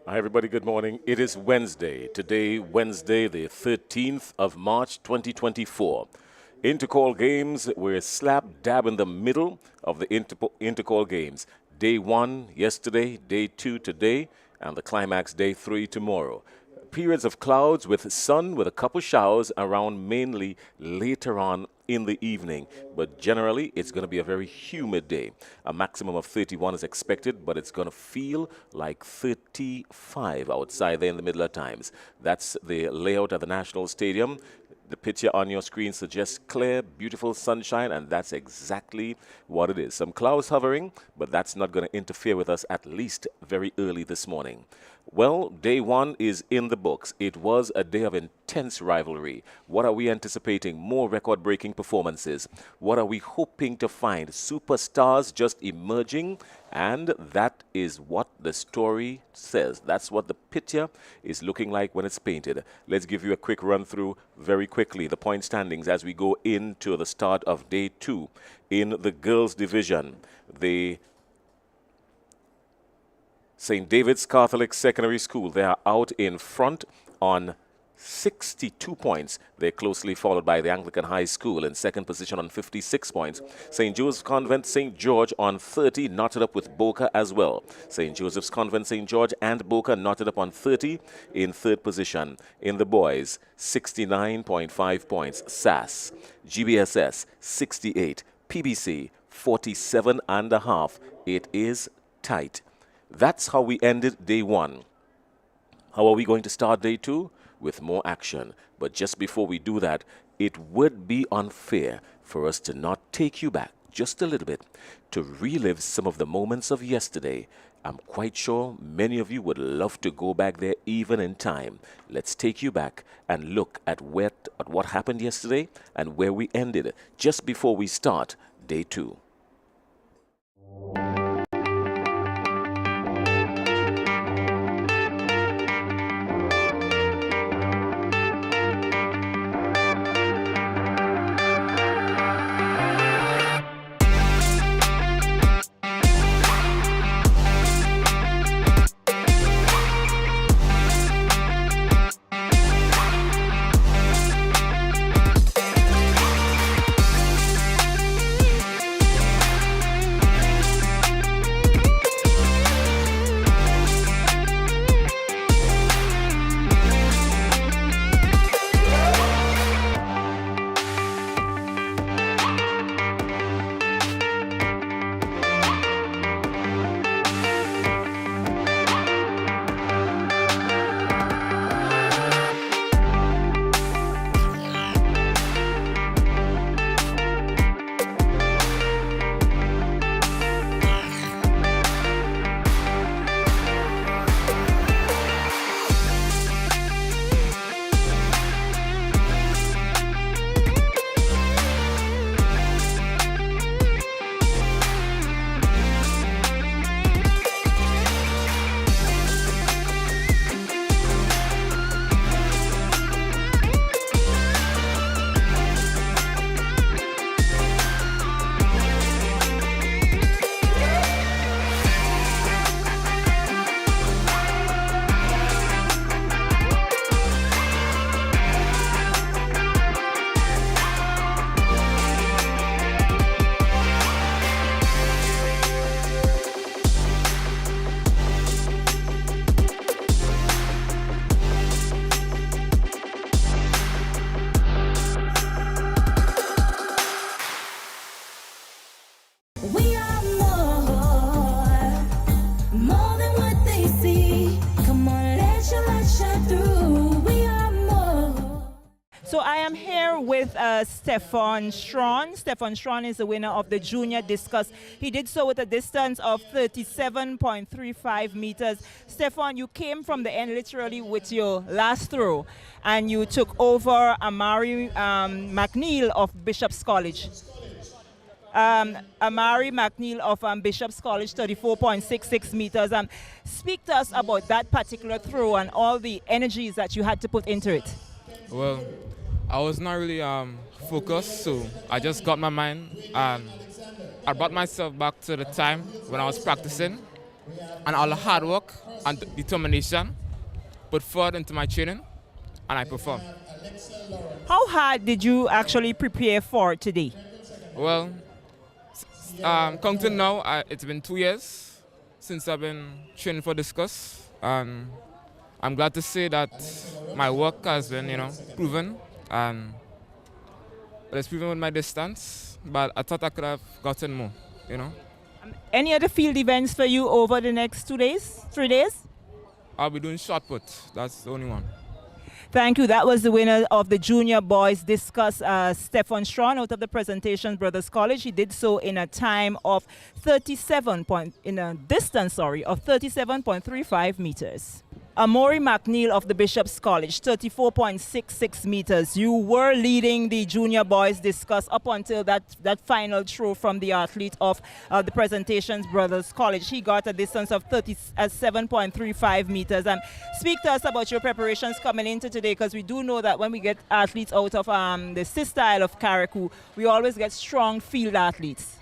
Hi, everybody. Good morning. It is Wednesday. Today, Wednesday, the 13th of March, 2024. Intercol games, we're slap dab in the middle of the Intercol games. Day 1 yesterday, day 2 today, and the climax day 3 tomorrow. Periods of clouds with sun with a couple showers around mainly later on in the evening. But generally, it's going to be a very humid day. A maximum of 31 is expected, but it's going to feel like 35 outside there in the middle of times. That's the layout at the National Stadium. The picture on your screen suggests clear, beautiful sunshine, and that's exactly what it is. Some clouds hovering, but that's not going to interfere with us, at least very early this morning. Well, day 1 is in the books. It was a day of intense rivalry. What are we anticipating? More record-breaking performances. What are we hoping to find? Superstars just emerging, and that is what the story says. That's what the picture is looking like when it's painted. Let's give you a quick run-through very quickly. The point standings as we go into the start of day 2 in the girls' division. The St. David's Catholic Secondary School, they are out in front on 62 points. They're closely followed by the Anglican High School in second position on 56 points. St. Joseph's Convent, St. George on 30, knotted up with Boca as well. St. Joseph's Convent, St. George and Boca knotted up on 30 in third position. In the boys, 69.5 points. SAS, GBSS, 68. PBC, 47.5. It is tight. That's how we ended day 1. How are we going to start day 2? With more action. But just before we do that, it would be unfair for us to not take you back just a little bit to relive some of the moments of yesterday. I'm quite sure many of you would love to go back there even in time. Let's take you back and look at what happened yesterday and where we ended just before we start day 2. So I am here with Stefan Strawn. Stefan Strawn is the winner of the junior discus. He did so with a distance of 37.35 meters. Stefan, you came from the end literally with your last throw, and you took over Amari McNeil of Bishop's College. Amari McNeil of Bishop's College, 34.66 meters. Speak to us about that particular throw and all the energies that you had to put into it. Well, I was not really focused, so I just got my mind and I brought myself back to the time when I was practicing, and all the hard work and determination put forward into my training, and I perform. How hard did you actually prepare for today? Well, counting now, it's been 2 years since I've been training for discus, and I'm glad to say that my work has been, proven, and it's proven with my distance, but I thought I could have gotten more, Any other field events for you over the next 2 days, 3 days? I'll be doing shot put. That's the only one. Thank you. That was the winner of the junior boys discus, Stefan Strawn, out of the Presentations Brothers College. He did so in a time of 37.35 meters. Amori McNeil of the Bishop's College, 34.66 meters. You were leading the junior boys discus up until that final throw from the athlete of the Presentations Brothers College. He got a distance of 37.35 meters. And speak to us about your preparations coming into today, because we do know that when we get athletes out of the C-style of Carriacou, we always get strong field athletes.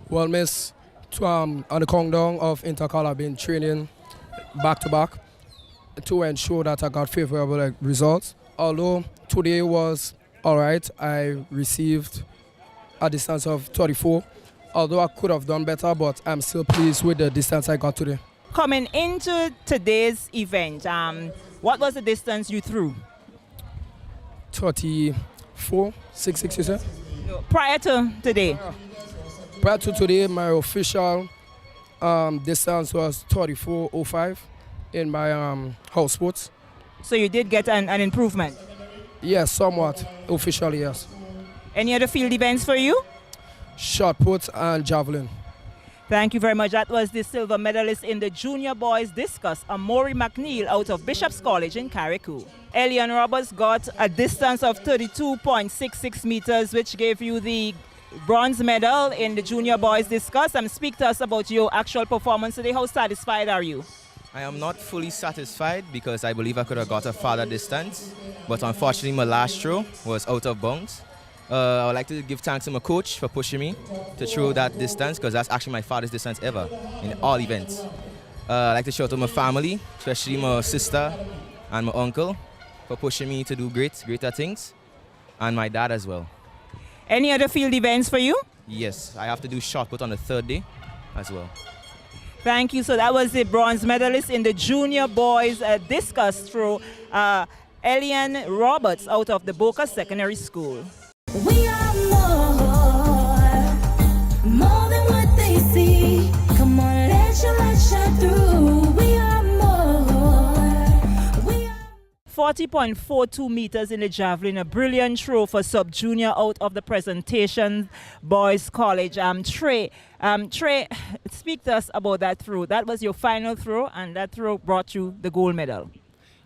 Well, miss, on the countdown of Intercol, I've been training back-to-back to ensure that I got favorable results. Although today was all right, I received a distance of 34. Although I could have done better, but I'm still pleased with the distance I got today. Coming into today's event, what was the distance you threw? 34.66, you said? No, prior to today? Prior to today, my official distance was 34.05 in my house sports. So you did get an improvement? Yes, somewhat. Officially, yes. Any other field events for you? Shot put and javelin. Thank you very much. That was the silver medalist in the junior boys discus, Amori McNeil out of Bishop's College in Carriacou. Elian Roberts got a distance of 32.66 meters, which gave you the bronze medal in the junior boys discus. And speak to us about your actual performance today. How satisfied are you? I am not fully satisfied because I believe I could have got a farther distance, but unfortunately my last throw was out of bounds. I would like to give thanks to my coach for pushing me to throw that distance, because that's actually my farthest distance ever in all events. I'd like to shout out to my family, especially my sister and my uncle, for pushing me to do greater things, and my dad as well. Any other field events for you? Yes, I have to do shot put on the 3rd day as well. Thank you. So that was the bronze medalist in the junior boys discus throw, Elian Roberts out of the Boca Secondary School. We are more than what they see. Come on, let your light shine through. We are more. We are 40.42 meters in the javelin, a brilliant throw for sub-junior out of the Presentation Boys College. Trey, speak to us about that throw. That was your final throw, and that throw brought you the gold medal.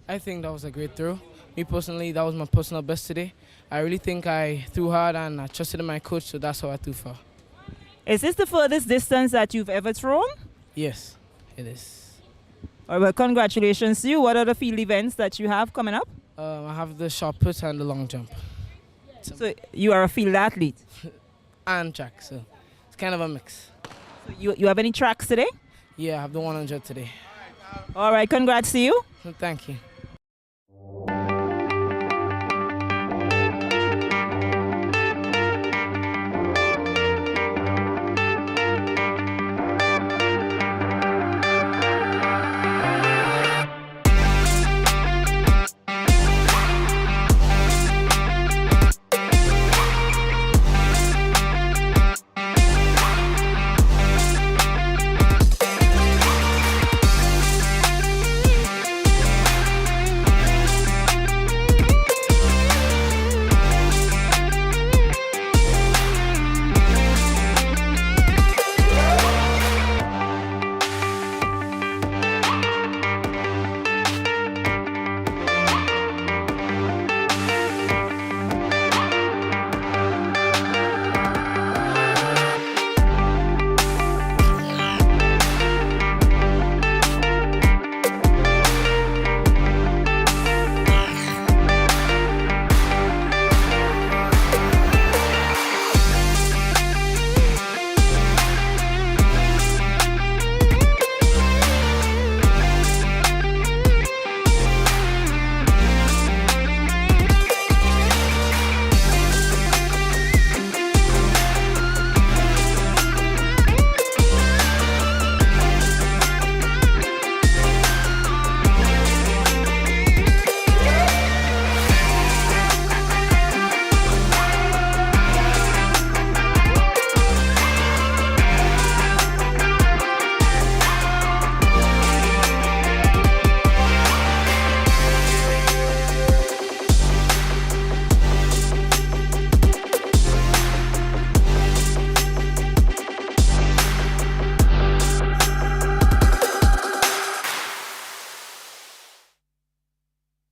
I think that was a great throw. Me personally, that was my personal best today. I really think I threw hard and I trusted in my coach, so that's how I threw far. Is this the furthest distance that you've ever thrown? Yes, it is. All right, well, congratulations to you. What are the field events that you have coming up? I have the shot put and the long jump. So you are a field athlete? And track, so it's kind of a mix. So you have any tracks today? Yeah, I have the 100 today. All right, congrats to you. Thank you.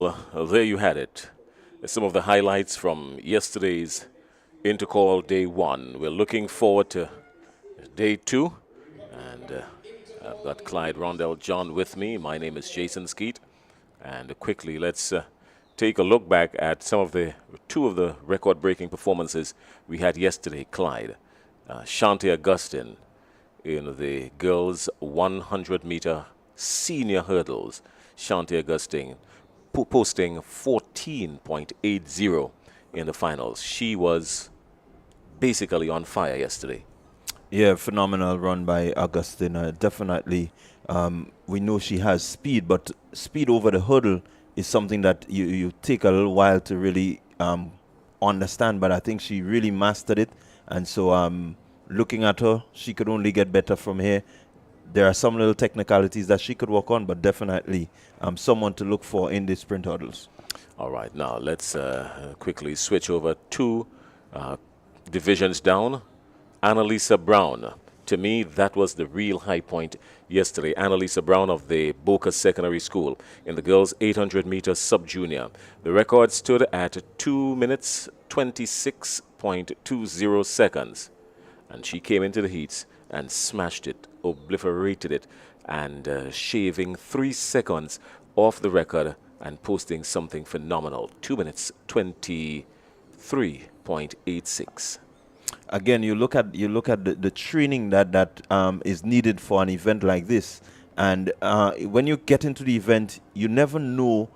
Well, there you had it. Some of the highlights from yesterday's Intercol Day 1. We're looking forward to Day 2. And I've got Clyde Rondell John with me. My name is Jason Skeet. And quickly, let's take a look back at two of the record-breaking performances we had yesterday, Clyde. Shantae Augustine in the girls' 100-meter senior hurdles. Shantae Augustine posting 14.80 in the finals. She was basically on fire yesterday. Yeah, phenomenal run by Augustine. Definitely, we know she has speed, but speed over the hurdle is something that you take a little while to really understand. But I think she really mastered it. And so looking at her, she could only get better from here. There are some little technicalities that she could work on, but definitely someone to look for in the sprint hurdles. All right, now let's quickly switch over to divisions down. Annalisa Brown. To me, that was the real high point yesterday. Annalisa Brown of the Boca Secondary School in the girls' 800-meter sub-junior. The record stood at 2 minutes, 26.20 seconds. And she came into the heats and smashed it, obliterated it, and shaving 3 seconds off the record and posting something phenomenal. 2 minutes, 23.86. Again, you look at the training that is needed for an event like this, and when you get into the event, you never know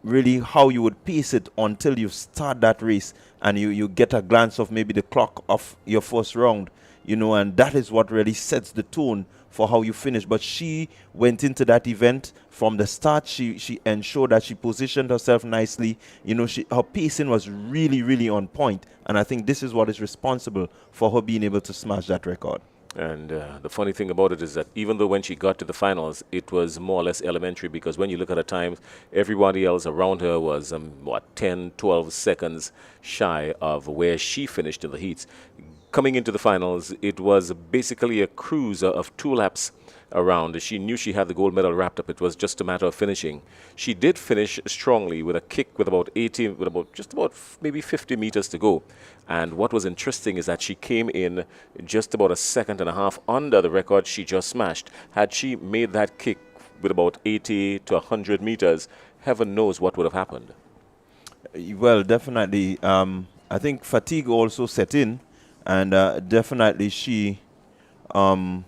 really how you would pace it until you start that race and you get a glance of maybe the clock of your first round, and that is what really sets the tone for how you finish. But she went into that event from the start. She ensured that she positioned herself nicely. Her pacing was really, really on point. And I think this is what is responsible for her being able to smash that record. And the funny thing about it is that even though when she got to the finals, it was more or less elementary, because when you look at her times, everybody else around her was, 10, 12 seconds shy of where she finished in the heats. Coming into the finals, it was basically a cruise of 2 laps around. She knew she had the gold medal wrapped up. It was just a matter of finishing. She did finish strongly with a kick with just about maybe 50 meters to go. And what was interesting is that she came in just about a second and a half under the record she just smashed. Had she made that kick with about 80 to 100 meters, heaven knows what would have happened. Well, definitely. I think fatigue also set in. And definitely she was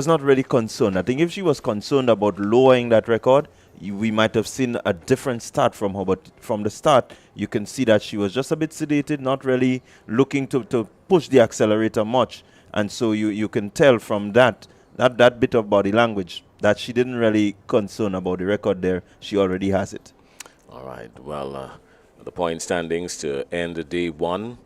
not really concerned. I think if she was concerned about lowering that record, we might have seen a different start from her. But from the start, you can see that she was just a bit sedated, not really looking to push the accelerator much. And so you can tell from that bit of body language that she didn't really concern about the record there. She already has it. All right. Well, the point standings to end day 1.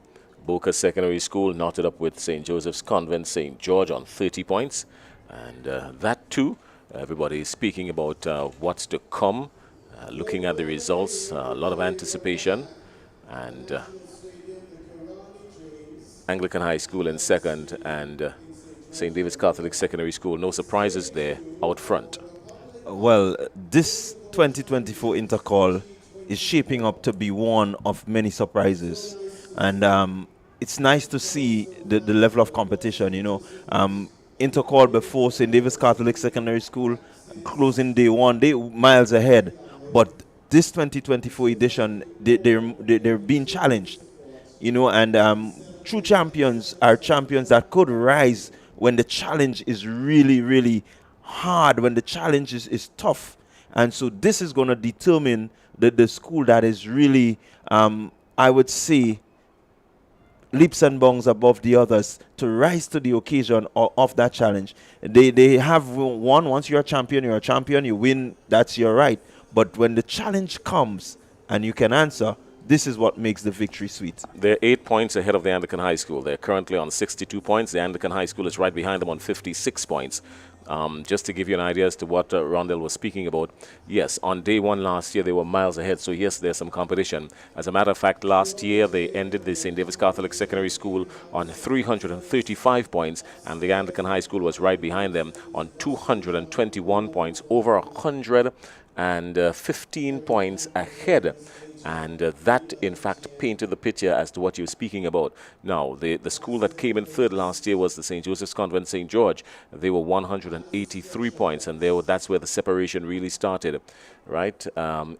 Boca Secondary School knotted up with St. Joseph's Convent St. George on 30 points. And that too, everybody is speaking about what's to come, looking at the results, a lot of anticipation. And Anglican High School in second, and St. David's Catholic Secondary School, no surprises there out front. Well, this 2024 Intercol is shaping up to be one of many surprises. And it's nice to see the level of competition. Intercol before St. David's Catholic Secondary School closing day 1, they miles ahead. But this 2024 edition, they're being challenged. And true champions are champions that could rise when the challenge is really, really hard, when the challenge is tough. And so this is going to determine the school that is really, I would say, leaps and bounds above the others to rise to the occasion of that challenge. They have won. Once you're a champion, you win, that's your right. But when the challenge comes and you can answer, this is what makes the victory sweet. They're 8 points ahead of the Anglican High School. They're currently on 62 points. The Anglican High School is right behind them on 56 points. Just to give you an idea as to what Rondell was speaking about, yes, on day one last year they were miles ahead, so yes, there's some competition. As a matter of fact, last year they ended the St. David's Catholic Secondary School on 335 points, and the Anglican High School was right behind them on 221 points, over 115 points ahead. And that, in fact, painted the picture as to what you're speaking about. Now, the school that came in third last year was the St. Joseph's Convent St. George. They were 183 points, and that's where the separation really started, right?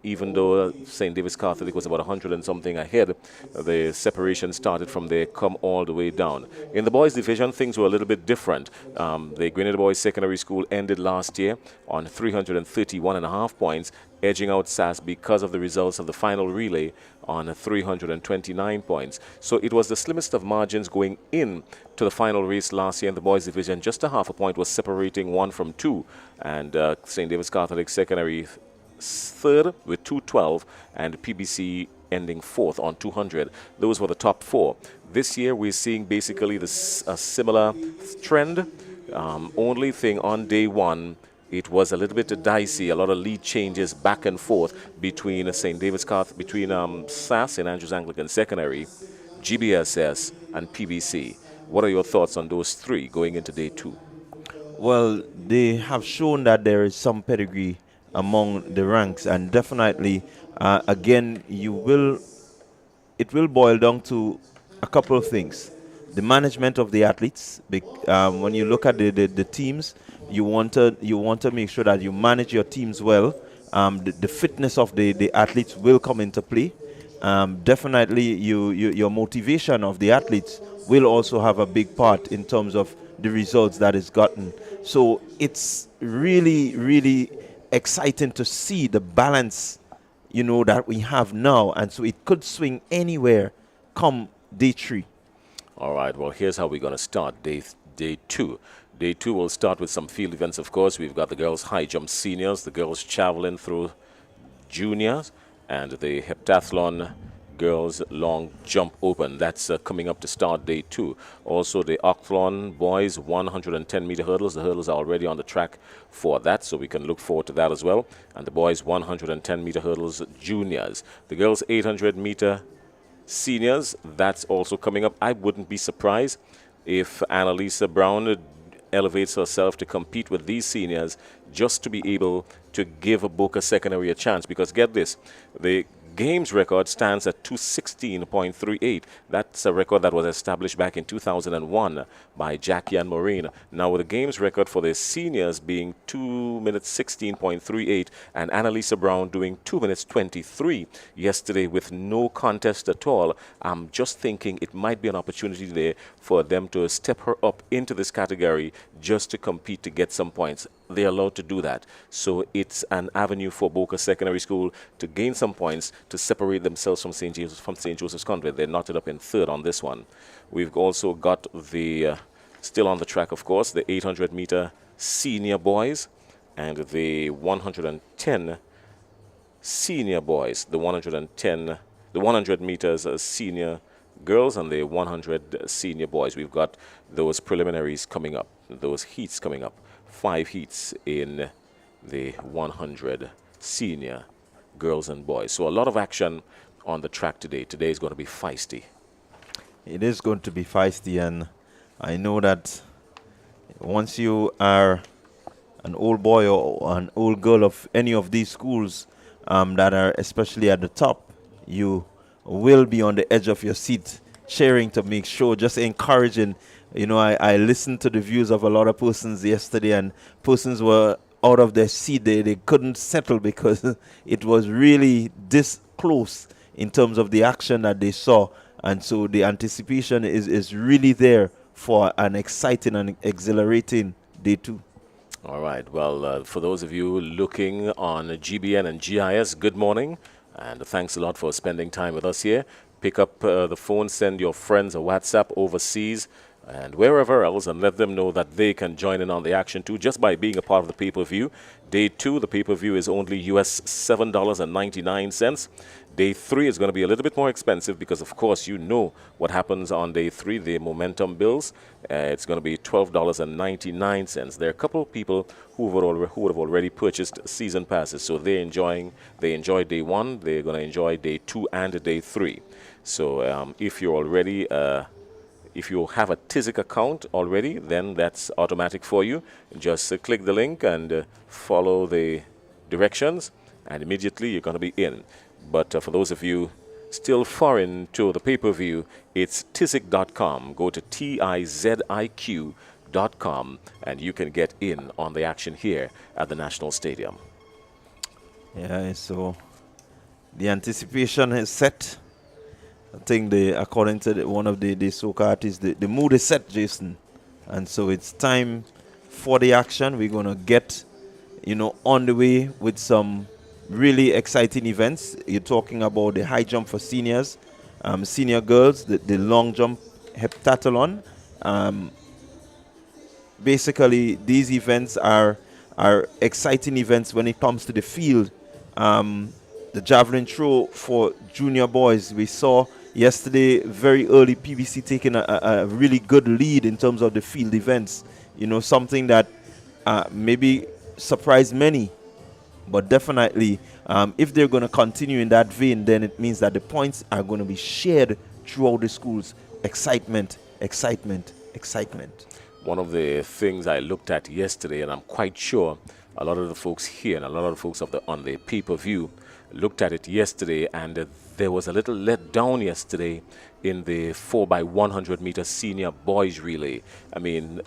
Even though St. David's Catholic was about 100 and something ahead, the separation started from there, come all the way down. In the boys' division, things were a little bit different. The Grenada Boys Secondary School ended last year on 331.5 points, edging out SAS because of the results of the final relay on 329 points. So it was the slimmest of margins going in to the final race last year in the boys division. Just a half a point was separating one from two, and St. David's Catholic Secondary third with 212 and PBC ending fourth on 200. Those were the top four. This year we're seeing basically a similar trend. Only thing on day one, it was a little bit dicey, a lot of lead changes back and forth between St. David's Catholic, between SAS, St. Andrew's Anglican Secondary, GBSS, and PBC. What are your thoughts on those three going into day two? Well, they have shown that there is some pedigree among the ranks, and definitely, again, it will boil down to a couple of things. The management of the athletes. When you look at the teams, you want to make sure that you manage your teams well. The fitness of the athletes will come into play. Definitely, your motivation of the athletes will also have a big part in terms of the results that is gotten. So it's really, really exciting to see the balance, that we have now, and so it could swing anywhere come day three. All right, well, here's how we're going to start day two. Day two will start with some field events, of course. We've got the girls' high jump seniors, the girls' javelin throw juniors, and the heptathlon girls' long jump open. That's coming up to start day two. Also, the octhlon boys' 110-meter hurdles. The hurdles are already on the track for that, so we can look forward to that as well. And the boys' 110-meter hurdles juniors. The girls' 800-meter seniors, that's also coming up. I wouldn't be surprised if Annalisa Brown elevates herself to compete with these seniors just to be able to give Boca Secondary a chance, because get this, the games record stands at 216.38. That's a record that was established back in 2001 by Jackie and Maureen. Now with the games record for the seniors being 2 minutes 16.38 and Annalisa Brown doing 2 minutes 23 yesterday with no contest at all, I'm just thinking it might be an opportunity there for them to step her up into this category just to compete to get some points. They're allowed to do that. So it's an avenue for Boca Secondary School to gain some points to separate themselves from St. Joseph's Convent. They knotted up in third on this one. We've also got the, still on the track, of course, the 800-meter senior boys and the 110 senior boys. The 100 meters senior girls and the 100 senior boys. We've got those preliminaries coming up, those heats coming up. 5 heats in the 100 senior girls and boys. So a lot of action on the track today. Today is going to be feisty. It is going to be feisty, and I know that once you are an old boy or an old girl of any of these schools that are especially at the top, you will be on the edge of your seat cheering to make sure, just encouraging. I listened to the views of a lot of persons yesterday, and persons were out of their seat. They couldn't settle because it was really this close in terms of the action that they saw. And so the anticipation is really there for an exciting and exhilarating day two. All right. Well, for those of you looking on GBN and GIS, good morning. And thanks a lot for spending time with us here. Pick up the phone, send your friends a WhatsApp overseas. and wherever else, and let them know that they can join in on the action too just by being a part of the pay-per-view. Day 2, the pay-per-view is only US $7.99. Day 3 is going to be a little bit more expensive because, of course, you know what happens on Day 3, the momentum builds. It's going to be $12.99. There are a couple of people who would have already purchased season passes, so they enjoy Day 1, they're going to enjoy Day 2 and Day 3. So if you're already if you have a Tizik account already, then that's automatic for you. Just click the link and follow the directions, and immediately you're going to be in. But for those of you still foreign to the pay-per-view, it's tizik.com. Go to tizik.com, and you can get in on the action here at the National Stadium. Yeah, so the anticipation is set. I think according to one of the soca artists, the mood is set, Jason. And so it's time for the action. We're going to get, on the way with some really exciting events. You're talking about the high jump for seniors, senior girls, the long jump heptathlon. Basically, these events are exciting events when it comes to the field. The javelin throw for junior boys, we saw yesterday very early PBC taking a really good lead in terms of the field events. Something that maybe surprised many. But definitely, if they're going to continue in that vein, then it means that the points are going to be shared throughout the schools. Excitement, excitement, excitement. One of the things I looked at yesterday, and I'm quite sure a lot of the folks here and a lot of the folks on the pay-per-view looked at it yesterday, and there was a little let down yesterday in the 4x100 meter senior boys relay. I mean,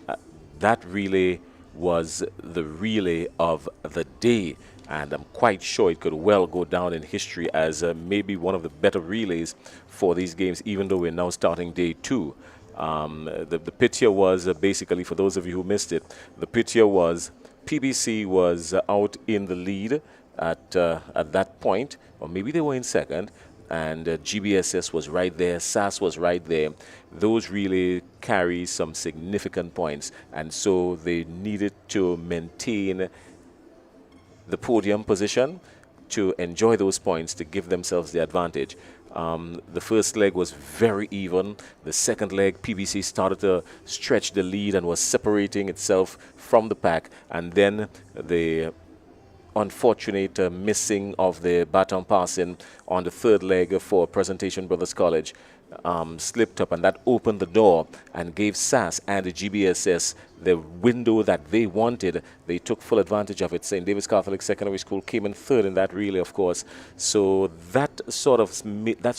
that relay was the relay of the day, and I'm quite sure it could well go down in history as maybe one of the better relays for these games, even though we're now starting Day 2. The picture was basically, for those of you who missed it, the picture was PBC was out in the lead at that point, or maybe they were in second, and GBSS was right there, SAS was right there. Those really carry some significant points, and so they needed to maintain the podium position to enjoy those points to give themselves the advantage. The first leg was very even. The second leg, PBC started to stretch the lead and was separating itself from the pack, and then the unfortunate missing of the baton passing on the third leg for Presentation Brothers College slipped up, and that opened the door and gave SAS and the GBSS the window that they wanted. They took full advantage of it. St. David's Catholic Secondary School came in third in that relay, of course. So that's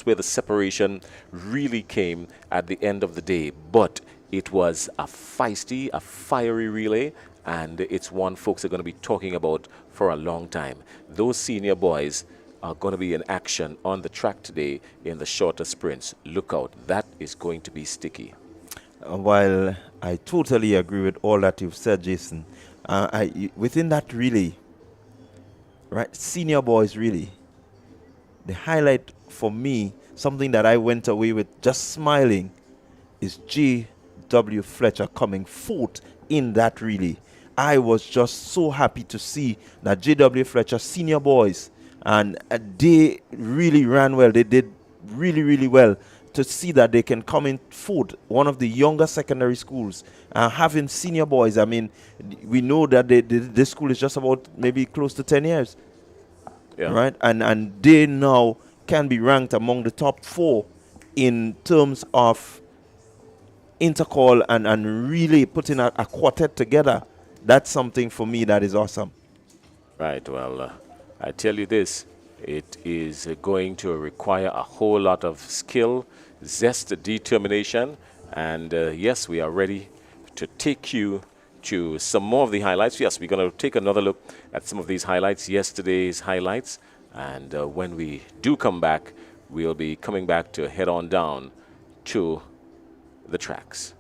where the separation really came at the end of the day. But it was a feisty, a fiery relay, and it's one folks are going to be talking about for a long time. Those senior boys are going to be in action on the track today in the shorter sprints. Look out, that is going to be sticky. While I totally agree with all that you've said, Jason, within that relay, right, senior boys really, the highlight for me, something that I went away with just smiling, is J.W. Fletcher coming fourth in that relay. I was just so happy to see that J.W. Fletcher senior boys, and they really ran well. They did really, really well. To see that they can come in fourth, one of the younger secondary schools, having senior boys. I mean, we know that this school is just about maybe close to 10 years. Yeah. Right? And they now can be ranked among the top 4 in terms of Intercol and really putting a quartet together. That's something for me that is awesome. Right. Well, I tell you this. It is going to require a whole lot of skill, zest, determination, and yes, we are ready to take you to some more of the highlights. Yes, we're going to take another look at some of these highlights, yesterday's highlights, and when we do come back, we'll be coming back to head on down to the tracks.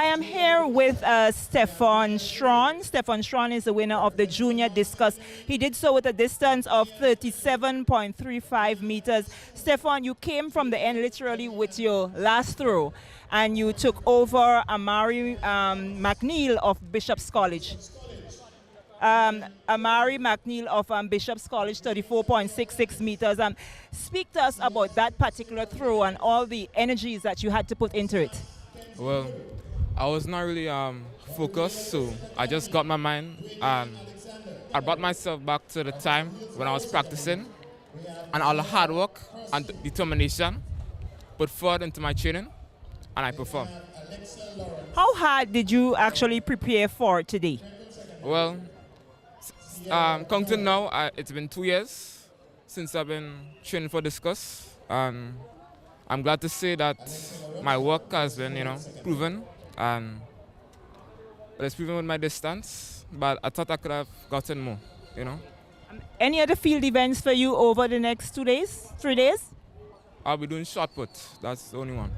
am here with Stefan Strawn. Stefan Strawn is the winner of the junior discus. He did so with a distance of 37.35 meters. Stefan, you came from the end literally with your last throw, and you took over Amari McNeil of Bishop's College. Amari McNeil of Bishop's College, 34.66 meters. Speak to us about that particular throw and all the energies that you had to put into it. Well, I was not really focused, so I just got my mind and I brought myself back to the time when I was practicing, and all the hard work and determination put forward into my training, and I performed. How hard did you actually prepare for today? Well, counting now, it's been 2 years since I've been training for discus, and I'm glad to say that my work has been, proven, and it's proven with my distance, but I thought I could have gotten more, Any other field events for you over the next 2 days, 3 days? I'll be doing shot put, that's the only one.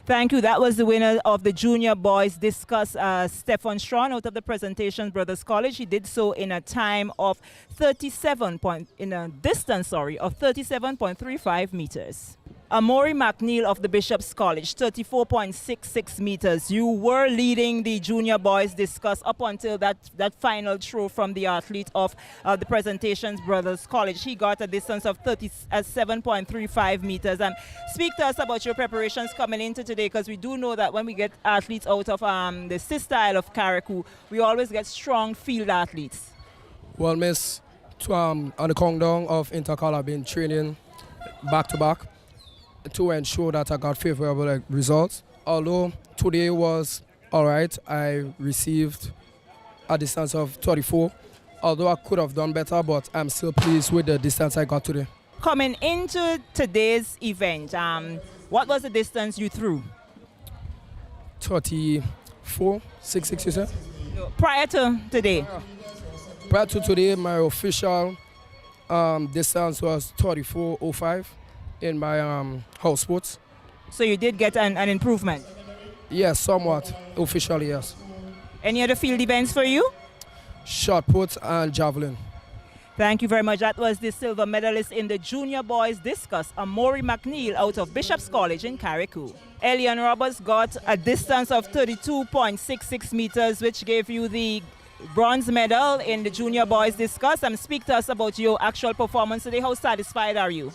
Thank you. That was the winner of the junior boys discus, Stefan Strawn, out of the Presentation Brothers College. He did so in a time of 37.35 meters. Amori McNeil of the Bishop's College, 34.66 meters. You were leading the junior boys discus up until that final throw from the athlete of the Presentations Brothers College. He got a distance of 37.35 meters. And speak to us about your preparations coming into today, because we do know that when we get athletes out of the CIS style of Carriacou, we always get strong field athletes. Well, miss, on the countdown of Intercol, I've been training back-to-back to ensure that I got favorable results. Although today was all right, I received a distance of 34. Although I could have done better, but I'm still pleased with the distance I got today. Coming into today's event, what was the distance you threw? 34.66, you said? Prior to today? Prior to today, my official distance was 34.05 in my house sports. So you did get an improvement? Yes, somewhat. Officially, yes. Any other field events for you? Shot put and javelin. Thank you very much. That was the silver medalist in the junior boys discus, Amori McNeil out of Bishop's College in Carriacou. Elian Roberts got a distance of 32.66 meters, which gave you the bronze medal in the junior boys discus. Speak to us about your actual performance today. How satisfied are you?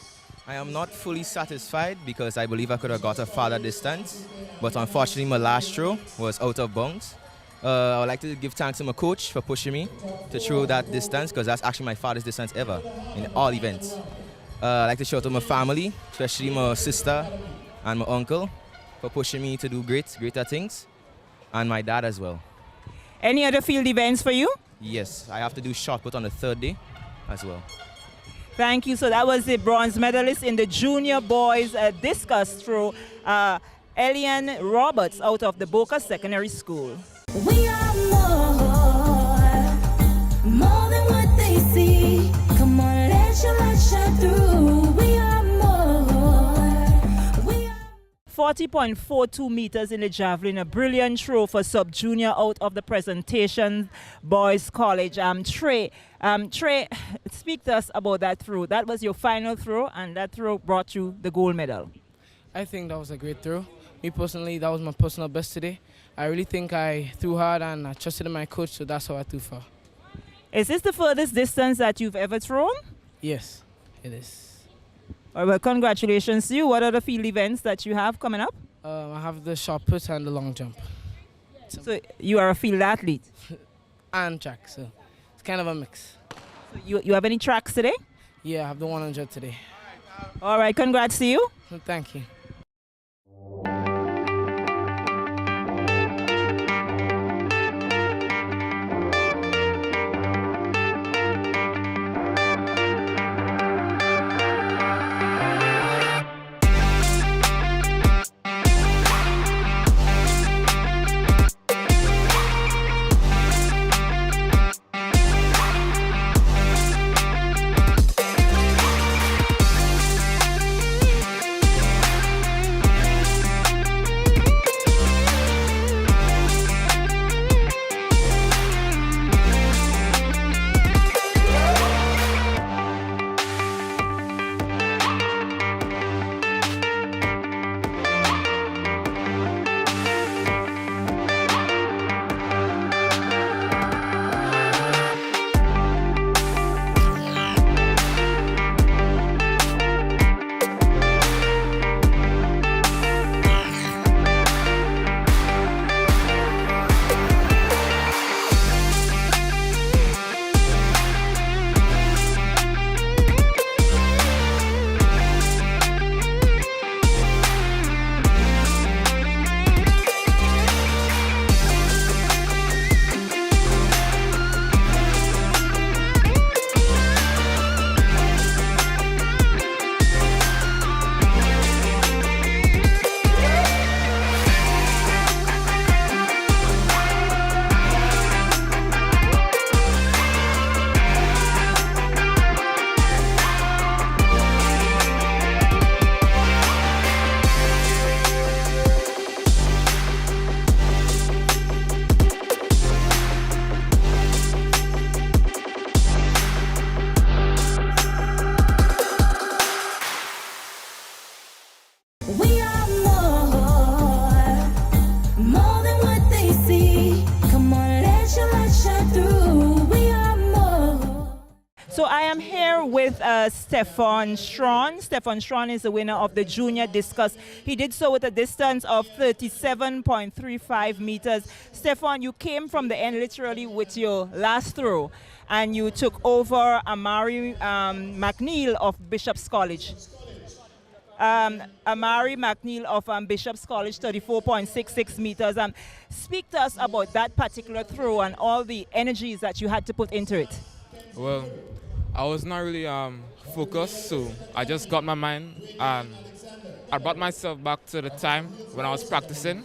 I am not fully satisfied because I believe I could have got a farther distance, but unfortunately my last throw was out of bounds. I would like to give thanks to my coach for pushing me to throw that distance, because that's actually my farthest distance ever in all events. I'd like to shout out to my family, especially my sister and my uncle, for pushing me to do greater things, and my dad as well. Any other field events for you? Yes, I have to do shot put on the 3rd day as well. Thank you. So that was the bronze medalist in the junior boys discus throw, Elian Roberts out of the Boca Secondary School. We are more than what they see. Come on, let your light shine through. We are more. We are 40.42 meters in the javelin, a brilliant throw for sub-junior out of the Presentation Boys College. Trey, speak to us about that throw. That was your final throw, and that throw brought you the gold medal. I think that was a great throw. Me personally, that was my personal best today. I really think I threw hard and I trusted in my coach, so that's how I threw far. Is this the furthest distance that you've ever thrown? Yes, it is. All right, well, congratulations to you. What are the field events that you have coming up? I have the shot put and the long jump. So you are a field athlete? And track, so it's kind of a mix. So you have any tracks today? Yeah, I have the 100 today. All right, congrats to you. Thank you. So I am here with Stefan Strawn. Stefan Strawn is the winner of the junior discus. He did so with a distance of 37.35 meters. Stefan, you came from the end literally with your last throw, and you took over Amari McNeil of Bishop's College. Amari McNeil of Bishop's College, 34.66 meters. Speak to us about that particular throw and all the energies that you had to put into it. Well, I was not really focused, so I just got my mind and I brought myself back to the time when I was practicing,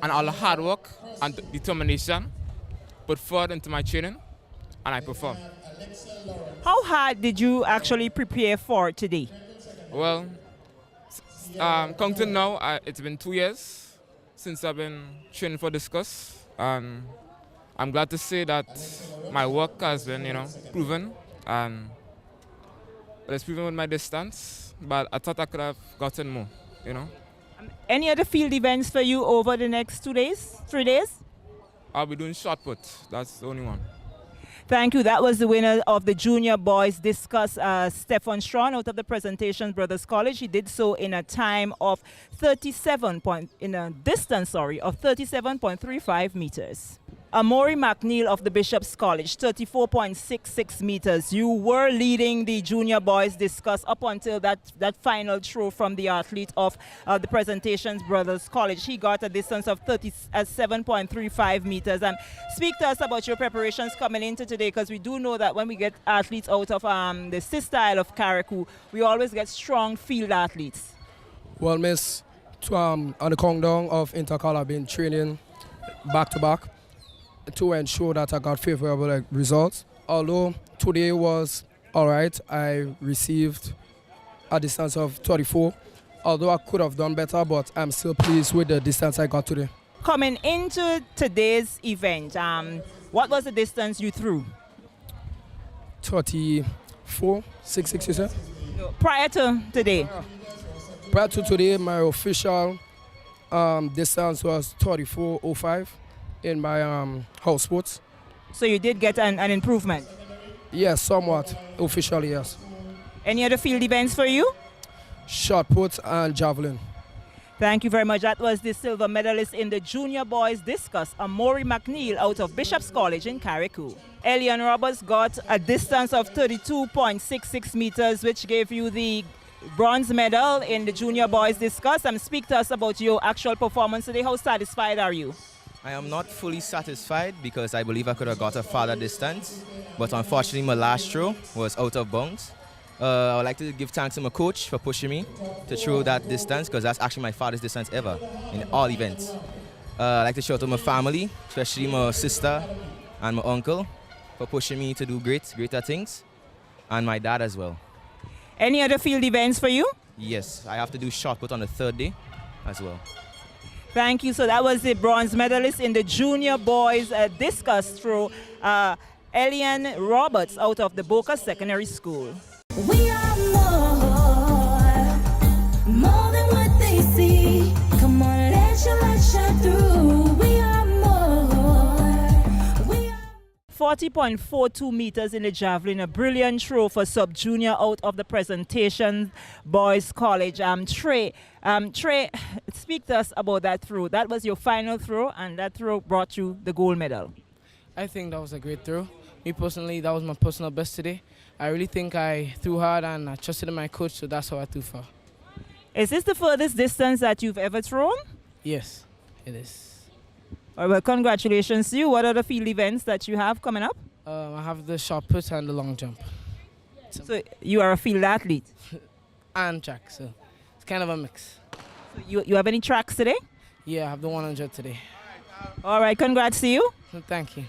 and all the hard work and determination put forward into my training, and I performed. How hard did you actually prepare for today? Well, counting now, it's been 2 years since I've been training for discus, and I'm glad to say that my work has been, proven, and it's proven with my distance, but I thought I could have gotten more, Any other field events for you over the next 2 days, 3 days? I'll be doing shot put, that's the only one. Thank you. That was the winner of the junior boys discus, Stefan Strawn, out of the Presentation Brothers College. He did so in a time of 37.35 meters. Amori McNeil of the Bishop's College, 34.66 meters. You were leading the junior boys discus up until that final throw from the athlete of the Presentations Brothers College. He got a distance of 37.35 meters. And speak to us about your preparations coming into today, because we do know that when we get athletes out of the CIS style of Carriacou, we always get strong field athletes. Well, miss, on the countdown of Intercol, I've been training back-to-back to ensure that I got favorable results. Although today was all right, I received a distance of 34. Although I could have done better, but I'm still pleased with the distance I got today. Coming into today's event, what was the distance you threw? 34.66, you said? No, prior to today? Prior to today, my official distance was 34.05 in my house sports. So you did get an improvement? Yes, somewhat. Officially, yes. Any other field events for you? Shot put and javelin. Thank you very much. That was the silver medalist in the junior boys discus, Amori McNeil out of Bishop's College in Carriacou. Elian Roberts got a distance of 32.66 meters, which gave you the bronze medal in the junior boys discus. Speak to us about your actual performance today. How satisfied are you? I am not fully satisfied because I believe I could have got a farther distance, but unfortunately my last throw was out of bounds. I would like to give thanks to my coach for pushing me to throw that distance, because that's actually my farthest distance ever in all events. I'd like to shout out to my family, especially my sister and my uncle, for pushing me to do greater things, and my dad as well. Any other field events for you? Yes, I have to do shot put on the 3rd day as well. Thank you. So that was the bronze medalist in the junior boys discus throw, Elian Roberts out of the Boca Secondary School. We are more than what they see. Come on, let your light shine through. We are more. We are 40.42 meters in the javelin, a brilliant throw for sub-junior out of the Presentation Boys College. Trey, speak to us about that throw. That was your final throw, and that throw brought you the gold medal. I think that was a great throw. Me personally, that was my personal best today. I really think I threw hard and I trusted in my coach, so that's how I threw far. Is this the furthest distance that you've ever thrown? Yes, it is. All right, well, congratulations to you. What are the field events that you have coming up? I have the shot put and the long jump. So you are a field athlete? And track, so it's kind of a mix. So you have any tracks today? Yeah, I have the 100 today. All right, congrats to you. Thank you.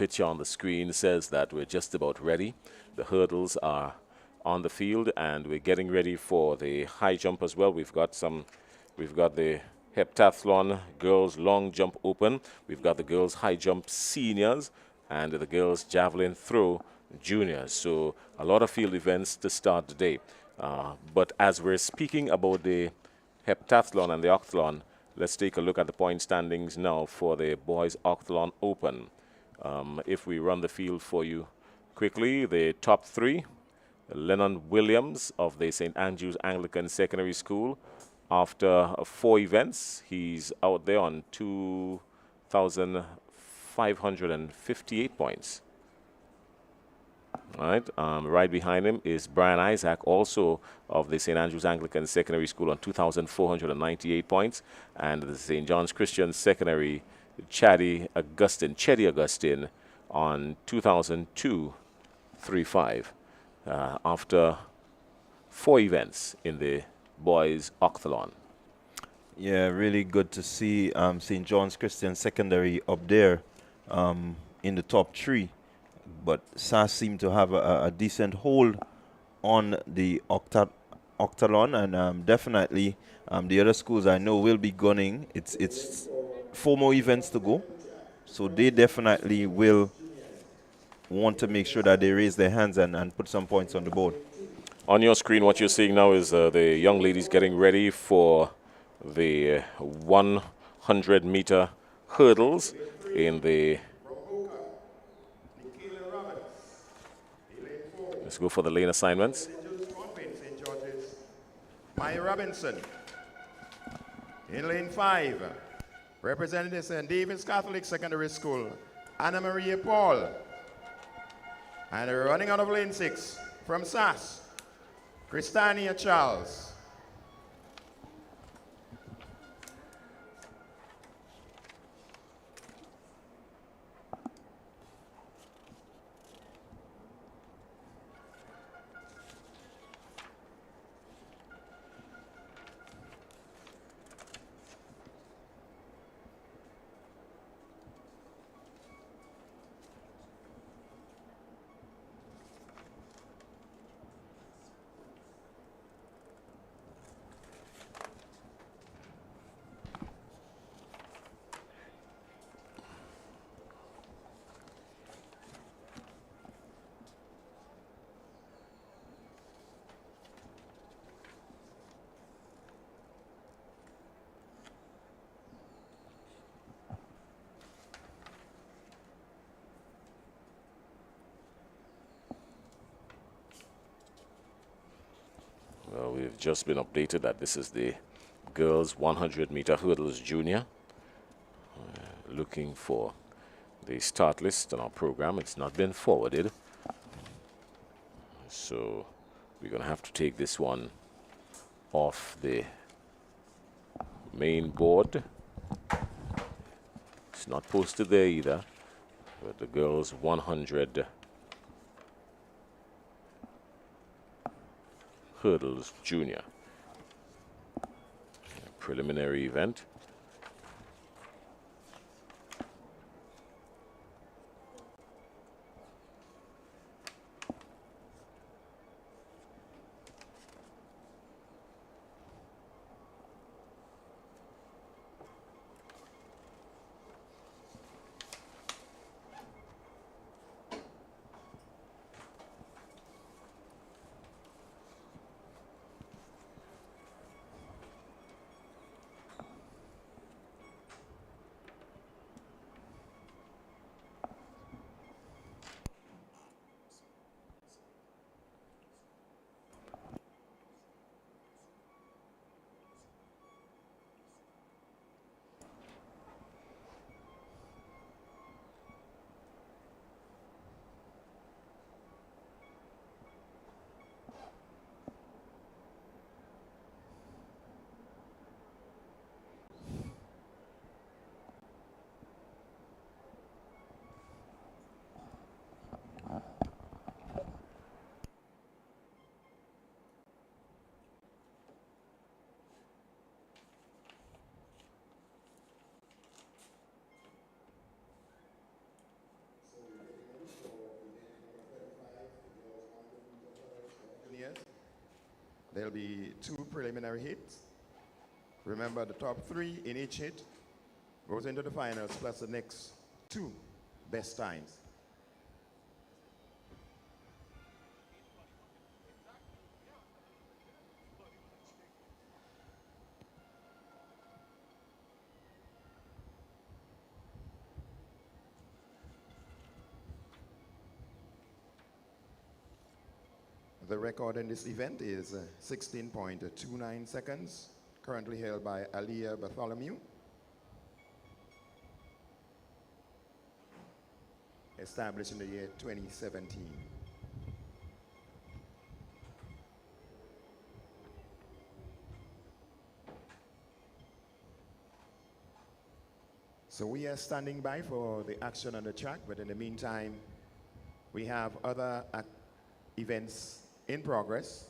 picture on the screen says that we're just about ready. The hurdles are on the field, and we're getting ready for the high jump as well. We've got the heptathlon girls long jump open. We've got the girls high jump seniors and the girls javelin throw juniors. So a lot of field events to start the day. But as we're speaking about the heptathlon and the octhalon, let's take a look at the point standings now for the boys octhalon open. If we run the field for you quickly, the top three: Lennon Williams of the St. Andrew's Anglican Secondary School. After 4 events, he's out there on 2,558 points. All right. Right behind him is Brian Isaac, also of the St. Andrew's Anglican Secondary School, on 2,498 points. And the St. John's Christian Secondary, Chetty Augustine, on 2,235. After 4 events in the boys octhalon. Yeah, really good to see St. John's Christian Secondary up there in the top 3. But SAS seemed to have a decent hold on the octalon, and definitely the other schools I know will be gunning. It's 4 more events to go, so they definitely will want to make sure that they raise their hands and put some points on the board. On your screen, what you're seeing now is the young ladies getting ready for the 100-meter hurdles in the... Let's go for the lane assignments. Maya Robinson in lane 5, representing the St. David's Catholic Secondary School, Anna Maria Paul. And running out of lane 6 from SAS, Christania Charles. Well, we've just been updated that this is the girls 100-meter hurdles junior. Looking for the start list on our program. It's not been forwarded. So we're going to have to take this one off the main board. It's not posted there either. But the girls 100 hurdles junior. Preliminary event. There'll be 2 preliminary hits. Remember, the top 3 in each hit goes into the finals, plus the next 2 best times. The record in this event is 16.29 seconds, currently held by Aliyah Bartholomew. Established in the year 2017. So we are standing by for the action on the track, but in the meantime, we have other events in progress.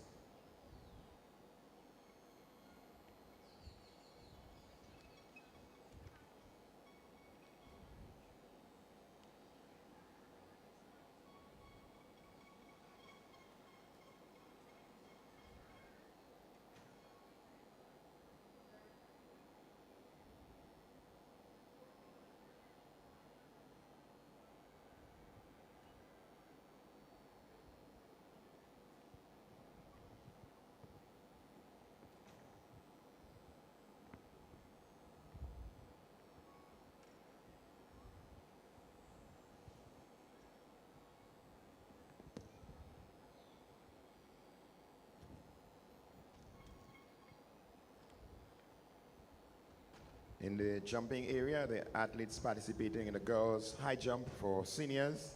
In the jumping area, the athletes participating in the girls' high jump for seniors.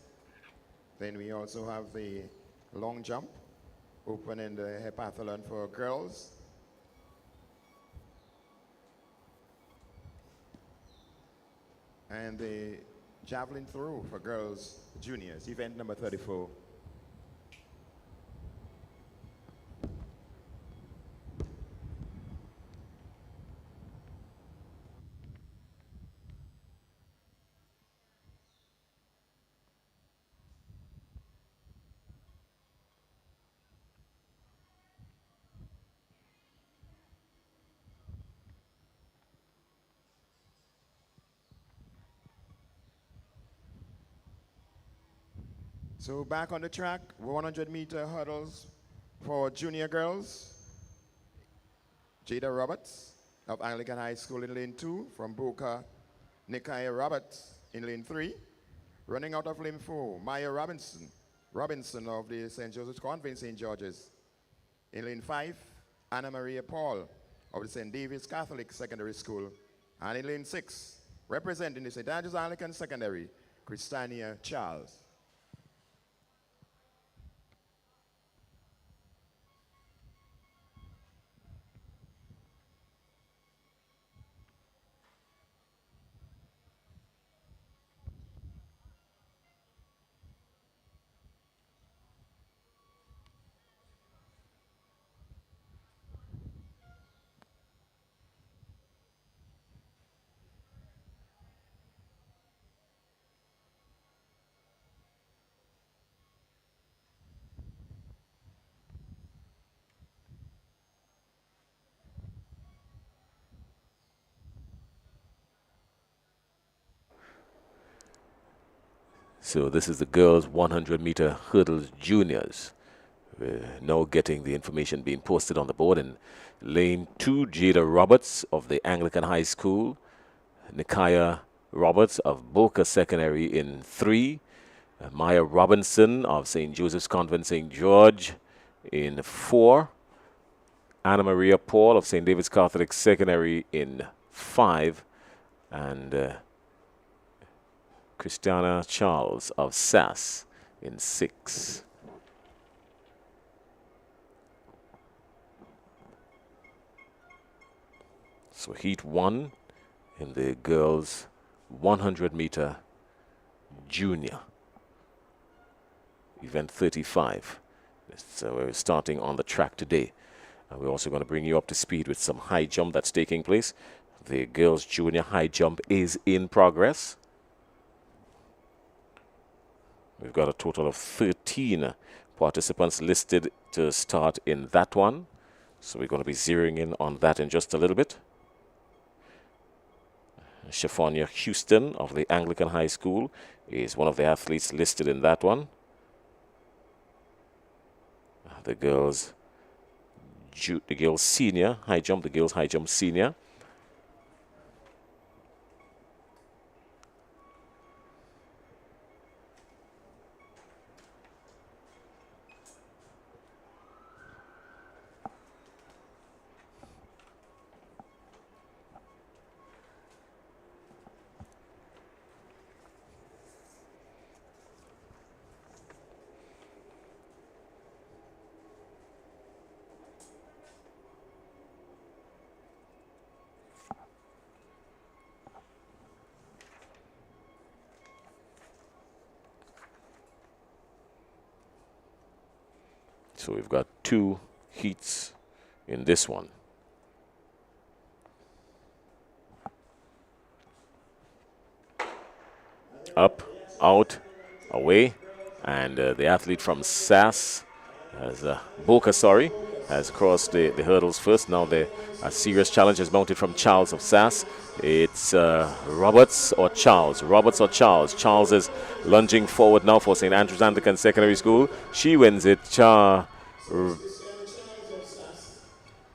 Then we also have the long jump, open in the heptathlon for girls. And the javelin throw for girls juniors, event number 34. So back on the track, 100-meter hurdles for junior girls. Jada Roberts of Anglican High School in lane 2, from Boca, Nikaya Roberts in lane 3. Running out of lane 4, Maya Robinson of the St. Joseph's Convent, St. George's. In lane 5, Anna Maria Paul of the St. David's Catholic Secondary School. And in lane 6, representing the St. Andrew's Anglican Secondary, Christiania Charles. So this is the girls 100-meter hurdles juniors. We're now getting the information being posted on the board. In lane 2, Jada Roberts of the Anglican High School. Nikaya Roberts of Boca Secondary in 3. Maya Robinson of St. Joseph's Convent, St. George in 4. Anna Maria Paul of St. David's Catholic Secondary in 5. And Christiana Charles of SAS in 6. So heat 1 in the girls 100-meter junior, event 35. So we're starting on the track today. And we're also going to bring you up to speed with some high jump that's taking place. The girls junior high jump is in progress. We've got a total of 13 participants listed to start in that one. So we're going to be zeroing in on that in just a little bit. Shaffonia Houston of the Anglican High School is one of the athletes listed in that one. The girls senior high jump, the girls high jump senior. So we've got 2 heats in this one. Up, out, away, and the athlete from SAS, Boca, has crossed the hurdles first. Now a serious challenge is mounted from Charles of SAS. It's Roberts or Charles. Roberts or Charles. Charles is lunging forward now for St. Andrew's Anglican Secondary School. She wins it.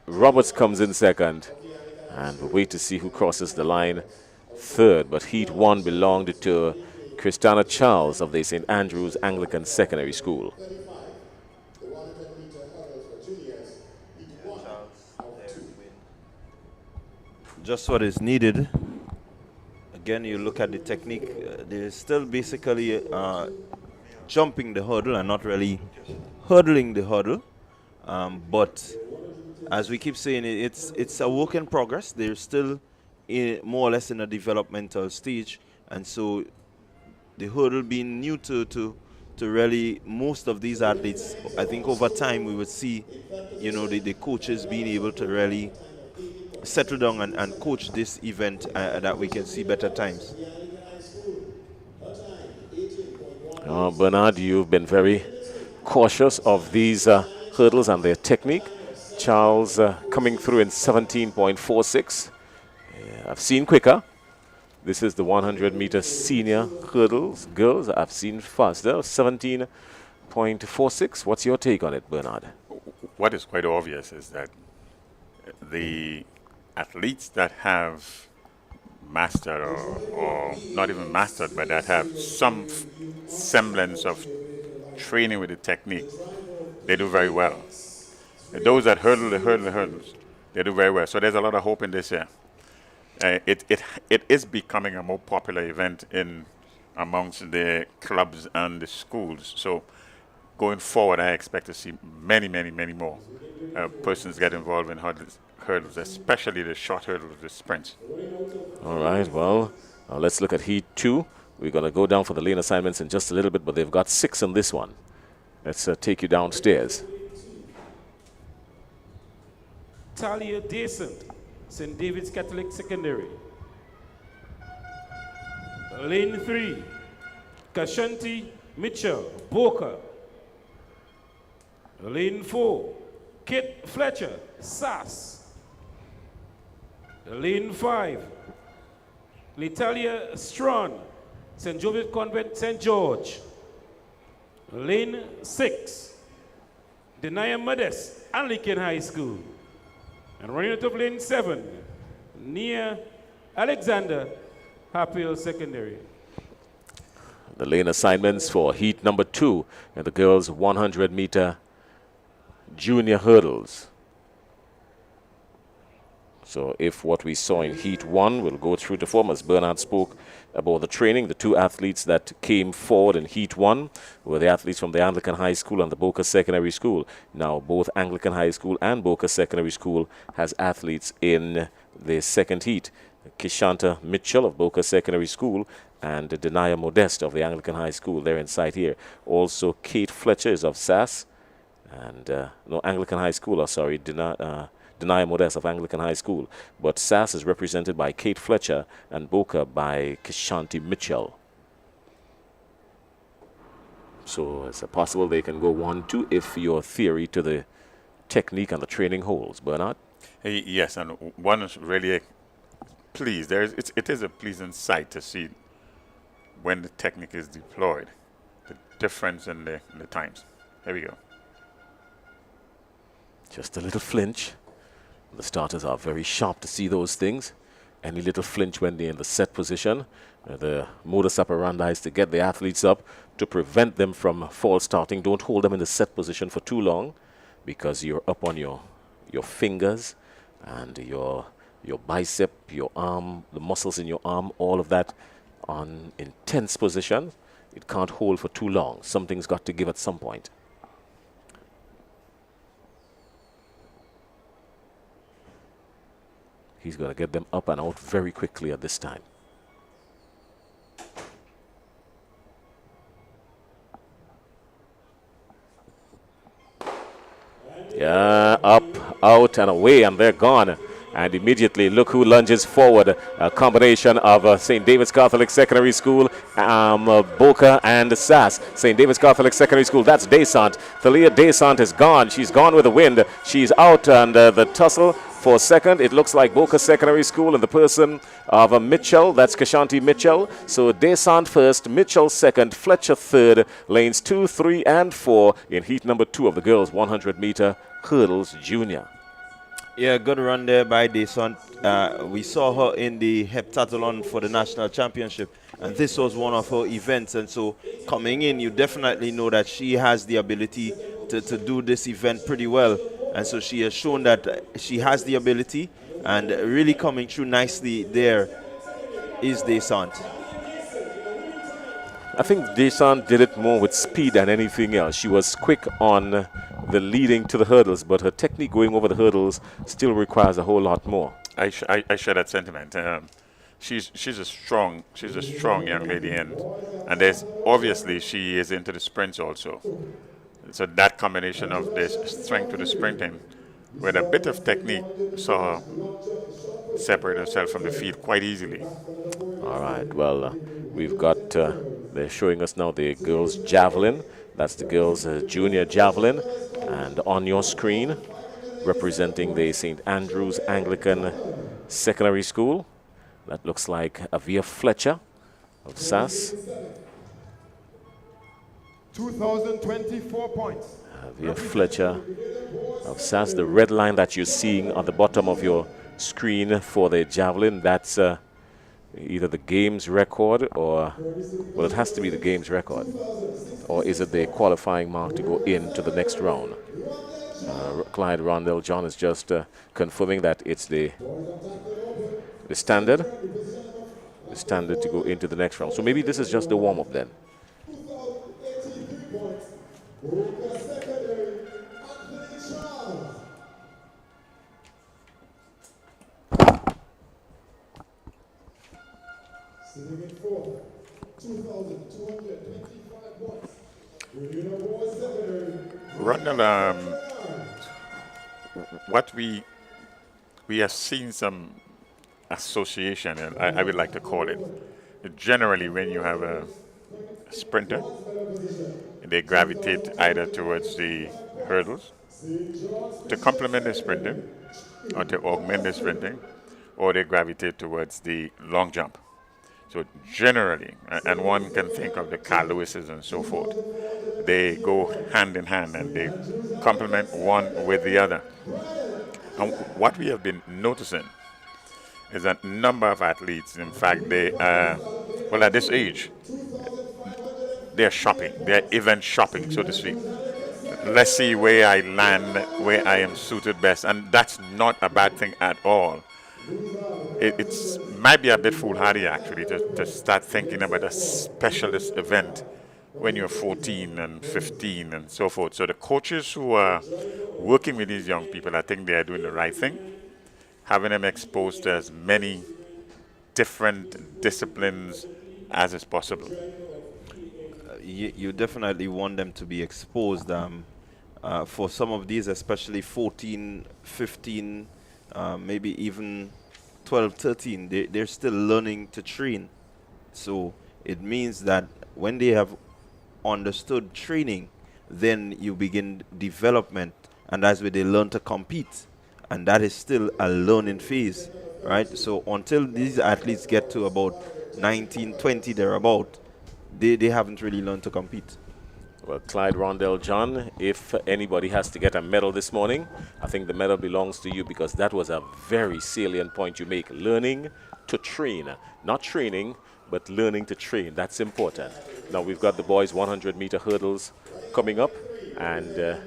Roberts comes in second. And we'll wait to see who crosses the line third. But Heat 1 belonged to Christiana Charles of the St. Andrew's Anglican Secondary School. Just what is needed. Again, you look at the technique. They're still basically jumping the hurdle and not really hurdling the hurdle. But as we keep saying, it's a work in progress. They're still more or less in a developmental stage, and so the hurdle being new to really most of these athletes, I think over time we would see, the coaches being able to really settle down and coach this event that we can see better times. Bernard, you've been very cautious of these hurdles and their technique. Charles coming through in 17.46. I've seen quicker. This is the 100-meter senior hurdles. Girls, I've seen faster, 17.46. What's your take on it, Bernard? What is quite obvious is that the athletes that have mastered or not even mastered, but that have some semblance of training with the technique, they do very well. Those that hurdle the hurdles, they do very well. So there's a lot of hope in this year. It is becoming a more popular event amongst the clubs and the schools. So going forward, I expect to see many more persons get involved in hurdles, especially the short hurdles, the sprints. All right, well, let's look at Heat 2. We're going to go down for the lane assignments in just a little bit, but they've got 6 in this one. Let's take you downstairs. Talia Decent, St. David's Catholic Secondary. Lane 3, Kashanti Mitchell, Boca. Lane 4, Kit Fletcher, SAS. Lane 5, Litalia Strawn, St. Joseph Convent, St. George. Lane 6, Denaya Modest, Anglican High School. And running out of lane 7, Nia Alexander, Harpale Secondary. The lane assignments for Heat number 2 and the girls' 100-meter junior hurdles. So if what we saw in Heat 1 will go through to form, as Bernard spoke about the training, the 2 athletes that came forward in Heat 1 were the athletes from the Anglican High School and the Boca Secondary School. Now both Anglican High School and Boca Secondary School has athletes in the second heat. Kishanta Mitchell of Boca Secondary School and Denaya Modest of the Anglican High School. They're inside here. Also Kate Fletcher is of SAS and Anglican High School, Denaya Modest of Anglican High School, but SAS is represented by Kate Fletcher and Boca by Kishanti Mitchell. So it's possible they can go 1-2 if your theory to technique and the training holds. Bernard? Yes, and one is really pleased. It is a pleasant sight to see when the technique is deployed, the difference in the times. Here we go. Just a little flinch. The starters are very sharp to see those things. Any little flinch when they're in the set position. The modus operandi is to get the athletes up to prevent them from false starting. Don't hold them in the set position for too long, because you're up on your fingers and your bicep, your arm, the muscles in your arm, all of that on intense position. It can't hold for too long. Something's got to give at some point. He's going to get them up and out very quickly at this time. Yeah, up, out, and away, and they're gone. And immediately, look who lunges forward. A combination of St. David's Catholic Secondary School, Boca, and Sass. St. David's Catholic Secondary School, that's Desant. Thalia Desant is gone. She's gone with the wind. She's out, and the tussle for second. It looks like Boca Secondary School in the person of Mitchell. That's Kashanti Mitchell. So Desant first, Mitchell second, Fletcher third. Lanes 2, 3, and 4 in heat number 2 of the girls' 100-meter hurdles junior. Yeah, good run there by Desant. We saw her in the heptathlon for the national championship, and this was one of her events. And so coming in, you definitely know that she has the ability to do this event pretty well. And so she has shown that she has the ability, and really coming through nicely there is Desant. I think Desant did it more with speed than anything else. She was quick on the leading to the hurdles, but her technique going over the hurdles still requires a whole lot more. I share that sentiment. She's a strong young lady, and there's obviously she is into the sprints also. So that combination of the strength to the sprinting, with a bit of technique, saw her separate herself from the field quite easily. All right. Well, we've got. They're showing us now the girls' javelin. That's the girls' junior javelin. And on your screen, representing the St. Andrew's Anglican Secondary School, that looks like Avia Fletcher of Sass. 2024 points. Avia Fletcher of Sass. The red line that you're seeing on the bottom of your screen for the javelin, that's either the games record or, well, it has to be the games record, or is it the qualifying mark to go into the next round? Clyde Rondell John is just confirming that it's the standard to go into the next round. So maybe this is just the warm-up then. Rondell, what we have seen some association, and I would like to call it. Generally, when you have a sprinter, they gravitate either towards the hurdles to complement the sprinting or to augment the sprinting, or they gravitate towards the long jump. So generally, and one can think of the Carl Lewises and so forth, they go hand in hand and they complement one with the other. And what we have been noticing is that a number of athletes, in fact, they well, at this age, they're shopping. They're event shopping, so to speak. Let's see where I land, where I am suited best. And that's not a bad thing at all. It might be a bit foolhardy, actually, to start thinking about a specialist event when you're 14 and 15 and so forth. So the coaches who are working with these young people, I think they are doing the right thing, having them exposed to as many different disciplines as is possible. You definitely want them to be exposed for some of these, especially 14, 15, maybe even 12, 13. They're still learning to train. So it means that when they have understood training, then you begin development and that's where they learn to compete, and that is still a learning phase, right? So until these athletes get to about 19, 20 thereabout, they haven't really learned to compete. Well, Clyde Rondell John, if anybody has to get a medal this morning, I think the medal belongs to you, because that was a very salient point you make. Learning to train. Not training, but learning to train. That's important. Now we've got the boys 100-meter hurdles coming up, and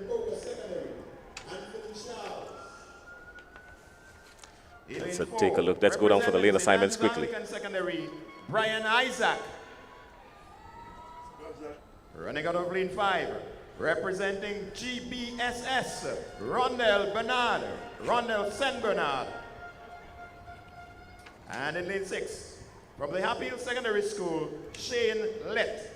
let's take a look. Let's go down for the lane assignments quickly. Secondary, Brian Isaac. Running out of lane 5, representing GBSS, Rondell Bernard, Rondell Saint Bernard. And in lane 6, from the Happy Hill Secondary School, Shane Lett.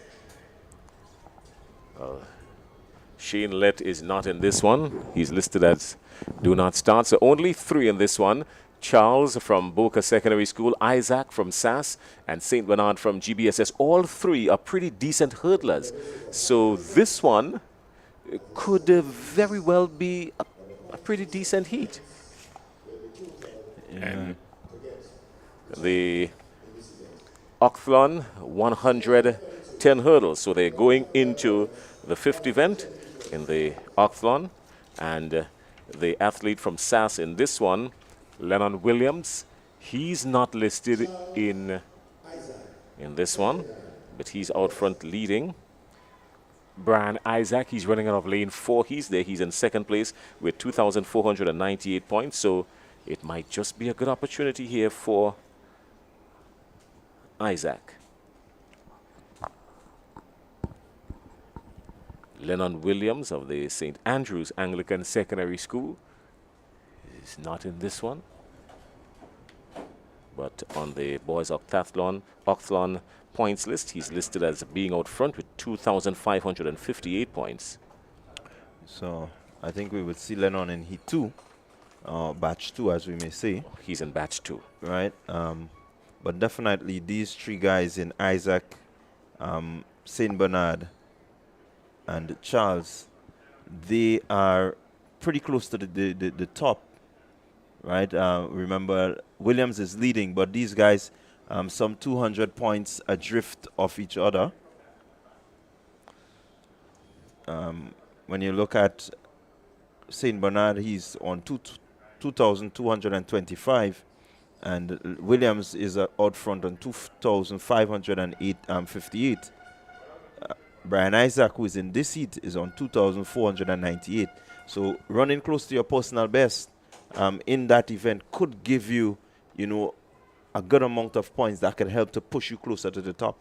Shane Lett is not in this one. He's listed as do not start. So only 3 in this one. Charles from Boca Secondary School, Isaac from SAS, and St. Bernard from GBSS. All 3 are pretty decent hurdlers. So this one could very well be a pretty decent heat. And the Octhlon 110 hurdles. So they're going into the 5th event in the Octhlon. And the athlete from SAS in this one, Lennon Williams, he's not listed in this one, but he's out front leading. Brian Isaac, he's running out of lane 4. He's there. He's in 2nd place with 2,498 points. So it might just be a good opportunity here for Isaac. Lennon Williams of the St. Andrews Anglican Secondary School is not in this one, but on the boys octhlon points list, he's listed as being out front with 2,558 points. So I think we would see Lennon in heat 2, batch 2, as we may say. He's in batch 2, right? But definitely these 3 guys in Isaac, Saint Bernard, and Charles, they are pretty close to the top, right? Remember, Williams is leading, but these guys, some 200 points adrift of each other. When you look at St. Bernard, he's on 2,225, and Williams is out front on 2,558. Brian Isaac, who is in this heat, is on 2,498. So running close to your personal best in that event could give you, a good amount of points that can help to push you closer to the top.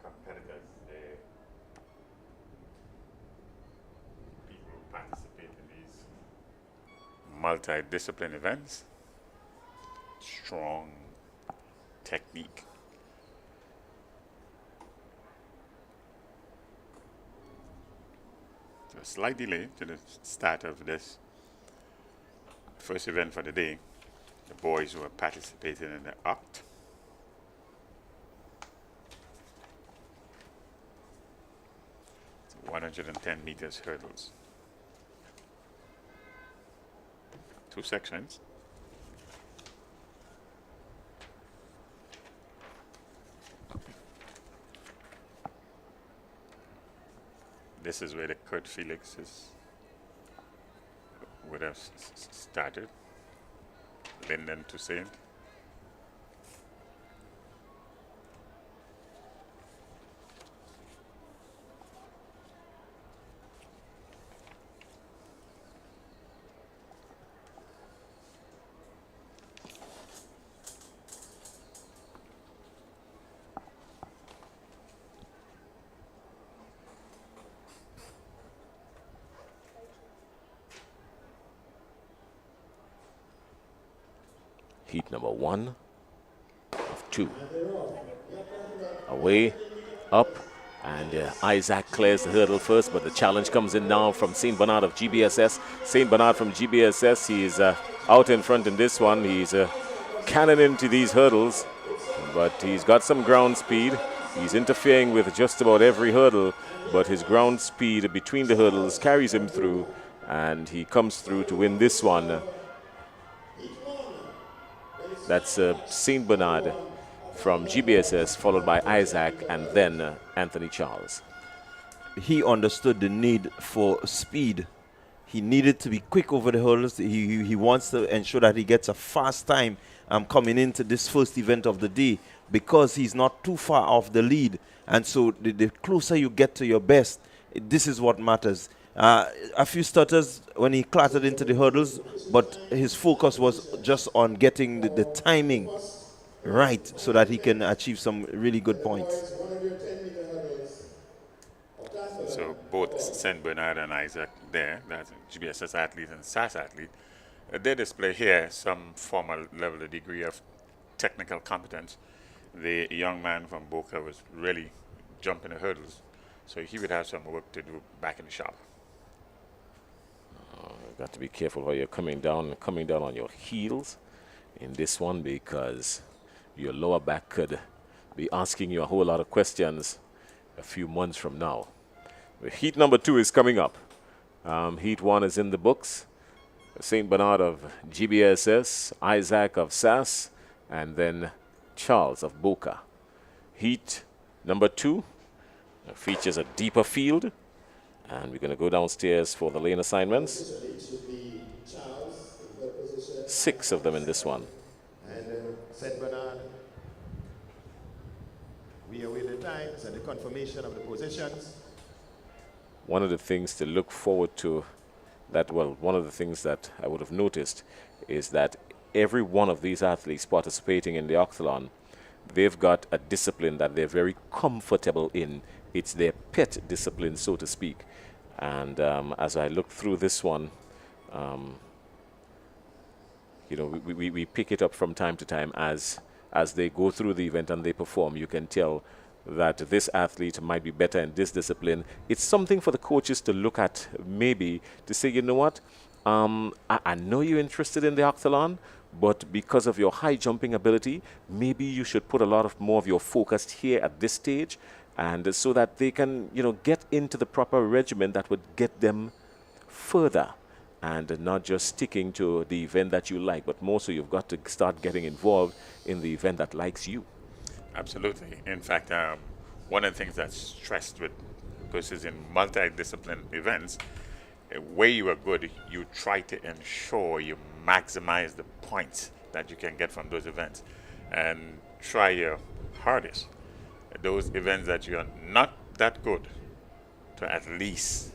Competitors, the people who participate in these multi-discipline events, strong technique. So a slight delay to the start of this first event for the day. The boys who are participating in the oct. It's 110 meters hurdles. 2 sections. This is where the Kurt Felix would have started. Linden to Saint. Heat number 1 of 2. Away, up, and Isaac clears the hurdle first, but the challenge comes in now from St. Bernard of GBSS. St. Bernard from GBSS, he's out in front in this one. He's cannon into these hurdles, but he's got some ground speed. He's interfering with just about every hurdle, but his ground speed between the hurdles carries him through, and he comes through to win this one. That's St. Bernard from GBSS, followed by Isaac, and then Anthony Charles. He understood the need for speed. He needed to be quick over the hurdles. He wants to ensure that he gets a fast time coming into this first event of the day, because he's not too far off the lead. And so the closer you get to your best, this is what matters. A few stutters when he clattered into the hurdles, but his focus was just on getting the timing right so that he can achieve some really good points. So both St. Bernard and Isaac there, that's GBSS athlete and SAS athlete, they display here some formal level, a degree of technical competence. The young man from Boca was really jumping the hurdles, so he would have some work to do back in the shop. Got to be careful while you're coming down on your heels in this one, because your lower back could be asking you a whole lot of questions a few months from now. Heat number 2 is coming up. Heat 1 is in the books. St. Bernard of GBSS, Isaac of SAS, and then Charles of Boca. Heat number 2 features a deeper field, and we're going to go downstairs for the lane assignments. 6 of them in this one. And St. Bernard, we await the times and the confirmation of the positions. One of the things to look forward to, one of the things that I would have noticed is that every one of these athletes participating in the octholon, they've got a discipline that they're very comfortable in. It's their pet discipline, so to speak. And as I look through this one, we pick it up from time to time as they go through the event and they perform. You can tell that this athlete might be better in this discipline. It's something for the coaches to look at, maybe to say, you know what, I know you're interested in the octholon, but because of your high jumping ability, maybe you should put a lot more of your focus here at this stage, and so that they can, get into the proper regimen that would get them further, and not just sticking to the event that you like, but more so you've got to start getting involved in the event that likes you. Absolutely. In fact, one of the things that's stressed with courses in multi-discipline events, where you are good, you try to ensure you maximize the points that you can get from those events, and try your hardest. Those events that you are not that good, to at least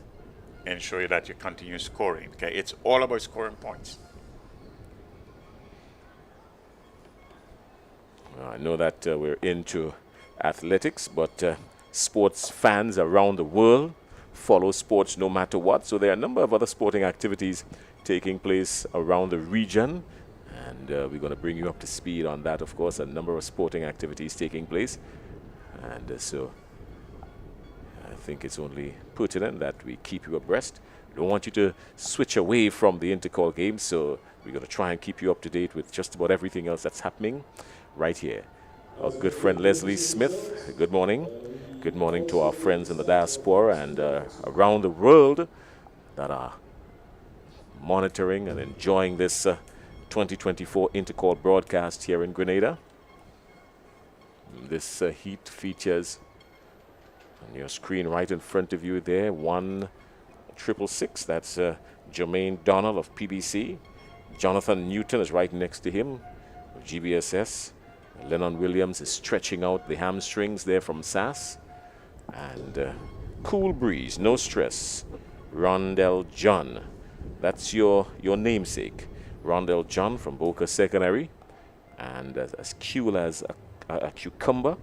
ensure that you continue scoring. Okay, it's all about scoring points. I know that we're into athletics, but sports fans around the world follow sports no matter what. So there are a number of other sporting activities taking place around the region, and we're going to bring you up to speed on that. Of course, a number of sporting activities taking place, and so I think it's only pertinent that we keep you abreast. Don't want you to switch away from the Intercol games, so we're going to try and keep you up to date with just about everything else that's happening right here. Our good friend Leslie Smith, good morning. Good morning to our friends in the diaspora and around the world that are monitoring and enjoying this 2024 Intercol broadcast here in Grenada. This heat features on your screen right in front of you there 1-666. That's Jermaine Donnell of PBC. Jonathan Newton is right next to him of GBSS. Lennon Williams is stretching out the hamstrings there from SAS. And cool breeze, no stress. Rondell John, that's your namesake. Rondell John from Boca Secondary. And as cool as a cucumber,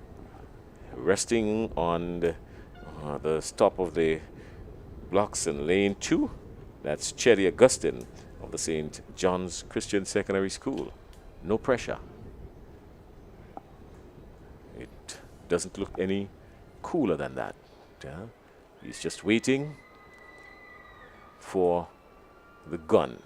resting on the top of the blocks in lane 2. That's Cherry Augustine of the St. John's Christian Secondary School. No pressure. It doesn't look any cooler than that. He's just waiting for the gun.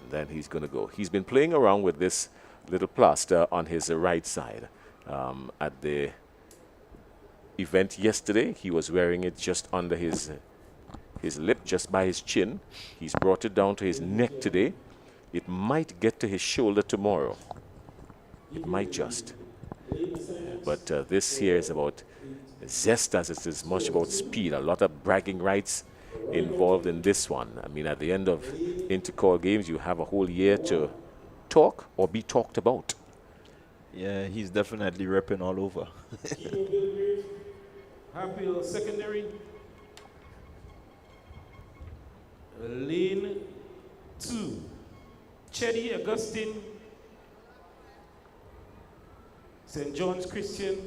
And then he's going to go. He's been playing around with this little plaster on his right side. At the event yesterday, he was wearing it just under his lip, just by his chin. He's brought it down to his neck today. It might get to his shoulder tomorrow. It might just. But this here is about zest as it is much about speed. A lot of bragging rights involved in this one. I mean, at the end of Intercol games, you have a whole year to talk or be talked about. Yeah, he's definitely repping all over. Happy secondary. Lane 2. Chetty Augustine. St. John's Christian.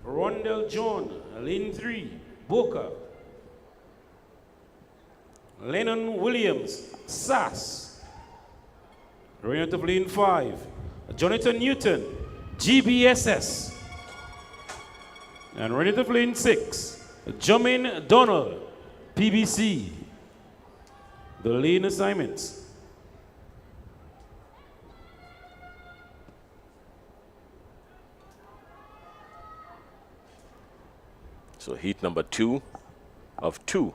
Rondell John, lane 3, Boca. Lennon Williams, SAS. Running out of lane 5, Jonathan Newton, GBSS. And running out of lane 6, Jamin Donald, PBC. The lane assignments. So heat number 2 of 2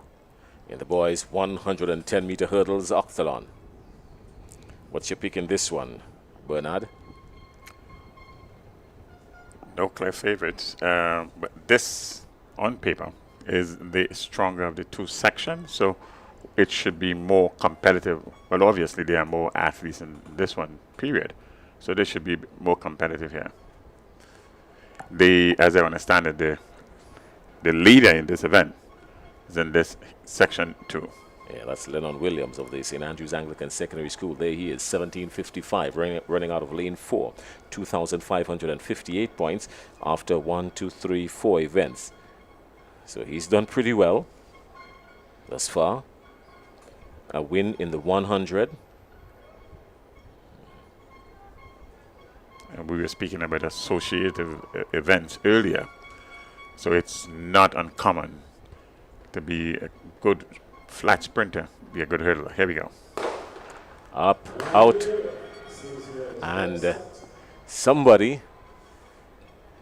in the boys' 110-meter hurdles octhalon. What's your pick in this one, Bernard? No clear favorites, but this, on paper, is the stronger of the two sections, so it should be more competitive. Well, obviously, there are more athletes in this one, period. So this should be more competitive here. As I understand it, the leader in this event is in this section 2. Yeah, that's Lennon Williams of the St. Andrews Anglican Secondary School. There he is, 1755, running out of lane 4, 2,558 points after 1, 2, 3, 4 events. So he's done pretty well thus far. A win in the 100. And we were speaking about associative events earlier. So it's not uncommon to be a good flat sprinter, be a good hurdler. Here we go. Up, out, and somebody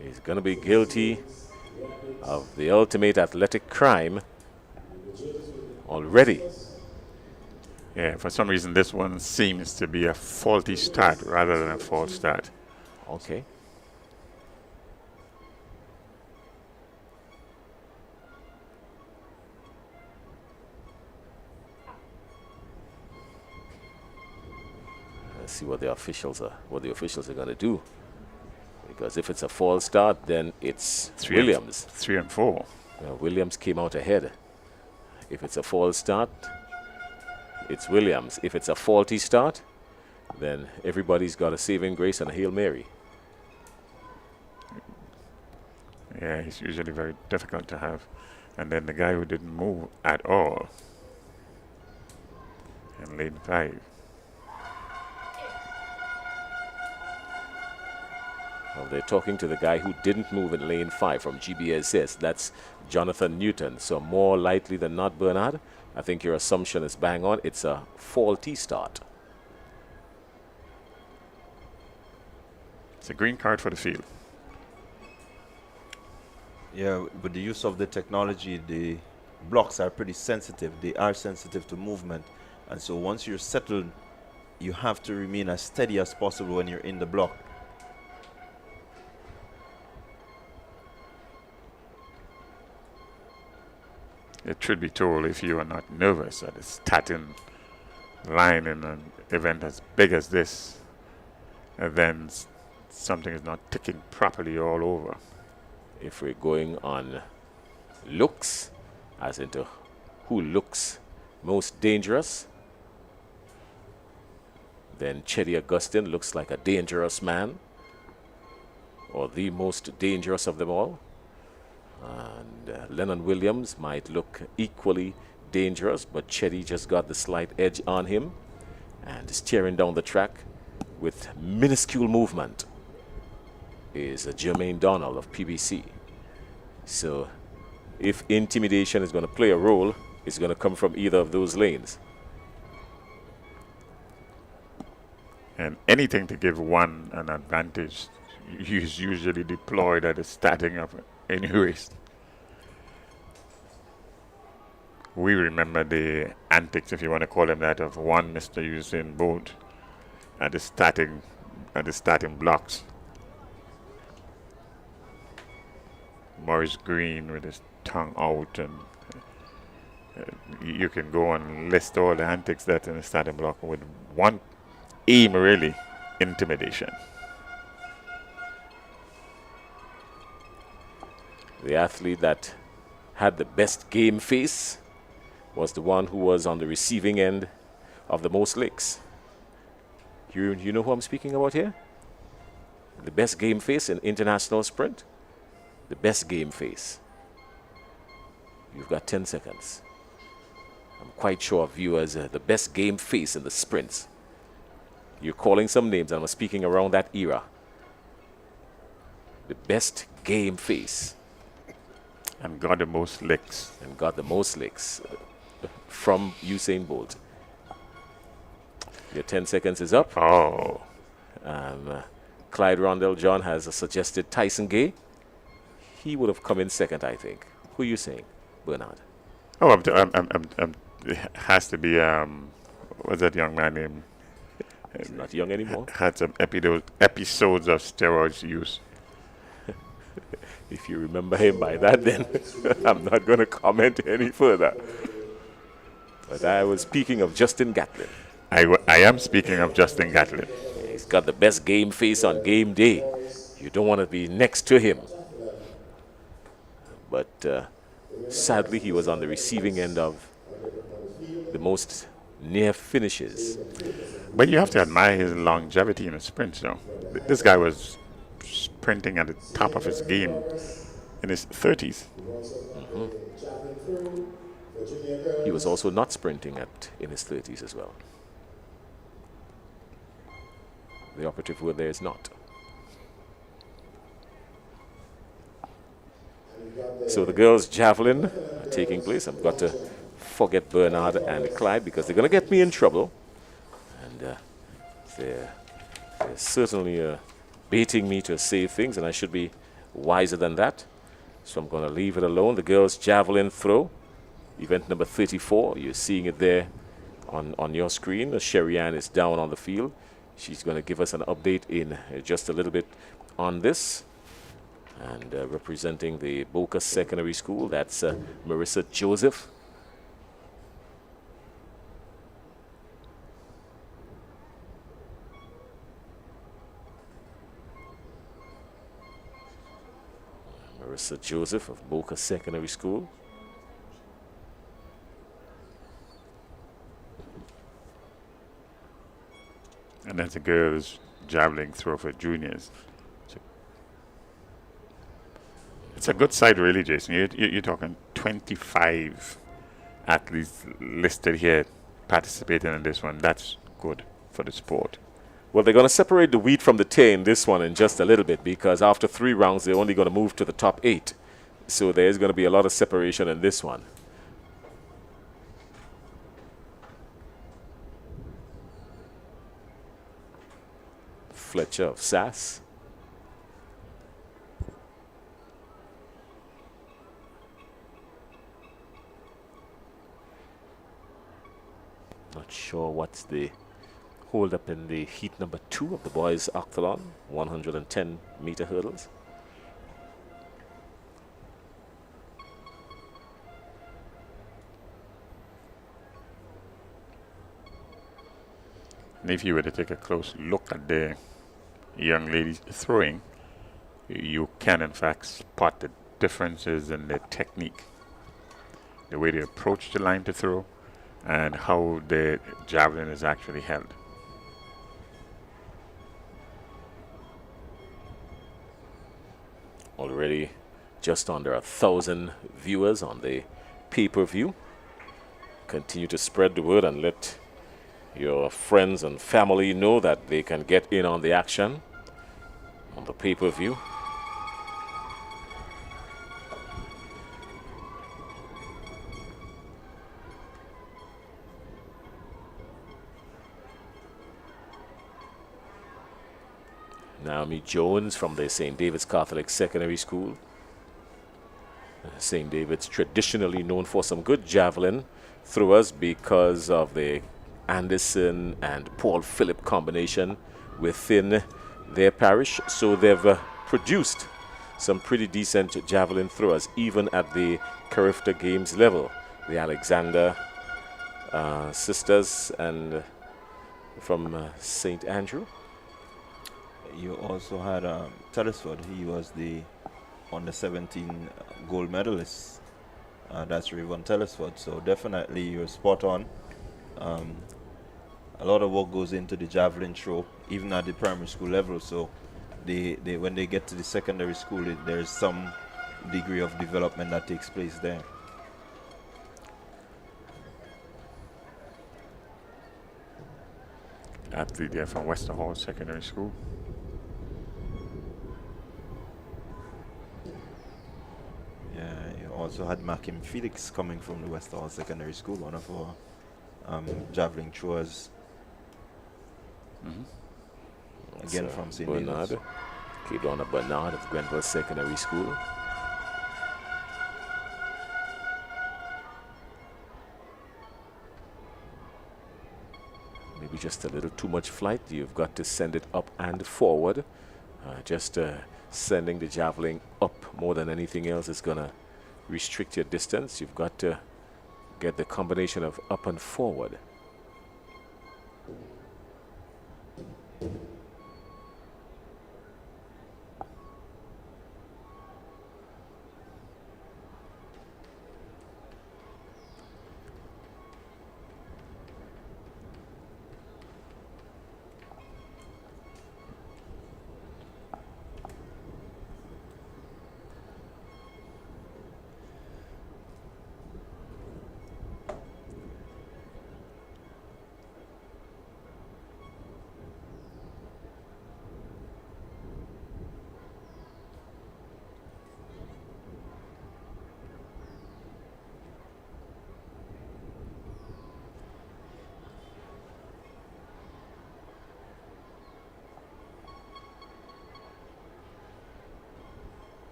is going to be guilty of the ultimate athletic crime already. Yeah, for some reason this one seems to be a faulty start rather than a false start. Okay. Let's see what the officials are going to do. Because if it's a false start, then it's Williams. 3 and 4. Williams came out ahead. If it's a false start, it's Williams. If it's a faulty start, then everybody's got a saving grace and a Hail Mary. Yeah, he's usually very difficult to have. And then the guy who didn't move at all in lane 5. Well, they're talking to the guy who didn't move in lane 5 from GBSS. That's Jonathan Newton. So more likely than not, Bernard, I think your assumption is bang on. It's a faulty start. It's a green card for the field. Yeah, with the use of the technology, the blocks are pretty sensitive. They are sensitive to movement. And so once you're settled, you have to remain as steady as possible when you're in the block. It should be told if you are not nervous at a starting line in an event as big as this, then something is not ticking properly all over. If we're going on looks, as into who looks most dangerous, then Chetty Augustine looks like a dangerous man, or the most dangerous of them all. And Lennon Williams might look equally dangerous, but Chetty just got the slight edge on him. And steering down the track with minuscule movement is Jermaine Donald of PBC. So if intimidation is going to play a role, it's going to come from either of those lanes. And anything to give one an advantage is usually deployed at the starting of any race. We remember the antics, if you want to call them that, of one Mr. Usain Bolt at the starting blocks. Maurice Green with his tongue out, and you can go and list all the antics that in the starting block with one aim, really, intimidation. The athlete that had the best game face was the one who was on the receiving end of the most licks. You know who I'm speaking about here? The best game face in international sprint. The best game face. You've got 10 seconds. I'm quite sure of you as the best game face in the sprints. You're calling some names, and I'm speaking around that era. The best game face. And got the most licks. And got the most licks from Usain Bolt. Your 10 seconds is up. Oh. Clyde Rondell John has suggested Tyson Gay. He would have come in second, I think. Who are you saying, Bernard? Oh, it has to be, what's that young man named? He's not young anymore. Had some episodes of steroids use. If you remember him by that, then I'm not going to comment any further. But I was speaking of Justin Gatlin. I am speaking of Justin Gatlin. He's got the best game face on game day. You don't want to be next to him. But sadly, he was on the receiving end of the most near finishes. But you have to admire his longevity in the sprints, though. This guy was sprinting at the top of his game in his 30s. He was also not sprinting in his 30s as well. The operative word there is not. So the girls' javelin are taking place. I've got to forget Bernard and Clyde because they're going to get me in trouble. And they're certainly baiting me to say things, and I should be wiser than that. So I'm going to leave it alone. The girls' javelin throw, event number 34. You're seeing it there on your screen. Sherry Ann is down on the field. She's going to give us an update in just a little bit on this. And representing the Boca Secondary School, that's Marissa Joseph. Marissa Joseph of Boca Secondary School. And that's a girls' javelin throw for juniors. It's a good side, really, Jason. You're talking 25 athletes listed here participating in this one. That's good for the sport. Well, they're going to separate the wheat from the tail in this one in just a little bit because after 3 rounds, they're only going to move to the top 8. So there's going to be a lot of separation in this one. Fletcher of SAS. Not sure what's the hold up in the heat number 2 of the boys' octhalon, 110-meter hurdles. And if you were to take a close look at the young ladies throwing, you can in fact spot the differences in their technique, the way they approach the line to throw, and how the javelin is actually held. Already just under 1,000 viewers on the pay-per-view. Continue to spread the word and let your friends and family know that they can get in on the action on the pay-per-view. Naomi Jones from the St. David's Catholic Secondary School. St. David's traditionally known for some good javelin throwers because of the Anderson and Paul Phillip combination within their parish. So they've produced some pretty decent javelin throwers even at the Carifta Games level. The Alexander sisters and from St. Andrew. You also had Telesford. He was the under 17 gold medalist. That's Rayvon Telesford. So definitely you're spot on. A lot of work goes into the javelin throw, even at the primary school level. So they when they get to the secondary school, there's some degree of development that takes place there. Athlete there from Westerhall Secondary School. Yeah, you also had Makim Felix coming from the Westerhall Secondary School, one of our javelin throwers. Again from St. Bernard. Kedona Bernard of Grenville Secondary School. Maybe just a little too much flight. You've got to send it up and forward. Sending the javelin up more than anything else is going to restrict your distance. You've got to get the combination of up and forward.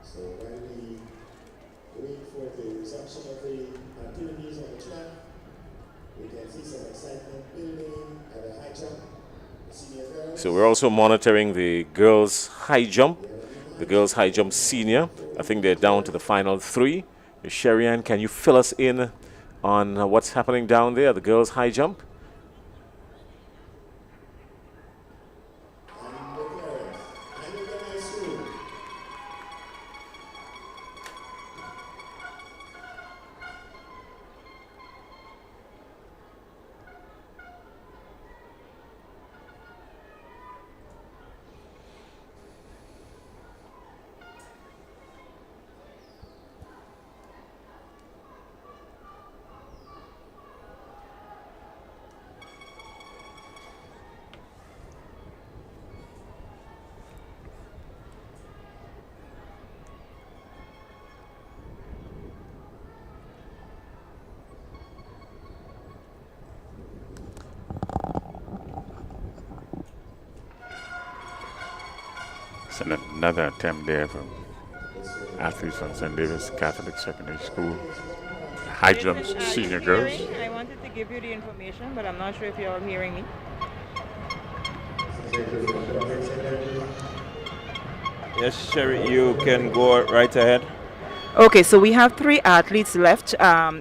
So while we wait for the resumption of the activities on the track, we can see some excitement building at the high jump. Senior girls. So we're also monitoring the girls' high jump. The girls' high jump senior. I think they're down to the final three. Sherry-Ann, can you fill us in on what's happening down there, the girls' high jump? And another attempt there from athletes from St. David's Catholic Secondary School. High jumps, senior girls. I wanted to give you the information, but I'm not sure if you're all hearing me. Yes, Sherry, you can go right ahead. Okay, so we have three athletes left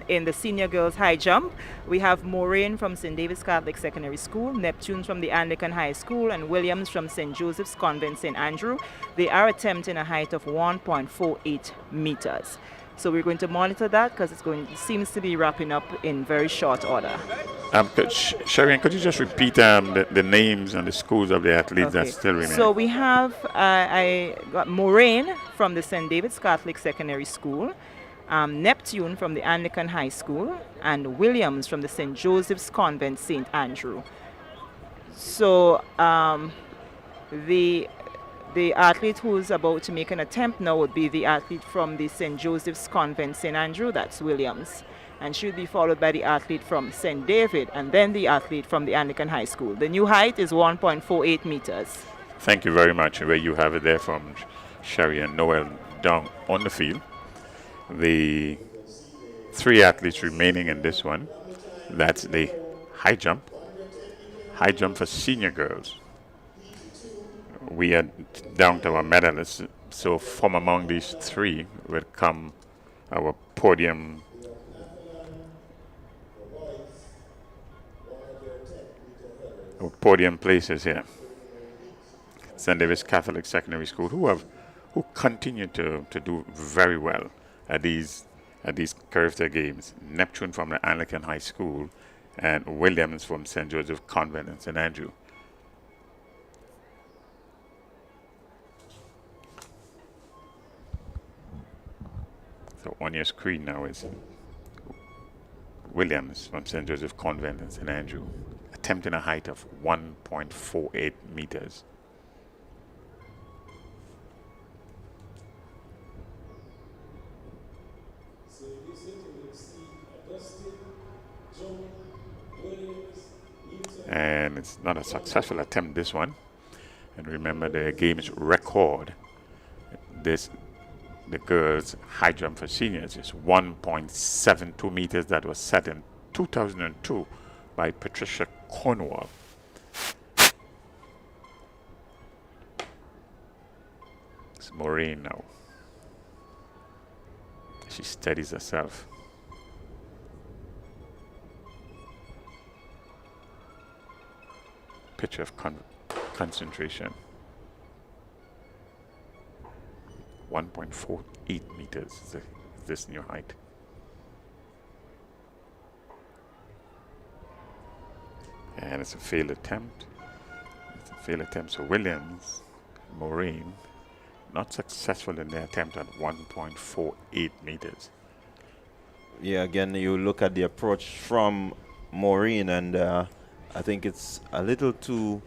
in the senior girls high jump. We have Maureen from St. David's Catholic Secondary School, Neptune from the Anglican High School, and Williams from St. Joseph's Convent, St. Andrew. They are attempting a height of 1.48 meters. So we're going to monitor that because it seems to be wrapping up in very short order. Sherry-Ann, could you just repeat the names and the schools of the athletes that still remain? So we have I got Maureen from the St. David's Catholic Secondary School, Neptune from the Anglican High School, and Williams from the St. Joseph's Convent, St. Andrew. So the athlete who's about to make an attempt now would be the athlete from the St. Joseph's Convent, St. Andrew, that's Williams. And she'll be followed by the athlete from St. David, and then the athlete from the Anglican High School. The new height is 1.48 meters. Thank you very much. Where you have it there from Sherry and Noel down on the field. The 3 athletes remaining in this one, that's the high jump for senior girls. We are down to our medalists, so from among these 3 will come our podium places here. St. David's Catholic Secondary School, who continue to do very well at these character games. Neptune from the Anglican High School and Williams from St. Joseph Convent in St. Andrew. So on your screen now is Williams from St. Joseph Convent in St. Andrew, attempting a height of 1.48 meters. And it's not a successful attempt, this one. And remember, the game's record, the girls' high jump for seniors is 1.72 meters. That was set in 2002 by Patricia Cornwall. It's Maureen now. She steadies herself. Picture of concentration. 1.48 meters is this new height. And it's a failed attempt. So Williams, Maureen, not successful in their attempt at 1.48 meters. Yeah, again, you look at the approach from Maureen, and I think it's a little too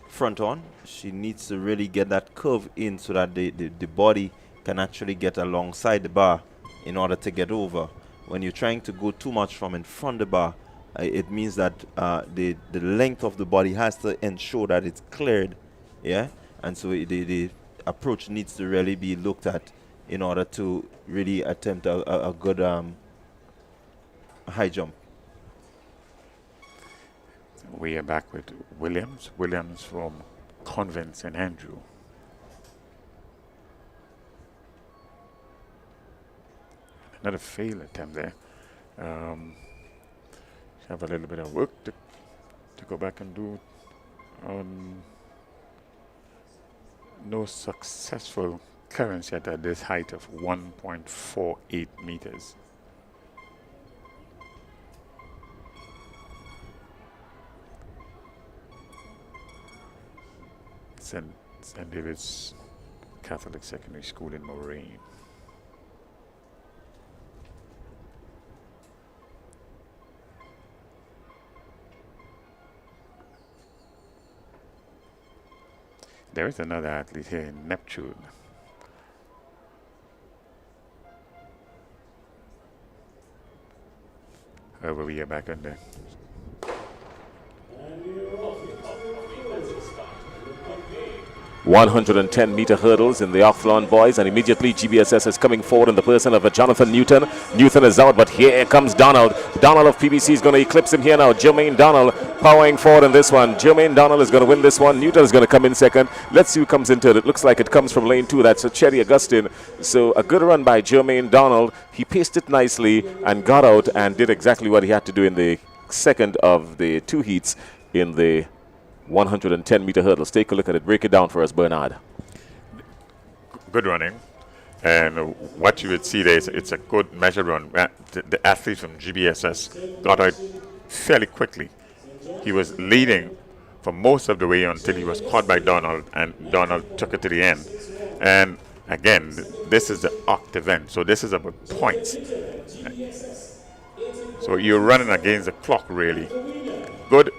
front on. She needs to really get that curve in so that the body can actually get alongside the bar in order to get over. When you're trying to go too much from in front of the bar, it means that the length of the body has to ensure that it's cleared, yeah? And so the approach needs to really be looked at in order to really attempt a good high jump. We are back with Williams from Convent St. Andrew. Another failed attempt there. Have a little bit of work to go back and do. No successful clearance yet at this height of 1.48 meters. St. David's Catholic Secondary School in Moraine. There is another athlete here in Neptune. However, we are back on there. 110-meter hurdles in the Athlon boys, and immediately GBSS is coming forward in the person of Jonathan Newton. Newton is out, but here comes Donald. Donald of PBC is going to eclipse him here now. Jermaine Donald powering forward in this one. Jermaine Donald is going to win this one. Newton is going to come in second. Let's see who comes into it. It looks like it comes from lane 2. That's Cherry Augustine. So a good run by Jermaine Donald. He paced it nicely and got out and did exactly what he had to do in the second of the 2 heats in the 110-meter hurdles. Take a look at it. Break it down for us, Bernard. Good running. And what you would see there is it's a good measure run. The athlete from GBSS got out fairly quickly. He was leading for most of the way until he was caught by Donald, and Donald took it to the end. And Again, this is the octave event, so this is about points. So you're running against the clock, really. Good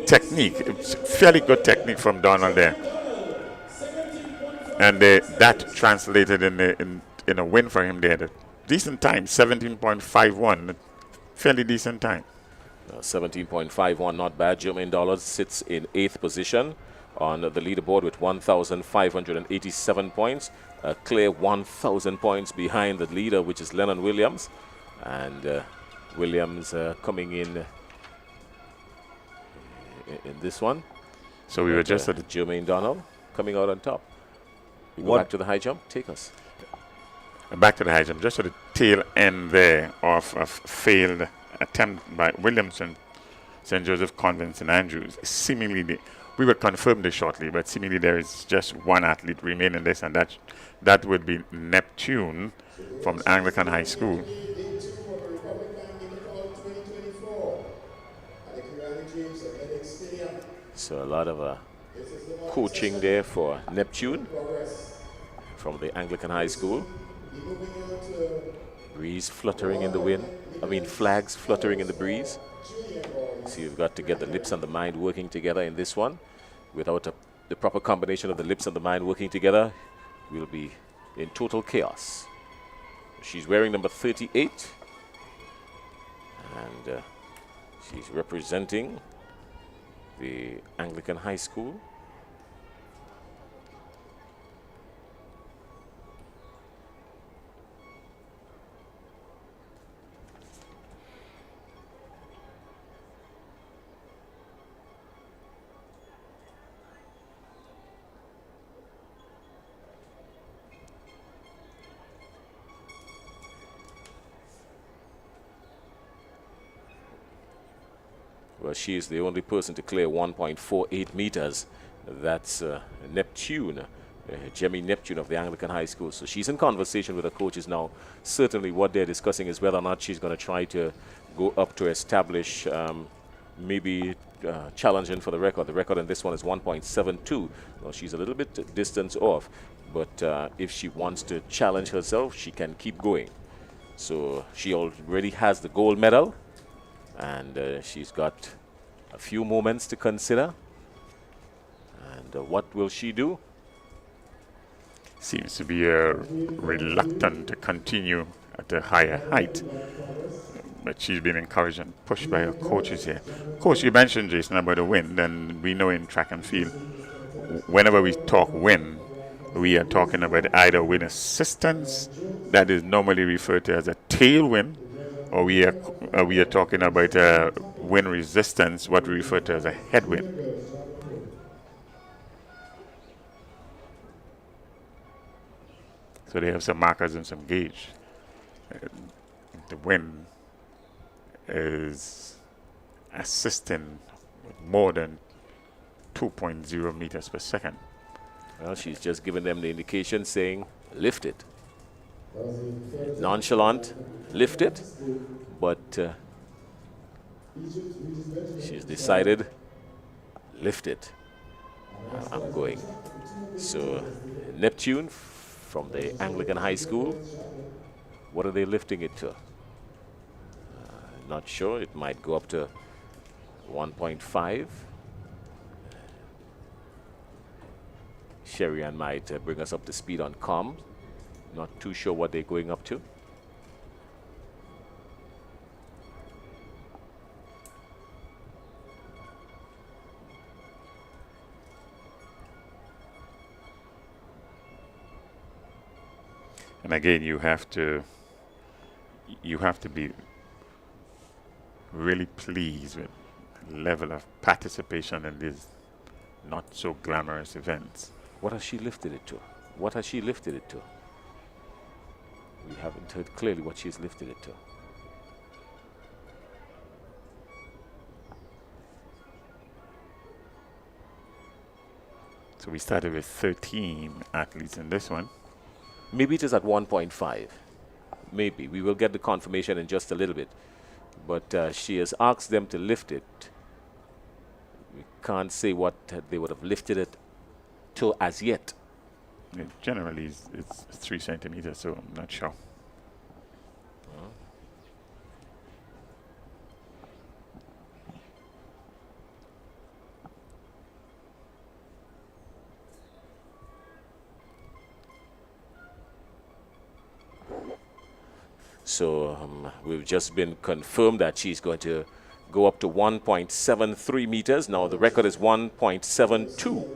technique, it's fairly good technique from Donald there. And that translated in a win for him there. The decent time, 17.51, fairly decent time. 17.51, not bad. Jermaine Dollars sits in 8th position on the leaderboard with 1,587 points. A clear 1,000 points behind the leader, which is Lennon Williams. And Williams coming in this one. So we were just at the Jermaine Donald coming out on top. We go back to the high jump. Take us. Back to the high jump. Just at the tail end there of a failed attempt by Williamson, St. Joseph Convent, St. Andrews. Seemingly, we will confirm this shortly, but seemingly there is just one athlete remaining in this, and that would be Neptune from Anglican High School. So a lot of coaching there for Neptune from the Anglican High School. Breeze fluttering in the wind. Flags fluttering in the breeze. So you've got to get the lips and the mind working together in this one. Without the proper combination of the lips and the mind working together, we'll be in total chaos. She's wearing number 38. And she's representing the Anglican High School. Well, she is the only person to clear 1.48 meters. That's Neptune, Jemmy Neptune of the Anglican High School. So she's in conversation with her coaches now. Certainly what they're discussing is whether or not she's going to try to go up to establish maybe challenging for the record. The record in this one is 1.72. Well, she's a little bit distance off, but if she wants to challenge herself, she can keep going. So she already has the gold medal. And she's got a few moments to consider. And what will she do? Seems to be reluctant to continue at a higher height. But she's been encouraged and pushed by her coaches here. Coach, you mentioned, Jason, about the wind. And we know in track and field, whenever we talk wind, we are talking about either wind assistance, that is normally referred to as a tailwind, or we are talking about wind resistance, what we refer to as a headwind. So they have some markers and some gauge. The wind is assisting more than 2.0 meters per second. Well, she's just giving them the indication saying, lift it. Nonchalant, lift it, but she's decided, lift it. I'm going. So Neptune from the Anglican High School, what are they lifting it to? Not sure. It might go up to 1.5. Sherry-Ann might bring us up to speed on comms. Not too sure what they're going up to. And again, you have to be really pleased with the level of participation in these not so glamorous events. What has she lifted it to? What has she lifted it to? We haven't heard clearly what she's lifted it to. So we started with 13 athletes in this one. Maybe it is at 1.5. Maybe. We will get the confirmation in just a little bit. But she has asked them to lift it. We can't say what they would have lifted it to as yet. Generally, it's 3 centimeters, so I'm not sure. So we've just been confirmed that she's going to go up to 1.73 meters. Now the record is 1.72.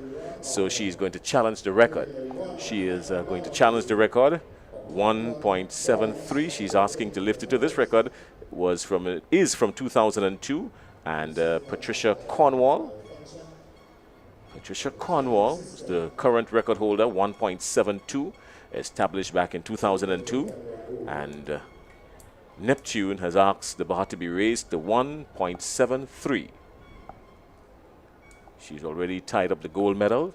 So she's going to challenge the record. She is going to challenge the record. 1.73. She's asking to lift it to this record. Is from 2002. And Patricia Cornwall. Patricia Cornwall is the current record holder, 1.72, established back in 2002. And Neptune has asked the bar to be raised to 1.73. She's already tied up the gold medal.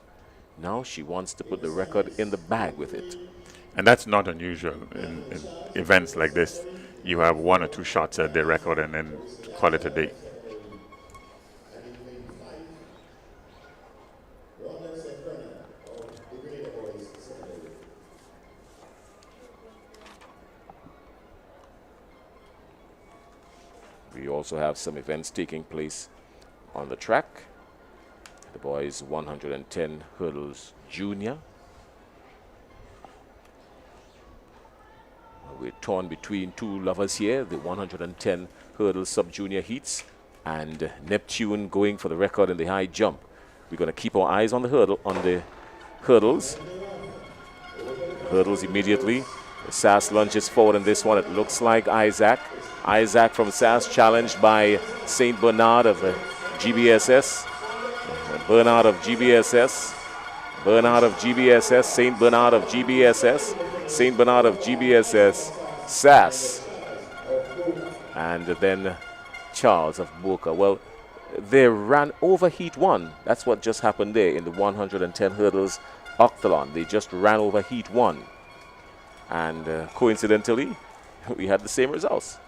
Now she wants to put the record in the bag with it. And that's not unusual in events like this. You have 1 or 2 shots at the record and then call it a day. We also have some events taking place on the track. The boys 110 hurdles junior. We're torn between 2 lovers here, the 110 hurdles sub-junior heats and Neptune going for the record in the high jump. We're going to keep our eyes on the hurdles. Hurdles immediately. SAS lunges forward in this one. It looks like Isaac from SAS challenged by St. Bernard of GBSS. Bernard of GBSS. St. Bernard of GBSS. St. Bernard of GBSS. SAS. And then Charles of Boca. Well, they ran over heat 1. That's what just happened there in the 110 hurdles octholon. They just ran over heat 1. And coincidentally, we had the same results.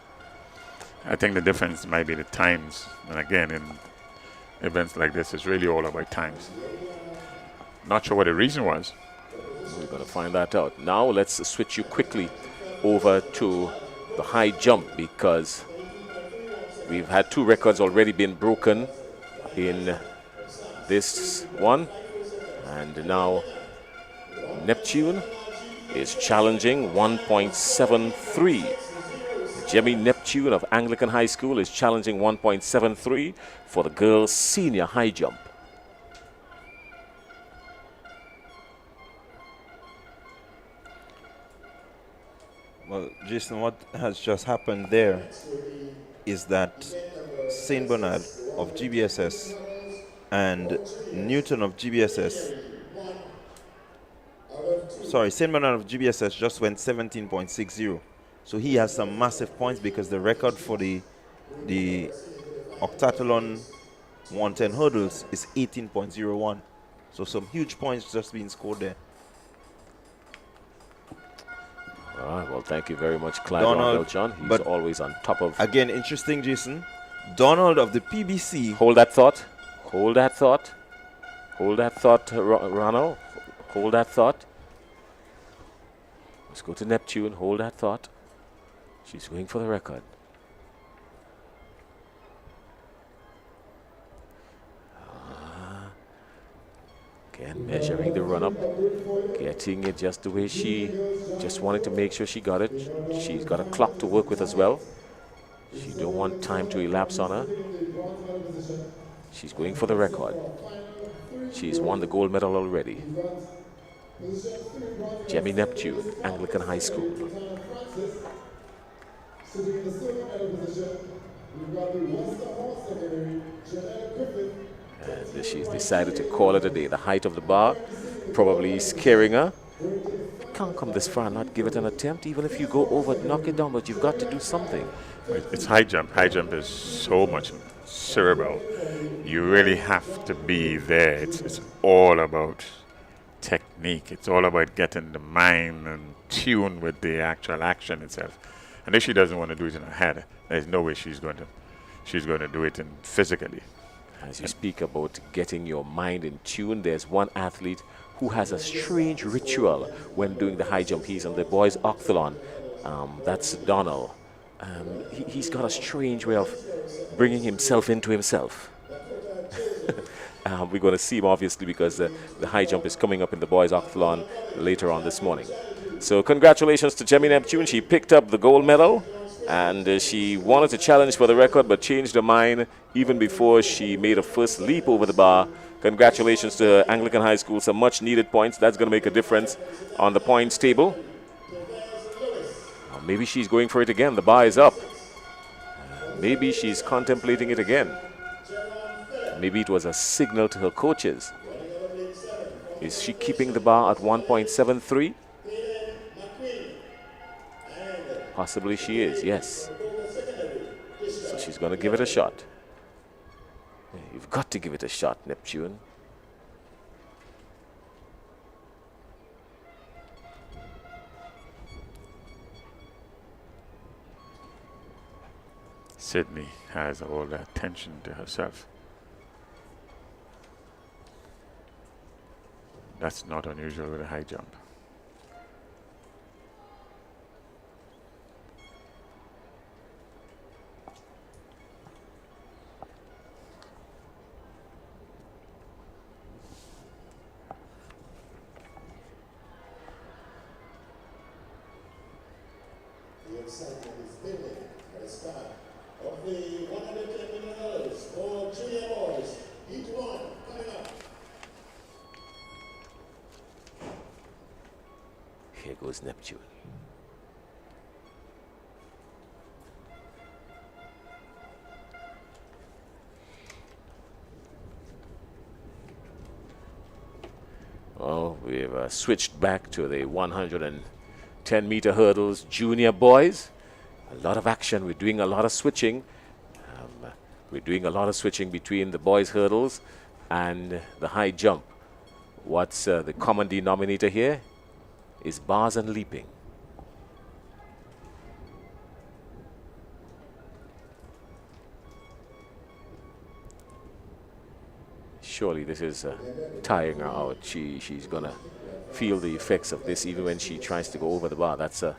I think the difference might be the times. And again, in events like this, it's really all about times. Not sure what the reason was. We're going to find that out. Now let's switch you quickly over to the high jump because we've had 2 records already been broken in this one. And now Neptune is challenging 1.73. Jemmy Neptune of Anglican High School is challenging 1.73 for the girls' senior high jump. Well, Jason, what has just happened there is that St. Bernard of GBSS and Newton of GBSS, St. Bernard of GBSS just went 17.60. So he has some massive points because the record for the octathlon 110 hurdles is 18.01. So some huge points just being scored there. All right, well, thank you very much, Clyde Belchon. He's always on top of... Again, interesting, Jason. Donald of the PBC... Hold that thought. Hold that thought. Hold that thought, Rano. Hold that thought. Let's go to Neptune. Hold that thought. She's going for the record. Again, measuring the run-up. Getting it just the way she just wanted to make sure she got it. She's got a clock to work with as well. She don't want time to elapse on her. She's going for the record. She's won the gold medal already. Jemmy Neptune, Anglican High School. Sitting in the silver medal position, we've got the Western Horse Secretary, Jeanette Griffith. And she's decided to call it a day. The height of the bar probably scaring her. Can't come this far and not give it an attempt. Even if you go over, knock it down, but you've got to do something. It's high jump. High jump is so much cerebral. You really have to be there. It's all about technique. It's all about getting the mind and tune with the actual action itself. And if she doesn't want to do it in her head, there's no way she's going to do it physically. As you speak about getting your mind in tune, there's one athlete who has a strange ritual when doing the high jump. He's on the boys' octhalon. That's Donald. He's got a strange way of bringing himself into himself. We're going to see him, obviously, because the high jump is coming up in the boys' octhalon later on this morning. So congratulations to Jemmy Neptune. She picked up the gold medal, and she wanted to challenge for the record, but changed her mind even before she made a first leap over the bar. Congratulations to Anglican High School. Some much-needed points. That's going to make a difference on the points table. Or maybe she's going for it again. The bar is up. Maybe she's contemplating it again. Maybe it was a signal to her coaches. Is she keeping the bar at 1.73? Possibly she is, yes. So she's going to give it a shot. You've got to give it a shot, Neptune. Sydney has all the attention to herself. That's not unusual with a high jump. The excitement is building at the start of the 110 hurdles for junior boys. Heat 1 coming up. Here goes Neptune. Well, we've switched back to the 110-meter hurdles junior boys. A lot of action. We're doing a lot of switching. We're doing a lot of switching between the boys' hurdles and the high jump. What's the common denominator here? Is bars and leaping. Surely this is tiring her out. She's gonna feel the effects of this even when she tries to go over the bar. That's a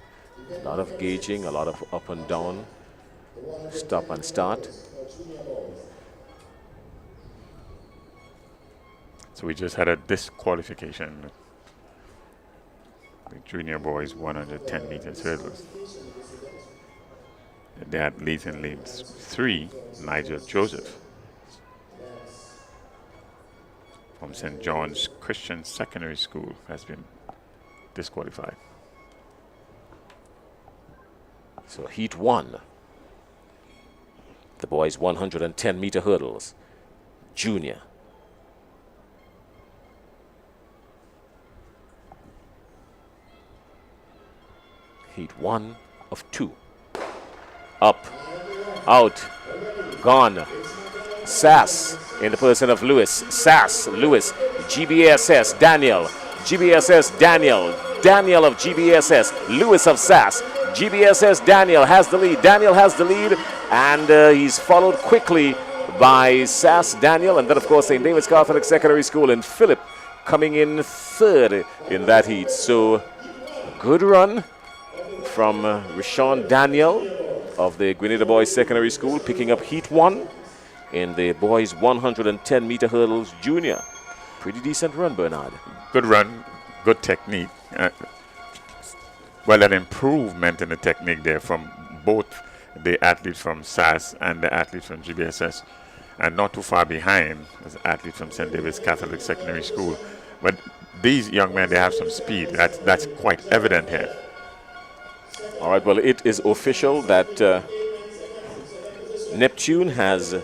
lot of gauging, a lot of up and down, stop and start. So we just had a disqualification. The junior boys 110 meters hurdles. The athlete in lane 3, Nigel Joseph, from St. John's Christian Secondary School, has been disqualified. So heat 1, the boys 110-meter hurdles, junior. Heat 1 of 2. Up, out, gone. Sass in the person of Lewis. Sass, Lewis, GBSS, Daniel. GBSS, Daniel. Daniel of GBSS, Lewis of Sass. GBSS, Daniel has the lead. Daniel has the lead, and he's followed quickly by Sass, Daniel, and then, of course, St. David's Catholic Secondary School and Philip coming in third in that heat. So, good run from Rashawn Daniel of the Grenada Boys Secondary School, picking up heat 1 in the boys 110-meter hurdles junior. Pretty decent run, Bernard. Good run, good technique. Well, an improvement in the technique there from both the athlete from SAS and the athlete from GBSS, and not too far behind as the athlete from St. David's Catholic Secondary School. But these young men, they have some speed. That's quite evident here. All right, well, it is official that Neptune has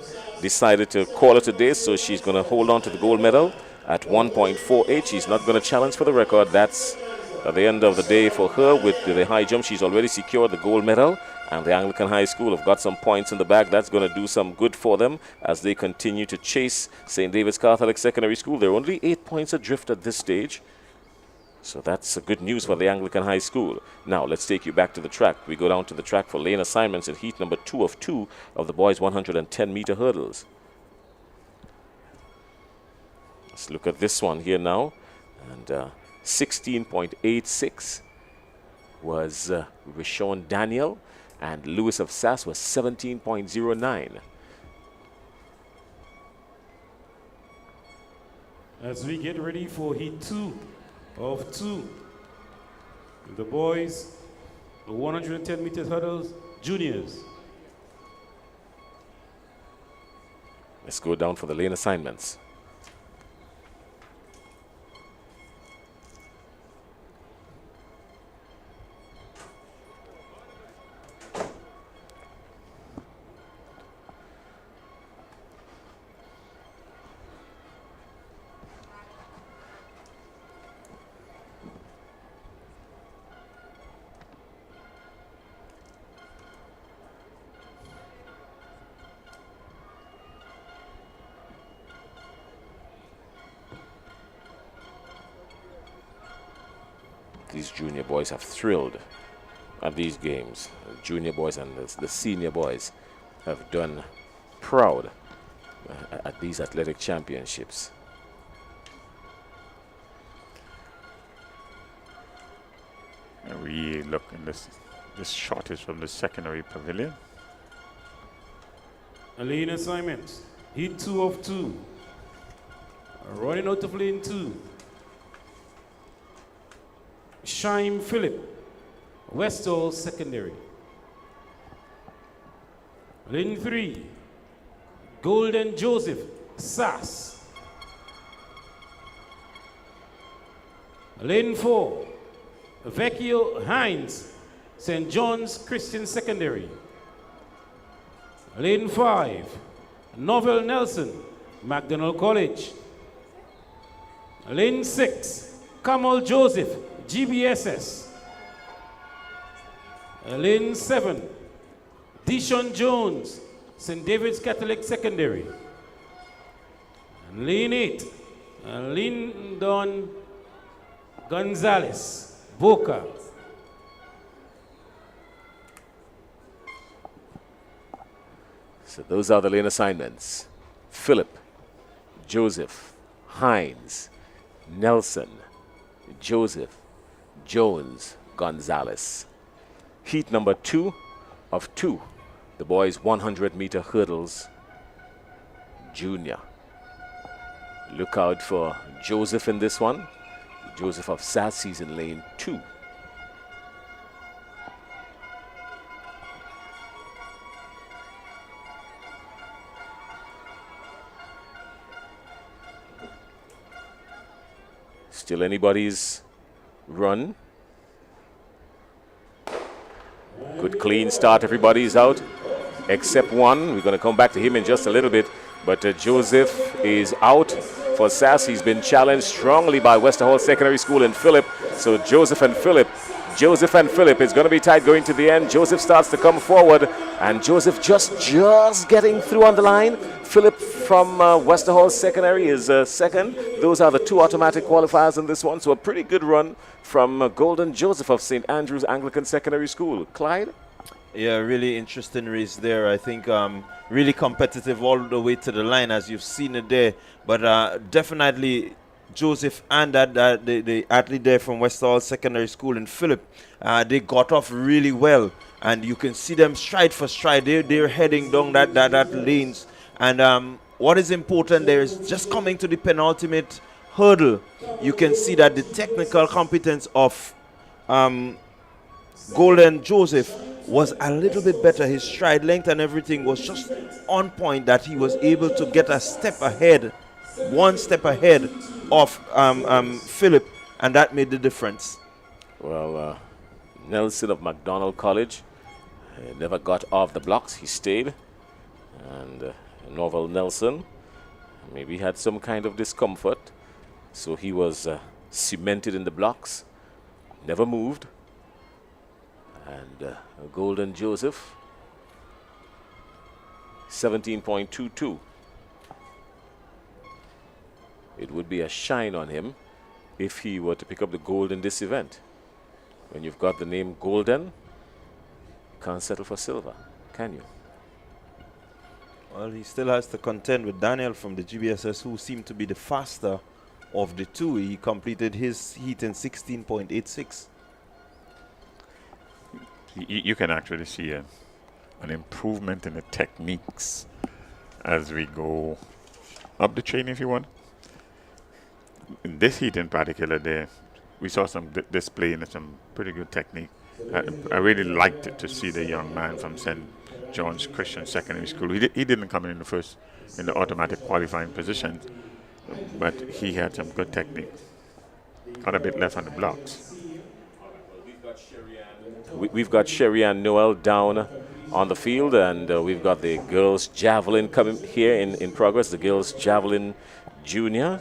decided to call it a day, so she's going to hold on to the gold medal at 1.48. She's not going to challenge for the record. That's at the end of the day for her with the high jump. She's already secured the gold medal, and the Anglican High School have got some points in the bag. That's going to do some good for them as they continue to chase St. David's Catholic Secondary School. They're only 8 points adrift at this stage. So that's good news for the Anglican High School. Now, let's take you back to the track. We go down to the track for lane assignments in heat number 2 of 2 of the boys 110-meter hurdles. Let's look at this one here now. And 16.86 was Rishon Daniel, and Lewis of Sass was 17.09. As we get ready for heat 2 of 2, the boys, the 110 meters hurdles, juniors. Let's go down for the lane assignments. These junior boys have thrilled at these games. The junior boys and the senior boys have done proud at these athletic championships. And we look in this shot is from the secondary pavilion. A lane assignment, heat 2 of 2. Running out of lane 2. Shime Philip, Westall Secondary. Lane 3, Golden Joseph, Sass. Lane 4, Vecchio Hines, St. John's Christian Secondary. Lane 5, Novel Nelson, McDonald College. Lane 6, Kamal Joseph, GBSS. Lane 7, Dishon Jones, St. David's Catholic Secondary. And lane 8, Lyndon Gonzalez, Boca. So those are the lane assignments. Philip, Joseph, Hines, Nelson, Joseph, Jones, Gonzalez. Heat number 2 of 2, the boys 100-meter hurdles, junior. Look out for Joseph in this one. Joseph of Sass, he's in lane 2. Still anybody's run. Good clean start, everybody's out except one. We're going to come back to him in just a little bit, but Joseph is out for Sass. He's been challenged strongly by Westerhall Secondary School and Philip. So Joseph and Philip, it's going to be tight going to the end. Joseph starts to come forward, and Joseph just getting through on the line. Philip from Westerhall Secondary is second. Those are the 2 automatic qualifiers in this one, so a pretty good run from Golden Joseph of St. Andrew's Anglican Secondary School. Clyde? Yeah, really interesting race there. I think really competitive all the way to the line, as you've seen it there. But definitely Joseph and the athlete there from Westall Secondary School in Philip, they got off really well. And you can see them stride for stride. They're heading down that lanes. And what is important there is just coming to the penultimate hurdle. You can see that the technical competence of Golden Joseph was a little bit better. His stride length and everything was just on point, that he was able to get a step ahead, one step ahead of Philip, and that made the difference. Well, Nelson of McDonald College never got off the blocks. He stayed. And Novel Nelson maybe had some kind of discomfort, so he was cemented in the blocks, never moved. And Golden Joseph, 17.22. It would be a shine on him if he were to pick up the gold in this event. When you've got the name Golden, you can't settle for silver, can you? Well, he still has to contend with Daniel from the GBSS, who seemed to be the faster of the two. He completed his heat in 16.86. You can actually see an improvement in the techniques as we go up the chain, if you want. In this heat in particular, there we saw some display and some pretty good technique. I really liked it to see the young man from St. John's Christian Secondary School. He didn't come in the automatic qualifying position, but he had some good technique. Got a bit left on the blocks. We've got Sherry Ann Noel down on the field, and we've got the girls' javelin coming here in progress, the girls' javelin junior.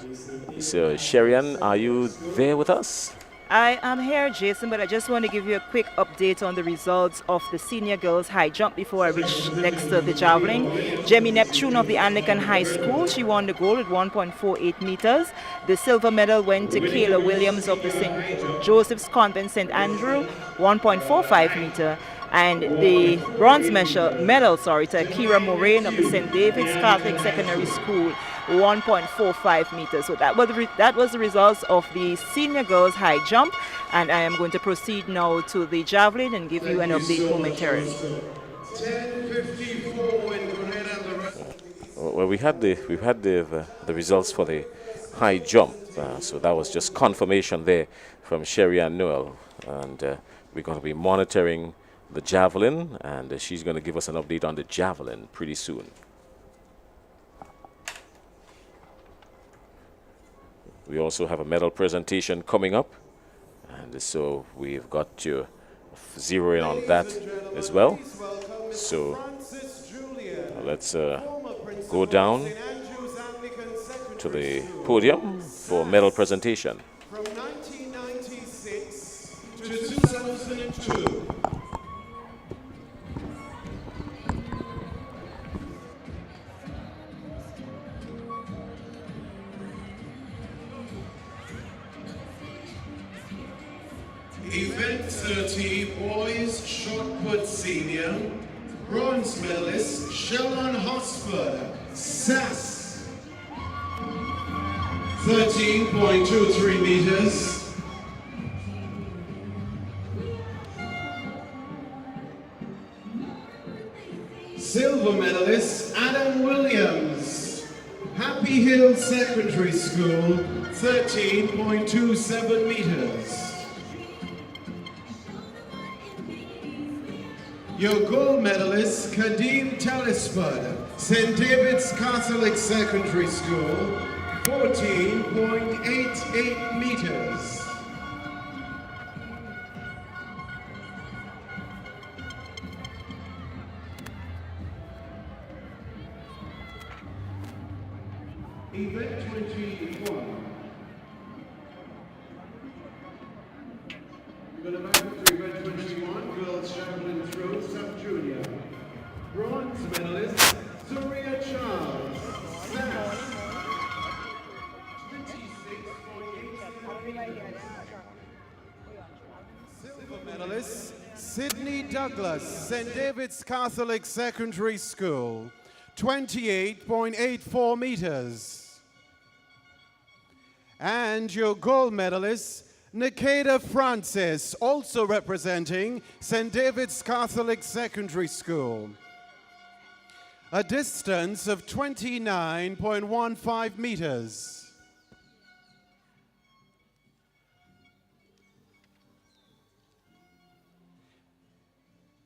So, Sherry Ann, are you there with us? I am here, Jason, but I just want to give you a quick update on the results of the senior girls high jump before I reach next to the javelin. Jemmy Neptune of the Anglican High School, she won the gold with 1.48 meters. The silver medal went to Kayla Williams of the St. Joseph's Convent St. Andrew, 1.45 meter. And the bronze medal to Kira Moraine of the St. David's Catholic Secondary School, 1.45 meters. So that was the results of the senior girls high jump, and I am going to proceed now to the javelin and give you an update momentarily. 10:54 in Grenada. Well, we've had the results for the high jump, so that was just confirmation there from Sherry Ann Noel, and we're going to be monitoring the javelin, and she's going to give us an update on the javelin pretty soon. We also have a medal presentation coming up, and so we've got to zero in on that as well. So let's go down to the podium for medal presentation. From 1996 to 2002. Event 30, boys shot put senior, bronze medalist Sheldon Hosford, SAS, 13.23 meters. Silver medalist Adam Williams, Happy Hill Secondary School, 13.27 meters. Your gold medalist, Kadeem Talispud, St. David's Catholic Secondary School, 14.88 meters. Event 21. We're going to back up to event 21, girls javelin throw, sub-junior. Bronze medalist, Surya Charles, SAS, 26.8. Silver medalist, Sydney Douglas, St. David's Catholic Secondary School, 28.84 meters. And your gold medalist, Nikeda Francis, also representing St. David's Catholic Secondary School. A distance of 29.15 meters.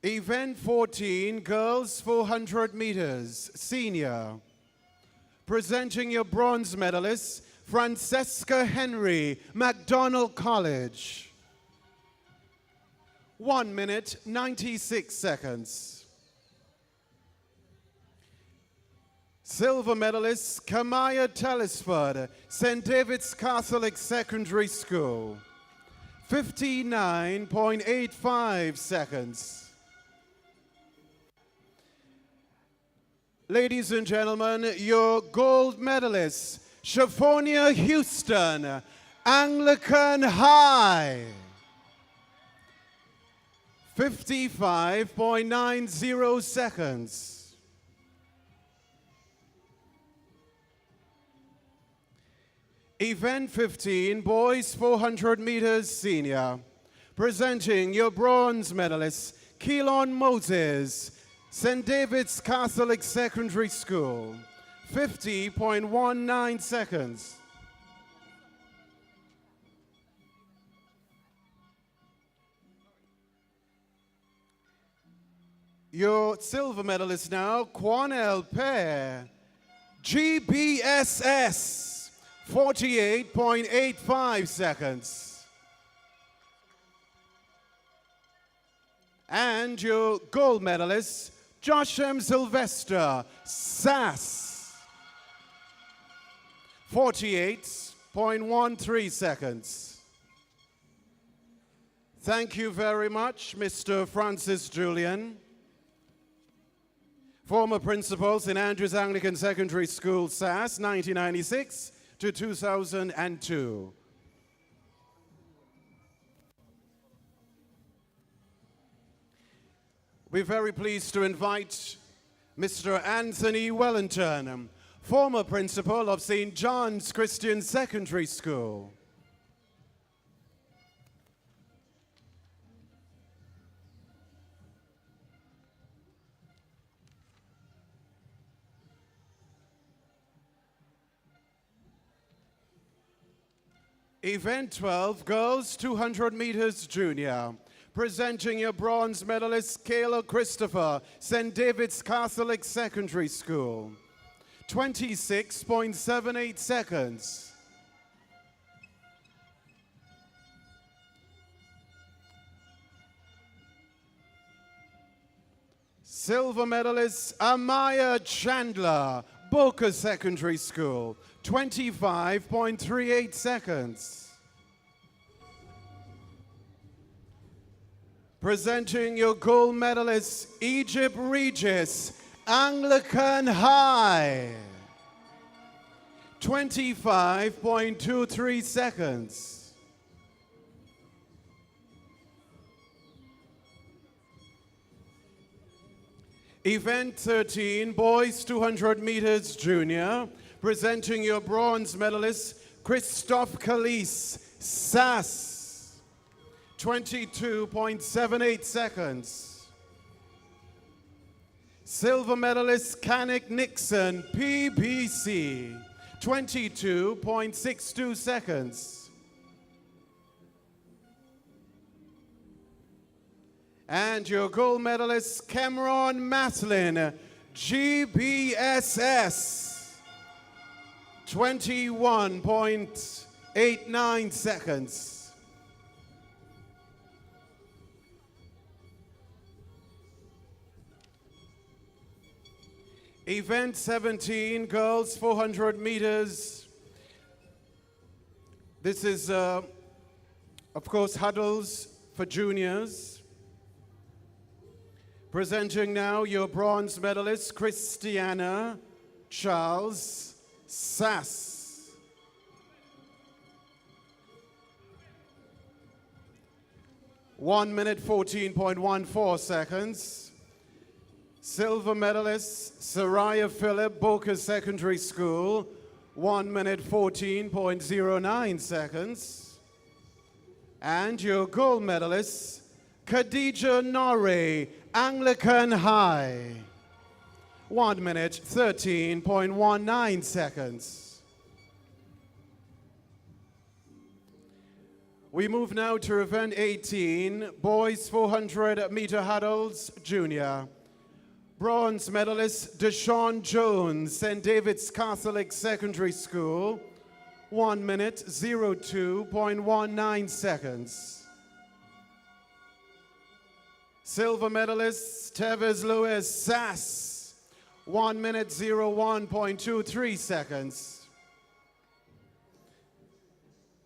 Event 14, girls 400 meters, senior. Presenting your bronze medalist, Francesca Henry, MacDonald College. 1 minute, 96 seconds. Silver medalist, Kamaya Telesford, St. David's Catholic Secondary School. 59.85 seconds. Ladies and gentlemen, your gold medalist, Shaphonia Houston, Anglican High. 55.90 seconds. Event 15, boys 400 meters senior. Presenting your bronze medalist, Keelan Moses, St. David's Catholic Secondary School, 50.19 seconds. Your silver medalist now, Quanel Pear, GBSS, 48.85 seconds. And your gold medalist, Josh M. Sylvester, SAS, 48.13 seconds. Thank you very much, Mr. Francis Julian. Former principal, St. Andrews Anglican Secondary School, SAS, 1996 to 2002. We're very pleased to invite Mr. Anthony Wellington, former principal of St. John's Christian Secondary School. Event 12, girls 200 meters junior. Presenting your bronze medalist, Kayla Christopher, St. David's Catholic Secondary School, 26.78 seconds. Silver medalist, Amaya Chandler, Boca Secondary School, 25.38 seconds. Presenting your gold medalist, Egypt Regis, Anglican High, 25.23 seconds. Event 13, boys 200 meters junior. Presenting your bronze medalist, Christophe Calise, SAS, 22.78 seconds. Silver medalist, Kanik Nixon, PBC, 22.62 seconds. And your gold medalist, Cameron Maslin, GBSS, 21.89 seconds. Event 17, girls 400 meters. This is, of course, hurdles for juniors. Presenting now your bronze medalist, Christiana Charles, SAS. One minute, 14.14 seconds. Silver medalist, Saraya Phillip, Boca Secondary School, 1 minute, 14.09 seconds. And your gold medalist, Khadija Norrie, Anglican High, 1 minute, 13.19 seconds. We move now to event 18, boys 400 meter hurdles junior. Bronze medalist Deshaun Jones, St. David's Catholic Secondary School, 1 minute, 02.19 seconds. Silver medalist Tevez Lewis, SAS, 1 minute, 01.23 seconds.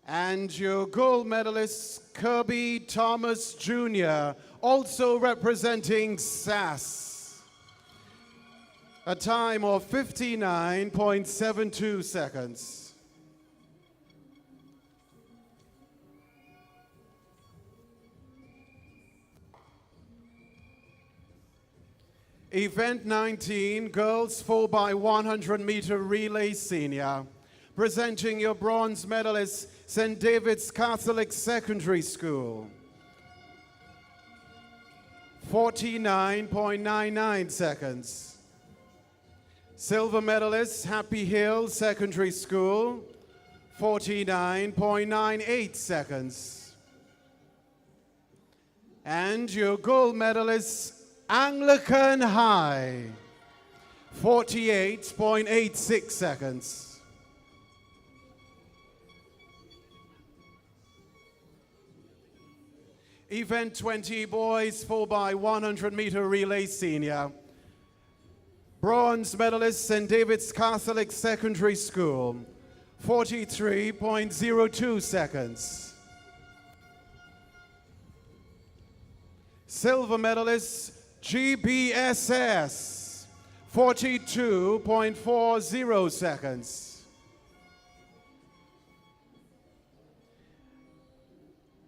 And your gold medalist, Kirby Thomas Jr., also representing SAS. A time of 59.72 seconds. Event 19, girls 4x100 meter relay senior. Presenting your bronze medalist, St. David's Catholic Secondary School. 49.99 seconds. Silver medalist, Happy Hill Secondary School. 49.98 seconds. And your gold medalist, Anglican High. 48.86 seconds. Event 20 boys 4x100 meter relay senior. Bronze medalist, St. David's Catholic Secondary School. 43.02 seconds. Silver medalist, GBSS. 42.40 seconds.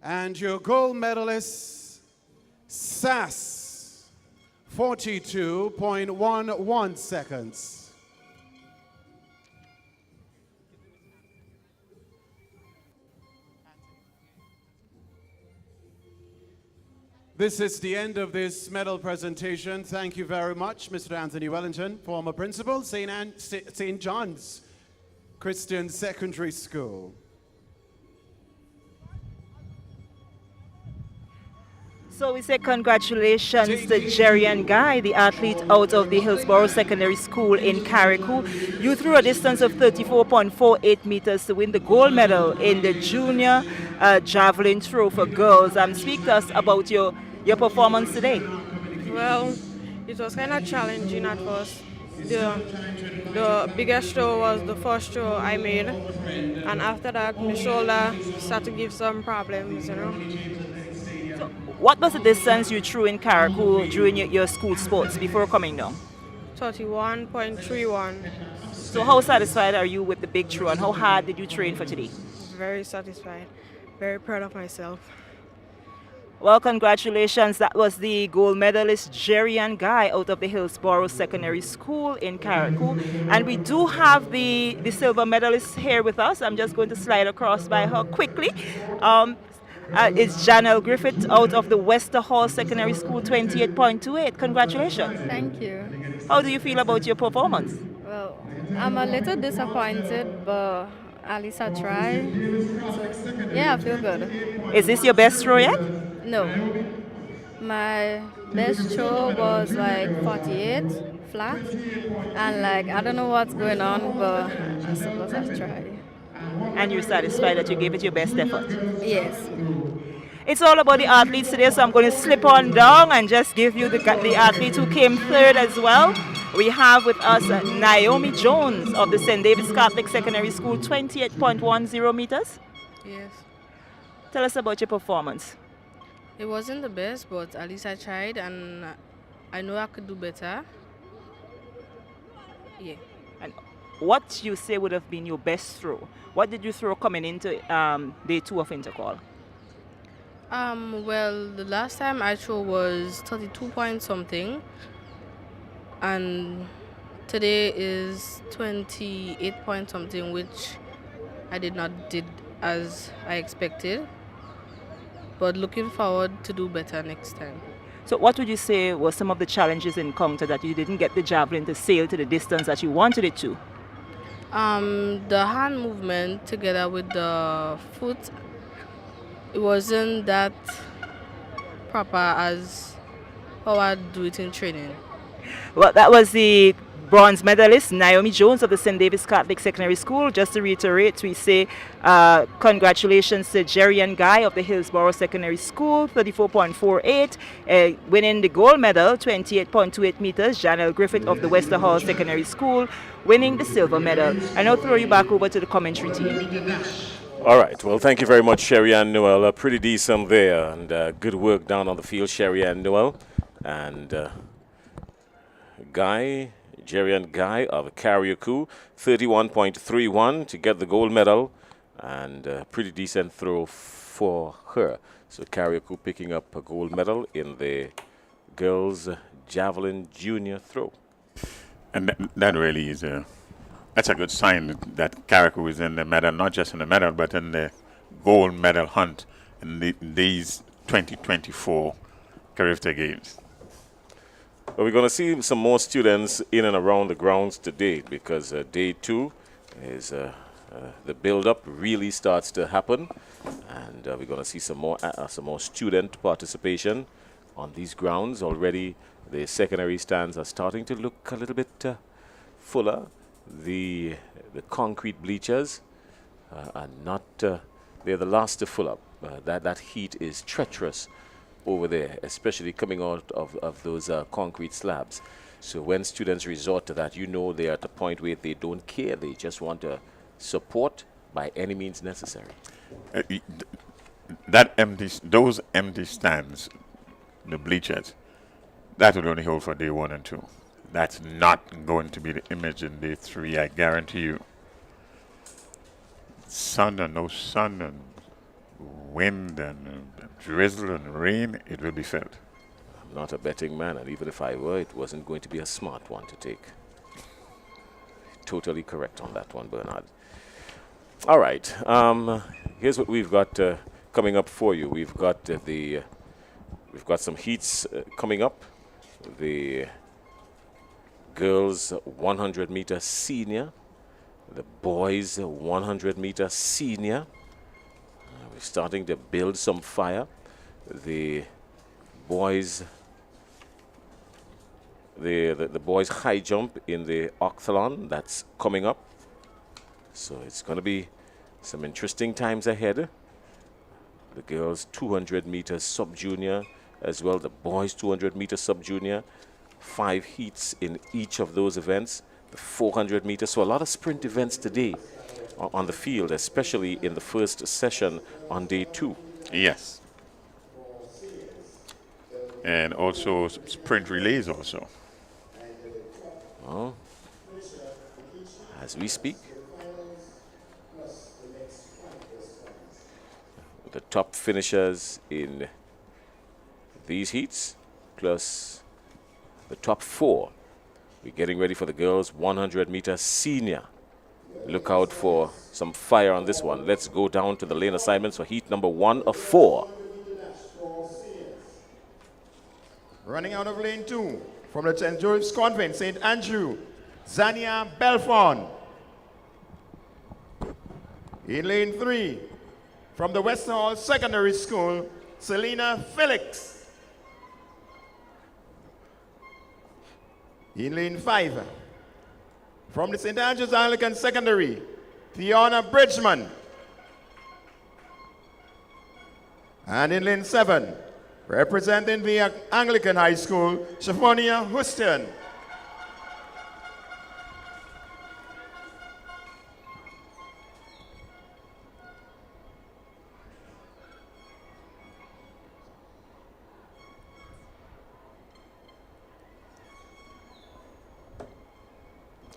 And your gold medalist, SAS, 42.11 seconds. This is the end of this medal presentation. Thank you very much, Mr. Anthony Wellington, former principal, St. John's Christian Secondary School. So we say congratulations to Jerry and Guy, the athlete out of the Hillsborough Secondary School in Carriacou. You threw a distance of 34.48 meters to win the gold medal in the junior javelin throw for girls. Speak to us about your performance today. Well, it was kind of challenging at first. The biggest throw was the first throw I made, and after that my shoulder started to give some problems, you know. What was the distance you threw in Carriacou during your school sports before coming down? 31.31. So how satisfied are you with the big throw, and how hard did you train for today? Very satisfied. Very proud of myself. Well, congratulations. That was the gold medalist Jerry and Guy out of the Hillsborough Secondary School in Carriacou. And we do have the silver medalist here with us. I'm just going to slide across by her quickly. It's Janelle Griffith out of the Wester Hall Secondary School, 28.28. Congratulations. Thank you. How do you feel about your performance? Well, I'm a little disappointed, but at least I tried. So, yeah, I feel good. Is this your best throw yet? No. My best throw was like 48 flat. And like, I don't know what's going on, but I suppose I tried. And you're satisfied that you gave it your best effort? Yes. It's all about the athletes today, so I'm going to slip on down and just give you the athlete who came third as well. We have with us Naomi Jones of the St. David's Catholic Secondary School, 28.10 meters. Yes. Tell us about your performance. It wasn't the best, but at least I tried, and I know I could do better. Yeah. And what you say would have been your best throw? What did you throw coming into day 2 of Intercol? Well, the last time I threw was 32 point something, and today is 28 point something, which I did not did as I expected. But looking forward to do better next time. So what would you say were some of the challenges encountered that you didn't get the javelin to sail to the distance that you wanted it to? The hand movement together with the foot, it wasn't that proper as how I do it in training. Well, that was the bronze medalist Naomi Jones of the St. David's Catholic Secondary School. Just to reiterate, we say congratulations to Jerry and Guy of the Hillsborough Secondary School, 34.48, winning the gold medal, 28.28 meters. Janelle Griffith of the Wester Hall Secondary School winning the silver medal. I now throw you back over to the commentary team. All right. Well, thank you very much, Sherry Ann Noel. Pretty decent there, and good work down on the field, Sherry Ann Noel. And Jerry and Guy of Carriacou, 31.31 to get the gold medal, and pretty decent throw for her. So Carriacou picking up a gold medal in the girls' javelin junior throw. And that really is That's a good sign that Carriacou is in the medal, not just in the medal, but in the gold medal hunt in these 2024 Carifta Games. Well, we're going to see some more students in and around the grounds today because day 2 is the build-up really starts to happen, and we're going to see some more student participation on these grounds. Already, the secondary stands are starting to look a little bit fuller. The concrete bleachers are not. They're the last to fill up. That heat is treacherous over there, especially coming out of those concrete slabs. So when students resort to that, you know they are at a point where they don't care. They just want to support by any means necessary. Those empty stands, the bleachers, that will only hold for day 1 and 2. That's not going to be the image in day 3, I guarantee you. Sun and no sun and wind and drizzle and rain, it will be felt. I'm not a betting man, and even if I were, it wasn't going to be a smart one to take. Totally correct on that one, Bernard. All right, here's what we've got coming up for you. We've got some heats coming up. The girls 100-meter senior, the boys 100-meter senior. We're starting to build some fire. The boys, the boys high jump in the octhalon, that's coming up. So it's going to be some interesting times ahead. The girls 200 meters sub-junior as well. The boys 200 meters sub-junior. 5 heats in each of those events. The 400 meters. So a lot of sprint events today on the field, especially in the first session on day 2. Yes. And also sprint relays also. Well, as we speak, the top finishers in these heats, plus the top 4. We're getting ready for the girls 100-meter senior. Look out for some fire on this one. Let's go down to the lane assignments for heat number 1 of 4. Running out of lane 2 from the St. Joseph's Convent, St. Andrew, Zania Belfon. In lane 3, from the Western Hall Secondary School, Selena Felix. In lane 5, from the St. Andrew's Anglican Secondary, Fiona Bridgman. And in lane 7, representing the Anglican High School, Shaphonia Houston.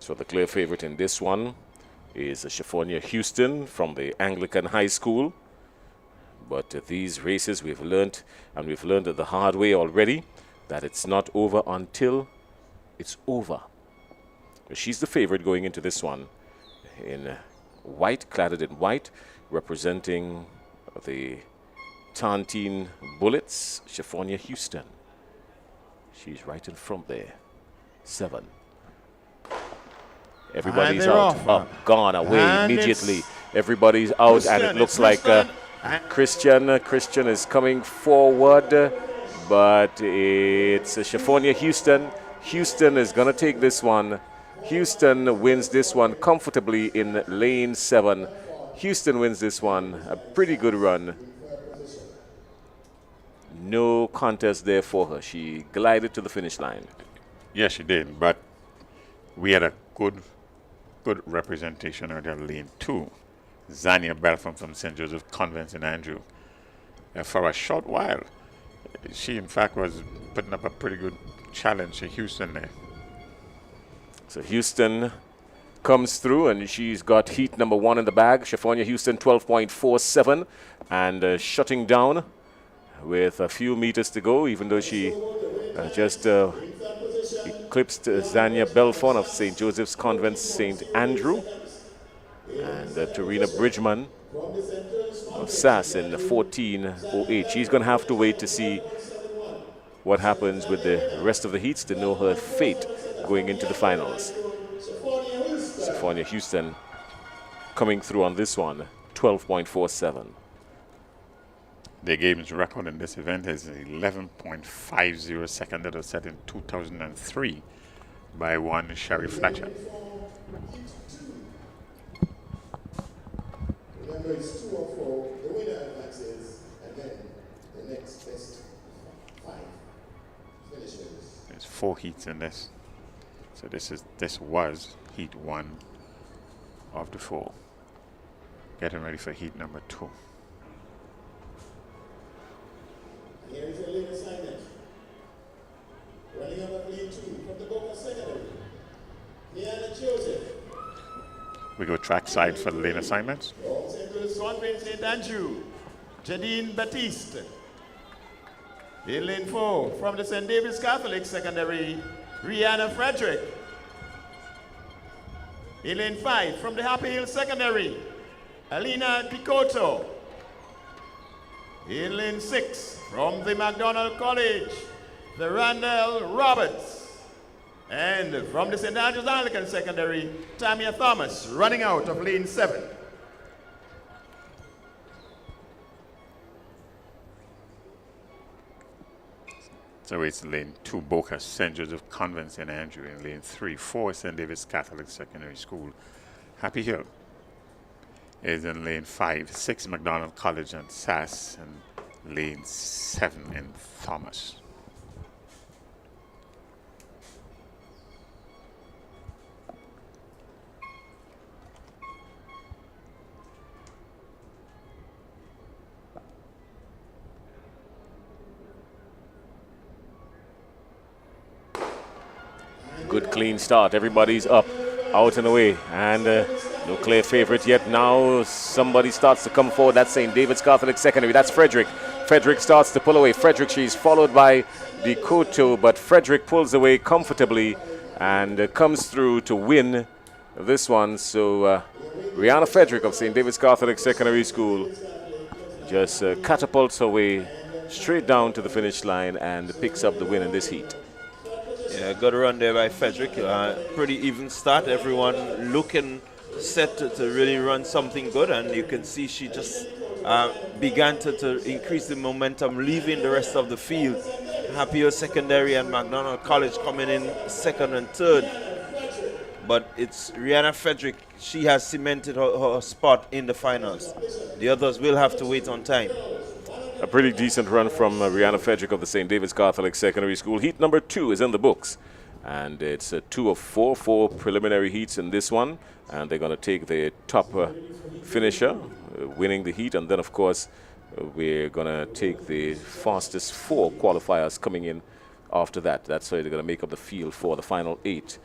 So the clear favorite in this one is Shaphonia Houston from the Anglican High School. But these races we've learned, and we've learned the hard way already, that it's not over until it's over. She's the favorite going into this one in white, cladded in white, representing the Tantine Bullets, Shaphonia Houston. She's right in front there. 7. Everybody's out, up, gone, away And immediately. Everybody's out, and it looks like Christian is coming forward, but it's Shaphonia Houston. Houston is going to take this one. Houston wins this one comfortably in lane 7. Houston wins this one. A pretty good run. No contest there for her. She glided to the finish line. Yes, she did, but we had a good representation of lane 2. Zania Belfon from St. Joseph Convent in Andrew. For a short while, she in fact was putting up a pretty good challenge to Houston there. So Houston comes through, and she's got heat number 1 in the bag. Shaphonia Houston 12.47, and shutting down with a few meters to go, even though she just eclipsed Zania Belfon of St. Joseph's Convent St. Andrew, and Tarina Bridgman of SAS in 14:08. She's going to have to wait to see what happens with the rest of the heats to know her fate going into the finals. Sophia Houston coming through on this one, 12.47. The game's record in this event is 11.50 seconds that was set in 2003 by one Sherry Fletcher. Remember, it's 2 or 4. The winner advances, and then the next best 5 finishes. There's 4 heats in this. So this was heat 1 of the 4. Getting ready for heat number 2. Here is a lane assignment. Running out of lead 2 from the Boca Secondary. Diana Joseph. We go trackside for the lane assignments. St. Louis Convent St. Andrew, Jadine Batiste. In lane 4 from the St. David's Catholic Secondary, Rihanna Frederick. In lane 5 from the Happy Hill Secondary, Alina Picotto. In lane 6 from the McDonald College, the Randall Roberts. And from the St. Andrews Anglican Secondary, Tamia Thomas, running out of lane 7. So it's lane 2, Boca St. Joseph Convent St. Andrew. In lane 3, 4, St. David's Catholic Secondary School, Happy Hill. Is in lane 5, 6, McDonald College and SAS. And lane 7 in Thomas. Good clean start. Everybody's up, out and away, and no clear favorite yet. Now somebody starts to come forward. That's St. David's Catholic Secondary. That's Frederick. Frederick starts to pull away. Frederick, she's followed by Dikoto, but Frederick pulls away comfortably and comes through to win this one. So Rihanna Frederick of St. David's Catholic Secondary School just catapults her way straight down to the finish line and picks up the win in this heat. Yeah, good run there by Frederick. Pretty even start. Everyone looking set to really run something good, and you can see she just began to increase the momentum, leaving the rest of the field. Happy Hill Secondary and McDonald College coming in 2nd and 3rd. But it's Rihanna Frederick. She has cemented her spot in the finals. The others will have to wait on time. A pretty decent run from Rihanna Frederick of the St. David's Catholic Secondary School. Heat number 2 is in the books. And it's 2 of 4 preliminary heats in this one. And they're going to take the top finisher, winning the heat. And then, of course, we're going to take the fastest 4 qualifiers coming in after that. That's how they're going to make up the field for the final 8.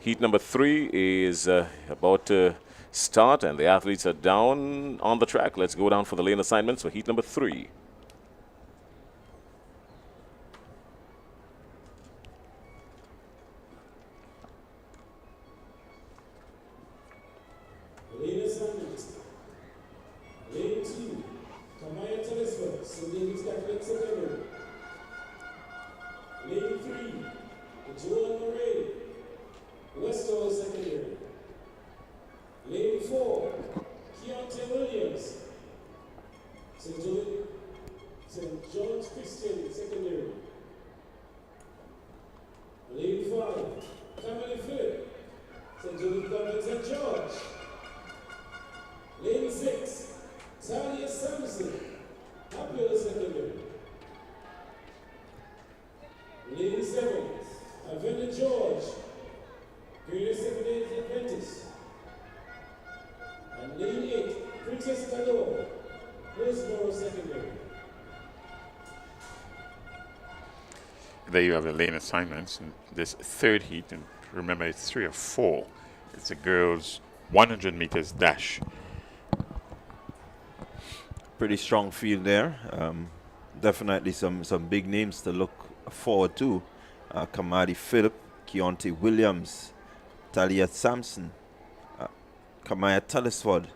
Heat number 3 is about to start, and the athletes are down on the track. Let's go down for the lane assignments for heat number 3. Lane assignment. Lane 2, Kamaya Telesford, St. David's Catholic Secondary. Lane 3, Joel Murray, Westall Secondary. Lane 4, Keontae Williams, St. John's Christian Secondary. Lane 5, Kamala Phillip, St. Joseph Convent St. George. Lane 6, Talia Sampson, Happy Hill Secondary. Lane 7, Avena George, Greater Secondary Adventist. And lane 8, Princess Cador, Hillsborough Secondary. There you have the lane assignments in this 3rd heat, and remember it's 3 of 4. It's a girls' 100 meters dash. Pretty strong field there. Definitely some big names to look forward to. Kamadi Phillip Keontae Williams, Talia Sampson, Kamaya Telesford.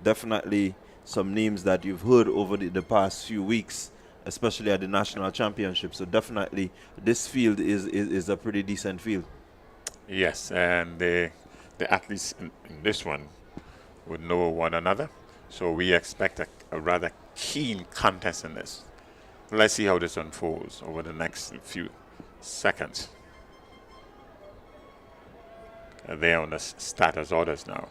Definitely some names that you've heard over the past few weeks, especially at the national championship. So definitely this field is a pretty decent field. Yes, and the athletes in this one would know one another. So we expect a rather keen contest in this. Let's see how this unfolds over the next few seconds. They're on the status orders now.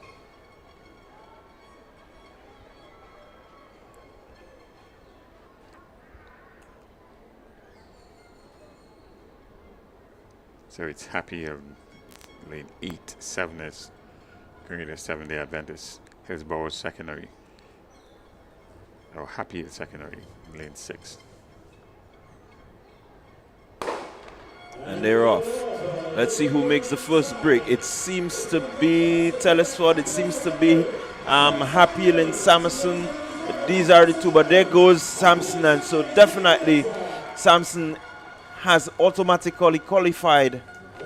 So it's Happy lane 8, 7 is Grenada 7-day Adventist, Hillsborough secondary. Or Happy is secondary, lane 6. And they're off. Let's see who makes the first break. It seems to be Telesford. It seems to be Happy and Samson. These are the two, but there goes Samson. And so definitely Samson has automatically qualified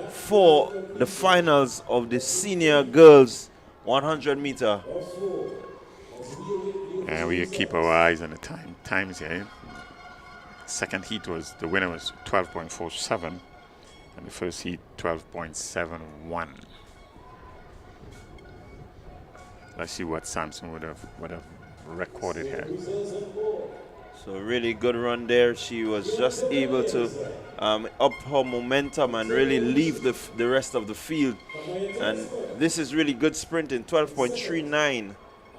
for the finals of the senior girls 100 meter. And we keep our eyes on the times here. Second heat the winner was 12.47, and the first heat 12.71. Let's see what Samson would have recorded here. So really good run there. She was just able to up her momentum and really leave the rest of the field. And this is really good sprinting, 12.39.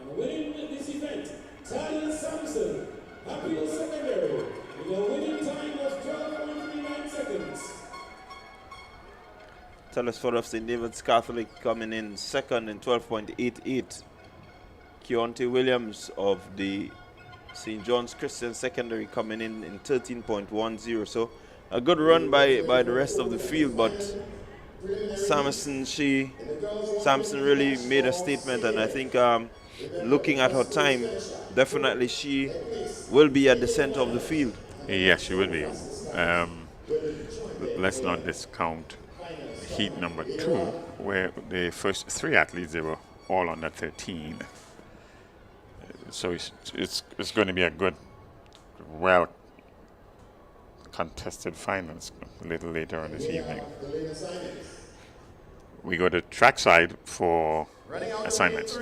Winning this event, Talia Sampson, Happy secondary, with a winning time of 12.39 seconds. Telesford of St. David's Catholic coming in second in 12.88. Keontae Williams of the St. John's Christian Secondary coming in 13.10. So a good run by the rest of the field, but Samson really made a statement, and I think looking at her time, definitely she will be at the center of the field. Yes, she will be. Let's not discount heat number 2, where the first 3 athletes, they were all under 13. So it's going to be a good, well contested finals a little later on this evening. We go to trackside for assignments.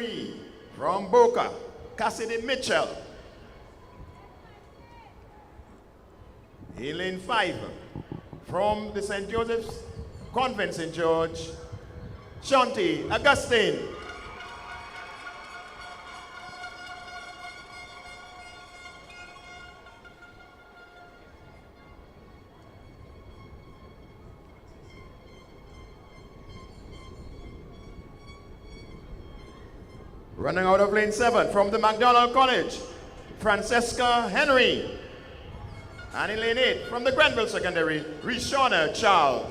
From Boca, Cassidy Mitchell. In lane 5, from the St. Joseph's Convent St. George, Shanti Augustine. Running out of lane 7 from the McDonald College, Francesca Henry. And in lane 8 from the Grenville Secondary, Rishona Charles.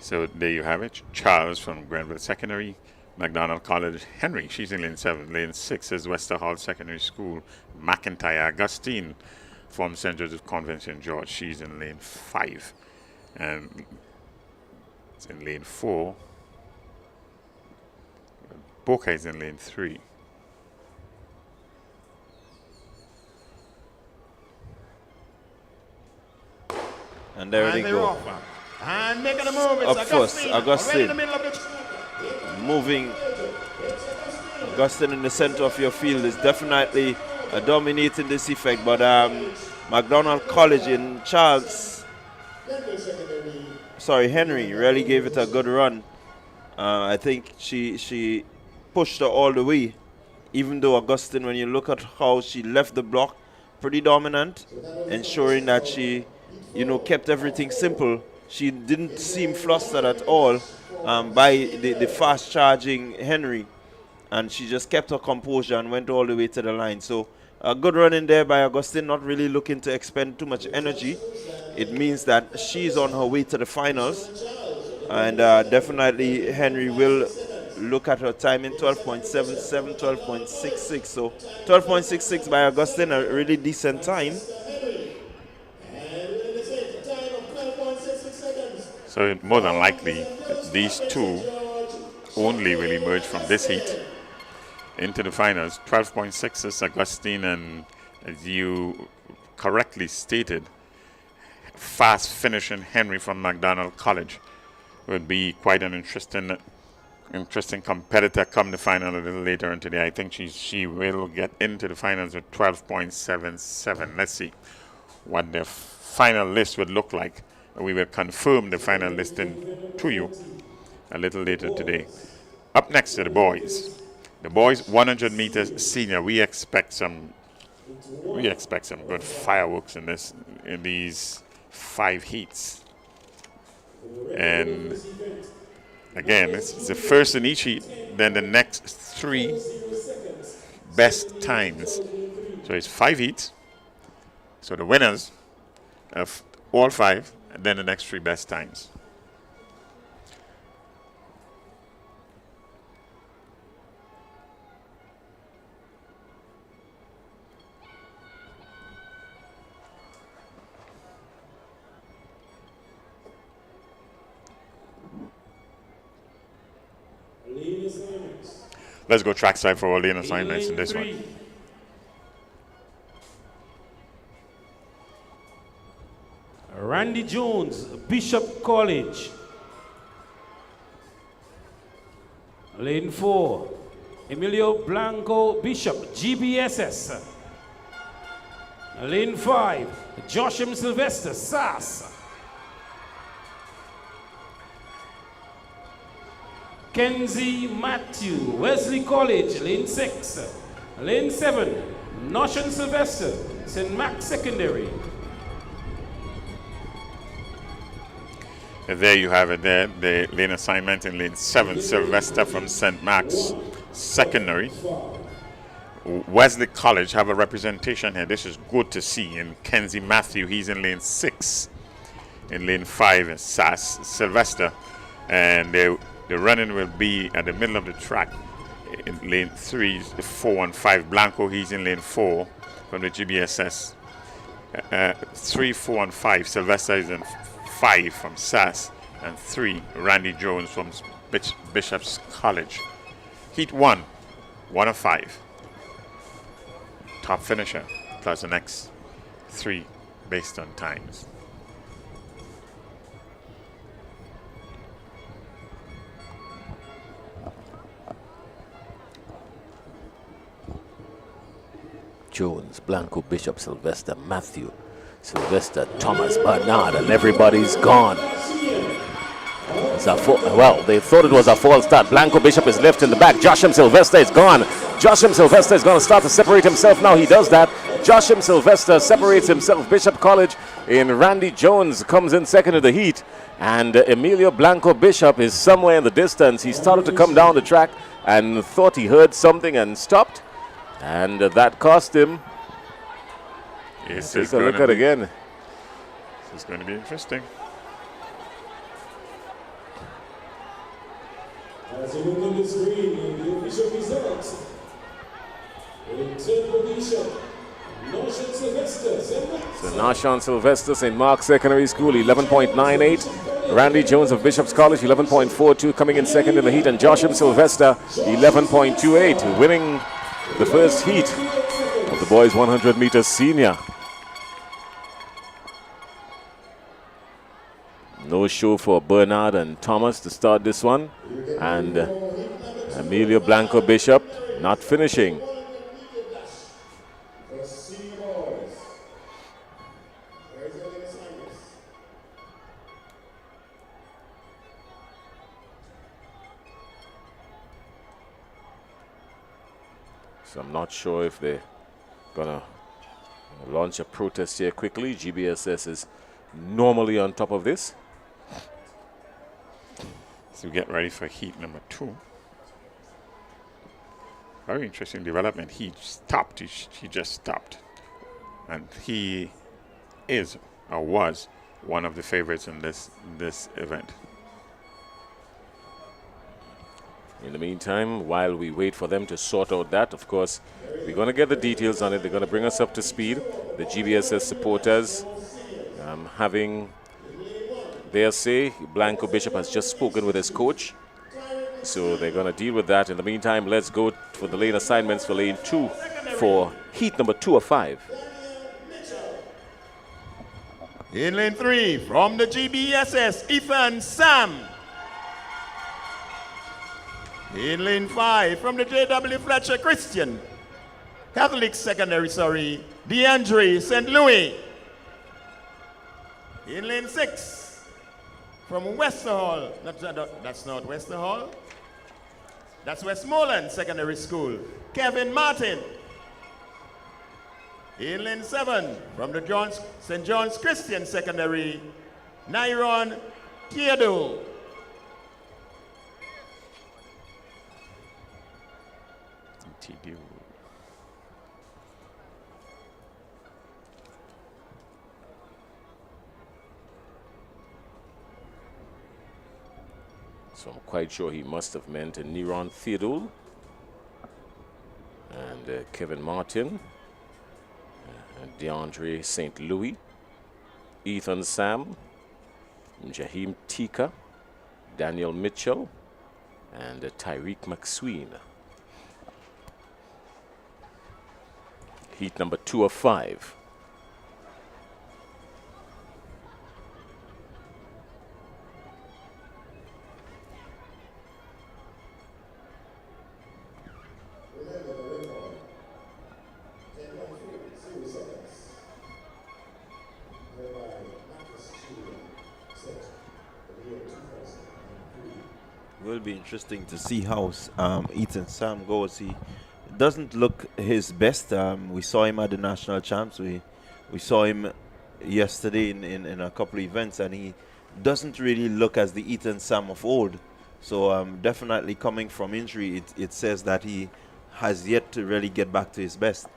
So there you have it. Charles from Grenville Secondary, McDonald College, Henry, she's in lane 7. Lane 6 is Wester Hall Secondary School, McIntyre Augustine from St. Joseph Convent St. George, she's in lane 5. And it's in lane 4. Boca is in lane 3. And there they go. And making a move. Up first, Augustine. Moving. Augustine in the center of your field is definitely dominating this effect. But McDonald College in Henry really gave it a good run. I think she pushed her all the way. Even though Augustine, when you look at how she left the block, pretty dominant, ensuring that she, kept everything simple. She didn't seem flustered at all by the fast charging Henry, and she just kept her composure and went all the way to the line. So a good run in there by Augustine, not really looking to expend too much energy. It means that she's on her way to the finals, and definitely Henry will look at her time in 12.77, 12.66. So 12.66 by Augustine, a really decent time. So more than likely, these two only will emerge from this heat into the finals. 12.6 Augustine, and as you correctly stated, fast finishing Henry from McDonald College would be quite an interesting competitor come the final a little later on today. I think she will get into the finals with 12.77. Let's see what the final list would look like. We will confirm the final listing to you a little later today. Up next to the boys. The boys 100 meters senior. We expect some good fireworks in these 5 heats. And again, it's the first in each heat, then the next 3 best times. So it's 5 heats. So the winners of all 5, and then the next 3 best times. Let's go trackside for all lane assignments in this one. Randy Jones, Bishop College. Lane 4, Emilio Blanco Bishop, GBSS. Lane 5, Joshua Sylvester, SAS. Kenzie Matthew, Wesley College, Lane 6. Lane 7, Notion Sylvester, St. Max Secondary. And there you have it there, the lane assignment in lane 7, Sylvester from St. Max Secondary. Wesley College have a representation here. This is good to see. And Kenzie Matthew, he's in lane 6. In lane 5, SAS Sylvester. And the running will be at the middle of the track. In lane 3, 4 and 5. Blanco, he's in lane 4 from the GBSS. 3, 4 and 5. Sylvester is in 5 from SAS, and 3, Randy Jones from Bishop's College. Heat 1, 1 of 5. Top finisher, plus the next 3 based on times. Jones, Blanco, Bishop, Sylvester, Matthew, Sylvester, Thomas, Bernard, and everybody's gone. Well, they thought it was a false start. Blanco Bishop is left in the back. Joshua Sylvester is gone. Joshua Sylvester is going to start to separate himself now. He does that. Joshua Sylvester separates himself. Bishop College in Randy Jones comes in second in the heat. And Emilio Blanco Bishop is somewhere in the distance. He started to come down the track and thought he heard something and stopped. And that cost him. Yes, take a look at it again. This is going to be interesting. As you look on the screen, the official results. In third position, Notion Sylvester, St. Max. So Nashon Sylvester, St. Mark's Secondary School, 11.98. Randy Jones of Bishop's College, 11.42, coming in second in the heat. And Joshua Sylvester, 11.28, winning the first heat of the boys 100 meters senior. No show for Bernard and Thomas to start this one. And Emilio Blanco Bishop not finishing. So I'm not sure if they're gonna launch a protest here quickly. GBSS is normally on top of this. So we get ready for heat number 2. Very interesting development. He stopped. He just stopped. And he is or was one of the favorites in this event. In the meantime, while we wait for them to sort out that, of course, we're going to get the details on it. They're going to bring us up to speed. The GBSS supporters having They'll say Blanco Bishop has just spoken with his coach. So they're going to deal with that. In the meantime, let's go for the lane assignments for lane 2 for heat number 2 of 5. In lane 3, from the GBSS, Ethan Sam. In lane 5, from the JW Fletcher Christian Catholic Secondary, DeAndre St. Louis. In lane 6, from Westerhall, that's not Westerhall, that's Westmoreland Secondary School, Kevin Martin. In lane 7, from the St. John's Christian Secondary, Nairon Kiedo. So I'm quite sure he must have meant Niron Theodule and Kevin Martin, and DeAndre St. Louis, Ethan Sam, Jaheim Tika, Daniel Mitchell, and Tyreek McSween. Heat number 2 of 5. Will be interesting to see how Ethan Sam goes. He doesn't look his best. We saw him at the national champs. We saw him yesterday in a couple of events, and he doesn't really look as the Ethan Sam of old. So definitely coming from injury, it says that he has yet to really get back to his best.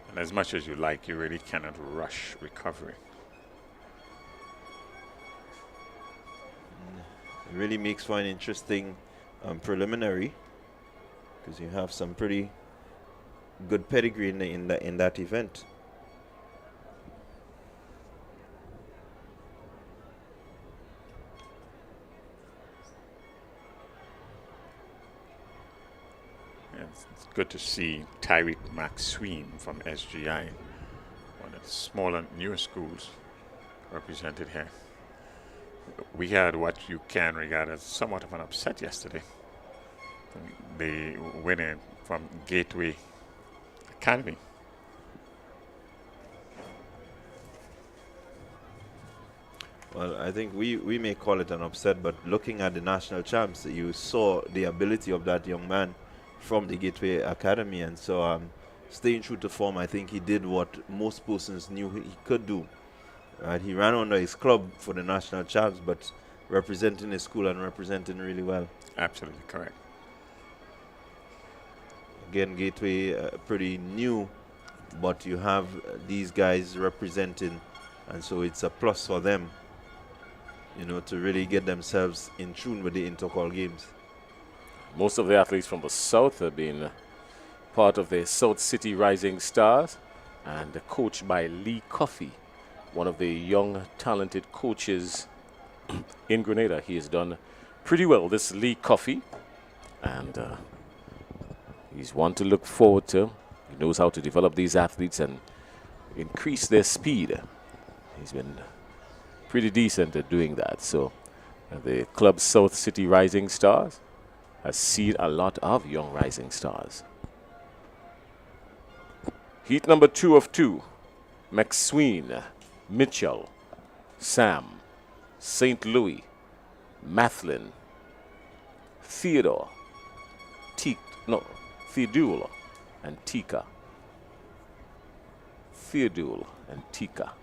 And as much as you like, you really cannot rush recovery. It really makes for an interesting preliminary, because you have some pretty good pedigree in that event. It's good to see Tyreek McSween from SGI, one of the smaller, newer schools represented here. We had what you can regard as somewhat of an upset yesterday. The winner from Gateway Academy. Well, I think we may call it an upset, but looking at the national champs, you saw the ability of that young man from the Gateway Academy, and so staying true to form, I think he did what most persons knew he could do. He ran under his club for the national champs, but representing his school and representing really well. Absolutely correct. Again, Gateway pretty new, but you have these guys representing, and so it's a plus for them, you know, to really get themselves in tune with the Intercol games. Most of the athletes from the South have been part of the South City Rising Stars and coached by Lee Coffey, one of the young, talented coaches in Grenada. He has done pretty well, this Lee Coffey, and he's one to look forward to. He knows how to develop these athletes and increase their speed. He's been pretty decent at doing that. So the club South City Rising Stars has seen a lot of young rising stars. Heat number 2 of 2. McSween, Mitchell, Sam, St. Louis, Mathlin, Theodore, Theodule and Tika. Theodule and Tika.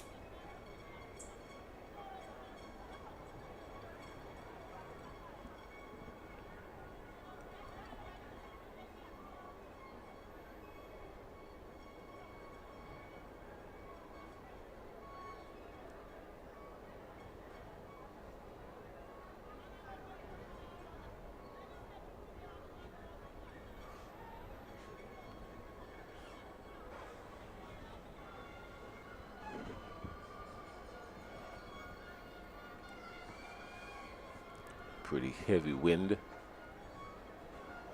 pretty heavy wind.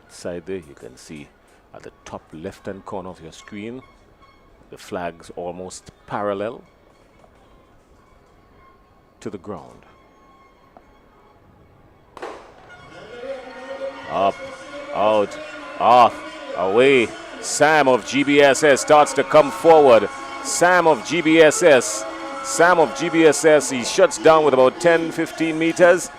Side there, you can see at the top left-hand corner of your screen, the flags almost parallel to the ground. Up, out, off, away. Sam of GBSS starts to come forward. Sam of GBSS, he shuts down with about 10-15 meters.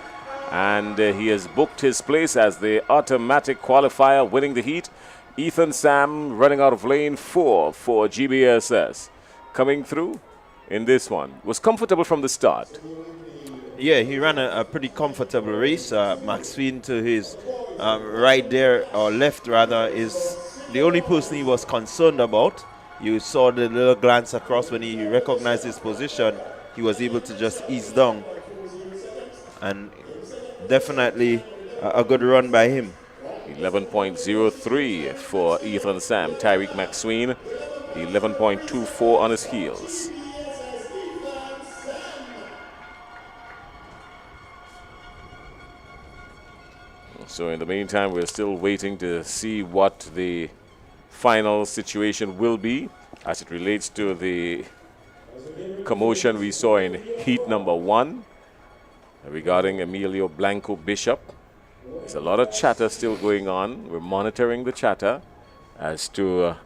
And he has booked his place as the automatic qualifier, winning the heat. Ethan Sam running out of lane 4 for GBSS. Coming through in this one. Was comfortable from the start. Yeah, he ran a pretty comfortable race. Maxine to his right there, or left rather, is the only person he was concerned about. You saw the little glance across when he recognized his position. He was able to just ease down. And definitely a good run by him. 11.03 for Ethan Sam. Tyreek McSween, 11.24 on his heels. So in the meantime, we're still waiting to see what the final situation will be as it relates to the commotion we saw in heat number 1 regarding Emilio Blanco Bishop. There's a lot of chatter still going on. We're monitoring the chatter as to a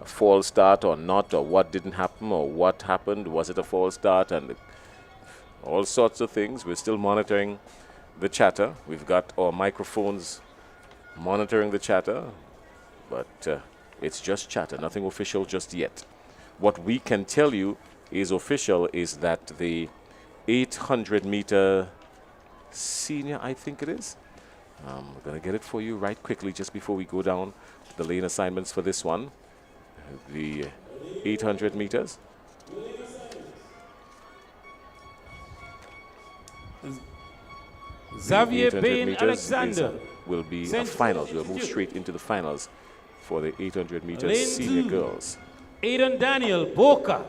false start or not, or what didn't happen, or what happened. Was it a false start? And all sorts of things. We're still monitoring the chatter. We've got our microphones monitoring the chatter, but it's just chatter, nothing official just yet. What we can tell you is official is that the 800-meter senior, I think it is. We're going to get it for you right quickly just before we go down to the lane assignments for this one. The 800 meters. Xavier Bain Alexander Will be a finals. We'll move straight into the finals for the 800 meters senior girls. Aidan Daniel Boca.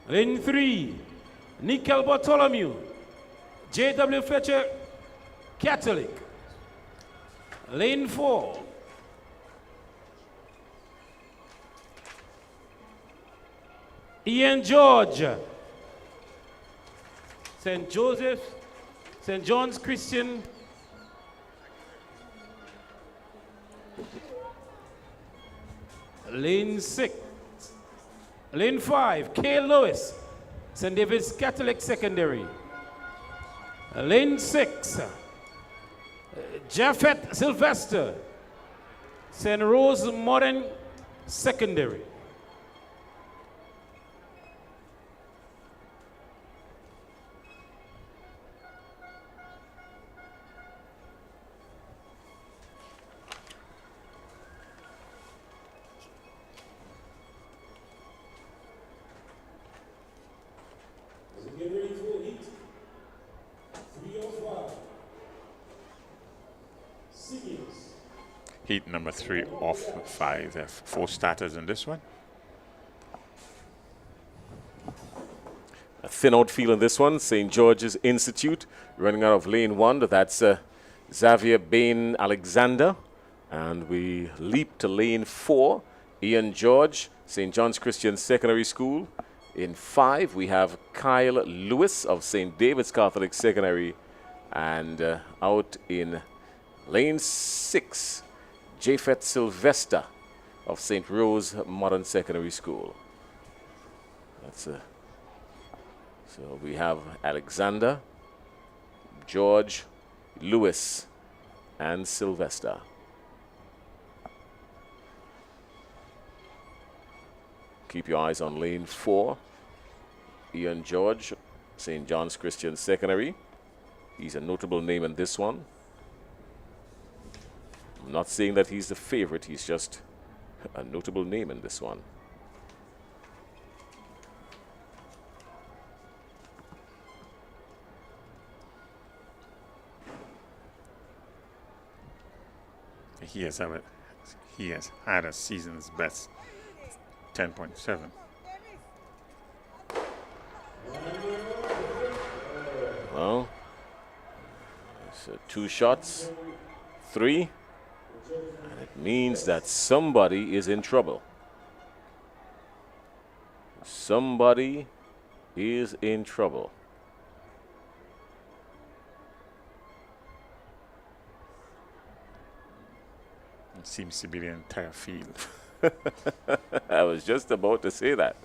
Lane 3, Nickel Bartholomew, J.W. Fletcher Catholic. Lane 4, Ian George, St. John's Christian. Lane 6. Lane 5, K. Lewis, St. David's Catholic Secondary. Lane 6, Japhet Sylvester, St. Rose Modern Secondary. Heat number 3 off 5. There are 4 starters in this one. A thin outfield in this one. St. George's Institute running out of lane 1. That's Xavier Bain Alexander. And we leap to lane 4. Ian George, St. John's Christian Secondary School. In 5, we have Kyle Lewis of St. David's Catholic Secondary. And out in lane 6, Japhet Sylvester of St. Rose Modern Secondary School. So we have Alexander, George, Lewis, and Sylvester. Keep your eyes on lane 4. Ian George, St. John's Christian Secondary. He's a notable name in this one. I'm not saying that he's the favorite, he's just a notable name in this one. He has had a season's best 10.7. Well, So 2 shots, 3. And it means that somebody is in trouble. Somebody is in trouble. It seems to be the entire field. I was just about to say that.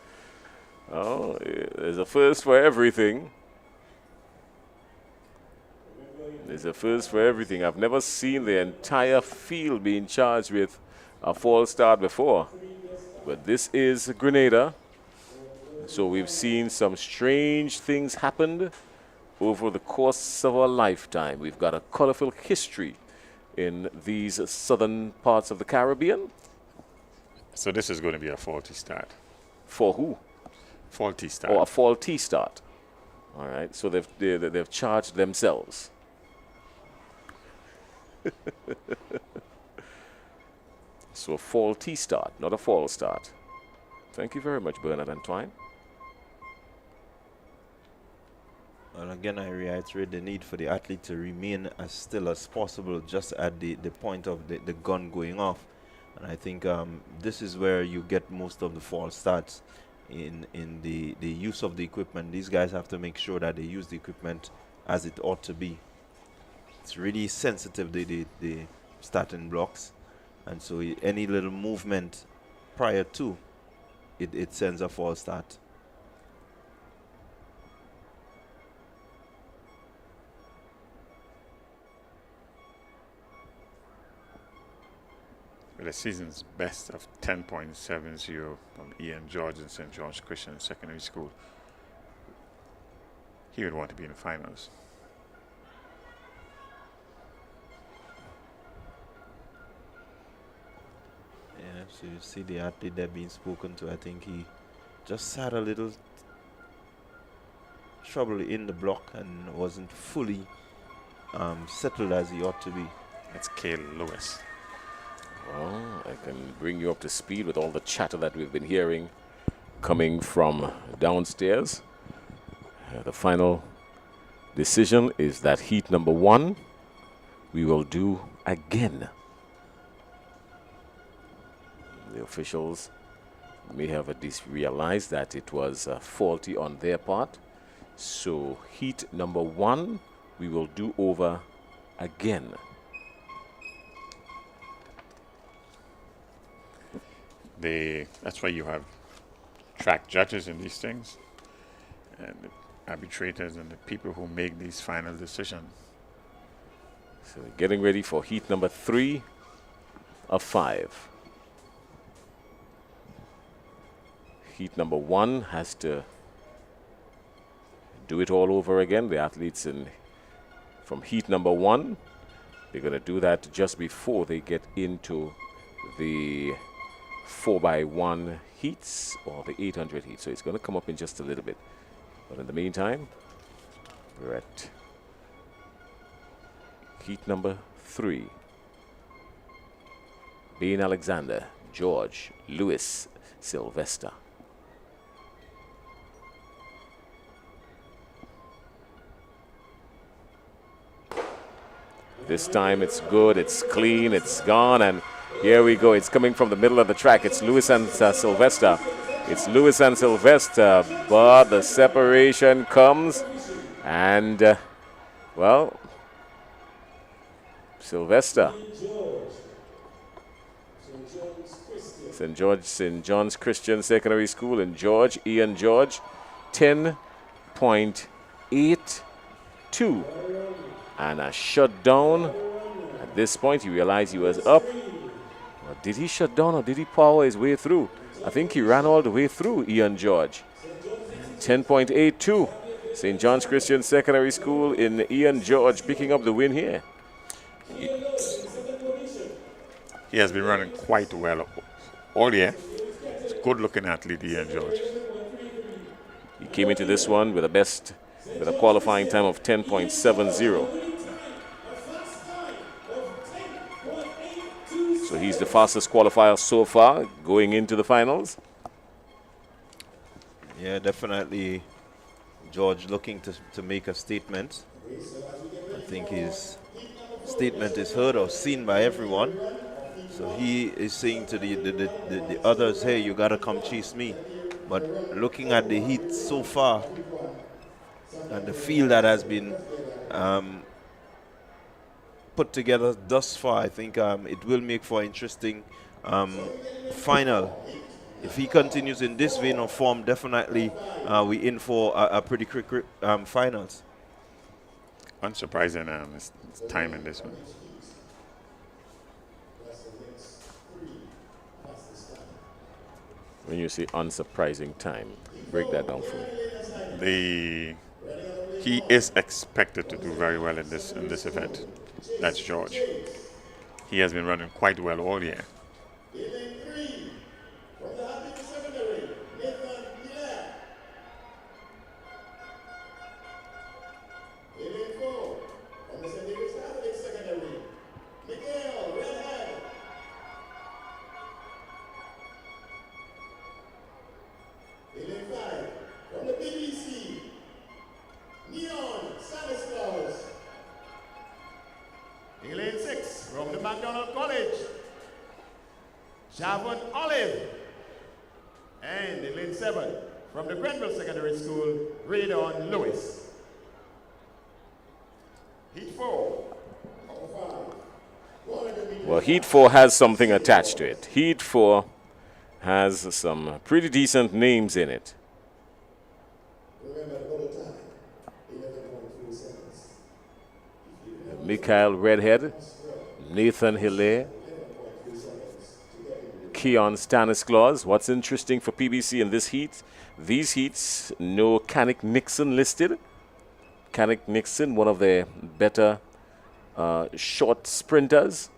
Oh, there's a first for everything. There's a first for everything. I've never seen the entire field being charged with a false start before. But this is Grenada. So we've seen some strange things happen over the course of our lifetime. We've got a colorful history in these southern parts of the Caribbean. So this is going to be a faulty start. For who? Faulty start. Or a faulty start. All right. So they've charged themselves. So a faulty start, not a false start. Thank you very much, Bernard Antoine. And again, I reiterate the need for the athlete to remain as still as possible just at the point of the gun going off. And I think this is where you get most of the false starts in the use of the equipment. These guys have to make sure that they use the equipment as it ought to be. It's really sensitive, the starting blocks. And so any little movement prior to, it sends a false start. With a season's best of 10.70 from Ian George in St. George Christian Secondary School, he would want to be in the finals. Yeah, so you see the athlete that being spoken to, I think he just had a little trouble in the block and wasn't fully settled as he ought to be. That's Cale Lewis. Well, I can bring you up to speed with all the chatter that we've been hearing coming from downstairs. The final decision is that heat number 1 we will do again. The officials may have at least realized that it was faulty on their part. So heat number 1 we will do over again. That's why you have track judges in these things, and the arbitrators and the people who make these final decisions. So getting ready for heat number 3 of 5. Heat number 1 has to do it all over again. The athletes from heat number 1, they're going to do that just before they get into the 4x1 heats or the 800 heats. So it's going to come up in just a little bit. But in the meantime, we're at heat number 3. Bain Alexander, George, Lewis, Sylvester. This time it's good, it's clean, it's gone, and here we go. It's coming from the middle of the track. It's Lewis and Sylvester. It's Lewis and Sylvester, but the separation comes, and, well, Sylvester. St. John's Christian Secondary School in George, Ian George, 10.82. And a shutdown. At this point, he realized he was up. Well, did he shut down or did he power his way through? I think he ran all the way through, Ian George. 10.82. St. John's Christian Secondary School in Ian George picking up the win here. He has been running quite well all year. It's a good-looking athlete, Ian George. He came into this one with a qualifying time of 10.70. So he's the fastest qualifier so far going into the finals. Yeah, definitely George looking to make a statement. I think he's statement is heard or seen by everyone. So he is saying to the others, hey, you gotta come chase me. But looking at the heat so far and the field that has been put together thus far, I think it will make for an interesting final. If he continues in this vein of form, definitely we in for a pretty quick finals. Unsurprising time in this one. When you say unsurprising time, break that down for me. He is expected to do very well in this event. That's George. He has been running quite well all year. Javelin Olive. And in lane 7, from the Grenville Secondary School, Radon Lewis. Heat 4. Well, Heat 4 has something attached to it. Heat 4 has some pretty decent names in it. Mikhail Redhead, Nathan Hilaire, Keon Stanislaus. What's interesting for PBC in this heat, these heats, no Canik Nixon listed. Canik Nixon, one of their better short sprinters,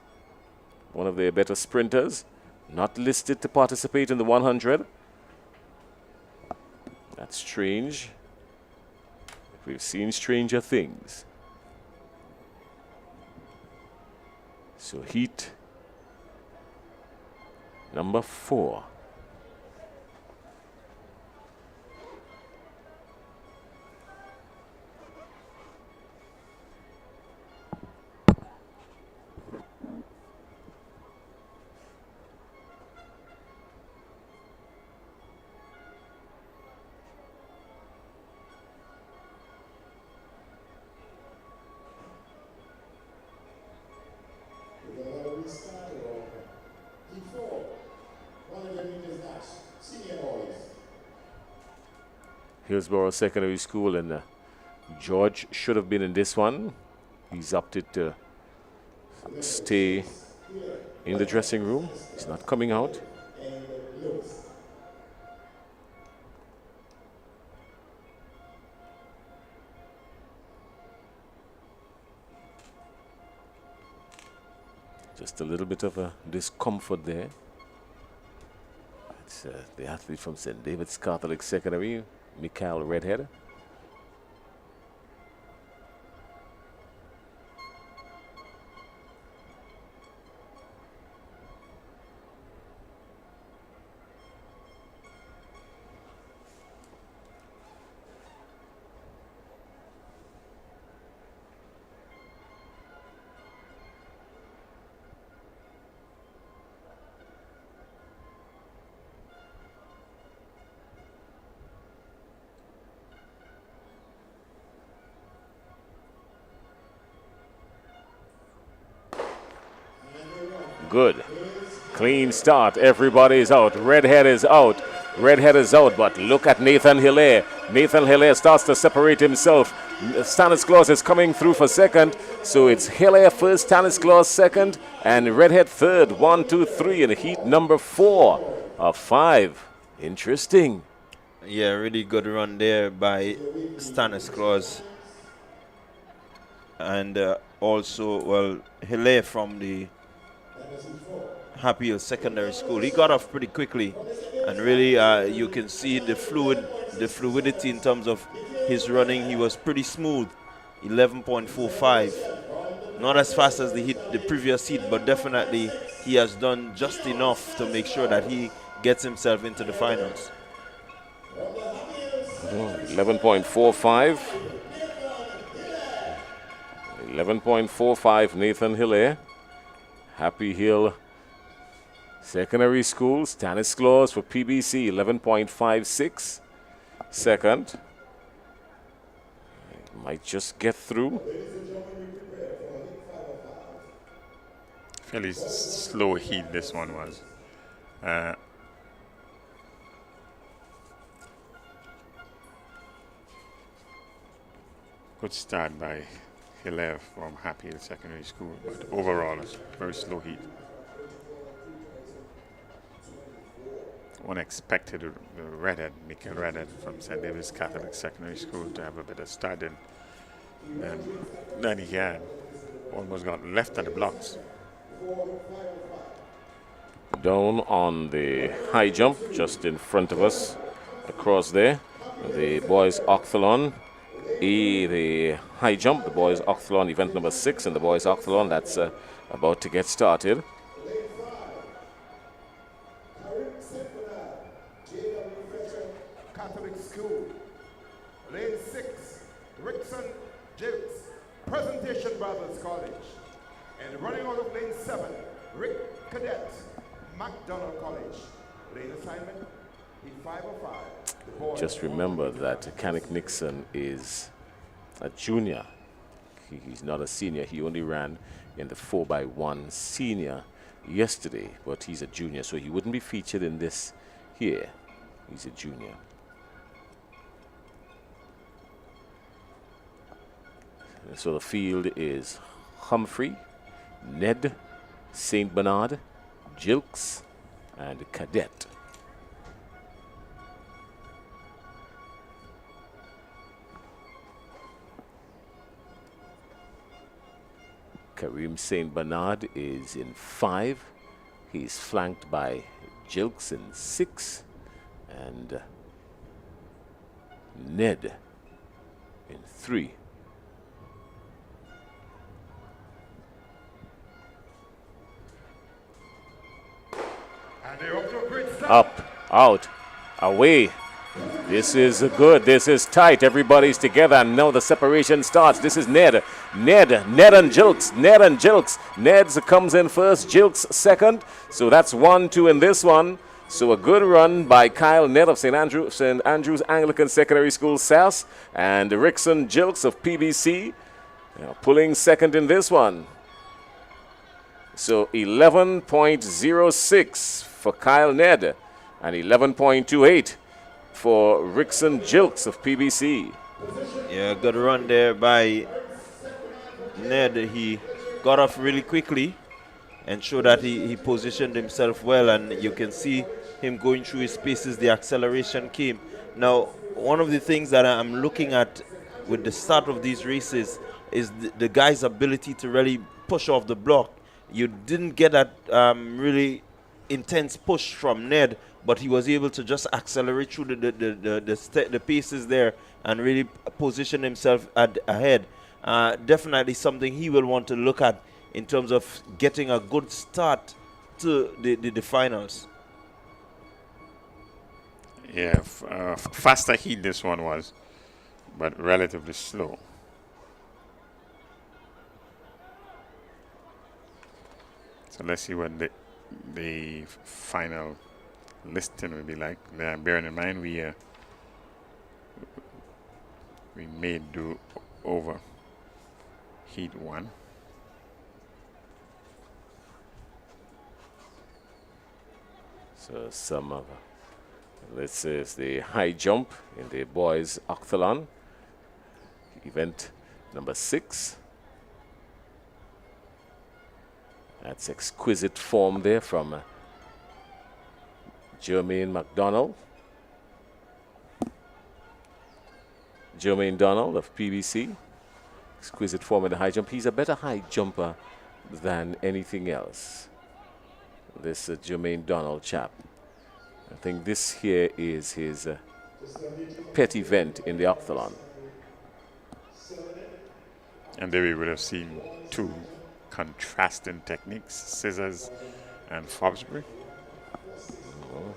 not listed to participate in the 100. That's strange. We've seen stranger things. So heat number 4. Hillsborough Secondary School, and George should have been in this one. He's opted to stay in the dressing room. He's not coming out. Just a little bit of a discomfort there. It's the athlete from St. David's Catholic Secondary, Mikhail Redhead. Good. Clean start. Everybody's out. Redhead is out. Redhead is out, but look at Nathan Hilaire. Nathan Hilaire starts to separate himself. Stanislaus is coming through for second, so it's Hilaire first, Stanislaus second, and Redhead third. 1, 2, 3 in heat number 4 of 5. Interesting. Yeah, really good run there by Stanislaus. And also, well, Hilaire from the Happy Hill Secondary School. He got off pretty quickly, and really you can see the fluidity in terms of his running. He was pretty smooth, 11.45. Not as fast as the previous heat, but definitely he has done just enough to make sure that he gets himself into the finals. 11.45. 11.45 Nathan Hillaire. Happy Hill Secondary School, Stanislaus for PBC, 11.56. Second. Might just get through. Fairly slow heat this one was. Good start by Hilaire from Happy Hill Secondary School, but overall it's very slow heat. One expected Michael Redhead from St. David's Catholic Secondary School to have a better start than he had. Almost got left at the blocks. Down on the high jump, just in front of us, across there, the boys octhalon. The high jump, the boys octhalon, event number 6, and the boys octhalon, that's about to get started. Catholic School, lane 6, Rickson Jills, Presentation Brothers College, and running out of lane 7, Rick Cadet, McDonald College. Lane assignment, E505. Just remember that Canik Nixon is a junior. He's not a senior. He only ran in the 4x1 senior yesterday, but he's a junior, so he wouldn't be featured in this here. He's a junior. So the field is Humphrey, Ned, St. Bernard, Jilks, and Cadet. Kareem St. Bernard is in 5. He's flanked by Jilks in 6 and Ned in 3. Up, out, away. This is good. This is tight. Everybody's together, and now the separation starts. This is Ned and Jilks. Ned comes in first, Jilks second. So that's 1-2 in this one. So a good run by Kyle Ned of St. Andrew's Anglican Secondary School, SAS, and Rickson Jilks of PBC pulling second in this one. So 11.06 for Kyle Ned and 11.28 for Rickson Jilks of PBC. Yeah, good run there by Ned. He got off really quickly and showed that he positioned himself well, and you can see him going through his paces. The acceleration came. Now, one of the things that I'm looking at with the start of these races is the guy's ability to really push off the block. You didn't get that really intense push from Ned, but he was able to just accelerate through the paces there and really position himself ahead. Definitely something he will want to look at in terms of getting a good start to the finals. Yeah, faster heat this one was, but relatively slow. So let's see what the final listing will be like. Bearing in mind we may do over heat 1. So some of this is the high jump in the boys octhalon, event number 6. That's exquisite form there from Jermaine McDonald. Jermaine Donald of PBC. Exquisite form in the high jump. He's a better high jumper than anything else. This Jermaine Donald chap. I think this here is his pet event in the octhalon. And there we would have seen 2 contrasting techniques, scissors and Fobsbury. Oh.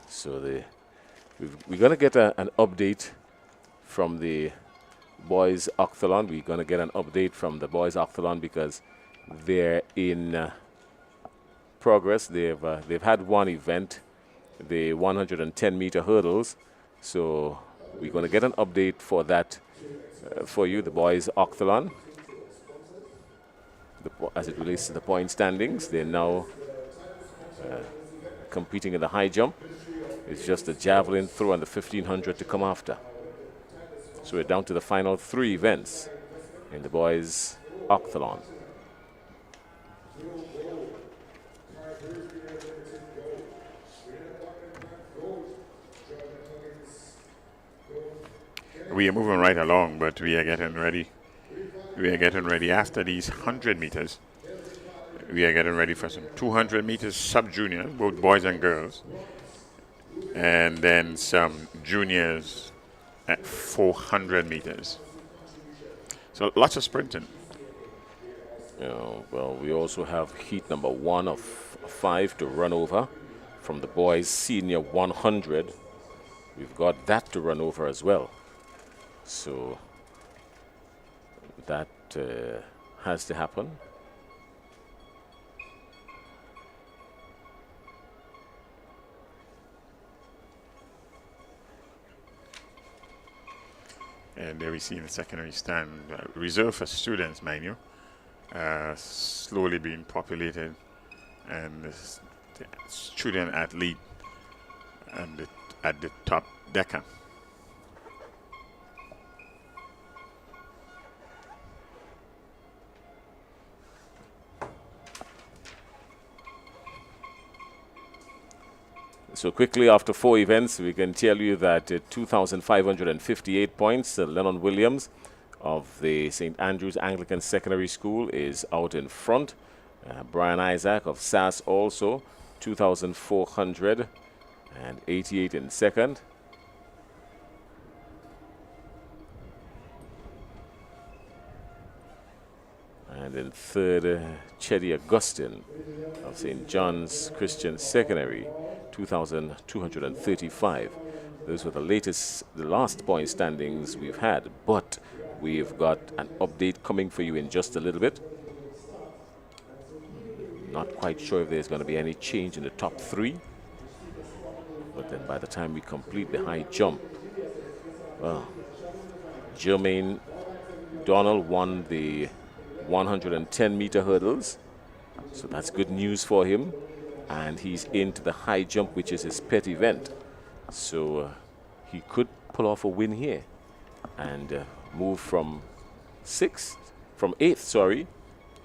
So we're going to get an update from the boys octhalon. We're going to get an update from the boys octhalon because they're in progress. They've had one event, the 110-meter hurdles. So we're going to get an update for that for you, the boys octhalon. As it relates to the point standings, they're now competing in the high jump. It's just the javelin throw and the 1500 to come after. So we're down to the final 3 events in the boys octhalon. We are moving right along, but we are getting ready. We are getting ready after these 100 meters. We are getting ready for some 200 meters sub-junior, both boys and girls. And then some juniors at 400 meters. So lots of sprinting. Well, we also have heat number 1 of 5 to run over from the boys senior 100. We've got that to run over as well. So that has to happen. And there we see in the secondary stand, reserved for students, mind you, slowly being populated, and the student athlete at the top decker. So quickly, after 4 events, we can tell you that 2,558 points, Lennon Williams of the St. Andrews Anglican Secondary School is out in front. Brian Isaac of SAS also, 2,488 in second. And in third, Chedi Augustine of St. John's Christian Secondary, 2,235. Those were the last point standings we've had, but we've got an update coming for you in just a little bit. Not quite sure if there's going to be any change in the top 3, but then by the time we complete the high jump, well, Jermaine Donald won the 110-meter hurdles, so that's good news for him. And he's into the high jump, which is his pet event. So he could pull off a win here and move from 8th,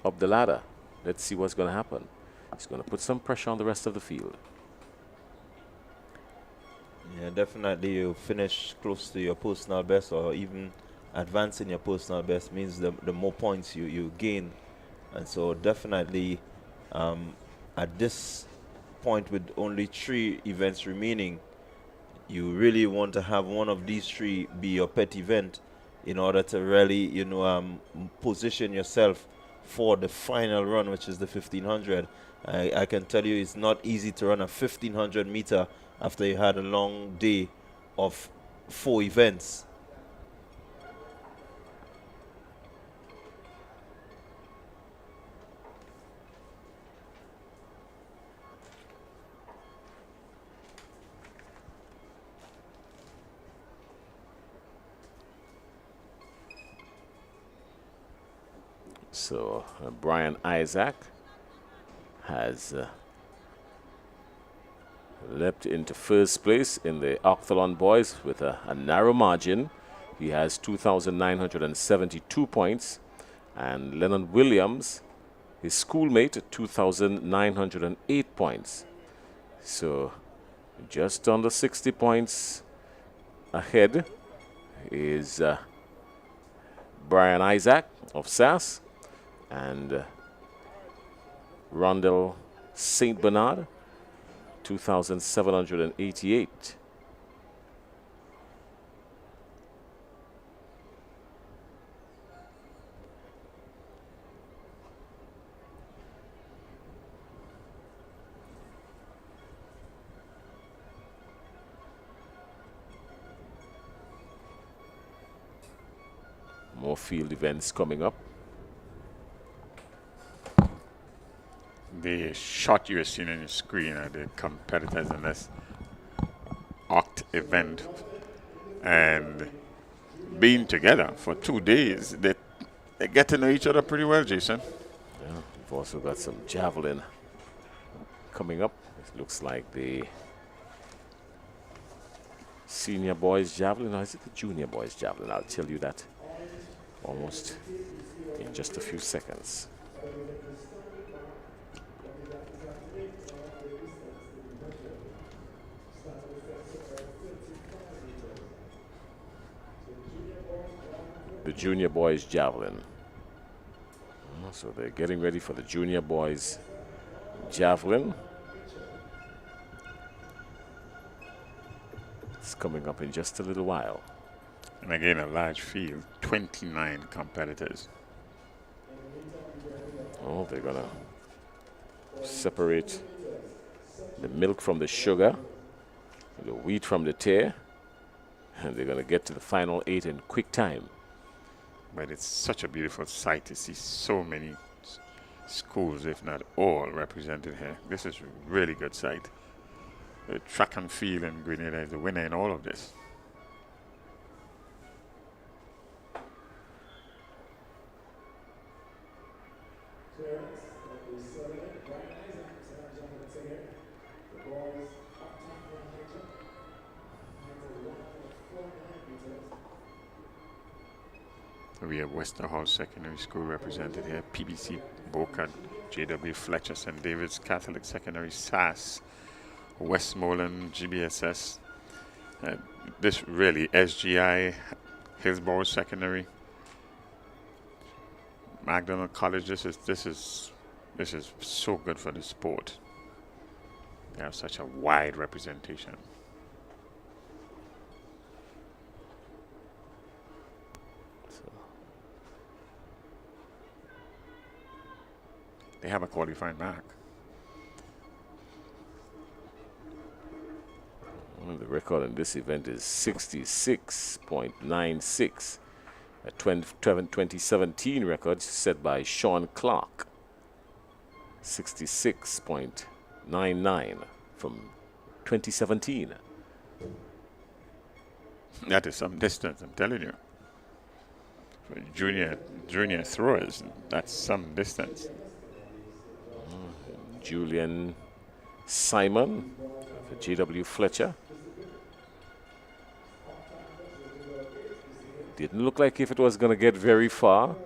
up the ladder. Let's see what's going to happen. He's going to put some pressure on the rest of the field. Yeah, definitely you finish close to your personal best or even advancing your personal best means the more points you gain. And so definitely at this point with only 3 events remaining, you really want to have one of these 3 be your pet event in order to really, position yourself for the final run, which is the 1500. I can tell you it's not easy to run a 1500 meter after you had a long day of 4 events. So Brian Isaac has leapt into first place in the Octhalon boys with a narrow margin. He has 2,972 points. And Lennon Williams, his schoolmate, 2,908 points. So just under 60 points ahead is Brian Isaac of SAS and Rondell St. Bernard 2,788. More field events coming up. The shot you're seeing on your screen are the competitors in this OCT event. And being together for 2 days, they get to know each other pretty well, Jason. Yeah, we've also got some javelin coming up. It looks like the senior boys javelin, or is it the junior boys javelin? I'll tell you that almost in just a few seconds. The junior boys javelin. So they're getting ready for the junior boys javelin. It's coming up in just a little while. And again, a large field, 29 competitors. Oh, they're gonna separate the milk from the sugar, the wheat from the tear, and they're gonna get to the final 8 in quick time. But it's such a beautiful sight to see so many schools, if not all, represented here. This is a really good sight. The track and field in Grenada is the winner in all of this. We have Wester Hall Secondary School represented here, PBC Boca, JW Fletcher, St. David's Catholic Secondary, SAS, Westmoreland, GBSS. This really, SGI, Hillsborough Secondary, McDonald College. This is so good for the sport. They have such a wide representation. They have a qualifying mark. Well, the record in this event is 66.96. A 2017 record set by Sean Clark. 66.99 from 2017. That is some distance, I'm telling you. For junior throwers, that's some distance. Julian Simon for GW Fletcher. Didn't look like if it was going to get very far.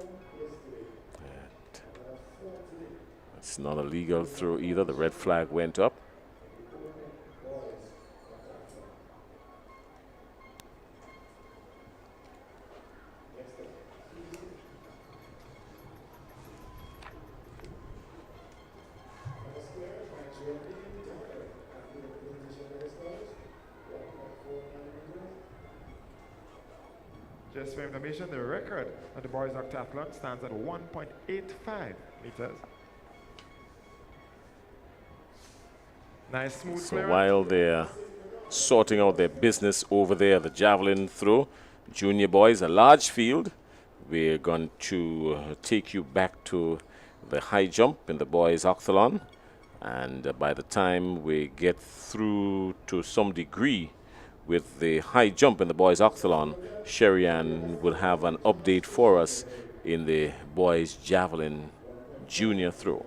It's not a legal throw either. The red flag went up. Just for information, the record of the boys octathlon stands at 1.85 meters. Nice smooth So clearance. while they're sorting out their business over there, the javelin throw, junior boys, a large field, we're going to take you back to the high jump in the boys octathlon. And by the time we get through to some degree with the high jump in the boys octathlon, Sherry-Ann will have an update for us in the boys javelin junior throw.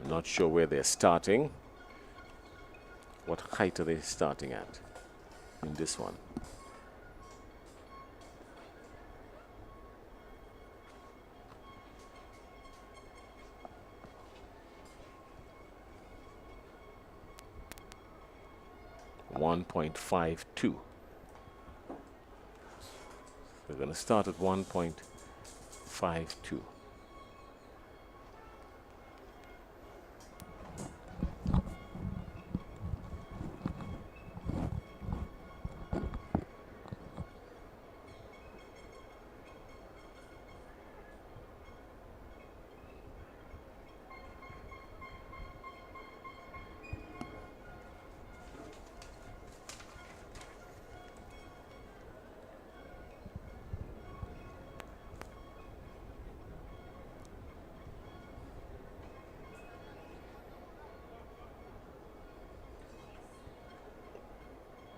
Not sure where they're starting. What height are they starting at in this one? 1.52. We're going to start at 1.52.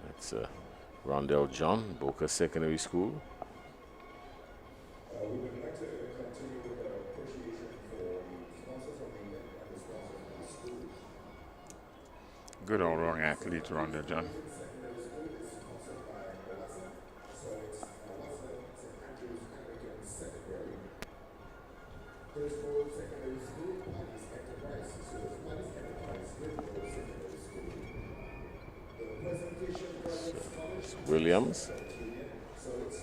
That's Rondell John, Boca Secondary School. We would like to continue with our appreciation for the sponsors of the event and the sponsors of the school. Good all-round athlete, Rondell John. Secondary school is sponsored by Moasa, so it's Moasa St. Andrews Anglican Secondary. Hillsborough Secondary School, Paddy's Enterprise, so it's Paddy's Enterprise, Hillsborough Secondary School. The presentation projects college. Williams. So it's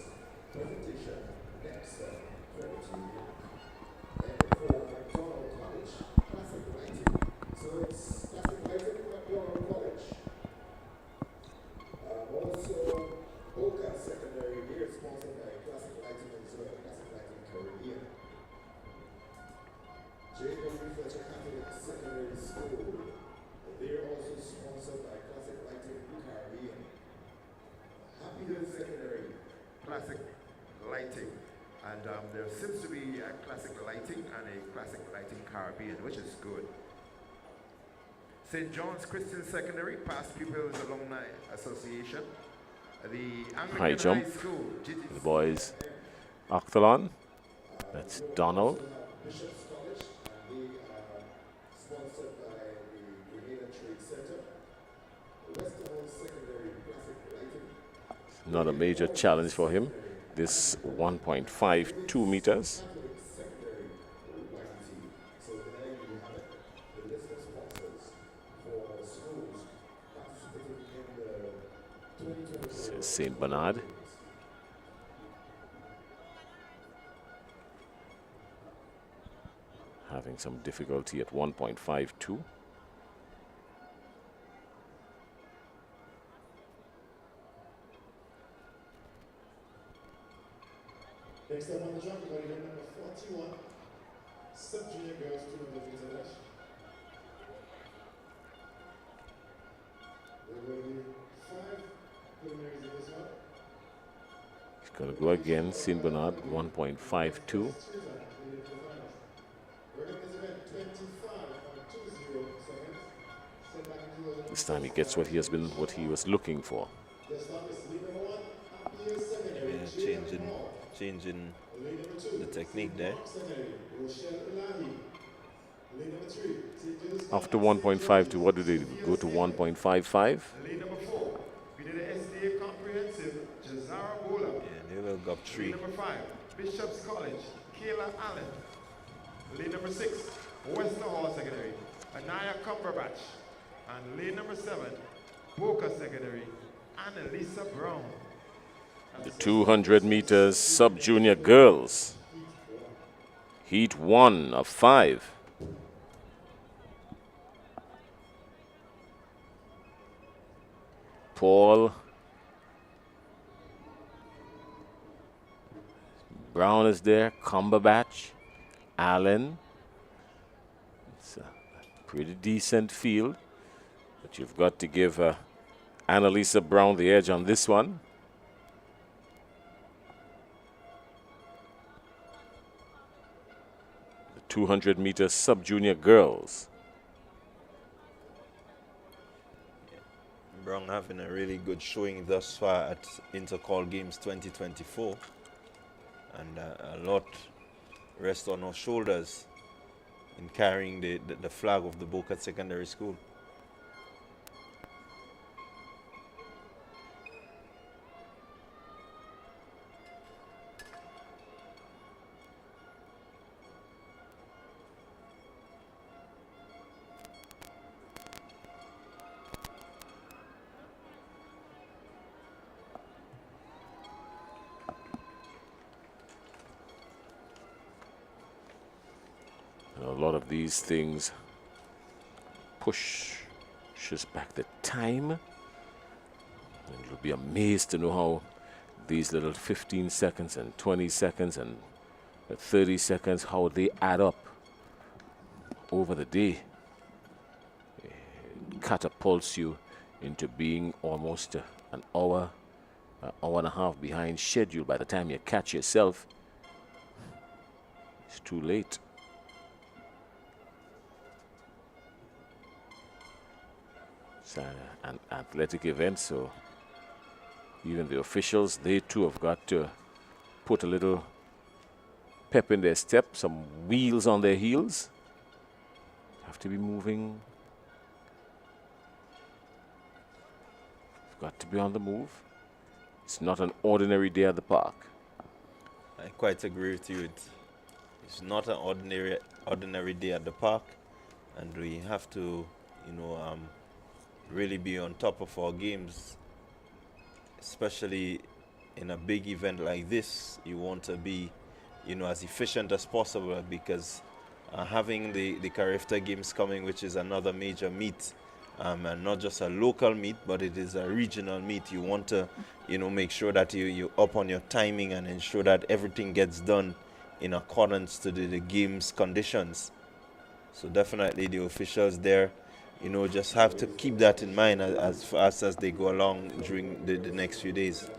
presentation next credit union. And for McDonald College, classic lighting. So it's classic lighting at McDonald College. Also, Boca Secondary, they're sponsored by Classic Lighting as well, Classic Lighting Caribbean. J.W. Fletcher Catholic Secondary School, they're also sponsored by Classic Lighting Caribbean. Happy Hill Secondary, Classic Lighting. And there seems to be a Classic Lighting and a Classic Lighting Caribbean, which is good. St. John's Christian Secondary, Past Pupils Alumni Association. The Anglican High jump. High School, The boys. Octhalon. That's Donald. Bishop's College, and they are sponsored by the Grenada Trade Center. Westerhall Secondary, Classic Lighting. Not a major challenge for him. This 1.52 meters. So there you have it. The list of sponsors for schools participating in the 2024 St. Bernard. Having some difficulty at 1.52. Next up on the jockey body, number 41, sub-junior girls 200 meter dash. There will be 5 preliminaries in this one. He's going to go again. St. Bernard 1.52. This time he gets what he was looking for. Changing the technique there. After 1.52, what did they do? Go to 1.55? Lane number 4, we did an SDA comprehensive, Jazara Bola. Yeah, they will go up 3. Lane number 5, Bishop's College, Kayla Allen. Lane number 6, Westerhall Secondary, Anaya Cumberbatch. And lane number 7, Boca Secondary, Annalisa Brown. The 200 meters sub-junior girls. Heat 1 of 5. Paul. Brown is there. Cumberbatch. Allen. It's a pretty decent field. But you've got to give Annalisa Brown the edge on this one. The 200 meter sub-junior girls. Brown having a really good showing thus far at Intercol Games 2024. And a lot rests on our shoulders in carrying the flag of the Boca Secondary School. And a lot of these things pushes back the time. And you'll be amazed to know how these little 15 seconds and 20 seconds and 30 seconds, how they add up over the day. It catapults you into being almost an hour and a half behind schedule. By the time you catch yourself, it's too late. It's an athletic event, so even the officials, they too have got to put a little pep in their step, some wheels on their heels. Have to be moving. Got to be on the move. It's not an ordinary day at the park. I quite agree with you. It's not an ordinary day at the park, and we have to, really be on top of our games, especially in a big event like this. You want to be, as efficient as possible, because having the Carifta Games coming, which is another major meet, and not just a local meet, but it is a regional meet. You want to, make sure that you up on your timing and ensure that everything gets done in accordance to the game's conditions. So definitely the officials there, just have to keep that in mind as fast as they go along during the next few days.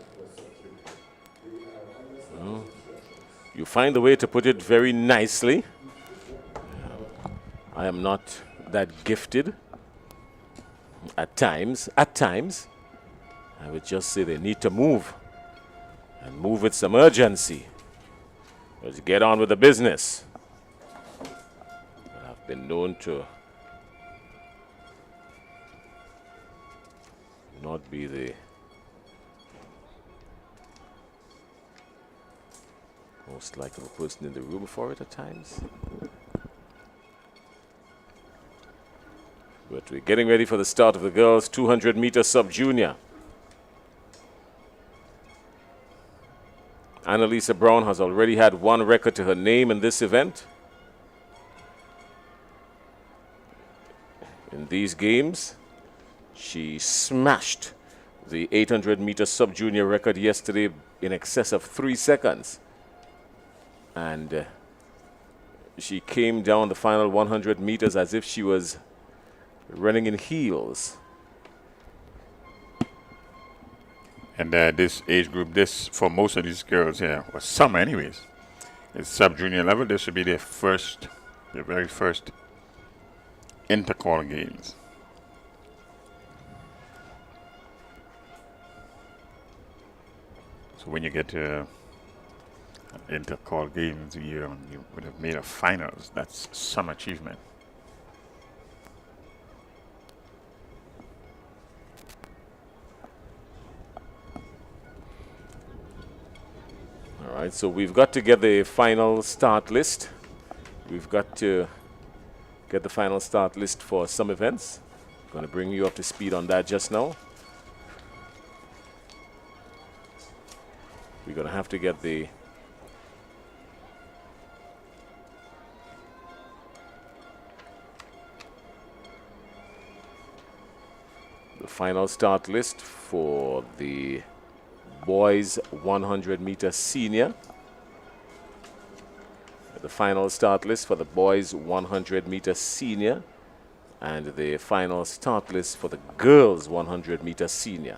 Well, you find a way to put it very nicely. I am not that gifted. At times, I would just say they need to move, and move with some urgency. Let's get on with the business. I've been known to not be the most likable person in the room for it at times. But we're getting ready for the start of the girls' 200-meter sub-junior. Annalisa Brown has already had one record to her name in this event. In these games, she smashed the 800-meter sub-junior record yesterday in excess of 3 seconds. And she came down the final 100 meters as if she was running in heels. And this age group, for most of these girls here, or some anyways, it's sub-junior level. This should be their very first Intercol games. So when you get to Intercol games, you would have made a finals. That's some achievement. All right, so we've got to get the final start list. We've got to get the final start list for some events. Going to bring you up to speed on that just now. We're going to have to get the final start list for the boys 100-meter senior. The final start list for the boys 100-meter senior, and the final start list for the girls 100-meter senior.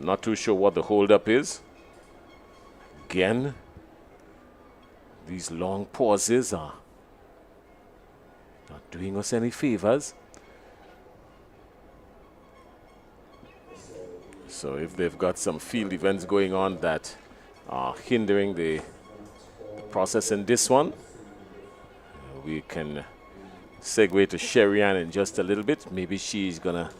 not too sure what the holdup is. Again, these long pauses are not doing us any favors. So if they've got some field events going on that are hindering the process in this one, we can segue to Sherry-Ann in just a little bit. Maybe she's gonna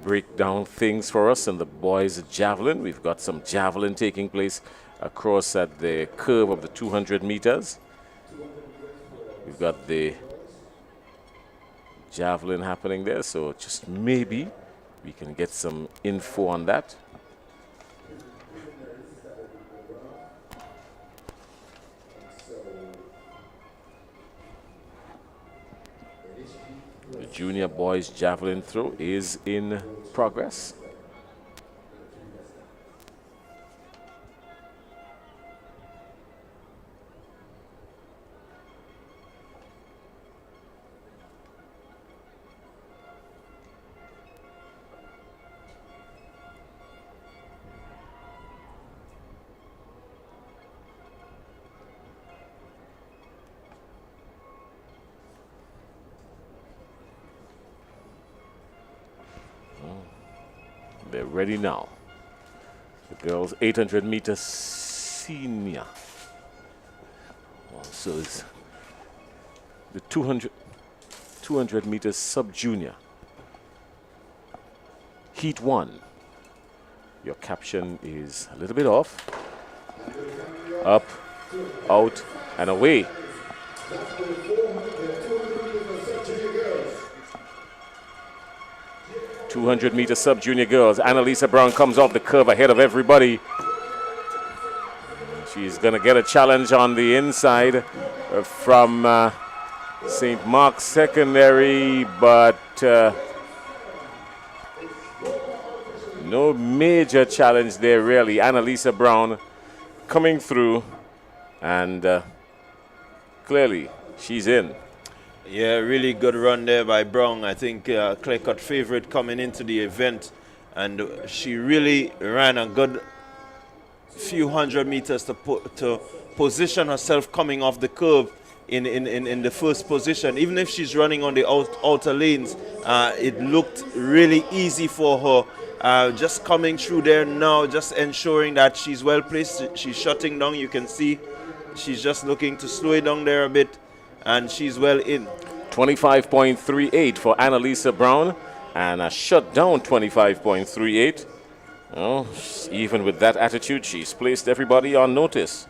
break down things for us in the boys' javelin. We've got some javelin taking place across at the curve of the 200 meters. We've got the javelin happening there, so just maybe we can get some info on that. The junior boys javelin throw is in progress. They're ready now. The girls 800 meter senior. So is the 200 meters sub junior. Heat 1. Your caption is a little bit off. Up, out, and away. 200 meter sub junior girls. Annalisa Brown comes off the curve ahead of everybody. She's going to get a challenge on the inside from St. Mark's Secondary, but no major challenge there, really. Annalisa Brown coming through, and clearly she's in. Yeah, really good run there by Brown. I think clear-cut favorite coming into the event, and she really ran a good few hundred meters to position herself coming off the curve in the first position. Even if she's running on the outer lanes, it looked really easy for her. Just coming through there now, just ensuring that she's well placed. She's shutting down. You can see she's just looking to slow it down there a bit, and she's well in. 25.38 for Annalisa Brown, and a shutdown 25.38. Oh, even with that attitude, she's placed everybody on notice.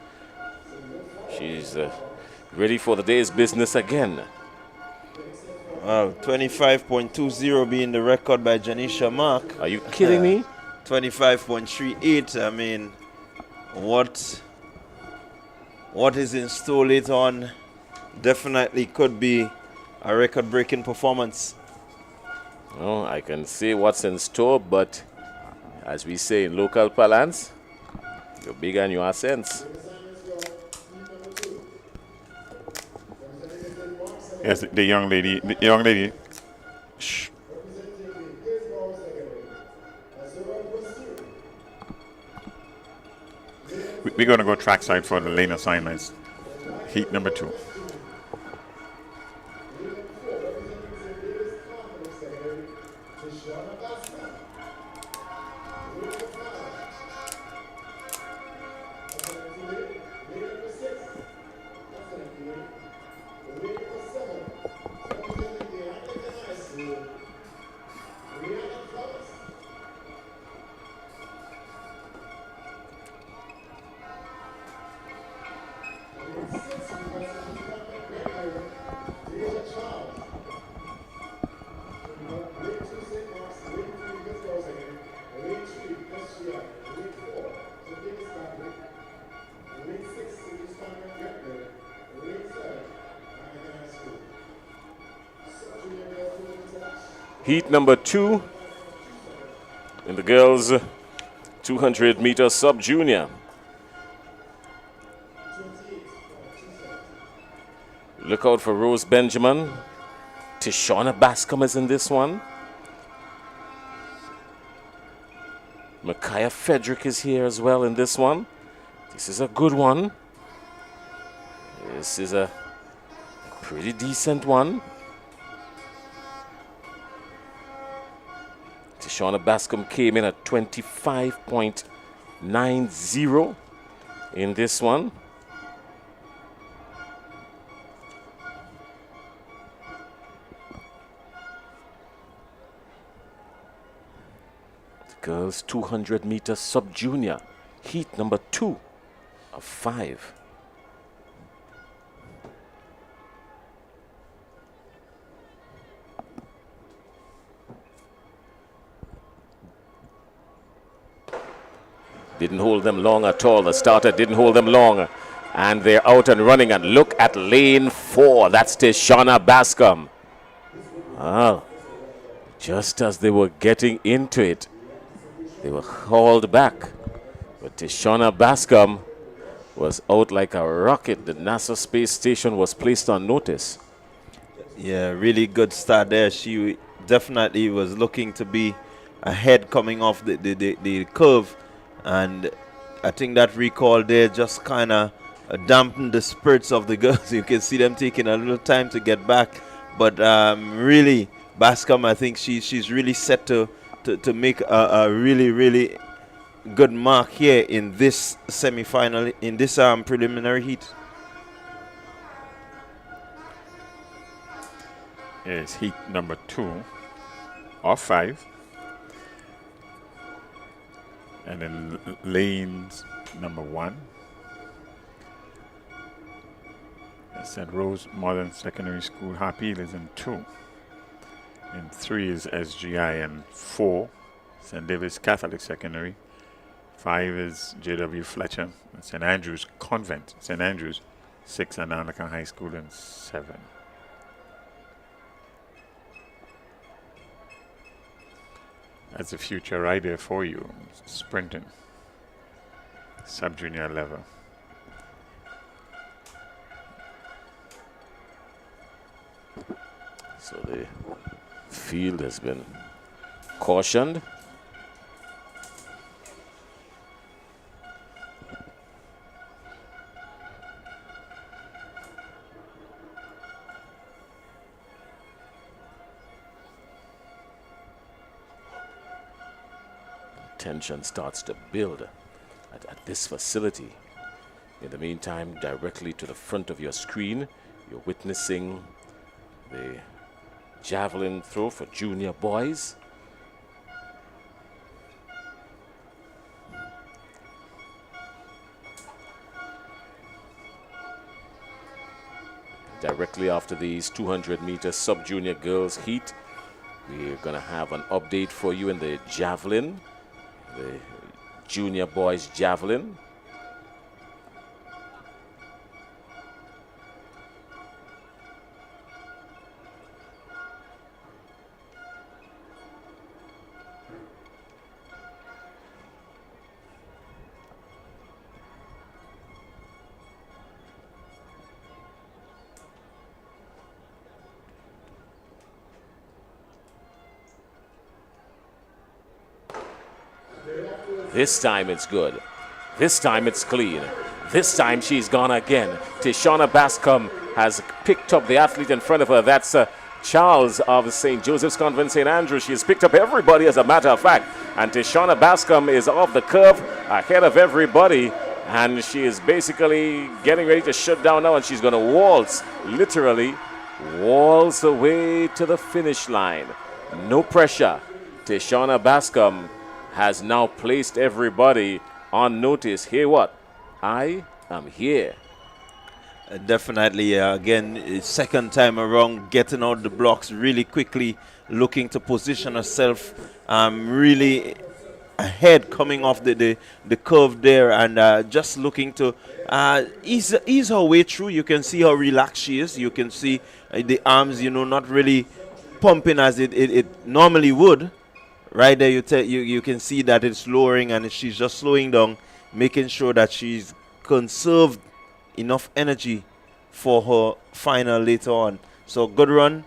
She's ready for the day's business again. Wow, 25.20 being the record by Janisha Mark. Are you kidding me? 25.38. I mean, what is in store later on definitely could be a record-breaking performance. Oh, I can say what's in store, but as we say in local parlance, you're big and you are sense. Yes, the young lady. Shh. We're going to go trackside for the lane assignments. Heat number 2. Heat number 2 in the girls 200 meter sub junior. Look out for Rose Benjamin. Tishona Bascom is in this one. Micaiah Frederick is here as well in this one. This is a good one. This is a pretty decent one. Tishana Bascom came in at 25.90 in this one. The girls 200 meter sub-junior, heat number 2 of 5. Didn't hold them long at all. The starter didn't hold them long. And they're out and running. And look at lane 4. That's Tishana Bascom. Oh, just as they were getting into it, they were hauled back. But Tishana Bascom was out like a rocket. The NASA space station was placed on notice. Yeah, really good start there. She definitely was looking to be ahead coming off the curve. And I think that recall there just kind of dampened the spirits of the girls. You can see them taking a little time to get back. But really, Bascom, I think she's really set to make a really good mark here in this semi-final, in this preliminary heat. Is heat number 2 of 5. And then lanes number 1. St. Rose Modern Secondary School, Harpeel is in 2. In 3 is SGI, and 4, St. David's Catholic Secondary. 5 is J.W. Fletcher, and St. Andrew's Convent, St. Andrew's. 6, and Anglican High School in 7. That's a future right there for you, sprinting, sub-junior level. So the field has been cautioned. Tension starts to build at this facility. In the meantime, directly to the front of your screen, you're witnessing the javelin throw for junior boys. Directly after these 200-meter sub-junior girls heat, we're going to have an update for you in the javelin. The junior boys javelin. This time it's good. This time it's clean. This time she's gone again. Tishana Bascom has picked up the athlete in front of her. That's Charles of St. Joseph's Convent, St. Andrew. She has picked up everybody, as a matter of fact. And Tishana Bascom is off the curve ahead of everybody. And she is basically getting ready to shut down now. And she's going to waltz, literally waltz away to the finish line. No pressure. Tishana Bascom has now placed everybody on notice. Hear what? I am here. Definitely, again, second time around, getting out the blocks really quickly, looking to position herself really ahead, coming off the curve there, and just looking to ease her way through. You can see how relaxed she is. You can see the arms, not really pumping as it normally would. Right there, you can see that it's lowering, and she's just slowing down, making sure that she's conserved enough energy for her final later on. So good run,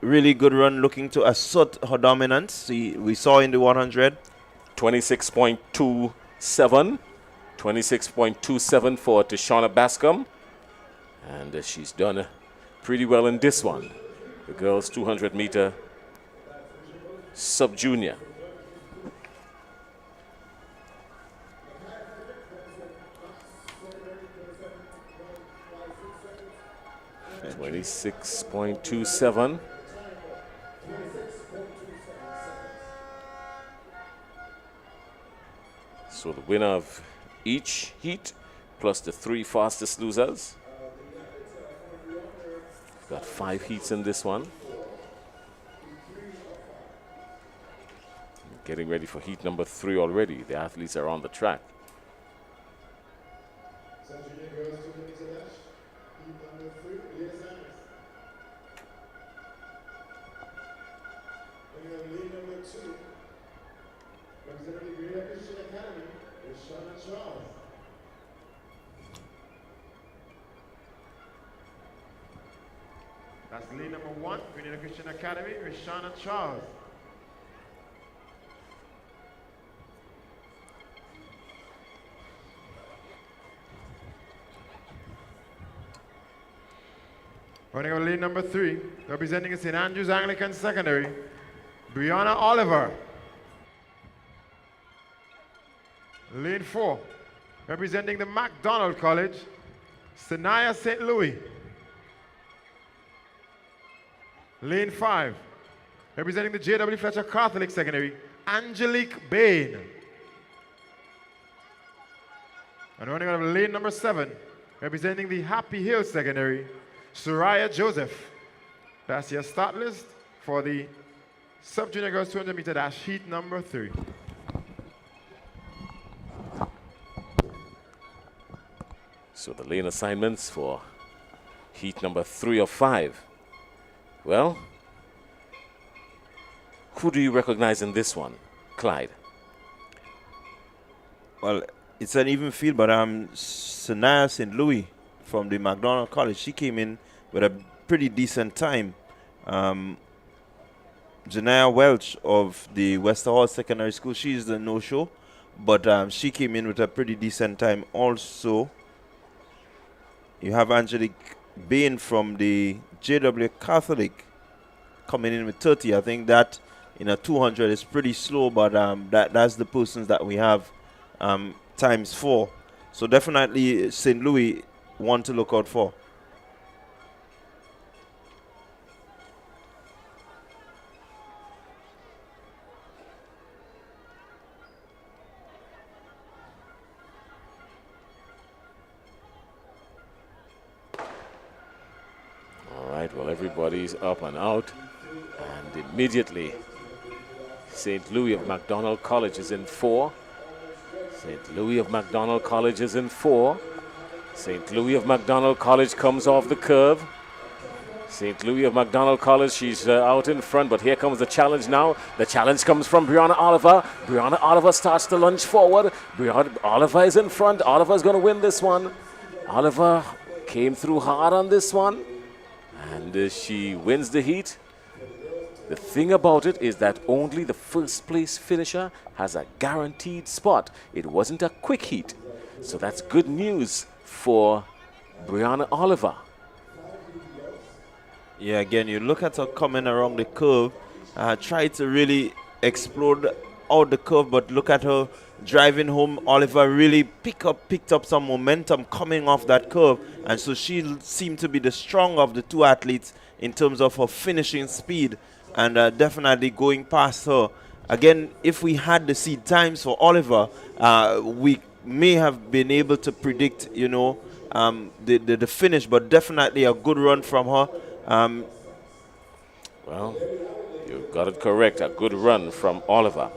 really good run, looking to assert her dominance. We saw in the 100 26.27. 26.27 for Tishana Bascom. And she's done pretty well in this one. The girls' 200-meter sub-junior. .27. So the winner of each heat plus the 3 fastest losers. We've got 5 heats in this one. Getting ready for heat number 3 already. The athletes are on the track. That's lead number 1, Grenada Christian Academy, Rishana Charles. Running on lead number 3, representing St. Andrews Anglican Secondary, Brianna Oliver. Lead 4, representing the MacDonald College, Sanaya St. Louis. Lane 5, representing the J.W. Fletcher Catholic Secondary, Angelique Bain. And running out of lane number 7, representing the Happy Hill Secondary, Soraya Joseph. That's your start list for the sub-junior girls 200-meter dash heat number 3. So the lane assignments for heat number 3 of 5. Well, who do you recognize in this one, Clyde? Well, it's an even field, but Sanaya St. Louis from the MacDonald College, she came in with a pretty decent time. Janaya Welch of the Wester Hall Secondary School, she's the no-show, but she came in with a pretty decent time also. You have Angelique Bain from the JW Catholic coming in with 30. I think that in a 200 is pretty slow, but that's the persons that we have times 4. So definitely St. Louis one to look out for. Well, everybody's up and out, and immediately St. Louis of MacDonald College is in 4. St. Louis of MacDonald College is in 4. St. Louis of MacDonald College comes off the curve. St. Louis of MacDonald College, she's out in front, but here comes the challenge now. The challenge comes from Brianna Oliver. Brianna Oliver starts to lunge forward. Brianna Oliver is in front. Oliver's going to win this one. Oliver came through hard on this one, and she wins the heat. The thing about it is that only the first place finisher has a guaranteed spot. It wasn't a quick heat. So that's good news for Brianna Oliver. Yeah, again, you look at her coming around the curve, try to really explode out the curve, but look at her driving home. Oliver really picked up some momentum coming off that curve, and so she seemed to be the stronger of the two athletes in terms of her finishing speed, and definitely going past her. Again, if we had the seed times for Oliver, we may have been able to predict, you know, the finish, but definitely a good run from her. Well, you got it correct. A good run from Oliver.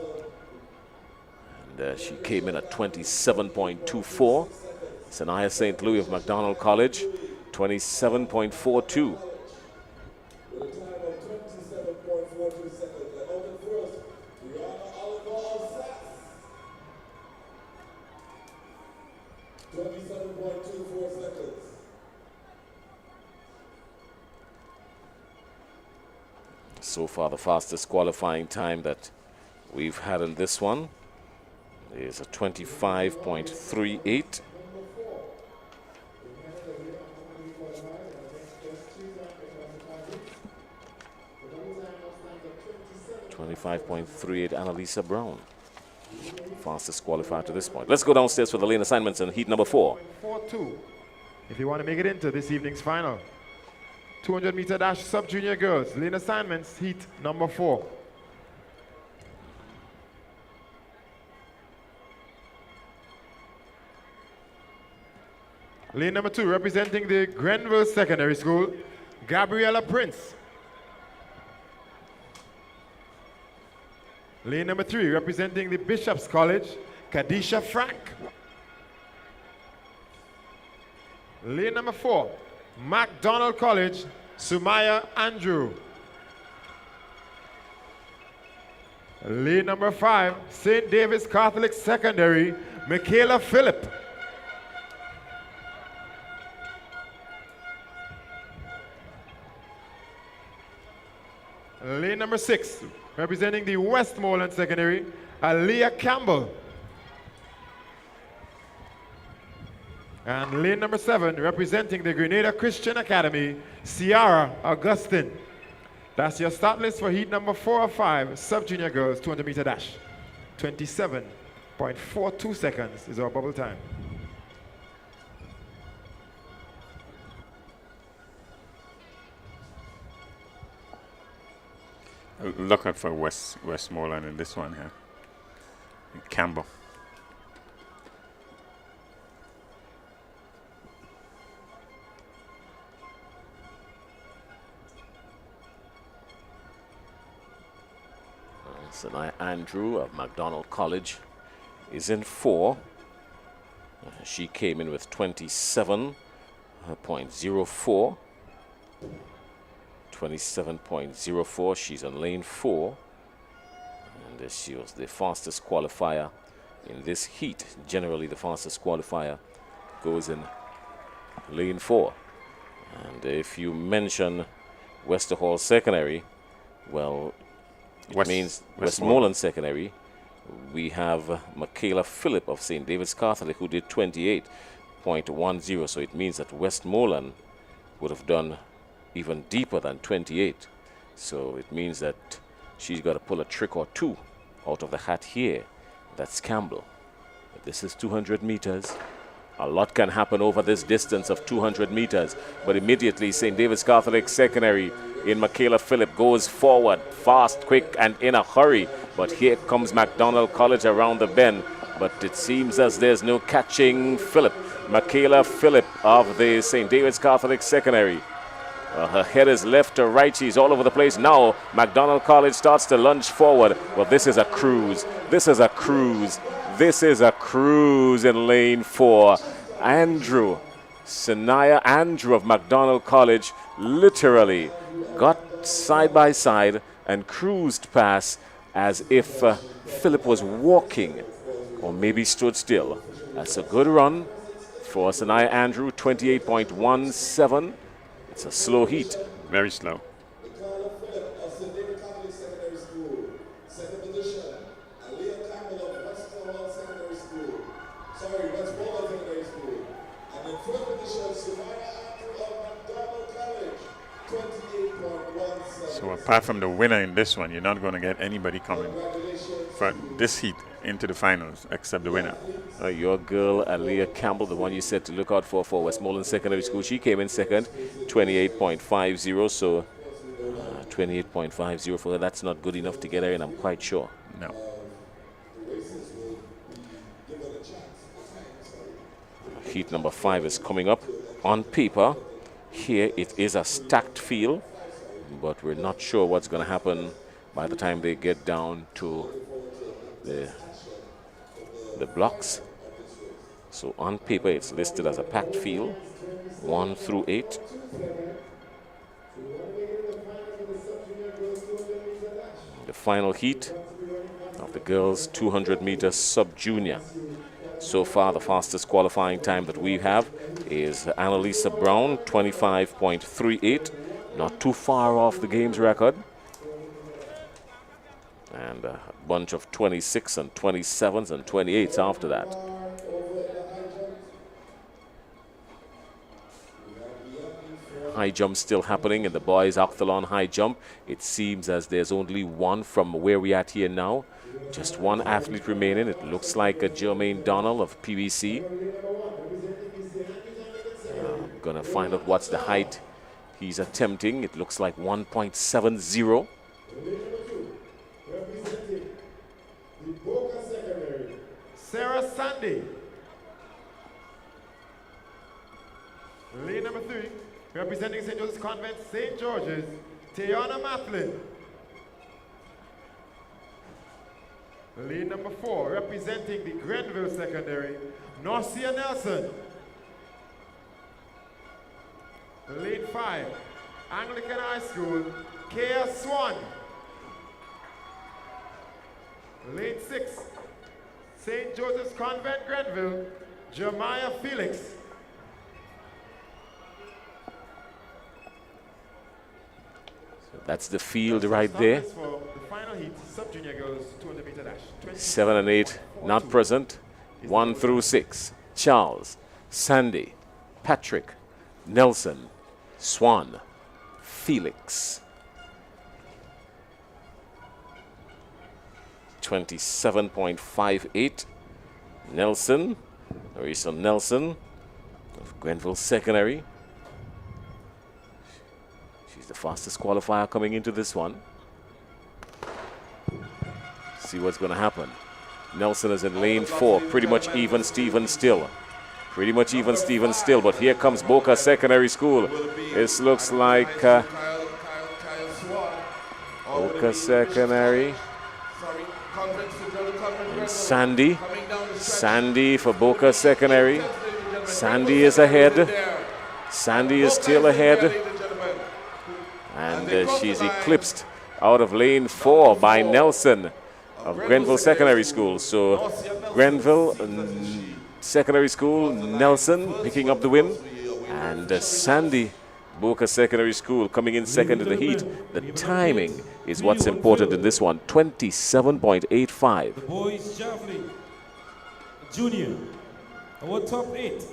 And she came in at 27.24. Sanaya St. Louis of MacDonald College, 27.42. So far, the fastest qualifying time that we've had in this one. is a 25.38. .38 Annalisa Brown, fastest qualifier to this point. Let's go downstairs for the lane assignments in heat number 4. 4-2. If you want to make it into this evening's final. 200-meter dash sub-junior girls, lane assignments, heat number 4. Lane number 2, representing the Grenville Secondary School, Gabriella Prince. Lane number 3, representing the Bishop's College, Kadisha Frank. Lane number 4, MacDonald College, Sumaya Andrew. Lane number 5, St. David's Catholic Secondary, Michaela Phillip. Lane number 6, representing the Westmoreland Secondary, Aaliyah Campbell. And lane number 7, representing the Grenada Christian Academy, Ciara Augustine. That's your start list for heat number 4 of 5, sub-junior girls 200-meter dash. 27.42 seconds is our bubble time. Look out for Westmoreland in this one here. Campbell. Sanaya Andrew of MacDonald College is in 4. She came in with 27.04. 27.04. She's on lane 4. And she was the fastest qualifier in this heat. Generally, the fastest qualifier goes in lane 4. And if you mention Westerhall Secondary, well, it means Westmoreland Secondary. We have Michaela Phillip of St. David's Catholic who did 28.10. So it means that Westmoreland would have done even deeper than 28. So it means that she's got to pull a trick or two out of the hat here. That's Campbell. But this is 200 meters. A lot can happen over this distance of 200 meters. But immediately St. David's Catholic Secondary in Michaela Phillip goes forward fast, quick, and in a hurry. But here comes MacDonald College around the bend. But it seems as there's no catching Phillip. Michaela Phillip of the St. David's Catholic Secondary. Her head is left to right. She's all over the place. Now MacDonald College starts to lunge forward. Well, this is a cruise. This is a cruise. This is a cruise in lane 4. Sanaya Andrew of MacDonald College literally got side by side and cruised past as if Phillip was walking or maybe stood still. That's a good run for Sanaya Andrew, 28.17. It's a slow heat. Very slow. So apart from the winner in this one, you're not going to get anybody coming for this heat into the finals except the winner. Your girl, Aaliyah Campbell, the one you said to look out for Westmoreland Secondary School, she came in second, 28.50. So 28.50 for her, that's not good enough to get her in, I'm quite sure. No. Heat number 5 is coming up. On paper, here it is a stacked field, but we're not sure what's going to happen by the time they get down to the blocks. So on paper, it's listed as a packed field, 1 through 8. The final heat of the girls' 200-meter sub-junior. So far, the fastest qualifying time that we have is Annalisa Brown, 25.38. Not too far off the game's record. And a bunch of 26 and 27s and 28s after that. High jump still happening in the boys' octholon high jump. It seems as there's only one from where we at here now. Just one athlete remaining. It looks like a Jermaine Donnell of PBC. I'm gonna find out what's the height he's attempting. It looks like 1.70. Sarah Sandy. Lane number 3, representing St. Joseph's Convent, St. George's, Tiana Matlin. Lane number 4, representing the Grenville Secondary, Norcia Nelson. Lane 5, Anglican High School, Kea Swan. Lane 6, St. Joseph's Convent, Grenville, Jeremiah Felix. That's the field right there. For the final heat, sub-junior girls 200 meter dash. 7 and 8 not present. 1 through 6. Charles, Sandy, Patrick, Nelson, Swan, Felix. 27.58. Nelson, Marisa Nelson of Grenville Secondary. She's the fastest qualifier coming into this one. See what's going to happen. Nelson is in lane 4, pretty much even Steven still. Pretty much even Steven still, but here comes Boca Secondary School. This looks like Boca Secondary. And Sandy for Boca Secondary. Sandy is ahead. Sandy is still ahead. And she's eclipsed out of lane 4 by Nelson of Grenville Secondary School. So Grenville Secondary School, Nelson picking up the win. And Sandy, Boca Secondary School coming in second in the heat. The timing is what's important in this one. 27.85. The boys javelin junior, our top 8.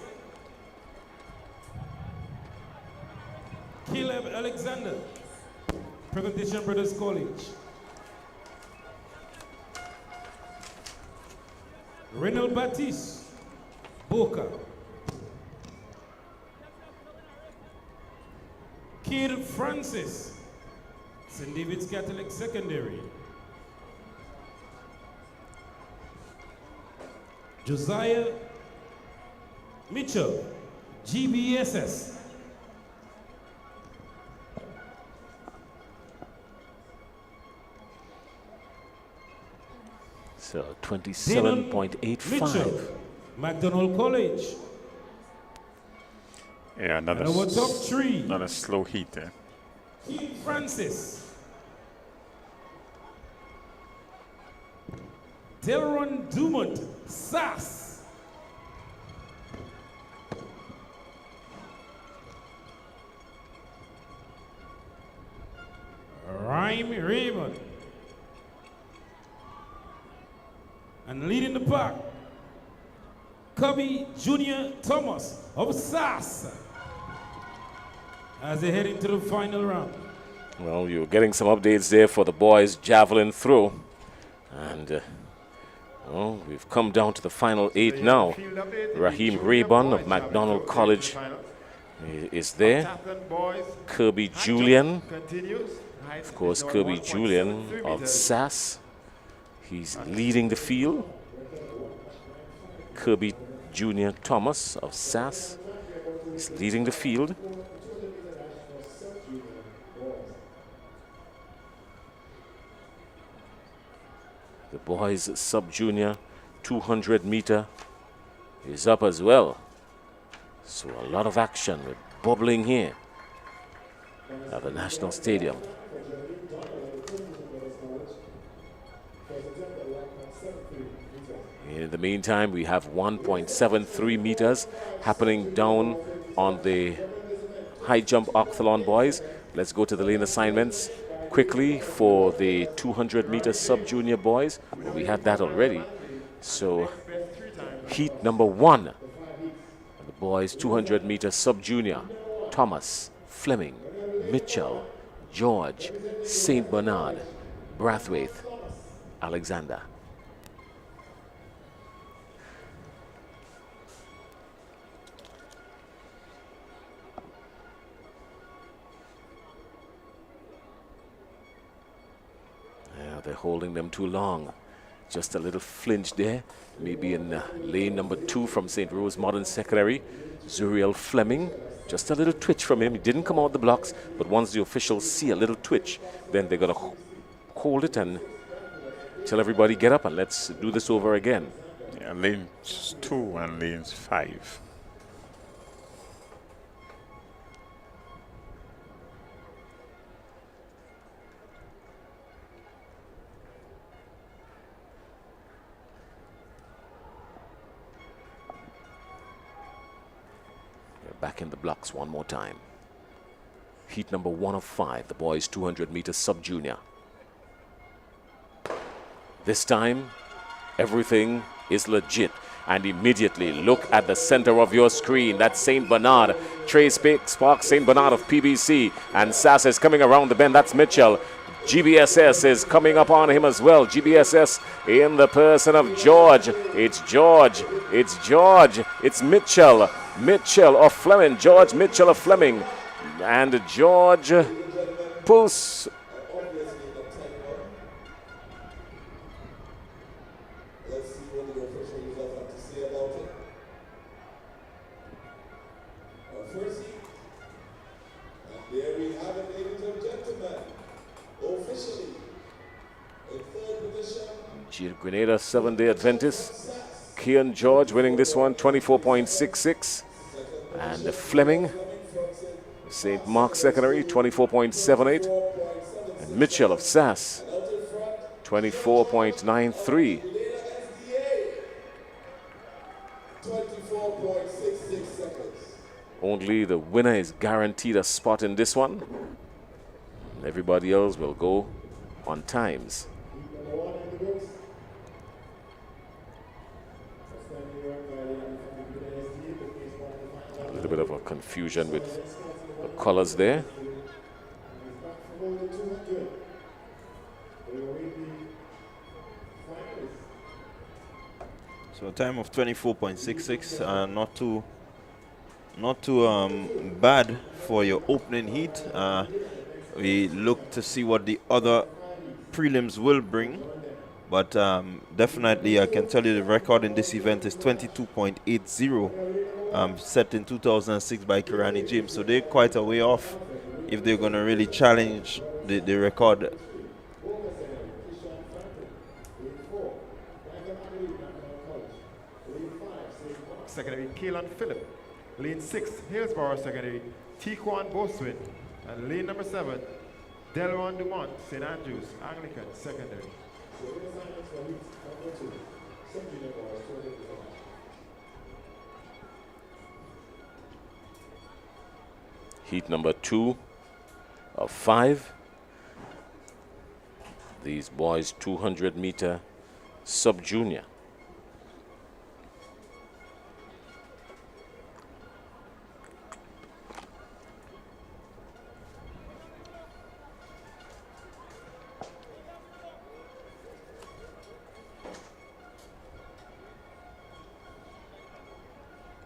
Caleb Alexander, Prevention Brothers College. Renal Baptiste, Boca. Kid Francis, St. David's Catholic Secondary. Josiah Mitchell, GBSS. So 27.85. McDonald College. Yeah, And our top 3. Another slow heat there. King Francis. Delron Dumont, SAS. Rhyme Raymond. And leading the pack, Cubby Junior Thomas of SAS as they head into the final round. Well, you're getting some updates there for the boys' javelin throw. And well, we've come down to the final 8 now. Raheem Raybon of McDonald College is there. Kirby Julian. Of course, Kirby Julian of SAS. He's leading the field. Kirby Junior Thomas of SAS is leading the field. The boys sub-junior 200 meter is up as well. So a lot of action with bubbling here at the National Stadium. In the meantime, we have 1.73 meters happening down on the high jump octholon boys. Let's go to the lane assignments. quickly for the 200-meter sub-junior boys. Well, we had that already. So heat number 1, the boys 200-meter sub-junior. Thomas, Fleming, Mitchell, George, St. Bernard, Brathwaite, Alexander. Yeah, they're holding them too long. Just a little flinch there. Maybe in lane number 2 from St. Rose Modern Secondary, Zuriel Fleming. Just a little twitch from him. He didn't come out the blocks, but once the officials see a little twitch, then they're going to hold it and tell everybody get up and let's do this over again. Yeah, lanes 2 and lanes 5. Back in the blocks one more time. Heat number 1 of 5, the boys 200-meter sub-junior. This time, everything is legit. And immediately look at the center of your screen. That's St. Bernard. Trey Sparks, St. Bernard of PBC. And Sass is coming around the bend. That's Mitchell. GBSS is coming up on him as well. GBSS in the person of George. It's George. It's George. It's Mitchell. Mitchell of Fleming. George Mitchell of Fleming. And George pulls. Grenada 7-day Adventist. Kian George winning this one, 24.66. And Fleming, St. Mark's Secondary, 24.78. And Mitchell of Sass, 24.93. Only the winner is guaranteed a spot in this one. Everybody else will go on times. A little bit of a confusion with the colors there. So a time of 24.66, not too bad for your opening heat. We look to see what the other prelims will bring, but definitely I can tell you the record in this event is 22.80, set in 2006 by Kirani James. So they're quite a way off if they're going to really challenge the record. Secondary, Keelan Phillip. Lane 6, Hillsborough Secondary, Tiquan Boswin. And lane number 7, Delron Dumont, St. Andrews, Anglican Secondary. Heat number 2 of 5. These boys 200-meter sub-junior.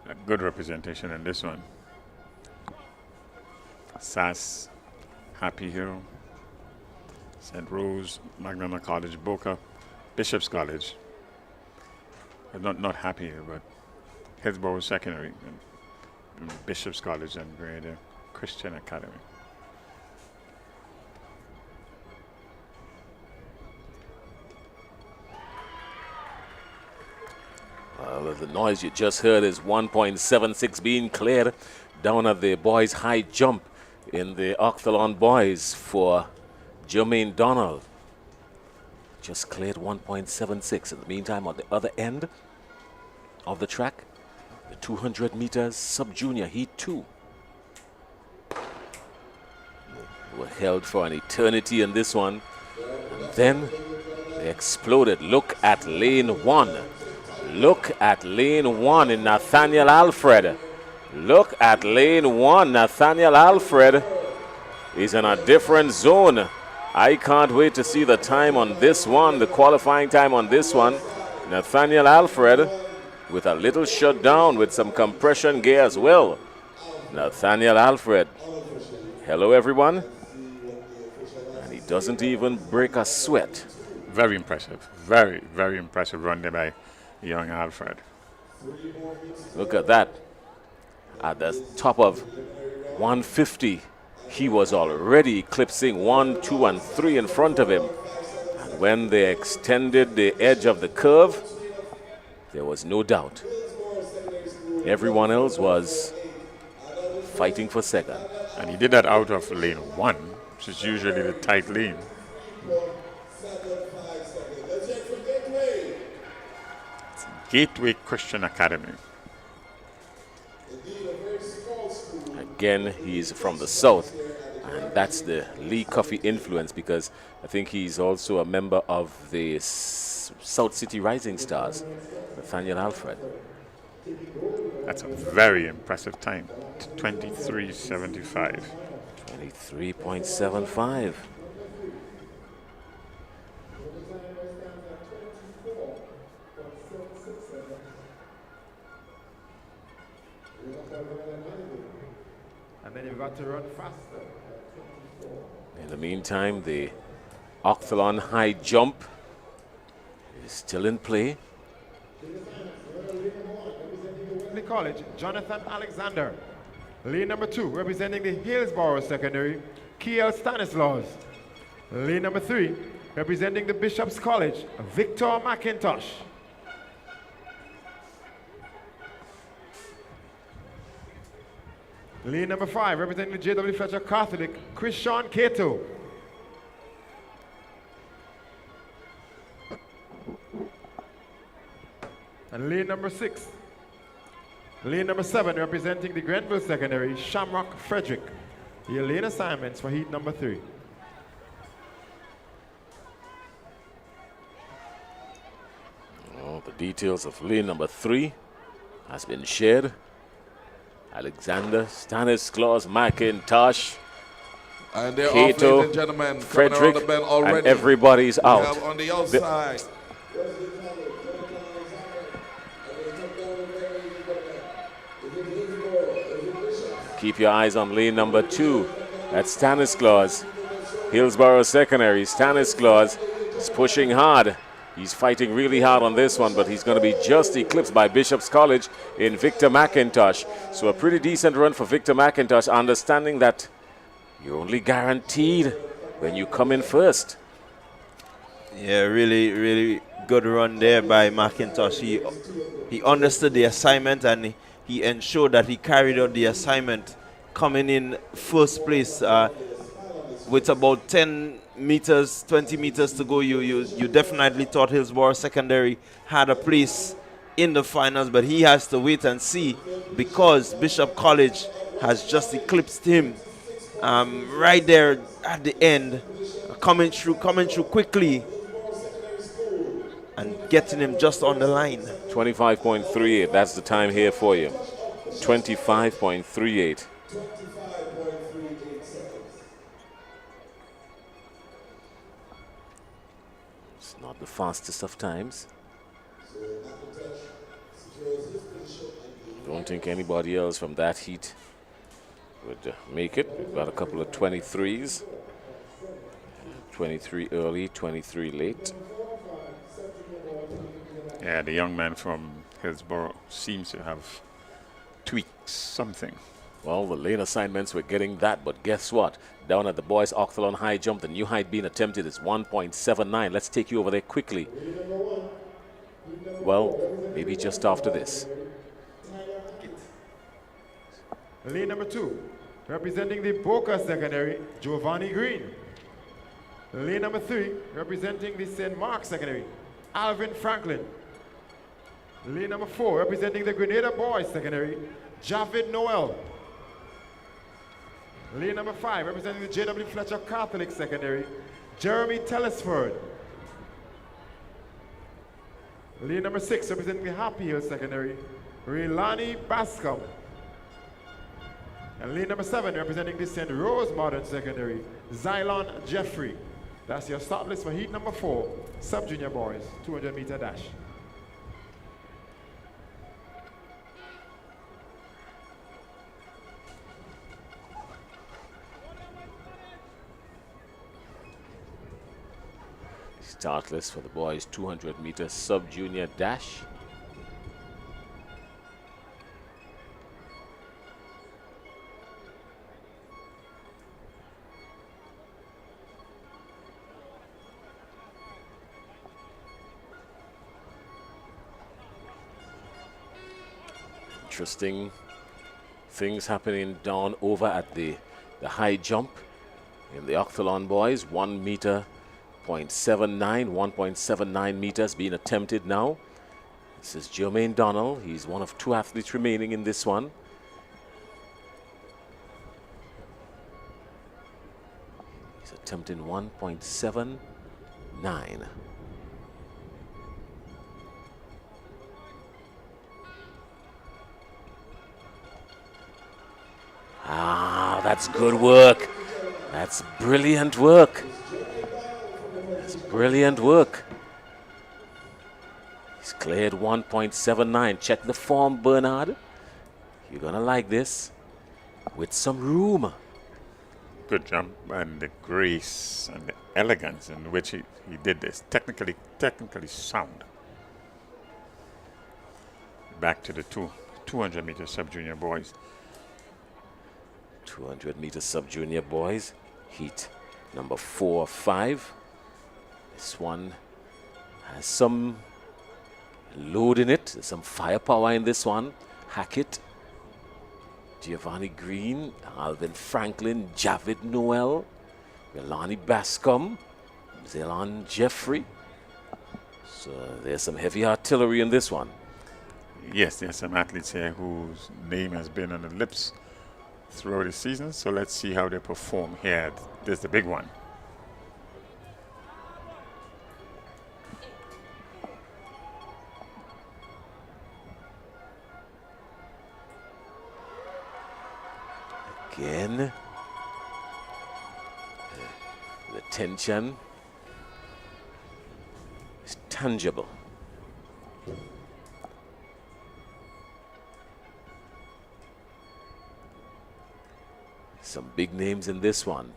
A good representation in this one. Sass, Happy Hill, St. Rose, Magdalena College, Boca, Bishop's College. Not Happy Hill, but Hillsborough Secondary, and Bishop's College, and Grenada Christian Academy. The noise you just heard is 1.76 being cleared down at the boys' high jump in the Octhalon boys for Jermaine Donald. Just cleared 1.76. In the meantime, on the other end of the track, the 200 meters sub-junior heat 2. were held for an eternity in this one. And then they exploded. Look at lane 1. Look at lane 1 in Nathaniel Alfred. Look at lane 1. Nathaniel Alfred is in a different zone. I can't wait to see the time on this one, the qualifying time on this one. Nathaniel Alfred with a little shutdown with some compression gear as well. Nathaniel Alfred. Hello, everyone. And he doesn't even break a sweat. Very impressive. Very, very impressive run there by young Alfred. Look at that. At the top of 150, he was already eclipsing 1, 2, and 3 in front of him. And when they extended the edge of the curve, there was no doubt. Everyone else was fighting for second. And he did that out of lane 1, which is usually the tight lane. It's Gateway Christian Academy. Again, he's from the south, and that's the Lee Coffey influence, because I think he's also a member of the South City Rising Stars, Nathaniel Alfred. That's a very impressive time. 23.75. 23.75. And then you've got to run faster. In the meantime, the octholon high jump is still in play. The college, Jonathan Alexander. Lane number 2, representing the Hillsborough Secondary, Kiel Stanislaus. Lane number 3, representing the Bishop's College, Victor McIntosh. Lane number 5, representing the J.W. Fletcher Catholic, Christian Cato. And lane number 6, lane number 7, representing the Grenville Secondary, Shamrock Frederick. Your lane assignments for heat number 3. Oh, the details of lane number 3 has been shared. Alexander, Stanislaus, McIntosh, and they're Cato, off, ladies and gentlemen, Frederick, the bend already. and everybody's We out. have on the outside. Keep your eyes on lane number 2. That's Stanislaus. Hillsborough Secondary. Stanislaus is pushing hard. He's fighting really hard on this one, but he's going to be just eclipsed by Bishop's College in Victor McIntosh. So a pretty decent run for Victor McIntosh, understanding that you're only guaranteed when you come in first. Yeah, really, really good run there by McIntosh. He understood the assignment, and he ensured that he carried out the assignment, coming in first place with about 10 meters, 20 meters to go. You definitely thought Hillsborough Secondary had a place in the finals, but he has to wait and see, because Bishop College has just eclipsed him right there at the end, coming through quickly and getting him just on the line. 25.38, that's the time here for you. 25.38. It's not the fastest of times. Don't think anybody else from that heat would make it. We've got a couple of 23s. 23 early, 23 late. Yeah, the young man from Hillsborough seems to have tweaked something. Well, the lane assignments were getting that, but guess what? Down at the boys' octholon high jump, the new height being attempted is 1.79. Let's take you over there quickly. Well, maybe just after this. Lane number 2, representing the Boca Secondary, Giovanni Green. Lane number 3, representing the St. Mark Secondary, Alvin Franklin. Lane number 4, representing the Grenada Boys Secondary, Javid Noel. Lane number 5, representing the J.W. Fletcher Catholic Secondary, Jeremy Telesford. Lane number 6, representing the Happy Hill Secondary, Rilani Bascom. And lane number 7, representing the St. Rose Modern Secondary, Xylon Jeffrey. That's your start list for heat number 4, sub-junior boys, 200-meter dash. Start list for the boys 200-meter sub-junior dash. Interesting things happening down over at the high jump in the octholon boys. 1 meter 1.79 meters being attempted now. This is Jermaine Donnell. He's one of 2 athletes remaining in this one. He's attempting 1.79. Ah, that's good work. That's brilliant work. That's brilliant work. He's cleared 1.79. Check the form, Bernard. You're going to like this. With some room. Good jump, and the grace and the elegance in which he did this. Technically sound. Back to the 200-meter sub-junior boys. 200-meter sub-junior boys. Heat number 4 or 5. This one has some load in it. There's some firepower in this one. Hackett, Giovanni Green, Alvin Franklin, Javid Noel, Milani Bascom, Zelon Jeffrey. So there's some heavy artillery in this one. Yes, there's some athletes here whose name has been on the lips throughout the season. So let's see how they perform here. There's the big one. Again, the tension is tangible. Some big names in this one.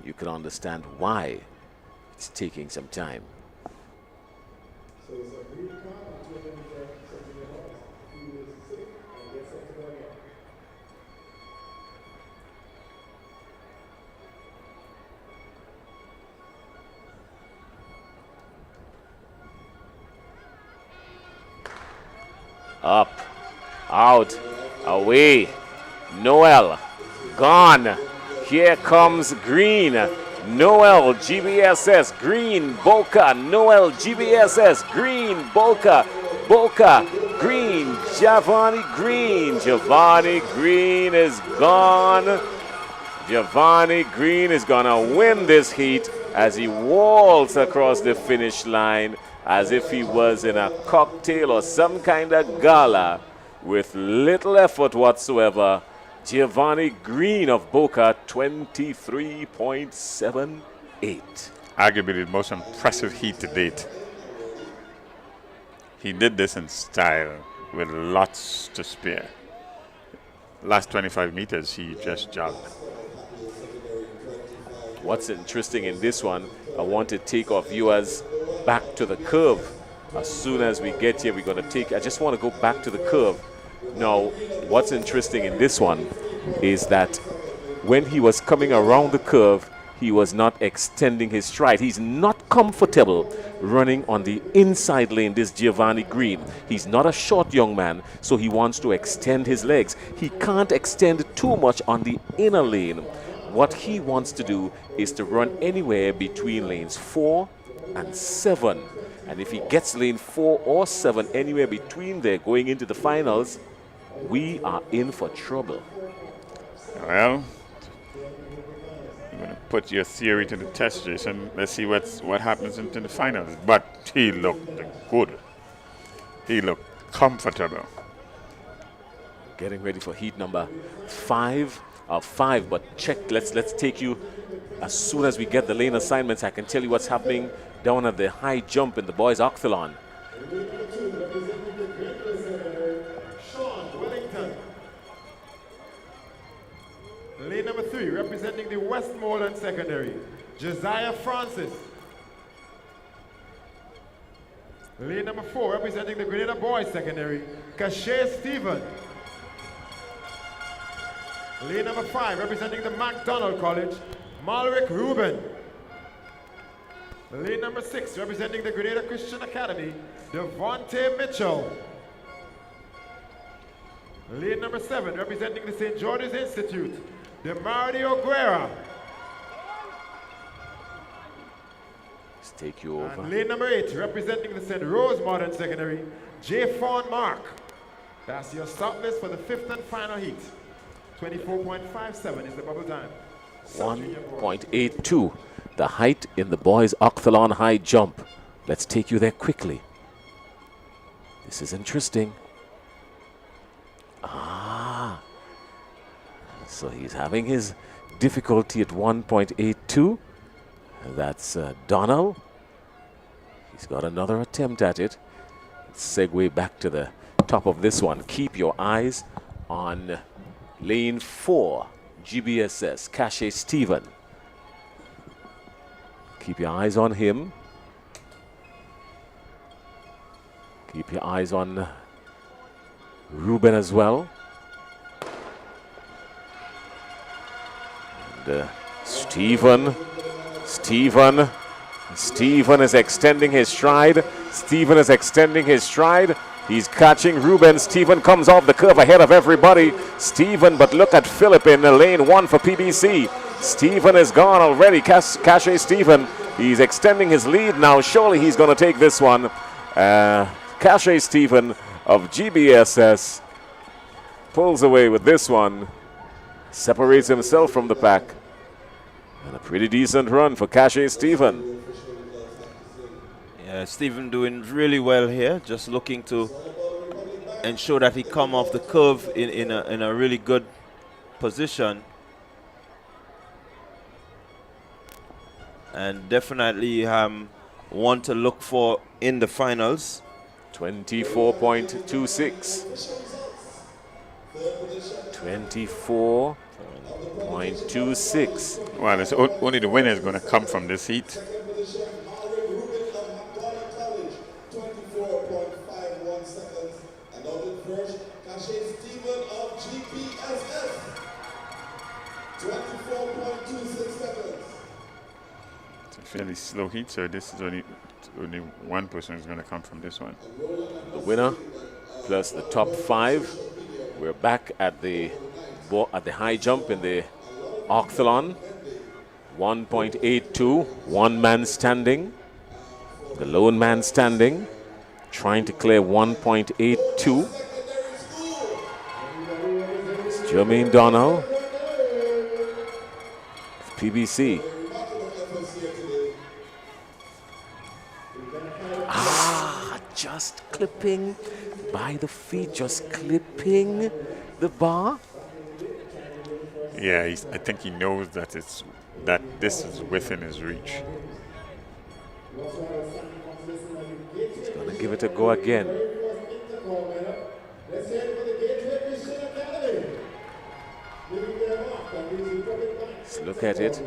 You can understand why it's taking some time. So it's a green card and 200 meter sub-junior boys. He is sick and gets set to go again. Up, out, away. Noel, gone. Here comes Green. Noel, GBSS, Green, Boca, Noel, GBSS, Green, Boca, Boca, Green, Giovanni Green. Giovanni Green is gone. Giovanni Green is going to win this heat as he waltzed across the finish line as if he was in a cocktail or some kind of gala with little effort whatsoever. Giovanni Green of Boca, 23.78. Arguably the most impressive heat to date. He did this in style with lots to spare. Last 25 meters, he just jogged. What's interesting in this one, I want to take our viewers back to the curve. As soon as we get here, we're going to take, I just want to go back to the curve. Now, what's interesting in this one is that when he was coming around the curve, he was not extending his stride. He's not comfortable running on the inside lane, this Giovanni Green. He's not a short young man, so he wants to extend his legs. He can't extend too much on the inner lane. What he wants to do is to run anywhere between lanes 4 and 7. And if he gets lane 4 or 7, anywhere between there going into the finals, we are in for trouble. Well, put your theory to the test, Jason. Let's see what happens into the finals. But he looked good. He looked comfortable. Getting ready for heat number 5. But check. Let's take you as soon as we get the lane assignments. I can tell you what's happening down at the high jump in the boys' octhalon. Lane number 3, representing the Westmoreland Secondary, Josiah Francis. Lane number 4, representing the Grenada Boys Secondary, Cachet Stephen. Lane number 5, representing the MacDonald College, Malric Ruben. Lane number 6, representing the Grenada Christian Academy, Devontae Mitchell. Lane number 7, representing the St. George's Institute, Demario Guerra. Let's take you over. And lane number 8, representing the St. Rose Modern Secondary, J. Fawn Mark. That's your start list for the 5th and final heat. 24.57 is the bubble time. 1.82, the height in the boys' octhalon high jump. Let's take you there quickly. This is interesting. So he's having his difficulty at 1.82. That's Donald. He's got another attempt at it. Let's segue back to the top of this one. Keep your eyes on lane 4, GBSS, Cachet Stephen. Keep your eyes on him. Keep your eyes on Ruben as well. And Stephen is extending his stride. He's catching Ruben. Stephen comes off the curve ahead of everybody. Stephen, but look at Philip in lane 1 for PBC. Stephen is gone already. Cachet Stephen, he's extending his lead now. Surely he's going to take this one. Cachet Stephen of GBSS pulls away with this one. Separates himself from the pack. And a pretty decent run for Cachet Stephen. Yeah, Stephen doing really well here. Just looking to ensure that he come off the curve in a really good position. And definitely one to look for in the finals. 24.26. 24.26. Well, it's only the winner is going to come from this heat. It's a fairly slow heat, so this is only one person is going to come from this one. The winner plus the top 5. We're back at the high jump in the octhalon. 1.82, one man standing. The lone man standing, trying to clear 1.82. It's Jermaine Donald, PBC. Just clipping by the feet, just clipping the bar. Yeah, I think he knows that this is within his reach. He's going to give it a go again. Let's look at it.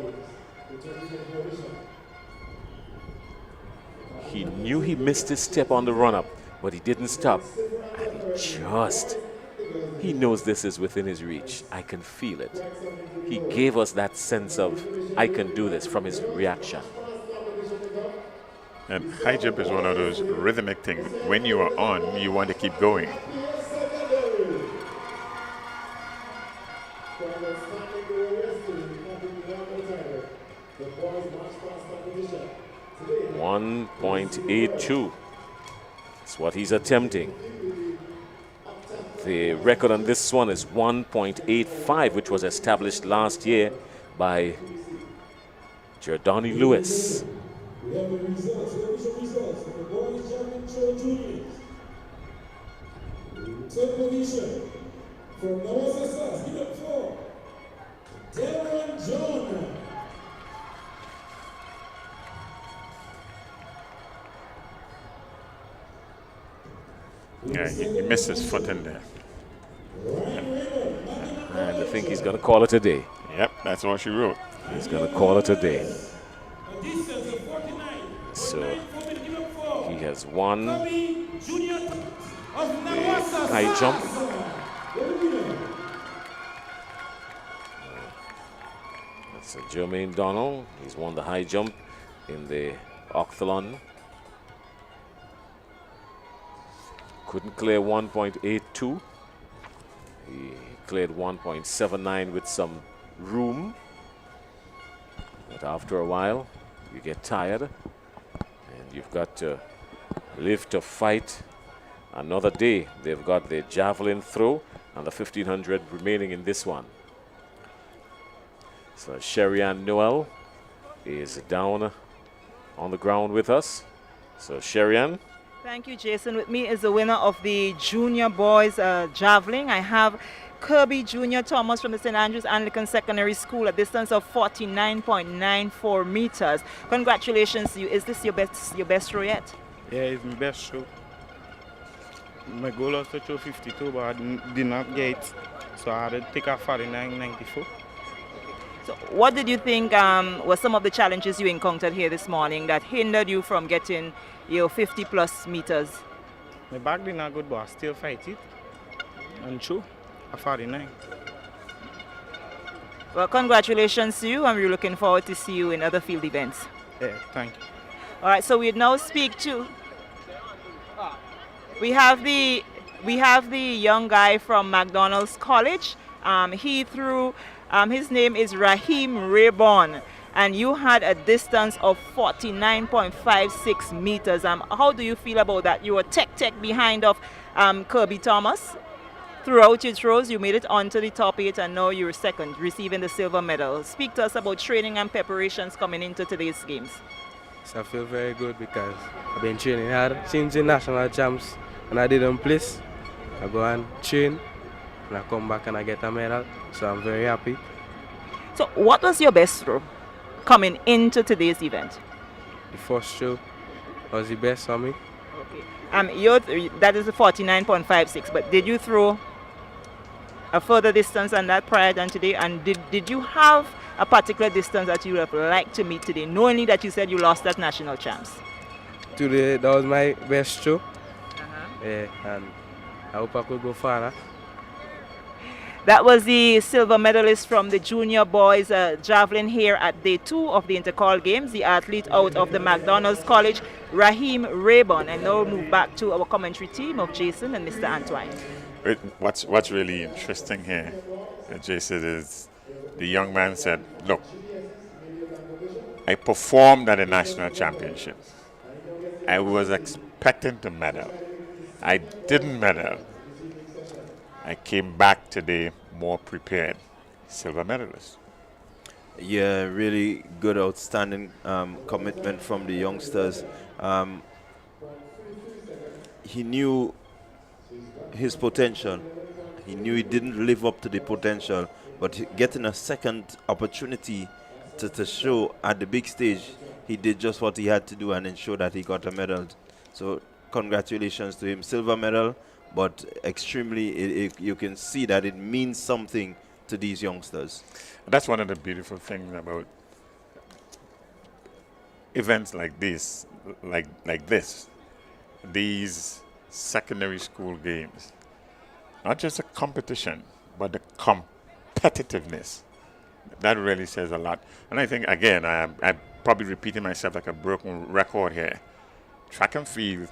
He knew he missed his step on the run-up, but he didn't stop. And he knows this is within his reach. I can feel it. He gave us that sense of, I can do this, from his reaction. And high jump is one of those rhythmic things. When you are on, you want to keep going. .82. That's what he's attempting. The record on this one is 1.85, which was established last year by Jordani Lewis. We have the results, the official results for the boys javelin throw juniors. Third position from Nawasa Stars, give it for Darren John. Yeah, he missed his foot in there. And I think he's going to call it a day. Yep, that's what she wrote. He's going to call it a day. So he has won the high jump. That's Jermaine Donald. He's won the high jump in the octholon. Couldn't clear 1.82. He cleared 1.79 with some room. But after a while, you get tired. And you've got to live to fight another day. They've got the javelin throw and the 1500 remaining in this one. So Sherry-Ann Noel is down on the ground with us. So Sherry-Ann. Thank you, Jason. With me is the winner of the junior boys javelin. I have Kirby Jr. Thomas from the St. Andrews Anglican Secondary School, a distance of 49.94 meters. Congratulations to you. Is this your best throw yet? Yeah, it's my best throw. My goal was to throw 52, but I did not get it. So I had to take a 49.94. So what did you think were some of the challenges you encountered here this morning that hindered you from getting your 50 plus meters? My back did not good, but I still fight it. And true, a 49. Well, congratulations to you, and we're looking forward to see you in other field events. Yeah, thank you. All right, so we now speak to. We have the young guy from McDonald's College. He threw. His name is Raheem Rayborn, and you had a distance of 49.56 meters. How do you feel about that? You were tech behind of Kirby Thomas. Throughout your throws, you made it onto the top 8, and now you're second, receiving the silver medal. Speak to us about training and preparations coming into today's games. So I feel very good because I've been training hard since the national champs, and I didn't place. I go and train, and I come back and I get a medal. So I'm very happy. So what was your best throw coming into today's event? The first throw was the best for me. Okay. That is the 49.56, but did you throw a further distance than that prior than today? And did you have a particular distance that you would have liked to meet today, knowing that you said you lost at national champs? Today, that was my best throw. Yeah, and I hope I could go farther. That was the silver medalist from the junior boys javelin here at day 2 of the Intercol Games, the athlete out of the McDonald's College, Raheem Rayborn. And now we'll move back to our commentary team of Jason and Mr. Antoine. What's really interesting here, Jason, is the young man said, look, I performed at the national championship. I was expecting to medal. I didn't medal. I came back today more prepared. Silver medalist. Yeah, really good, outstanding commitment from the youngsters. He knew his potential. He knew he didn't live up to the potential, but getting a second opportunity to show at the big stage, he did just what he had to do and ensure that he got a medal. So congratulations to him. Silver medal. But extremely, you can see that it means something to these youngsters. That's one of the beautiful things about events like this, these secondary school games. Not just a competition, but the competitiveness. That really says a lot. And I think, again, I'm probably repeating myself like a broken record here. Track and field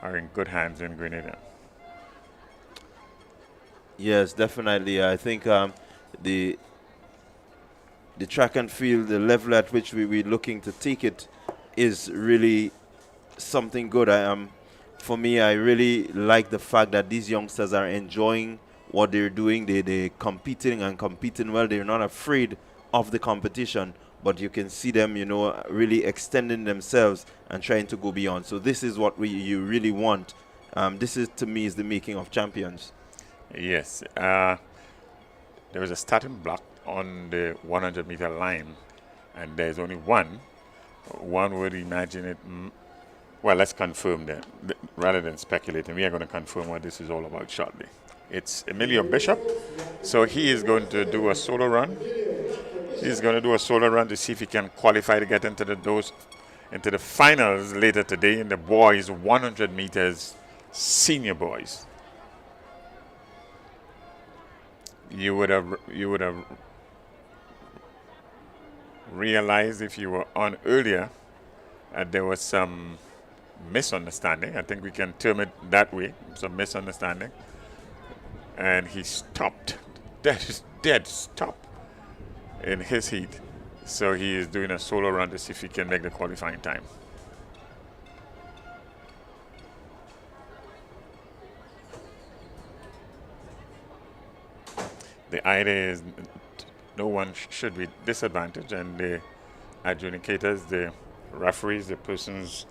are in good hands in Grenada. Yes, definitely. I think the track and field, the level at which we're looking to take it, is really something good. For me, I really like the fact that these youngsters are enjoying what they're doing. They're competing and competing well. They're not afraid of the competition. but you can see them, really extending themselves and trying to go beyond. So this is what you really want. This is, to me, is the making of champions. Yes. There was a starting block on the 100-meter line, and there's only one. One would imagine it. Well, let's confirm that. Rather than speculating, we are going to confirm what this is all about shortly. It's Emilio Bishop. So he is going to do a solo run. He's going to do a solo run to see if he can qualify to get into the finals later today in the boys 100 meters senior boys. You would have realized if you were on earlier that there was some misunderstanding. I think we can term it that way, some misunderstanding. And he stopped, dead stop in his heat. So he is doing a solo run to see if he can make the qualifying time. The idea is no one should be disadvantaged, and the adjudicators, the referees, the persons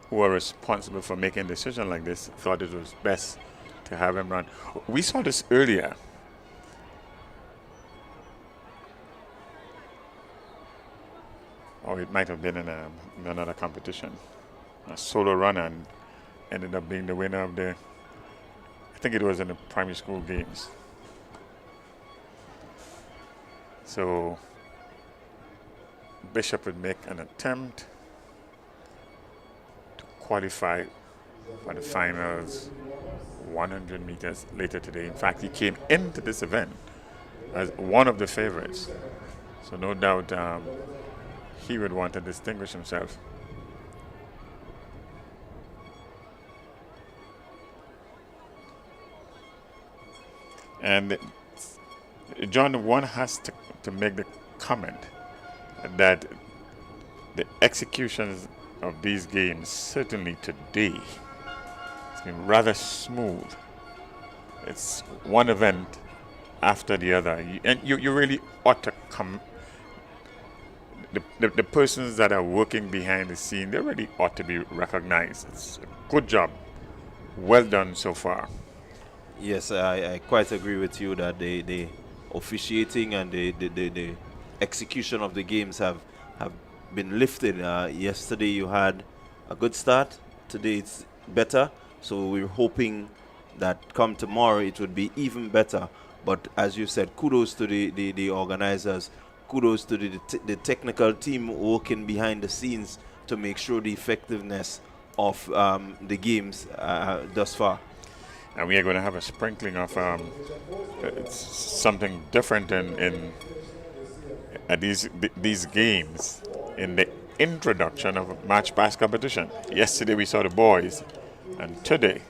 who are responsible for making a decision like this thought it was best to have him run. We saw this earlier. Or it might have been in another competition. A solo runner and ended up being the winner of I think it was in the primary school games. So Bishop would make an attempt to qualify for the finals 100 meters later today. In fact, he came into this event as one of the favorites. So no doubt he would want to distinguish himself. And John, one has to make the comment that the executions of these games, certainly today, it's been rather smooth. It's one event after the other. And you really ought to come. The persons that are working behind the scene, they really ought to be recognized. It's a good job. Well done so far. Yes, I quite agree with you that the officiating and the execution of the games have been lifted. Yesterday you had a good start. Today it's better. So we're hoping that come tomorrow it would be even better. But as you said, kudos to the organizers. Kudos to the technical team working behind the scenes to make sure the effectiveness of the games thus far. And we are going to have a sprinkling of something different in these games in the introduction of a match pass competition. Yesterday we saw the boys, and today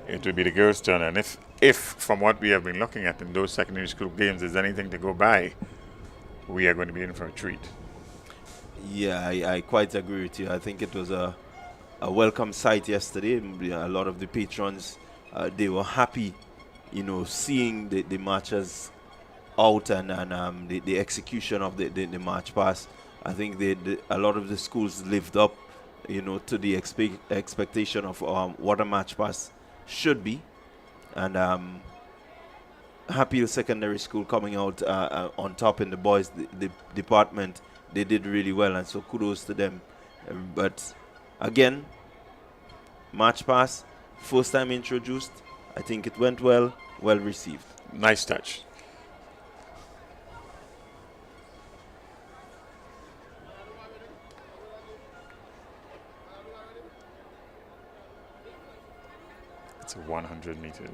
it will be the girls' turn. And if from what we have been looking at in those secondary school games there's anything to go by, we are going to be in for a treat. Yeah, I quite agree with you. I think it was a welcome sight yesterday. A lot of the patrons, they were happy, seeing the matches out and the execution of the match pass. I think a lot of the schools lived up, to the expectation of what a match pass should be. And Happy Hill Secondary School coming out on top in the boys the department. They did really well, and so kudos to them. But again, match pass, first time introduced. I think it went well received. Nice touch. It's a 100 meters.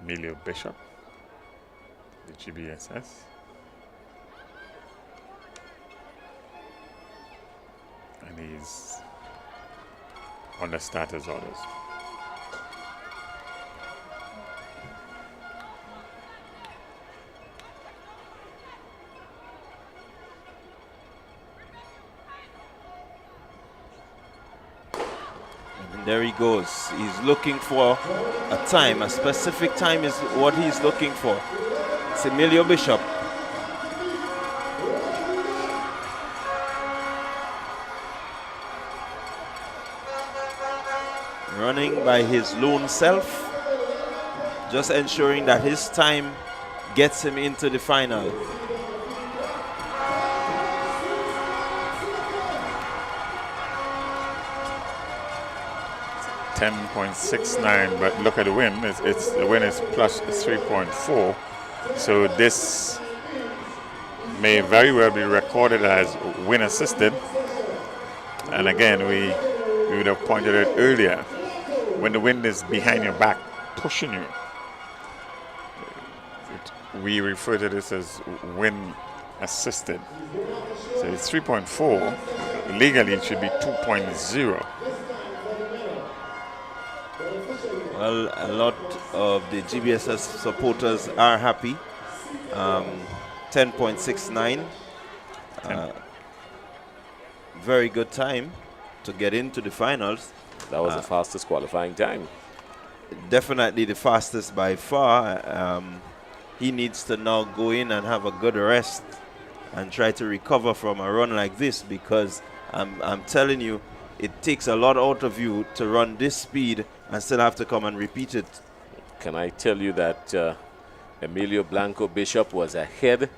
Emilio Bishop, the GBSS. And he's on the starters orders. There he goes. He's looking for a time. A specific time is what he's looking for. It's Emilio Bishop. running by his lone self, just ensuring that his time gets him into the final. .69, but look at the win. The win is plus 3.4. So this may very well be recorded as win assisted. And again, we would have pointed it earlier. When the wind is behind your back, pushing you, we refer to this as win assisted. So it's 3.4. Legally, it should be 2.0. Well, a lot of the GBSS supporters are happy. 10.69. Very good time to get into the finals. That was the fastest qualifying time. Definitely the fastest by far. He needs to now go in and have a good rest and try to recover from a run like this, because I'm telling you, it takes a lot out of you to run this speed and still have to come and repeat it. Can I tell you that Emilio Blanco Bishop was ahead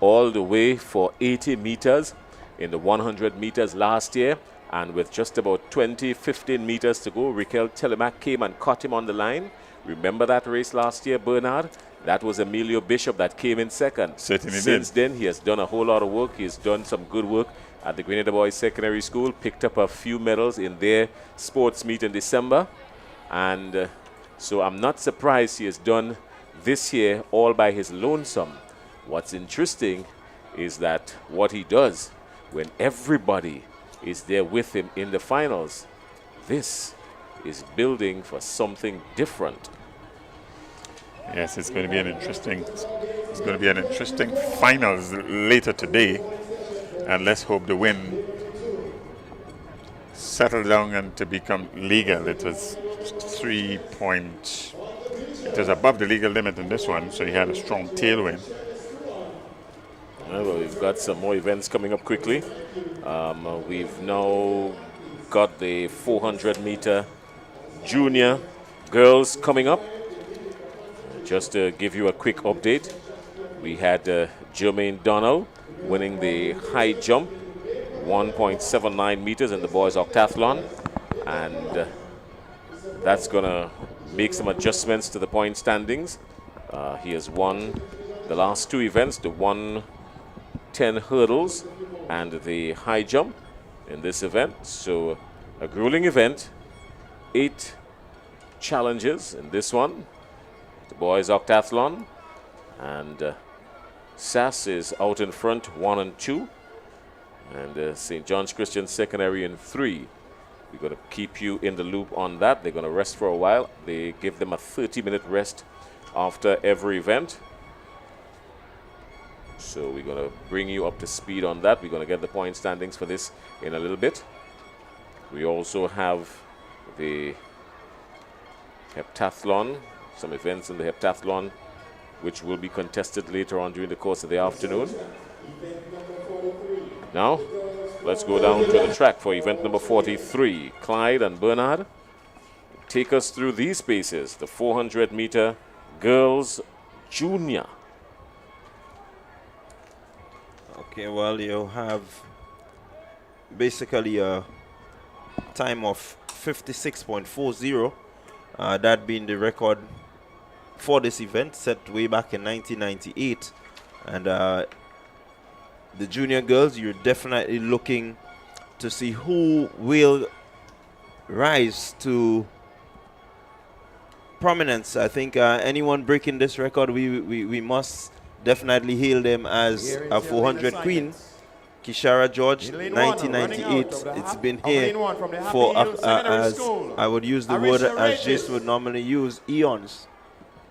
all the way for 80 meters in the 100 meters last year, and with just about 15 meters to go, Raquel Telemac came and caught him on the line. Remember that race last year, Bernard? That was Emilio Bishop that came in second. Certainly Since then, he has done a whole lot of work. He's done some good work at the Grenada Boys Secondary School, picked up a few medals in their sports meet in December. And so I'm not surprised he has done this year all by his lonesome. What's interesting is that what he does when everybody is there with him in the finals, this is building for something different. Yes, it's going to be an interesting finals later today, and let's hope the win settle down and to become legal. It was it was above the legal limit in this one, so he had a strong tailwind. Well, we've got some more events coming up quickly. We've now got the 400-meter junior girls coming up. Just to give you a quick update, we had Jermaine Donald winning the high jump, 1.79 meters in the boys octathlon, and that's going to make some adjustments to the point standings. He has won the last two events, the 110 hurdles and the high jump in this event. So a grueling event, 8 challenges in this one. The boys octathlon, and SAS is out in front 1 and 2, and St. John's Christian Secondary in 3. We're going to keep you in the loop on that. They're going to rest for a while. They give them a 30-minute rest after every event. So we're going to bring you up to speed on that. We're going to get the point standings for this in a little bit. We also have the heptathlon, some events in the heptathlon, which will be contested later on during the course of the afternoon. Now, let's go down to the track for event number 43. Clyde and Bernard, take us through these paces. The 400-meter girls junior. Okay, well, you have basically a time of 56.40. That being the record for this event, set way back in 1998. And the junior girls, you're definitely looking to see who will rise to prominence. I think anyone breaking this record, we must definitely hail them as a 400 queen. Kishara George, 1998. It's been here for, as I would use the word as Jace would normally use, eons.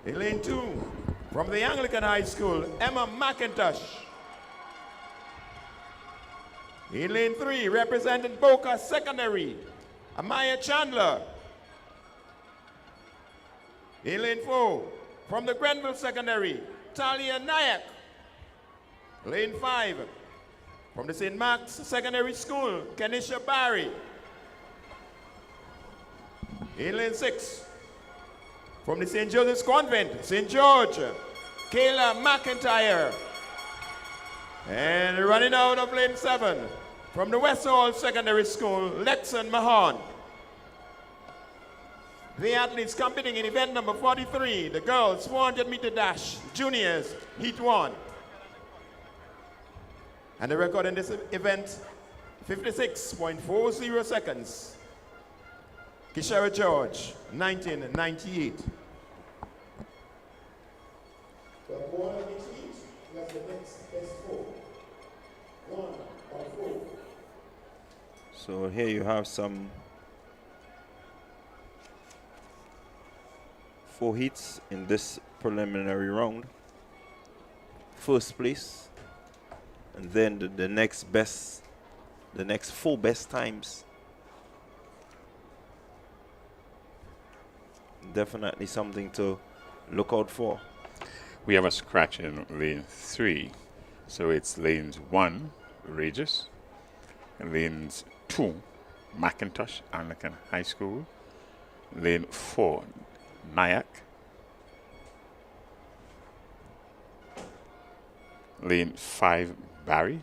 In lane 2, from the Anglican High School, Emma McIntosh. In lane 3, representing Boca Secondary, Amaya Chandler. In lane 4, from the Grenville Secondary, Talia Nayak. Lane 5, from the St. Mark's Secondary School, Kenisha Barry. In lane 6, from the St. Joseph's Convent, St. George, Kayla McIntyre. And running out of lane 7, from the West Hall Secondary School, Lexon Mahon. The athletes competing in event number 43, the girls 400-meter dash, juniors, heat 1. And the record in this event, 56.40 seconds. Kishara George, 1998. The one of each heat, that's the next best 4. 1 of 4. So here you have some 4 heats in this preliminary round. First place, and then the next 4 best times. Definitely something to look out for. We have a scratch in lane 3. So it's lanes 1, Regis, and lanes 2, McIntosh Anglican High School, lane 4, Nyack, lane 5, Barry,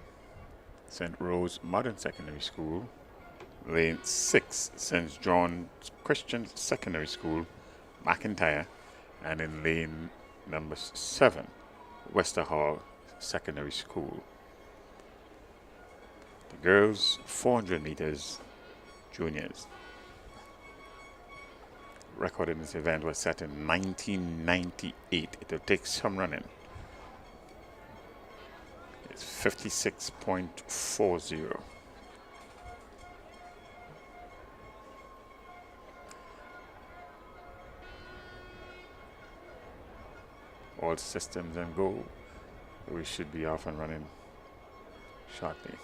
St. Rose Modern Secondary School, lane 6, St. John's Christian Secondary School, McIntyre, and in lane number 7, Wester Hall Secondary School. The girls, 400 meters, juniors. Record in this event was set in 1998. It will take some running. It's 56.40. All systems and go. We should be off and running shortly.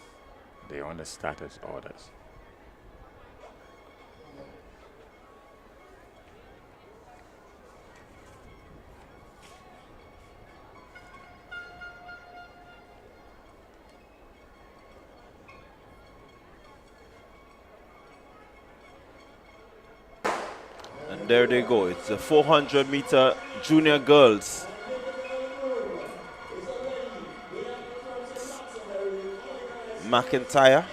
They're on the status orders. And there they go. It's the 400-meter junior girls. McIntyre,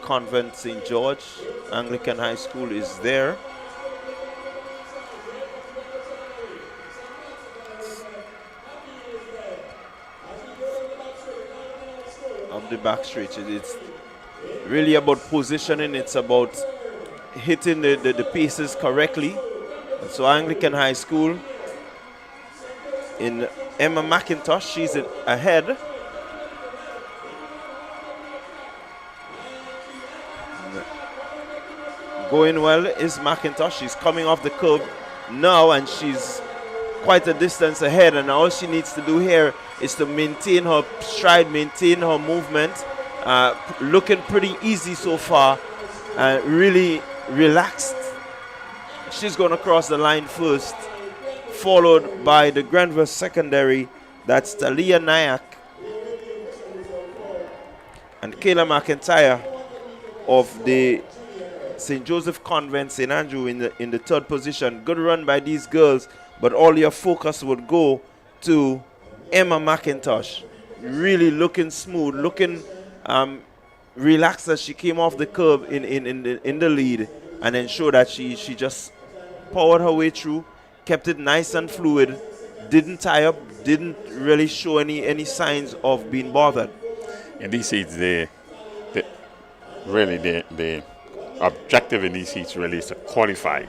Convent St. George, Anglican High School is there. Up the back stretch, it's really about positioning. It's about hitting the pieces correctly. And so Anglican High School in Emma McIntosh, she's ahead. Going well is McIntosh. She's coming off the curve now and she's quite a distance ahead, and all she needs to do here is to maintain her stride, maintain her movement. Looking pretty easy so far, really relaxed. She's going to cross the line first, followed by the Grenada secondary. That's Talia Nyack and Kayla McIntyre of the St. Joseph Convent, St. Andrew in the third position. Good run by these girls, but all your focus would go to Emma McIntosh. Really looking smooth, looking relaxed as she came off the curb in the lead, and ensured that she just powered her way through, kept it nice and fluid, didn't tie up, didn't really show any signs of being bothered. In these heats, the objective in these heats really is to qualify.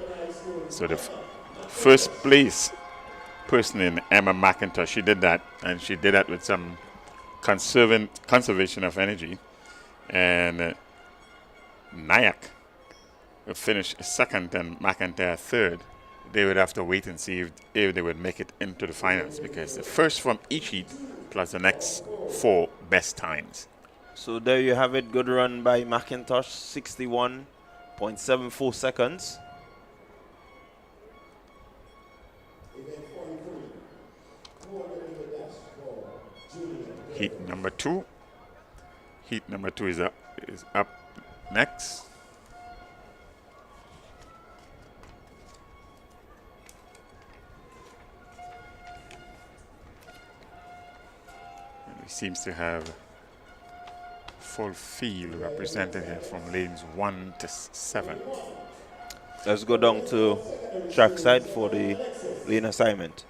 So the first place person in Emma McIntosh, she did that, and she did that with some conservation of energy. And Nyack finished second and McIntyre third. They would have to wait and see if they would make it into the finals, because the first from each heat plus the next 4 best times. So there you have it. Good run by McIntosh, 61.74 seconds. Heat number 2. Heat number 2 is up next. He seems to have full field represented here from lanes 1 to 7. Let's go down to track side for the lane assignment.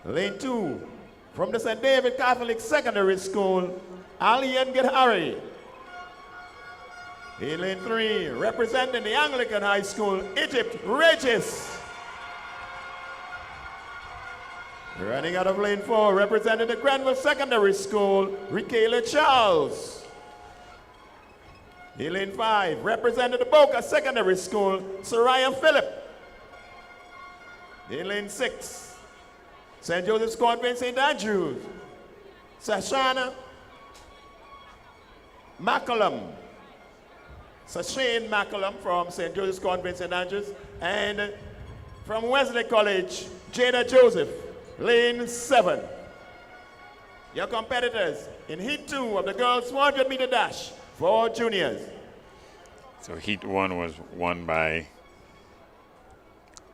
Lane 2, from the St. David Catholic Secondary School, Ali and Harry. In lane 3, representing the Anglican High School, Egypt, Regis. Running out of lane 4, representing the Grenada Secondary School, Rikayla Charles. In lane 5, representing the Boca Secondary School, Soraya Phillip. In lane 6, St. Joseph's Convent, St. Andrews, Sashana McCollum. Sashane McCollum from St. Joseph's Convent, St. Andrews. And from Wesley College, Jada Joseph, lane 7. Your competitors in heat 2 of the girls' 100-meter dash for juniors. So heat 1 was won by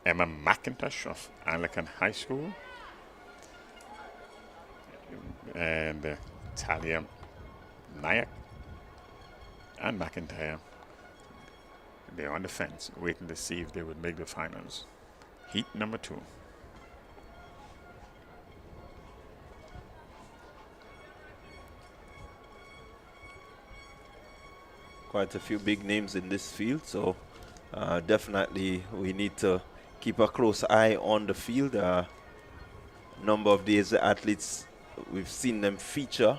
Emma McIntosh of Anglican High School and Talia Nayak and McIntyre. They're on the fence, waiting to see if they would make the finals. Heat number 2. Quite a few big names in this field, so definitely we need to keep a close eye on the field. Number of days the athletes, we've seen them feature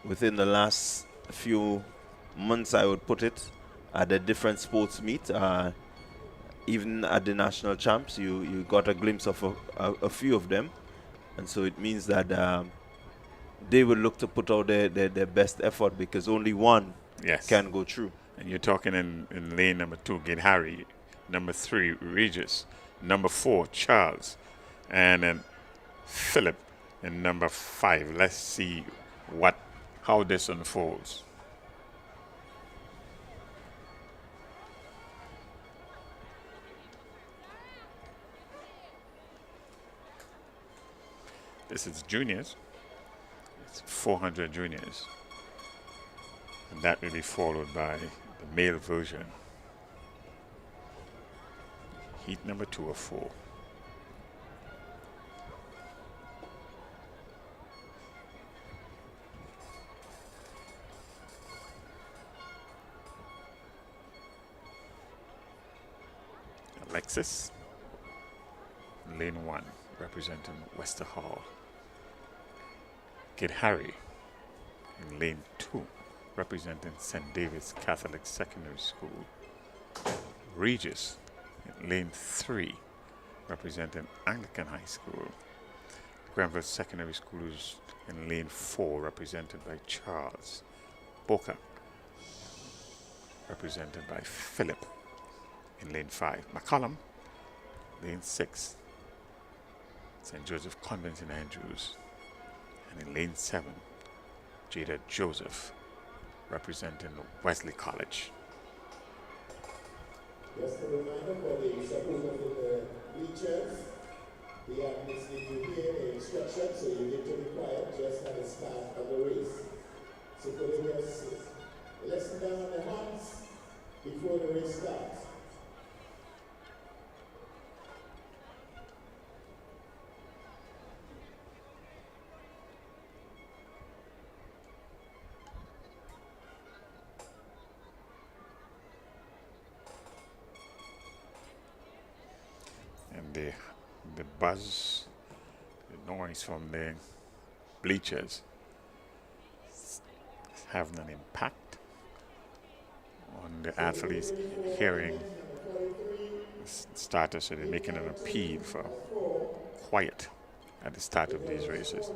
within the last few months, I would put it, at the different sports meet. Even at the national champs, you got a glimpse of a few of them, and so it means that they will look to put out their best effort, because only one can go through. And you're talking in lane number 2, Gid Harry, number 3, Regis, number 4, Charles, and then Philip in number 5. Let's see how this unfolds. This is juniors. It's 400 juniors. And that will be followed by the male version. Heat number 2 of 4. Alexis, lane 1, representing Wester Hall. Kid Harry in lane 2, representing St. David's Catholic Secondary School. Regis in lane 3, representing Anglican High School. Grenville Secondary School is in lane 4, represented by Charles. Boca, represented by Philip in lane 5. McCollum, lane 6. St. Joseph Convent in Andrews. And in lane 7, Jada Joseph, representing Wesley College. Just a reminder for the supporters in the bleachers, the athletes need to hear the instructions, so you need to be quiet just at the start of the race. So put in your lesson down on the hands before the race starts. And the buzz, the noise from the bleachers is having an impact on the athletes hearing starters, so they're making an appeal for quiet at the start of these races.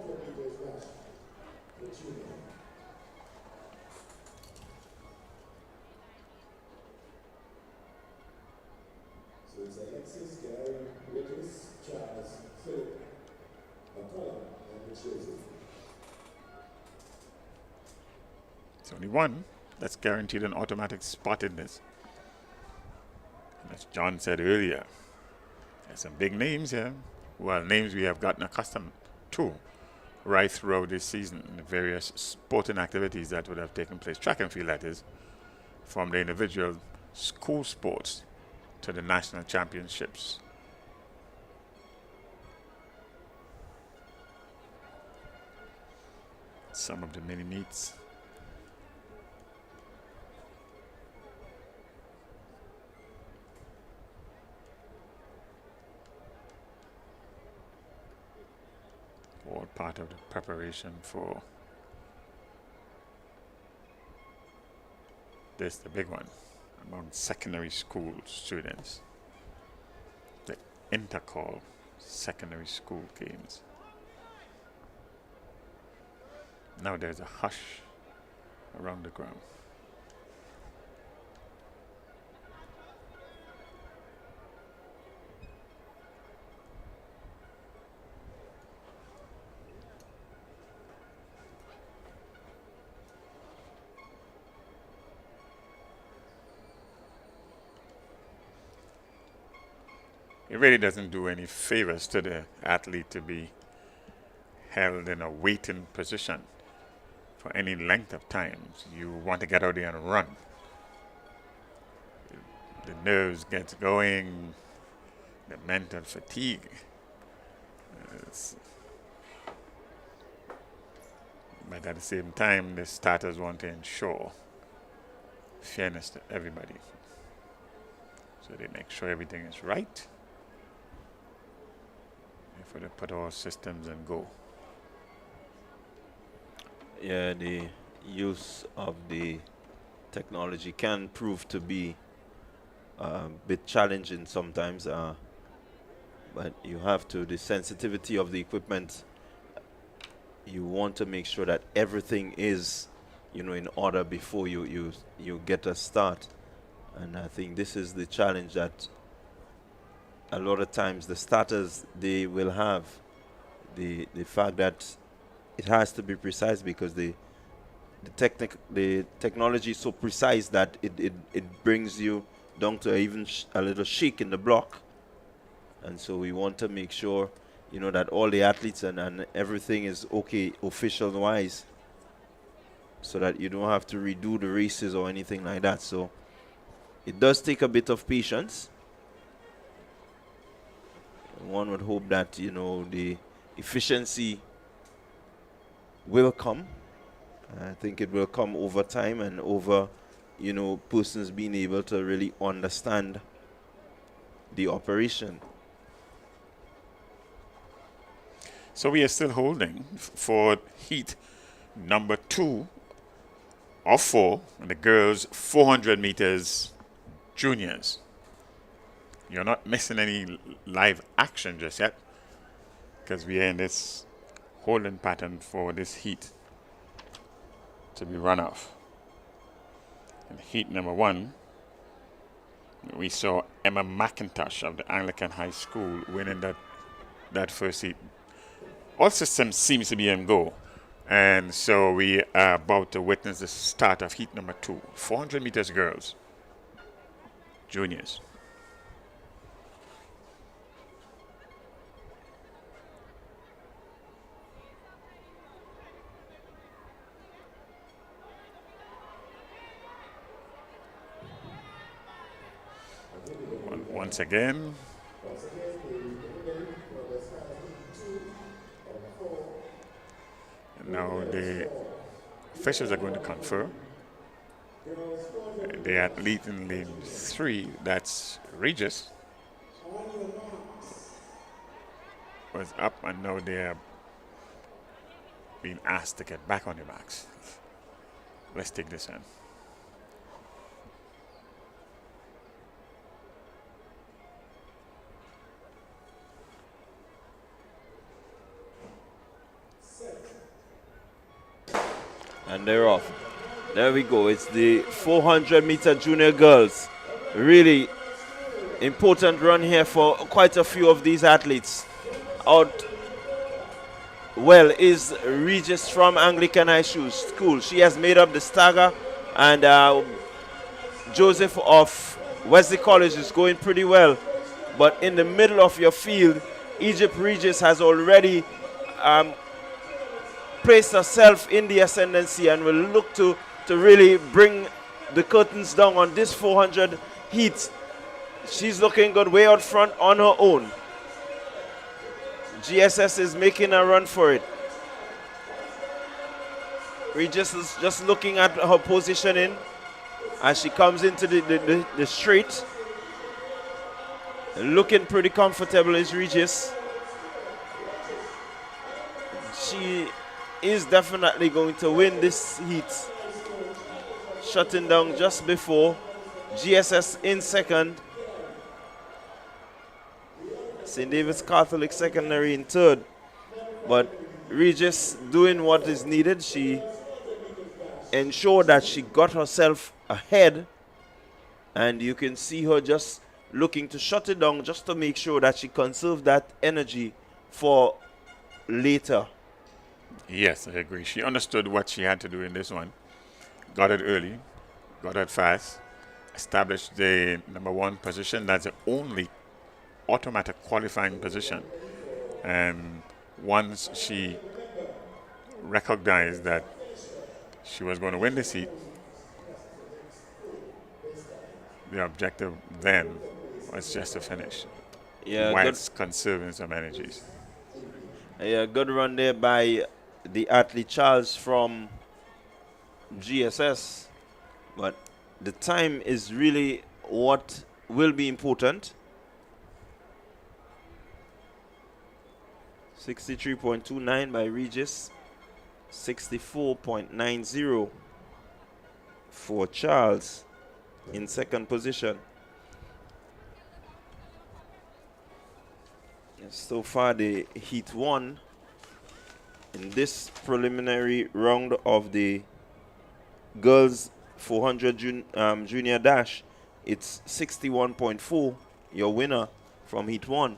So it's Alexis, Gary, Regis, Charles, Philip, McCollum, and Joseph. It's only one that's guaranteed an automatic spot in this. And as John said earlier, there's some big names here. Well, names we have gotten accustomed to right throughout this season, the various sporting activities that would have taken place, track and field that is, from the individual school sports to the national championships. Some of the mini meets. All part of the preparation for this, the big one, among secondary school students. The Intercol secondary school games. Now there's a hush around the ground. It really doesn't do any favors to the athlete to be held in a waiting position for any length of time. You want to get out there and run. The nerves get going, the mental fatigue. But at the same time, the starters want to ensure fairness to everybody. So they make sure everything is right before they put all systems and go. Yeah, the use of the technology can prove to be a bit challenging sometimes, but you have to, the sensitivity of the equipment, you want to make sure that everything is, in order before you get a start. And I think this is the challenge that a lot of times the starters, they will have the fact that it has to be precise, because the technology is so precise that it brings you down to even a little shake in the block. And so we want to make sure, that all the athletes and everything is okay official wise, so that you don't have to redo the races or anything like that. So it does take a bit of patience. One would hope that, the efficiency will come. I think it will come over time and over, persons being able to really understand the operation. So we are still holding for heat number 2 of 4, the girls 400 meters juniors. You're not missing any live action just yet, because we are in this holding pattern for this heat to be run off. In heat number 1, we saw Emma McIntosh of the Anglican High School winning that first heat. All systems seems to be in go. And so we are about to witness the start of heat number 2, 400 meters girls, juniors. Once again, now the officials are going to confer. The athlete in lane 3, that's Regis, was up, and now they are being asked to get back on their backs. Let's take this in. And they're off. There we go. It's the 400-meter junior girls. Really important run here for quite a few of these athletes. Out well is Regis from Anglican High School. She has made up the stagger, and Joseph of Wesley College is going pretty well. But in the middle of your field, Egypt Regis has already placed herself in the ascendancy and will look to really bring the curtains down on this 400 heat. She's looking good way out front on her own. GSS is making a run for it. Regis is just looking at her positioning as she comes into the straight. Looking pretty comfortable is Regis. She is definitely going to win this heat. Shutting down just before. GSS in second. St. David's Catholic Secondary in third. But Regis doing what is needed. She ensured that she got herself ahead. And you can see her just looking to shut it down just to make sure that she conserves that energy for later. Yes, I agree. She understood what she had to do in this one. Got it early, got it fast, established the number one position. That's the only automatic qualifying position. And once she recognized that she was going to win this heat, the objective then was just to finish. Yeah, whilst conserving some energies. Yeah, good run there by the athlete Charles from GSS. But the time is really what will be important. 63.29 by Regis. 64.90 for Charles in second position. So far the heat one in this preliminary round of the girls 400 junior dash, it's 61.4, your winner from heat one.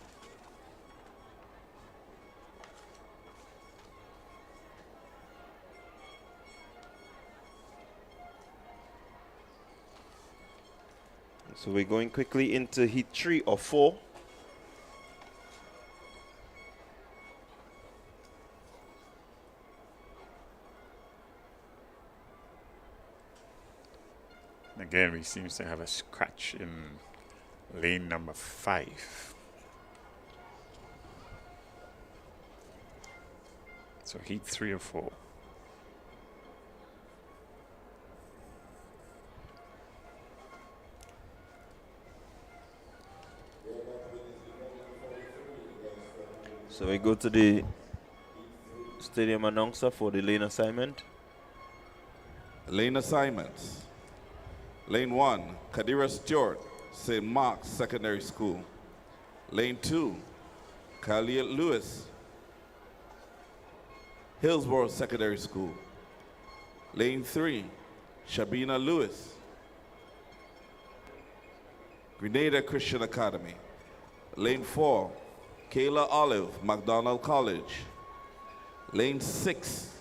So we're going quickly into heat 3 or 4. Again, we seem to have a scratch in lane number 5. So heat 3 or 4. So we go to the stadium announcer for the lane assignment. Lane assignments. Lane 1, Kadira Stewart, St. Mark's Secondary School. Lane 2, Khalil Lewis, Hillsborough Secondary School. Lane 3, Shabina Lewis, Grenada Christian Academy. Lane 4, Kayla Olive, McDonald College. Lane 6,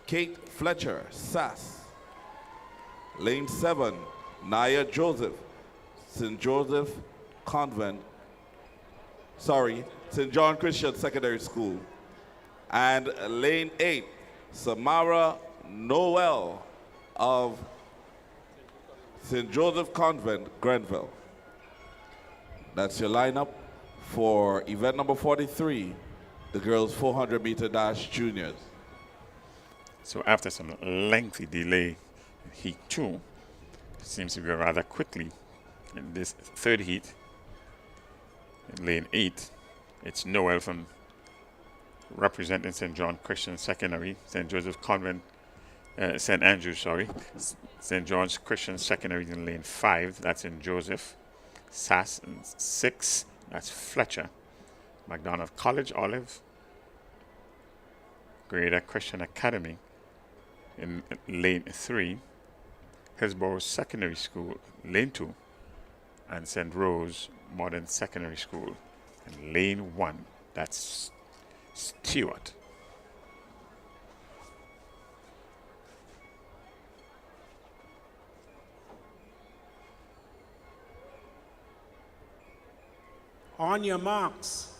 Kate Fletcher, SAS. Lane 7, Naya Joseph, St. John Christian Secondary School. And lane 8, Samara Noel of St. Joseph Convent, Grenville. That's your lineup for event number 43, the girls 400 meter dash juniors. So after some lengthy delay, heat 2 seems to go rather quickly. In this third heat, in lane 8, it's Noel from representing St. John Christian Secondary, St. Joseph Convent, St. Andrews, sorry. St. John's Christian Secondary in lane 5, that's in Joseph. SAS in 6, that's Fletcher. McDonald College, Olive. Grenada Christian Academy in lane 3. Hillsborough Secondary School, lane 2, and St. Rose Modern Secondary School in lane 1. That's Stewart. On your marks.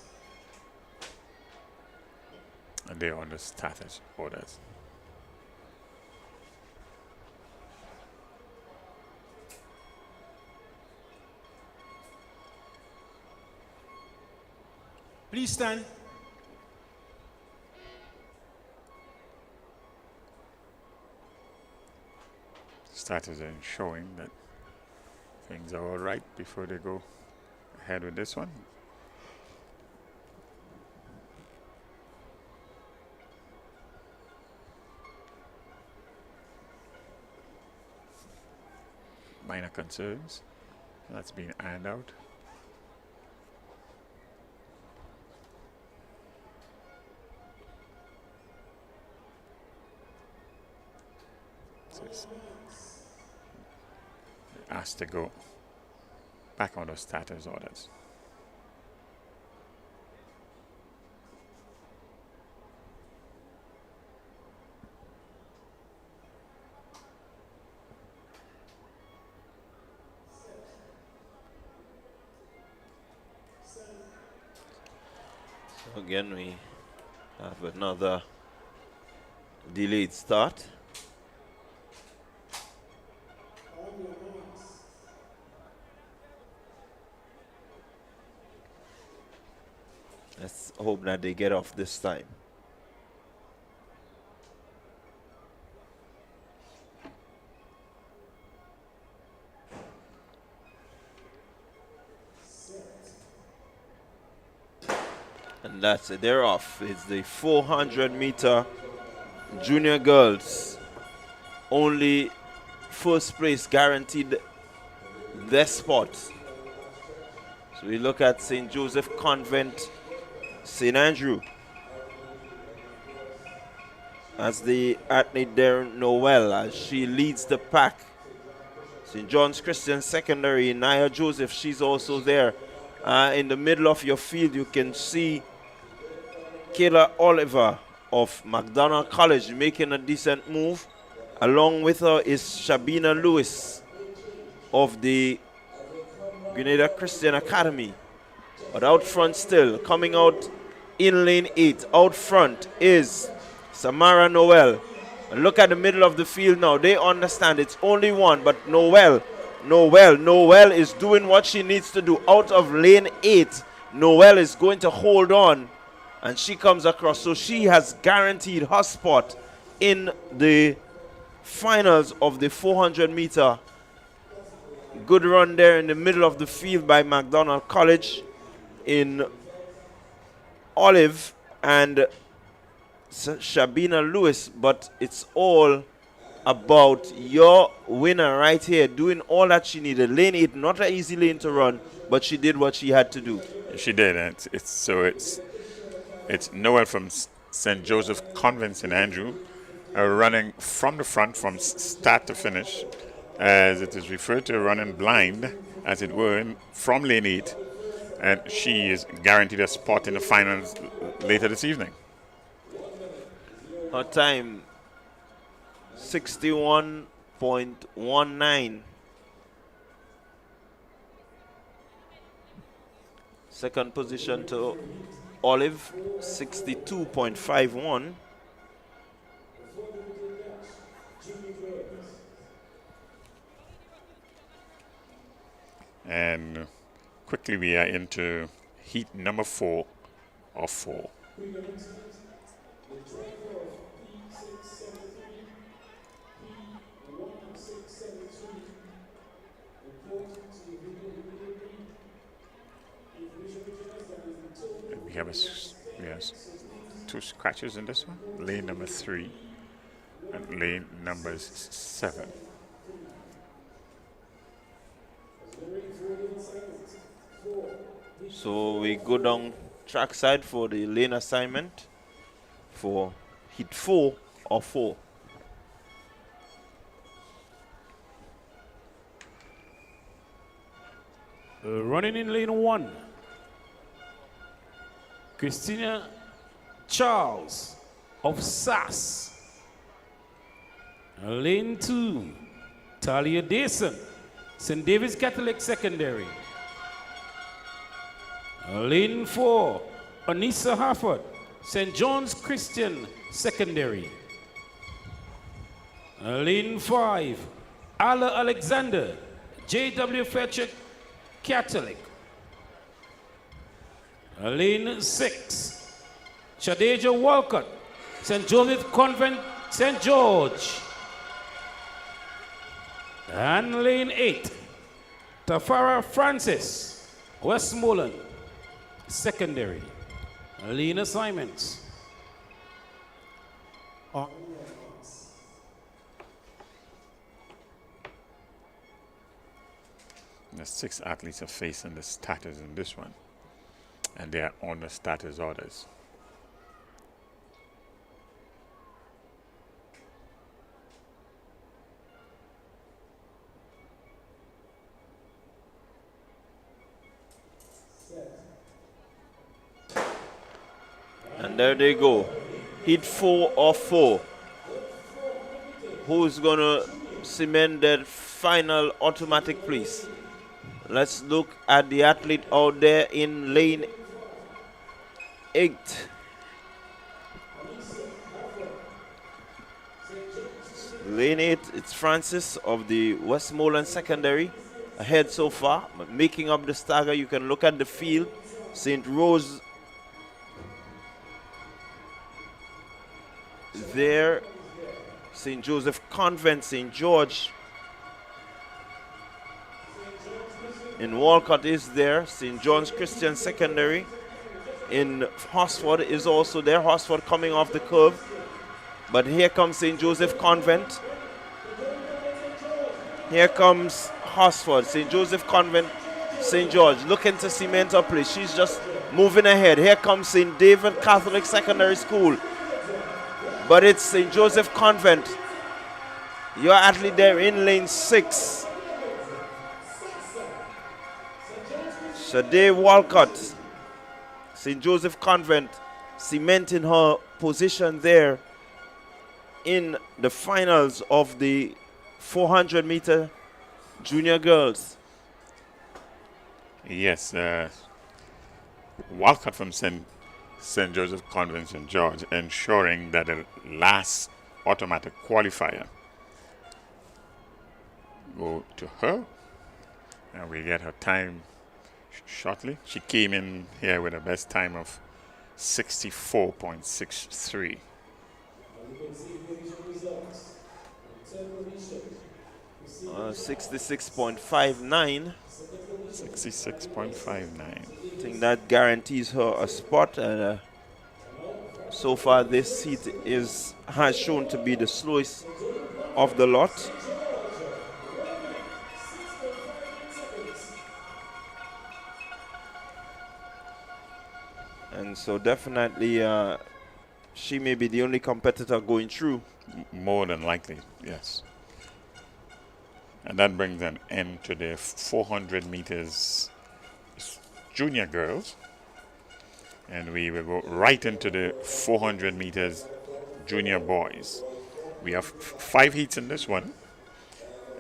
And they're on the status orders. Please stand. Status are showing that things are all right before they go ahead with this one. Minor concerns. That's being ironed out. So it's asked to go back on those status orders. So again, we have another delayed start. Let's hope that they get off this time. And that's it, they're off. It's the 400-meter junior girls. Only first place guaranteed their spot. So we look at St. Joseph Convent, St. Andrew. As the athlete there, Noel, as she leads the pack. St. John's Christian Secondary, Nia Joseph, she's also there. In the middle of your field, you can see Kayla Oliver of McDonald College making a decent move. Along with her is Shabina Lewis of the Grenada Christian Academy. But out front still, coming out in lane 8, out front is Samara Noel. And look at the middle of the field now. They understand it's only one, but Noel is doing what she needs to do. Out of lane 8, Noel is going to hold on, and she comes across. So she has guaranteed her spot in the finals of the 400-meter. Good run there in the middle of the field by McDonald College in Olive and Shabina Lewis, but it's all about your winner right here, doing all that she needed. Lane 8, not an easy lane to run, but she did what she had to do. She did, and it's Noel from St. Joseph Convent St. Andrew running from the front from start to finish, as it is referred to, running blind, as it were, from lane 8, and she is guaranteed a spot in the finals later this evening. Her time 61.19. Second position to Olive, 62.51. And quickly we are into heat number 4 of 4. We have two scratches in this one. Lane number 3 and lane number 7. So we go down trackside for the lane assignment for heat 4 of 4. Running in lane 1, Christina Charles of SAS. Lane 2, Talia Dason, St. David's Catholic Secondary. Lane 4, Anissa Harford, St. John's Christian Secondary. Lane 5, Ala Alexander, J.W. Fletcher Catholic. Lane 6, Shadeja Walcott, St. Joseph Convent, St. George. And lane 8, Tafara Francis, Westmoreland Secondary. Lane assignments. The 6 athletes are facing the starters in this one, and they are on the starters orders. And there they go. Hit 4 of 4. Who's gonna cement that final automatic place? Let's look at the athlete out there in lane 8. Lane 8, it's Francis of the Westmoreland Secondary. Ahead so far, but making up the stagger. You can look at the field. St. Rose there. St. Joseph Convent, St. George. In Walcott is there. St. John's Christian Secondary. In Horsford is also there. Horsford coming off the curve. But here comes St. Joseph Convent. Here comes Horsford, St. Joseph Convent, St. George, looking to cement her place. She's just moving ahead. Here comes St. David Catholic Secondary School. But it's St. Joseph Convent. Your athlete there in lane 6. Shade Walcott, St. Joseph Convent, cementing her position there in the finals of the 400-meter junior girls. Yes, Walcott from St. Joseph Convent, St. George, ensuring that the last automatic qualifier go to her, and we get her time shortly. She came in here with a best time of 64.63. 66.59. 66.59. I think that guarantees her a spot, and so far this heat has shown to be the slowest of the lot. And so definitely she may be the only competitor going through. More than likely, yes. And that brings an end to the 400 meters junior girls. And we will go right into the 400 meters junior boys. We have 5 heats in this one.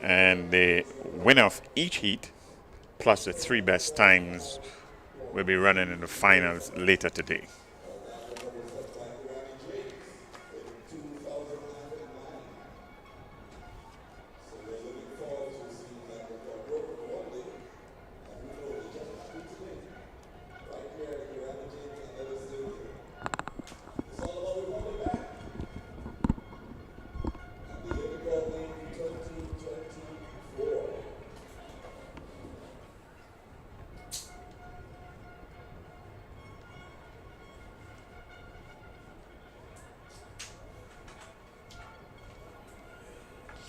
And the winner of each heat, plus the 3 best times, will be running in the finals later today.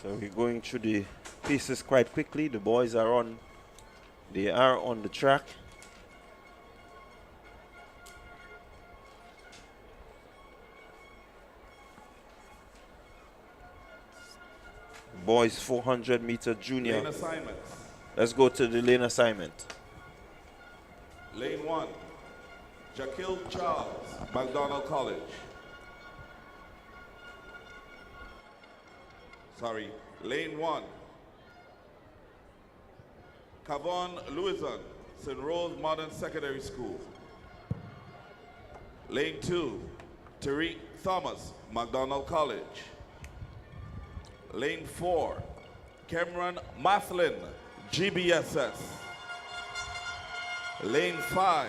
So we're going through the pieces quite quickly. The boys are on the track. Boys 400 meter junior. Lane assignment. Let's go to the lane assignment. Lane 1, Jaquil Charles, McDonald College. Sorry, lane 1, Cavon Louison, St. Rose Modern Secondary School. Lane 2, Tariq Thomas, McDonald College. Lane 4, Cameron Mathlin, GBSS. Lane 5,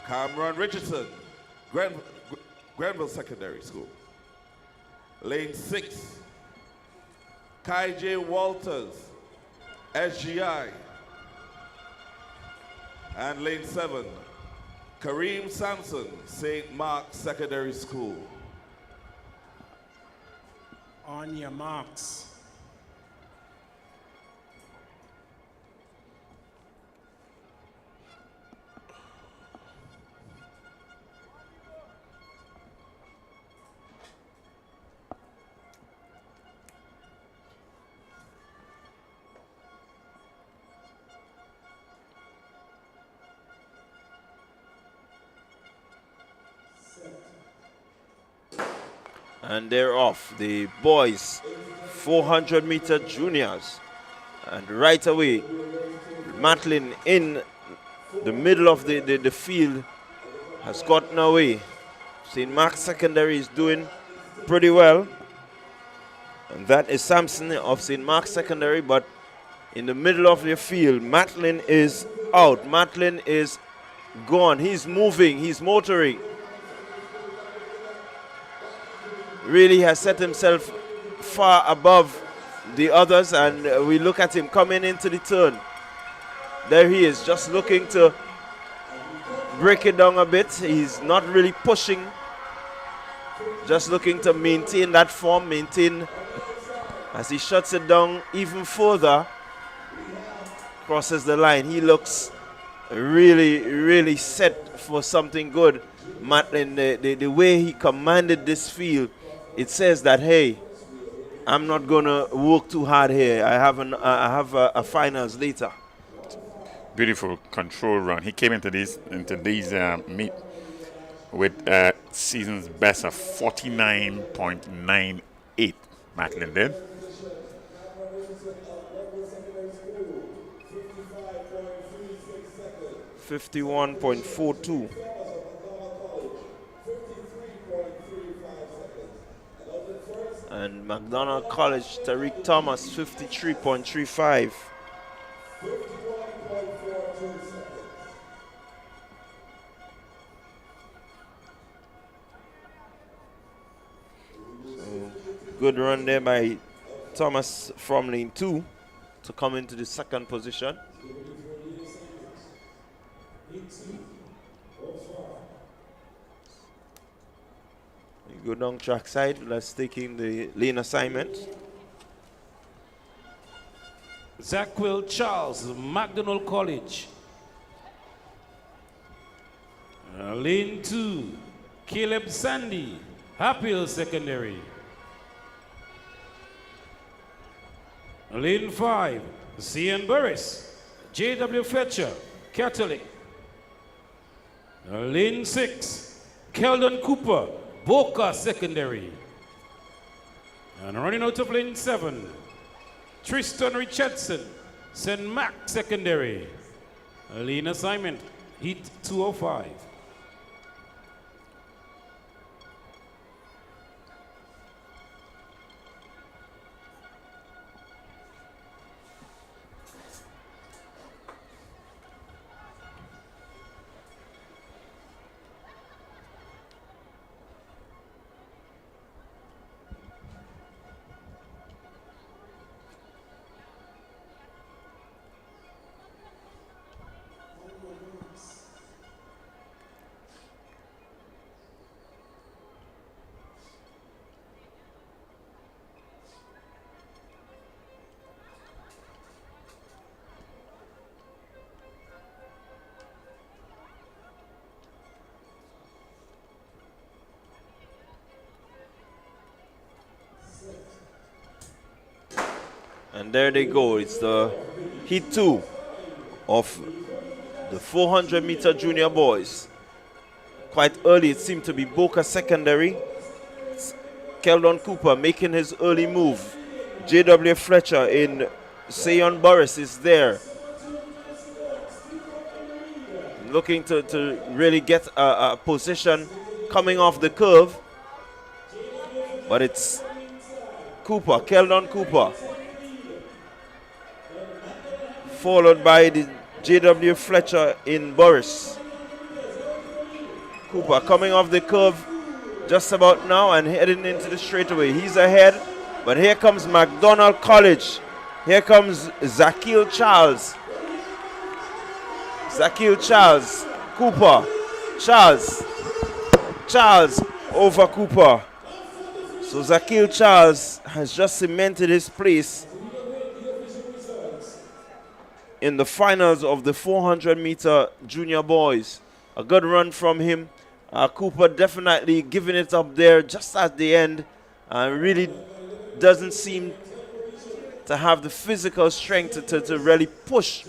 Cameron Richardson, Grenville Secondary School. Lane 6, Kai J. Walters, SGI. And lane 7, Kareem Sampson, St. Mark Secondary School. On your marks. And they're off, the boys 400-meter juniors. And right away, Matlin in the middle of the field has gotten away. St. Mark's Secondary is doing pretty well. And that is Sampson of St. Mark's Secondary, but in the middle of the field, Matlin is out. Matlin is gone. He's moving, he's motoring. Really has set himself far above the others, and we look at him coming into the turn. There he is, just looking to break it down a bit. He's not really pushing, just looking to maintain that form, as he shuts it down even further, crosses the line. He looks really set for something good. Matlin, the way he commanded this field, it says that, hey, I'm not gonna work too hard here. I have a finals later. Beautiful control run. He came into these meet with season's best of 49.98. Matlin did. .42. And McDonald College, Tariq Thomas, 53.35. So, good run there by Thomas from lane 2 to come into the second position. Go down track side, let's take in the lane assignment. Zaquil Charles, McDonald College. Lane 2, Caleb Sandy, Happy Hill Secondary. Lane 5, Cian Burris, J.W. Fletcher, Catholic. Lane 6, Keldon Cooper, Boca Secondary. And running out of lane 7, Tristan Richardson, St. Mac Secondary. Lane assignment, heat 205. And there they go. It's the heat 2 of the 400-meter junior boys. Quite early, it seemed to be Boca Secondary. It's Keldon Cooper making his early move. J.W. Fletcher in Sion Burris is there. Looking to really get a position coming off the curve. But it's Cooper, Keldon Cooper. Followed by the J.W. Fletcher in Boris. Cooper coming off the curve just about now and heading into the straightaway. He's ahead, but here comes McDonald College. Here comes Zakil Charles. Zakil Charles, Cooper, Charles over Cooper. So Zakil Charles has just cemented his place in the finals of the 400-meter junior boys. A good run from him. Cooper definitely giving it up there just at the end. Really doesn't seem to have the physical strength to really push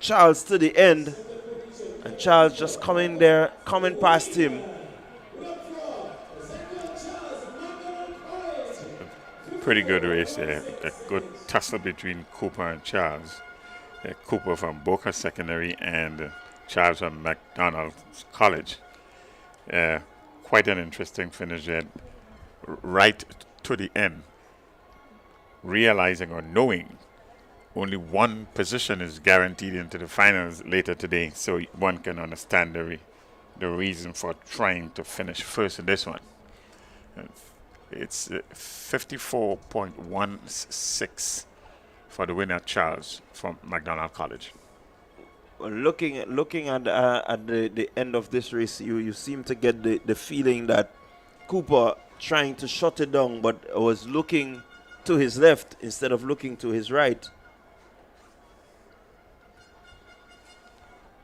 Charles to the end. And Charles just coming past him. Pretty good race there. A good tussle between Cooper and Charles. Cooper from Boca Secondary and Charles from McDonald College. Quite an interesting finish there. Right to the end. Realizing or knowing only one position is guaranteed into the finals later today, so one can understand the reason for trying to finish first in this one. It's 54.16 for the winner, Charles from McDonald College. Well, looking at the end of this race, you seem to get the feeling that Cooper trying to shut it down, but was looking to his left instead of looking to his right.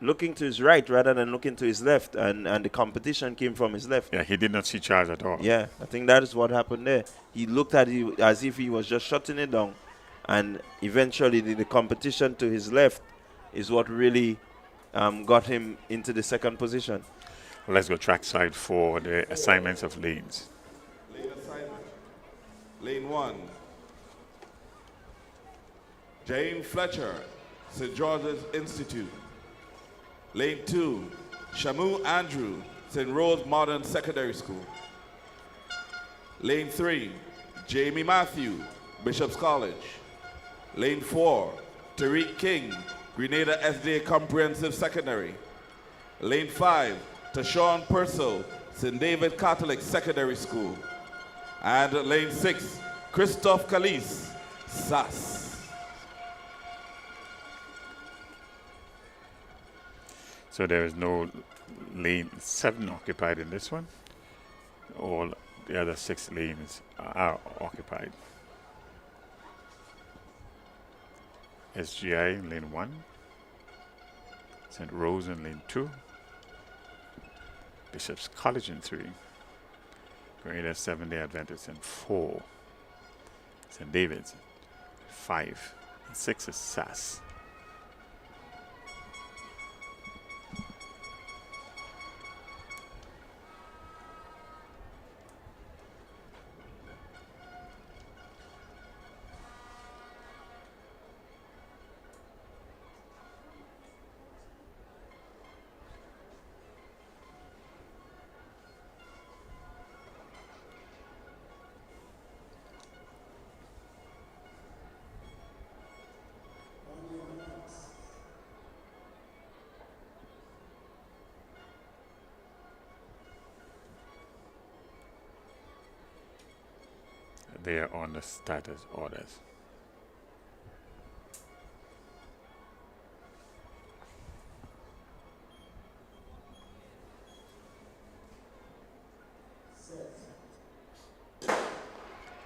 Looking to his right rather than looking to his left, and the competition came from his left. Yeah, he did not see Charles at all. Yeah, I think that is what happened there. He looked at it as if he was just shutting it down, and eventually the competition to his left is what really got him into the second position. Well, let's go trackside for the assignments of lanes. Lane assignment. Lane 1. Jane Fletcher, St. George's Institute. Lane 2, Shamu Andrew, St. Rose Modern Secondary School. Lane 3, Jamie Matthew, Bishop's College. Lane 4, Tariq King, Grenada SDA Comprehensive Secondary. Lane 5, Tashawn Purcell, St. David Catholic Secondary School. And lane 6, Christophe Calise, SAS. So there is no lane 7 occupied in this one. All the other 6 lanes are occupied. SGI in lane 1. St. Rose in lane 2. Bishop's College in 3. Grenada 7-day Adventist in 4. St. David's 5. And 6 is SAS. They are on the status orders.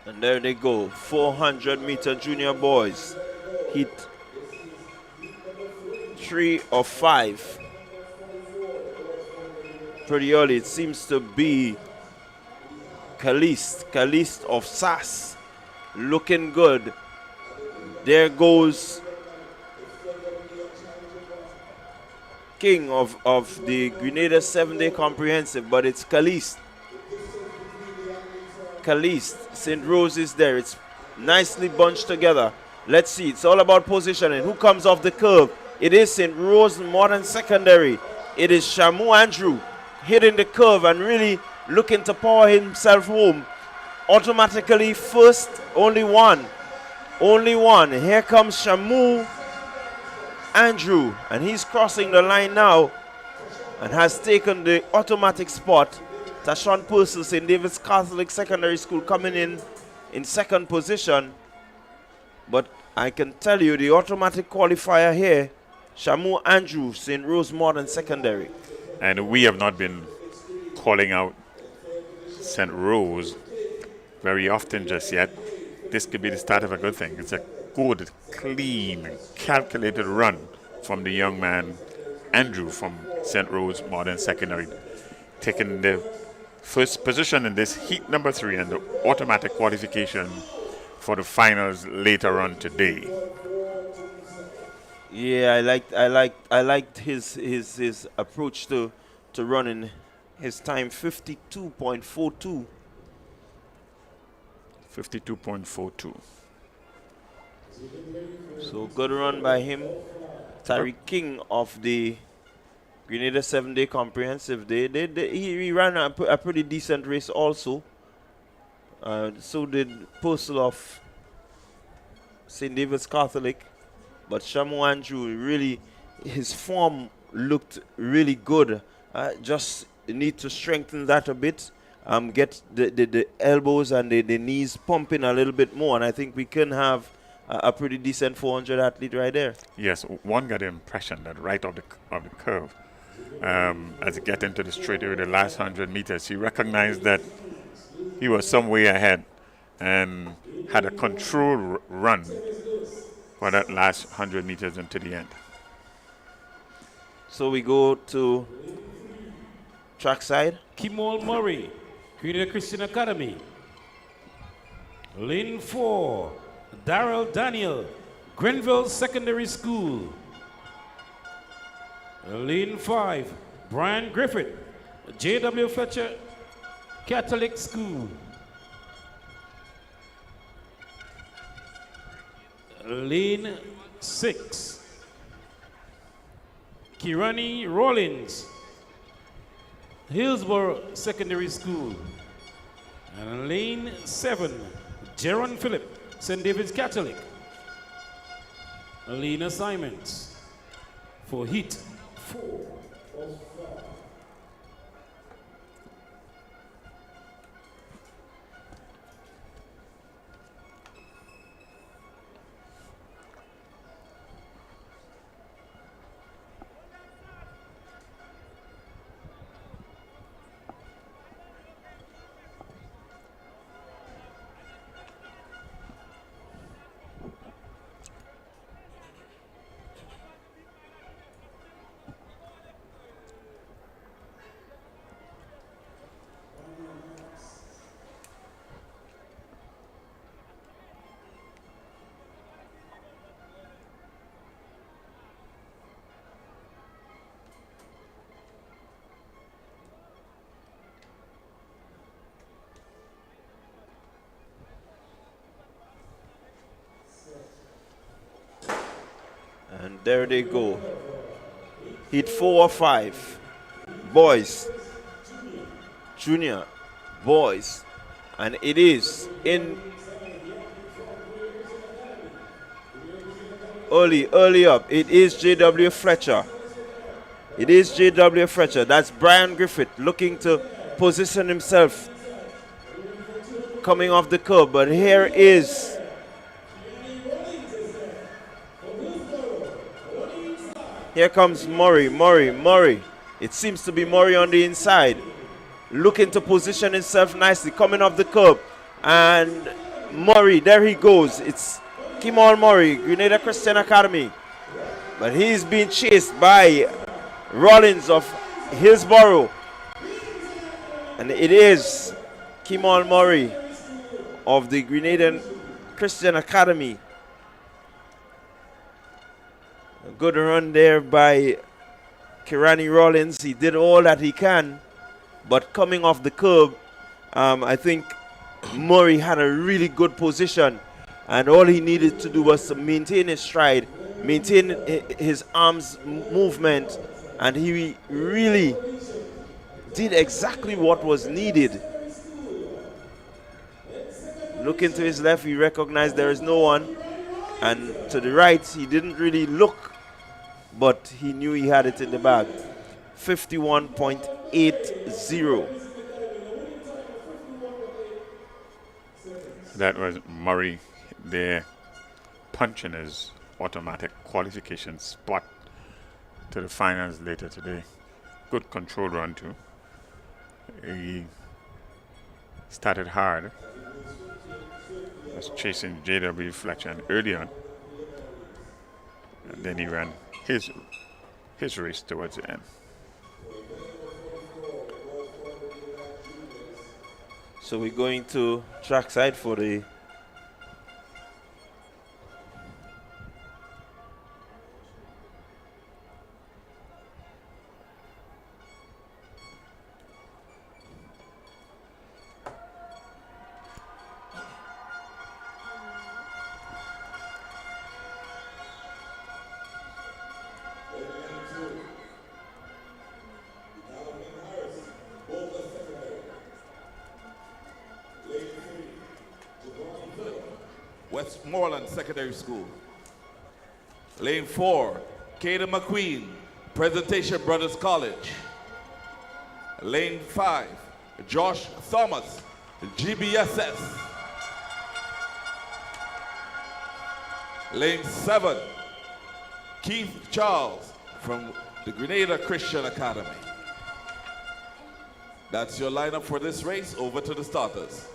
And there they go, 400-meter junior boys. Hit 3 of 5. Pretty early, it seems to be Caliste of SAS, looking good. There goes King of the Grenada 7-day comprehensive, but it's Caliste, St. Rose is there. It's nicely bunched together. Let's see, it's all about positioning. Who comes off the curve? It is St. Rose Modern Secondary. It is Shamu Andrew. hitting the curve and really looking to power himself home. Automatically first, only one. Only one. Here comes Shamu Andrew, and he's crossing the line now and has taken the automatic spot. Tashawn Purcell, St. David's Catholic Secondary School, coming in second position. But I can tell you the automatic qualifier here, Shamu Andrew, St. Rose Modern Secondary. And we have not been calling out St. Rose very often just yet. This could be the start of a good thing. It's a good, clean, calculated run from the young man Andrew from St. Rose Modern Secondary, taking the first position in this heat number 3 and the automatic qualification for the finals later on today. Yeah, I liked his approach to running. His time 52.42. 52.42. So good run by him. Tariq King of the Grenada 7-day comprehensive. He ran a pretty decent race also. So did Purcell of St. David's Catholic. But Shamu Andrew, really, his form looked really good. Just need to strengthen that a bit. Get the elbows and the knees pumping a little bit more. And I think we can have a pretty decent 400 athlete right there. Yes, one got the impression that right off the curve, as he get into the straight area, the last 100 meters, he recognized that he was some way ahead and had a controlled run for that last 100 meters into the end. So we go to trackside. Kimol Murray, Grenada Christian Academy. Lane 4, Darrell Daniel, Grenville Secondary School. Lane 5, Brian Griffith, J.W. Fletcher Catholic School. Lane 6, Kirani Rollins, Hillsborough Secondary School. And lane 7, Jaron Phillip, St. David's Catholic. Lane assignments for heat 4. And there they go. Heat 4 or 5. Boys. Junior. Boys. And it is in early up. It is J.W. Fletcher. It is J.W. Fletcher. That's Brian Griffith looking to position himself coming off the curb. But here is here comes Murray. It seems to be Murray on the inside. Looking to position himself nicely, coming off the curb. And Murray, there he goes. It's Kimal Murray, Grenada Christian Academy. But he's being chased by Rollins of Hillsborough. And it is Kimal Murray of the Grenada Christian Academy. A good run there by Kirani Rollins. He did all that he can. But coming off the curb, I think Murray had a really good position. And all he needed to do was to maintain his stride, maintain his arms movement. And he really did exactly what was needed. Looking to his left, he recognized there is no one. And to the right, he didn't really look, but he knew he had it in the bag. 51.80. That was Murray there punching his automatic qualification spot to the finals later today. Good control run too. He started hard. Was chasing JW Fletcher early on. And then he ran his race towards the end. So we're going to trackside for the Westmoreland Secondary School. Lane 4, Caden McQueen, Presentation Brothers College. Lane 5, Josh Thomas, GBSS. Lane 7, Keith Charles from the Grenada Christian Academy. That's your lineup for this race. Over to the starters.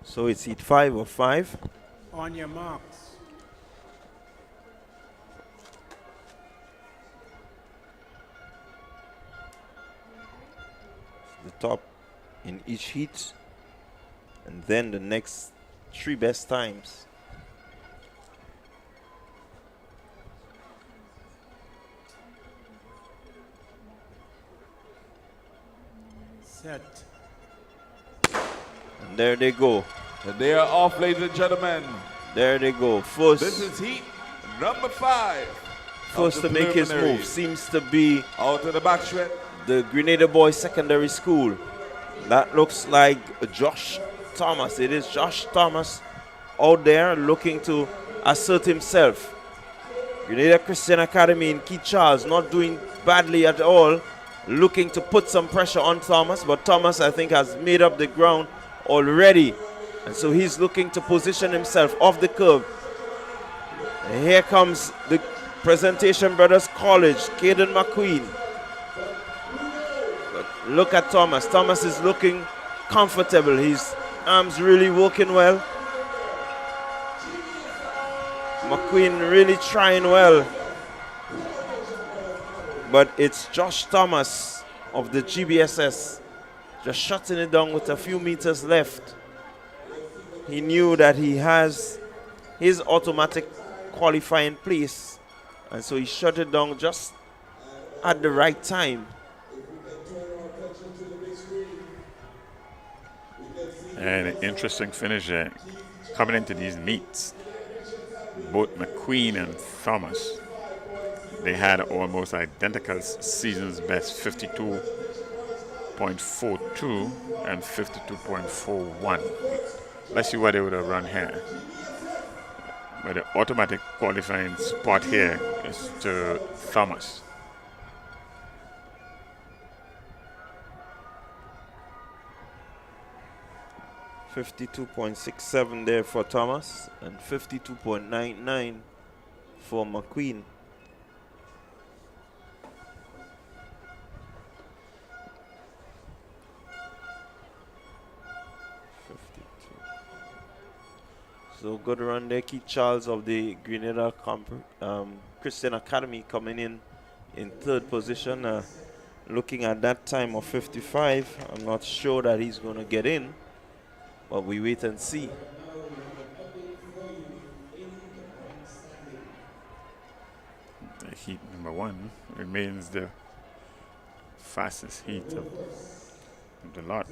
So it's heat 5 of 5. On your marks. The top in each heat, and then the next 3 best times. Set. And there they go. And they are off, ladies and gentlemen. There they go. First. This is heat number 5. First to make his move seems to be out of the backstretch. The Grenada Boys Secondary School. That looks like Josh Thomas. It is Josh Thomas out there looking to assert himself. Grenada Christian Academy in Keith Charles not doing badly at all. Looking to put some pressure on Thomas, but Thomas, I think, has made up the ground already. And so he's looking to position himself off the curb. And here comes the Presentation Brothers College, Caden McQueen. But look at Thomas. Thomas is looking comfortable. His arms really working well. McQueen really trying well. But it's Josh Thomas of the GBSS just shutting it down with a few meters left. He knew that he has his automatic qualifying place, and so he shut it down just at the right time. And an interesting finish there. Coming into these meets, both McQueen and Thomas, they had almost identical season's best, 52.42 and 52.41. Let's see what they would have run here. But the automatic qualifying spot here is to Thomas. .67 there for Thomas and 52.99 for McQueen. So good run there. Keith Charles of the Grenada Christian Academy coming in third position. Looking at that time of 55, I'm not sure that he's going to get in, but we wait and see. The heat number 1 remains the fastest heat of the lot.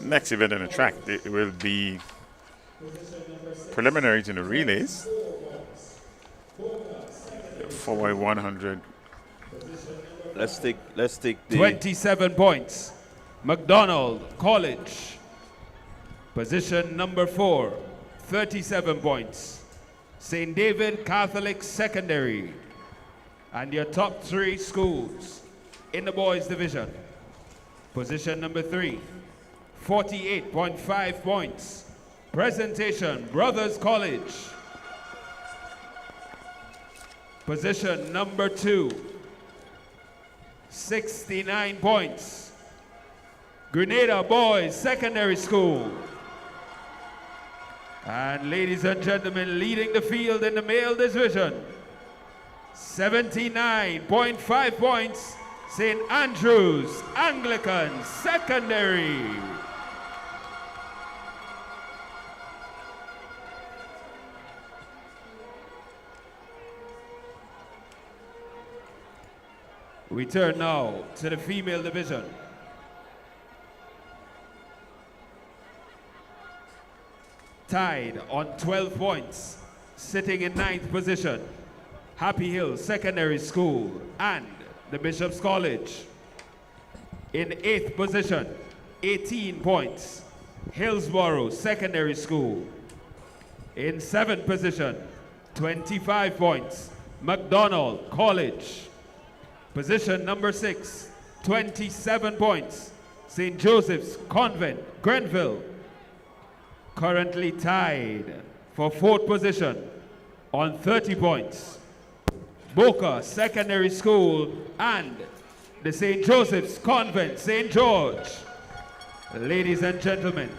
Next event on the track, it will be preliminary to the relays. 4x100. Let's take the 27 points. McDonald College. Position number 4, 37 points. St. David Catholic Secondary. And your top 3 schools in the boys division. Position number 3, 48.5 points. Presentation Brothers College. Position number 2, 69 points. Grenada Boys Secondary School. And ladies and gentlemen, leading the field in the male division, 79.5 points, St. Andrews Anglican Secondary. We turn now to the female division. Tied on 12 points, sitting in 9th position, Happy Hill Secondary School and the Bishop's College. In 8th position, 18 points, Hillsborough Secondary School. In 7th position, 25 points, McDonald College. Position number 6, 27 points, St. Joseph's Convent, Grenville. Currently tied for 4th position on 30 points, Boca Secondary School and the St. Joseph's Convent, St. George. Ladies and gentlemen,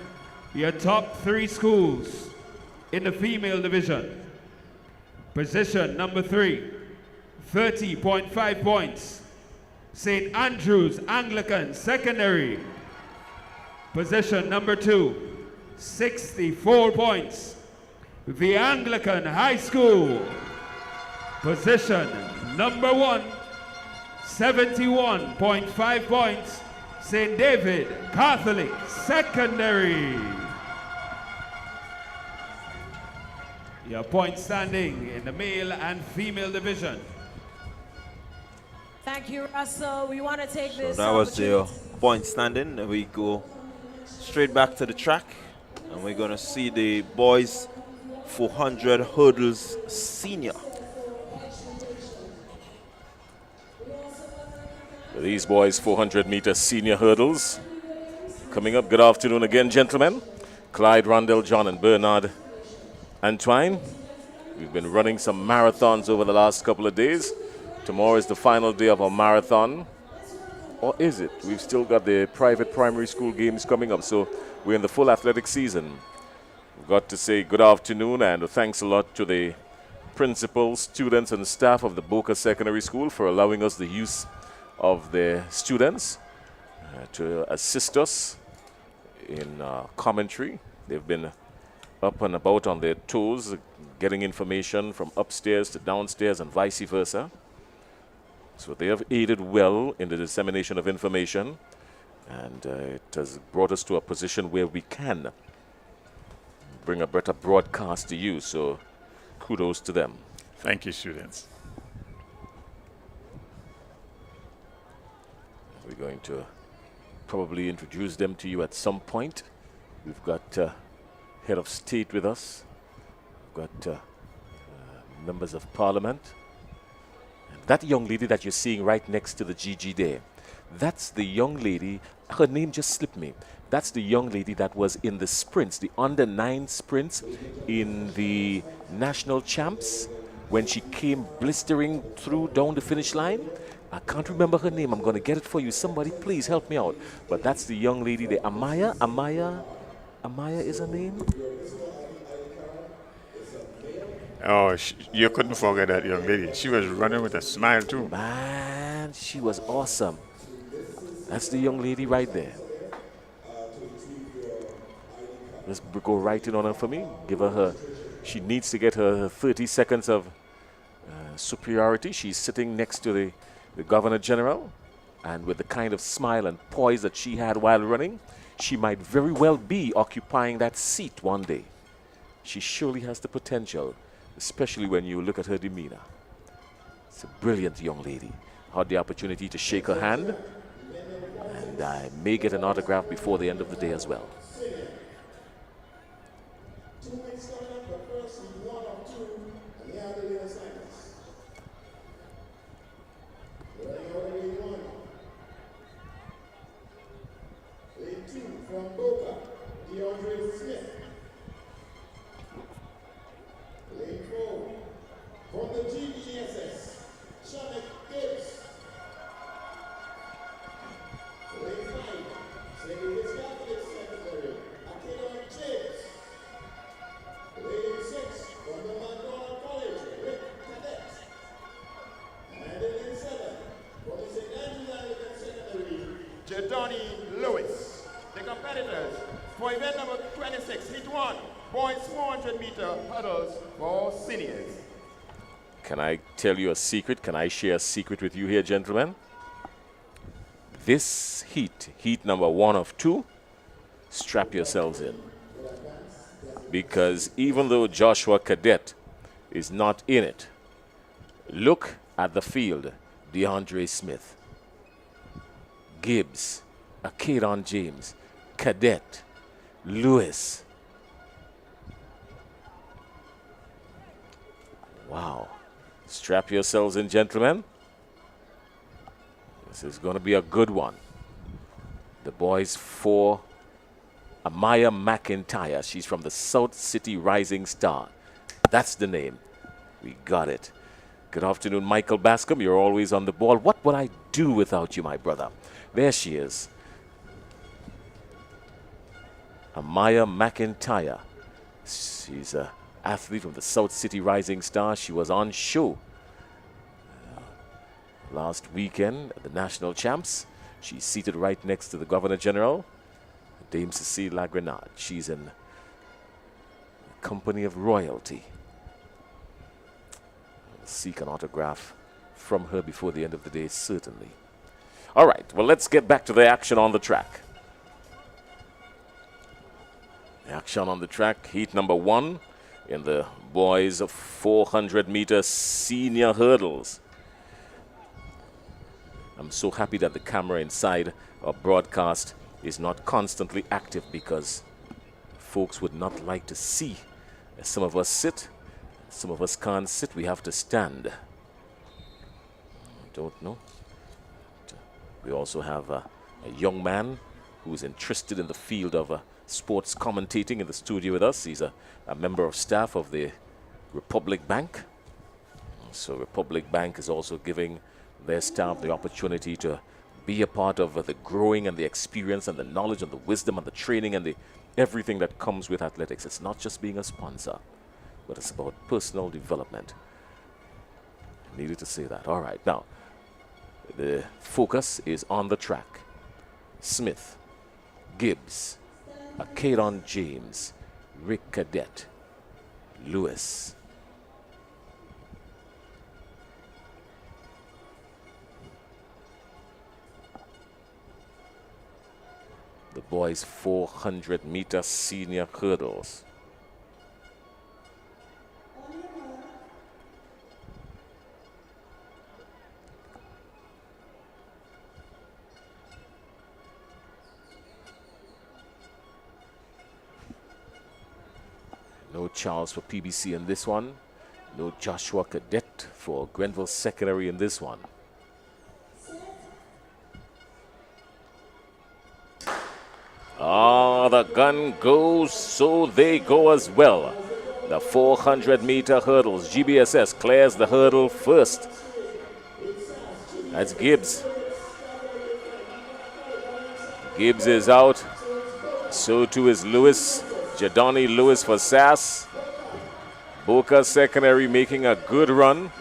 your top 3 schools in the female division. Position number 3, 30.5 points, St. Andrews Anglican Secondary. Position number 2, 64 points, the Anglican High School. Position number 1, 71.5 points, St. David Catholic Secondary. Your point standing in the male and female division. Thank you, Russell. We want to take this. So that was the point standing. We go straight back to the track, and we're going to see the boys 400 hurdles senior. These boys 400 meter senior hurdles coming up. Good afternoon again, gentlemen. Clyde, Rondell, John, and Bernard Antoine. We've been running some marathons over the last couple of days. Tomorrow is the final day of our marathon. Or is it? We've still got the private primary school games coming up, so we're in the full athletic season. We've got to say good afternoon and thanks a lot to the principals, students, and staff of the Boca Secondary School for allowing us the use of the students to assist us in commentary. They've been up and about on their toes, getting information from upstairs to downstairs and vice versa. So they have aided well in the dissemination of information, and it has brought us to a position where we can bring a better broadcast to you. So kudos to them. Thank you, students. We're going to probably introduce them to you at some point. We've got head of state with us. We've got members of parliament. And that young lady that you're seeing right next to the GG there, that's the young lady, her name just slipped me. That's the young lady that was in the sprints, the under-9 sprints in the national champs when she came blistering through down the finish line. I can't remember her name. I'm going to get it for you. Somebody please help me out. But that's the young lady there. Amaya is her name? Oh, you couldn't forget that young lady. She was running with a smile too. Man, she was awesome. That's the young lady right there. Let's go right in on her for me. Give her she needs to get her 30 seconds of superiority. She's sitting next to the the Governor General, and with the kind of smile and poise that she had while running, she might very well be occupying that seat one day. She surely has the potential, especially when you look at her demeanor. It's a brilliant young lady. I had the opportunity to shake her hand, and I may get an autograph before the end of the day as well. From Boca, DeAndre Smith. Lane 4, from the GBSS, Shamek Gibbs. Lane 5, St. Louis Catholic Secretary, Akira James. Lane 6, from the McDonald College, Rick Cadet. And in lane 7, from the St. Andrews Anglican Secretary, Jadoni Lewis. The competitors for event number 26, heat 1, boys 400-meter hurdles for seniors. Can I tell you a secret? Can I share a secret with you here, gentlemen? This heat number 1 of 2, strap yourselves in. Because even though Joshua Cadet is not in it, look at the field. DeAndre Smith, Gibbs, Akadon James, Cadet, Lewis. Wow. Strap yourselves in, gentlemen. This is going to be a good one. The boys for Amaya McIntyre. She's from the South City Rising Star. That's the name. We got it. Good afternoon, Michael Bascom. You're always on the ball. What would I do without you, my brother? There she is. Amaya McIntyre. She's an athlete from the South City Rising Star. She was on show last weekend at the National Champs. She's seated right next to the Governor General, Dame Cecile La Grenade. She's in the company of royalty. I'll seek an autograph from her before the end of the day, certainly. All right, well, let's get back to the action on the track. Action on the track, heat number 1 in the boys 400-meter senior hurdles. I'm so happy that the camera inside our broadcast is not constantly active, because folks would not like to see. Some of us sit, some of us can't sit. We have to stand. I don't know. We also have a young man who's interested in the field of sports commentating in the studio with us. He's a member of staff of the Republic Bank. So Republic Bank is also giving their staff the opportunity to be a part of the growing and the experience and the knowledge and the wisdom and the training and the everything that comes with athletics. It's not just being a sponsor, but it's about personal development. I needed to say that. All right, now the focus is on the track. Smith, Gibbs, Akadon James, Rick Cadet, Lewis. The boys 400-meter senior hurdles. No Charles for PBC in this one. No Joshua Cadet for Grenville Secondary in this one. Ah, the gun goes, so they go as well. The 400-meter hurdles. GBSS clears the hurdle first. That's Gibbs. Gibbs is out. So too is Lewis. Jadoni Lewis for SAS. Boca Secondary making a good run.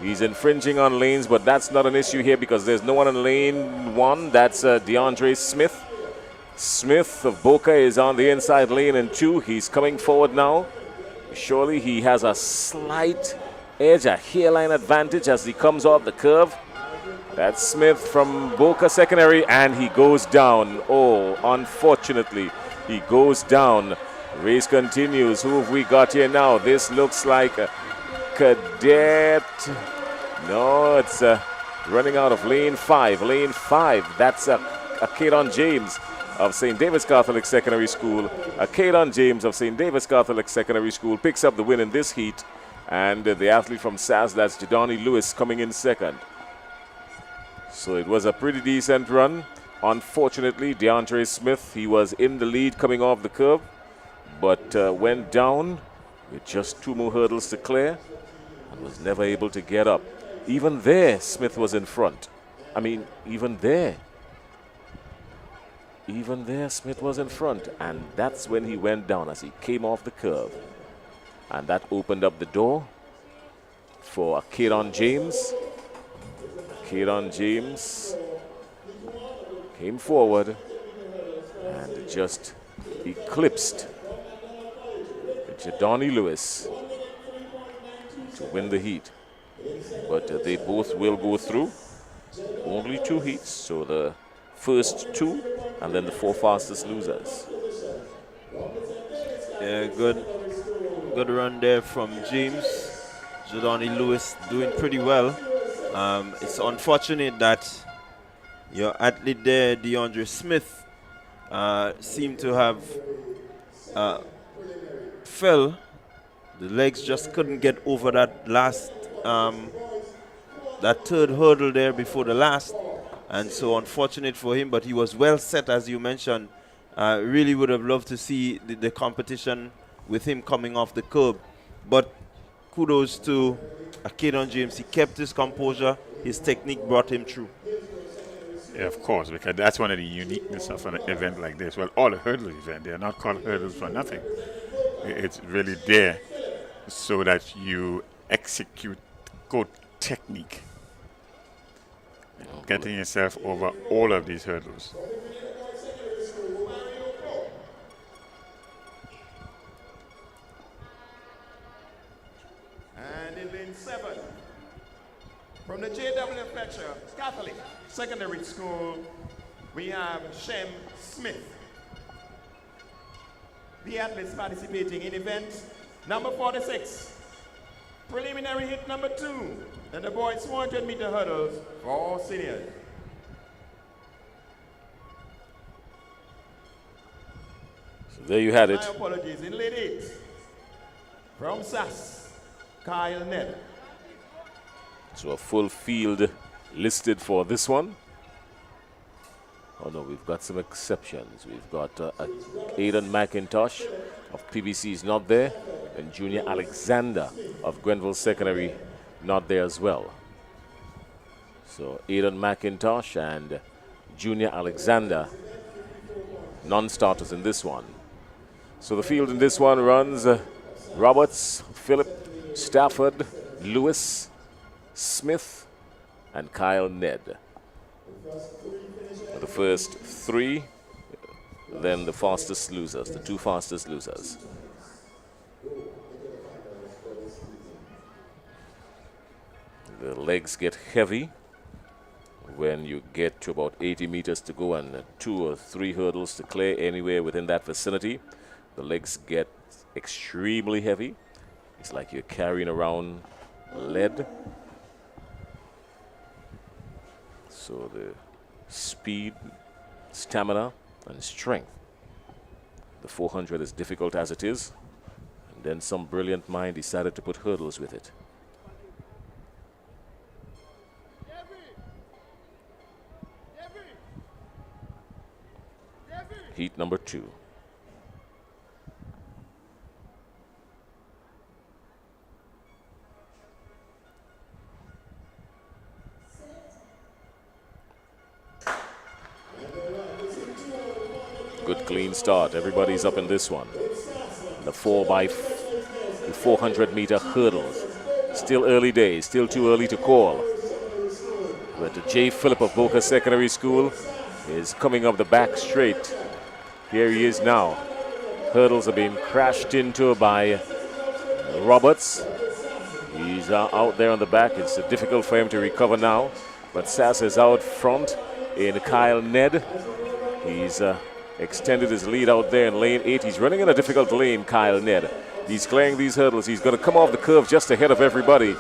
He's infringing on lanes, but that's not an issue here because there's no one in lane 1. That's DeAndre Smith. Smith of Boca is on the inside lane in 2. He's coming forward now. Surely he has a slight edge, a hairline advantage as he comes off the curve. That's Smith from Boca Secondary, and he goes down. Oh, unfortunately, he goes down. Race continues. Who have we got here now? This looks like a cadet. No, it's running out of lane 5. Lane 5, that's a Kadon James of St. David's Catholic Secondary School. A Kadon James of St. David's Catholic Secondary School picks up the win in this heat. And the athlete from SAS, that's Jadani Lewis, coming in second. So it was a pretty decent run. Unfortunately, DeAndre Smith, he was in the lead coming off the curb, but went down with just 2 more hurdles to clear and was never able to get up. Even there, Smith was in front. I mean, even there, Smith was in front. And that's when he went down as he came off the curve. And that opened up the door for Kadon James. Kadon James came forward and just eclipsed Jadani Lewis to win the heat. But they both will go through. Only 2 heats, so the first 2 and then the 4 fastest losers. Yeah, good run there from James. Jadani Lewis doing pretty well. It's unfortunate that your athlete there, DeAndre Smith, seemed to have fell. The legs just couldn't get over that last, that third hurdle there before the last. And so unfortunate for him, but he was well set, as you mentioned. Really would have loved to see the competition with him coming off the curb. But kudos to Kadon James. He kept his composure. His technique brought him through. Yeah, of course, because that's one of the uniqueness of an event like this. Well, all the hurdle events, they are not called hurdles for nothing. It's really there so that you execute good technique, getting yourself over all of these hurdles. And in lane 7, from the Javelin Catholic Secondary School, we have Shem Smith. The athletes participating in event number 46, preliminary hit number 2, and the boys 400-meter hurdles for all seniors. So there you had it. My apologies. In lane 8, from SAS, Kyle Ned. So a full field listed for this one. Oh no, we've got some exceptions. We've got Aidan McIntosh of PBC is not there, and Junior Alexander of Grenville Secondary not there as well. So Aidan McIntosh and Junior Alexander, non-starters in this one. So the field in this one runs Roberts, Phillip, Stafford, Lewis, Smith, and Kyle Ned. The first 3, then the fastest losers, the 2 fastest losers. The legs get heavy when you get to about 80 meters to go and 2 or 3 hurdles to clear anywhere within that vicinity. The legs get extremely heavy. It's like you're carrying around lead. So the speed, stamina, and strength. The 400 is difficult as it is, and then some brilliant mind decided to put hurdles with it. Heat number 2. Good clean start. Everybody's up in this one. The 400-meter hurdles. Still early days. Still too early to call. But J. Phillip of Boca Secondary School is coming up the back straight. Here he is now. Hurdles are being crashed into by Roberts. He's out there on the back. It's difficult for him to recover now. But Sass is out front in Kyle Ned. He's extended his lead out there in lane 8. He's running in a difficult lane, Kyle Ned. He's clearing these hurdles. He's going to come off the curve just ahead of everybody.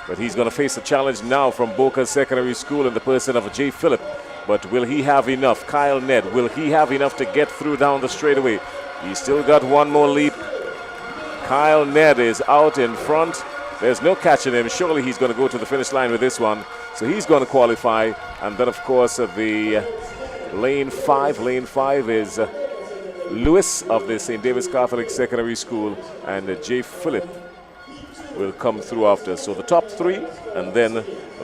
But he's going to face a challenge now from Boca Secondary School in the person of Jay Phillip. But will he have enough? Kyle Ned, will he have enough to get through down the straightaway? He's still got one more leap. Kyle Ned is out in front. There's no catching him. Surely he's going to go to the finish line with this one. So he's going to qualify. And then, of course, the lane 5. Lane 5 is Lewis of the St. David's Catholic Secondary School. And Jay Phillip will come through after. So the top 3 and then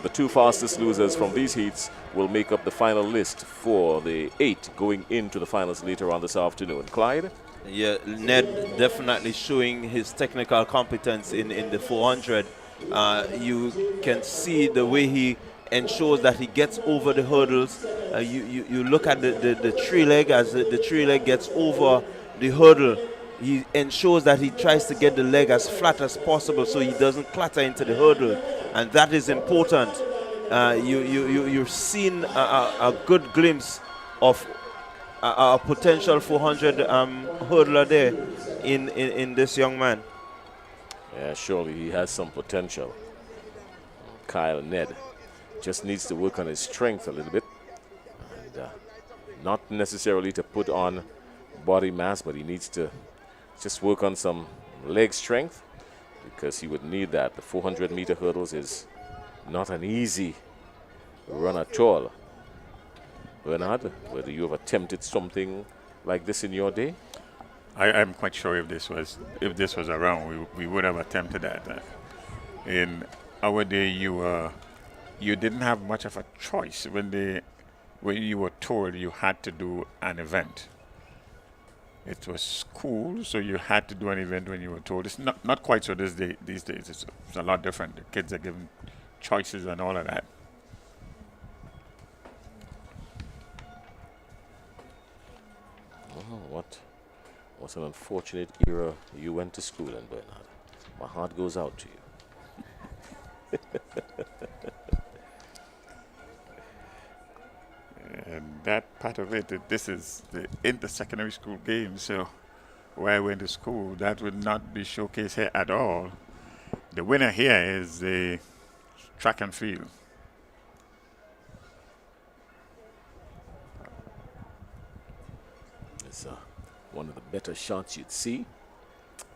the 2 fastest losers from these heats will make up the final list for the 8 going into the finals later on this afternoon. Clyde? Yeah, Ned definitely showing his technical competence in the 400. You can see the way he ensures that he gets over the hurdles. You look at the tree leg. As the tree leg gets over the hurdle, he ensures that he tries to get the leg as flat as possible so he doesn't clatter into the hurdle, and that is important. You've seen a good glimpse of a potential 400 hurdler there in this young man. Yeah, surely he has some potential. Kyle Ned just needs to work on his strength a little bit. And, not necessarily to put on body mass, but he needs to just work on some leg strength because he would need that. The 400-meter hurdles is not an easy run at all. Bernard, whether you have attempted something like this in your day? I'm quite sure if this was around, we would have attempted that. In our day, you didn't have much of a choice when you were told you had to do an event. It was school, so you had to do an event when you were told. It's not quite so these days. It's a lot different. The kids are given choices and all of that. Oh, what an unfortunate era you went to school in, Bernard. My heart goes out to you. And that part of it, this is the inter-secondary school game, so where I went to school, that would not be showcased here at all. The winner here is the track and field. It's one of the better shots you'd see.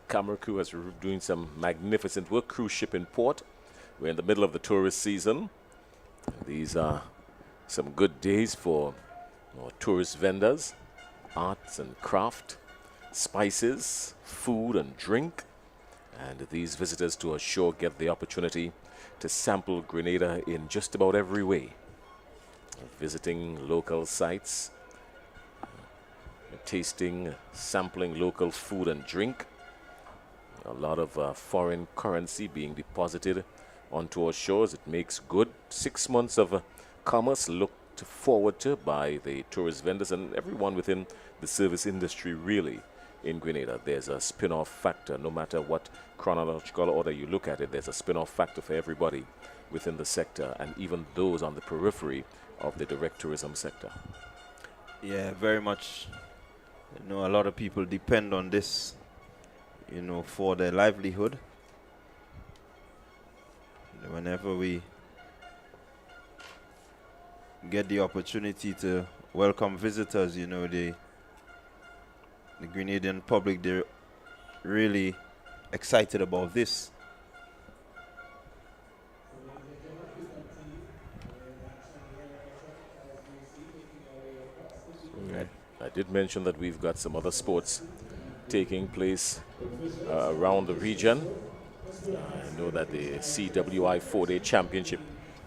Camera crew is doing some magnificent work. Cruise ship in port. We're in the middle of the tourist season. These are some good days for tourist vendors, arts and craft, spices, food and drink. And these visitors to our shore get the opportunity to sample Grenada in just about every way. Visiting local sites, tasting, sampling local food and drink. A lot of foreign currency being deposited onto our shores. It makes good 6 months of commerce looked forward to by the tourist vendors and everyone within the service industry really in Grenada. There's a spin-off factor. No matter what chronological order you look at it, there's a spin-off factor for everybody within the sector and even those on the periphery of the direct tourism sector. Yeah, very much. A lot of people depend on this, for their livelihood. Whenever we get the opportunity to welcome visitors, the Grenadian public, they're really excited about this. I did mention that we've got some other sports taking place around the region. I know that the CWI 4-day championship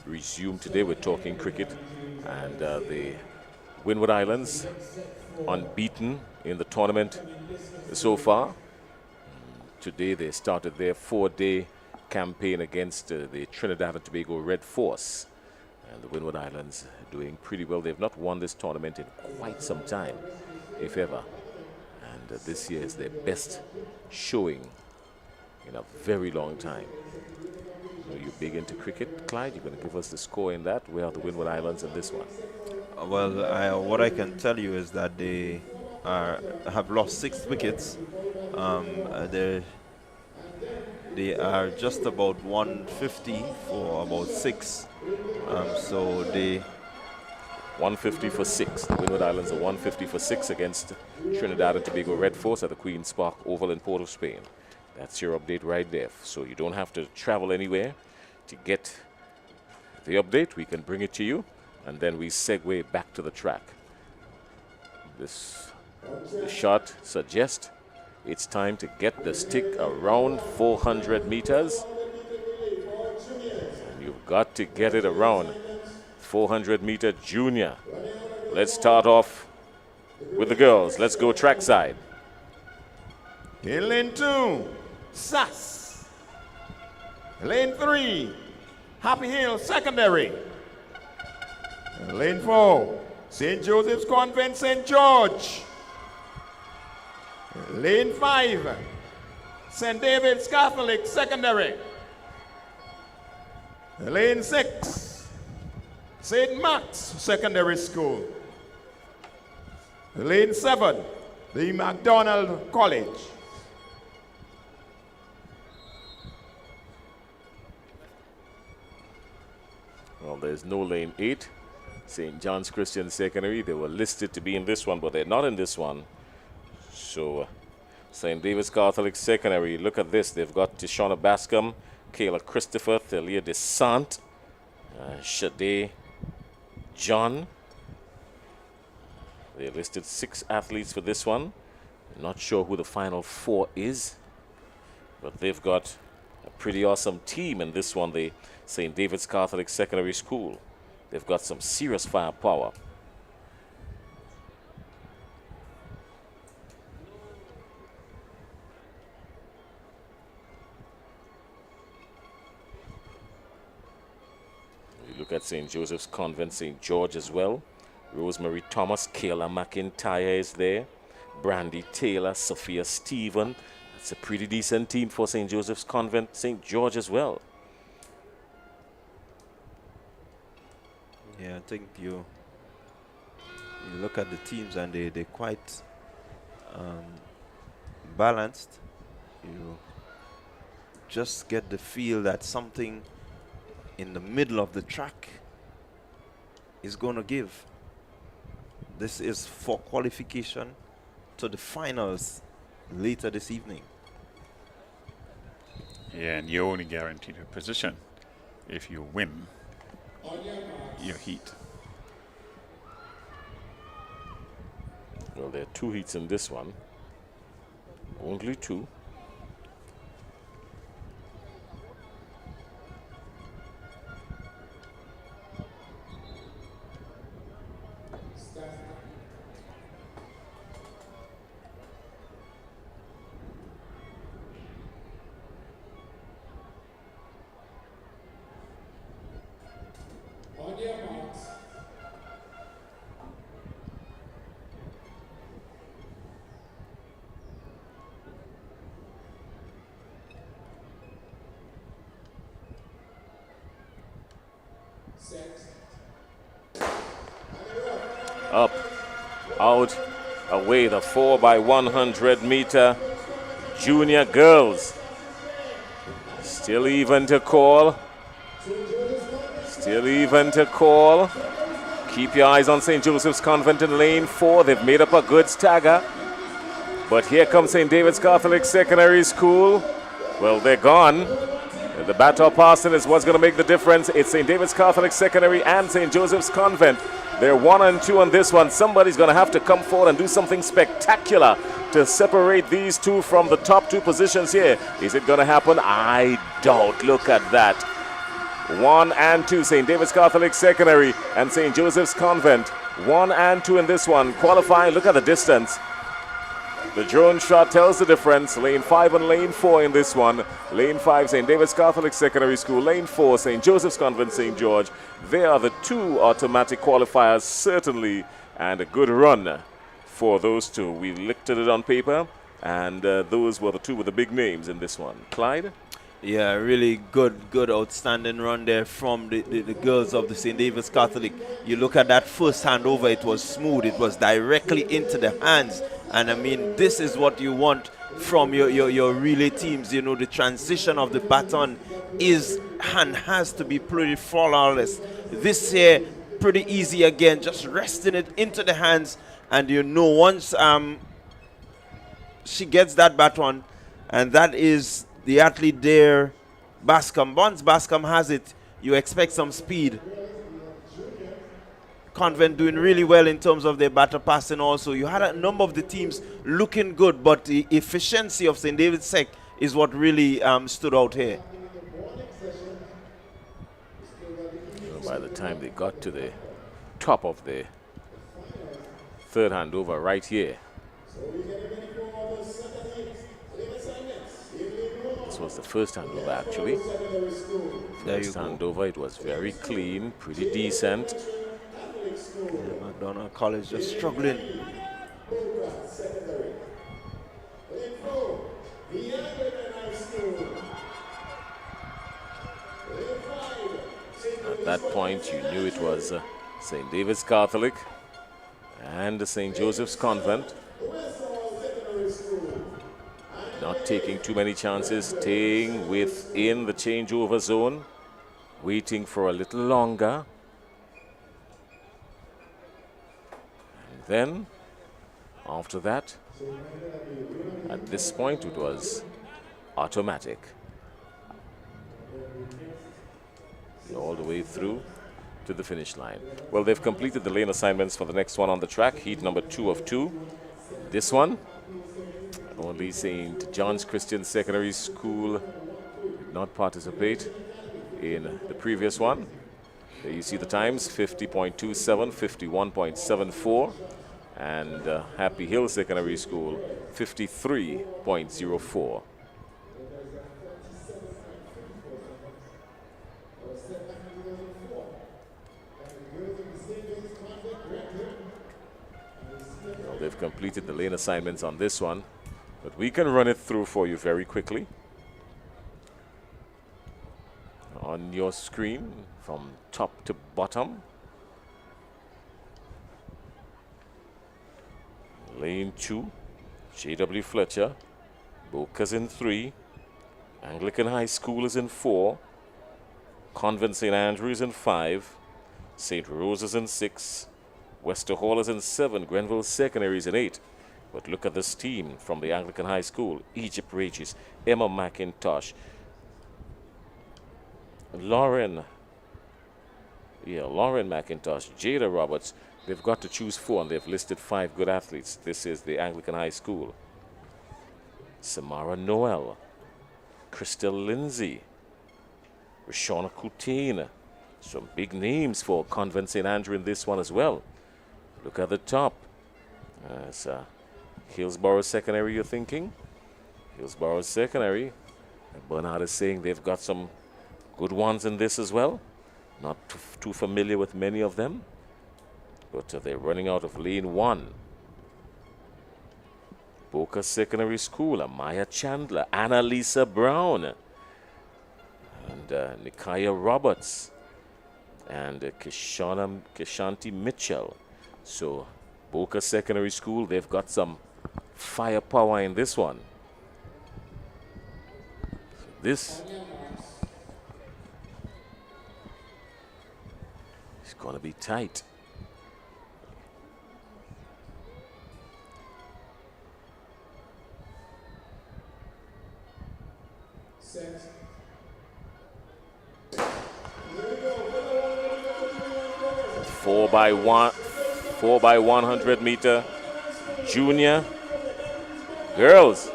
resumed today. We're talking cricket, and the Windward Islands unbeaten in the tournament so far. Today they started their 4-day campaign against the Trinidad and Tobago Red Force. And the Windward Islands doing pretty well. They've not won this tournament in quite some time, if ever. And this year is their best showing in a very long time. You big into cricket. Clyde, you're going to give us the score in that. Where are the Windward Islands in this one? Well, what I can tell you is that they have lost 6 wickets. They are just about 150 for about 6. So they 150 for 6. The Windward Islands are 150 for 6 against Trinidad and Tobago Red Force at the Queen's Park Oval in Port of Spain. That's your update right there. So you don't have to travel anywhere to get the update. We can bring it to you, and then we segue back to the track. The shot suggests it's time to get the stick around 400 meters. And you've got to get it around 400-meter junior. Let's start off with the girls. Let's go trackside. In lane 2, SAS. Lane 3, Happy Hill Secondary. Lane 4, St. Joseph's Convent, St. George. Lane 5, St. David's Catholic Secondary. Lane 6, St. Max Secondary School. Lane 7, the MacDonald College. Well, there's no lane 8. St. John's Christian Secondary. They were listed to be in this one, but they're not in this one. So, St. David's Catholic Secondary, look at this. They've got Tishona Bascom, Kayla Christopher, Thalia DeSant, Shade John. They listed 6 athletes for this one. Not sure who the final 4 is, but they've got a pretty awesome team in this one, the St. David's Catholic Secondary School. They've got some serious firepower. You look at St. Joseph's Convent, St. George as well. Rosemary Thomas, Kayla McIntyre is there. Brandy Taylor, Sophia Stephen. That's a pretty decent team for St. Joseph's Convent, St. George as well. Yeah, I think you look at the teams and they're quite balanced. You just get the feel that something in the middle of the track is going to give. This is for qualification to the finals later this evening. Yeah, and you're only guaranteed a position if you win your heat. Well, there are 2 heats in this one. Only 2. Up, out, away, the 4x100 meter junior girls. Still even to call. Still even to call. Keep your eyes on St. Joseph's Convent in lane 4. They've made up a good stagger. But here comes St. David's Catholic Secondary School. Well, they're gone. The baton passing is what's going to make the difference. It's St. David's Catholic Secondary and St. Joseph's Convent. They're 1 and 2 on this one. Somebody's going to have to come forward and do something spectacular to separate these two from the top 2 positions here. Is it going to happen? I doubt. Look at that. 1 and 2, St. David's Catholic Secondary and St. Joseph's Convent. 1 and 2 in this one. Qualifying, look at the distance. The drone shot tells the difference. Lane 5 and lane 4 in this one. Lane 5, St. David's Catholic Secondary School. Lane 4, St. Joseph's Convent, St. George. They are the 2 automatic qualifiers, certainly, and a good run for those 2. We looked at it on paper, and those were the 2 with the big names in this one. Clyde? Yeah, really good, outstanding run there from the girls of the St. David's Catholic. You look at that first handover, it was smooth, it was directly into the hands. And I mean, this is what you want from your relay teams. You know, the transition of the baton is and has to be pretty flawless. This here, pretty easy again, just resting it into the hands. And you know, once she gets that baton, and that is the athlete there, Bascom. Once Bascom has it, you expect some speed. Convent doing really well in terms of their batter passing also. You had a number of the teams looking good, but the efficiency of St. David's Sec is what really stood out here. By the time they got to the top of the third handover right here, this was the first handover actually. First handover, it was very clean, pretty decent. Yeah, McDonald College just struggling. At that point, you knew it was St. David's Catholic and St. Joseph's Convent. Not taking too many chances, staying within the changeover zone, waiting for a little longer. And then, after that, at this point, it was automatic. All the way through to the finish line. Well, they've completed the lane assignments for the next one on the track, heat number 2 of 2. This one, only St. John's Christian Secondary School did not participate in the previous one. There you see the times, 50.27, 51.74, and Happy Hill Secondary School, 53.04. They've completed the lane assignments on this one, but we can run it through for you very quickly. On your screen, from top to bottom. Lane 2, J.W. Fletcher, Boca's in 3, Anglican High School is in 4, Convent St. Andrews in 5, St. Rose's in 6, Wester Hall is in 7, Grenville Secondary is in 8. But look at this team from the Anglican High School. Egypt Regis, Emma McIntosh, Lauren McIntosh, Jada Roberts. They've got to choose 4, and they've listed 5 good athletes. This is the Anglican High School. Samara Noel, Crystal Lindsay, Rashona Coutain. Some big names for Convent St. Andrew in this one as well. Look at the top. It's Hillsborough Secondary, you're thinking? Hillsborough Secondary. Bernard is saying they've got some good ones in this as well. Not too familiar with many of them. But they're running out of lane 1. Boca Secondary School, Amaya Chandler, Annalisa Brown, and Nikaya Roberts, and Kishanti Mitchell. So Boca Secondary School, they've got some firepower in this one. So this is going to be tight. Set. 4 by 100 meter junior girls.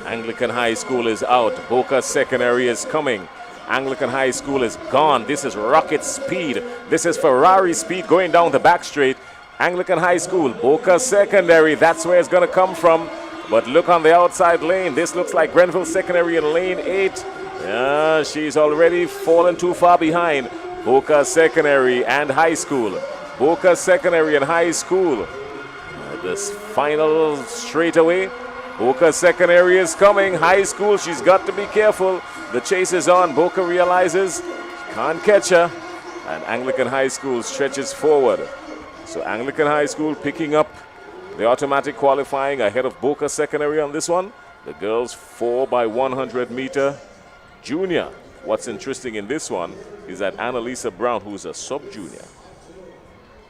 Anglican High School is out. Boca Secondary is coming. Anglican High School is gone. This is rocket speed. This is Ferrari speed going down the back straight. Anglican High School, Boca Secondary, that's where it's going to come from. But look on the outside lane. This looks like Grenville Secondary in lane 8. Yeah, she's already fallen too far behind. Boca Secondary and High School. Boca Secondary and High School. This final straightaway. Boca secondary is coming. High school, she's got to be careful. The chase is on. Boca realizes can't catch her. And Anglican High School stretches forward. So Anglican High School picking up the automatic qualifying ahead of Boca secondary on this one. The girls 4x100 meter junior. What's interesting in this one is that Annalisa Brown, who's a sub-junior,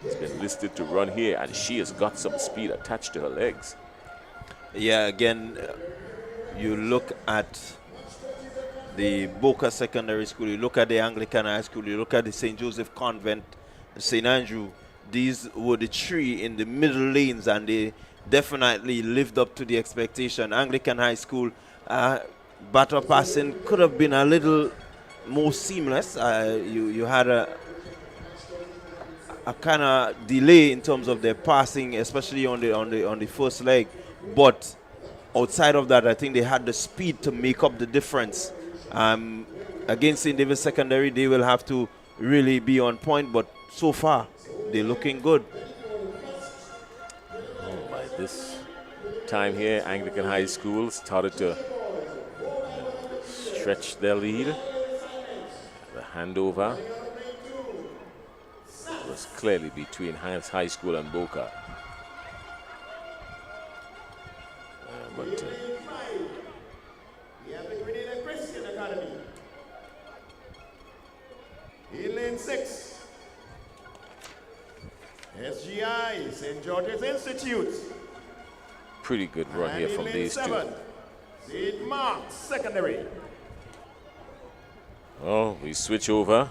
has been listed to run here, and she has got some speed attached to her legs. Yeah, again, you look at the Boca Secondary School, you look at the Anglican High School, you look at the St. Joseph Convent, St. Andrew. These were the three in the middle lanes, and they definitely lived up to the expectation. Anglican High School, batter passing could have been a little more seamless. You had a kind of delay in terms of their passing, especially on the first leg. But outside of that, I think they had the speed to make up the difference. Against St. David's Secondary, they will have to really be on point. But so far, they're looking good. By this time here, Anglican High School started to stretch their lead. The handover was clearly between High School and Boca. But in lane 6, SGI, St. George's Institute. pretty good run here from these two. St. Mark's Secondary. Oh, we switch over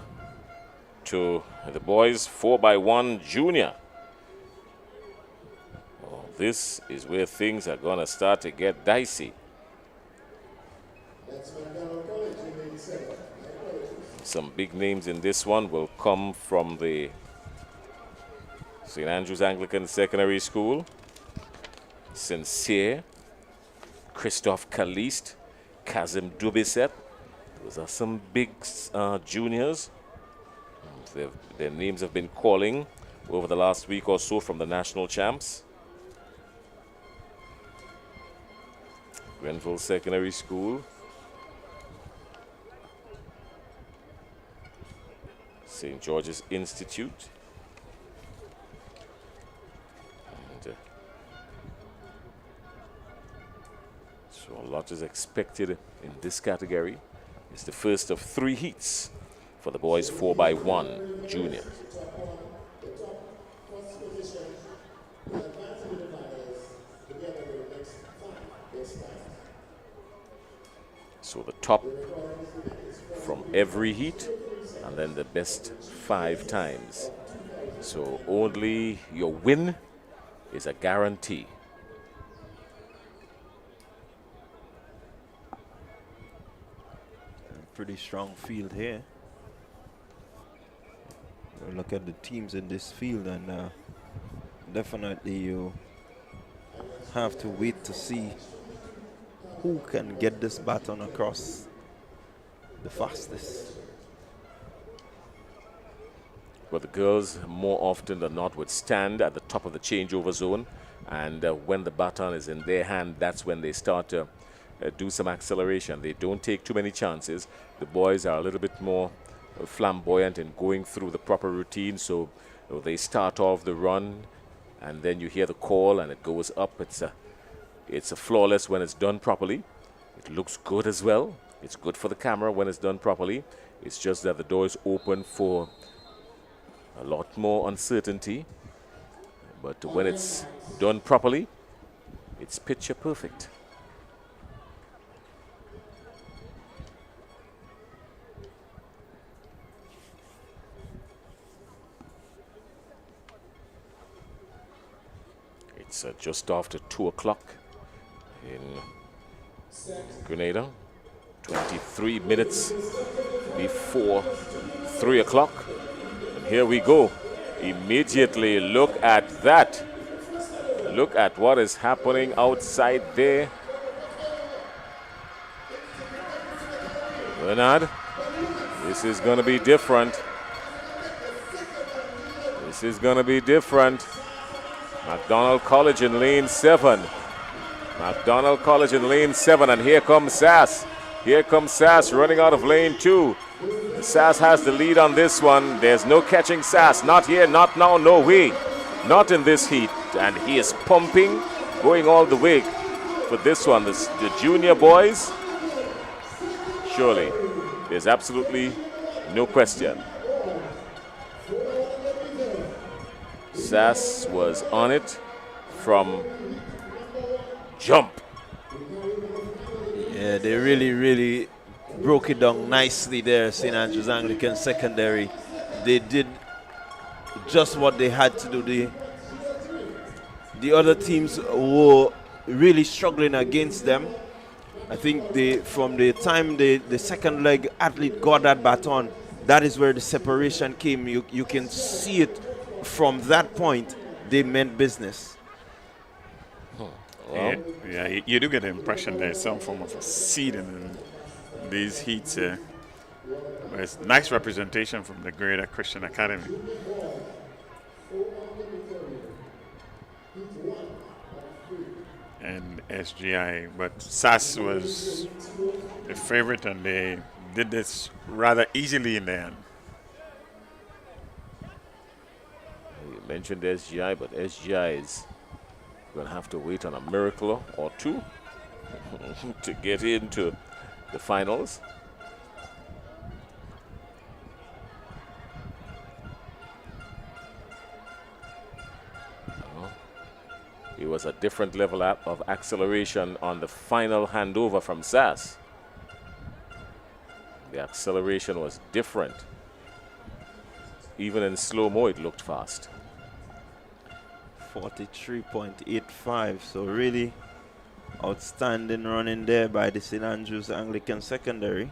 to the boys 4x1 junior. Oh, this is where things are going to start to get dicey. Some big names in this one will come from the St. Andrew's Anglican Secondary School. Sincere, Christophe Caliste, Kazim Dubiset. Those are some big juniors. Their names have been calling over the last week or so from the national champs. Grenville Secondary School. St. George's Institute. And, so a lot is expected in this category. It's the first of 3 heats for the boys 4x1 junior. So the top from every heat, and then the best 5 times. So only your win is a guarantee. Pretty strong field here. Look at the teams in this field, and definitely you have to wait to see who can get this baton across the fastest. Well, the girls more often than not would stand at the top of the changeover zone, and when the baton is in their hand, that's when they start to do some acceleration. They don't take too many chances. The boys are a little bit more flamboyant in going through the proper routine, so they start off the run, and then you hear the call and it goes up. It's a flawless when it's done properly. It looks good as well. It's good for the camera when it's done properly. It's just that the door is open for a lot more uncertainty, but when it's done properly, it's picture perfect. It's just after 2 o'clock in Grenada. 23 minutes before 3 o'clock. And here we go. Immediately look at that. Look at what is happening outside there. Bernard, this is going to be different. This is going to be different. McDonald College in lane 7. McDonald College in lane 7, and here comes Sass. Here comes Sass running out of lane 2. Sass has the lead on this one. There's no catching Sass. Not here, not now, no way. Not in this heat. And he is pumping, going all the way for this one. The junior boys, surely, there's absolutely no question. Sass was on it from jump. Yeah, they really broke it down nicely there, St. Andrews Anglican Secondary. They did just what they had to do. The other teams were really struggling against them. I think from the time the second leg athlete got that baton, that is where the separation came. You can see it from that point. They meant business. Yeah, you do get the impression there's some form of a seed in these heats. There's nice representation from the Grenada Christian Academy. And SGI, but SAS was the favorite, and they did this rather easily in the end. You mentioned SGI, but SGI is going to have to wait on a miracle or two to get into the finals. It was a different level of acceleration on the final handover from SAS. The acceleration was different. Even in slow-mo, it looked fast. 43.85, so really outstanding running there by the St. Andrews Anglican Secondary.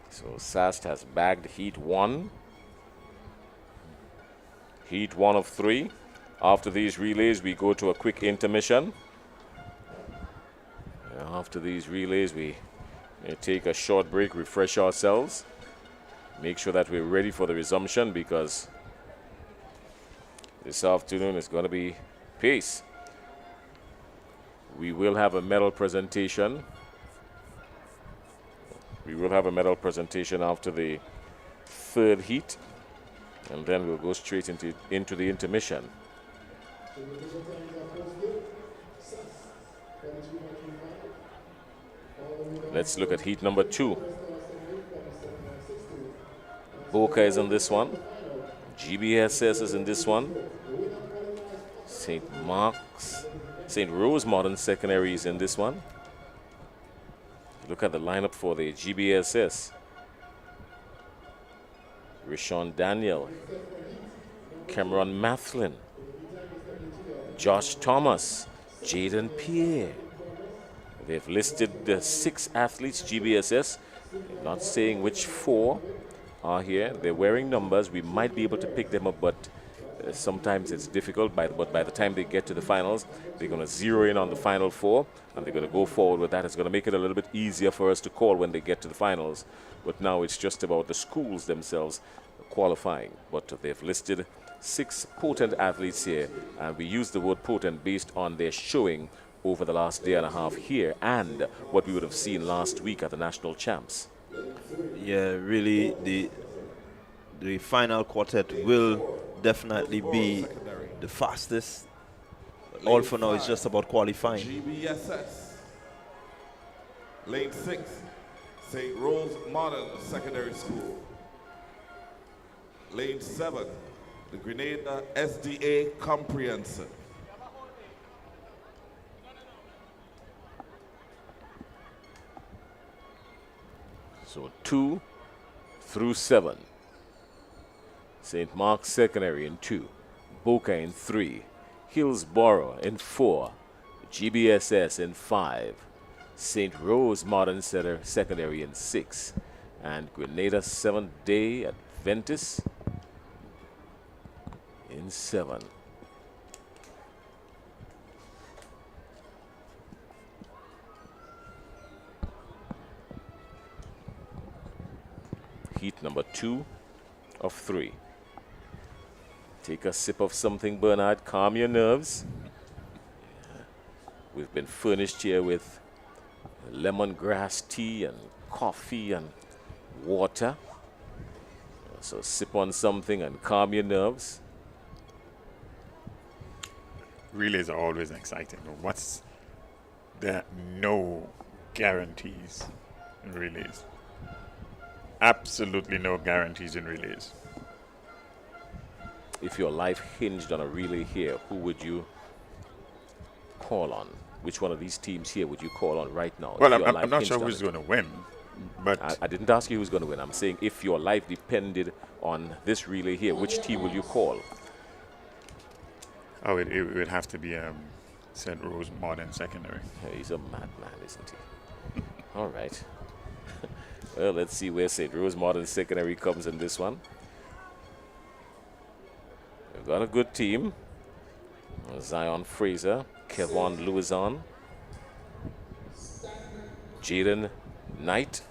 So SAST has bagged heat 1. Heat 1 of 3. After these relays, we go to a quick intermission. After these relays, we take a short break, refresh ourselves, make sure that we're ready for the resumption, because this afternoon is going to be pace. We will have a medal presentation. We will have a medal presentation after the third heat, and then we'll go straight into the intermission. Let's look at heat number 2. Boca is in this one. GBSS is in this one. St. Rose Modern Secondary is in this one. Look at the lineup for the GBSS. Rishon Daniel, Cameron Mathlin, Josh Thomas, Jaden Pierre. They've listed the 6 athletes, GBSS. They're not saying which 4 are here. They're wearing numbers. We might be able to pick them up, but sometimes it's difficult. But by the time they get to the finals, they're going to zero in on the final 4, and they're going to go forward with that. It's going to make it a little bit easier for us to call when they get to the finals. But now it's just about the schools themselves qualifying. But they've listed 6 potent athletes here, and we use the word potent based on their showing over the last day and a half here and what we would have seen last week at the national champs. Yeah, really, the final quartet will definitely be the fastest. All for now is just about qualifying. GBSS. Lane 6, St. Rose Modern Secondary School. Lane 7, the Grenada SDA Comprehensive. So 2 through 7. St. Mark's Secondary in 2. Boca in 3. Hillsborough in 4. GBSS in 5. St. Rose Modern Secondary in 6. And Grenada Seventh-day Adventist in 7. Heat number 2 of 3. Take a sip of something, Bernard. Calm your nerves. We've been furnished here with lemongrass tea and coffee and water. So sip on something and calm your nerves. Relays are always exciting. There are no guarantees in relays. Absolutely no guarantees in relays. If your life hinged on a relay here, who would you call on? Which one of these teams here would you call on right now? Well, I'm not sure who's going to win, but I didn't ask you who's going to win. I'm saying if your life depended on this relay here, which team will you call? Oh, it would have to be St. Rose Modern Secondary. Yeah, he's a madman, isn't he? All right. Well, let's see where St. Rose Modern Secondary comes in this one. We've got a good team. Zion Fraser, Kevon Louison, Jaden Knight.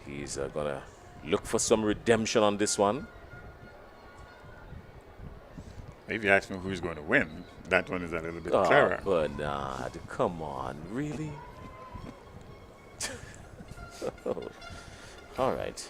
He's going to look for some redemption on this one. If you ask me who's going to win, that one is a little bit clearer. Bernard, come on, really? All right.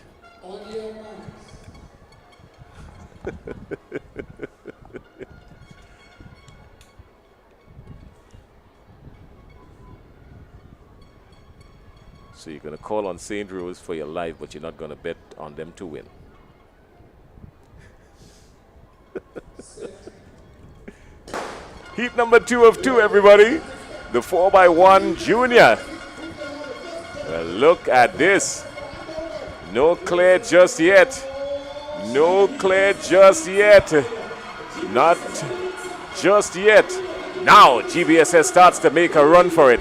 So you're going to call on St. Rose for your life, but you're not going to bet on them to win. Heat number 2 of 2, everybody. The 4x1 junior. Well, look at this. No clear just yet. No clear just yet. Not just yet. Now GBSS starts to make a run for it.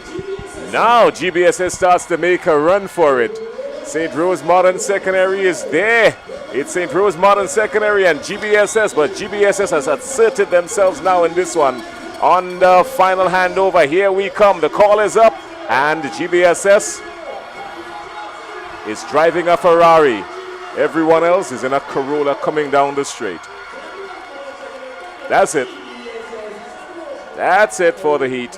Now GBSS starts to make a run for it. St. Rose Modern Secondary is there. It's St. Rose Modern Secondary and GBSS, but GBSS has asserted themselves now in this one. On the final handover, here we come. The call is up, and GBSS is driving a Ferrari. Everyone else is in a Corolla coming down the straight. That's it. That's it for the Heat.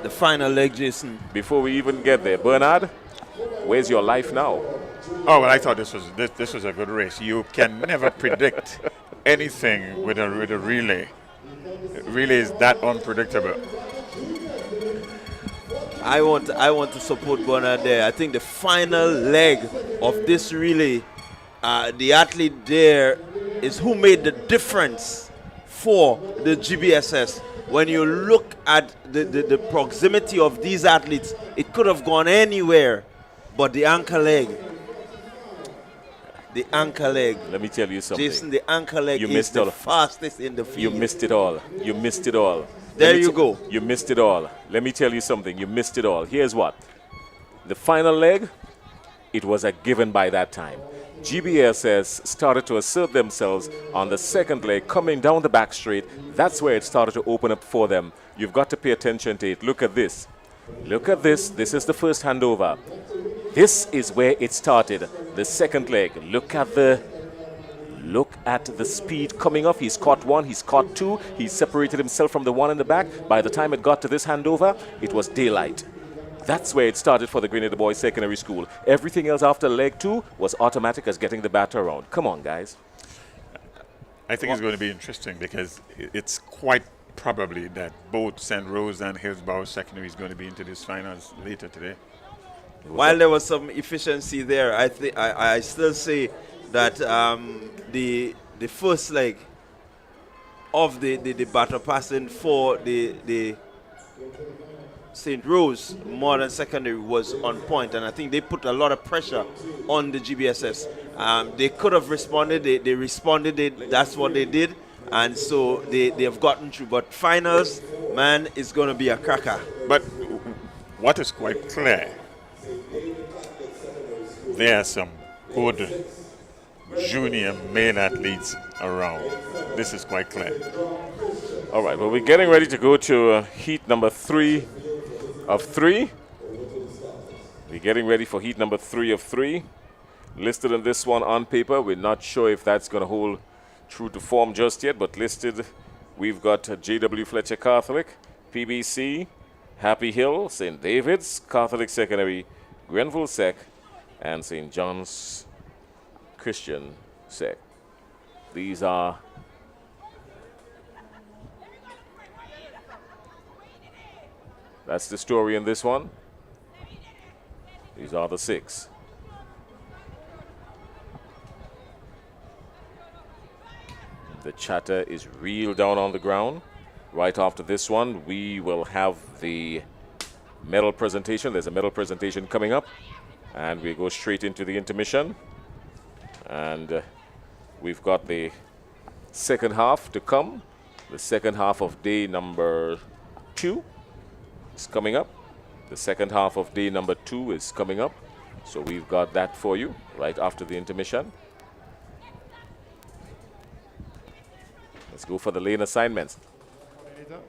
The final leg, Jason. Before we even get there, Bernard, where's your life now? Oh, well, I thought this was a good race. You can never predict anything with a relay. Relay is that unpredictable. I want to support Bernard there. I think the final leg of this relay, the athlete there is who made the difference for the GBSS. When you look at the proximity of these athletes, it could have gone anywhere, but the anchor leg. The anchor leg. Let me tell you something. Jason, the anchor leg is the fastest in the field. You missed it all. You missed it all. There you go. You missed it all. Let me tell you something. You missed it all. Here's what. The final leg, it was a given by that time. GBSS started to assert themselves on the second leg, coming down the back straight. That's where it started to open up for them. You've got to pay attention to it. Look at this. Look at this. This is the first handover. This is where it started. The second leg. Look at the speed coming off. He's caught one. He's caught two. He's separated himself from the one in the back. By the time it got to this handover, it was daylight. That's where it started for the Grenada Boys Secondary School. Everything else after leg 2 was automatic as getting the batter around. Come on, guys. I think it's going to be interesting because it's quite probably that both St. Rose and Hillsborough Secondary is going to be into this finals later today. While there was some efficiency there, I still say that the first leg of the batter passing for the St. Rose Modern Secondary was on point, and I think they put a lot of pressure on the GBSS. They could have responded. They responded. That's what they did, and so they have gotten through. But finals, man, is going to be a cracker. But what is quite clear, there are some good junior male athletes around. This is quite clear. All right, well, we're getting ready to go to heat number 3 of 3. We're getting ready for heat number 3 of 3. Listed in this one on paper. We're not sure if that's going to hold true to form just yet, but listed, we've got J.W. Fletcher Catholic, PBC, Happy Hill, St. David's Catholic Secondary, Grenville Sec, and St. John's Christian Sec. These are that's the story in this one. These are the 6. The chatter is real down on the ground. Right after this one, we will have the medal presentation. There's a medal presentation coming up. And we go straight into the intermission. And we've got the second half to come. The second half of day number 2 is coming up. The second half of day number 2 is coming up. So we've got that for you right after the intermission. Let's go for the lane assignments.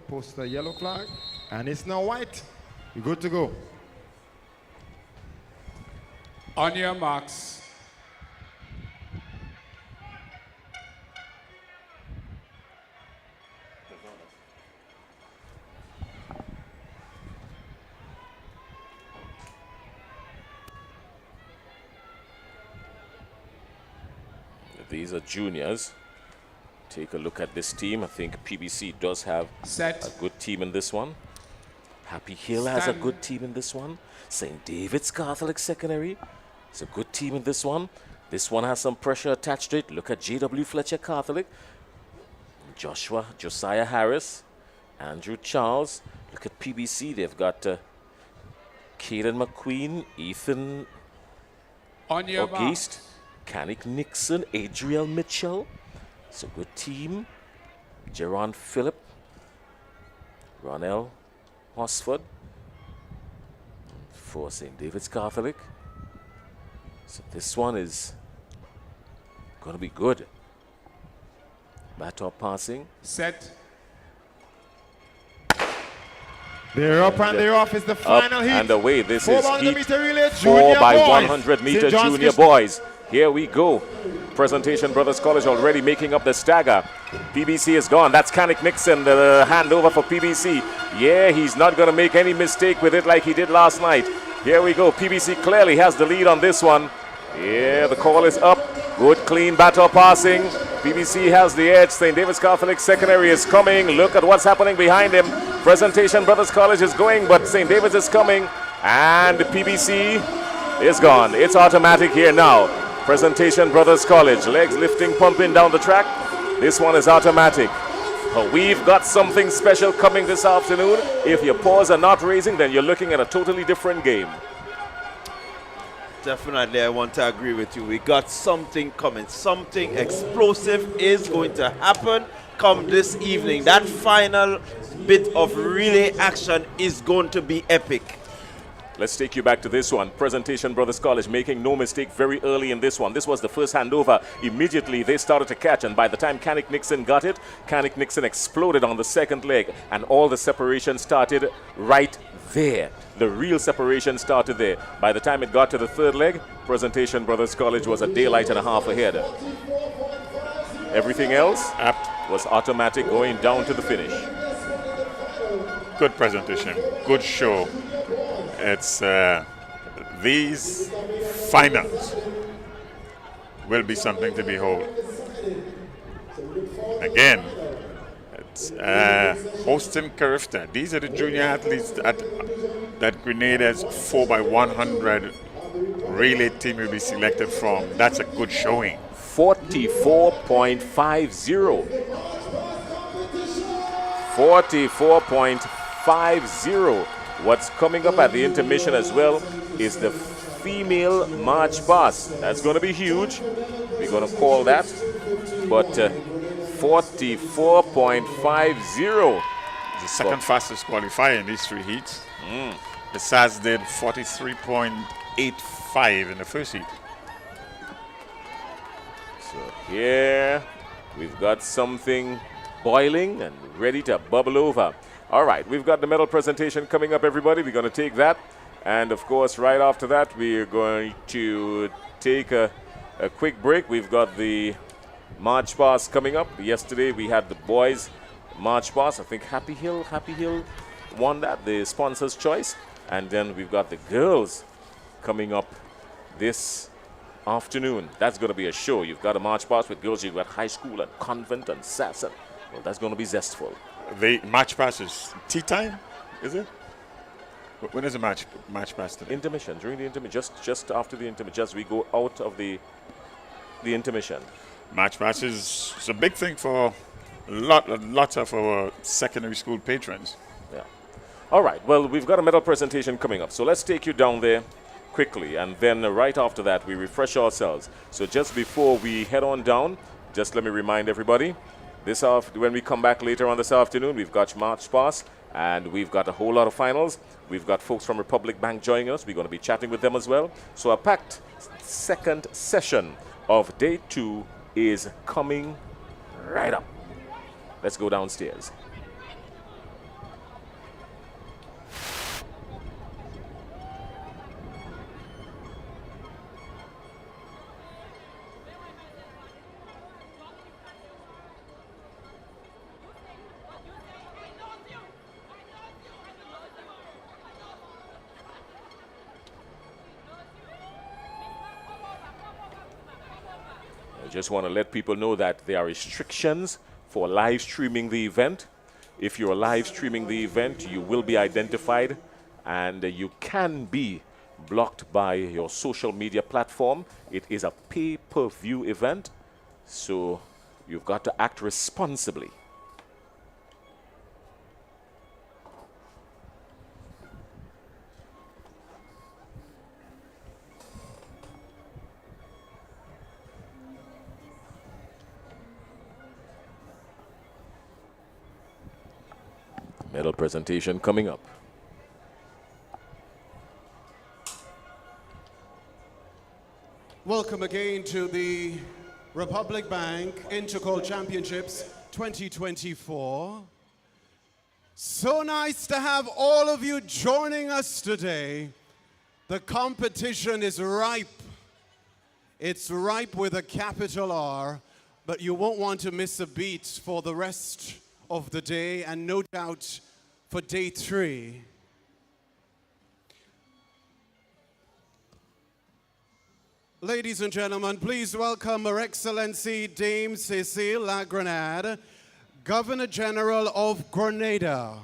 Post the yellow flag, and it's now white. We're good to go. On your marks. These are juniors. Take a look at this team. I think PBC does have a good team in this one. Happy Hill has a good team in this one. St. David's Catholic Secondary is a good team in this one. This one has some pressure attached to it. Look at J.W. Fletcher Catholic. Josiah Harris, Andrew Charles. Look at PBC. They've got Caden McQueen, Ethan Auguste, Canik Nixon, Adriel Mitchell. It's a good team. Jeron Phillip, Ronell Hosford for St. David's Catholic. So this one is going to be good. Baton passing. Set. They're up and they're off. It's the final heat. And away. This 4 is by 100 heat meter relay, 4 by boys. 100 meter St. John's junior boys. Here we go. Presentation Brothers College already making up the stagger. PBC is gone. That's Canik Nixon, the handover for PBC. Yeah, he's not going to make any mistake with it like he did last night. Here we go. PBC clearly has the lead on this one. Yeah, the call is up. Good, clean batter passing. PBC has the edge. St. David's Catholic Secondary is coming. Look at what's happening behind him. Presentation Brothers College is going, but St. David's is coming. And PBC is gone. It's automatic here now. Presentation Brothers College. Legs lifting, pumping down the track. This one is automatic. But we've got something special coming this afternoon. If your paws are not raising, then you're looking at a totally different game. Definitely, I want to agree with you. We got something coming. Something explosive is going to happen come this evening. That final bit of relay action is going to be epic. Let's take you back to this one. Presentation Brothers College making no mistake very early in this one. This was the first handover. Immediately they started to catch, and by the time Canik Nixon got it, Canik Nixon exploded on the second leg, and all the separation started right there. The real separation started there. By the time it got to the third leg, Presentation Brothers College was a daylight and a half ahead. Everything else was automatic going down to the finish. Good presentation, good show. It's these finals will be something to behold. Again, it's hosting Carifta. These are the junior athletes that Grenada's 4 by 100 relay team will be selected from. That's a good showing. 44.50. 44.50. What's coming up at the intermission as well is the female march pass. That's going to be huge. We're going to call that. But 44.50. The second fastest qualifier in these 3 heats. The SAS did 43.85 in the first heat. So here we've got something boiling and ready to bubble over. All right, we've got the medal presentation coming up, everybody. We're going to take that. And of course, right after that, we are going to take a quick break. We've got the March Pass coming up. Yesterday, we had the boys March Pass. I think Happy Hill won that, the sponsor's choice. And then we've got the girls coming up this afternoon. That's going to be a show. You've got a March Pass with girls. You've got high school and convent and SAS. Well, that's going to be zestful. The March Pass is tea time, is it? When is the March Pass today? Intermission, during the intermission, just after the intermission, just we go out of the intermission. March Pass is a big thing for lots of our secondary school patrons. Yeah. All right. Well, we've got a medal presentation coming up, so let's take you down there quickly, and then right after that, we refresh ourselves. So just before we head on down, just let me remind everybody, when we come back later on this afternoon, we've got March Pass, and we've got a whole lot of finals. We've got folks from Republic Bank joining us. We're going to be chatting with them as well. So a packed second session of day 2 is coming right up. Let's go downstairs. I just want to let people know that there are restrictions for live streaming the event. If you're live streaming the event, you will be identified, and you can be blocked by your social media platform. It is a pay-per-view event, so you've got to act responsibly. Medal presentation coming up. Welcome again to the Republic Bank Intercol Championships 2024. So nice to have all of you joining us today. The competition is ripe. It's ripe with a capital R, but you won't want to miss a beat for the rest of the day, and no doubt for day 3. Ladies and gentlemen, please welcome Her Excellency Dame Cécile La Grenade, Governor General of Grenada.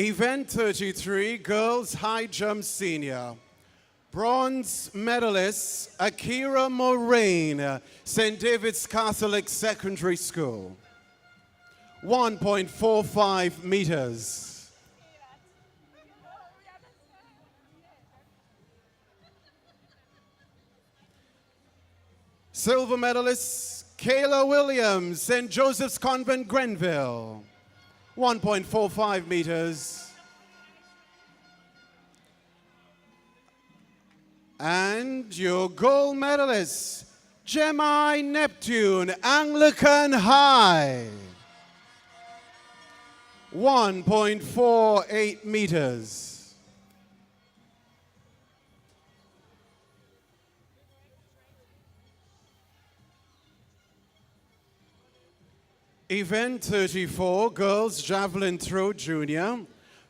Event 33, Girls High Jump Senior. Bronze medalist Akira Moraine, St. David's Catholic Secondary School. 1.45 meters. Silver medalist Kayla Williams, St. Joseph's Convent, Grenville. 1.45 meters. And your gold medalist, Gemini Neptune, Anglican High. 1.48 meters. Event 34, Girls Javelin Throw Junior.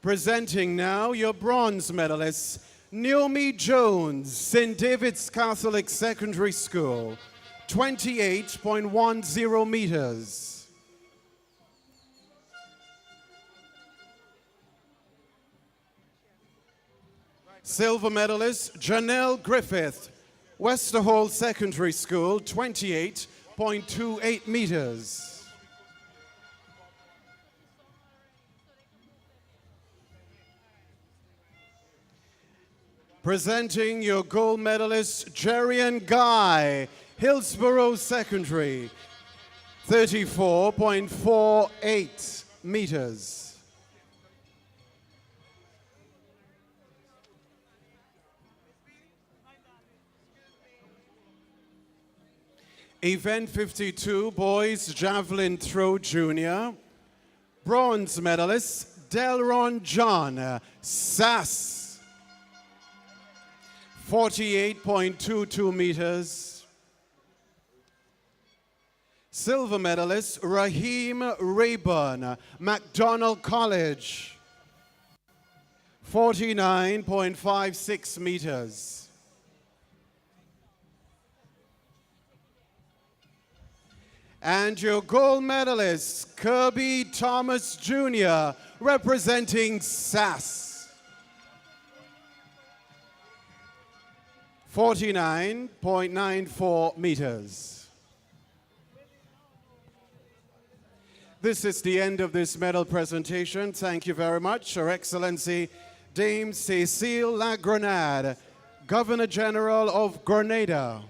Presenting now your bronze medalist, Naomi Jones, St. David's Catholic Secondary School, 28.10 meters. Silver medalist, Janelle Griffith, Westerhall Secondary School, 28.28 meters. Presenting your gold medalist, Jerian Guy, Hillsborough Secondary, 34.48 meters. Event 52, Boys Javelin Throw Junior. Bronze medalist, Delron John, SAS, 48.22 meters. Silver medalist, Raheem Rayburn, McDonald College, 49.56 meters. And your gold medalist, Kirby Thomas Jr., representing SAS, 49.94 meters. This is the end of this medal presentation. Thank you very much. Her Excellency Dame Cécile La Grenade, Governor General of Grenada.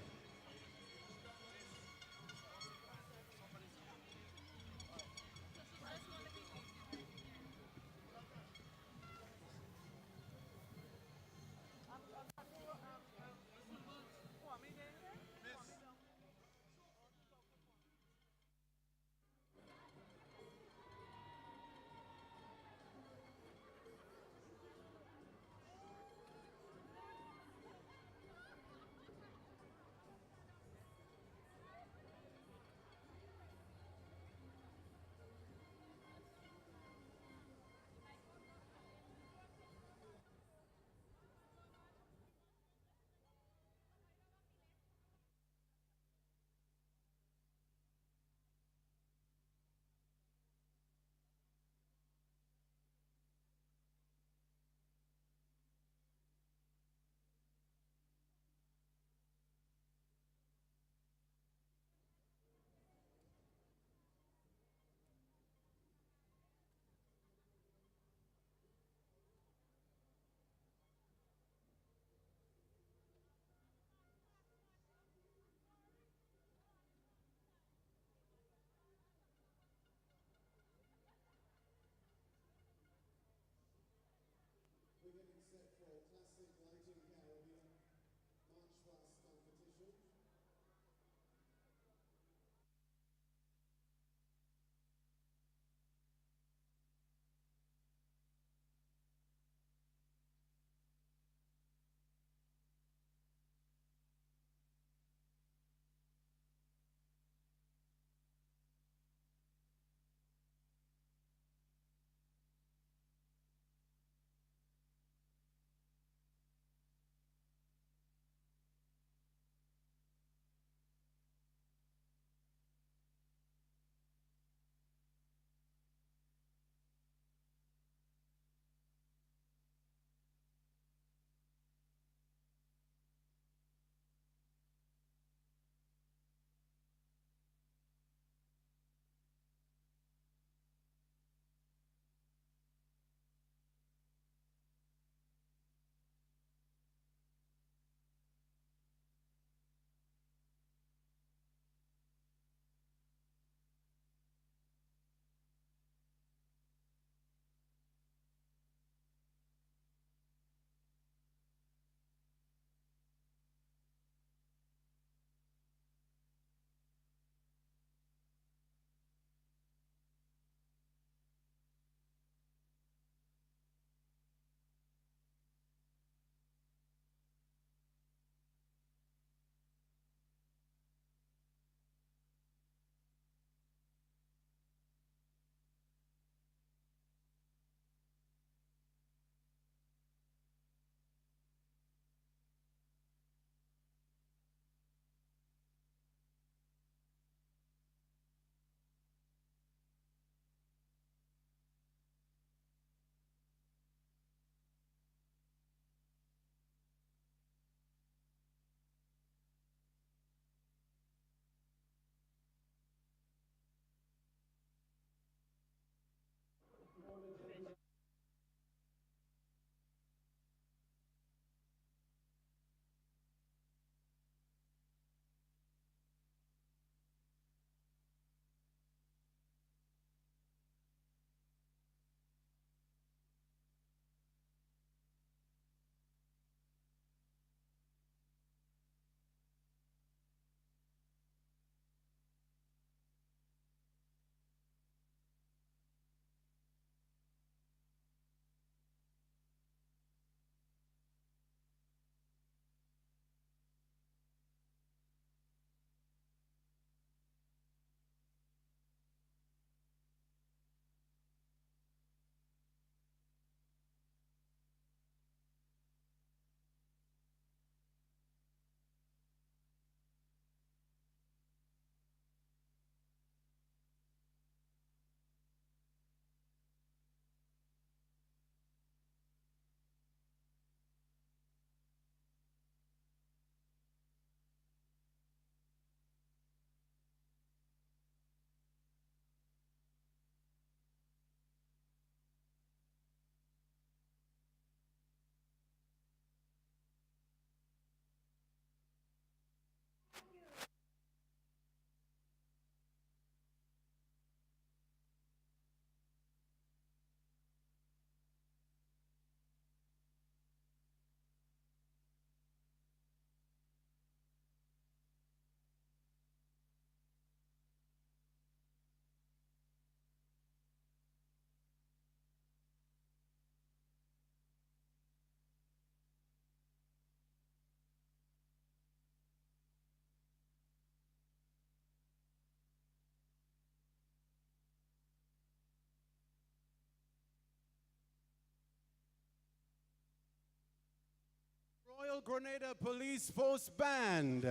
Royal Grenada Police Force Band.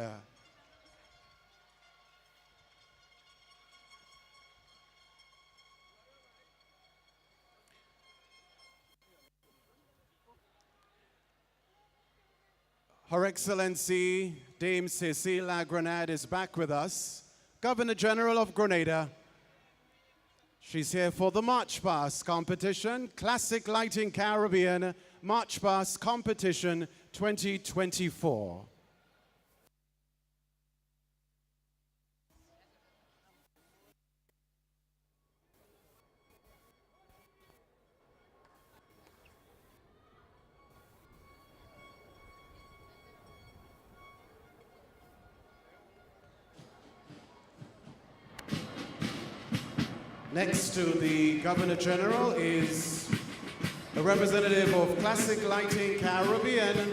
Her Excellency Dame Cecilia Grenada is back with us, Governor General of Grenada. She's here for the March Past competition, Classic Lighting Caribbean March Past Competition 2024. Next to the Governor General is a representative of Classic Lighting Caribbean,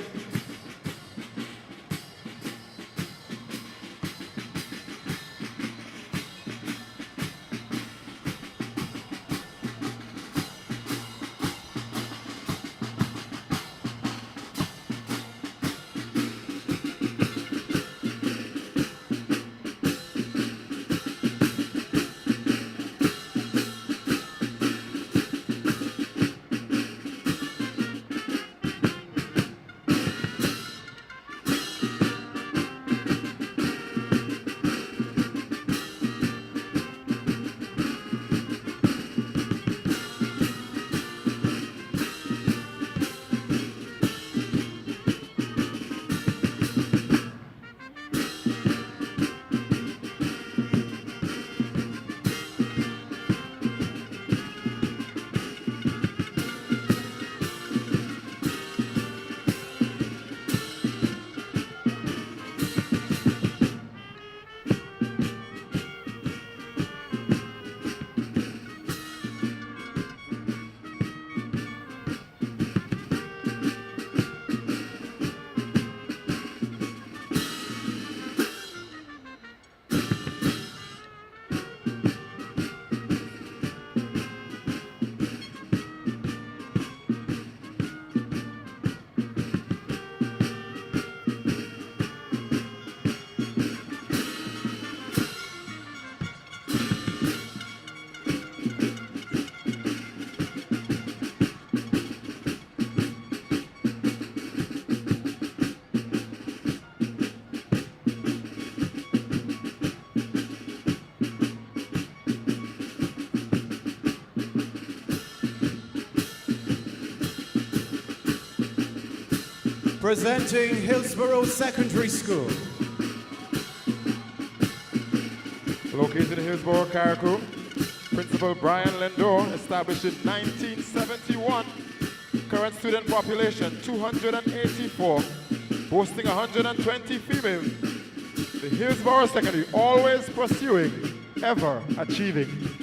presenting Hillsborough Secondary School. Located in Hillsborough, Carriacou, Principal Brian Lindor, established in 1971. Current student population 284, boasting 120 females. The Hillsborough Secondary always pursuing, ever achieving.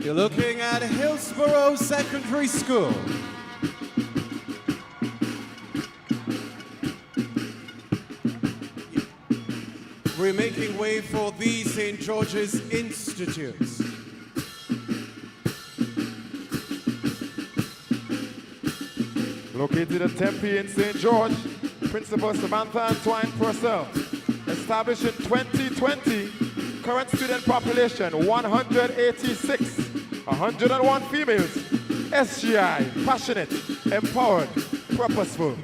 You're looking at Hillsborough Secondary School. We're making way for the St. George's Institutes. located at Tempe in St. George, Principal Samantha Antoine Purcell. Established in 2020, current student population 186, 101 females. SGI, passionate, empowered, purposeful.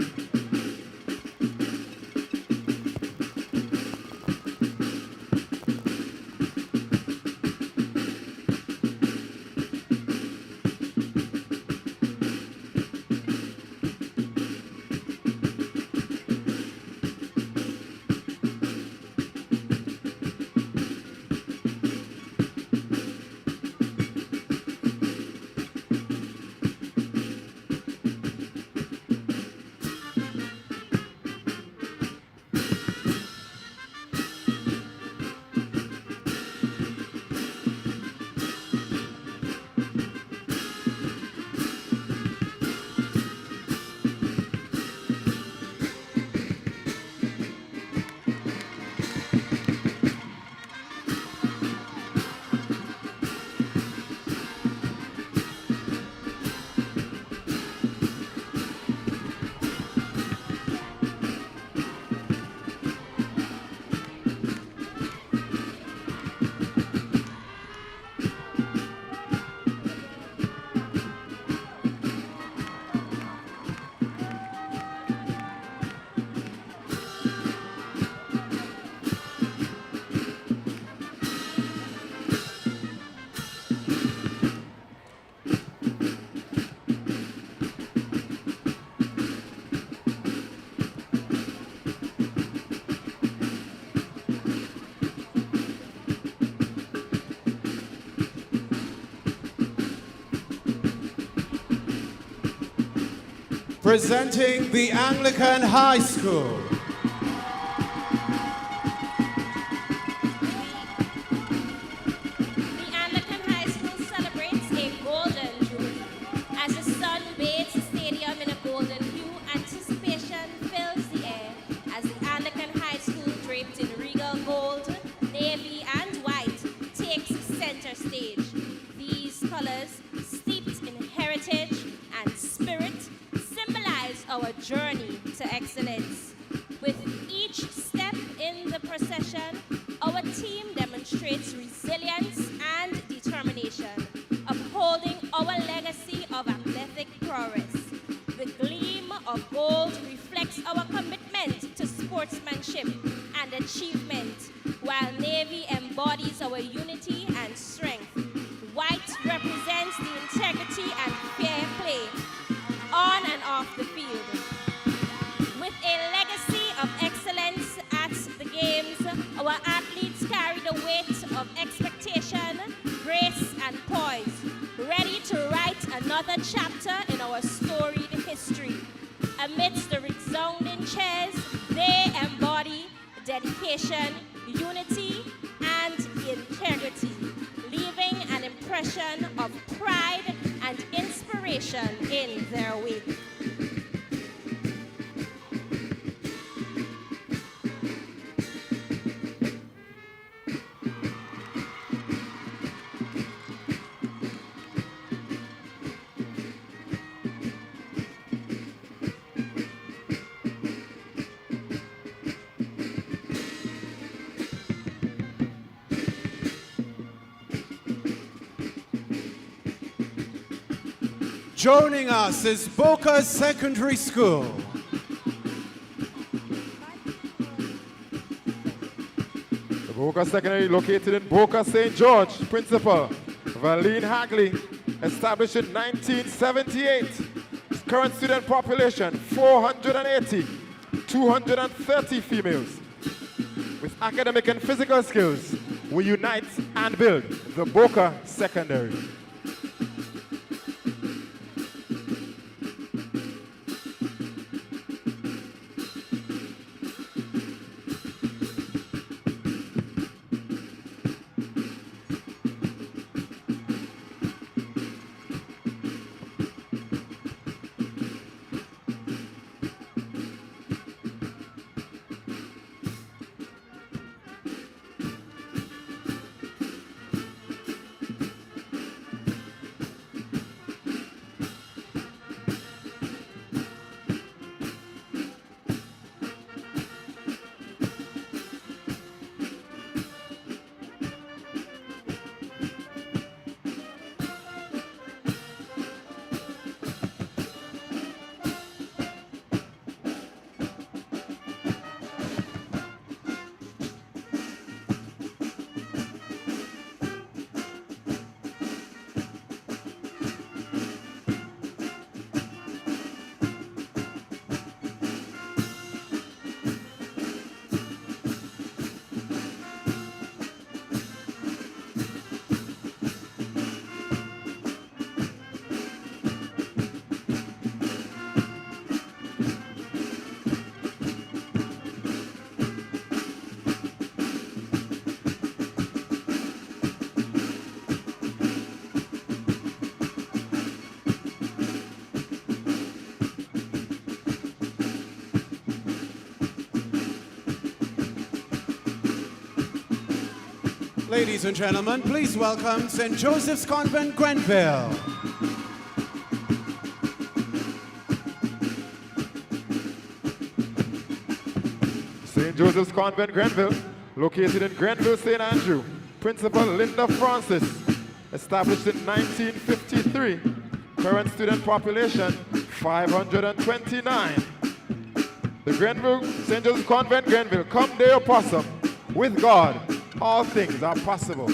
Presenting the Anglican High School. The Anglican High School celebrates a golden jubilee. As the sun bathes the stadium in a golden hue, anticipation fills the air as the Anglican High School, draped in regal gold, navy, and white, takes center stage. These colors, steeped in heritage and spirit, symbolize our journey to excellence. With each step in the procession, our team demonstrates resilience and determination, upholding our legacy of athletic prowess. The gleam of gold reflects our commitment to sportsmanship and achievement, while navy embodies our unity and strength. White represents the integrity and fair play on and off the field. With a legacy of excellence at the games, our athletes carry the weight of expectation, grace, and poise, ready to write another chapter in our storied history. Amidst the resounding cheers, they embody dedication, unity, and integrity, leaving an impression of pride and inspiration in their wake. Joining us is Boca Secondary School. The Boca Secondary, located in Boca, St. George. Principal Valine Hagley, established in 1978. Current student population 480, 230 females. With academic and physical skills, we unite and build the Boca Secondary. Ladies and gentlemen, please welcome St. Joseph's Convent, Grenville. St. Joseph's Convent, Grenville, located in Grenville, St. Andrew. Principal Linda Francis, established in 1953. Current student population, 529. The Grenville, St. Joseph's Convent, Grenville, come there, opossum. With God, all things are possible.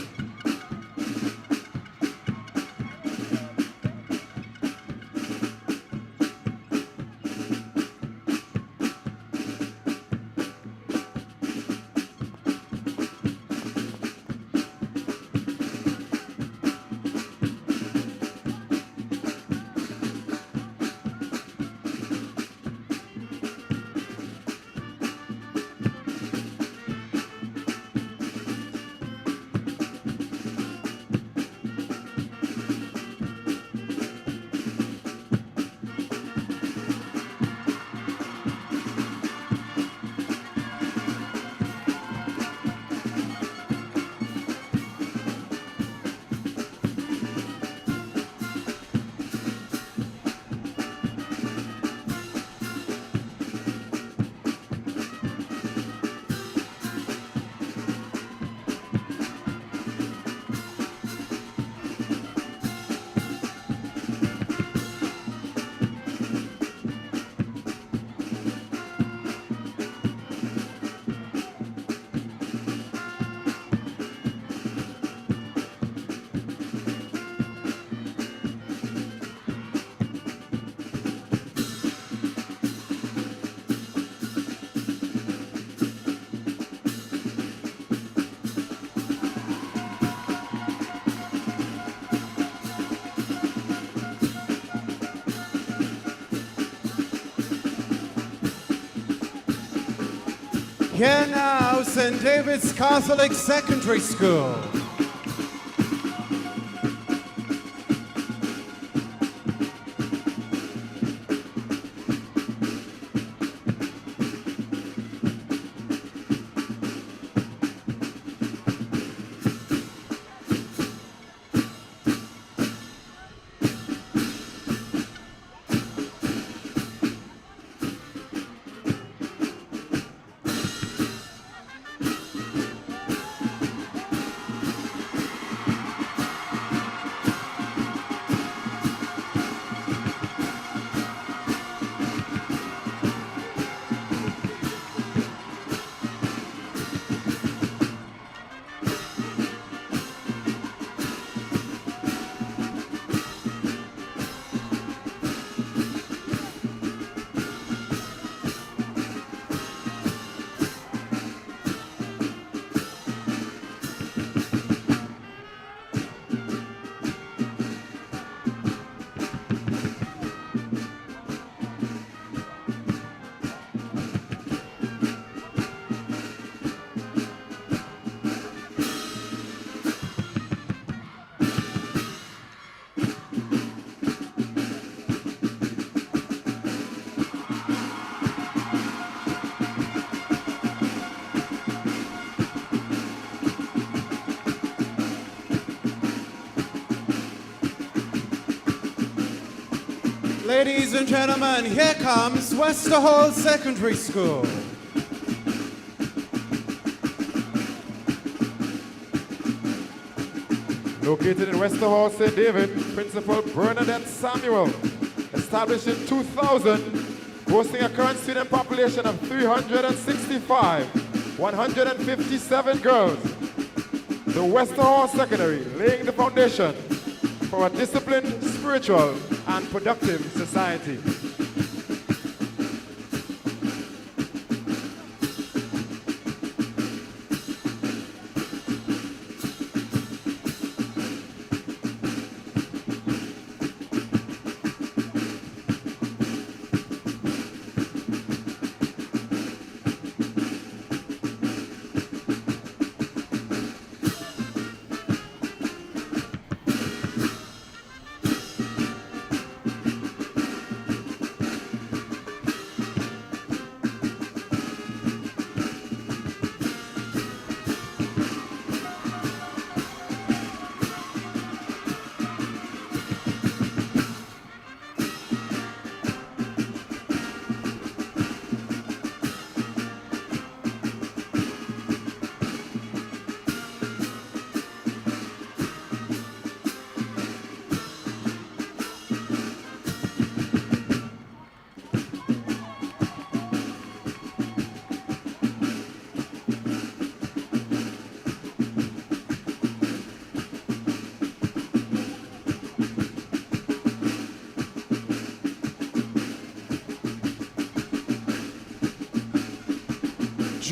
Here now, St. David's Catholic Secondary School. Ladies and gentlemen, here comes Westerhall Secondary School. Located in Westerhall, St. David, Principal Bernadette Samuel, established in 2000, boasting a current student population of 365, 157 girls. The Westerhall Secondary, laying the foundation for a disciplined, spiritual, and productive society.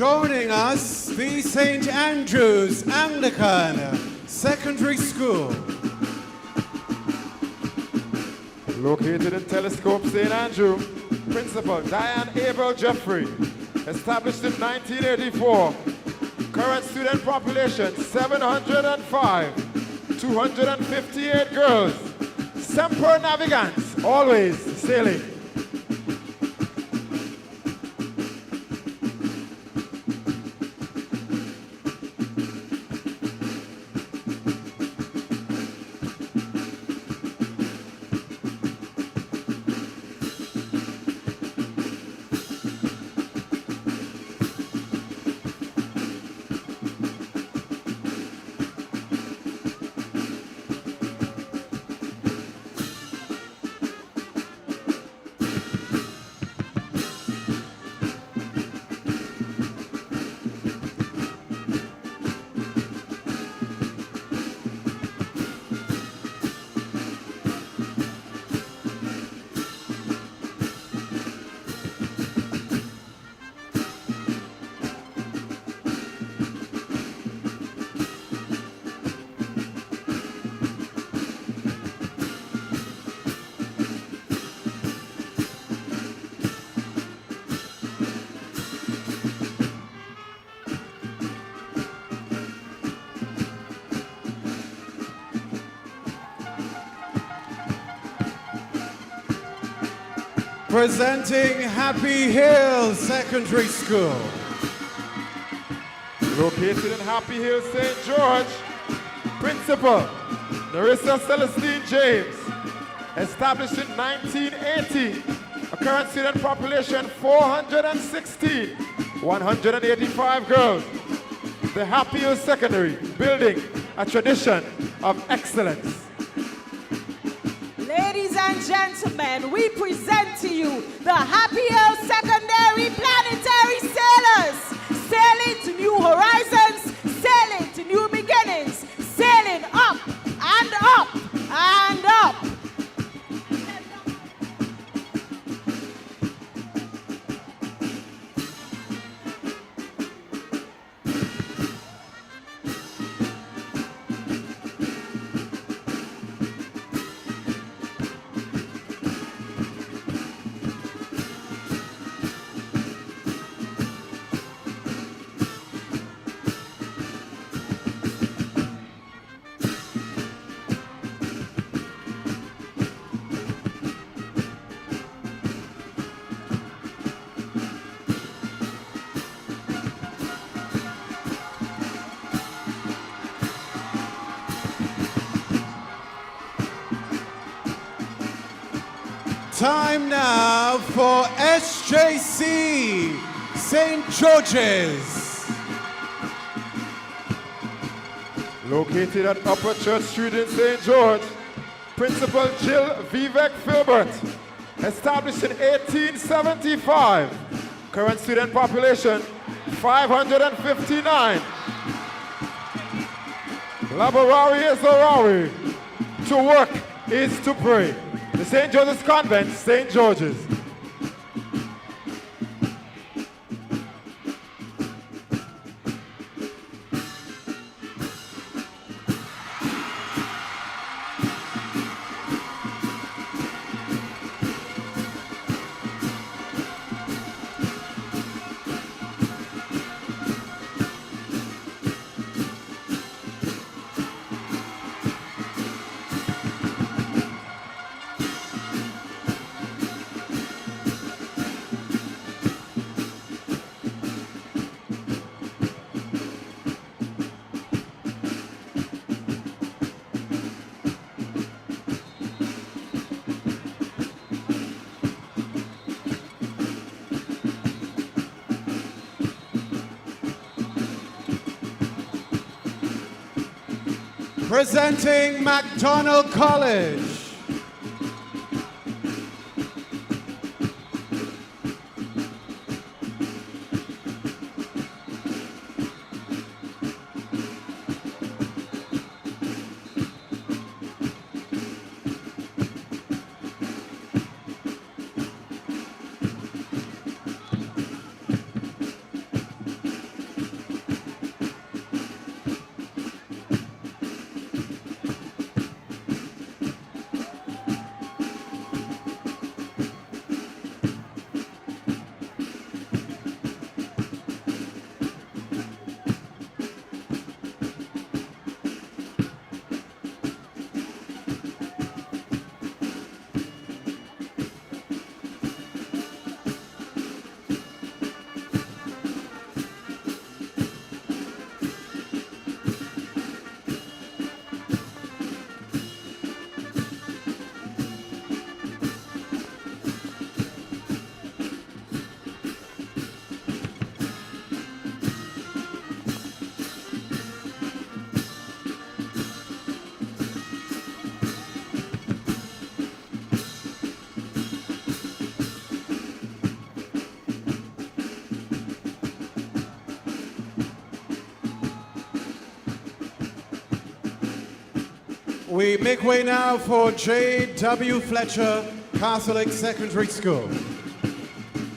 Joining us, the St. Andrew's Anglican Secondary School. Located in Telescope, St. Andrew, Principal Diane Abel Jeffrey. Established in 1984. Current student population 705. 258 girls. Semper Navigans, always sailing. Presenting Happy Hill Secondary School. Located in Happy Hill, St. George. Principal, Narissa Celestine James. Established in 1980. A current student population 416. 185 girls. The Happy Hill Secondary, building a tradition of excellence. Ladies and gentlemen, we present to you the Happy Hill Secondary Planetary Sailors, sailing to new horizons, sailing to new beginnings, sailing up and up and up. Time now for SJC St. George's. Located at Upper Church Street in St. George. Principal Jill Vivek Filbert. Established in 1875. Current student population 559. Laborari is Orawi. To work is to pray. The St. Joseph's Convent, St. George's. Presenting MacDonald College. We make way now for J.W. Fletcher Catholic Secondary School.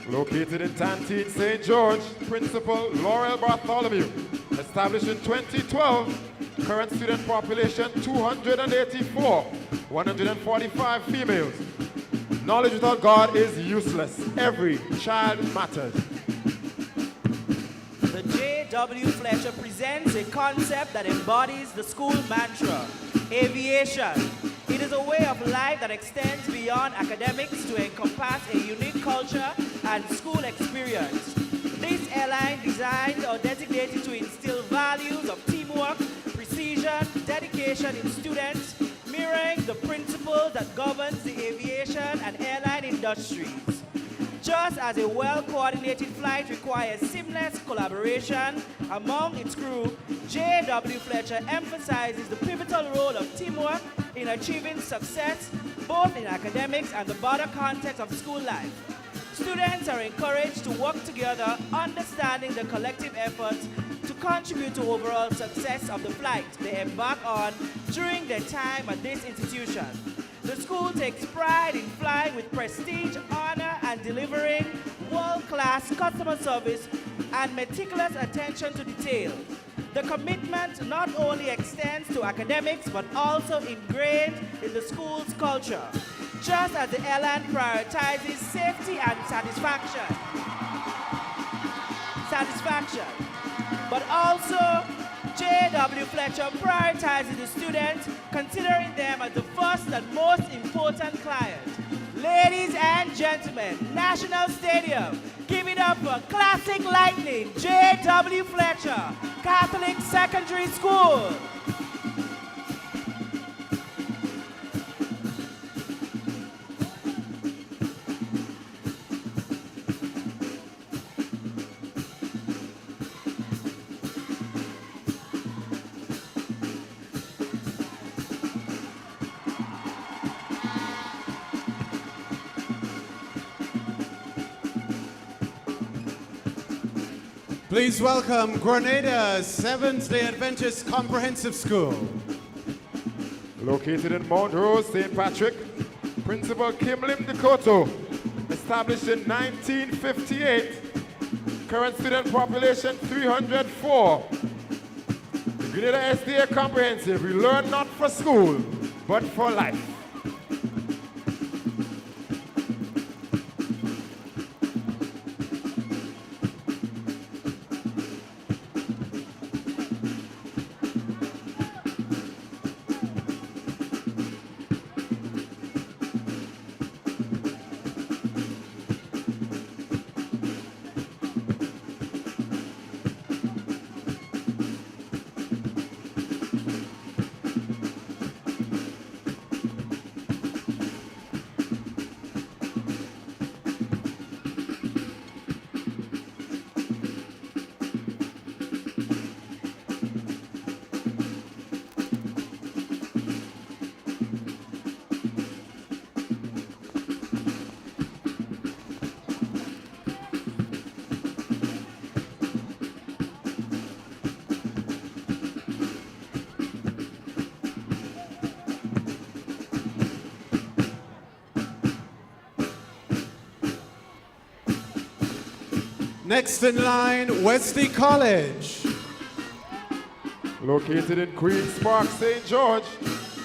Located in Tantine, St. George, Principal Laurel Bartholomew. Established in 2012. Current student population 284, 145 females. Knowledge without God is useless. Every child matters. The J.W. Fletcher presents a concept that embodies the school mantra, aviation. It is a way of life that extends beyond academics to encompass a unique culture and school experience. This airline designed or designated to instill values of teamwork, precision, dedication in students, mirroring the principles that governs the aviation and airline industries. Just as a well-coordinated flight requires seamless collaboration among its crew, J.W. Fletcher emphasizes the pivotal role of teamwork in achieving success, both in academics and the broader context of school life. Students are encouraged to work together, understanding the collective efforts to contribute to overall success of the flight they embark on during their time at this institution. The school takes pride in flying with prestige, honor, and delivering world-class customer service and meticulous attention to detail. The commitment not only extends to academics, but also ingrained in the school's culture, just as the airline prioritizes safety and satisfaction. But also, J.W. Fletcher prioritizes the students, considering them as the first and most important client. Ladies and gentlemen, National Stadium, give it up for Classic Lightning, J.W. Fletcher, Catholic Secondary School. Please welcome Grenada Seventh-day Adventist Comprehensive School. Located in Mount Rose, St. Patrick, Principal Kim Lim Dekoto. Established in 1958. Current student population 304. The Grenada SDA Comprehensive. We learn not for school, but for life. Next in line, Wesley College. Located in Queen's Park, St. George,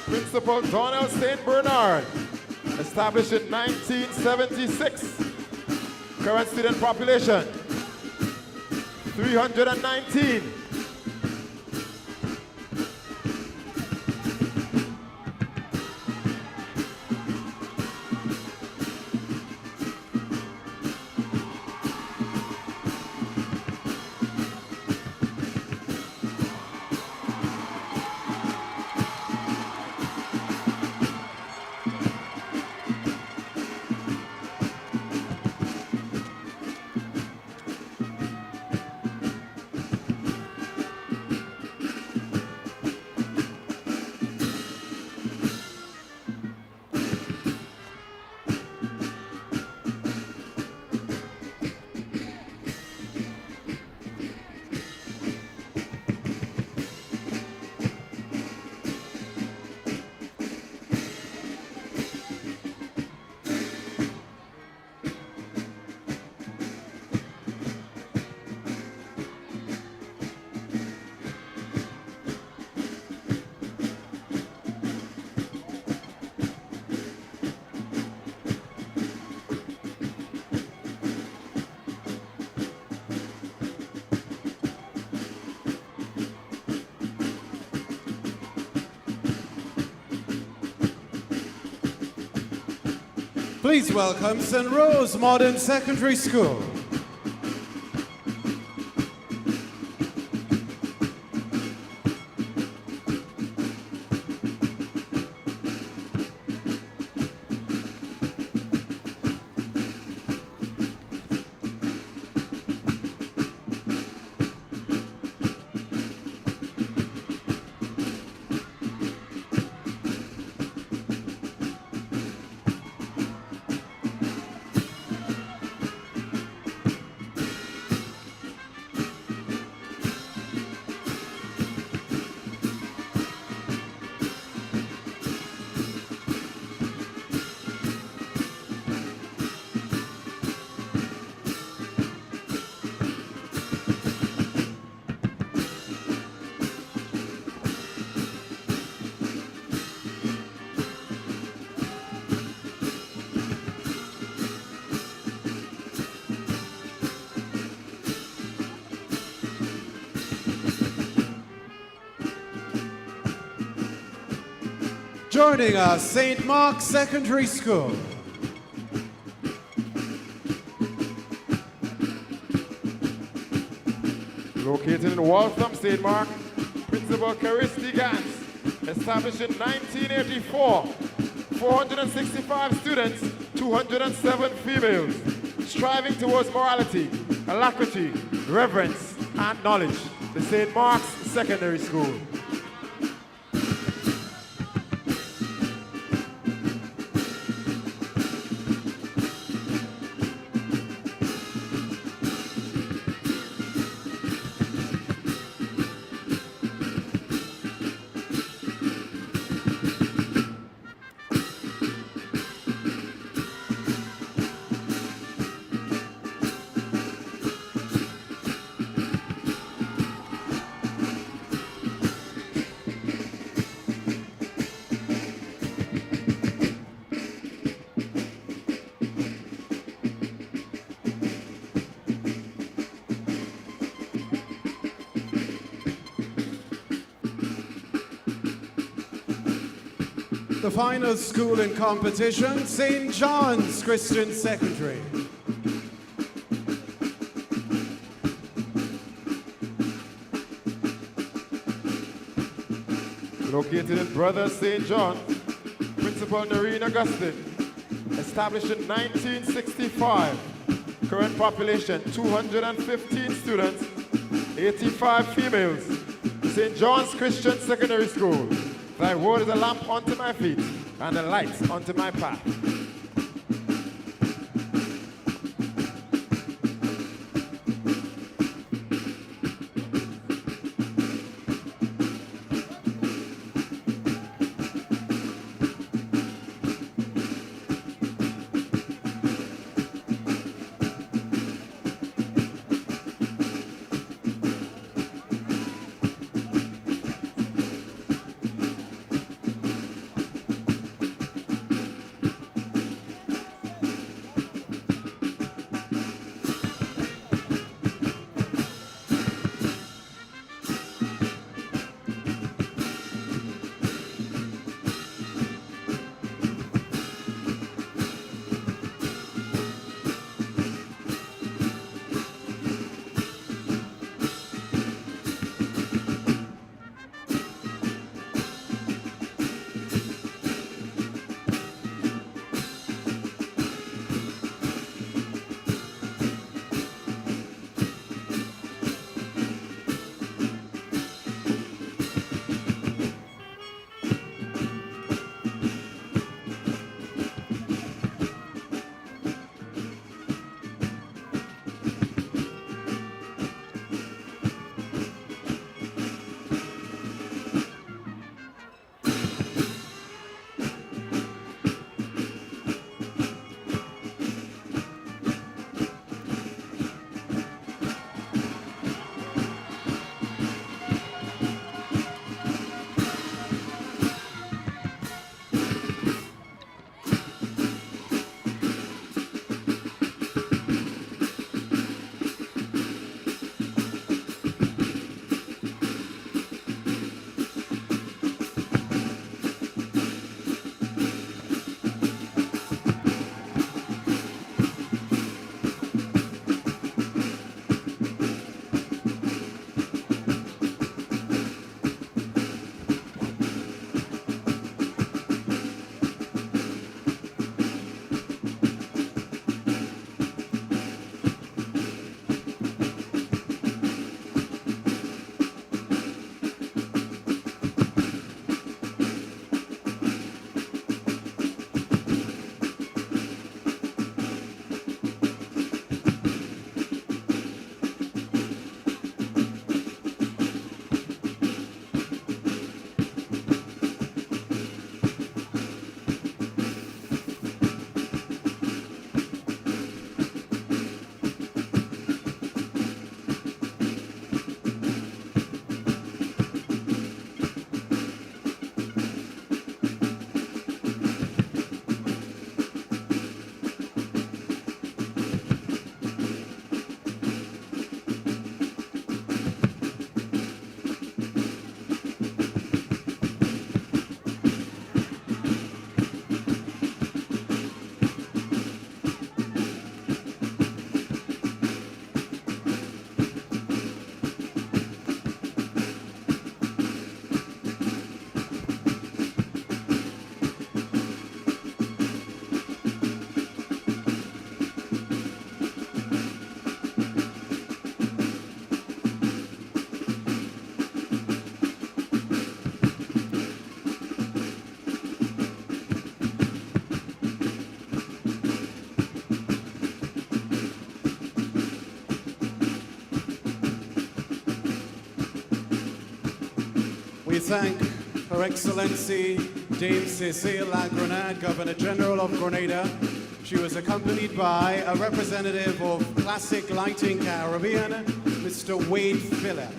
Principal Donald St. Bernard. Established in 1976. Current student population, 319. Please welcome St. Rose Modern Secondary School. Joining us, St. Mark's Secondary School. Located in Waltham, St. Mark, Principal Caris Gans, established in 1984. 465 students, 207 females, striving towards morality, alacrity, reverence, and knowledge. The St. Mark's Secondary School. The final school in competition, St. John's Christian Secondary. Located in Brothers St. John, Principal Noreen Augustine, established in 1965. Current population 215 students, 85 females. St. John's Christian Secondary School. Thy word is a lamp unto my feet and a light unto my path. We thank Her Excellency Dame Cecile Grenada, Governor General of Grenada. She was accompanied by a representative of Classic Lighting Caribbean, Mr. Wade Phillip.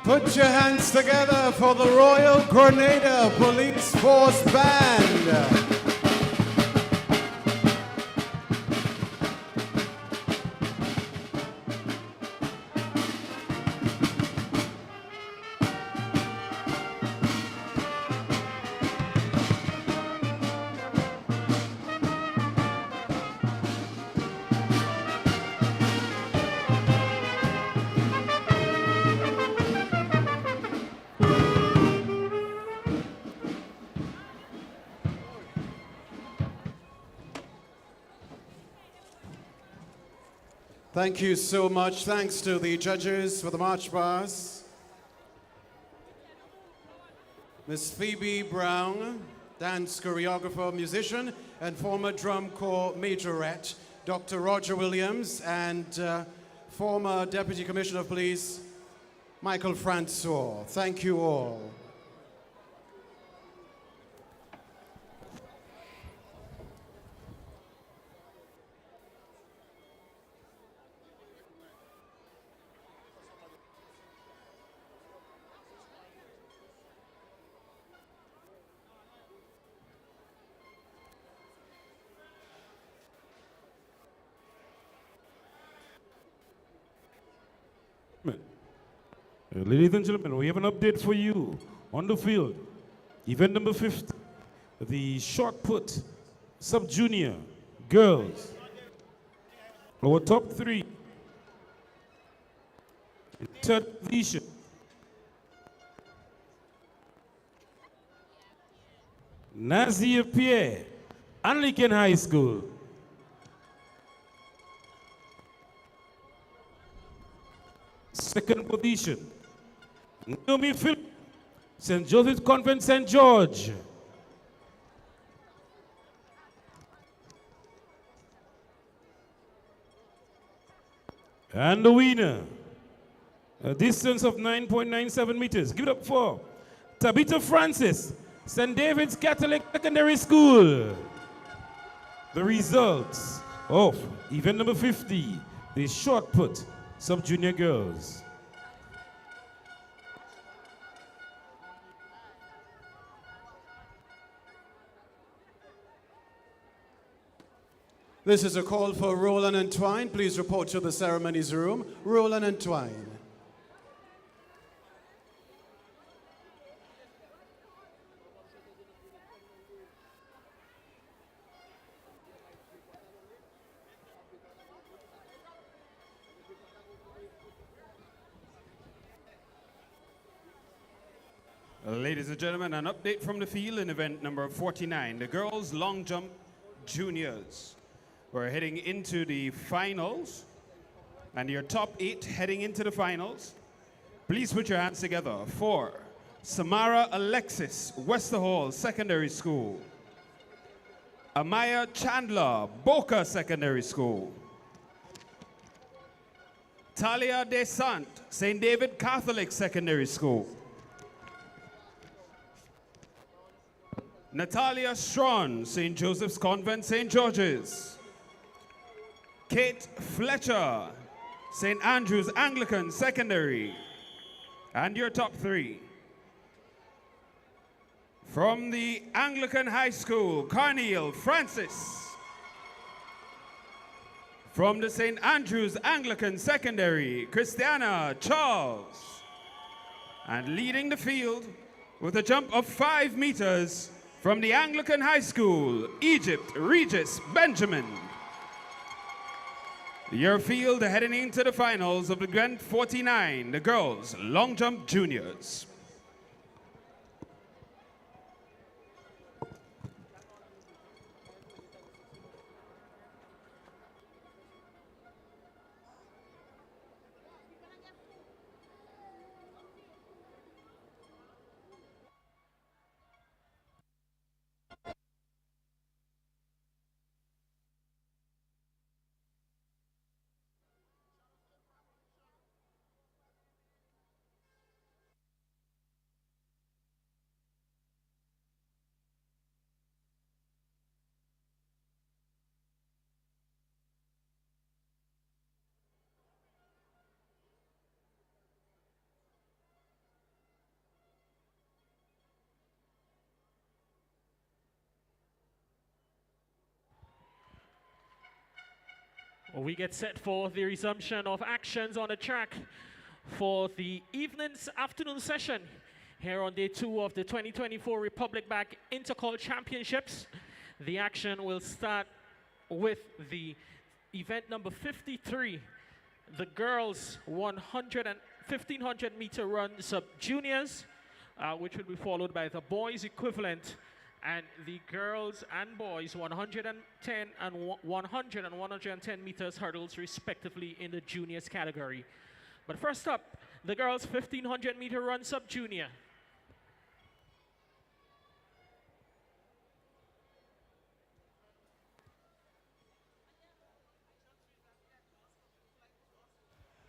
Put your hands together for the Royal Grenada Police Force Band. Thank you so much. Thanks to the judges for the march bars. Miss Phoebe Brown, dance choreographer, musician, and former drum corps majorette. Dr. Roger Williams, and former Deputy Commissioner of Police, Michael Francois. Thank you all. Ladies and gentlemen, we have an update for you on the field. Event number 50, the shot put sub-junior girls. Our top three. In third position, Nazir Pierre, Anglican High School. Second position, Naomi Philip, St. Joseph's Convent, St. George. And the winner, a distance of 9.97 meters. Give it up for Tabitha Francis, St. David's Catholic Secondary School. The results of event number 50, the shot put sub-junior girls. This is a call for Roland and Twine. Please report to the ceremonies room. Roland and Twine. Ladies and gentlemen, an update from the field in event number 49, the girls long jump juniors. We're heading into the finals, and your top 8 heading into the finals. Please put your hands together for Samara Alexis, Westerhall Secondary School. Amaya Chandler, Boca Secondary School. Talia Desant, St. David Catholic Secondary School. Natalia Strawn, St. Joseph's Convent, St. George's. Kate Fletcher, St. Andrew's Anglican Secondary. And your top 3. From the Anglican High School, Carneal Francis. From the St. Andrew's Anglican Secondary, Christiana Charles. And leading the field with a jump of 5 meters from the Anglican High School, Egypt Regis Benjamin. Your field heading into the finals of the Grand 49, the girls long jump juniors. We get set for the resumption of actions on the track for the afternoon session here on day 2 of the 2024 Republic Back Intercol Championships. The action will start with the event number 53, the girls 1500 meter run sub juniors, which will be followed by the boys equivalent, and the girls and boys 110 and 100 and 110 meters hurdles respectively in the juniors category. But first up, the girls 1500 meter run sub junior.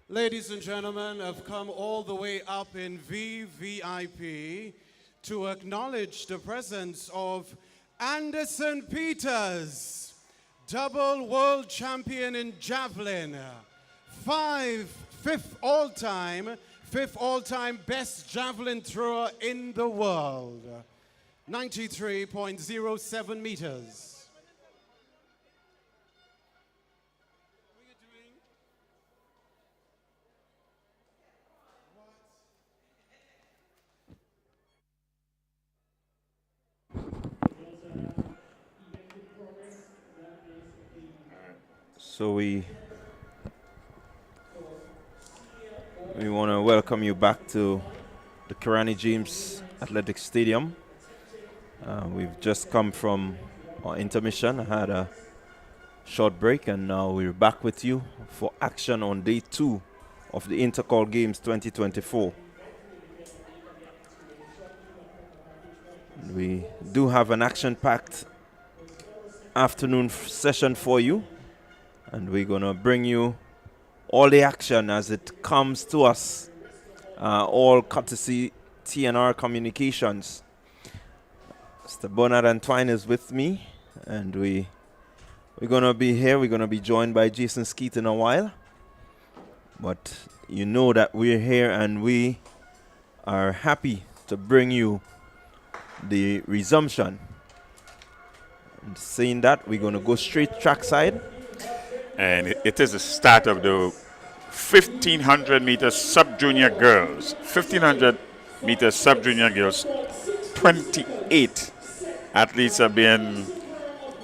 Ladies and gentlemen, I've come all the way up in VVIP to acknowledge the presence of Anderson Peters, double world champion in javelin, fifth all-time best javelin thrower in the world, 93.07 meters. So we want to welcome you back to the Kirani James Athletic Stadium. We've just come from our intermission, had a short break, and now we're back with you for action on day 2 of the Intercol Games 2024. We do have an action-packed afternoon session for you, and we're going to bring you all the action as it comes to us, all courtesy TNR Communications. Mr. Bernard Antoine is with me, and we're going to be here. We're going to be joined by Jason Skeet in a while. But you know that we're here, and we are happy to bring you the resumption. And saying that, we're going to go straight trackside. And it is the start of the 1500 meter sub-junior girls. 1500 meter sub-junior girls. 28 athletes have been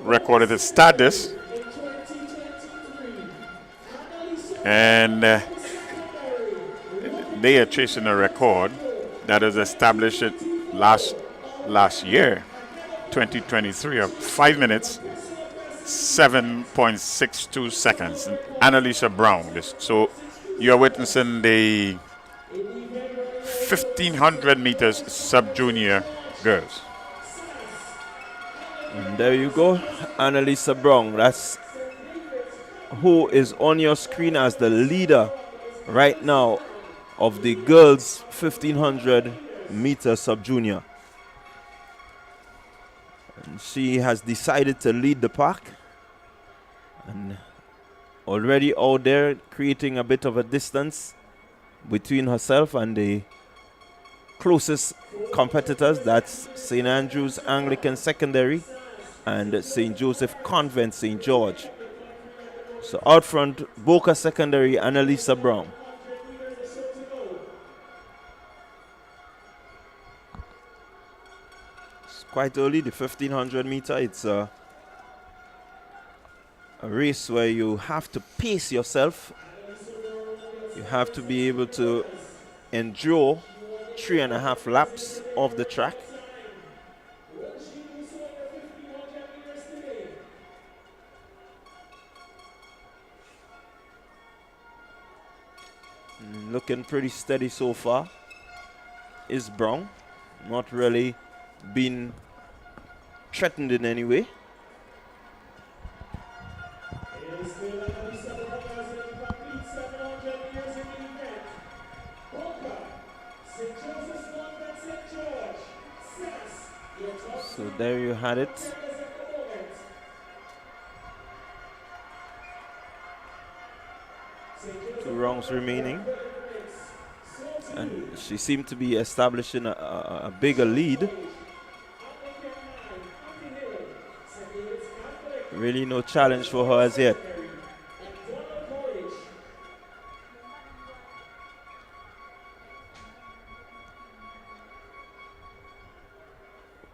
recorded to start this. And they are chasing a record that was established last year, 2023, of 5 minutes. 7.62 seconds. Annalisa Brown. So you're witnessing the 1500 meters sub-junior girls. And there you go, Annalisa Brown. That's who is on your screen as the leader right now of the girls 1500 meter sub-junior. And she has decided to lead the pack, and already out there creating a bit of a distance between herself and the closest competitors. That's St. Andrew's Anglican Secondary and St. Joseph Convent St. George. So out front, Boca Secondary, Annalisa Brown. Quite early, the 1500 meter. It's a a race where you have to pace yourself. You have to be able to endure 3.5 laps of the track. Looking pretty steady so far is Brown. Not really been threatened in any way. So there you had it. Two rounds remaining. And she seemed to be establishing a bigger lead. Really no challenge for her as yet.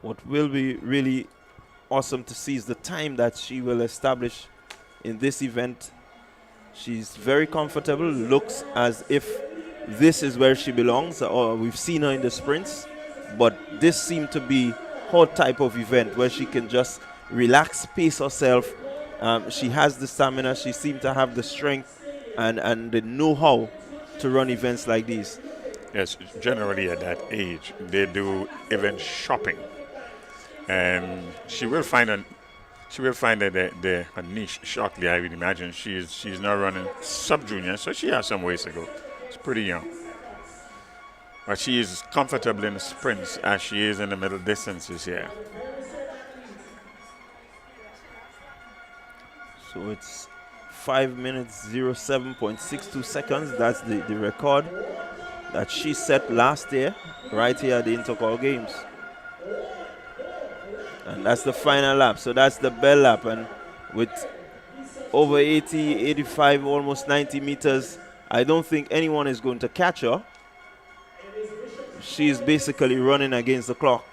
What will be really awesome to see is the time that she will establish in this event. She's very comfortable, looks as if this is where she belongs. We've seen her in the sprints, but this seemed to be her type of event where she can just relax, pace herself. She has the stamina, she seemed to have the strength and the know-how to run events like these. Yes, generally at that age, they do event shopping. And she will find a niche shortly, I would imagine. She's now running sub-junior, so she has some ways to go. She's pretty young. But she is comfortable in the sprints as she is in the middle distances here. So it's 5 minutes 07.62 seconds. That's the record that she set last year, right here at the Intercol Games. And that's the final lap. So that's the bell lap. And with over 80, 85, almost 90 meters, I don't think anyone is going to catch her. She's basically running against the clock.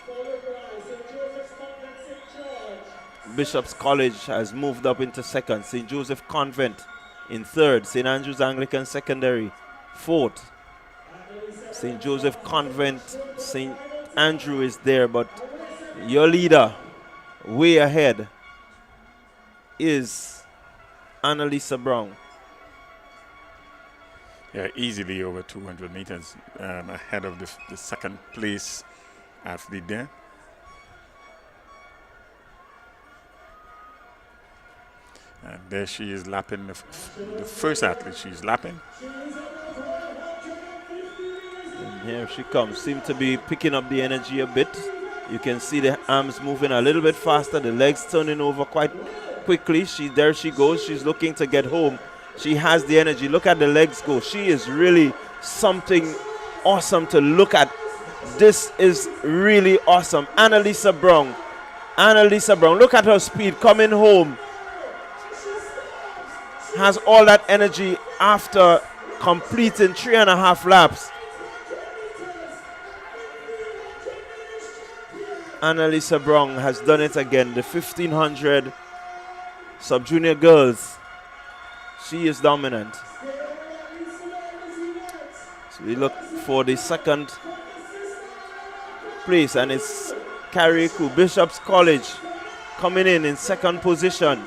Bishop's College has moved up into second. St. Joseph Convent in third. St. Andrew's Anglican Secondary fourth. St. Joseph Convent, St. Andrew is there, but your leader way ahead is Annalisa Brown. Yeah, easily over 200 meters ahead of the second place athlete there. And there she is lapping the first athlete she's lapping. And here she comes. Seems to be picking up the energy a bit. You can see the arms moving a little bit faster, the legs turning over quite quickly. There she goes. She's looking to get home. She has the energy. Look at the legs go. She is really something awesome to look at. This is really awesome. Annalisa Brown. Annalisa Brown. Look at her speed coming home. Has all that energy after completing 3.5 laps. Annalisa Brown has done it again. The 1500 sub-junior girls. She is dominant. So we look for the second place, and it's Carriacou Bishop's College coming in second position.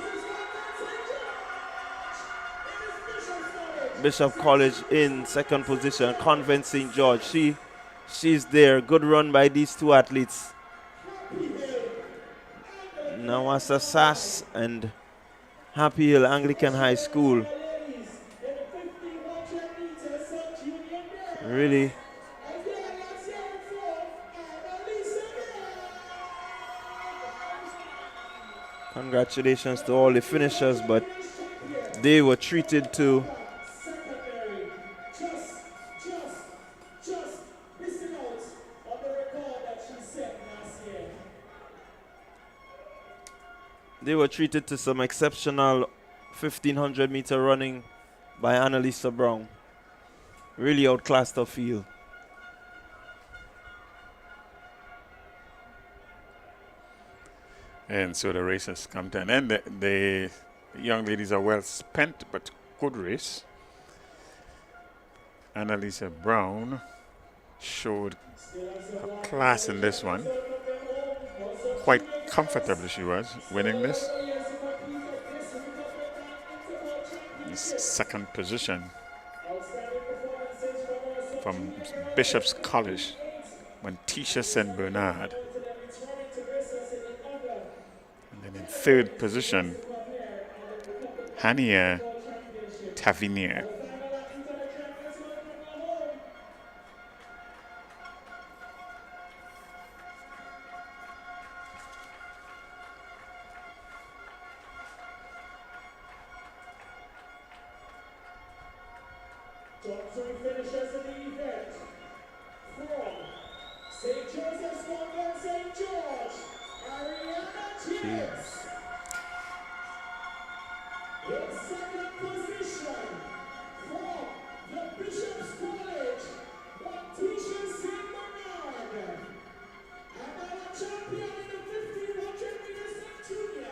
Bishop College in second position. Convent St. George. She's there. Good run by these two athletes. Nawasa Sass and Happy Hill Anglican High School. Really congratulations to all the finishers, but they were treated to some exceptional 1500 meter running by Annalisa Brown. Really outclassed her field. And so the race has come to an end. The The young ladies are well spent, but good race. Annalisa Brown showed her class in this one. Quite comfortably she was winning this. Second position from Bishop's College, Montisha St. Bernard. And then in third position, Hania Tavernier. Top three finishers in the event. From St. Joseph's Convent, St. George, Ariana James. In second position, from the Bishop's College, Montisha St. Bernard. And our champion in the 1500 meters junior.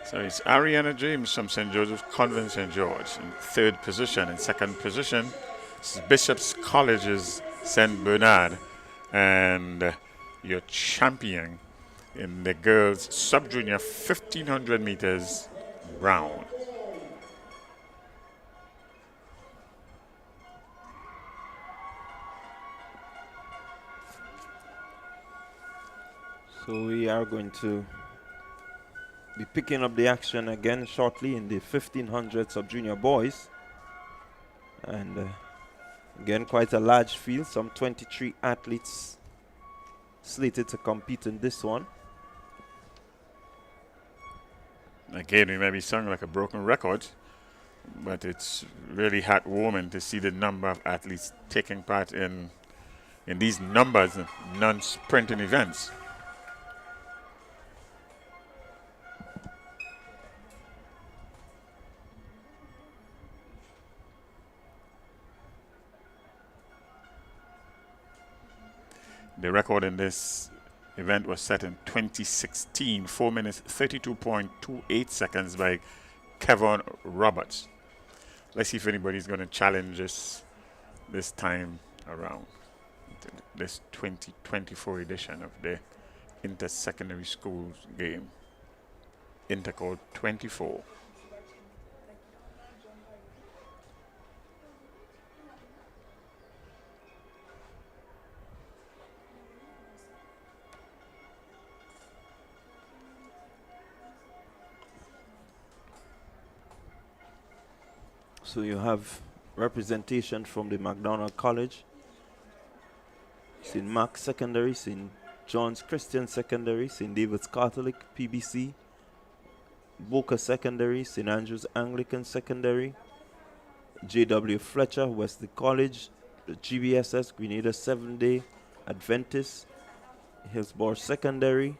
So it's Ariana James from St. Joseph's Convent, St. George in third position. In second position, this is Bishop's College's St. Bernard. And your champion in the girls sub-junior 1500 meters, Brown. So we are going to be picking up the action again shortly in the 1500 sub-junior boys. And again, quite a large field, some 23 athletes slated to compete in this one. Again, we may be sounding like a broken record, but it's really heartwarming to see the number of athletes taking part in these numbers of non-sprinting events. The record in this event was set in 2016, 4 minutes 32.28 seconds by Kevin Roberts. Let's see if anybody's going to challenge this time around, this 2024 edition of the Inter-Secondary Schools game, Intercol 24. So you have representation from the McDonald College, St. Mark's Secondary, St. John's Christian Secondary, St. David's Catholic, PBC, Boca Secondary, St. Andrew's Anglican Secondary, J.W. Fletcher, Wesley College, the GBSS, Grenada Seventh-day Adventist, Hillsborough Secondary.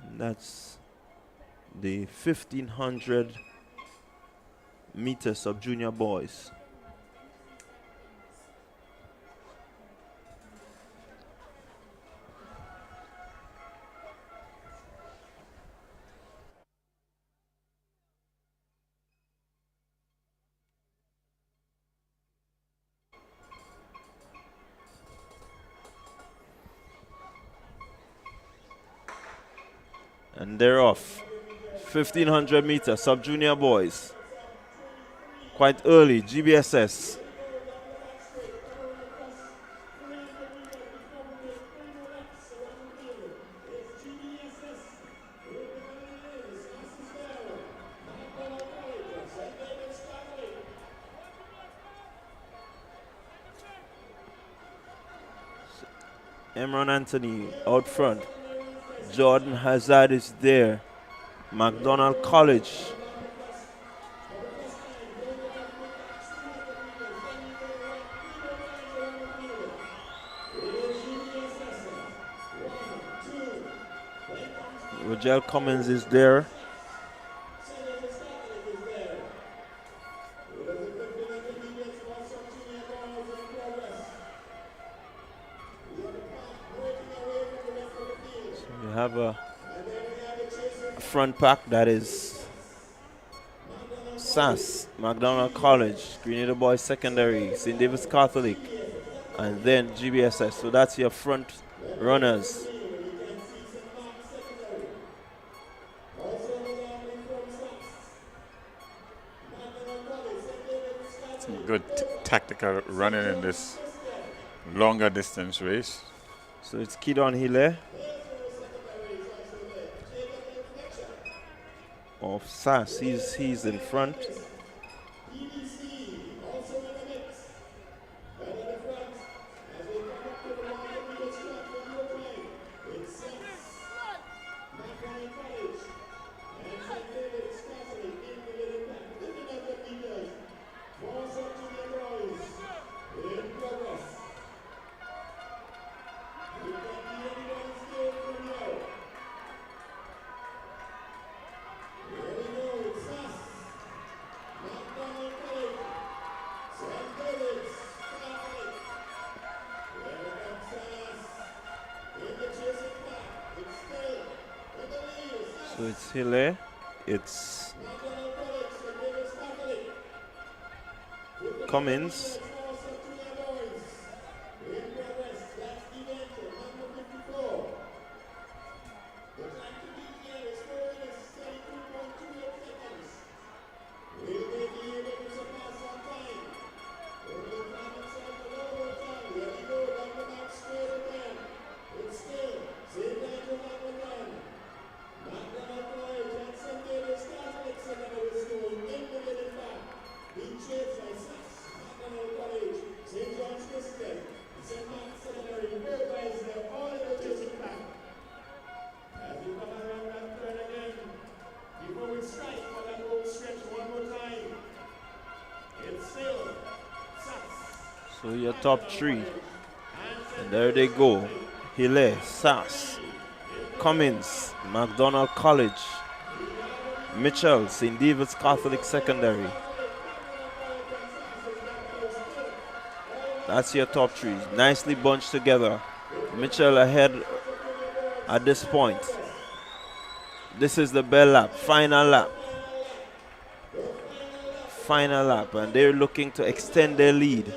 And that's the 1500 meter sub-junior boys. And they're off. 1500 meter sub-junior boys. Quite early, GBSS. Emron Anthony out front. Jordan Hazard is there. McDonald College. Rogel Cummins is there. We have a front pack that is SAS, McDonald College, Grenada Boys Secondary, St. David's Catholic, and then GBSS. So that's your front runners. Some good tactical running in this longer distance race. So it's Kidon Hille of SAS. He's in front. So it's Hille, it's Cummins, so your top three. And there they go. Hille, SAS, Cummins, McDonald College, Mitchell, St. David's Catholic Secondary. That's your top three. Nicely bunched together. Mitchell ahead at this point. This is the bell lap, final lap. Final lap, and they're looking to extend their lead.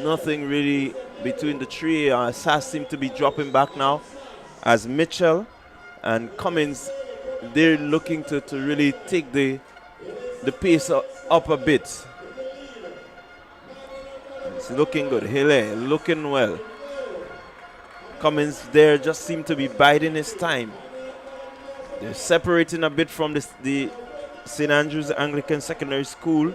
Nothing really between the three. SAS seem to be dropping back now as Mitchell and Cummins, they're looking to really take the pace up a bit. It's looking good. Hille looking well. Cummins there just seem to be biding his time. They're separating a bit from the St. Andrew's Anglican Secondary School.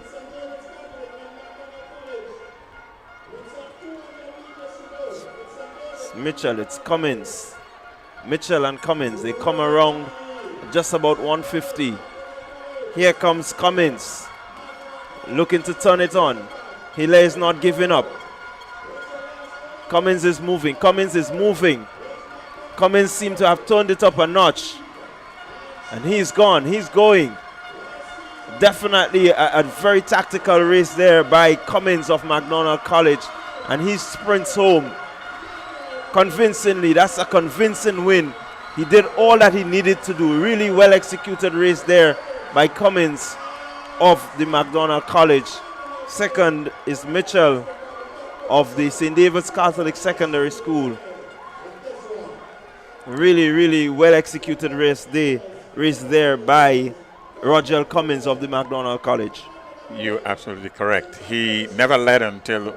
It's Mitchell, it's Cummins. Mitchell and Cummins, they come around just about 150. Here comes Cummins, looking to turn it on. Hille is not giving up. Cummins is moving, Cummins is moving. Cummins seems to have turned it up a notch. And he's gone, he's going. Definitely a very tactical race there by Cummins of McDonald College. And he sprints home convincingly. That's a convincing win. He did all that he needed to do. Really well executed race there by Cummins of the McDonald College. Second is Mitchell of the St. David's Catholic Secondary School. Really, really well executed race there by Roger Cummins of the McDonald College. You're absolutely correct. He never led until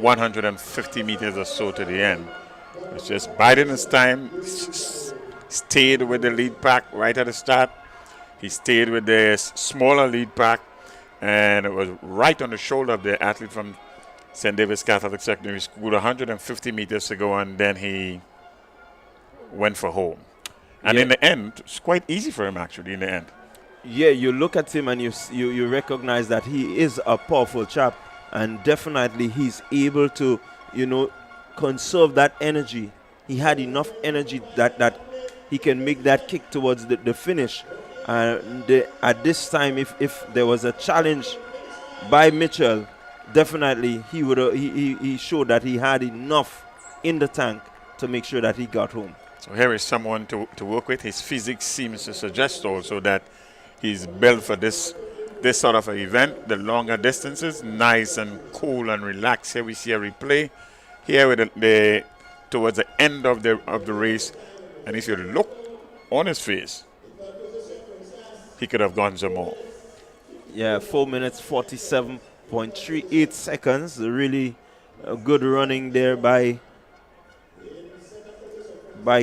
150 meters or so to the end. It's just biding his time, stayed with the lead pack right at the start. He stayed with the smaller lead pack, and it was right on the shoulder of the athlete from St. David's Catholic Secondary School, 150 meters to go, and then he went for home. And in the end, it's quite easy for him actually in the end. Yeah, you look at him and you recognize that he is a powerful chap, and definitely he's able to, conserve that energy. He had enough energy that he can make that kick towards the finish. At this time, if there was a challenge by Mitchell, definitely he showed that he had enough in the tank to make sure that he got home. So here is someone to work with. His physics seems to suggest also that he's built for this sort of an event, the longer distances, nice and cool and relaxed. Here we see a replay here with the towards the end of the race, and if you look on his face, he could have gone some more. Yeah, 4 minutes 47.38 seconds. Really good running there by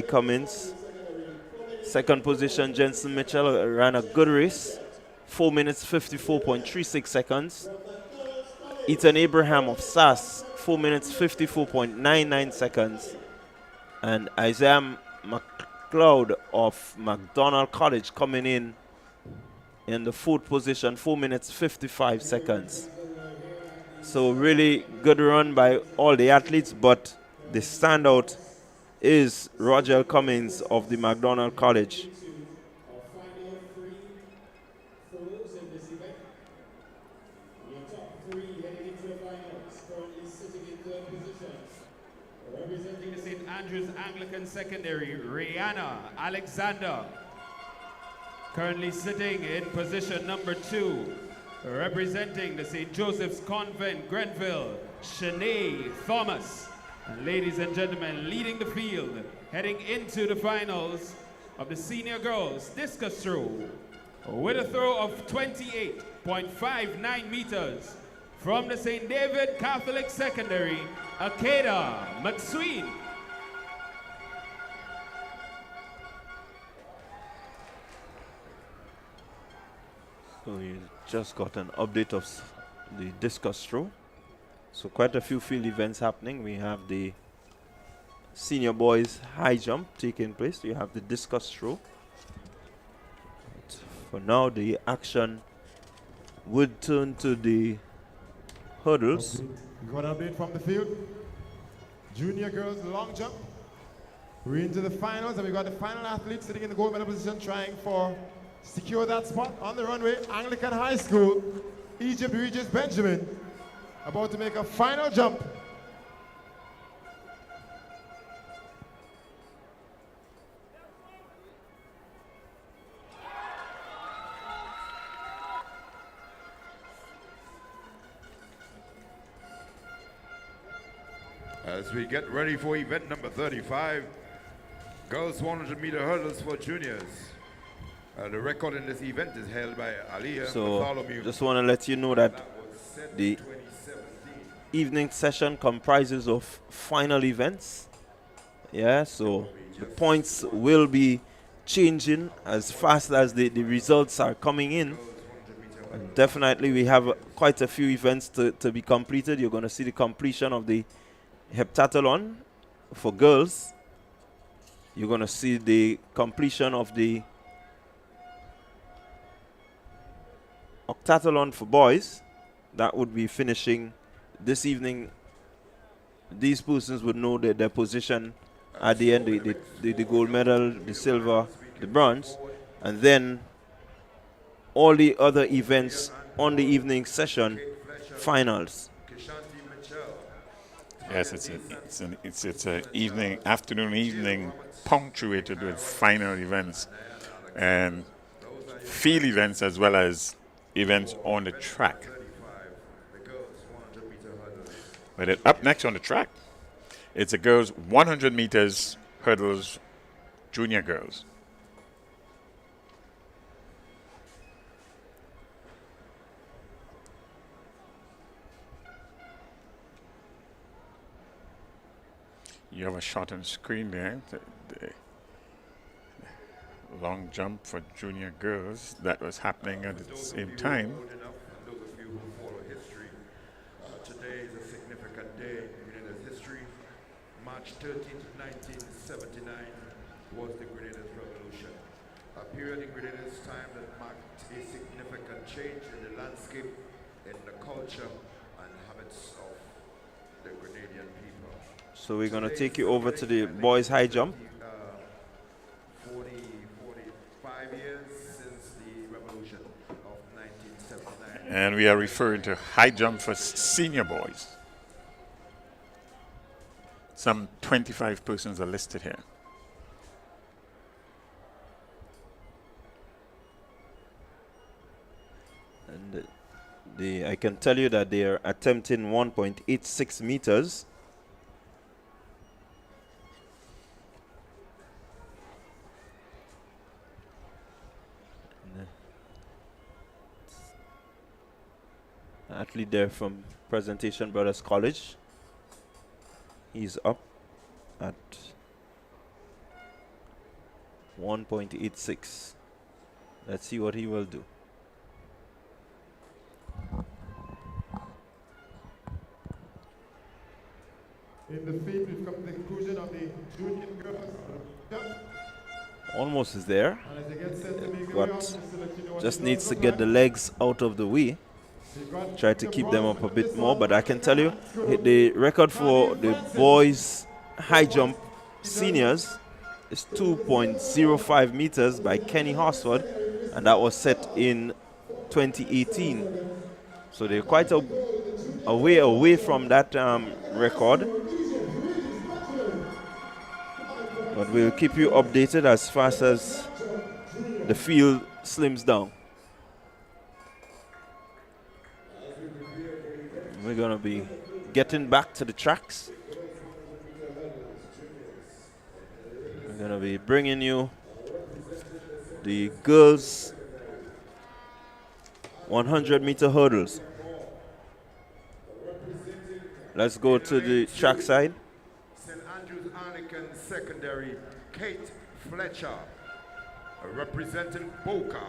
Cummins. Second position, Jensen Mitchell ran a good race. 4 minutes 54.36 seconds. Ethan Abraham of SAS, 4 minutes 54.99 seconds. And Isaiah McLeod of McDonald College coming in the fourth position, 4 minutes 55 seconds. So really good run by all the athletes, but the standout is Roger Cummins of the McDonald College. Representing the St. Andrews Anglican Secondary, Rihanna Alexander. Currently sitting in position number 2. Representing the St. Joseph's Convent, Grenville, Shanae Thomas. And ladies and gentlemen, leading the field, heading into the finals of the senior girls discus throw with a throw of 28.59 meters from the St. David Catholic Secondary, Akeda McSween. So we just got an update of the discus throw. So quite a few field events happening. We have the senior boys high jump taking place. You have the discus throw. But for now, the action would turn to the hurdles. We got an update from the field. Junior girls long jump. We're into the finals, and we got the final athlete sitting in the gold medal position trying for secure that spot on the runway. Anglican High School, Egypt Regis Benjamin, about to make a final jump. As we get ready for event number 35, girls 100-meter hurdles for juniors. The record in this event is held by Aliyah Bartholomew. Just want to let you know that the evening session comprises of final events. Yeah, so the points will be changing as fast as the results are coming in. And definitely we have quite a few events to be completed. You're going to see the completion of the heptathlon for girls. You're going to see the completion of the octathlon for boys. That would be finishing this evening. These persons would know their position at the end, the gold medal, the silver, the bronze, and then all the other events on the evening session finals. Yes, it's an afternoon, punctuated with final events and field events as well as events on the track. But then up next on the track, it's the girls 100 meters hurdles, junior girls. You have a shot on screen there. The long jump for junior girls that was happening at the same time. Today is a significant day in Grenada's history. March 13th, 1979 was the Grenada's Revolution, a period in Grenada's time that marked a significant change in the landscape, in the culture and habits of the Grenadian people. So we're going to take you over to the boys high jump. 45 years since the revolution of 1979. And we are referring to high jump for senior boys. Some 25 persons are listed here. And I can tell you that they are attempting 1.86 meters. Athlete there from Presentation Brothers College. He's up at 1.86. Let's see what he will do. In the feet, we've come to the conclusion of the junior girls. Almost is there, And as they get set to make the but round, just to let you know what just the needs to girls get look the like. legs out of the way. Try to keep them up a bit more, but I can tell you the record for the boys high jump seniors is 2.05 meters by Kenny Horsford, and that was set in 2018. So they're quite a way away from that record. But we'll keep you updated as fast as the field slims down. We're going to be getting back to the tracks. We're going to be bringing you the girls 100-meter hurdles. Let's go to the track side. St. Andrew's Anglican Secondary, Kate Fletcher, representing Boca.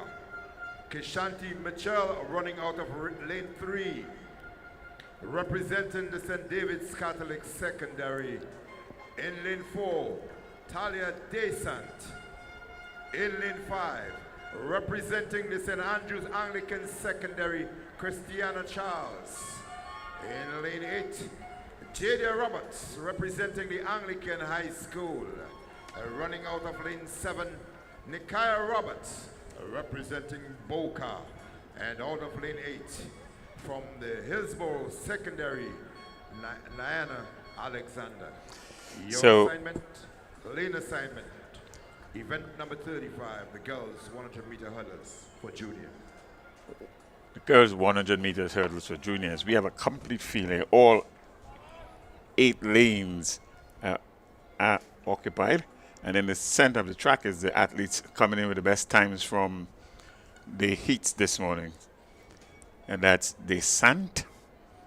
Kishanti Mitchell running out of lane 3. Representing the St. David's Catholic Secondary, in lane 4, Talia Desant. In lane 5, representing the St. Andrew's Anglican Secondary, Christiana Charles. In lane 8, Jadia Roberts, representing the Anglican High School. Running out of lane 7, Nikaya Roberts, representing Boca. And out of lane 8, from the Hillsborough Secondary, Diana Alexander. Your assignment, lane assignment, event number 35, the girls 100-meter hurdles for junior. The girls 100 meters hurdles for juniors. We have a complete field here. All 8 lanes are occupied. And in the center of the track is the athletes coming in with the best times from the heats this morning. And that's Desant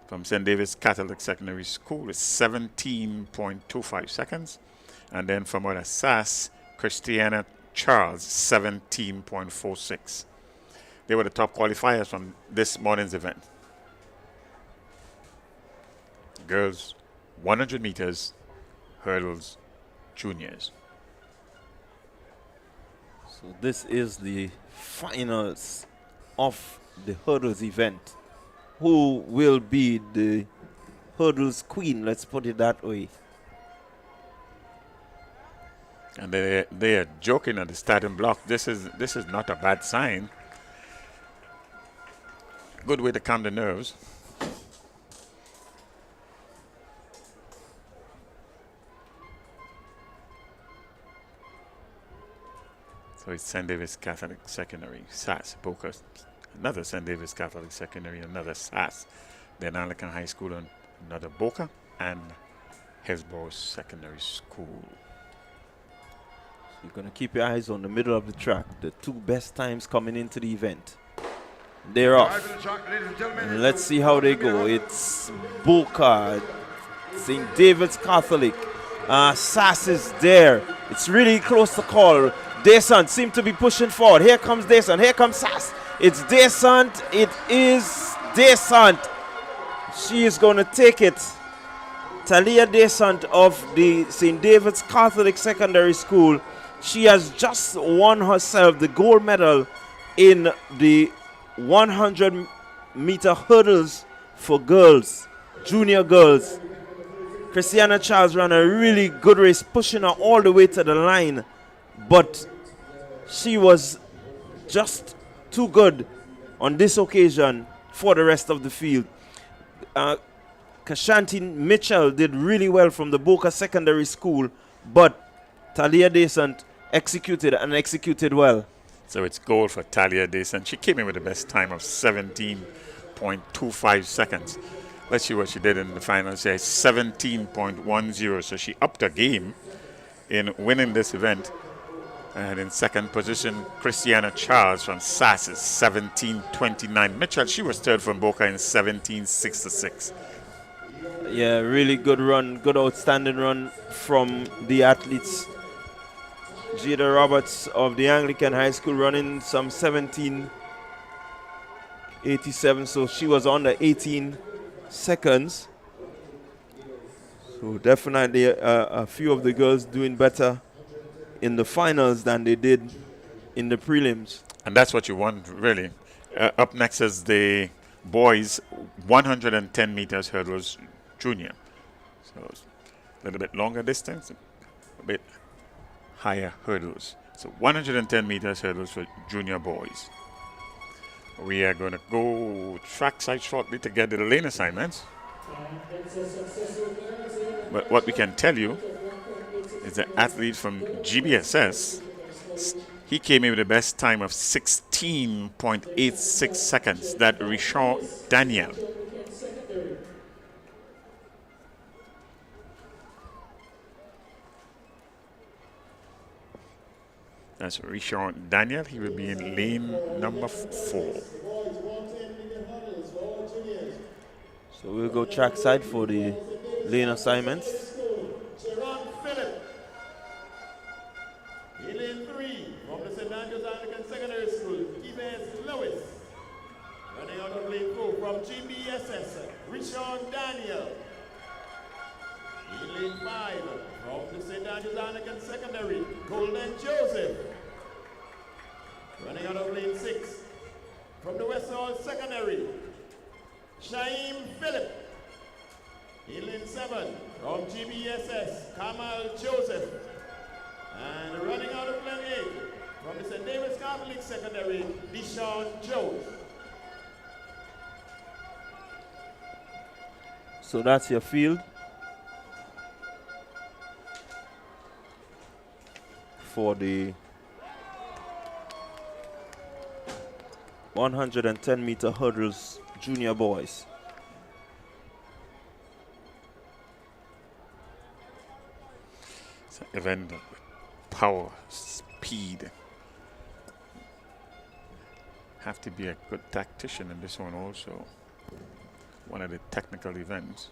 from St. David's Catholic Secondary School with 17.25 seconds. And then from out of SAS, Christiana Charles, 17.46. They were the top qualifiers from this morning's event. Girls, 100 meters, hurdles, juniors. So this is the finals of the hurdles event. Who will be the hurdles queen? Let's put it that way. And they are joking at the starting block. This is not a bad sign. Good way to calm the nerves. So it's St. David's Catholic Secondary, SAS, Boca, another St. David's Catholic Secondary, another SAS, then Anglican High School, and another Boca, and Hillsborough Secondary School. You're going to keep your eyes on the middle of the track. The 2 best times coming into the event. They're off. And let's see how they go. It's Boca, St. David's Catholic. SAS is there. It's really close to call. Desant seem to be pushing forward. Here comes Desant. Here comes SAS. It's Desant. It is Desant. She is going to take it. Talia Desant of the St. David's Catholic Secondary School. She has just won herself the gold medal in the 100-meter hurdles for girls, junior girls. Christiana Charles ran a really good race, pushing her all the way to the line, but she was just too good on this occasion for the rest of the field. Kashanti Mitchell did really well from the Boca Secondary School, but Talia Descent executed well. So it's goal for Talia Descent. She came in with the best time of 17.25 seconds. Let's see what she did in the final. She has 17.10. So she upped her game in winning this event. And in second position, Christiana Charles from SAS is 17.29. Mitchell, she was third from Boca in 17.66. Yeah, really good run, good outstanding run from the athletes. Jada Roberts of the Anglican High School running some 17.87, so she was under 18 seconds. So definitely a few of the girls doing better in the finals than they did in the prelims. And that's what you want, really. Up next is the boys 110 meters hurdles junior. So it's a little bit longer distance, a bit higher hurdles. So 110 meters hurdles for junior boys. We are going to go trackside shortly to get the lane assignments. But what we can tell you is the athlete from GBSS, he came in with the best time of 16.86 seconds. That Richard Daniel. That's Richard Daniel. He will be in lane number 4. So we'll go trackside for the lane assignments. In lane 3 from the St. Andrews Anglican Secondary School, Kivez Lewis. Running out of lane 4 from GBSS, Richard Daniel. In lane 5 from the St. Andrews Anglican Secondary, Golden Joseph. Running out of lane 6 from the West Hall Secondary, Shaim Philip. In lane 7 from GBSS, Kamal Joseph. And running out of lane 8 from the St. David's Catholic Secondary, Deshaun Jones. So that's your field for the 110 meter hurdles junior boys. It's an event with power, speed. Have to be a good tactician in this one also. One of the technical events.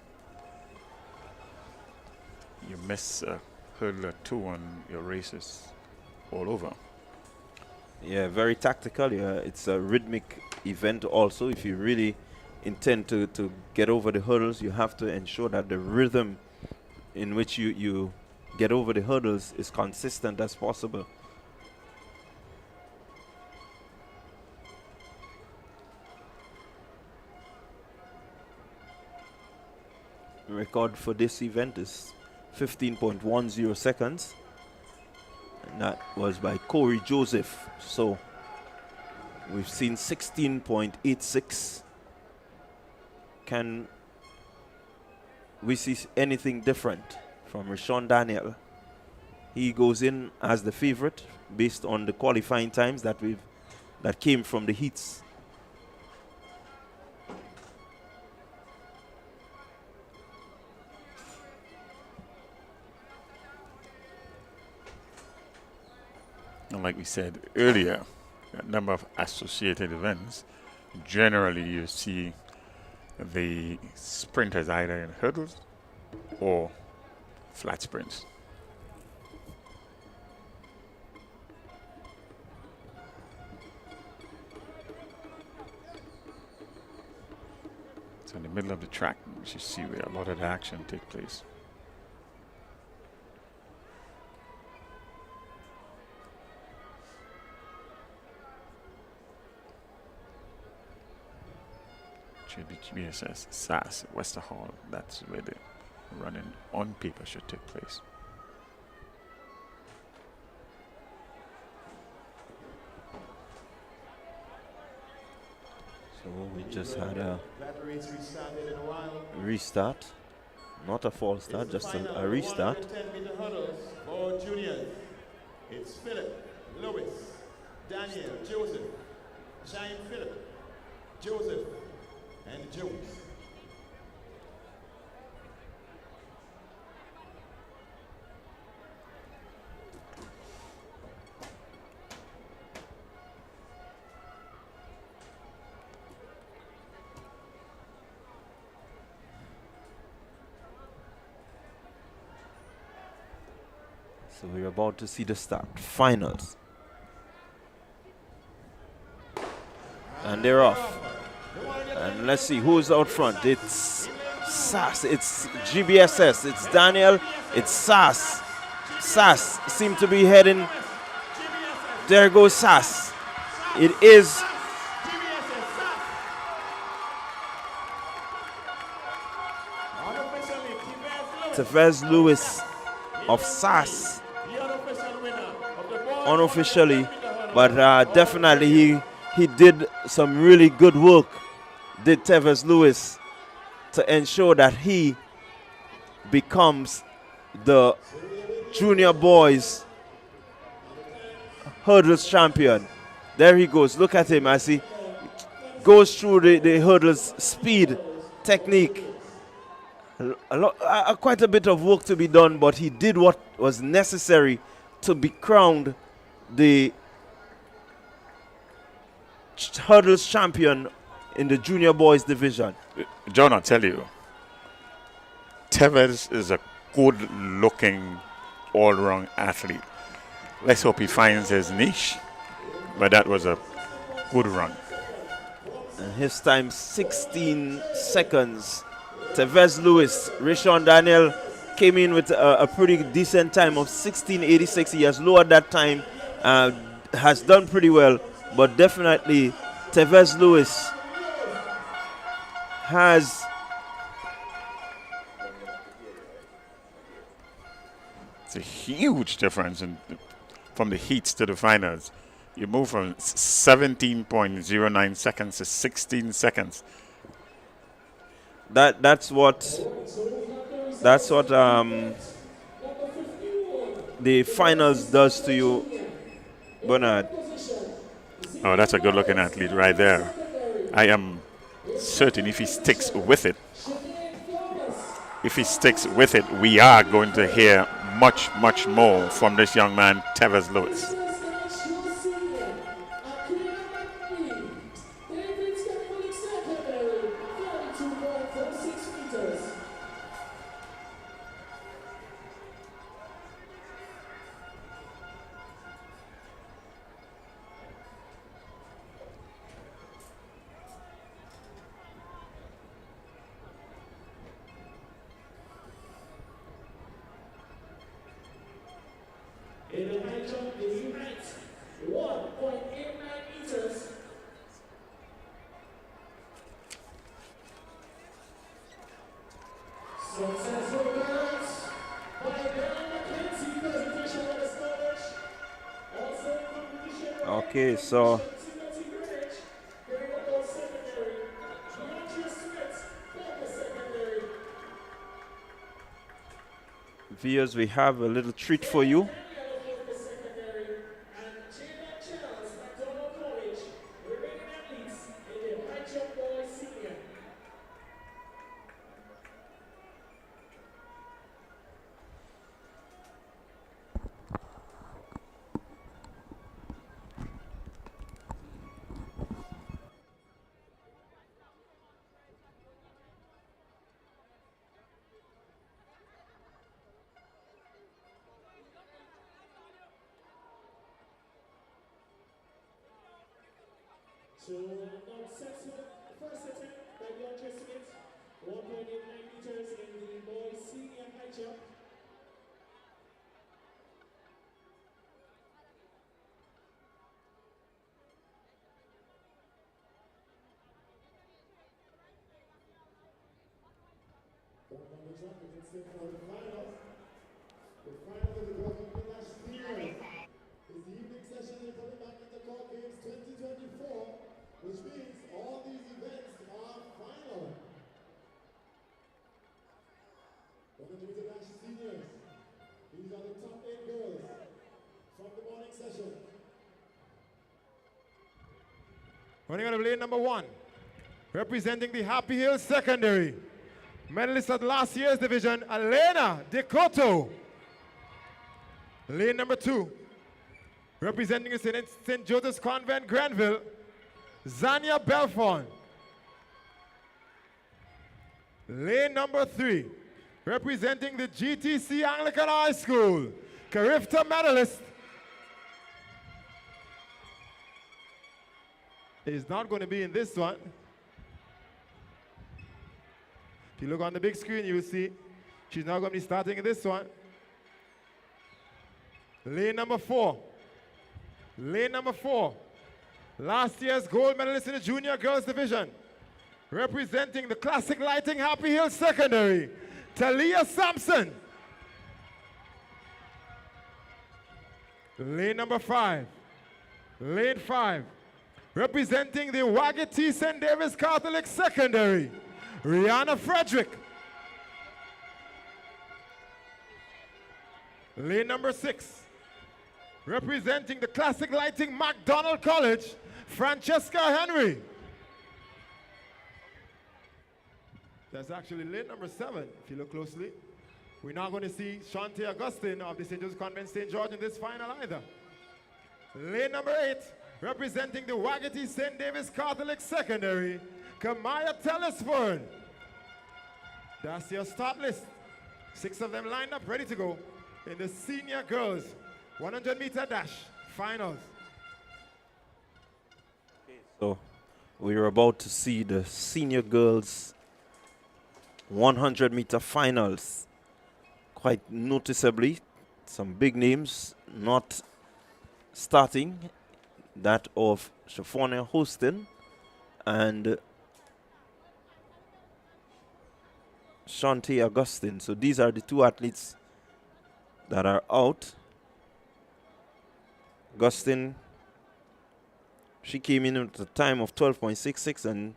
You miss a hurdle or two on your races all over. Yeah, very tactical. Yeah, it's a rhythmic event also. If you really intend to get over the hurdles, you have to ensure that the rhythm in which you get over the hurdles is consistent as possible. The record for this event is 15.10 seconds. And that was by Corey Joseph. So we've seen 16.86. Can we see anything different from Rashawn Daniel? He goes in as the favorite based on the qualifying times that came from the heats. And like we said earlier, a number of associated events, generally you see the sprinters either in hurdles or flat sprints. So in the middle of the track, you should see where a lot of the action take place. GBSS, SAS, Wester Hall, that's where the running on paper should take place. So we just had a That race restarted in a while. restart. Not a false start, just a restart. 110-meter hurdles for juniors. It's Philip, Lewis, Daniel, Joseph, Shine Philip, Joseph, and Jones. So we're about to see the start. Finals. And they're off. And let's see who's out front. It's SAS, it's GBSS, it's Daniel, it's SAS. SAS seem to be heading. There goes SAS. It is Tevez Lewis of SAS. Unofficially, but definitely he did some really good work, did Tevez Lewis, to ensure that he becomes the junior boys hurdles champion. There he goes. Look at him as he goes through the hurdles, speed, technique. Quite a bit of work to be done, but he did what was necessary to be crowned the hurdles champion in the junior boys division. John, I'll tell you, Tevez is a good-looking, all-round athlete. Let's hope he finds his niche, but that was a good run. And his time 16 seconds. Tevez Lewis, Rishon Daniel came in with a pretty decent time of 16:86. He has lowered that time, has done pretty well, but definitely Tevez Lewis has it's a huge difference from the heats to the finals. You move from 17.09 seconds to 16 seconds. That's what the finals does to you, Bernard. Oh, that's a good-looking athlete right there. I am certain if he sticks with it, we are going to hear much, much more from this young man, Tevez Lewis. In the high jump, the unit 1.89 meters. Successful girls by Bella McKenzie, presentation of the college. Also competition. Okay, so viewers, we have a little treat for you. So, non-successful first attempt by the underestimate, 1.89 meters in the boys senior high jump. From the jump, we can stay for the final. The final of the Golden Village Seniors is the evening session in coming back into Intercol Games 2024. Which means all these events Running out of lane number 1, representing the Happy Hill Secondary. Medalist of last year's division, Elena DeCoto. Lane number 2, representing the St. Joseph's Convent, Granville, Zania Belfont. Lane number 3, representing the GTC Anglican High School, Carifta medalist, is not going to be in this one. If you look on the big screen, you will see she's not going to be starting in this one. Lane number 4. Lane number 4. Last year's gold medalist in the junior girls division. Representing the Classic Lighting Happy Hill Secondary, Talia Sampson. Lane number 5. Lane 5. Representing the Wagati St. David's Catholic Secondary, Rihanna Frederick. Lane number 6. Representing the Classic Lighting MacDonald College, Francesca Henry. That's actually lane number 7, if you look closely. We're not going to see Shantae Augustine of the St. Joseph Convent St. George in this final either. Lane number 8, representing the Wagati St. David's Catholic Secondary, Kamaya Telesford. That's your start list. 6 of them lined up, ready to go in the senior girls 100-meter dash finals. So we're about to see the senior girls 100-meter finals. Quite noticeably, some big names not starting. That of Shafona Houston and Shantae Augustine. So these are the 2 athletes that are out. Augustine, she came in at a time of 12.66 and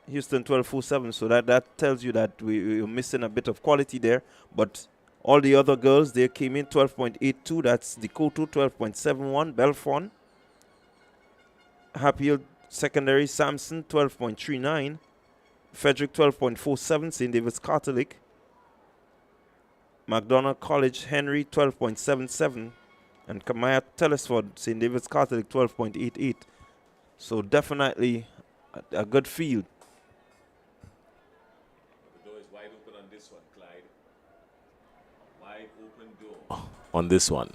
Houston 12.47. So that tells you that we're missing a bit of quality there. But all the other girls, they came in 12.82. That's Dakota 12.71, Belfont. Happy Hill Secondary, Samson 12.39, Frederick 12.47, St. David's Catholic, MacDonald College, Henry 12.77, and Kamaya Telesford, St. David's Catholic 12.88. So definitely a good field. The door is wide open on this one, Clyde. Wide open door on this one.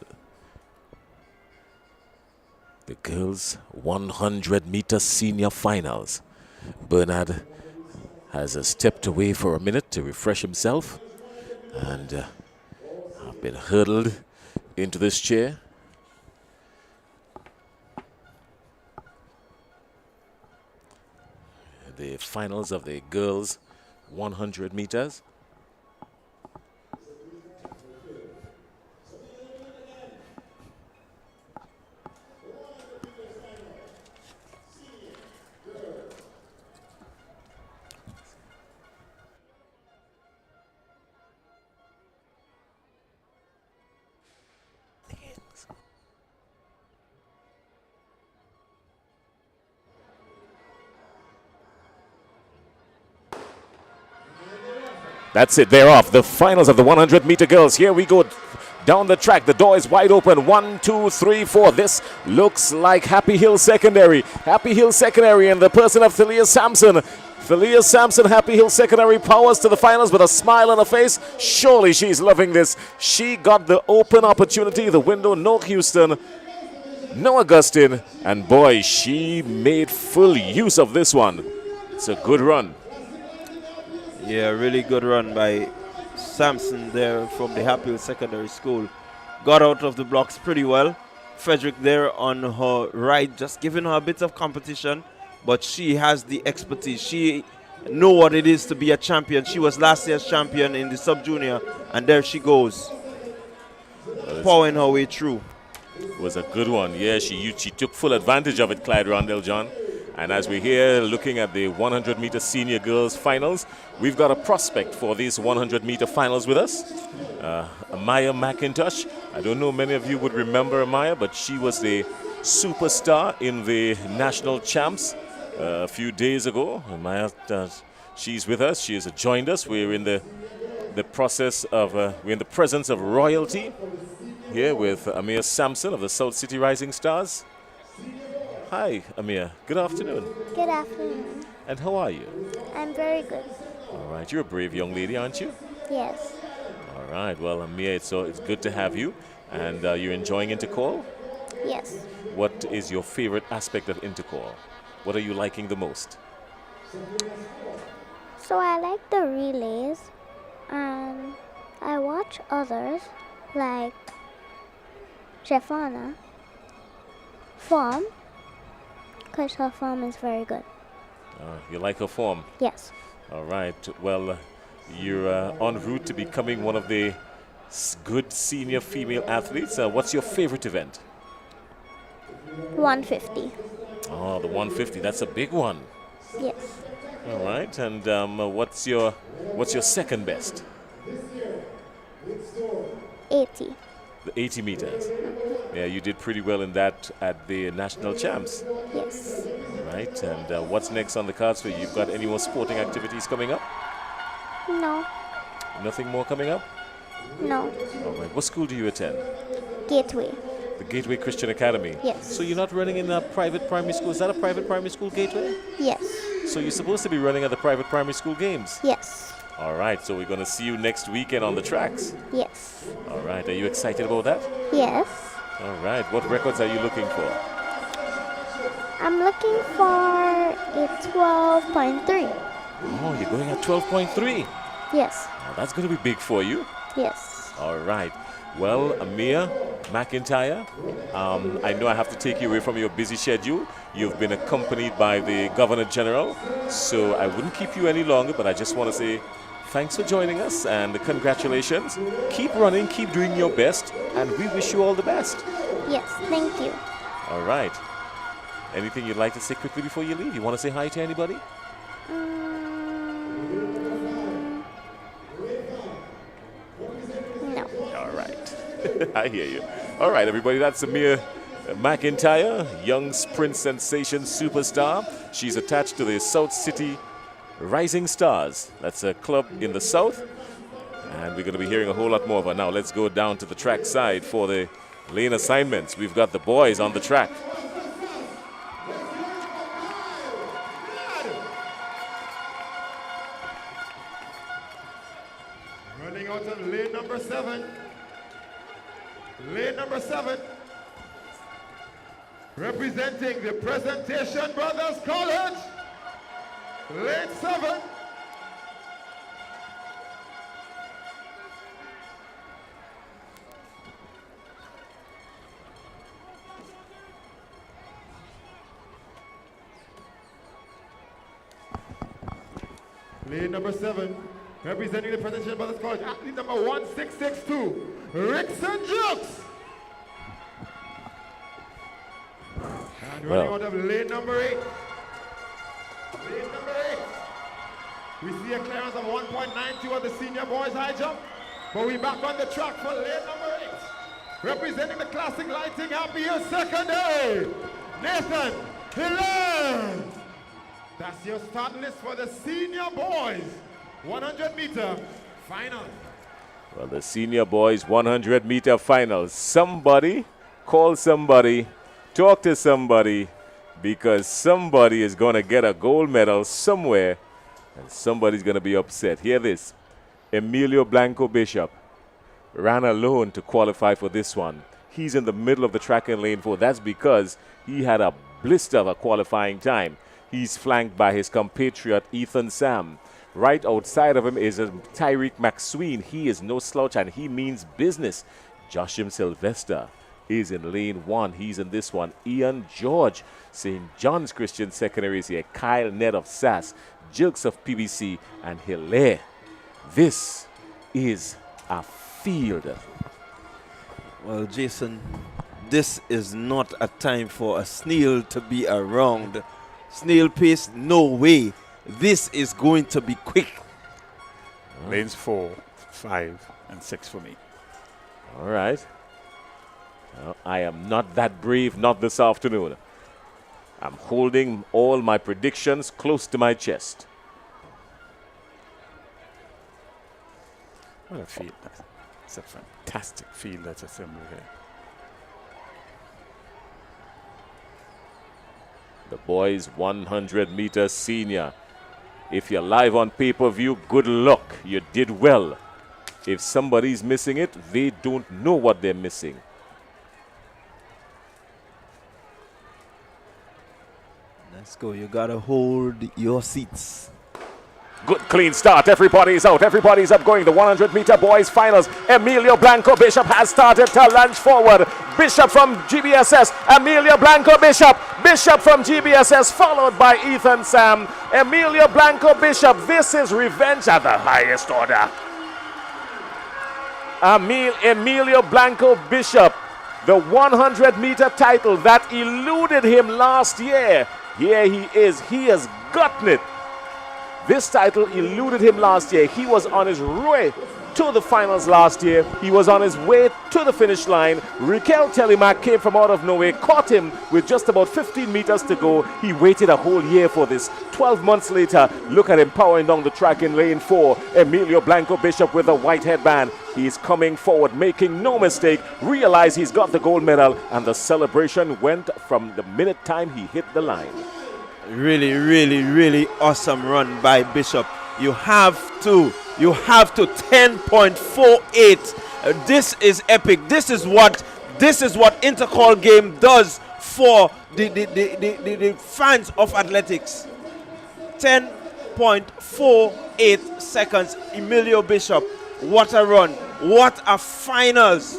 The girls' 100-meter senior finals. Bernard has stepped away for a minute to refresh himself and have been hurdled into this chair. The finals of the girls' 100 meters. That's it, they're off. The finals of the 100-meter girls. Here we go down the track. The door is wide open. 1, 2, 3, 4. This looks like Happy Hill Secondary. Happy Hill Secondary in the person of Thalia Sampson. Thalia Sampson, Happy Hill Secondary, powers to the finals with a smile on her face. Surely she's loving this. She got the open opportunity, the window. No Houston, no Augustine. And boy, she made full use of this one. It's a good run. Yeah, really good run by Sampson there from the Happy Hill Secondary School. Got out of the blocks pretty well. Frederick there on her right, just giving her a bit of competition. But she has the expertise. She knows what it is to be a champion. She was last year's champion in the sub-junior. And there she goes, powering her way through. It was a good one. Yeah, she took full advantage of it, Clyde Rondell John. And as we're here looking at the 100-meter senior girls finals, we've got a prospect for these 100-meter finals with us, Amaya McIntosh. I don't know many of you would remember Amaya, but she was the superstar in the national champs a few days ago. Amaya, she's with us. She has joined us. We're in the process of, we're in the presence of royalty here with Amir Sampson of the South City Rising Stars. Hi, Amir. Good afternoon. Good afternoon. And how are you? I'm very good. All right. You're a brave young lady, aren't you? Yes. All right. Well, Amir, it's good to have you. And you're enjoying Intercol? Yes. What is your favorite aspect of Intercol? What are you liking the most? So I like the relays, and I watch others like Jeffana form, because her form is very good. You like her form? Yes. All right. Well, you're en route to becoming one of the good senior female athletes. What's your favorite event? 150. Oh, the 150. That's a big one. Yes. All right. And what's your second best? 80. The 80 meters. Yeah, you did pretty well in that at the national champs. Yes. Right. And what's next on the cards for you? You've got any more sporting activities coming up? No. Nothing more coming up? No. All right. What school do you attend? Gateway. The Gateway Christian Academy? Yes. So you're not running in a private primary school? Is that a private primary school, Gateway? Yes. So you're supposed to be running at the private primary school games? Yes. All right. So we're going to see you next weekend on the tracks? Yes. All right. Are you excited about that? Yes. All right. What records are you looking for? I'm looking for a 12.3. Oh, you're going at 12.3. Yes. Oh, that's going to be big for you. Yes. All right. Well, Amir McIntyre, I know I have to take you away from your busy schedule. You've been accompanied by the Governor General, so I wouldn't keep you any longer, but I just want to say thanks for joining us and congratulations. Keep running, keep doing your best, and we wish you all the best. Yes, thank you. All right. Anything you'd like to say quickly before you leave? You want to say hi to anybody? No. All right. I hear you. All right, everybody, that's Amir McIntyre, young sprint sensation superstar. She's attached to the South City Rising Stars. That's a club in the South. And we're going to be hearing a whole lot more of her. Now, let's go down to the track side for the lane assignments. We've got the boys on the track. Running out of lane number 7. Lane number 7. Representing the Presentation Brothers College. Lane 7. Lane number 7. Representing the Presentation Brothers College, athlete number 1662, Rickson Jukes. And running out of lane number 8. Lane number 8. We see a clearance of 1.92 of the senior boys high jump. But we back on the track for lane number 8. Representing the Classic Lighting Happy Hill Secondary, Nathan Hillel. That's your start list for the senior boys 100-meter final. Well, the senior boys 100-meter final. Somebody, call somebody, talk to somebody, because somebody is going to get a gold medal somewhere, and somebody's going to be upset. Hear this. Emilio Blanco Bishop ran alone to qualify for this one. He's in the middle of the track in lane 4. That's because he had a blister of a qualifying time. He's flanked by his compatriot Ethan Sam. Right outside of him is Tyreek McSween. He is no slouch and he means business. Joshim Sylvester is in lane 1. He's in this one. Ian George, St. John's Christian Secondary is here. Kyle Ned of SAS, Jilks of PBC, and Hilaire. This is a field. Well, Jason, this is not a time for a snail to be around. Snail pace, no way. This is going to be quick. Lanes 4, 5, and 6 for me. All right. Well, I am not that brave, not this afternoon. I'm holding all my predictions close to my chest. What a field. It's a fantastic field that's assembled here. The boys 100-meter senior. If you're live on pay-per-view, good luck. You did well. If somebody's missing it, they don't know what they're missing. Let's go. You got to hold your seats. Good clean start. Everybody's out. Everybody's up going. The 100-meter boys finals. Emilio Blanco Bishop has started to lunge forward. Bishop from GBSS. Emilio Blanco Bishop. Bishop from GBSS followed by Ethan Sam. Emilio Blanco Bishop. This is revenge at the highest order. Emilio Blanco Bishop. The 100-meter title that eluded him last year. Here he is. He has gotten it. This title eluded him last year. He was on his way to the finals last year. He was on his way to the finish line. Raquel Telemac came from out of nowhere, caught him with just about 15 meters to go. He waited a whole year for this. 12 months later, look at him powering down the track in lane 4. Emilio Blanco Bishop with a white headband. He's coming forward, making no mistake. Realize he's got the gold medal, and the celebration went from the minute time he hit the line. Really, really, really awesome run by Bishop. You have to 10.48. This is epic. This is what Intercol game does for the fans of athletics. 10.48 seconds. Emilio Bishop. What a run. What a finals.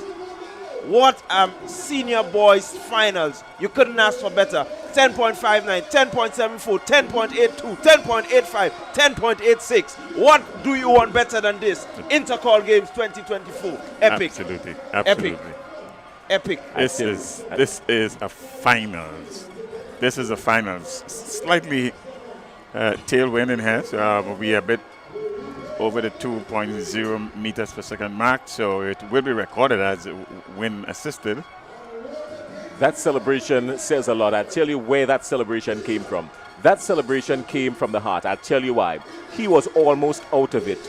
What a senior boys finals. You couldn't ask for better. 10.59, 10.74, 10.82, 10.85, 10.86. What do you want better than this? Intercall Games 2024. Epic. Absolutely. Epic. This is a finals. This is a finals. Slightly tailwind in here, so we are a bit over the 2.0 meters per second mark, so it will be recorded as win assisted. That celebration says a lot. I'll tell you where that celebration came from. That celebration came from the heart. I'll tell you why. He was almost out of it.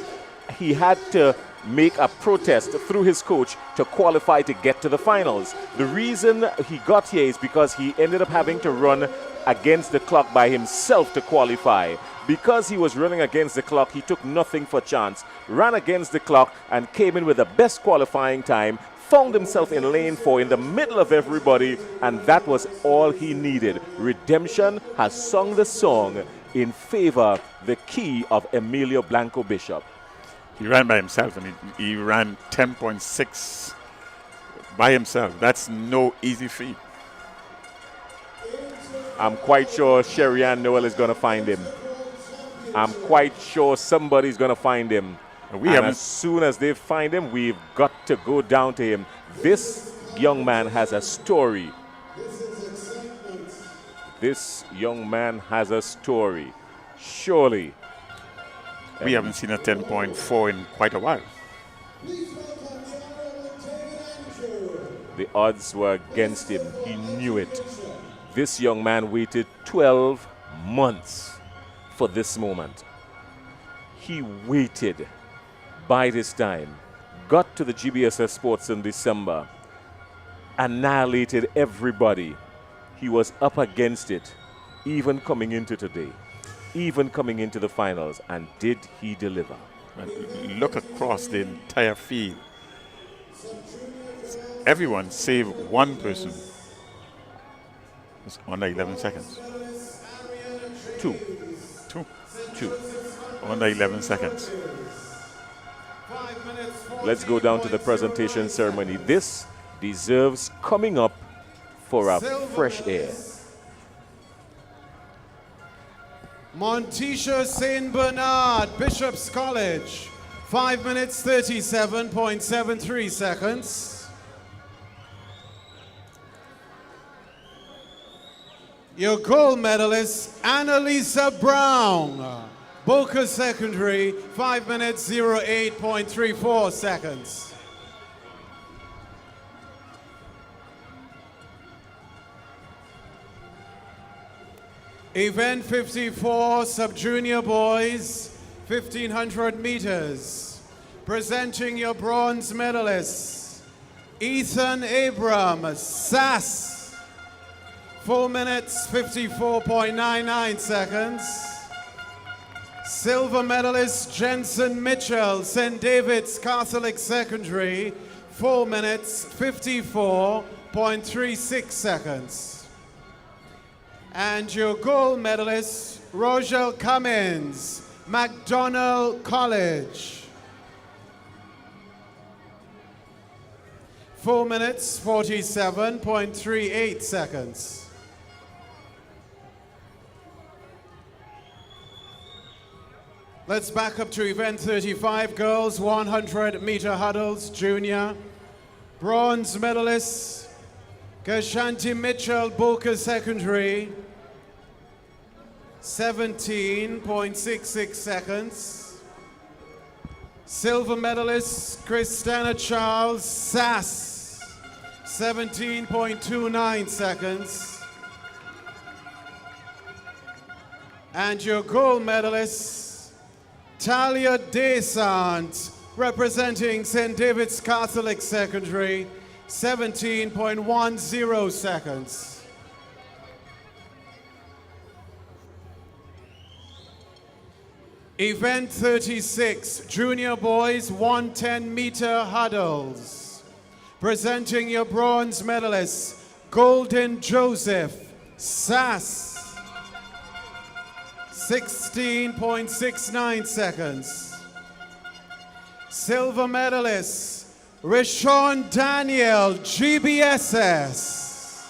He had to make a protest through his coach to qualify to get to the finals. The reason he got here is because he ended up having to run against the clock by himself to qualify. Because he was running against the clock, he took nothing for chance. Ran against the clock and came in with the best qualifying time. Found himself in lane 4 in the middle of everybody, and that was all he needed. Redemption has sung the song in favor, the key of Emilio Blanco Bishop. He ran by himself, and he ran 10.6 by himself. That's no easy feat. I'm quite sure Sherry Ann Noel is going to find him. I'm quite sure somebody's going to find him. And as soon as they find him, we've got to go down to him. This young man has a story. This young man has a story. Surely. We haven't seen a 10.4 in quite a while. The odds were against him. He knew it. This young man waited 12 months for this moment. He waited. By this time, got to the GBSS Sports in December, annihilated everybody. He was up against it, even coming into today, even coming into the finals, and did he deliver? And look across the entire field. Everyone save one person. It's under 11 seconds. Two. Under 11 seconds. Let's go down to the presentation ceremony. This deserves coming up for a fresh air. Montetia St. Bernard, Bishop's College, 5 minutes 37.73 seconds. Your gold medalist, Annalisa Brown, Boca Secondary, 5 minutes 08.34 seconds. Event 54, Sub-Junior Boys, 1500 meters. Presenting your bronze medalists, Ethan Abram, SAS, 4 minutes 54.99 seconds. Silver medalist Jensen Mitchell, St. David's Catholic Secondary, 4 minutes 54.36 seconds. And your gold medalist, Rogel Cummins, McDonald College, 4 minutes 47.38 seconds. Let's back up to event 35, girls 100-meter hurdles, junior. Bronze medalist, Gashanti Mitchell, Boca Secondary, 17.66 seconds. Silver medalist, Christina Charles, SAS, 17.29 seconds. And your gold medalist, Talia Desant, representing St. David's Catholic Secondary, 17.10 seconds. Event 36, Junior Boys 110-meter hurdles. Presenting your bronze medalists, Golden Joseph, SAS, 16.69 seconds. Silver medalist, Rishon Daniel, GBSS,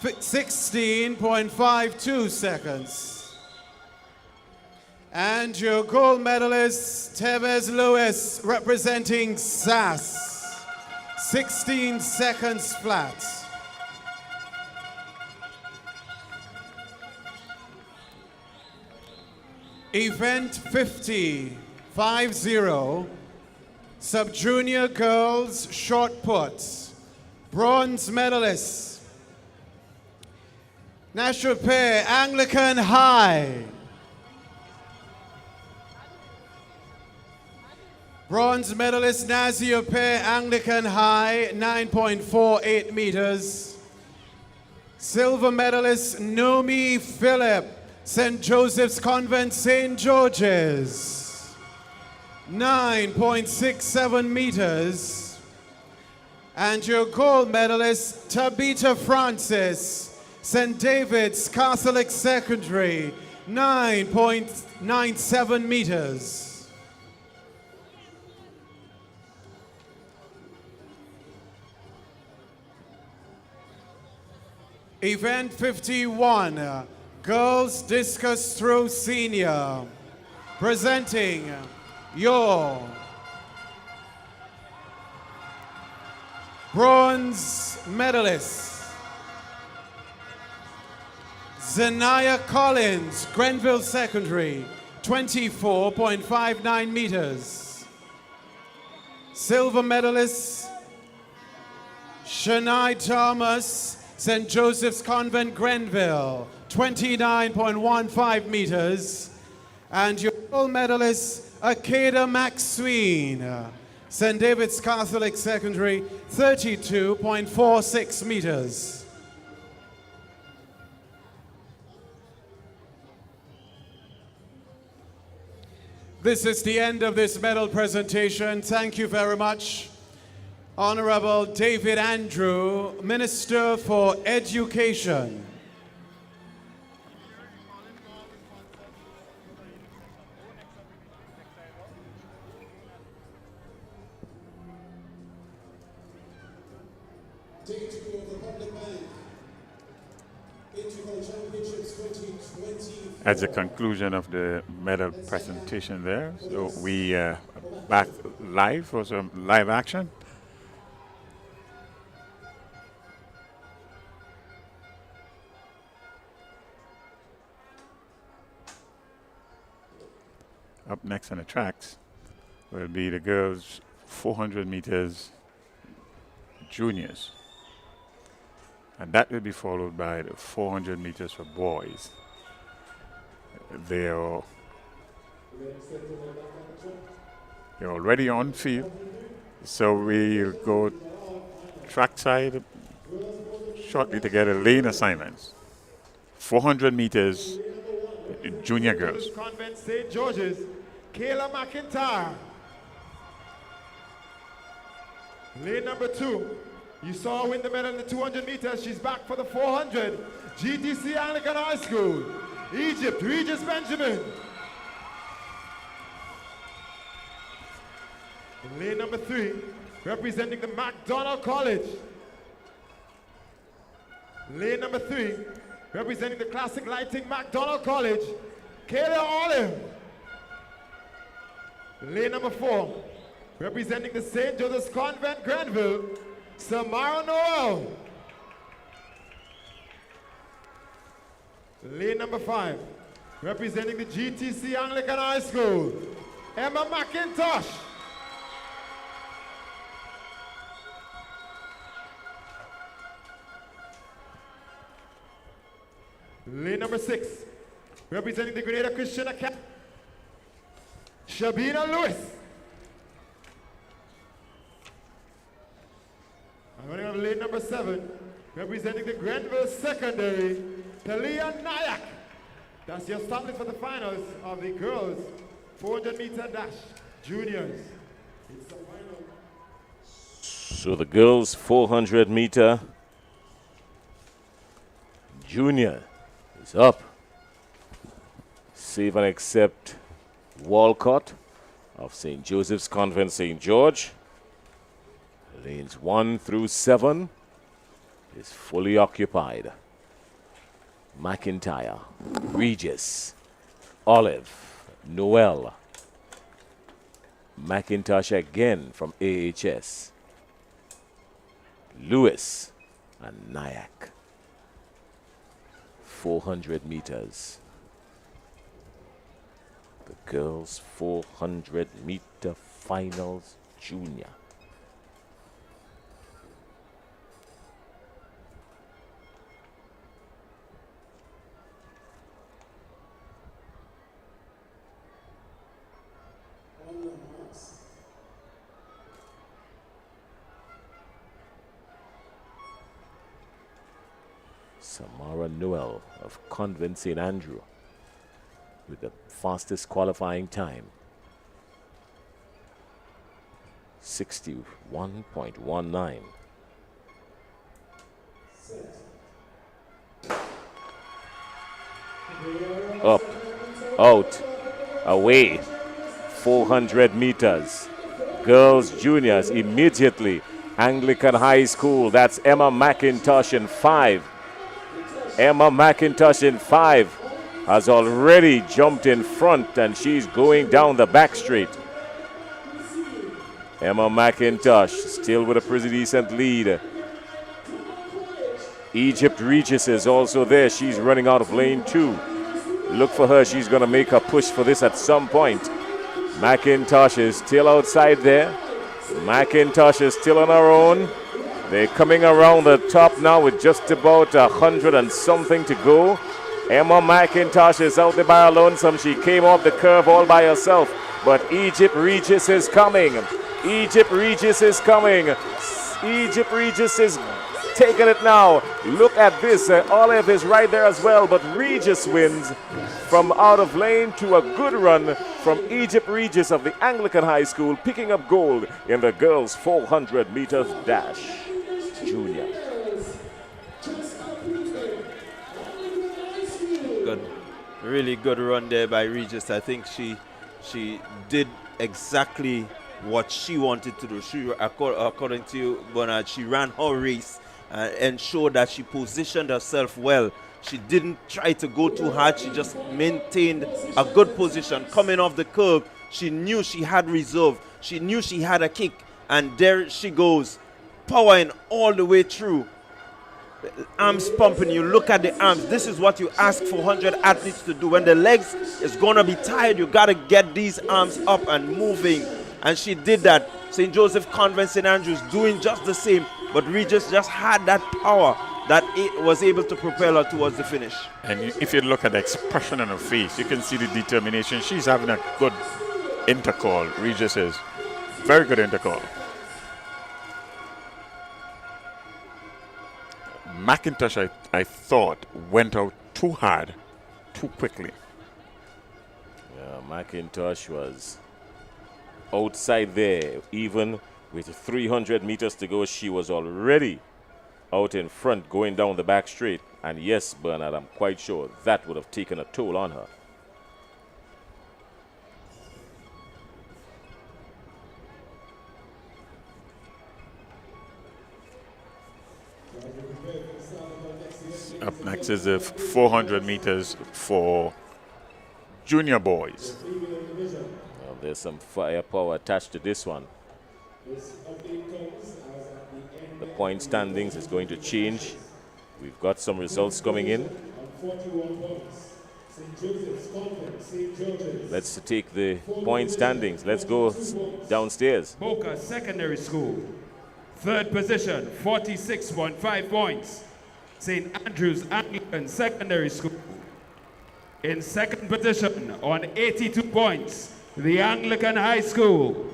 16.52 seconds. And your gold medalist, Tevez Lewis, representing SAS, 16 seconds flat. Event 50, 5-0, Sub-Junior Girls Short Put, bronze medalists, National Pair, Anglican High, bronze medalist Nazir Pair, Anglican High, 9.48 meters. Silver medalist Nomi Phillip, St. Joseph's Convent, St. George's, 9.67 meters. And your gold medalist Tabitha Francis, St. David's Catholic Secondary, 9.97 meters. Event 51, Girls Discus Throw Senior, presenting your bronze medalists, Zanaya Collins, Grenville Secondary, 24.59 meters. Silver medalist, Shania Thomas, St. Joseph's Convent, Grenville, 29.15 meters. And your gold medalist, Akeda McSween, St. David's Catholic Secondary, 32.46 meters. This is the end of this medal presentation. Thank you very much. Honorable David Andrew, Minister for Education. Ticket to go of the Public Bank. Intercol Championships 2020. At the conclusion of the medal presentation there, so we back live for some live action. next on the tracks will be the girls 400 meters juniors. And that will be followed by the 400 meters for boys. They're already on field, so we'll go trackside shortly to get a lane assignments. 400 meters junior girls. Convent St. George's, Kayla McIntyre. Lane number 2. You saw her win the medal in the 200 meters. She's back for the 400. GTC Anglican High School. Egypt, Regis Benjamin. In lane number 3, representing the McDonald College. Lane number 3, representing the Classic Lighting McDonald College, Kayla Olive. Lane number 4, representing the St. Joseph's Convent Granville, Samara Noel. Lane number 5, representing the GTC Anglican High School, Emma McIntosh. Lane number 6, representing the Grenada Christian Academy, Shabina Lewis. And running on lane number 7, representing the Grenville Secondary, Talia Nayak. That's your start list for the finals of the girls 400 meter dash juniors. It's the final. So the girls 400 meter junior is up. Save and accept Walcott of St. Joseph's Convent St. George. Lanes 1 through 7 is fully occupied. McIntyre, Regis, Olive, Noel, McIntosh again from AHS, Lewis, and Nyack. 400 meters. The girls 400 meter finals junior. Samara Noel of Convent St. Andrew with the fastest qualifying time. 61.19. Up, out, away. 400 meters. Girls juniors immediately. Anglican High School. That's Emma McIntosh in 5. Emma McIntosh in 5 has already jumped in front and she's going down the back straight. Emma McIntosh still with a pretty decent lead. Egypt Regis is also there. She's running out of lane 2. Look for her. She's going to make a push for this at some point. McIntosh is still outside there. McIntosh is still on her own. They're coming around the top now with just about 100 and something to go. Emma McIntosh is out there by her lonesome. She came off the curve all by herself. But Egypt Regis is coming. Egypt Regis is coming. Egypt Regis is taking it now. Look at this. Olive is right there as well. But Regis wins from out of lane to a good run from Egypt Regis of the Anglican High School, picking up gold in the girls 400 meters dash. Junior. Good, really good run there by Regis. I think she did exactly what she wanted to do. She, according to you, Bernard, she ran her race and ensured that she positioned herself well. She didn't try to go too hard. She just maintained a good position. Coming off the curve, she knew she had reserve. She knew she had a kick, and there she goes, powering all the way through. arms pumping. You look at the arms. This is what you ask 400 athletes to do. When the legs is gonna be tired, you gotta get these arms up and moving. And she did that. St. Joseph Convent, St. Andrews doing just the same, but Regis just had that power that it was able to propel her towards the finish. And if you look at the expression on her face, you can see the determination. She's having a good intercall. Regis is. Very good intercall. McIntosh, I thought, went out too hard, too quickly. Yeah, McIntosh was outside there. Even with 300 meters to go, she was already out in front going down the back straight. And yes, Bernard, I'm quite sure that would have taken a toll on her. Up next is the 400 meters for junior boys. Well, there's some firepower attached to this one. The point standings is going to change. We've got some results coming in. Let's take the point standings. Let's go downstairs. Boca Secondary School, third position, 46.5 points. St. Andrews Anglican Secondary School. In second position on 82 points, the Anglican High School.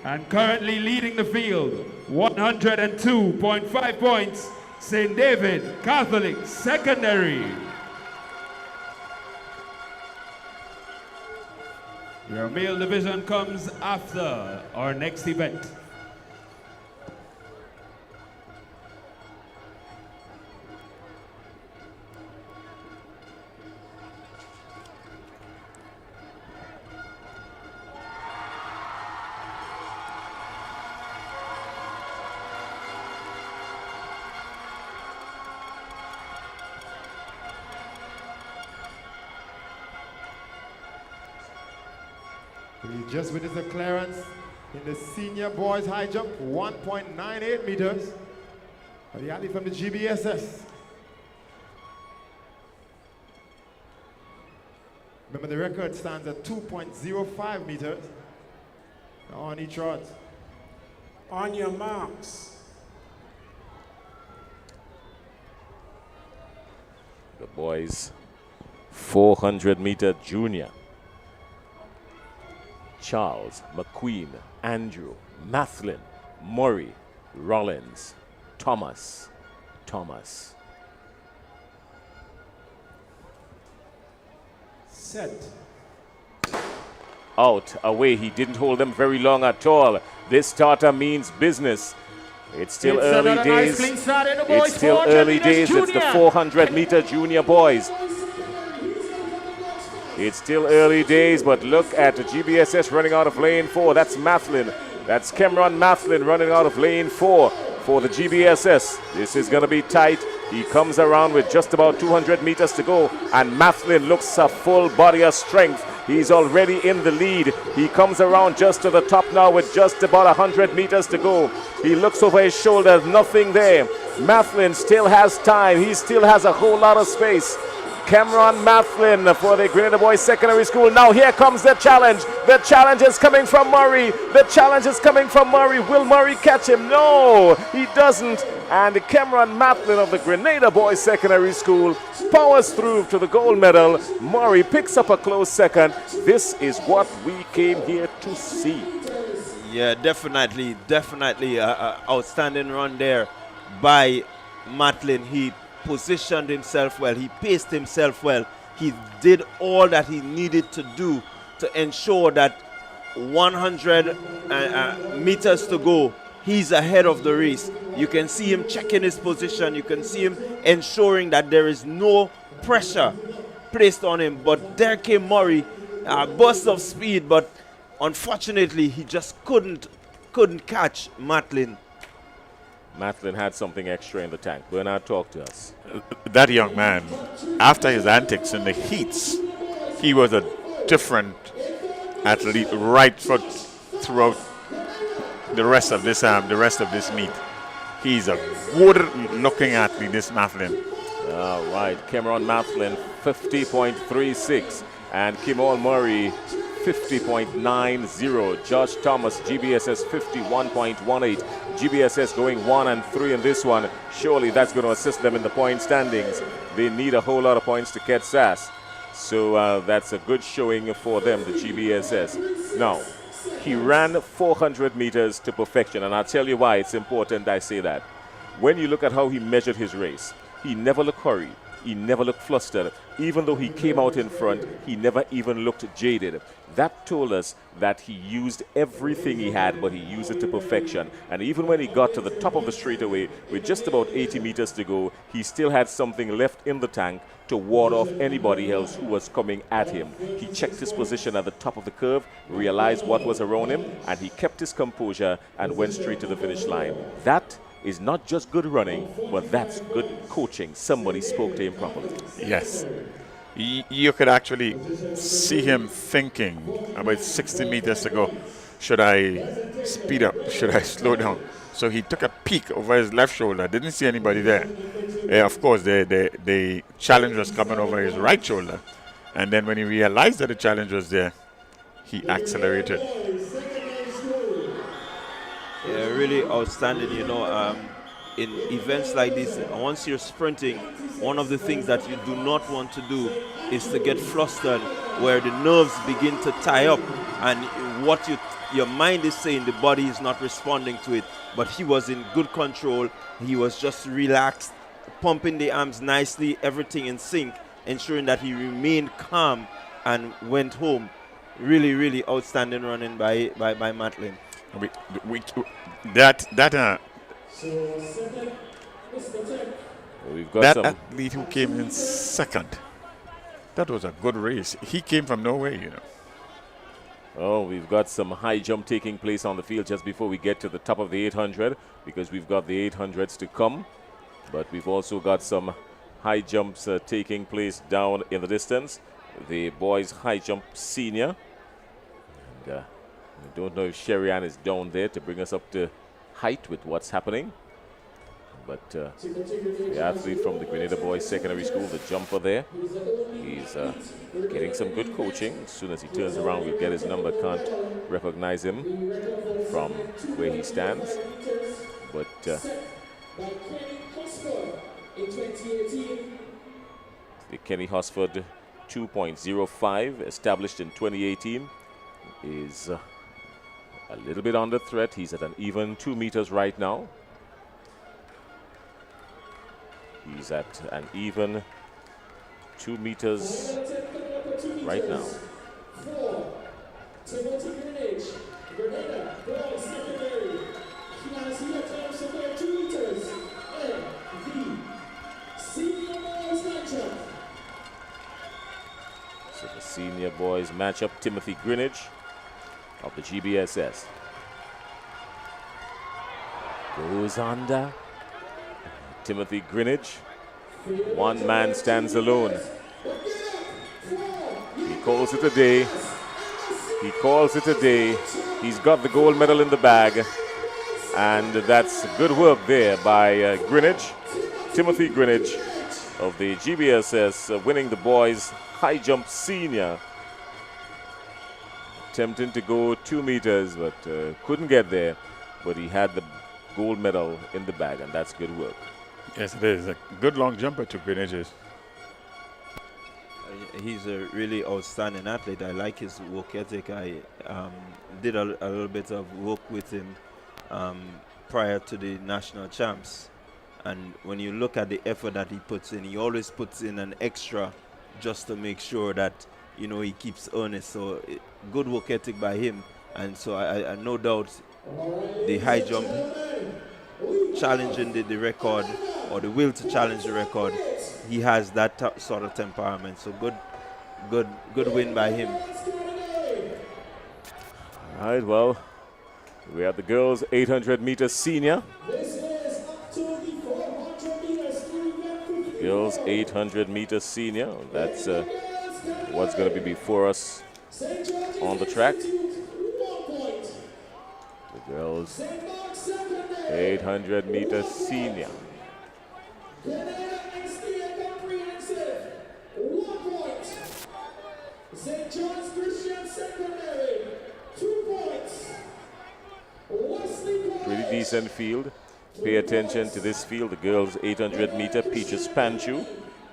And currently leading the field, 102.5 points, St. David Catholic Secondary. Your male division comes after our next event. We just witnessed a clearance in the senior boys high jump, 1.98 meters. For the athlete from the GBSS. Remember, the record stands at 2.05 meters on each rod. On your marks. The boys 400-meter junior. Charles, McQueen, Andrew, Mathlin, Murray, Rollins, Thomas. Set. Out, away. He didn't hold them very long at all. This starter means business. It's still early days. It's still early days. It's the 400-meter junior boys. It's still early days, but look at the GBSS running out of lane 4. That's Mathlin. That's Cameron Mathlin running out of lane 4 for the GBSS. This is going to be tight. He comes around with just about 200 meters to go, and Mathlin looks a full body of strength. He's already in the lead. He comes around just to the top now with just about 100 meters to go. He looks over his shoulder, nothing there. Mathlin still has time. He still has a whole lot of space. Cameron Mathlin for the Grenada Boys Secondary School. Now here comes the challenge. The challenge is coming from Murray. The challenge is coming from Murray. Will Murray catch him? No, he doesn't. And Cameron Mathlin of the Grenada Boys Secondary School powers through to the gold medal. Murray picks up a close second. This is what we came here to see. Yeah, definitely outstanding run there by Mathlin. He positioned himself well, he paced himself well, he did all that he needed to do to ensure that 100 meters to go, he's ahead of the race. You can see him checking his position, you can see him ensuring that there is no pressure placed on him. But there came Murray, a burst of speed, but unfortunately he just couldn't catch Mathlin. Mathlin had something extra in the tank. Bernard, talk to us. That young man, after his antics in the heats, he was a different athlete throughout the rest of this meet. He's a good-looking athlete, this Mathlin. All right, Cameron Mathlin, 50.36. And Kimmel Murray, 50.90. Josh Thomas, GBSS, 51.18. GBSS going 1 and 3 in this one. Surely that's going to assist them in the point standings. They need a whole lot of points to catch SAS. So that's a good showing for them, the GBSS. Now, he ran 400 meters to perfection, and I'll tell you why it's important I say that. When you look at how he measured his race, he never looked hurried. He never looked flustered. Even though he came out in front, he never even looked jaded. That told us that he used everything he had, but he used it to perfection. And even when he got to the top of the straightaway with just about 80 meters to go, he still had something left in the tank to ward off anybody else who was coming at him. He checked his position at the top of the curve, realized what was around him, and he kept his composure and went straight to the finish line. That is not just good running, but that's good coaching. Somebody spoke to him properly. Yes. You could actually see him thinking about 60 meters to go. Should I speed up? Should I slow down? So he took a peek over his left shoulder. Didn't see anybody there. Of course, the challenge was coming over his right shoulder. And then when he realized that the challenge was there, he accelerated. Yeah, really outstanding, you know. In events like this, once you're sprinting, one of the things that you do not want to do is to get flustered, where the nerves begin to tie up, and what your mind is saying, the body is not responding to it. But he was in good control. He was just relaxed, pumping the arms nicely, everything in sync, ensuring that he remained calm and went home. Really, really outstanding running by Mathlin. We've got that some athlete who came in second, that was a good race. He came from nowhere, you know. Oh, we've got some high jump taking place on the field just before we get to the top of the 800, because we've got the 800s to come. But we've also got some high jumps taking place down in the distance. The boys high jump senior. And, I don't know if Sherry-Ann is down there to bring us up to height with what's happening. But the athlete from the Grenada Boys Secondary School, the jumper there, he's getting some good coaching. As soon as he turns around, we'll get his number. Can't recognize him from where he stands. But the Kenny Hosford 2.05, established in 2018, is a little bit under threat. He's at an even 2 meters right now. He's at an even 2 meters right now. So the senior boys match up Timothy Greenwich of the GBSS. Goes under. Timothy Greenwich. One man stands alone. He calls it a day. He calls it a day. He's got the gold medal in the bag. And that's good work there by Greenwich. Timothy Greenwich of the GBSS winning the boys high jump senior. Attempting to go 2 meters, but couldn't get there. But he had the gold medal in the bag, and that's good work. Yes, it is. A good long jumper to Greenwich. He's a really outstanding athlete. I like his work ethic. I did a little bit of work with him prior to the national champs. And when you look at the effort that he puts in, he always puts in an extra just to make sure that, you know, he keeps earnest. So good work ethic by him. And so I no doubt the high jump, challenging the record, or the will to challenge the record, he has that sort of temperament. So good win by him. All right, well, we have the girls 800 meters senior. Girls 800 meters senior. That's what's going to be before us on the track. The girls 800 meter senior. Grenada Exterior Comprehensive, 1 point. St. John's Christian Secondary, 2 points. Wesley College. Pretty decent field. Pay attention to this field. The girls 800 meter, Peaches Panchu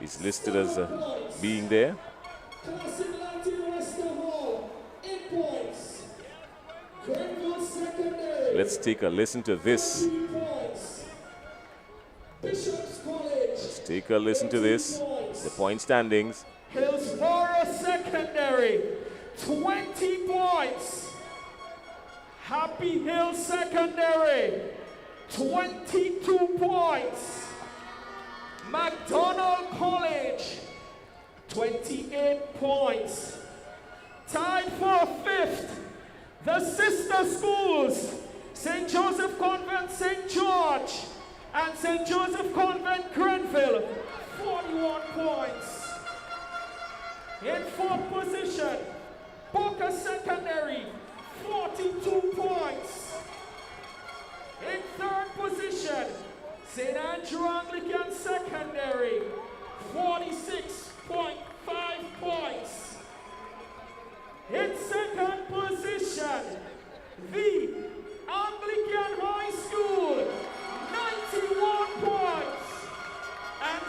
is listed as being there. Classic Latin Western Hall, 8 points. Grenville Secondary. Let's take a listen to this. 3 points. Bishop's College. Let's take a listen to this. The point standings. Hillsborough Secondary, 20 points. Happy Hill Secondary, 22 points. McDonald College, 28 points. Tied for 5th, the sister schools, St. Joseph Convent St. George and St. Joseph Convent Grenville, 41 points. In 4th position, Boca Secondary, 42 points. In 3rd position, St. Andrew Anglican Secondary, 46.5 points. In 2nd position, the Anglican High School, 91 points. And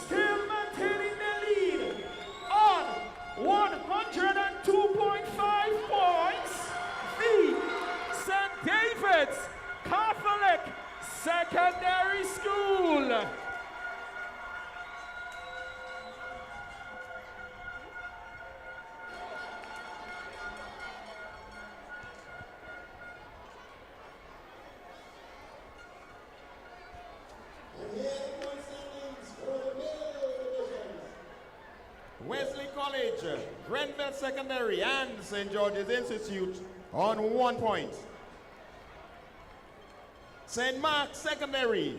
still maintaining the lead on 102.5 points, the St. David's Catholic Secondary School. Wesley College, Grenville Secondary, and St. George's Institute on 1 point. St. Mark's Secondary,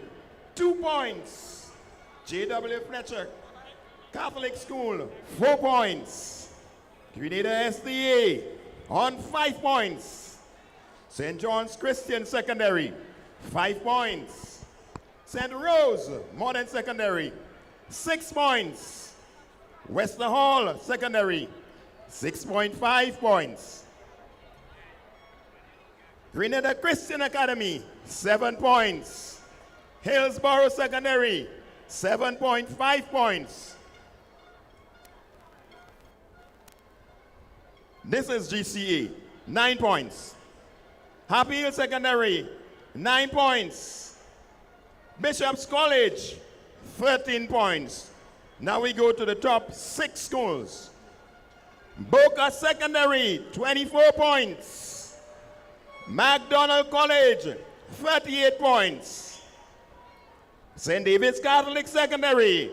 2 points. J.W. Fletcher Catholic School, 4 points. Grenada SDA on 5 points. St. John's Christian Secondary, 5 points. St. Rose Modern Secondary, 6 points. Western Hall Secondary, 6.5 points. Grenada Christian Academy, 7 points. Hillsborough Secondary, 7.5 points. This is GCA, 9 points. Happy Hill Secondary, 9 points. Bishop's College, 13 points. Now we go to the top 6 schools. Boca Secondary, 24 points. McDonald College, 38 points. St. David's Catholic Secondary,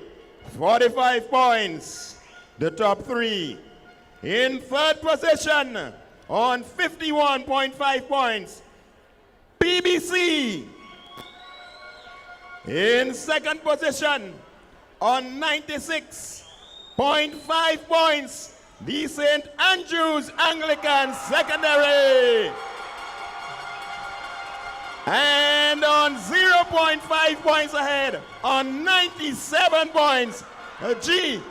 45 points. The top 3. In 3rd position, on 51.5 points, BBC. In 2nd position, on 96.5 points, the St. Andrew's Anglican Secondary. And on 0.5 points ahead, on 97 points, GBSS.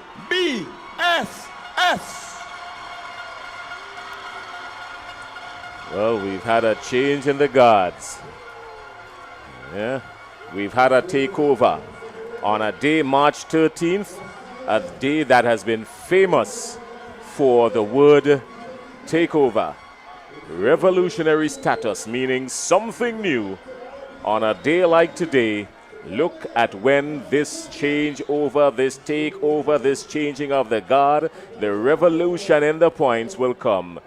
Well, we've had a change in the guards. Yeah, we've had a takeover on a day, March 13th, a day that has been famous for the word takeover. Revolutionary status, meaning something new. On a day like today, look at when this changeover, this takeover, this changing of the guard, the revolution in the points will come.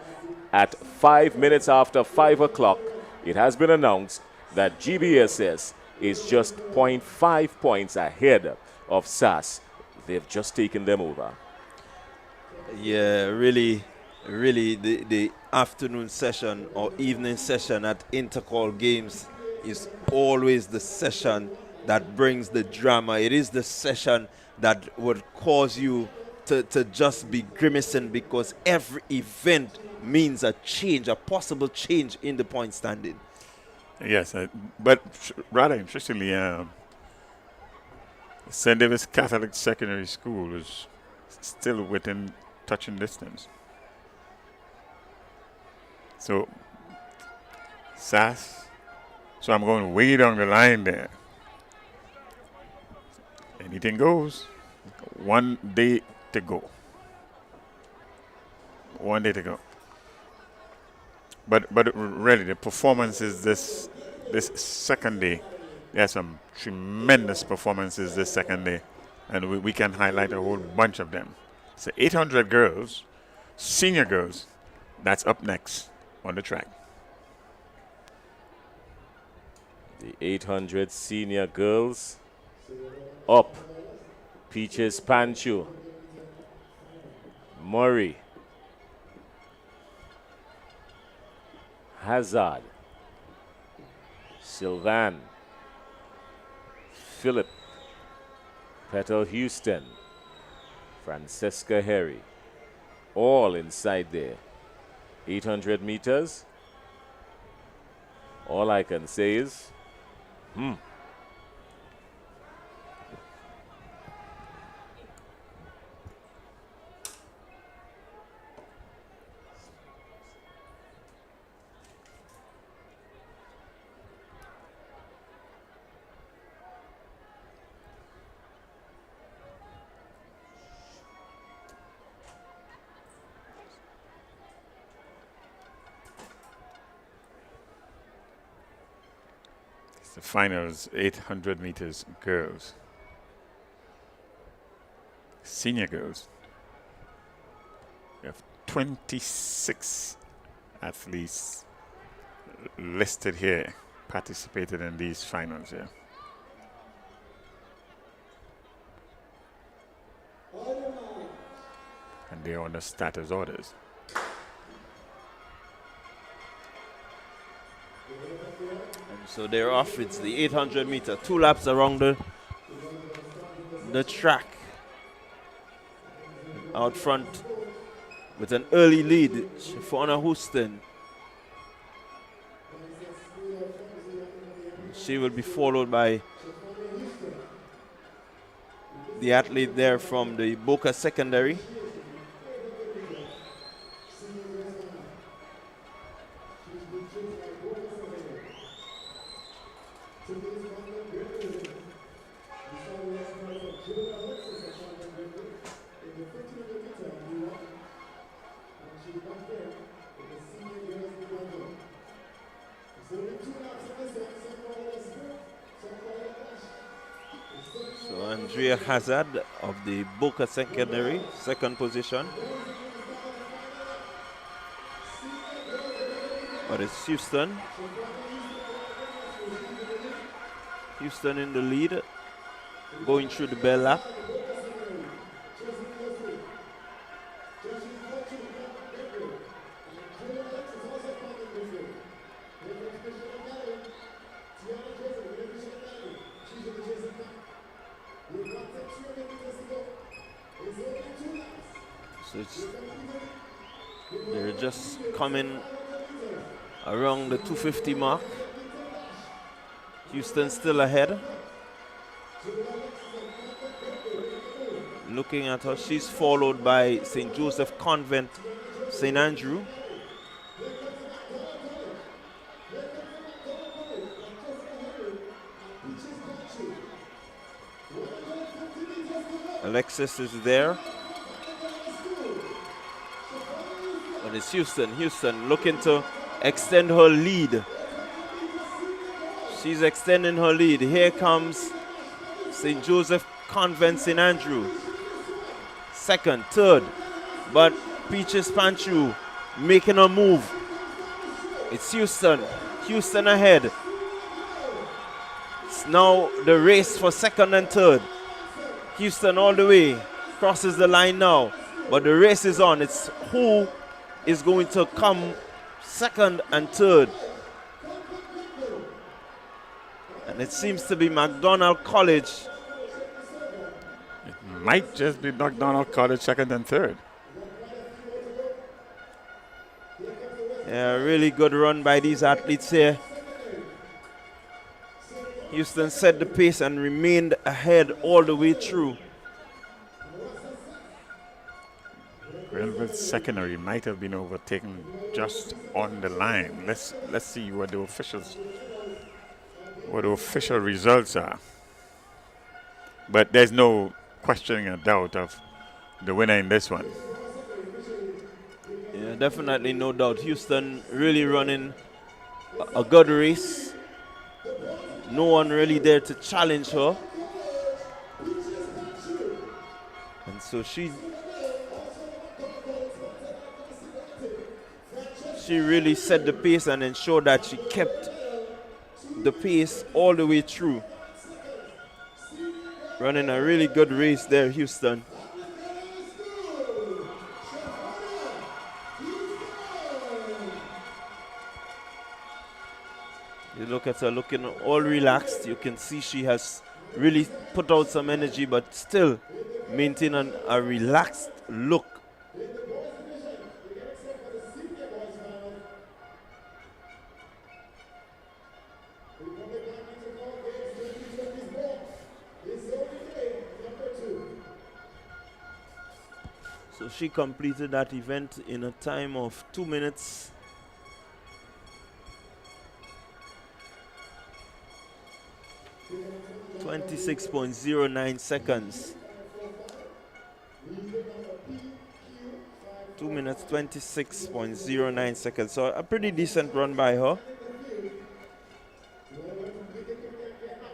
At 5 minutes after 5 o'clock, it has been announced that GBSS is just 0.5 points ahead of SAS. They've just taken them over. Yeah, really, the afternoon session or evening session at Intercol Games is always the session that brings the drama. It is the session that would cause you to just be grimacing, because every event means a change, a possible change in the point standing. Yes, but rather interestingly, St. David's Catholic Secondary School is still within touching distance. So, SAS. So I'm going way down the line there. Anything goes. 1 day to go. 1 day to go. But really, the performances this second day, there are some tremendous performances this second day, and we can highlight a whole bunch of them. So 800 girls, senior girls, that's up next on the track. The 800 senior girls up. Peaches Panchu, Murray, Hazard, Sylvan, Philip, Petal Houston, Francesca Harry, all inside there. 800 meters. All I can say is, The finals, 800 meters girls. Senior girls. We have 26 athletes listed here, participated in these finals here. And they're on the status orders. So they're off. It's the 800 meter, 2 laps around the track. Out front with an early lead, Shafona Houston. She will be followed by the athlete there from the Boca Secondary. Hazard of the Boca Secondary, second position. But it's Houston. Houston in the lead, going through the bell lap. They're just coming around the 250 mark. Houston still ahead. Looking at her, she's followed by St. Joseph Convent, St. Andrew. Alexis is there. But it's Houston. Houston looking to extend her lead. She's extending her lead. Here comes St. Joseph Convent, St. Andrew. Second, third. But Peaches Panchu making a move. It's Houston. Houston ahead. It's now the race for second and third. Houston all the way. Crosses the line now. But the race is on. It's who is going to come second and third. And it seems to be McDonald College. It might just be McDonald College second and third. Yeah, really good run by these athletes here. Houston set the pace and remained ahead all the way through. Grenada's secondary might have been overtaken just on the line. Let's see what the official results are. But there's no questioning a doubt of the winner in this one. Yeah, definitely, no doubt. Houston really running a good race. No one really there to challenge her. And so she really set the pace and ensured that she kept the pace all the way through. Running a really good race there, Houston. You look at her looking all relaxed. You can see she has really put out some energy, but still maintaining a relaxed look. So she completed that event in a time of 2 minutes. .09 seconds. 2 minutes, 26.09 seconds. So a pretty decent run by her.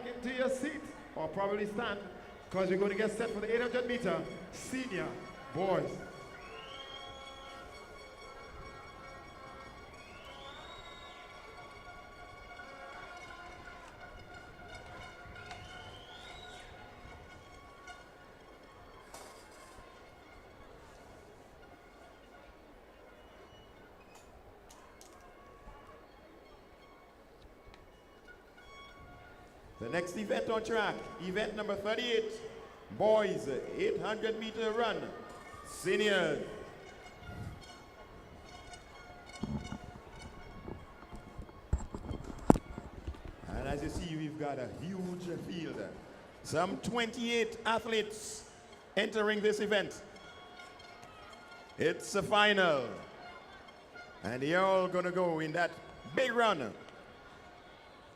Into your seat or probably stand because we're going to get set for the 800 meter senior boys. The next event on track, event number 38, boys 800 meter run, seniors. And as you see, we've got a huge field. Some 28 athletes entering this event. It's a final. And they're all gonna go in that big run.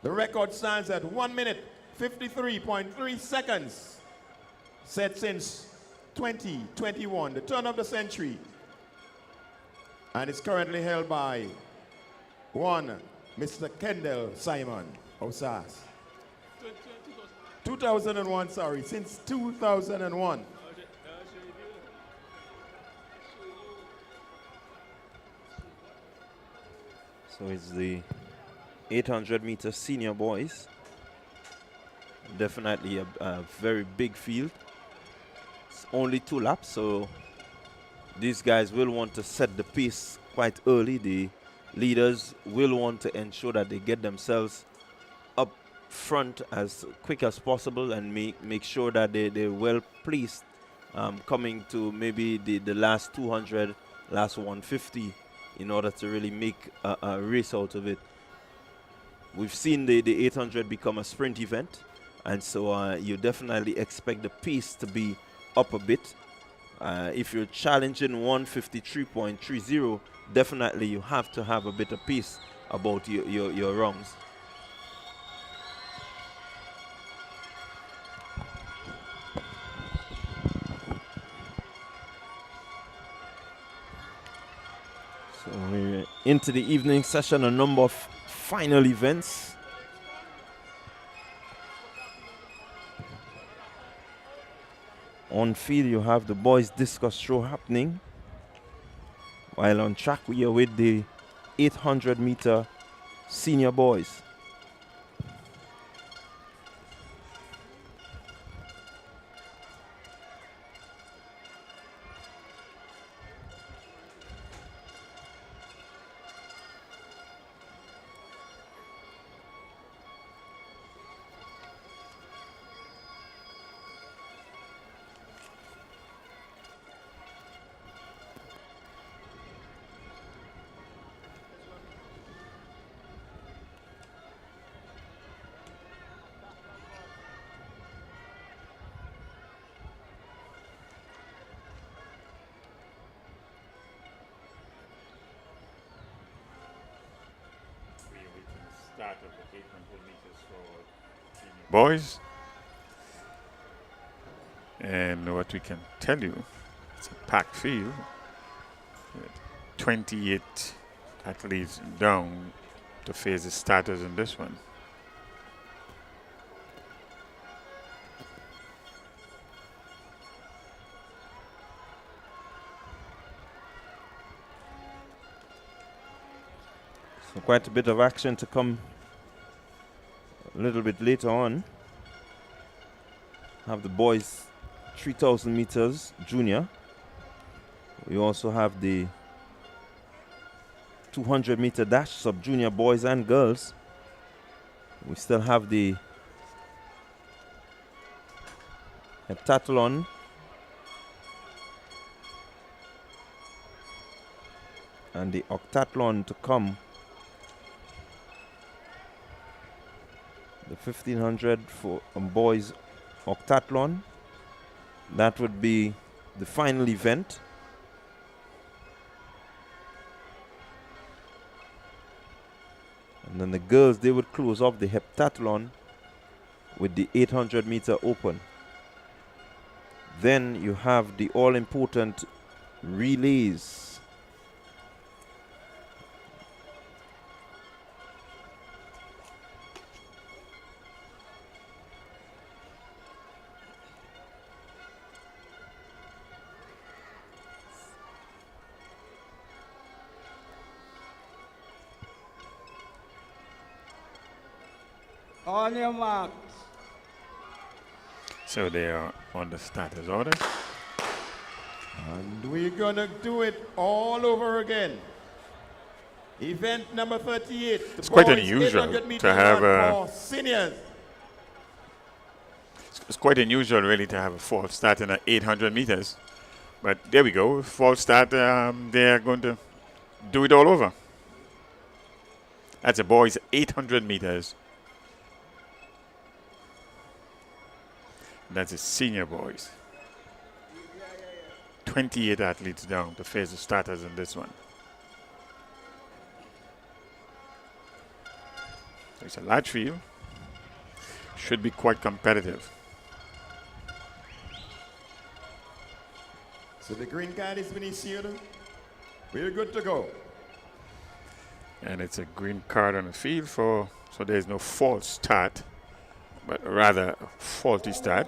The record stands at 1 minute, 53.3 seconds. Set since 2021, the turn of the century. And it's currently held by one Mr. Kendall Simon Osas. 2001, sorry, since 2001. So it's the 800 meter senior boys. Definitely a very big field. It's only 2 laps, so these guys will want to set the pace quite early. The leaders will want to ensure that they get themselves up front as quick as possible and make sure that they're well placed coming to maybe the last 200, last 150 in order to really make a race out of it. We've seen the 800 become a sprint event, and so you definitely expect the pace to be up a bit. If you're challenging 153.30, definitely you have to have a bit of pace about your runs. So we're into the evening session, a number of final events. On field you have the boys discus throw happening, while on track we are with the 800 meter senior boys. start of the 800 meters for senior boys. And what we can tell you, it's a packed field. 28 athletes down to face the starters in this one. So quite a bit of action to come a little bit later on. Have the boys 3,000 meters junior. We also have the 200 meter dash sub junior boys and girls. We still have the heptathlon and the octathlon to come. The 1500 for boys octathlon. That would be the final event. And then the girls, they would close off the heptathlon with the 800 meter open. Then you have the all-important relays. On your marks. So they are on the starters order. And we're gonna do it all over again. Event number 38. It's quite unusual to have for seniors. It's quite unusual really to have a false start in 800 meters. But there we go, false start, they're going to do it all over. That's a boys 800 meters. That's the senior boys. 28 athletes down to face the starters in this one. It's a large field. Should be quite competitive. So the green card has been issued. We're good to go. And it's a green card on the field so there's no false start, but rather a faulty start.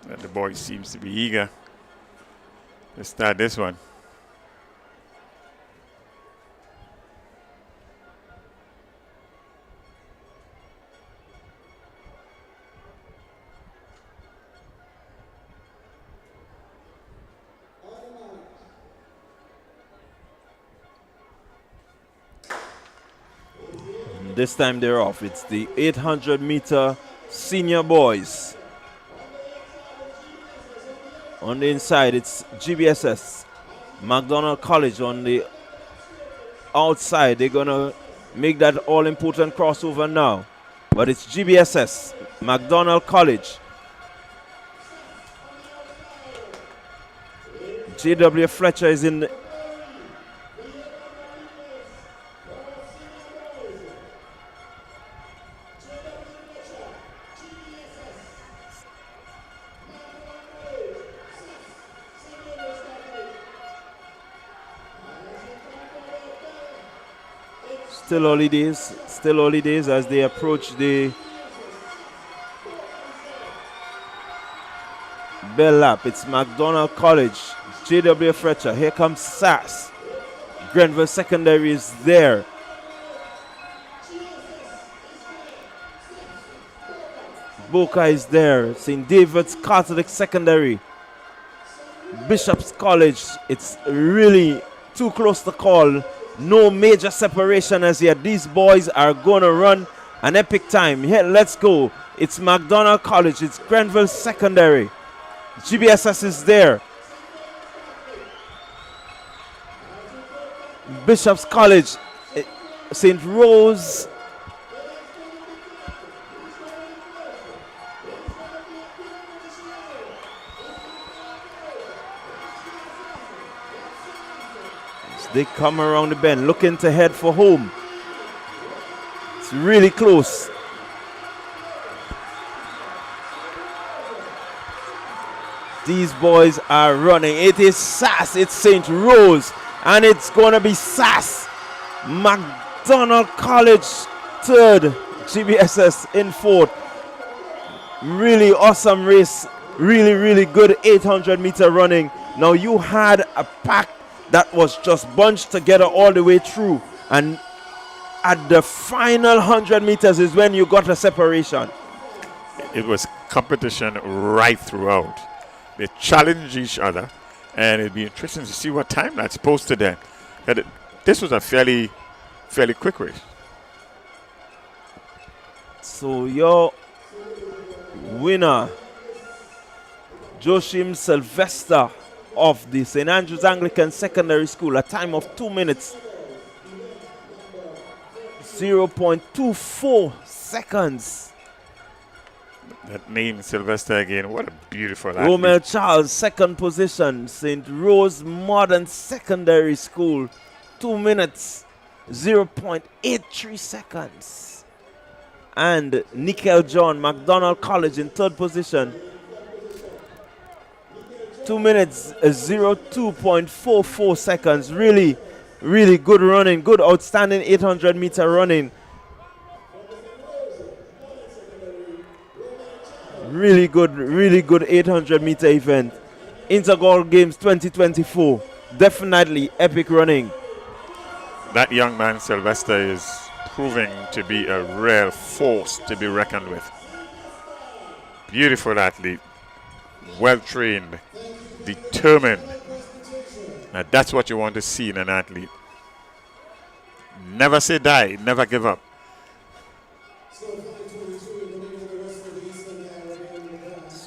And the boy seems to be eager to start this one. This time they're off. It's the 800 meter senior boys. On the inside, it's GBSS. McDonald College on the outside. They're going to make that all-important crossover now. But it's GBSS, McDonald College. J.W. Fletcher is in still early days as they approach the bell lap. It's McDonald College, J.W. Fletcher. Here comes Sass. Grenville Secondary is there. Boca is there. St. David's Catholic Secondary. Bishop's College. It's really too close to call. No major separation as yet. These boys are going to run an epic time. Here, let's go. It's McDonald College. It's Grenville Secondary. GBSS is there. Bishop's College. St. Rose. They come around the bend, looking to head for home. It's really close. These boys are running. It is SAS. It's St. Rose. And it's going to be SAS. McDonald College third. GBSS in fourth. Really awesome race. Really, really good 800-meter running. Now you had a pack that was just bunched together all the way through. And at the final 100 meters is when you got a separation. It was competition right throughout. They challenged each other, and it'd be interesting to see what time that's posted then. This was a fairly quick race. So your winner, Joshim Sylvester of the St. Andrews Anglican Secondary School, a time of 2 minutes, 0.24 seconds. That name, Sylvester, again, what a beautiful athlete. Romel Charles, second position, St. Rose Modern Secondary School, 2 minutes, 0.83 seconds. And Nickel John, McDonald College in third position, 2 minutes, 02.44 seconds. Really, really good running, good outstanding 800-meter running. Really good 800-meter event. Intercol Games 2024. Definitely epic running. That young man, Sylvester, is proving to be a real force to be reckoned with. Beautiful athlete. Well-trained. Determined. Now that's what you want to see in an athlete. Never say die. Never give up.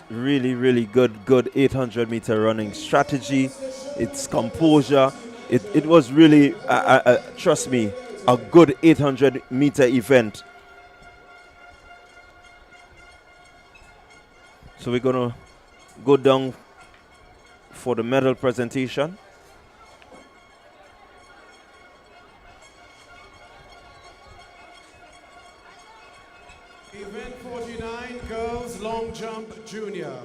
Really, really good 800-meter running strategy. It's composure. It was really, trust me, a good 800-meter event. So we're going to go down for the medal presentation. Event 49, girls long jump junior.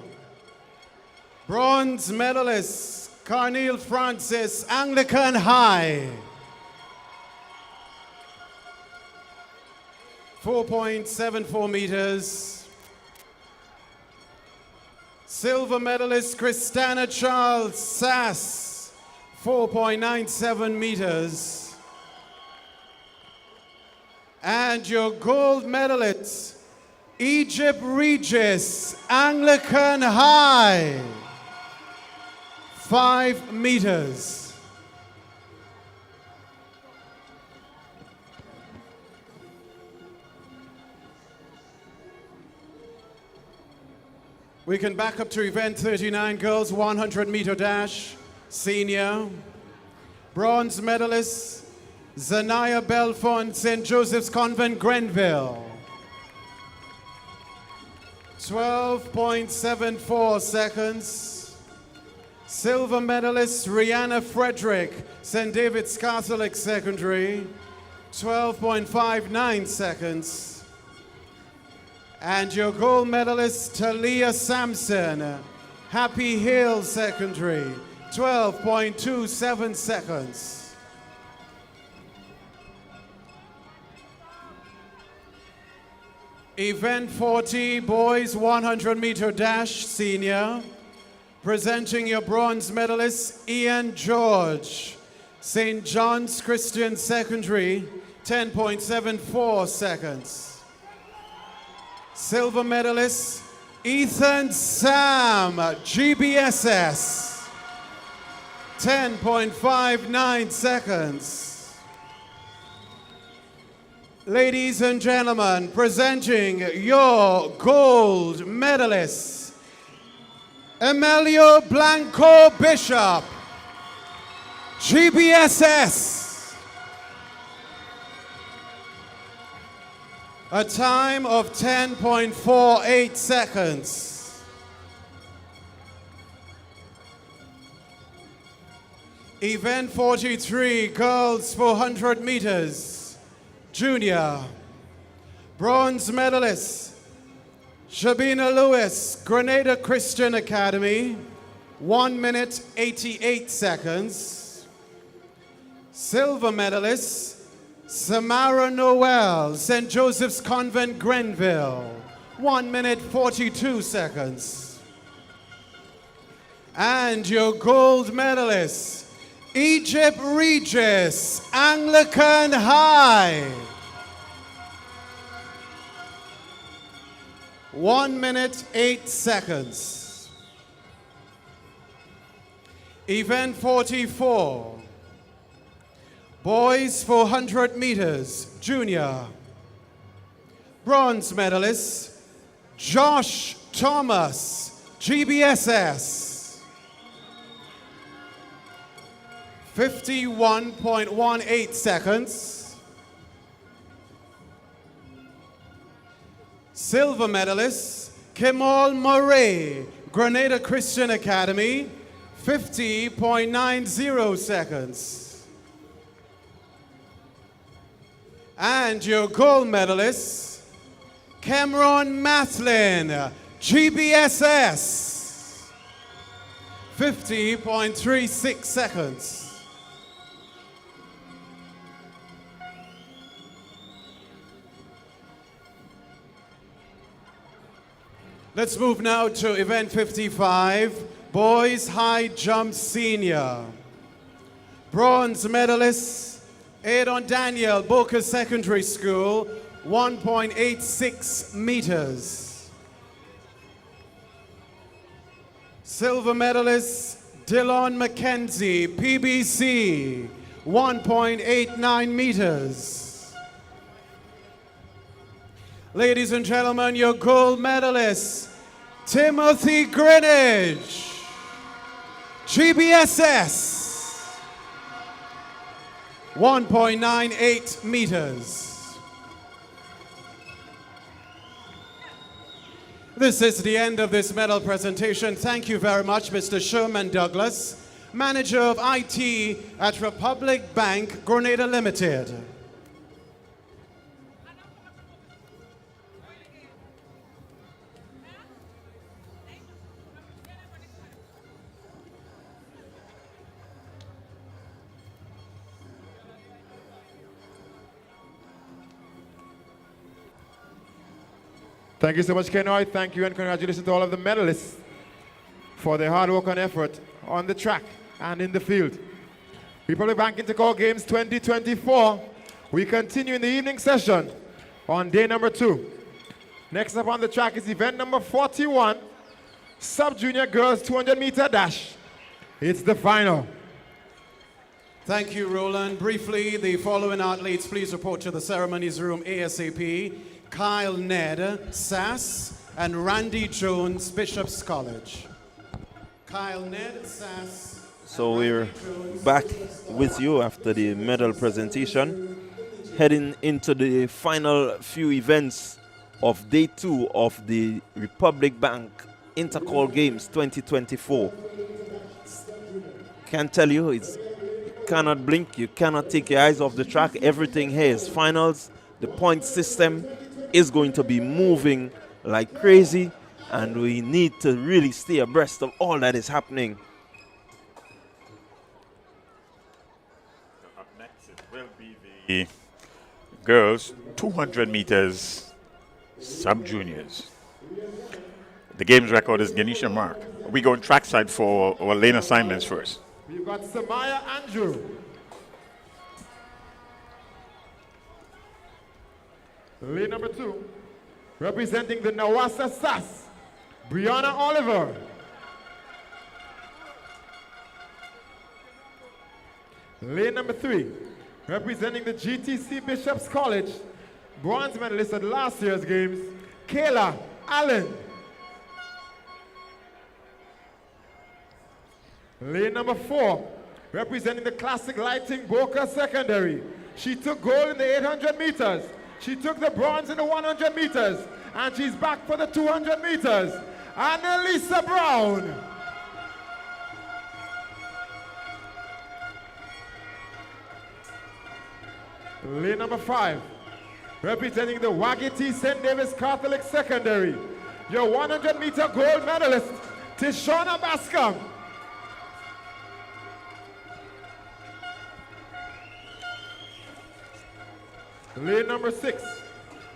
Bronze medalist, Carneal Francis, Anglican High. 4.74 meters. Silver medalist, Christina Charles, SAS, 4.97 meters. And your gold medalist, Egypt Regis, Anglican High, 5 meters. We can back up to event 39, girls 100-meter dash, senior. Bronze medalist, Zanaya Belfont, St. Joseph's Convent, Grenville. 12.74 seconds. Silver medalist, Rihanna Frederick, St. David's Catholic Secondary. 12.59 seconds. And your gold medalist, Talia Sampson, Happy Hill Secondary, 12.27 seconds. Event 40, boys 100-meter dash, senior. Presenting your bronze medalist, Ian George, St. John's Christian Secondary, 10.74 seconds. Silver medalist, Ethan Sam, GBSS, 10.59 seconds. Ladies and gentlemen, presenting your gold medalist, Emilio Blanco Bishop, GBSS. A time of 10.48 seconds. Event 43, girls 400 meters, junior. Bronze medalist, Shabina Lewis, Grenada Christian Academy, 1 minute 88 seconds. Silver medalist, Samara Noel, St. Joseph's Convent, Grenville, 1 minute 42 seconds. And your gold medalist, Egypt Regis, Anglican High, 1 minute 8 seconds. Event 44, boys 400 meters, junior. Bronze medalist, Josh Thomas, GBSS, 51.18 seconds. Silver medalist, Kemal Murray, Grenada Christian Academy, 50.90 seconds. And your gold medalist, Cameron Mathlin, GBSS, 50.36 seconds. Let's move now to event 55, boys high jump senior. Bronze medalist, Adon Daniel, Boca Secondary School, 1.86 meters. Silver medalist, Dillon McKenzie, PBC, 1.89 meters. Ladies and gentlemen, your gold medalist, Timothy Greenwich, GBSS, 1.98 meters. This is the end of this medal presentation. Thank you very much, Mr. Sherman Douglas, Manager of IT at Republic Bank, Grenada Limited. Thank you so much, Kenoy. Thank you and congratulations to all of the medalists for their hard work and effort on the track and in the field. Republic Bank Intercol Games 2024. We continue in the evening session on day number 2. Next up on the track is event number 41, Sub-Junior Girls 200-meter dash. It's the final. Thank you, Roland. Briefly, the following athletes, please report to the ceremonies room ASAP. Kyle Ned, SAS, and Randy Jones, Bishop's College. Kyle Ned, SAS. So we're back with you after the medal presentation, heading into the final few events of day 2 of the Republic Bank Intercol Games 2024. Can't tell you, you cannot blink, you cannot take your eyes off the track. Everything here is finals. The point system is going to be moving like crazy, and we need to really stay abreast of all that is happening. Up next it will be the girls 200 meters sub-juniors. The game's record is Ganesha Mark. We go trackside for our lane assignments first. We've got Samaya Andrew. Lane number 2, representing the Nawasa SAS, Brianna Oliver. Lane number 3, representing the GTC Bishop's College, bronze medalist at last year's games, Kayla Allen. Lane number 4, representing the Classic Lighting Boca Secondary. She took gold in the 800 meters. She took the bronze in the 100 meters, and she's back for the 200 meters. Annalisa Brown. Lane number 5, representing the Wagiti St. Davis Catholic Secondary, your 100-meter gold medalist, Tishona Bascom. Lane number 6,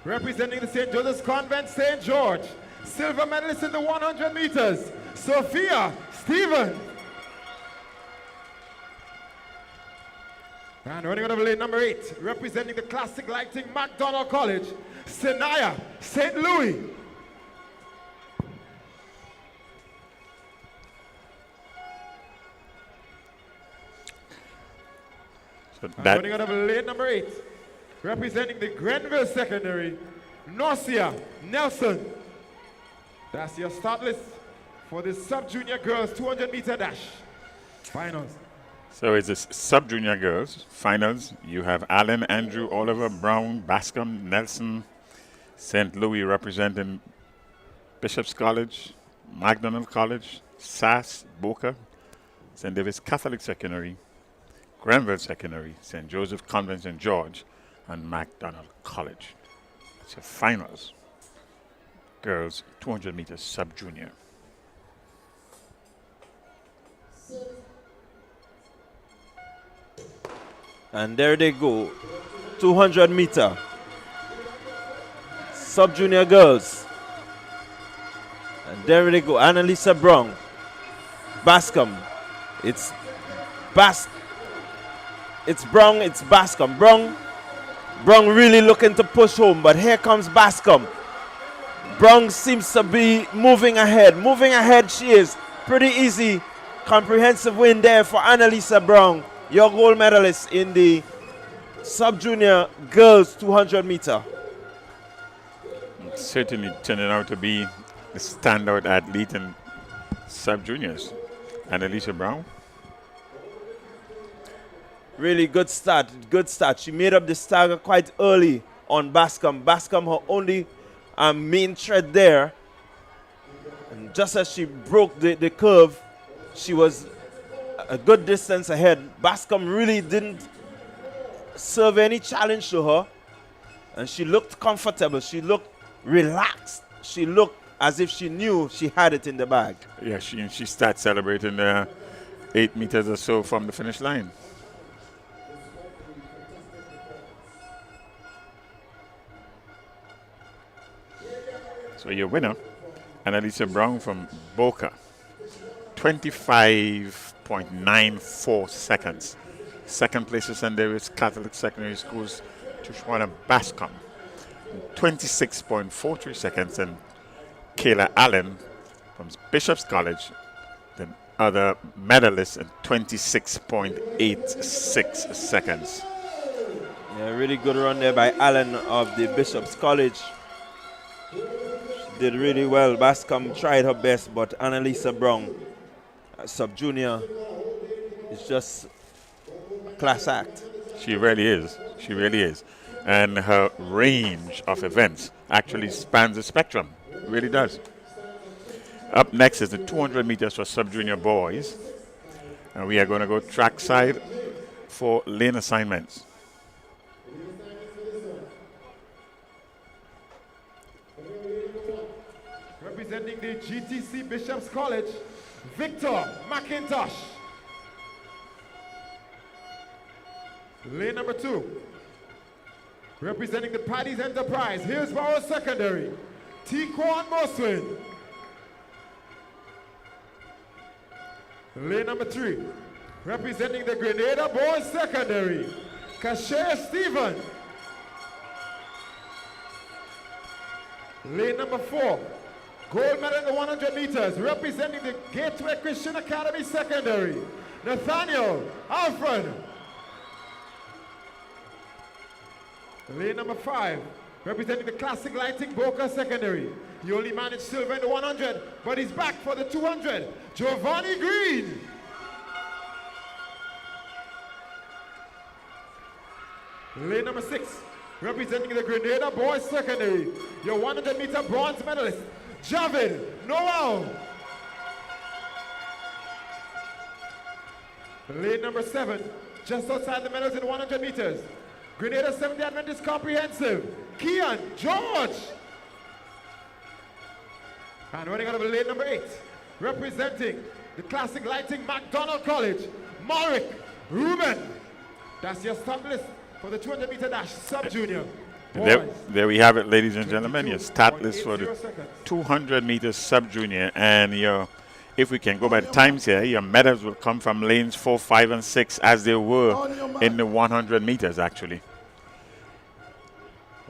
representing the St. Joseph's Convent, St. George, silver medalist in the 100 meters, Sophia Stephen. And running out of lane number 8, representing the Classic Lighting MacDonald College, Senaya St. Louis. So And running out of lane number 8, representing the Grenville Secondary, Norcia Nelson. That's your start list for the sub-junior girls 200-meter dash finals. So it's the sub-junior girls finals. You have Allen, Andrew, Oliver, Brown, Bascom, Nelson, St. Louis representing Bishop's College, MacDonald College, SAS, Boca, St. Davis Catholic Secondary, Grenville Secondary, St. Joseph Convent St. George, and MacDonald College. That's your finals. Girls 200 meters sub-junior. And there they go, 200 meter sub-junior girls. And there they go, Annalisa Brown, Bascom. It's Brown, it's Bascom. Brown really looking to push home, but here comes Bascom. Brown seems to be moving ahead. Moving ahead she is. Pretty easy, comprehensive win there for Annalisa Brown, your gold medalist in the sub-junior girls 200 meter. Certainly turning out to be the standout athlete in sub-juniors. Annalisa Brown. Really good start, good start. She made up the stagger quite early on Bascom. Bascom, her only main thread there. And just as she broke the curve, she was a good distance ahead. Bascom really didn't serve any challenge to her. And she looked comfortable. She looked relaxed. She looked as if she knew she had it in the bag. Yeah, she started celebrating 8 meters or so from the finish line. So your winner, Annalisa Brown from Boca, 25.94 seconds. Second place is St. Davis Catholic Secondary School's Tishwana Bascom, 26.43 seconds, and Kayla Allen from Bishop's College, the other medalist, in 26.86 seconds. Yeah, really good run there by Allen of the Bishop's College. Did really well. Bascom tried her best, but Annalisa Brown, sub-junior, is just a class act. She really is. She really is. And her range of events actually spans the spectrum. It really does. Up next is the 200 meters for sub-junior boys. And we are going to go trackside for lane assignments. Representing the GTC Bishop's College, Victor McIntosh. Lane number 2. Representing the Paddy's Enterprise, Hillsborough Secondary, T-Quan Moswin. Lane number 3. Representing the Grenada Boys Secondary, Kasher Stephen. Lane number 4. Gold medal in the 100 meters, representing the Gateway Christian Academy Secondary, Nathaniel Alfred. Lane number 5, representing the Classic Lighting Boca Secondary. He only managed silver in the 100, but he's back for the 200, Giovanni Green. Lane number 6, representing the Grenada Boys Secondary, your 100-meter bronze medalist, Javelin Noel. Lane number 7, just outside the medals in 100 meters, Grenada 70 Adventist Comprehensive, Keon George. And running out of lane number 8, representing the Classic Lighting McDonald College, Marek Ruben. That's your start list for the 200-meter dash sub-junior. There we have it, ladies and gentlemen. Your start list for the 200-meter sub-junior. And if we can go by the times here, your medals will come from lanes 4, 5, and 6 as they were in the 100 meters, actually.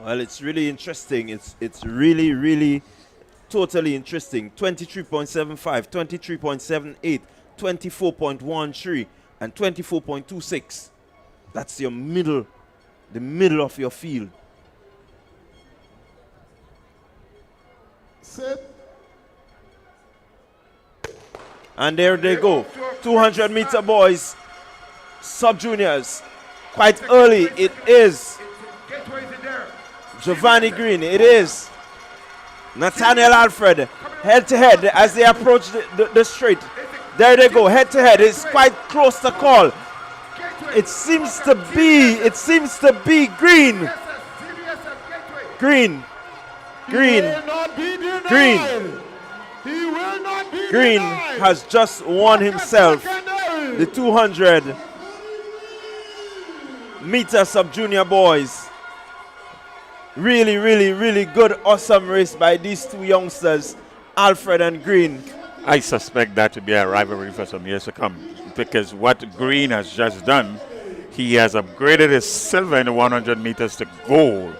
Well, it's really interesting. It's really, really totally interesting. 23.75, 23.78, 24.13, and 24.26. That's your middle, the middle of your field. Sit. And there they go. 200-meter boys, sub-juniors. Quite early, it is Giovanni Green. It is Nathaniel Alfred, head-to-head as they approach the straight. There they go, head-to-head. It's quite close to call. It seems to be Green. Green. Green has just won himself the 200-meter sub-junior boys. Really, really, really good, awesome race by these two youngsters, Alfred and Green. I suspect that to be a rivalry for some years to come, because what Green has just done, he has upgraded his silver in the 100 meters to gold.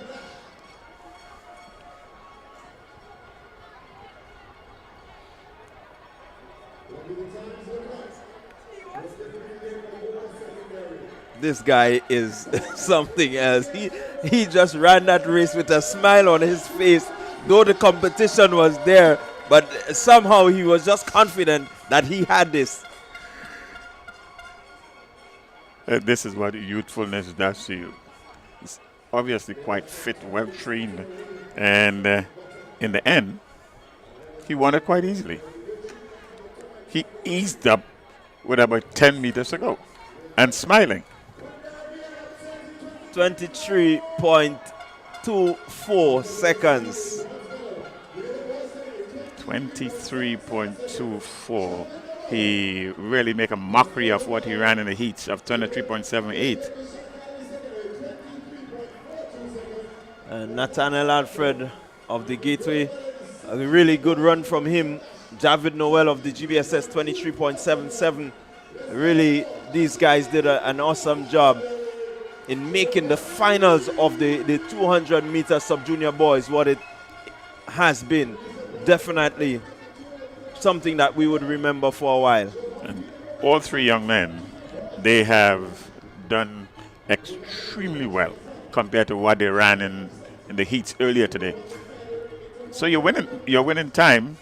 This guy is something else. He just ran that race with a smile on his face, though the competition was there, but somehow he was just confident that he had this. This is what youthfulness does to you. He's obviously quite fit, well trained, and in the end, he won it quite easily. He eased up with about 10 meters to go and smiling. 23.24 seconds. 23.24. He really make a mockery of what he ran in the heats of 23.78. Nathaniel Alfred of the Gateway, a really good run from him. Javid Noel of the GBSS, 23.77. Really, these guys did an awesome job in making the finals of the 200-meter sub-junior boys what it has been. Definitely something that we would remember for a while. And all three young men, they have done extremely well compared to what they ran in the heats earlier today. So you're winning time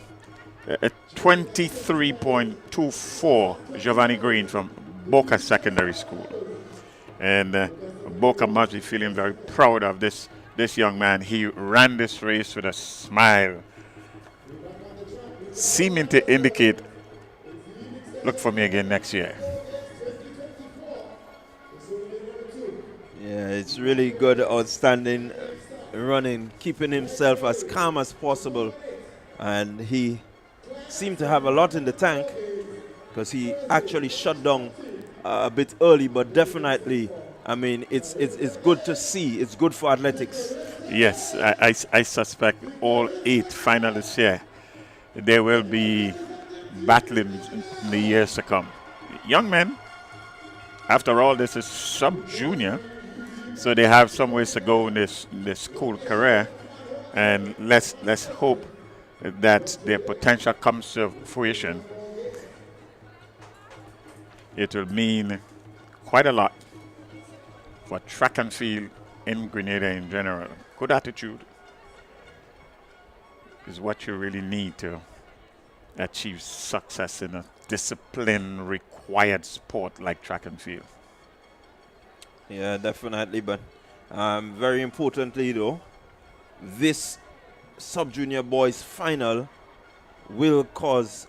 at 23.24, Giovanni Green from Boca Secondary School. And Boca must be feeling very proud of this young man. He ran this race with a smile, seeming to indicate, look for me again next year. Yeah, it's really good, outstanding running, keeping himself as calm as possible. And he seemed to have a lot in the tank because he actually shut down a bit early, but definitely, I mean, it's good to see. It's good for athletics. Yes, I suspect all 8 finalists here, they will be battling in the years to come. Young men, after all, this is sub-junior, so they have some ways to go in this school career, and let's hope that their potential comes to fruition. It will mean quite a lot for track and field in Grenada in general. Good attitude is what you really need to achieve success in a discipline-required sport like track and field. Yeah, definitely. But very importantly, though, this sub-junior boys final will cause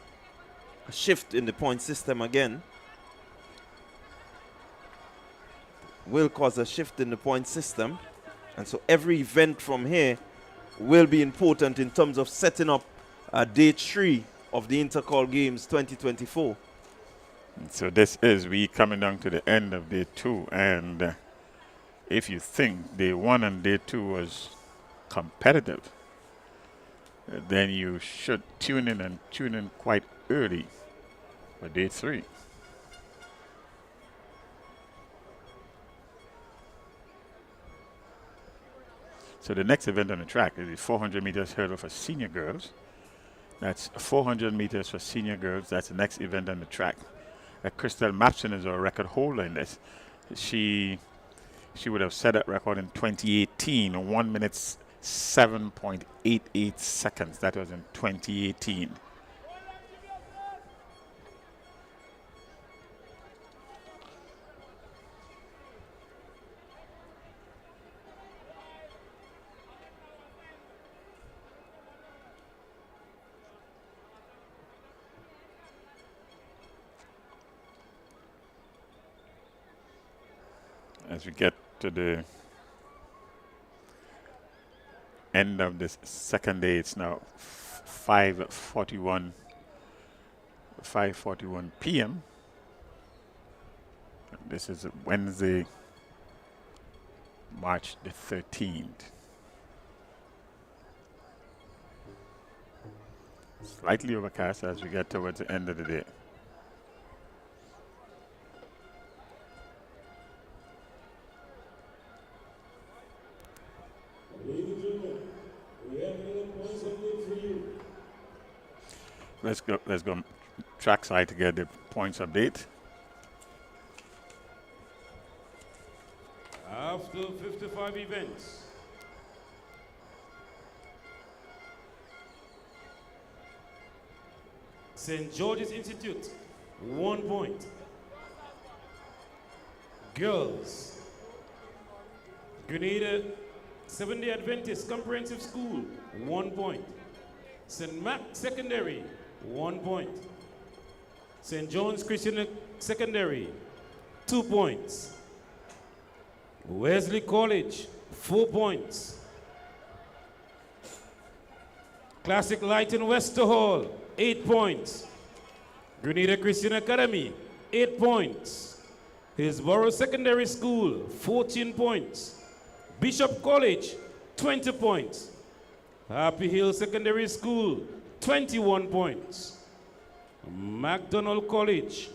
a shift in the point system again. will cause a shift in the point system. And so every event from here will be important in terms of setting up day 3 of the Intercol Games 2024. So this is we coming down to the end of day 2, and if you think day 1 and day 2 was competitive, then you should tune in quite early for day 3. So the next event on the track is the 400 meters hurdle for senior girls. That's 400 meters for senior girls. That's the next event on the track. Crystal Mapson is our record holder in this. She would have set that record in 2018, 1 minute 7.88 seconds. That was in 2018. As we get to the end of this second day, it's now 5:41 p.m. This is Wednesday, March the 13th. Slightly overcast as we get towards the end of the day. Let's go trackside to get the points update. After 55 events, St. George's Institute, 1 point. Girls, Grenada Seventh-day Adventist Comprehensive School, 1 point. St. Mark Secondary, 1 point. St. John's Christian Secondary, 2 points. Wesley College, 4 points. Classic Light in Westerhall, 8 points. Grenada Christian Academy, 8 points. Hillsborough Secondary School, 14 points. Bishop College, 20 points. Happy Hill Secondary School, 21 points. MacDonald College,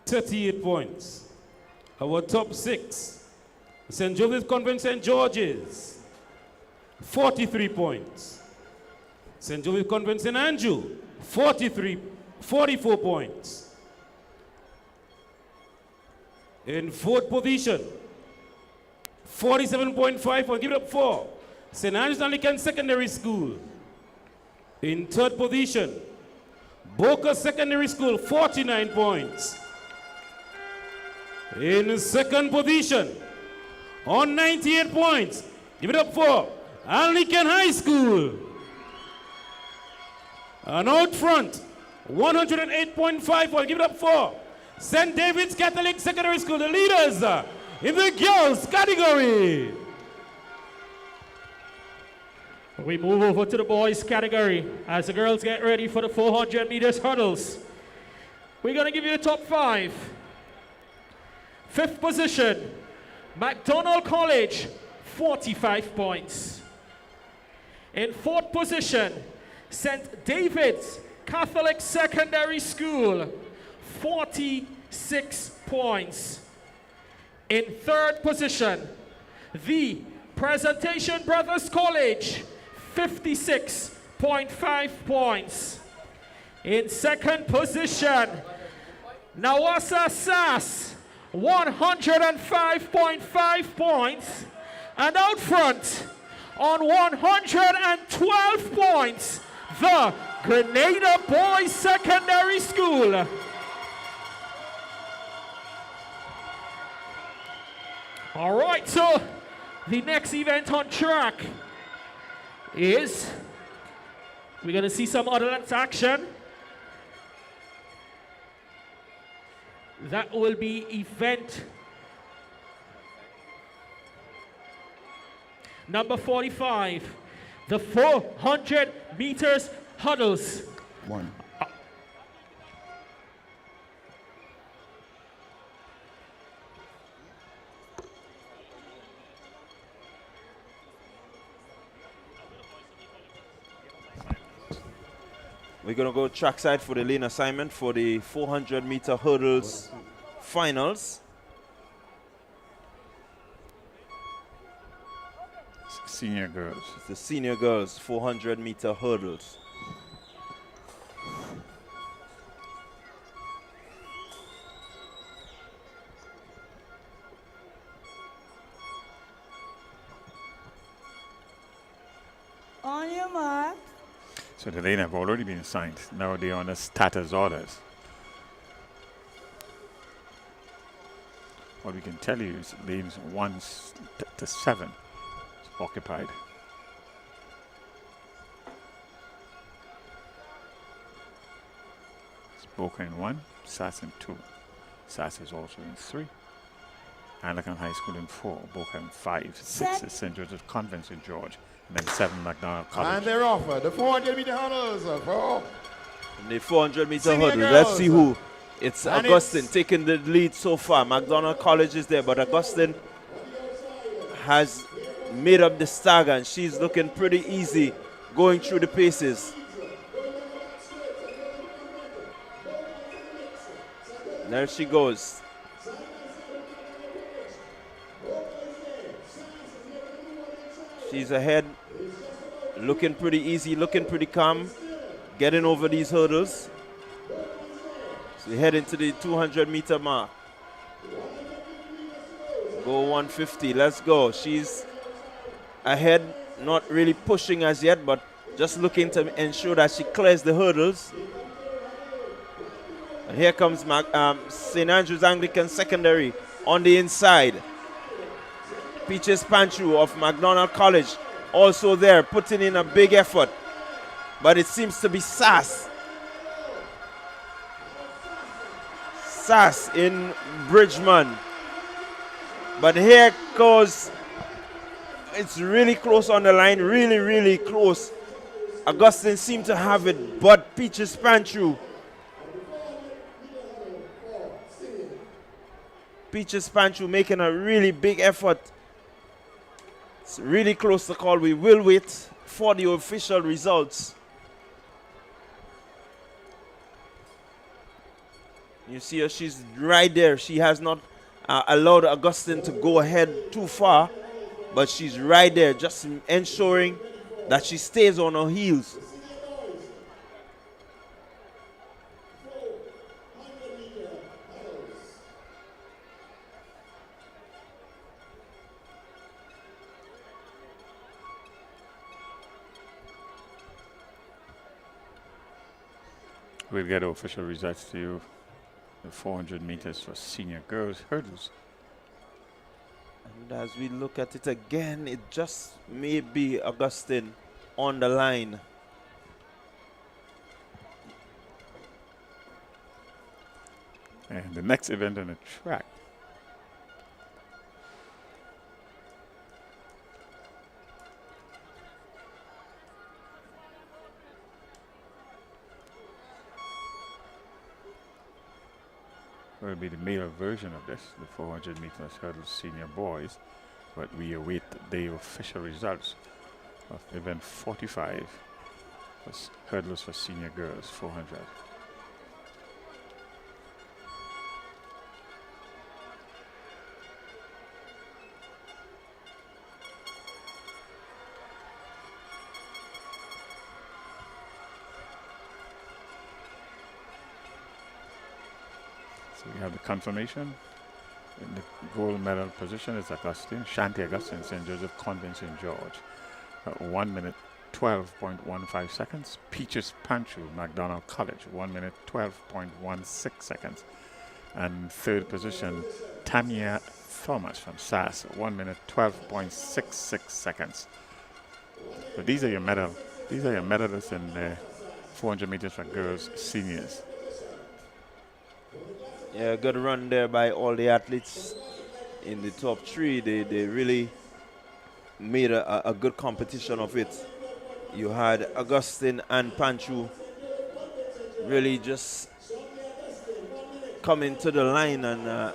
38 points. Our top 6, St. Joseph's Convent St. George's, 43 points. St. Joseph's Convent St. Andrew, 44 points. In 4th position, 47.5 points. Give it up for St. Andrew's Anglican Secondary School. In 3rd position, Boca Secondary School, 49 points. In 2nd position, on 98 points, give it up for Anglican High School. And out front, 108.5 points. Give it up for St. David's Catholic Secondary School, the leaders in the girls category. We move over to the boys category as the girls get ready for the 400 meters hurdles. We're going to give you the top 5. 5th position, MacDonald College, 45 points. In 4th position, St. David's Catholic Secondary School, 46 points. In 3rd position, the Presentation Brothers College, 56.5 points. In 2nd position, Nawasa SAS, 105.5 points. And out front, on 112 points, the Grenada Boys Secondary School. All right, so the next event on track is, we're going to see some advanced action. That will be event number 45, the 400 meters hurdles. One. We're going to go trackside for the lane assignment for the 400 meter hurdles finals. Senior girls. It's the senior girls 400 meter hurdles. On your mark. So the lane have already been assigned. Now they're on the status orders. What we can tell you is lanes 1 to 7 is occupied. It's Boca in 1, SAS in 2. SAS is also in 3. Anglican High School in 4, Boca in 5. 6 is St. Joseph Convent St. George. And then 7 McDonald College. And they're off. The 400 meter hurdles. The 400 meter Senior hurdles. Let's see girls. who. It's And Augustine taking the lead so far. McDonald College is there, but Augustine has made up the stagger, and she's looking pretty easy going through the paces. There she goes. She's ahead, looking pretty easy, looking pretty calm, getting over these hurdles. So we head into the 200 meter mark. Go 150, let's go. She's ahead, not really pushing as yet, but just looking to ensure that she clears the hurdles. And here comes St. Andrew's Anglican Secondary on the inside. Peaches Panchu of McDonald College also there, putting in a big effort. But it seems to be SAS. SAS in Bridgman. But here goes, it's really close on the line, really, really close. Augustine seemed to have it, but Peaches Panchu. Peaches Panchu making a really big effort. It's really close to call. We will wait for the official results. You see her, she's right there. She has not allowed Augustine to go ahead too far, but she's right there, just ensuring that she stays on her heels. We'll get official results to you. The 400 meters for senior girls hurdles. And as we look at it again, it just may be Augustine on the line. And the next event on the track will be the male version of this, the 400 meters hurdles senior boys, but we await the official results of event 45 for hurdles for senior girls 400. So we have the confirmation. In the gold medal position is Augustine, Shanti Augustine, St. Joseph Convent, St. George. 1 minute 12.15 seconds. Peaches Panchu, McDonald College, 1 minute 12.16 seconds. And third position, Tanya Thomas from SAS, 1 minute 12.66 seconds. So these are your medalists in the 400 meters for girls seniors. Yeah, good run there by all the athletes in the top three. They really made a good competition of it. You had Augustine and Panchu really just coming to the line and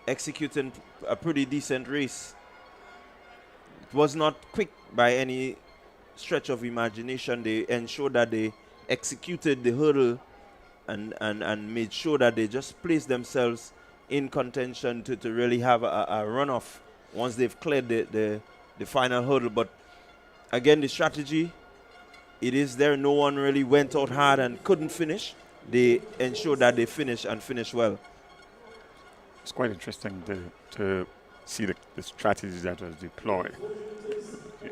executing a pretty decent race. It was not quick by any stretch of imagination. They ensured that they executed the hurdle and made sure that they just placed themselves in contention to really have a runoff once they've cleared the final hurdle. But again, the strategy, it is there. No one really went out hard and couldn't finish. They ensured that they finish and finish well. It's quite interesting to see the strategies that was deployed.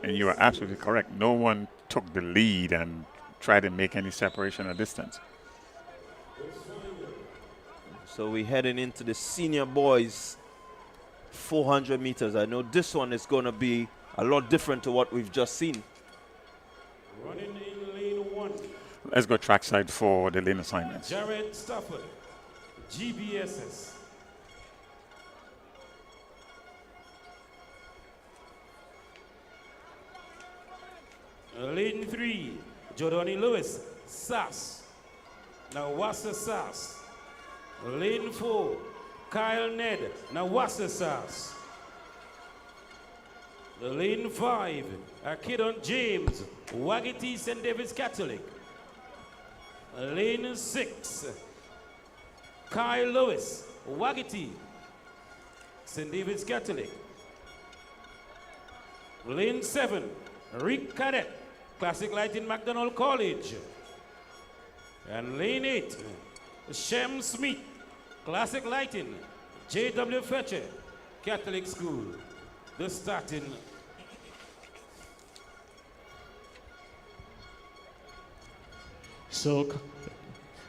And you are absolutely correct. No one took the lead and tried to make any separation or distance. So we're heading into the senior boys 400 meters. I know this one is going to be a lot different to what we've just seen. Running in lane 1. Let's go trackside for the lane assignments. Jared Stafford, GBSS. Lane 3, Jordani Lewis, SAS. Nawasa SAS. Lane 4, Kyle Ned, Nawasa SAS. Lane 5, Akidon James, Wagiti St. David's Catholic. Lane 6, Kyle Lewis, Wagiti St. David's Catholic. Lane 7, Rick Cadet, Classic Lighting McDonald College. And lane 8, Shem Smith, Classic Lighting, J.W. Fletcher, Catholic School. The starting. So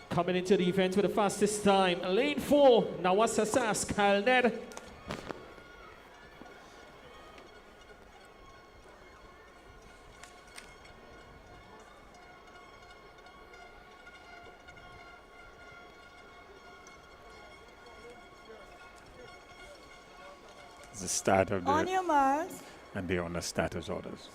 coming into the event with the fastest time, lane 4, Nawasa Sas, Kyle Ned. The start of the On your marks. and they're on the status orders.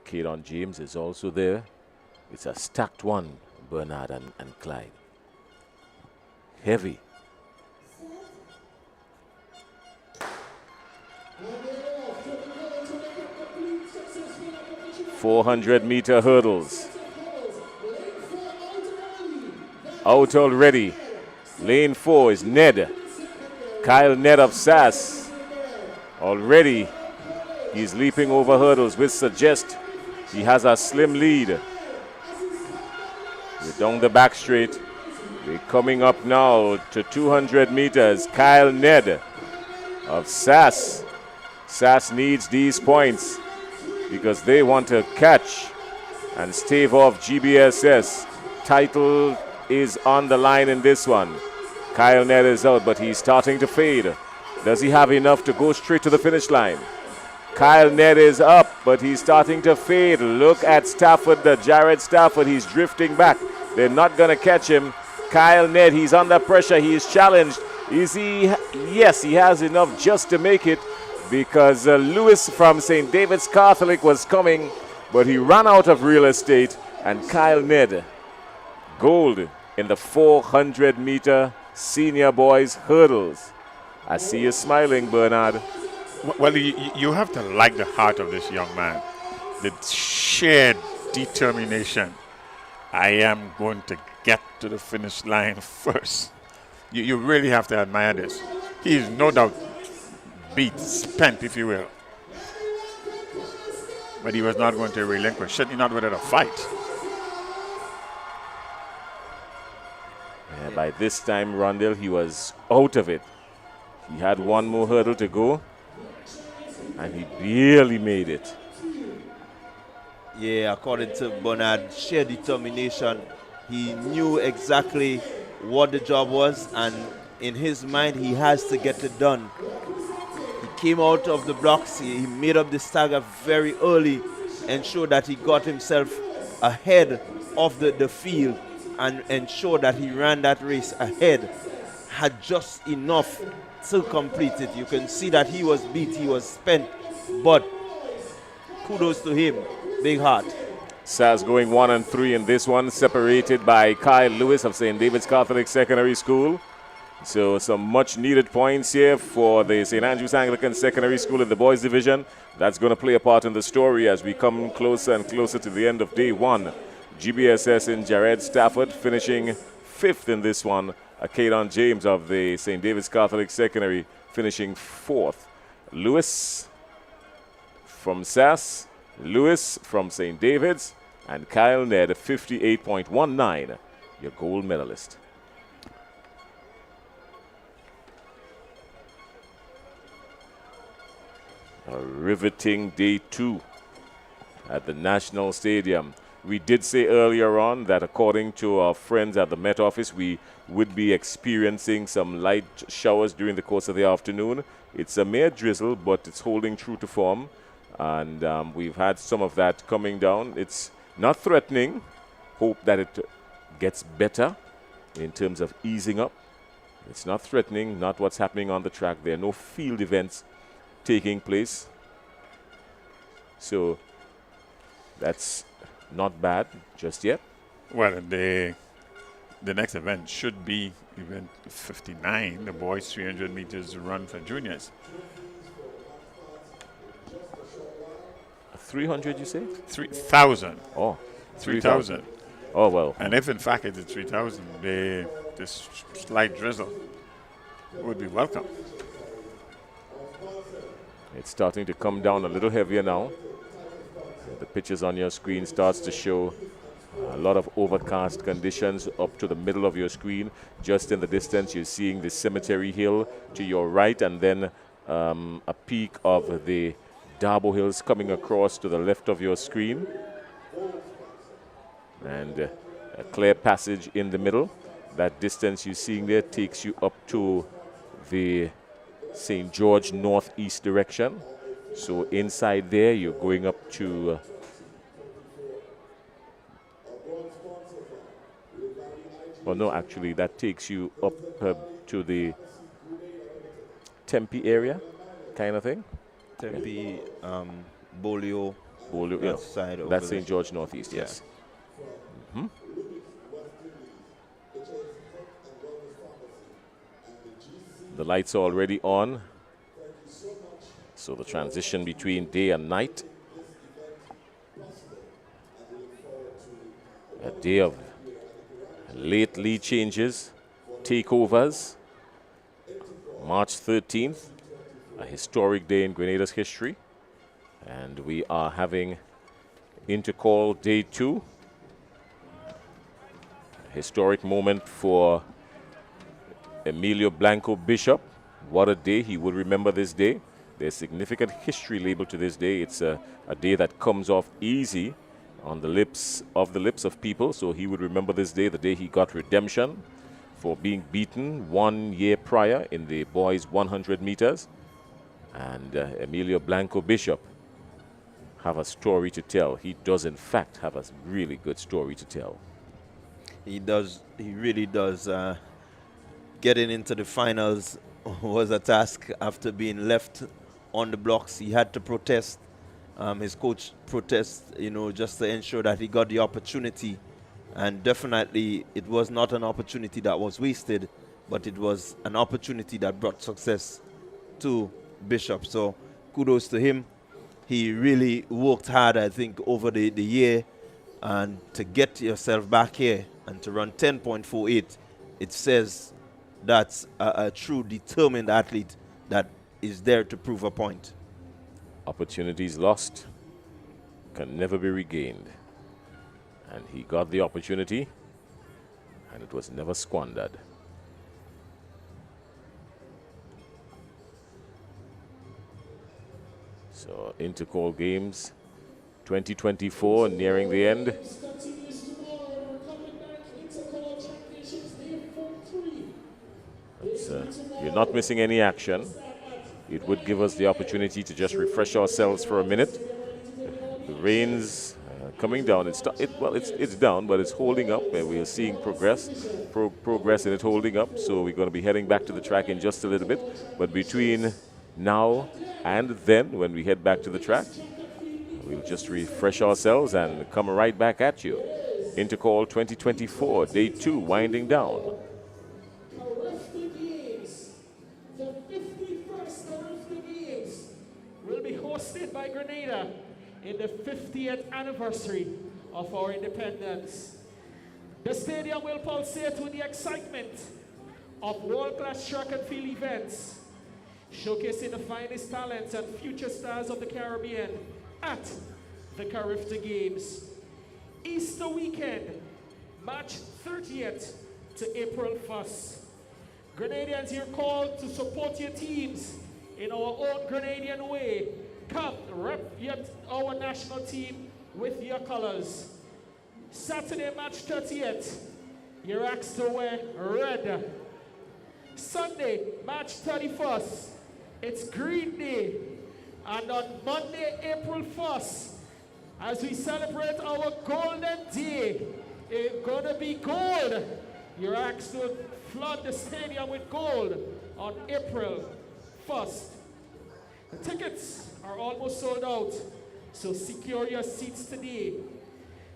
Keaton James is also there. It's a stacked one, Bernard and Clyde. Heavy. "400-meter hurdles. Out already. Lane 4 is Ned. Kyle Ned of SAS. Already he's leaping over hurdles, which suggests he has a slim lead. We're down the back straight. We're coming up now to 200 meters. Kyle Ned of SAS. SAS needs these points because they want to catch and stave off GBSS. Title is on the line in this one. Kyle Ned is out, but he's starting to fade. Does he have enough to go straight to the finish line? Kyle Ned is up, but he's starting to fade. Look at Stafford, the Jared Stafford. He's drifting back. They're not going to catch him. Kyle Ned, he's under pressure. He is challenged. Is he? Yes, he has enough just to make it because Lewis from St. David's Catholic was coming, but he ran out of real estate. And Kyle Ned, gold in the 400-meter senior boys hurdles. I see you smiling, Bernard. Well, you have to like the heart of this young man. The sheer determination. I am going to get to the finish line first. You really have to admire this. He is no doubt beat, spent, if you will. But he was not going to relinquish, certainly not without a fight. Yeah, by this time, Rondell, he was out of it. He had one more hurdle to go, and he barely made it. Yeah, according to Bernard, sheer determination. He knew exactly what the job was, and in his mind, he has to get it done. He came out of the blocks, he made up the stagger very early, ensured that he got himself ahead of the field, and ensured that he ran that race ahead. Had just enough to complete it. You can see that he was beat, he was spent, but kudos to him. Big heart. SAS going 1 and 3 in this one, separated by Kyle Lewis of St. David's Catholic Secondary School. So some much needed points here for the St. Andrew's Anglican Secondary School in the boys division. That's going to play a part in the story as we come closer and closer to the end of day one. GBSS in Jared Stafford finishing 5th in this one. Akadon James of the St. David's Catholic Secondary finishing 4th. Lewis from SAS, Lewis from St. David's, and Kyle Ned 58.19, your gold medalist. A riveting day 2 at the National Stadium. We did say earlier on that according to our friends at the Met Office, we would be experiencing some light showers during the course of the afternoon. It's a mere drizzle, but it's holding true to form. And we've had some of that coming down. It's not threatening. Hope that it gets better in terms of easing up. It's not threatening, not what's happening on the track. There are no field events taking place. So that's not bad just yet. Well, the next event should be event 59, the boys 300 meters run for juniors. 300, you say? 3,000. Oh, 3,000. Oh, well. And if in fact it is 3,000, this slight drizzle would be welcome. It's starting to come down a little heavier now. The pictures on your screen starts to show a lot of overcast conditions up to the middle of your screen. Just in the distance, you're seeing the Cemetery Hill to your right, and then a peak of the Darbo Hills coming across to the left of your screen. And a clear passage in the middle. That distance you're seeing there takes you up to the St. George northeast direction. So inside there, you're going up to well, no, actually, that takes you up to the Tempe area, kind of thing. Tempe, Bolio, yeah. side over That's there. St. George northeast, Yeah. yes. Mhm. The lights are already on. So the transition between day and night. A day of late lead changes, takeovers. March 13th, a historic day in Grenada's history. And we are having Intercol Day 2. A historic moment for Emilio Blanco Bishop. What a day. He will remember this day. There's significant history labeled to this day. It's a day that comes off easy on the lips of people. So he would remember this day, the day he got redemption for being beaten 1 year prior in the boys 100 meters. And Emilio Blanco Bishop have a story to tell. He does, in fact, have a really good story to tell. He does. He really does. Getting into the finals was a task after being left on the blocks. He had to protest. His coach protest, just to ensure that he got the opportunity. And definitely it was not an opportunity that was wasted, but it was an opportunity that brought success to Bishop. So kudos to him. He really worked hard, I think, over the year. And to get yourself back here and to run 10.48, it says that's a true determined athlete that is there to prove a point. Opportunities lost can never be regained. And he got the opportunity, and it was never squandered. So Intercol Games 2024 nearing the end. You're not missing any action. It would give us the opportunity to just refresh ourselves for a minute. The rain's coming down. It's down, but it's holding up, and we are seeing progress in it holding up. So we're going to be heading back to the track in just a little bit. But between now and then, when we head back to the track, we'll just refresh ourselves and come right back at you. Intercol 2024, Day 2, winding down. Will be hosted by Grenada in the 50th anniversary of our independence. The stadium will pulsate with the excitement of world-class track and field events, showcasing the finest talents and future stars of the Caribbean at the Carifta Games. Easter weekend, March 30th to April 1st. Grenadians, you're called to support your teams in our own Grenadian way. Come, rep our national team with your colors. Saturday, March 30th, you're asked to wear red. Sunday, March 31st, it's Green Day. And on Monday, April 1st, as we celebrate our Golden Day, it's gonna be gold. You're asked to flood the stadium with gold on April 1st. The tickets are almost sold out, so secure your seats today.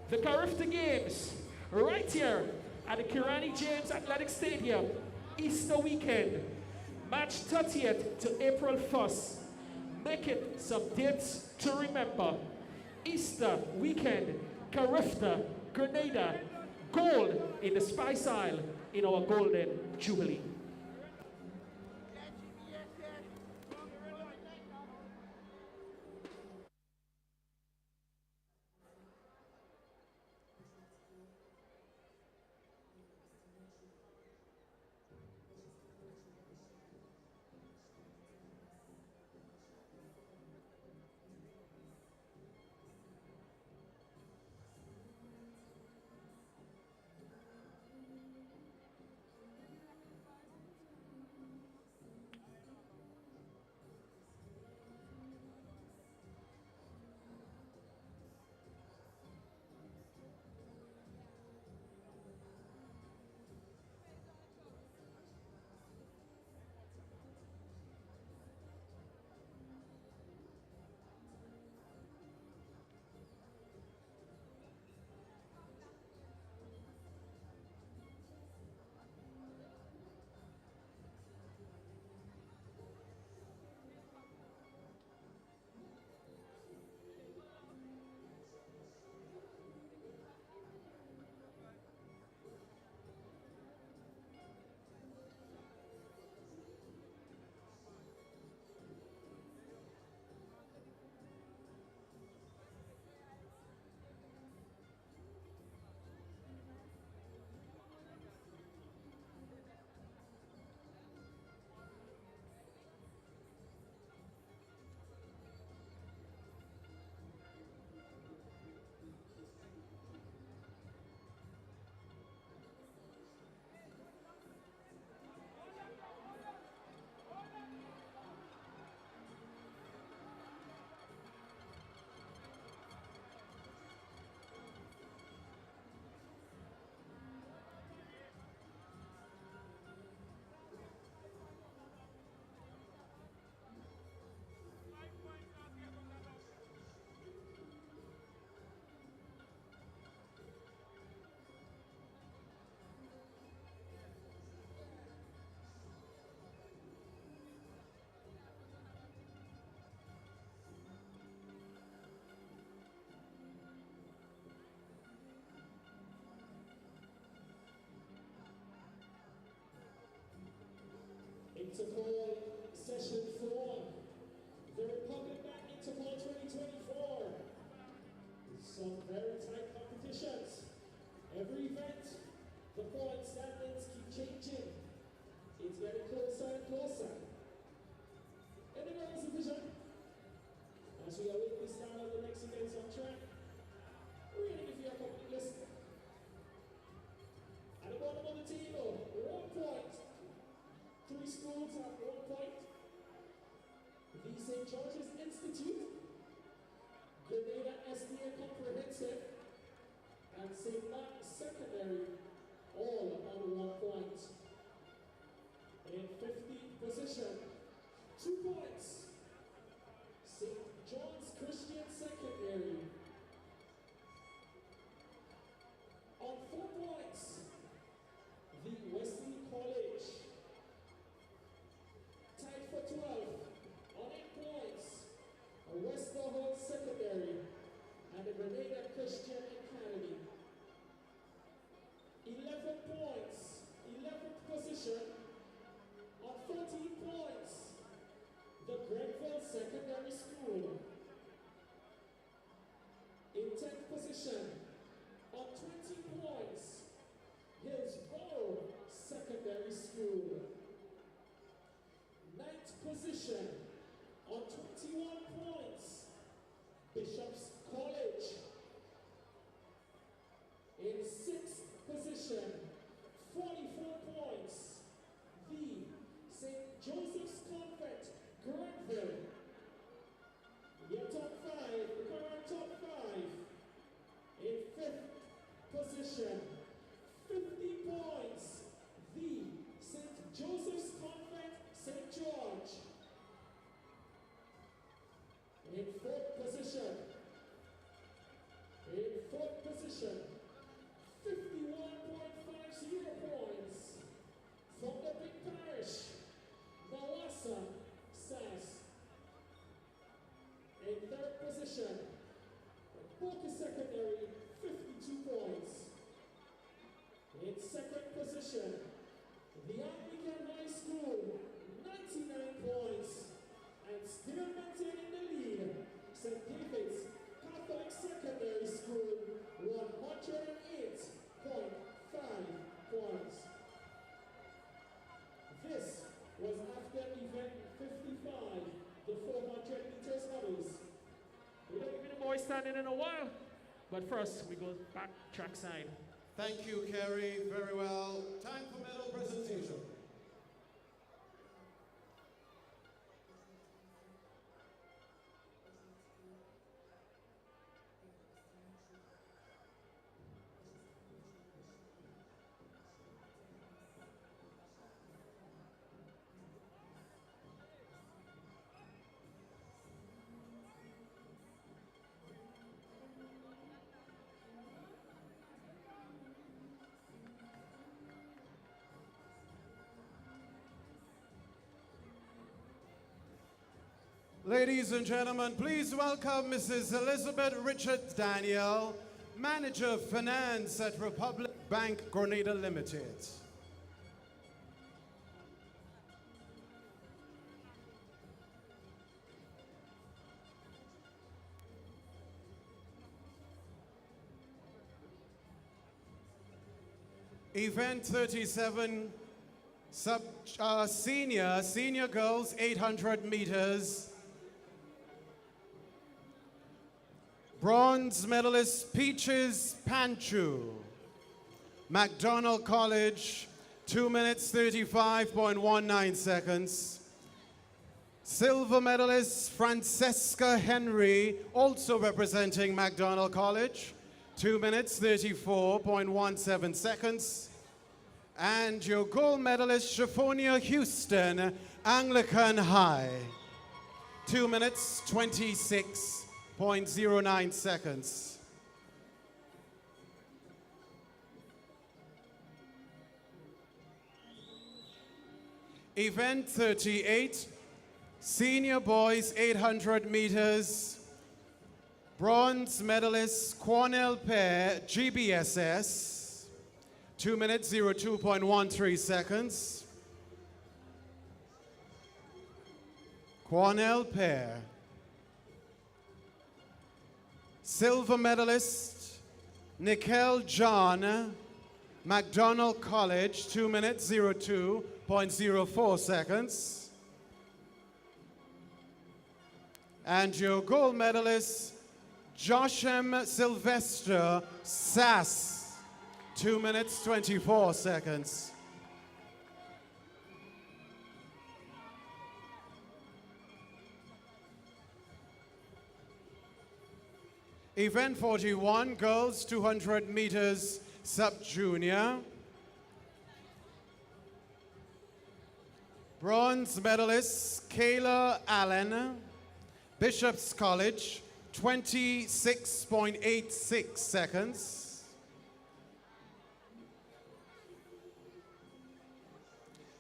The Carifta Games, right here at the Kirani James Athletic Stadium, Easter weekend, March 30th to April 1st. Make it some dates to remember. Easter weekend, Carifta, Grenada, gold in the Spice Isle in our Golden Jubilee. Intercol Session 4, the Republic Back Intercol 2024. Some very tight competitions. Every event, the point standings keep changing. It's getting closer and closer. In the girls' division, as we await the start of the next events on track, In third position, Booker Secondary, 52 points. In second position, the Anglican High School, 99 points. And still maintaining the lead, St. David's Catholic Secondary School, 108.5 points. This was after event 55, the 400 meters hurdles. We don't even the boys standing in a while. But first, we go back trackside. Thank you, Kerry. Very well. Time for medal presentation. Ladies and gentlemen, please welcome Mrs. Elizabeth Richard Daniel, Manager of Finance at Republic Bank Grenada Limited. Event 37, senior girls, 800 meters. Bronze medalist Peaches Panchu, McDonald College, 2 minutes 35.19 seconds. Silver medalist Francesca Henry, also representing McDonald College, 2 minutes 34.17 seconds. And your gold medalist Shaphonia Houston, Anglican High, 2 minutes 26.09 seconds. Event 38, senior boys 800 meters. Bronze medalist Cornell Pair, GBSS, 2 minutes 02.13 seconds. Cornell Pair. Silver medalist Nickel John, McDonald College, 2 minutes 02.04 seconds. And your gold medalist Joshem Sylvester Sass, 2 minutes 24 seconds. Event 41, girls 200 meters sub-junior. Bronze medalist Kayla Allen, Bishop's College, 26.86 seconds.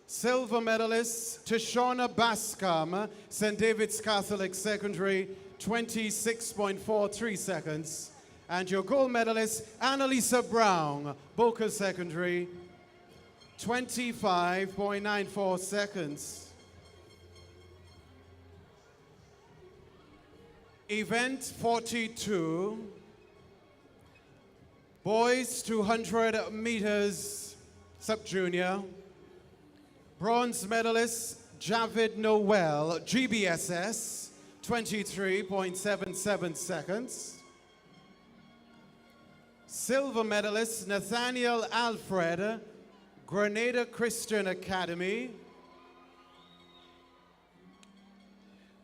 Silver medalist Tishona Bascom, St. David's Catholic Secondary, 26.43 seconds. And your gold medalist Annalisa Brown, Boca Secondary, 25.94 seconds. Event 42, boys 200 meters sub-junior. Bronze medalist Javid Noel, GBSS, 23.77 seconds. Silver medalist Nathaniel Alfred, Grenada Christian Academy,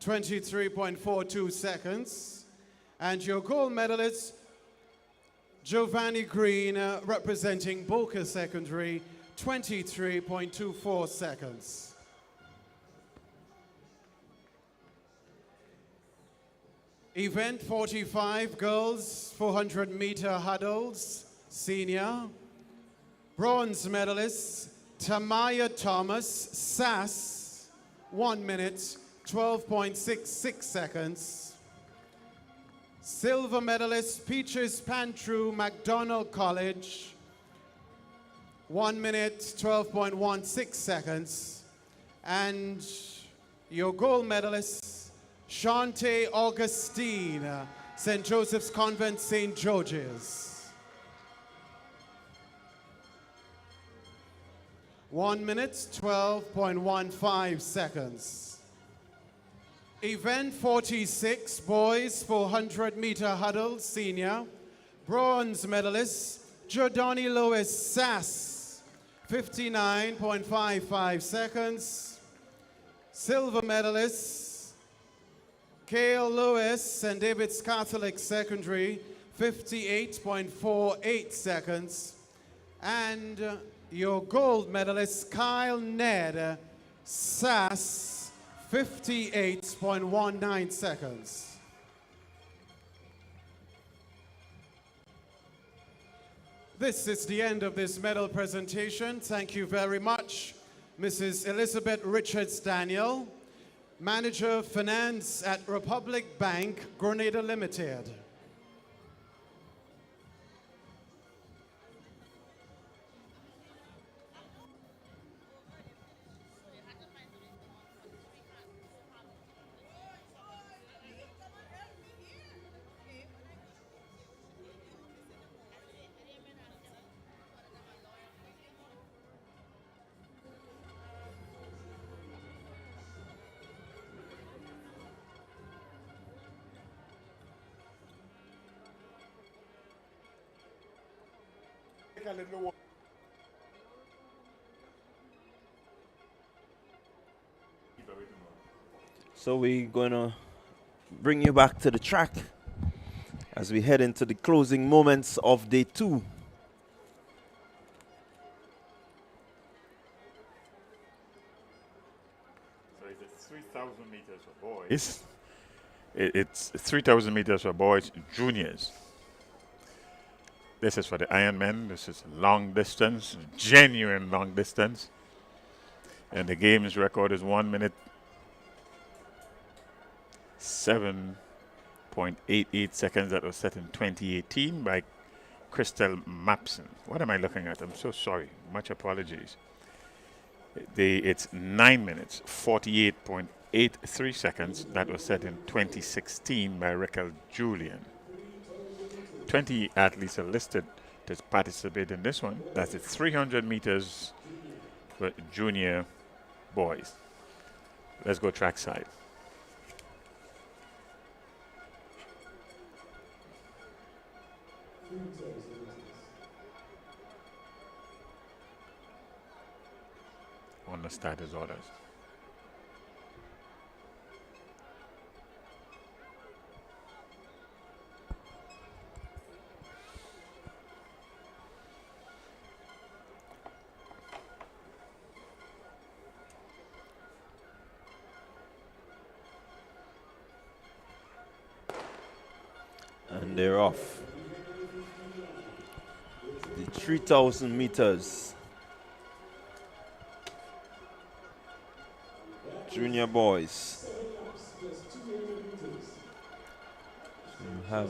23.42 seconds. And your gold medalist, Giovanni Green, representing Boca Secondary, 23.24 seconds. Event 45, girls 400 meter hurdles, senior. Bronze medalist, Tamaya Thomas, SAS, 1 minute, 12.66 seconds. Silver medalist Peaches Pantru, McDonald College, 1 minute, 12.16 seconds. And your gold medalist, Shante Augustine, St. Joseph's Convent, St. George's. 1 minute, 12.15 seconds. Event 46, boys 400-meter hurdle, senior. Bronze medalist, Jordani Lewis Sass, 59.55 seconds. Silver medalist, Cale Lewis, St. David's Catholic Secondary, 58.48 seconds. And your gold medalist, Kyle Ned Sass, 58.19 seconds. This is the end of this medal presentation. Thank you very much, Mrs. Elizabeth Richards Daniel, Manager of Finance at Republic Bank, Grenada Limited. So we're going to bring you back to the track as we head into the closing moments of day 2. So it's 3,000 meters for boys. It's 3,000 meters for boys, juniors. This is for the Ironmen. This is long distance, genuine long distance. And the game's record is 1 minute 7.88 seconds. That was set in 2018 by Crystal Mapson. What am I looking at? I'm so sorry. Much apologies. It's 9 minutes 48.83 seconds. That was set in 2016 by Raquel Julian. 20 athletes are listed to participate in this one. That's the 300 meters for junior boys. Let's go trackside. On the starters orders. And they're off. The 3,000 meters. Junior boys. You have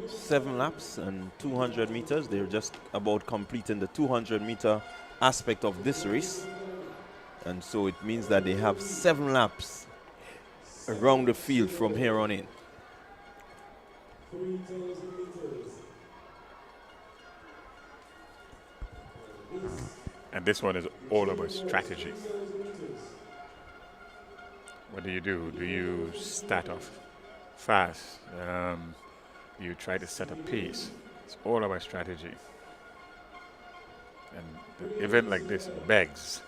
7 laps and 200 meters. They're just about completing the 200-meter aspect of this race. And so it means that they have 7 laps around the field from here on in. And this one is all about strategy. What do? Do you start off fast? Do you try to set a pace? It's all about strategy. And the event like this begs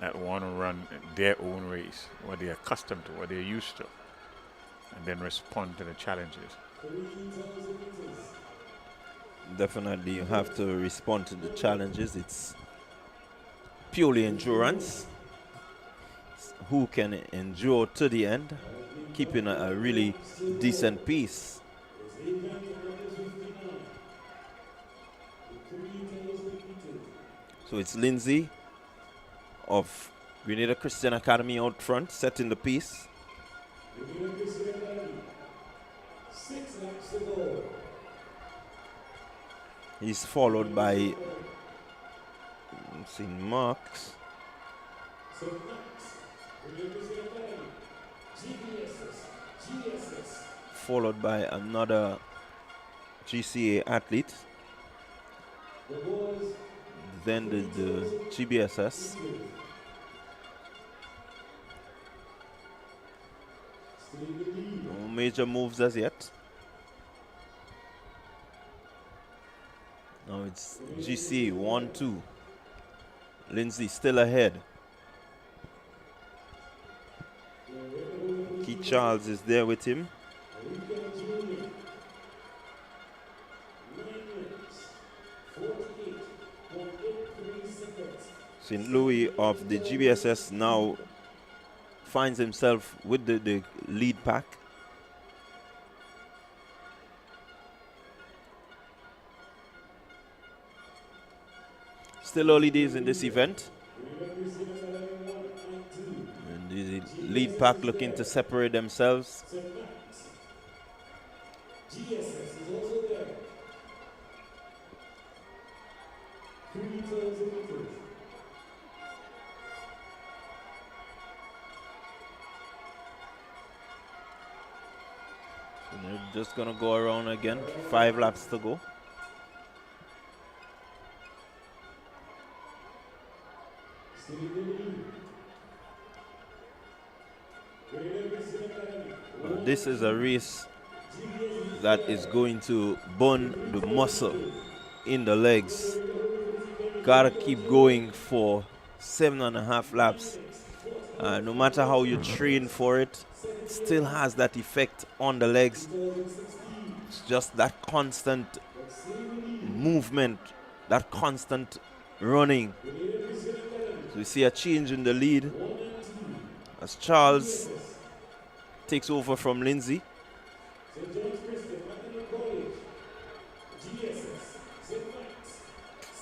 that want to run their own race, what they're accustomed to, what they're used to, and then respond to the challenges. Definitely, you have to respond to the challenges. It's purely endurance. Who can endure to the end, keeping a really decent pace. So it's Lindsay of Grenada Christian Academy out front, setting the pace. 6 laps to go. He's followed by Marks. St. Max, Grenada Christian Academy, GSS. Followed by another GCA athlete. The boys, Then the GBSS. No major moves as yet. Now it's GCA 1-2. Lindsay still ahead. Keith Charles is there with him. St. Louis of the GBSS now finds himself with the lead pack. Still early days in this event. And the lead pack looking to separate themselves. GSS is also there. 3,000 meters. So they're just gonna go around again. 5 laps to go. This is a race that is going to burn the muscle in the legs. Gotta keep going for 7.5 laps. No matter how you train for it, it still has that effect on the legs. It's just that constant movement, that constant running. So we see a change in the lead as Charles takes over from Lindsay.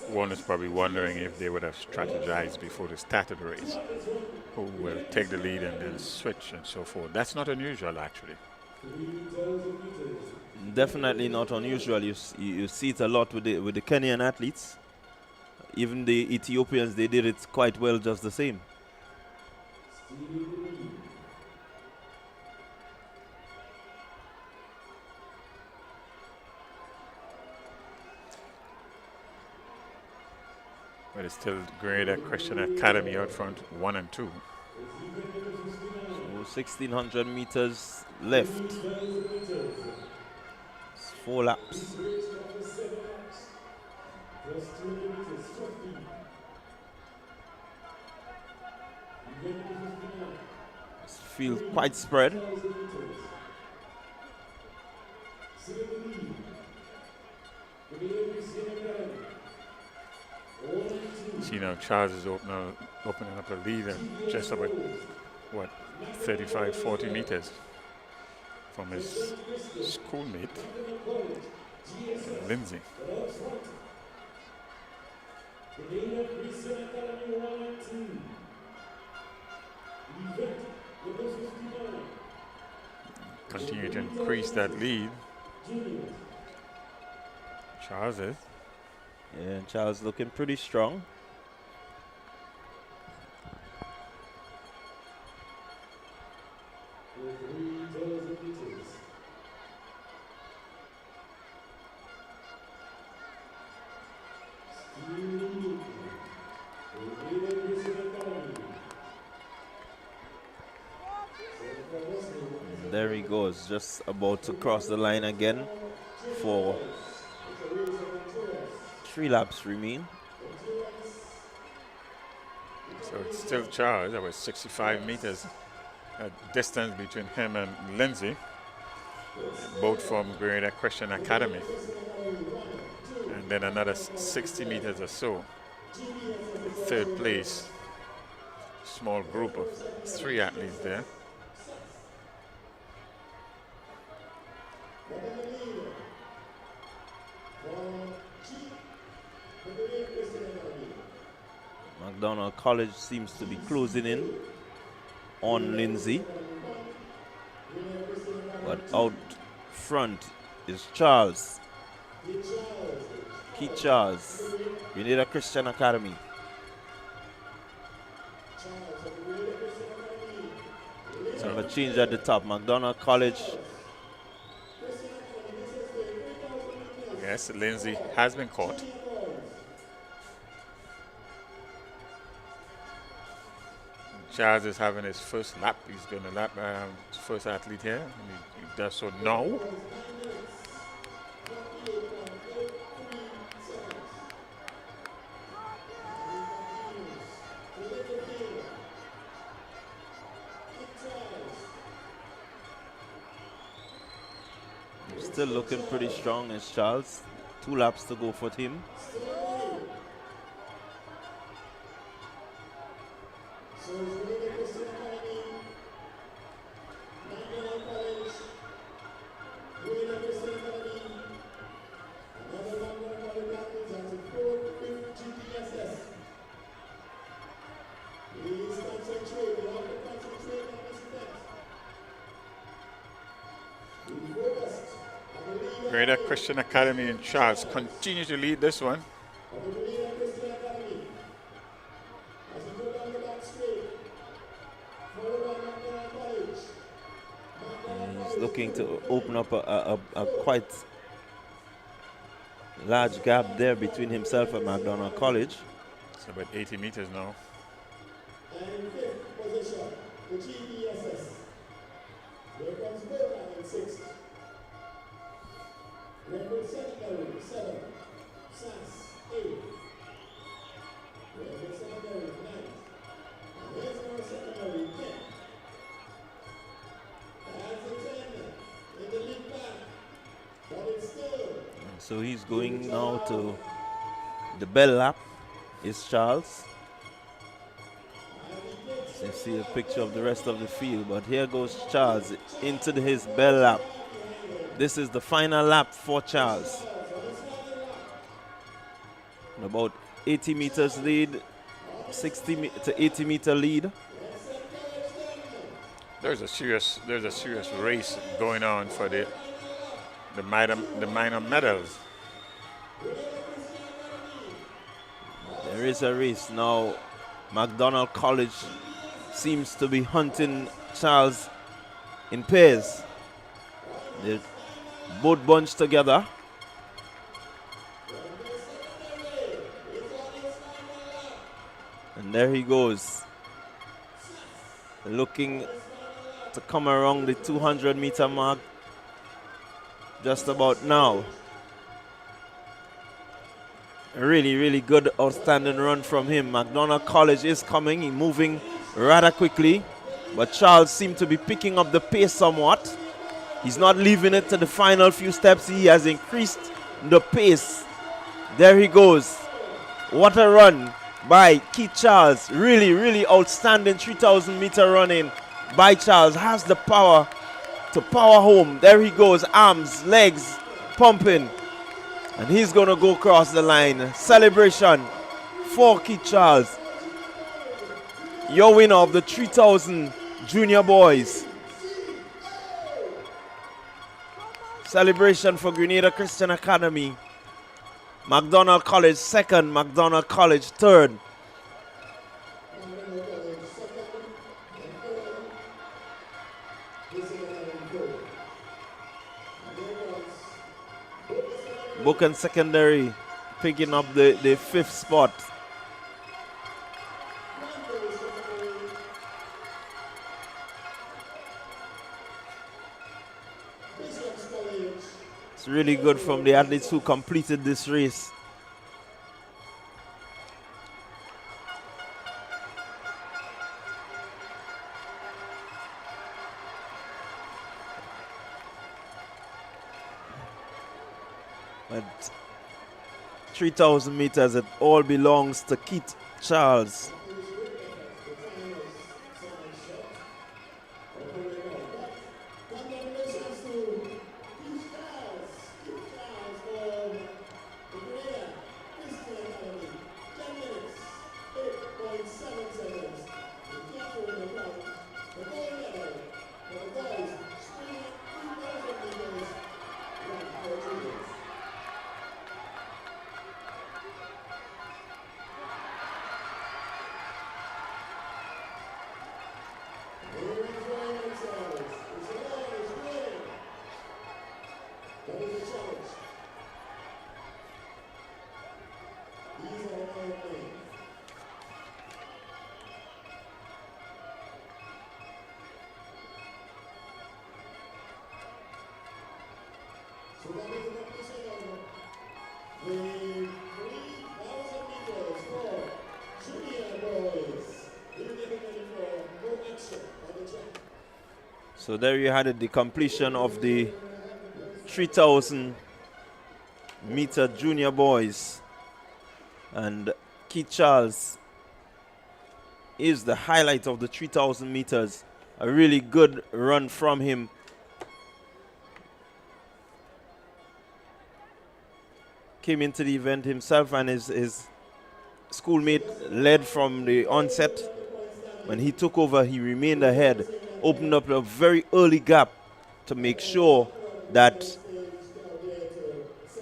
One is probably wondering if they would have strategized before they started the race. Who will take the lead and then switch and so forth. That's not unusual, actually. Definitely not unusual. You see it a lot with the Kenyan athletes. Even the Ethiopians, they did it quite well just the same. But it's still Grenada Christian Academy out front, 1 and 2. So 1,600 meters left. It's 4 laps. This field quite spread. See now, Charles is opening up a lead and just about, what, 35, 40 meters from his schoolmate, Lindsay. Continue to increase that lead. Charles is. Yeah, and Charles looking pretty strong. There he goes, just about to cross the line again for 3 laps remain. So it's still Charles, about 65 meters distance between him and Lindsay, both from Grenada Christian Academy. And then another 60 meters or so. Third place, small group of 3 athletes there. McDonald College seems to be closing in on Lindsay. But out front is Charles. Keith Charles, Grenada Christian Academy. Sort of a change at the top. McDonald College. Yes, Lindsay has been caught. Charles is having his first lap. He's going to lap his first athlete here. And he does so now. Still looking pretty strong as Charles. 2 laps to go for him. Grenada Christian Academy and Charles continue to lead this one. He's looking to open up a quite large gap there between himself and McDonald College. It's about 80 meters now. And fifth position, the GDSS. Here comes Burma in sixth. Redwood Secondary, 7. SAS, 8. Redwood Secondary, 9. And here's our Secondary, 10. That's a 10 in the lead back. But it's still. So he's going now to the bell lap. Is Charles. So you see a picture of the rest of the field, but here goes Charles into his bell lap. This is the final lap for Charles. About 80 meters lead, 60 to 80 meter lead. There's a serious race going on for the minor medals. There is a race now. McDonald College seems to be hunting Charles in pairs. They're both bunched together. And there he goes. Looking to come around the 200 meter mark just about now. A really, really good, outstanding run from him. McDonald College is coming. He's moving rather quickly. But Charles seemed to be picking up the pace somewhat. He's not leaving it to the final few steps. He has increased the pace. There he goes. What a run by Keith Charles. Really, really outstanding 3,000 meter running by Charles. Has the power to power home. There he goes. Arms, legs, pumping. And he's going to go across the line. Celebration for Keith Charles. Your winner of the 3,000 junior boys. Celebration for Grenada Christian Academy. McDonald College second, McDonald College third. Buchan Secondary picking up the 5th spot. It's really good from the athletes who completed this race. But 3,000 meters, it all belongs to Keith Charles. The 3,000 meters for junior boys. We're getting ready for more action on the track. So there you had it, the completion of the 3,000 meter junior boys. And Keith Charles is the highlight of the 3,000 meters. A really good run from him. Came into the event himself, and his schoolmate led from the onset. When he took over, he remained ahead, opened up a very early gap to make sure that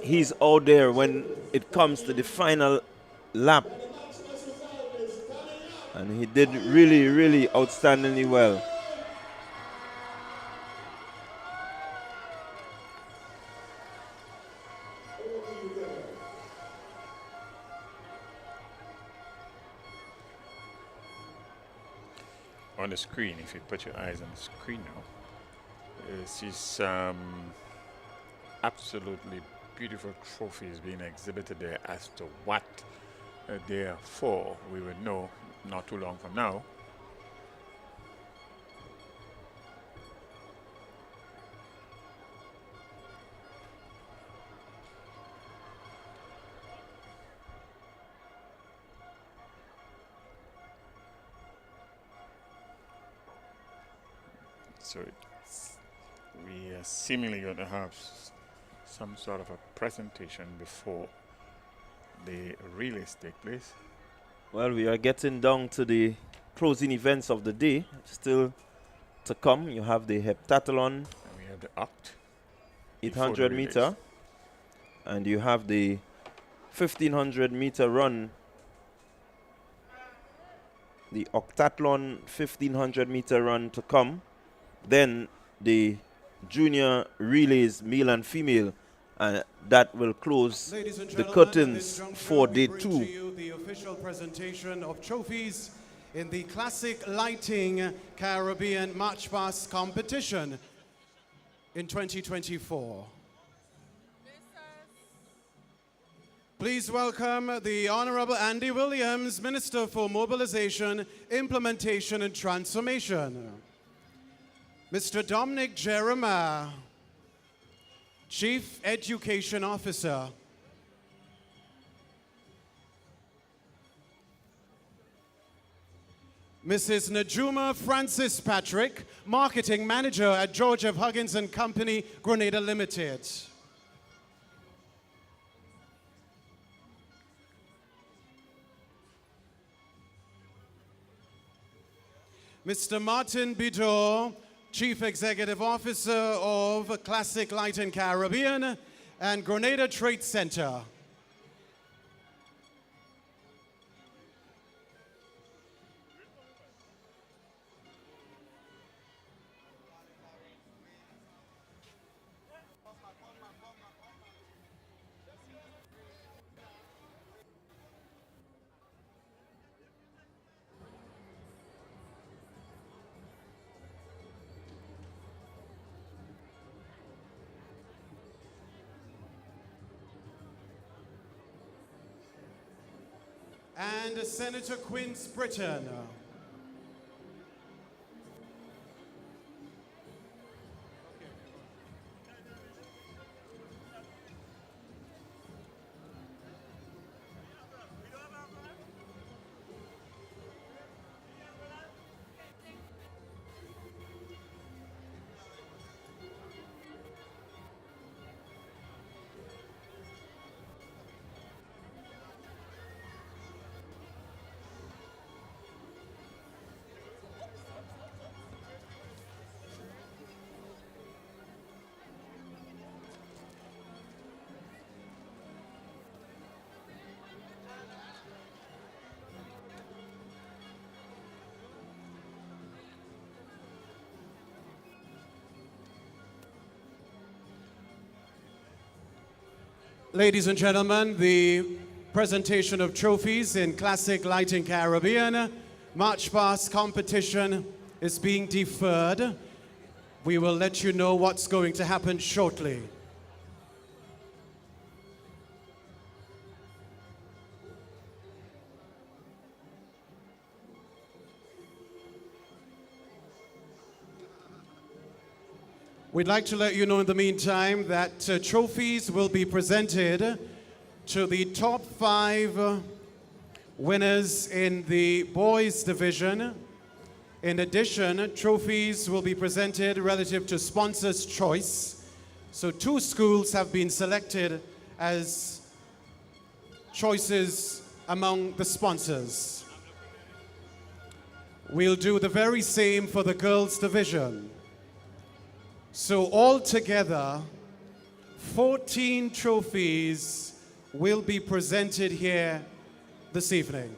he's out there when it comes to the final lap. And he did really, really outstandingly well. On the screen, if you put your eyes on the screen now, it's these absolutely beautiful trophies being exhibited there. As to what they are for, we will know not too long from now. So we are seemingly going to have some sort of a presentation before the relays take place. Well, we are getting down to the closing events of the day. Still to come, you have the heptathlon. And we have the oct. 800 meter. And you have the 1,500 meter run. The octathlon 1,500 meter run to come. Then the junior relays, male and female, that will close the curtains for day 2. To you the official presentation of trophies in the Classic Lighting Caribbean March Past competition in 2024. Please welcome the Honorable Andy Williams, Minister for Mobilization, Implementation and Transformation. Mr. Dominic Jeremiah, Chief Education Officer. Mrs. Najuma Francis Patrick, Marketing Manager at George F. Huggins and Company, Grenada Limited. Mr. Martin Bidor, Chief Executive Officer of Classic Light and Caribbean and Grenada Trade Center. And Senator Quince Britton. Ladies and gentlemen, the presentation of trophies in Classic Lighting Caribbean March Past competition is being deferred. We will let you know what's going to happen shortly. We'd like to let you know in the meantime that trophies will be presented to the top 5 winners in the boys division. In addition, trophies will be presented relative to sponsors' choice. So 2 schools have been selected as choices among the sponsors. We'll do the very same for the girls' division. So altogether, 14 trophies will be presented here this evening.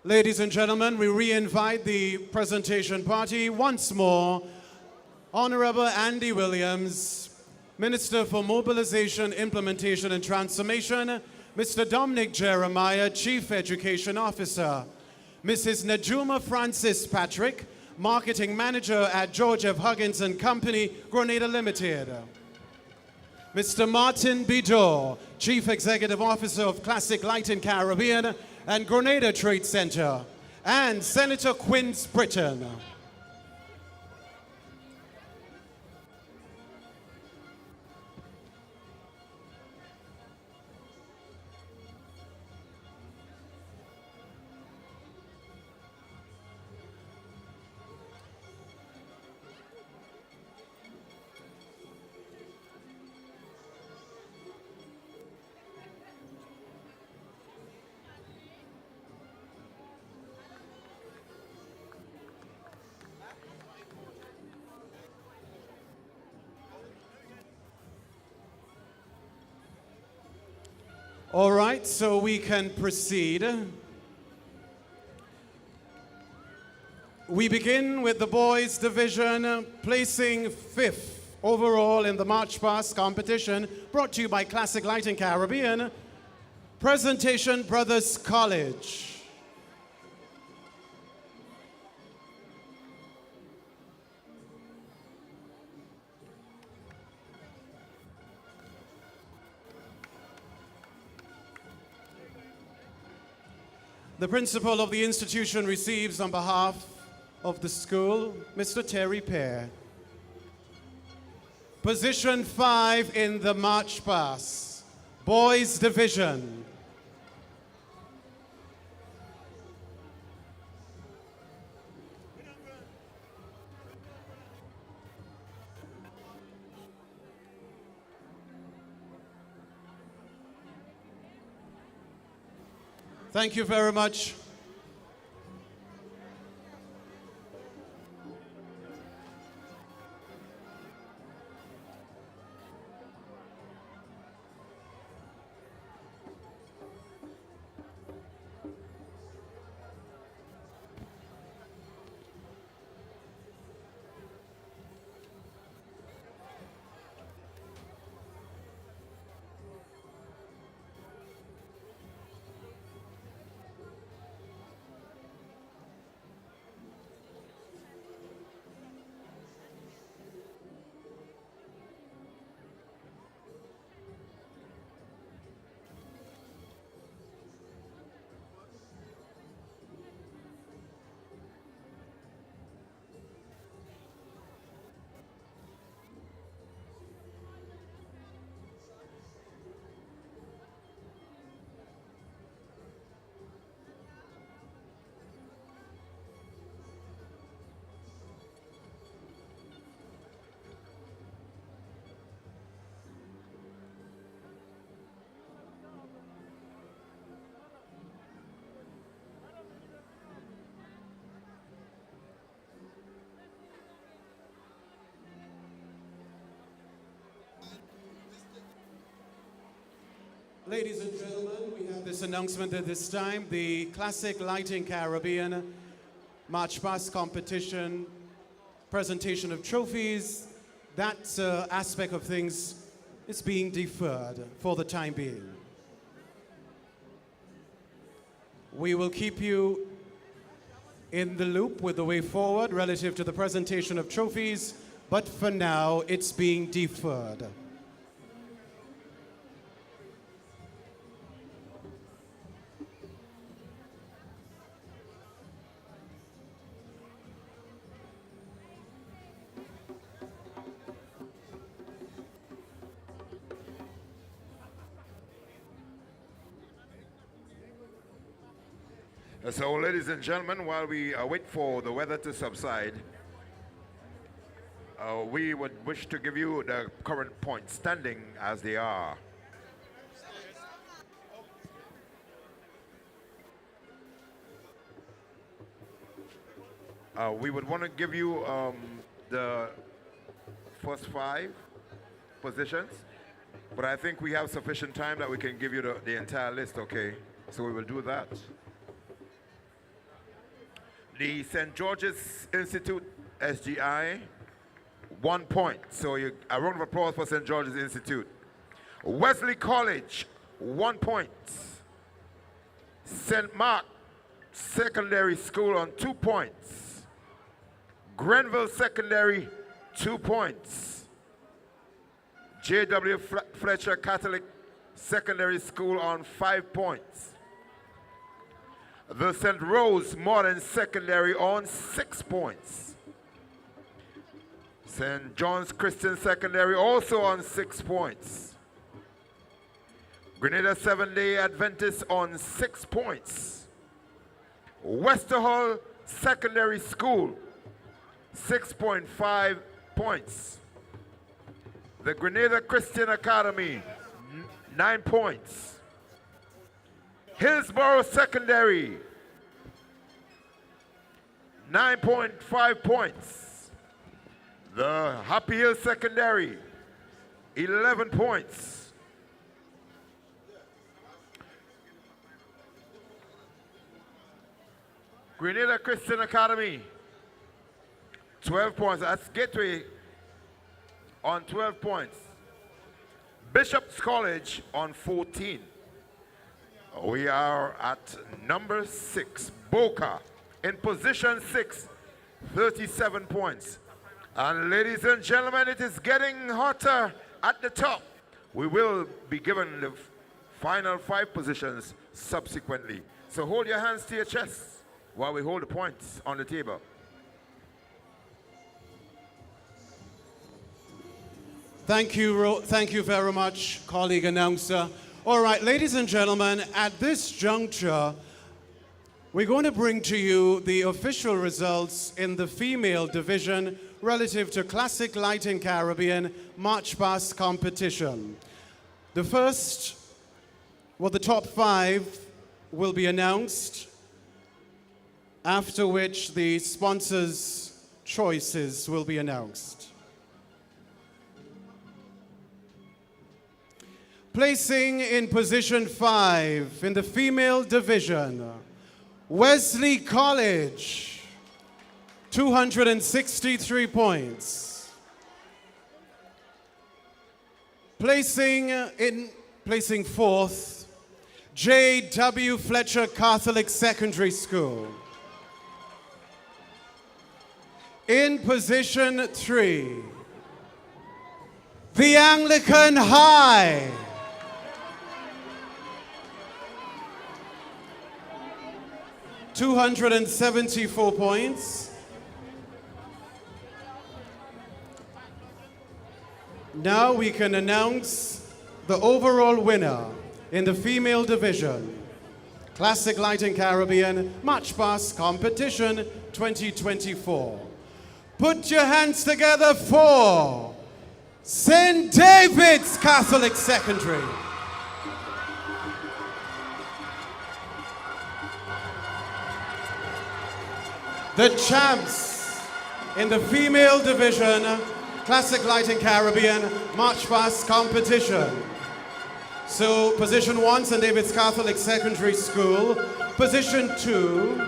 Ladies and gentlemen, we re-invite the presentation party once more. Honorable Andy Williams, Minister for Mobilization, Implementation and Transformation, Mr. Dominic Jeremiah, Chief Education Officer, Mrs. Najuma Francis Patrick, Marketing Manager at George F. Huggins and Company, Grenada Limited, Mr. Martin Bidor, Chief Executive Officer of Classic Lighting Caribbean and Grenada Trade Center, and Senator Quince Britton. All right, so we can proceed. We begin with the boys division, placing 5th overall in the March Past competition, brought to you by Classic Lighting Caribbean. Presentation Brothers College. The principal of the institution receives on behalf of the school, Mr. Terry Pear. Position 5 in the March Pass, Boys Division. Thank you very much. Ladies and gentlemen, we have this announcement at this time. The Classic Lighting Caribbean March Past competition, presentation of trophies, that aspect of things is being deferred for the time being. We will keep you in the loop with the way forward relative to the presentation of trophies, but for now, it's being deferred. So, ladies and gentlemen, while we wait for the weather to subside, we would wish to give you the current points standing as they are. We would want to give you the first 5 positions, but I think we have sufficient time that we can give you the entire list, okay? So we will do that. The St. George's Institute, SGI, 1 point. So a round of applause for St. George's Institute. Wesley College, 1 point. St. Mark Secondary School on 2 points. Grenville Secondary, 2 points. J.W. Fletcher Catholic Secondary School on 5 points. The St. Rose Modern Secondary on 6 points. St. John's Christian Secondary also on 6 points. Grenada Seventh-day Adventist on 6 points. Westerhall Secondary School, 6.5 points. The Grenada Christian Academy, 9 points. Hillsborough Secondary, 9.5 points. The Happy Hill Secondary, 11 points. Grenada Christian Academy, 12 points. That's Gateway on 12 points. Bishop's College on 14. We are at number 6, Boca, in position 6, 37 points. And ladies and gentlemen, it is getting hotter at the top. We will be given the final 5 positions subsequently. So hold your hands to your chest while we hold the points on the table. Thank you very much, colleague announcer. All right, ladies and gentlemen, at this juncture, we're going to bring to you the official results in the female division relative to Classic Lighting Caribbean March Past competition. The first, the top 5 will be announced, after which the sponsors' choices will be announced. Placing in position 5 in the female division, Wesley College, 263 points. Placing 4th, J.W. Fletcher Catholic Secondary School. In position 3, the Anglican High, 274 points. Now we can announce the overall winner in the female division, Classic Lighting Caribbean March Past Competition 2024. Put your hands together for St. David's Catholic Secondary. The champs in the female division, Classic Lighting Caribbean March Past Competition. So position 1, St. David's Catholic Secondary School. Position 2,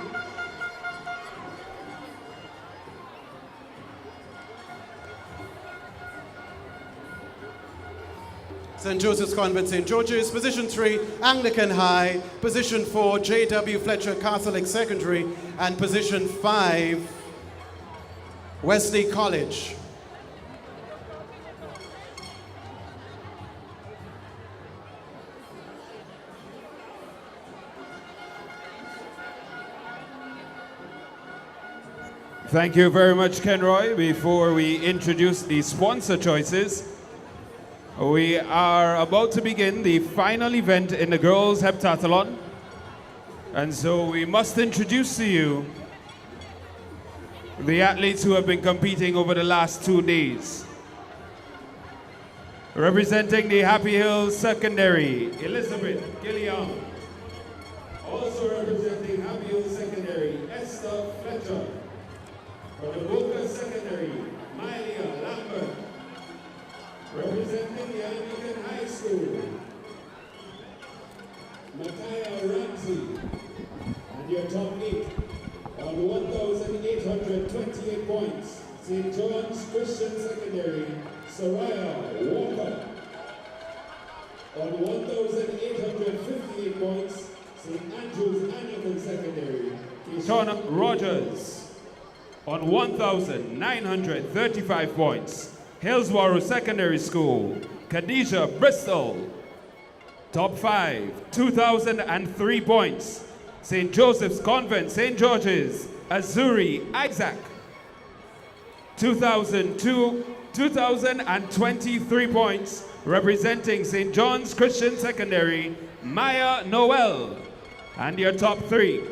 St. Joseph's Convent, St. George's. Position 3, Anglican High. Position 4, J.W. Fletcher Catholic Secondary. And position 5, Wesley College. Thank you very much, Kenroy. Before we introduce the sponsor choices, we are about to begin the final event in the girls' heptathlon. And so we must introduce to you the athletes who have been competing over the last 2 days. Representing the Happy Hills Secondary, Elizabeth Gilliam. Also representing Happy Hills Secondary, Esther Fletcher. For the Boca Secondary, Mylia Lambert. Representing the Anglican High School, Mattia Ramsey. And your top 8 on 1,828 points, St. John's Christian Secondary, Soraya Walker. On 1,858 points, St. Andrew's Anglican Secondary, Keyshawn Rogers. On 1,935 points, Hillsborough Secondary School, Khadijah Bristol. Top 5, 2,003 points, St. Joseph's Convent, St. George's, Azuri Isaac. 2,023 points, representing St. John's Christian Secondary, Maya Noel. And your top 3.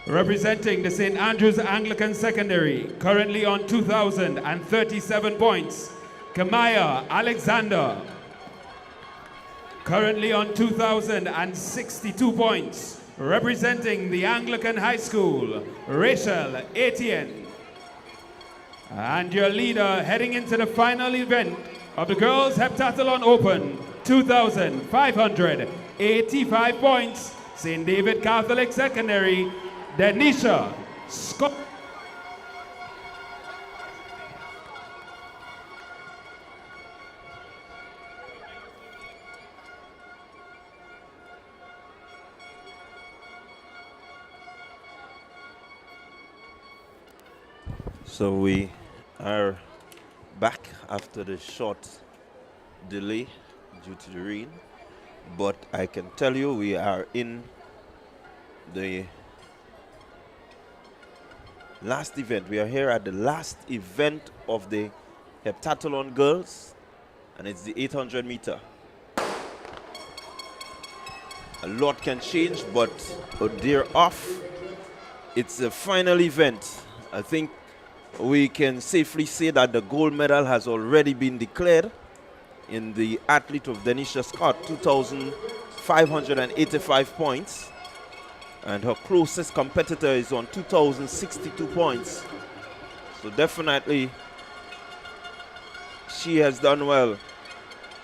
Representing the St. Andrew's Anglican Secondary, currently on 2,037 points, Kamaya Alexander. Currently on 2,062 points, representing the Anglican High School, Rachel Etienne. And your leader heading into the final event of the Girls Heptathlon Open, 2,585 points, St. David Catholic Secondary, Denisha Scott. So we are back after the short delay due to the rain, but I can tell you we are in the last event. We are here at the last event of the heptathlon girls, and it's the 800 meter. A lot can change, but they're off. It's the final event. I think we can safely say that the gold medal has already been declared in the athlete of Denisha Scott, 2,585 points. And her closest competitor is on 2,062 points. So definitely she has done well.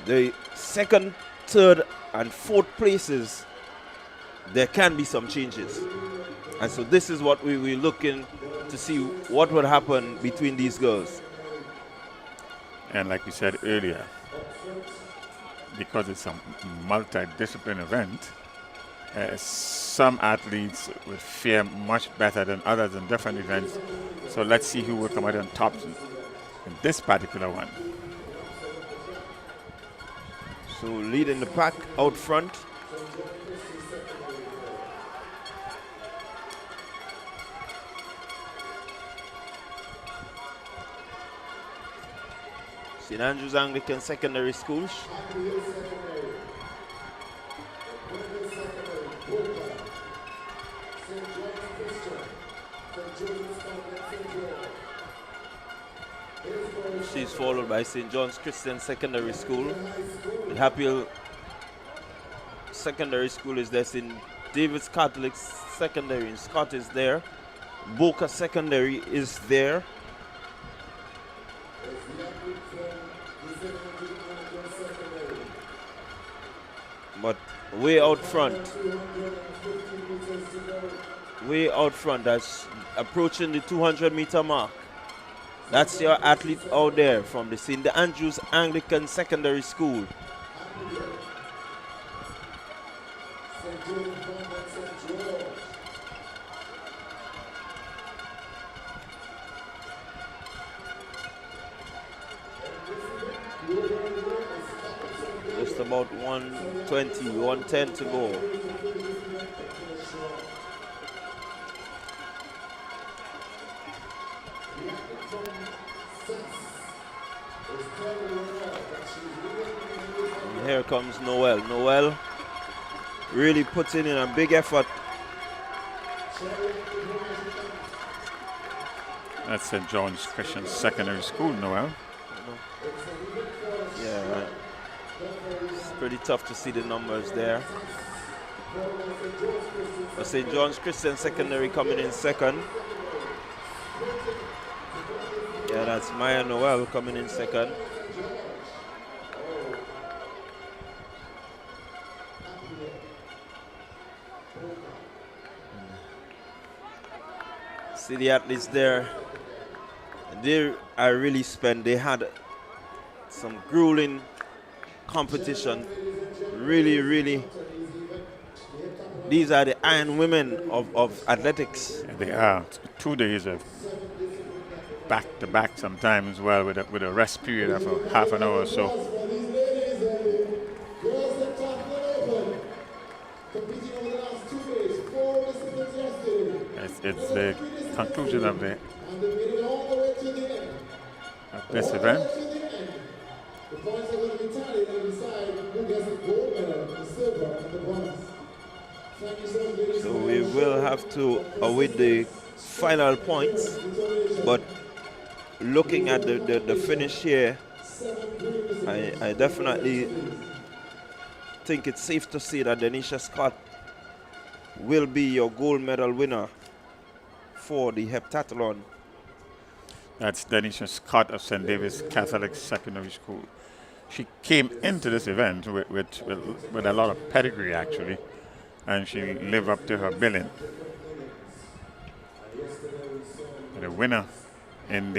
The second, third, and fourth places, there can be some changes. And so this is what we will look in to see what would happen between these girls. And like we said earlier, because it's a multi-discipline event, some athletes would fare much better than others in different events. So let's see who will come out on top in this particular one. So leading the pack out front. St. Andrew's Anglican Secondary School. She's followed by St. John's Christian Secondary School. The Happy Hill Secondary School is there. St. David's Catholic Secondary in Scott is there. Boca Secondary is there. But way out front, that's approaching the 200-meter mark. That's your athlete out there from the St. Andrew's Anglican Secondary School, Just about 120, 110 to go. And here comes Noel. Noel really putting in a big effort. That's St. John's Christian Secondary School, Noel. Yeah, it's pretty tough to see the numbers there. But St. John's Christian Secondary coming in second. Yeah, that's Maya Noel coming in second. See the athletes there. They are really spent. They had some grueling competition. Really, really. These are the iron women of athletics. Yeah, they are. 2 days of back-to-back sometimes, well, with a rest period of a half an hour or so. It's the conclusion of this event. The points are going to be tallied and decide who gets the gold medal, the silver, and the bronze. Thank you so much, ladies. So we will have to await the final points, but looking at the finish here, I definitely think it's safe to say that Denisha Scott will be your gold medal winner for the heptathlon. That's Denisha Scott of St. David's Catholic Secondary School. She came into this event with a lot of pedigree, actually, and she lived up to her billing. The winner in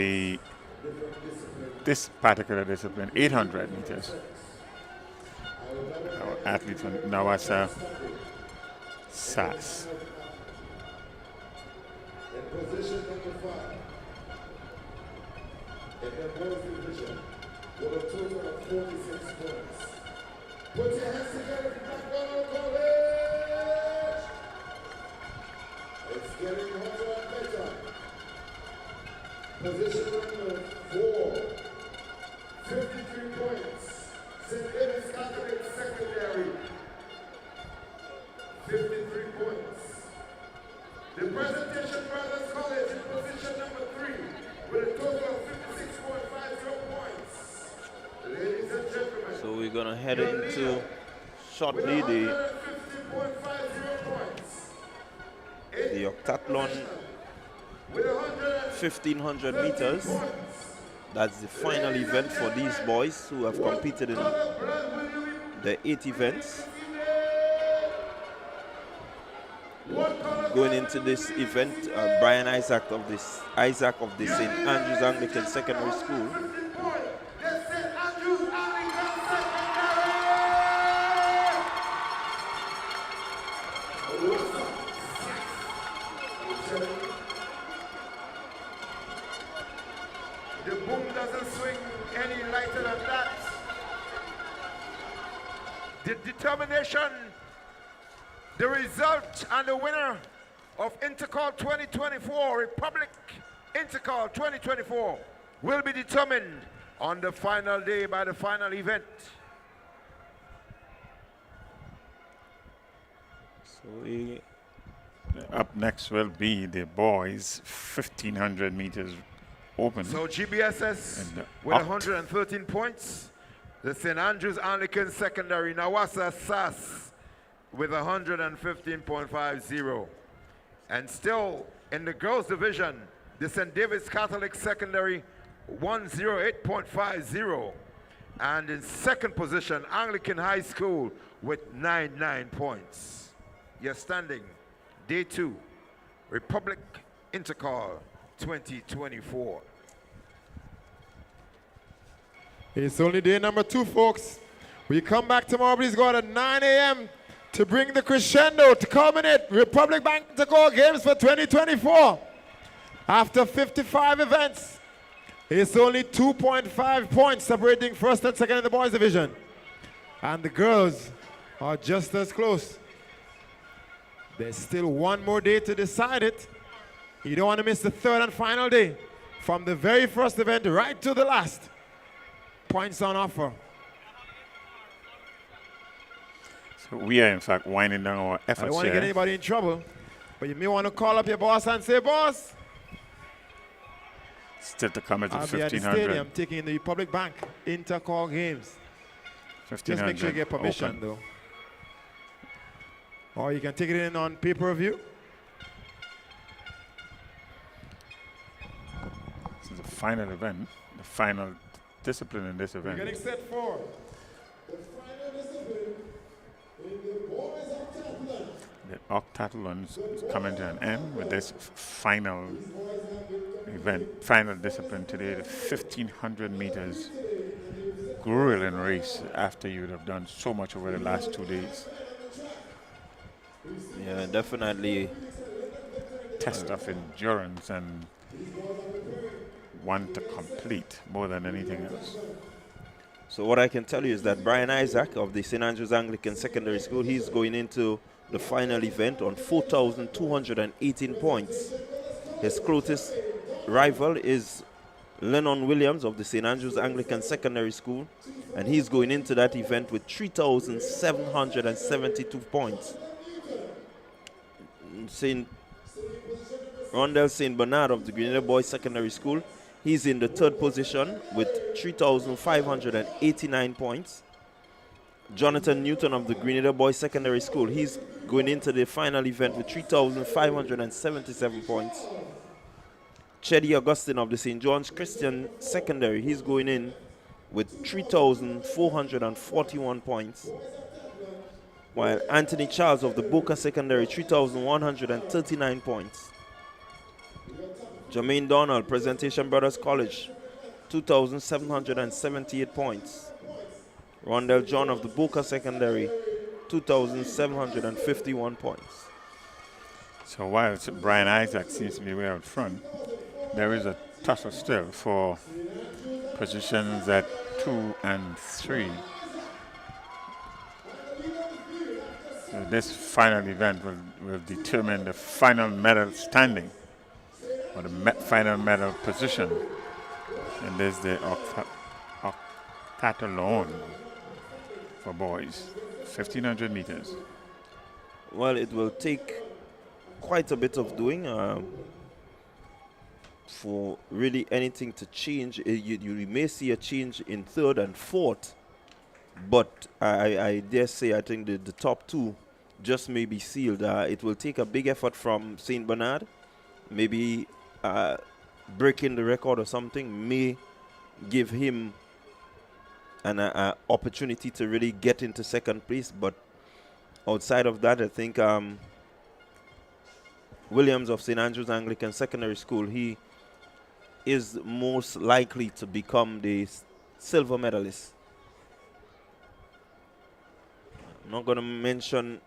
this particular discipline, 800 meters. Our athlete from Nawasa Sass. In position number 5, in the boys division, with a total of 46 points. Put your hands together for McDonald College! It's getting hotter and better. Position number 4, 53 points. St. David's Catholic Secondary, 53 points. The Presentation Brothers College in position number 3 with a total of 56.50 points. Ladies and gentlemen, So we're gonna head into shortly the octathlon 1500 meters. That's the final event for these boys who have competed in the 8 events. Going into this event, Brian Isaac of the St. Andrews Anglican Secondary School. The boom doesn't swing any lighter than that. The determination, the result, and the winner of Intercol 2024, Republic Intercol 2024, will be determined on the final day by the final event. So up next will be the boys 1500 meters open. So GBSS with 113 points. The St. Andrews Anglican Secondary, Nawasa SAS with 115.50. And still in the girls division, the St. David's Catholic Secondary 108.50. And in second position, Anglican High School with 99 points. You're standing day 2, Republic Intercol 2024. It's only day number 2, folks. We come back tomorrow. Please go out at 9 a.m. to bring the crescendo to culminate Republic Bank Intercol Games for 2024. After 55 events, it's only 2.5 points separating first and second in the boys division. And the girls are just as close. There's still one more day to decide it. You don't want to miss the third and final day. From the very first event right to the last. Points on offer. So we are in fact winding down our efforts. I don't want to here. get anybody in trouble, but you may want to call up your boss and say, boss, Still to come at I'll be at the 1500. stadium taking in the Republic Bank Intercol Games. Just make sure you get permission open. though. Or you can take it in on pay-per-view. This is the final event, the final discipline in this We're event. getting set for the final discipline in the boys octathlon. The octathlon is coming to an end with this final event, final discipline today, the 1500 meters grueling race after you would have done so much over the last 2 days. Yeah, definitely. Test of endurance and one to complete more than anything else. So what I can tell you is that Brian Isaac of the St. Andrews Anglican Secondary School, he's going into the final event on 4,218 points. His closest rival is Lennon Williams of the St. Andrews Anglican Secondary School, and he's going into that event with 3,772 points. Rondell St. Bernard of the Grenada Boys Secondary School, he's in the third position with 3,589 points. Jonathan Newton of the Grenada Boys Secondary School, he's going into the final event with 3,577 points. Chedi Augustine of the St. John's Christian Secondary, he's going in with 3,441 points. While Anthony Charles of the Boca Secondary, 3,139 points. Jermaine Donald, Presentation Brothers College, 2,778 points. Rondell John of the Boca Secondary, 2,751 points. So while Brian Isaac seems to be way out front, there is a tussle still for positions at 2 and 3. So this final event will determine the final medal standing or the final medal position. And there's the octathlon for boys, 1,500 meters. Well, it will take quite a bit of doing for really anything to change. You may see a change in third and fourth, but I dare say I think the top two just may be sealed. It will take a big effort from St. Bernard. Maybe breaking the record or something may give him an opportunity to really get into second place. But outside of that, I think Williams of St. Andrews Anglican Secondary School, he is most likely to become the silver medalist. I'm not going to mention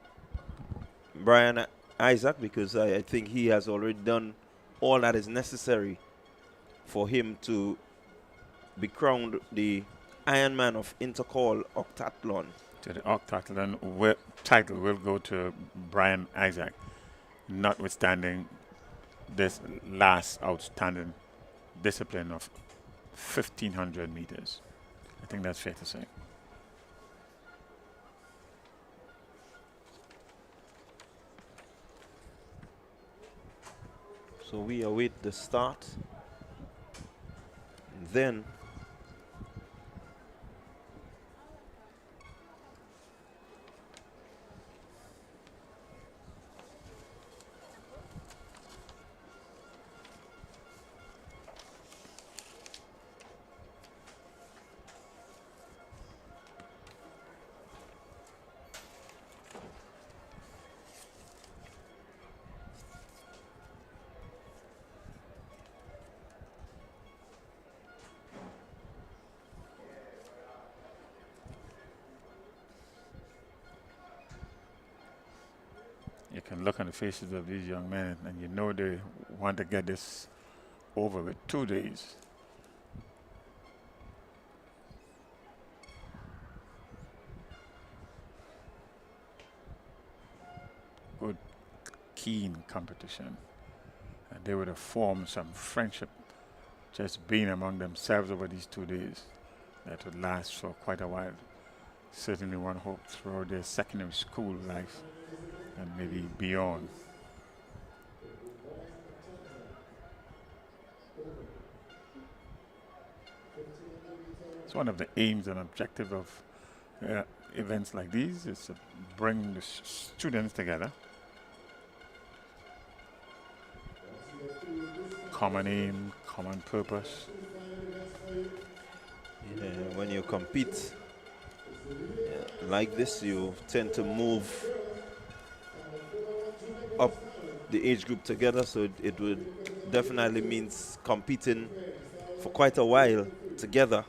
Brian Isaac because I think he has already done all that is necessary for him to be crowned the Ironman of Intercol Octathlon. So the octathlon title will go to Brian Isaac, notwithstanding this last outstanding discipline of 1,500 meters. I think that's fair to say. So we await the start. And then You can look on the faces of these young men and you know they want to get this over with 2 days. Good, keen competition. And they would have formed some friendship just being among themselves over these 2 days that would last for quite a while. Certainly one hopes throughout their secondary school life and maybe beyond. It's one of the aims and objectives of events like these is to bring the students together. Common aim, common purpose. Yeah, when you compete like this, you tend to move up the age group together, so it would definitely means competing for quite a while together.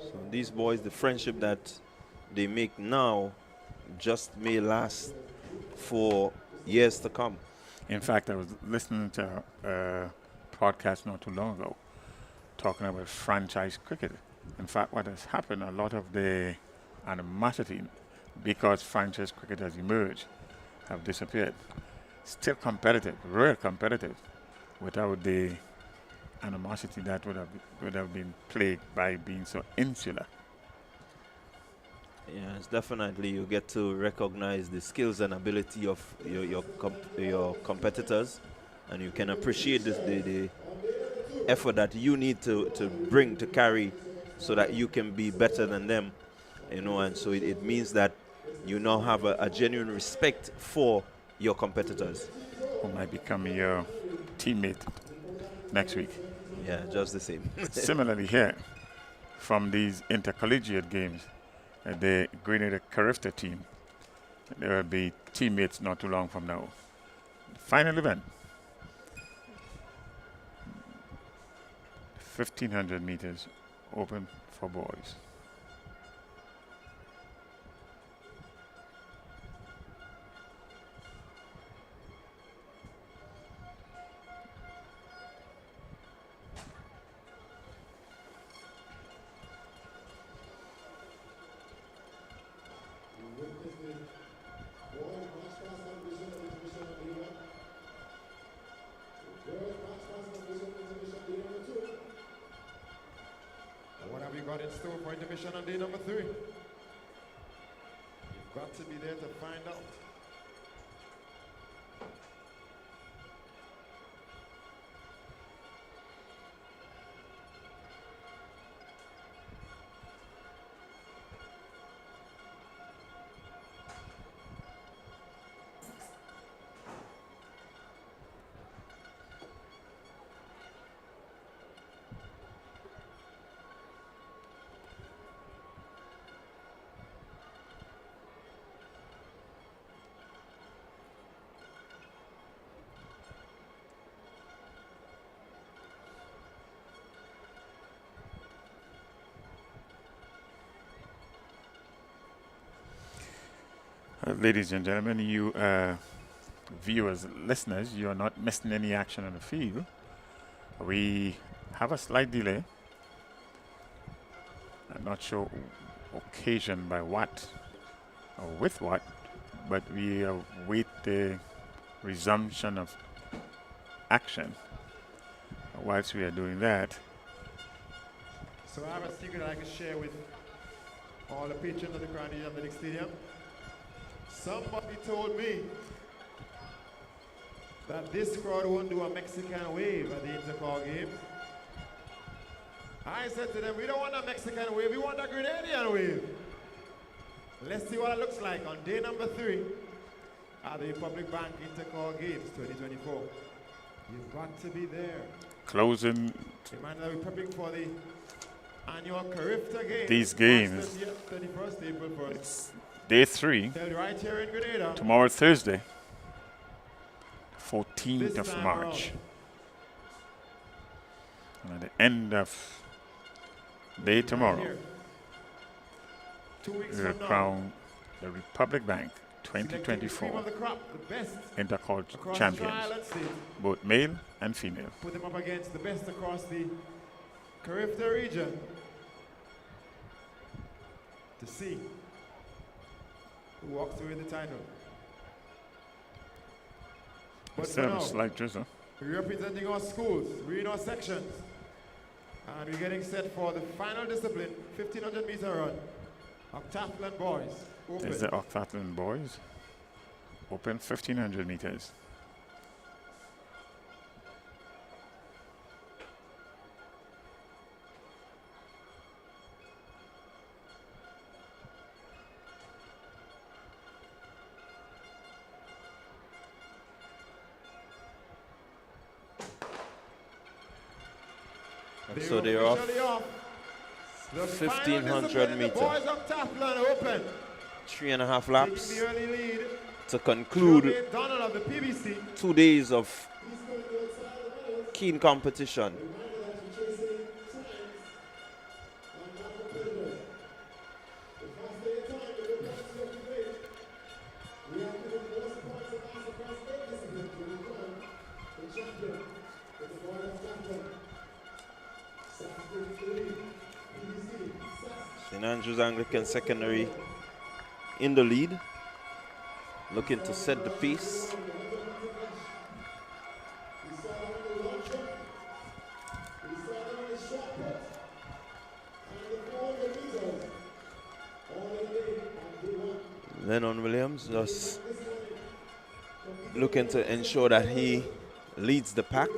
So these boys, the friendship that they make now just may last for years to come. In fact, I was listening to a podcast not too long ago talking about franchise cricket. In fact, what has happened, a lot of the animosity, because franchise cricket has emerged, have disappeared. Still competitive, real competitive, without the animosity that would have been plagued by being so insular. Yes, definitely. You get to recognize the skills and ability of your competitors, and you can appreciate the effort that you need to bring to carry, so that you can be better than them, you know. And so it means that you now have a genuine respect for your competitors, who might become your teammate next week. Yeah, just the same. Similarly here, from these intercollegiate games, the Grenada Carifta team, there will be teammates not too long from now. The final event, 1,500 meters, open for boys. What have you got in store for intermission on day number 3? You've got to be there to find out. Ladies and gentlemen, you viewers, listeners, you are not missing any action on the field. We have a slight delay. I'm not sure occasioned by what or with what, but we await the resumption of action. Whilst we are doing that, So I have a secret I can share with all the patrons of the Grenada Athletic Stadium. Somebody told me that this crowd won't do a Mexican wave at the Intercol game. I said to them, we don't want a Mexican wave, we want a Grenadian wave. Let's see what it looks like on day number 3 at the Republic Bank Intercol Games 2024. You've got to be there. closing Remind that we're prepping for the annual Carifta Games. these games, 31st April 1st. it's day 3, Held right here in Grenada. tomorrow Thursday, 14th This of time March. And at the end of day tomorrow, we will crown the Republic Bank 2024 Intercol champions, both male and female. Put them up against the best across the Caribbean region to see who walks away with the title. But for now, Slight drizzle. we're representing our schools, we're in our sections, and we're getting set for the final discipline, 1500 meter run. Octathlon boys. Open. There's the Octathlon boys. Open 1500 meters. So they're off 1500 meter. 3.5 laps to conclude 2 days of keen competition. St. Andrews Anglican Secondary in the lead, looking to set the pace. Lennon Williams just looking to ensure that he leads the pack.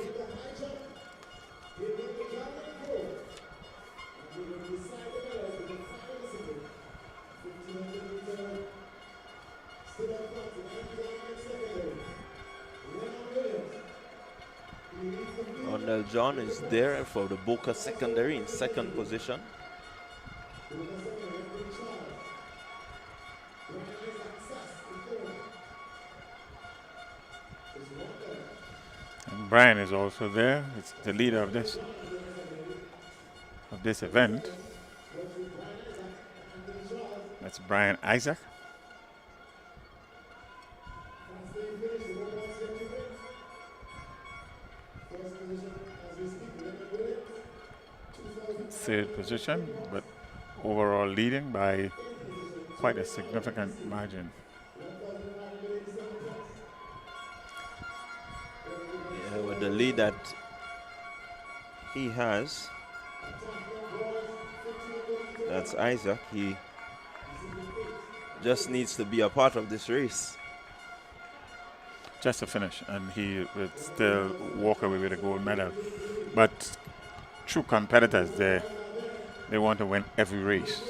Arnell John is there for the Boca Secondary in second position. And Brian is also there. It's the leader of this event. That's Brian Isaac. Third position, but overall leading by quite a significant margin. Yeah, with the lead that he has, that's Isaac. He just needs to be a part of this race. Just to finish, and he would still walk away with a gold medal. But true competitors, they want to win every race,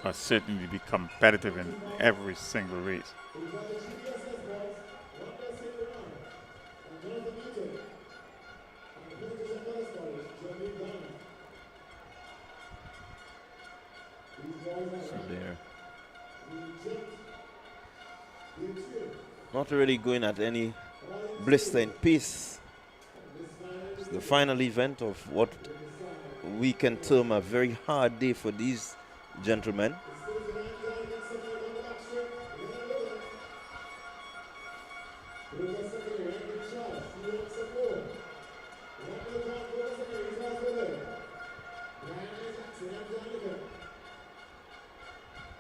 or certainly be competitive in every single race. So they're not really going at any blistering pace. It's the final event of what we can term a very hard day for these gentlemen.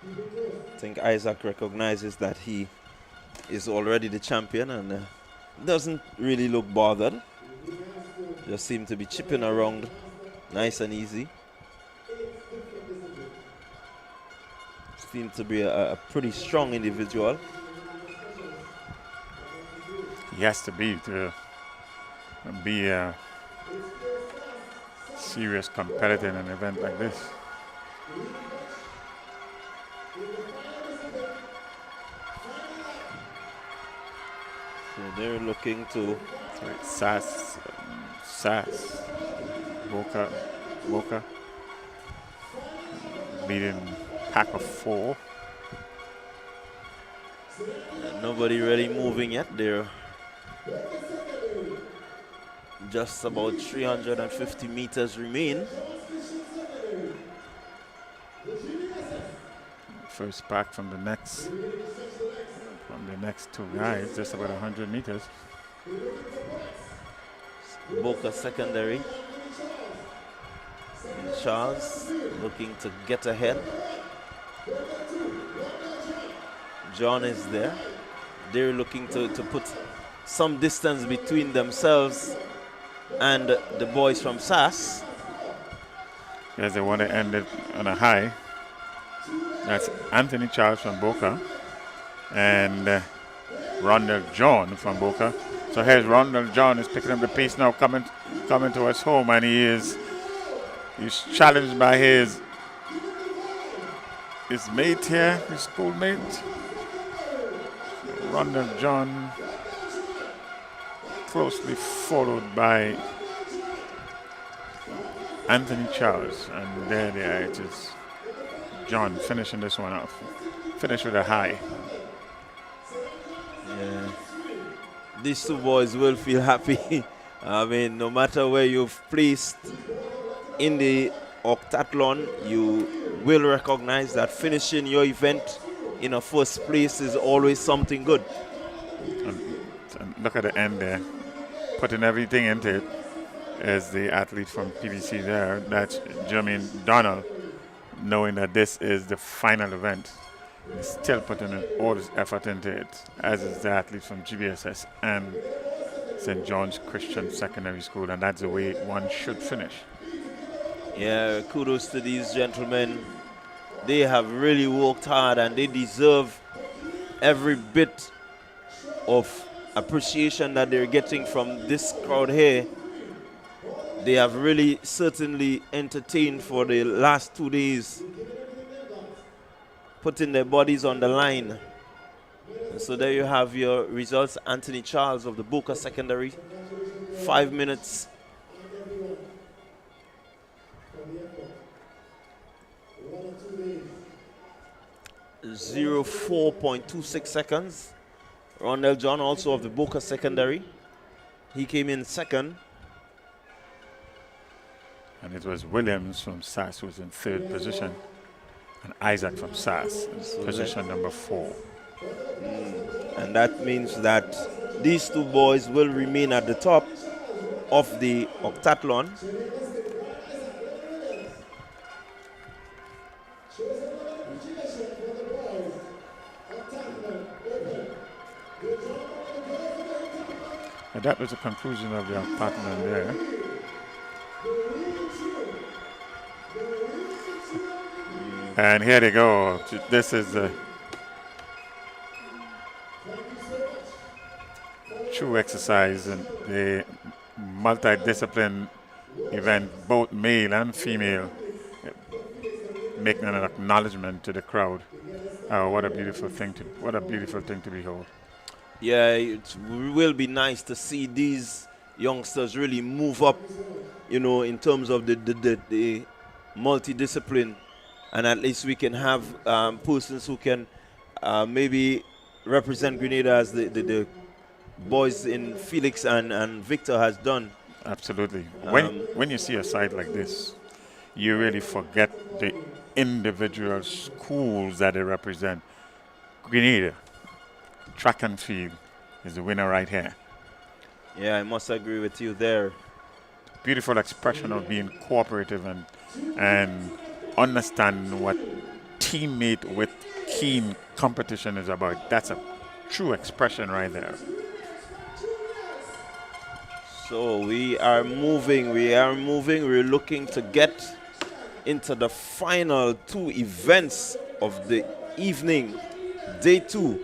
I think Isaac recognizes that he is already the champion and doesn't really look bothered. Just seem to be chipping around nice and easy. Seems to be a pretty strong individual. He has to be a serious competitor in an event like this. So they're looking to SAS, Boca, leading pack of 4. Nobody really moving yet. They're just about 350 meters remain. first spark from the next two guys, just about 100 meters. Boca Secondary. Charles looking to get ahead. John is there. They're looking to put some distance between themselves and the boys from SAS. Yes, they want to end it on a high. That's Anthony Charles from Boca and Rondell John from Boca. So here's Rondell John is picking up the pace now, coming towards home, and he's challenged by his mate here, his schoolmate. Rondell John closely followed by Anthony Charles, and there they are. It is John finishing this one off. Finish with a high. Yeah. These two boys will feel happy. I mean, no matter where you've placed in the octathlon, you will recognize that finishing your event in a first place is always something good. And look at the end there. Putting everything into it is the athlete from PBC there. That's Jermaine Donald, knowing that this is the final event. He's still putting in all his effort into it, as is the athlete from GBSS and St. John's Christian Secondary School, and that's the way one should finish. Yeah, kudos to these gentlemen. They have really worked hard and they deserve every bit of appreciation that they're getting from this crowd here. They have really certainly entertained for the last 2 days, putting their bodies on the line. So there you have your results. Anthony Charles of the Boca Secondary, 5 minutes. 04.26 seconds. Rondell John, also of the Boca Secondary, he came in second. And it was Williams from SAS who was in third position, and Isaac from SAS in position number 4. And that means that these two boys will remain at the top of the octathlon. And that was the conclusion of the octathlon there. And here they go. This is a true exercise in the multidiscipline event, both male and female, making an acknowledgement to the crowd. What a beautiful thing to behold. Yeah, it will be nice to see these youngsters really move up, you know, in terms of the multidiscipline, and at least we can have persons who can maybe represent Grenada as the boys in Felix and Victor has done. Absolutely. When you see a site like this, you really forget the individual schools that they represent. Grenada, track and field, is the winner right here. Yeah, I must agree with you there. Beautiful expression of being cooperative and understanding what teammate with keen competition is about. That's a true expression right there. So we are moving. We're looking to get into the final 2 events of the evening, day 2,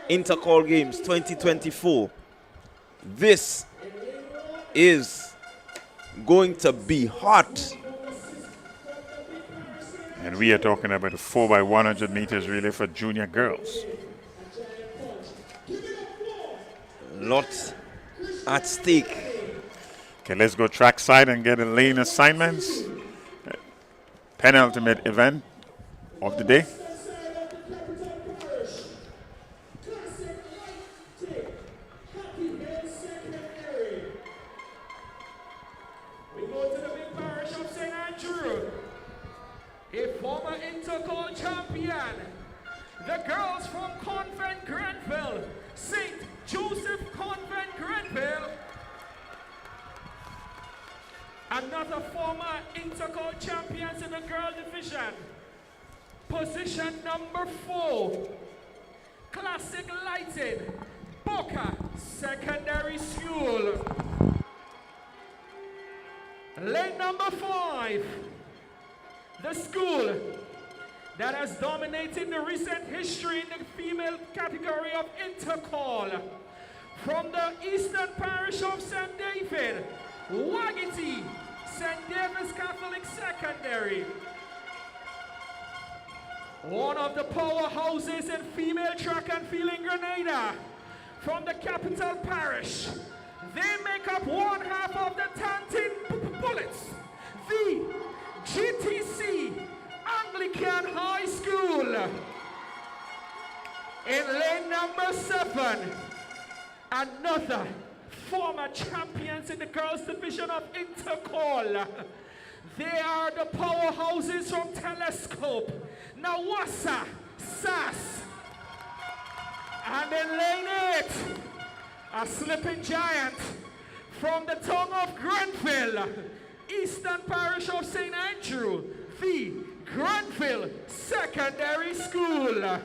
Intercol Games 2024. This is going to be hot. And we are talking about a 4x100 meters relay for junior girls. Lots at stake. Okay, let's go trackside and get a lane assignments. Penultimate event of the day. We go to the big parish of St. Andrew. A former Intercol champion 4, Classic Lighting, Boca Secondary School. Lane number 5, the school that has dominated the recent history in the female category of Intercol. From the Eastern Parish of St. David, Wagiti, St. David's Catholic Secondary. One of the powerhouses in female track and field in Grenada. From the capital parish, they make up one half of the Tantin Bullets, the GTC Anglican High School. In lane number 7, another former champions in the girls division of Intercol. They are the powerhouses from Telescope, Nawasa, SAS. And in lane 8, a slipping giant from the tongue of Grenville, Eastern Parish of St. Andrew, the Grenville Secondary School.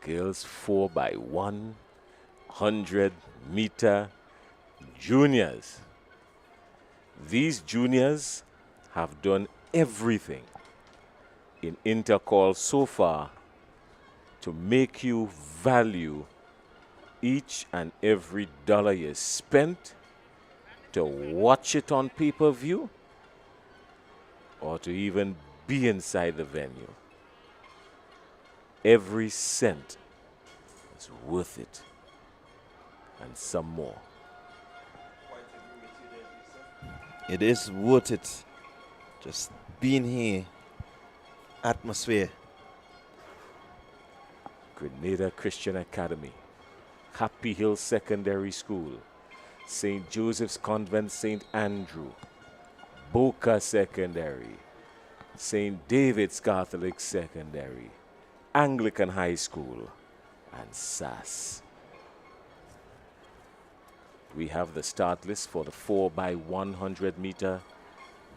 Girls 4x100 meter juniors. These juniors have done everything in Intercol so far to make you value each and every dollar you spent to watch it on pay-per-view or to even be inside the venue. Every cent is worth it, and some more. It is worth it. Just being here, atmosphere. Grenada Christian Academy, Happy Hill Secondary School, St. Joseph's Convent St. Andrew, Boca Secondary, St. David's Catholic Secondary, Anglican High School, and SAS. We have the start list for the 4x100 meter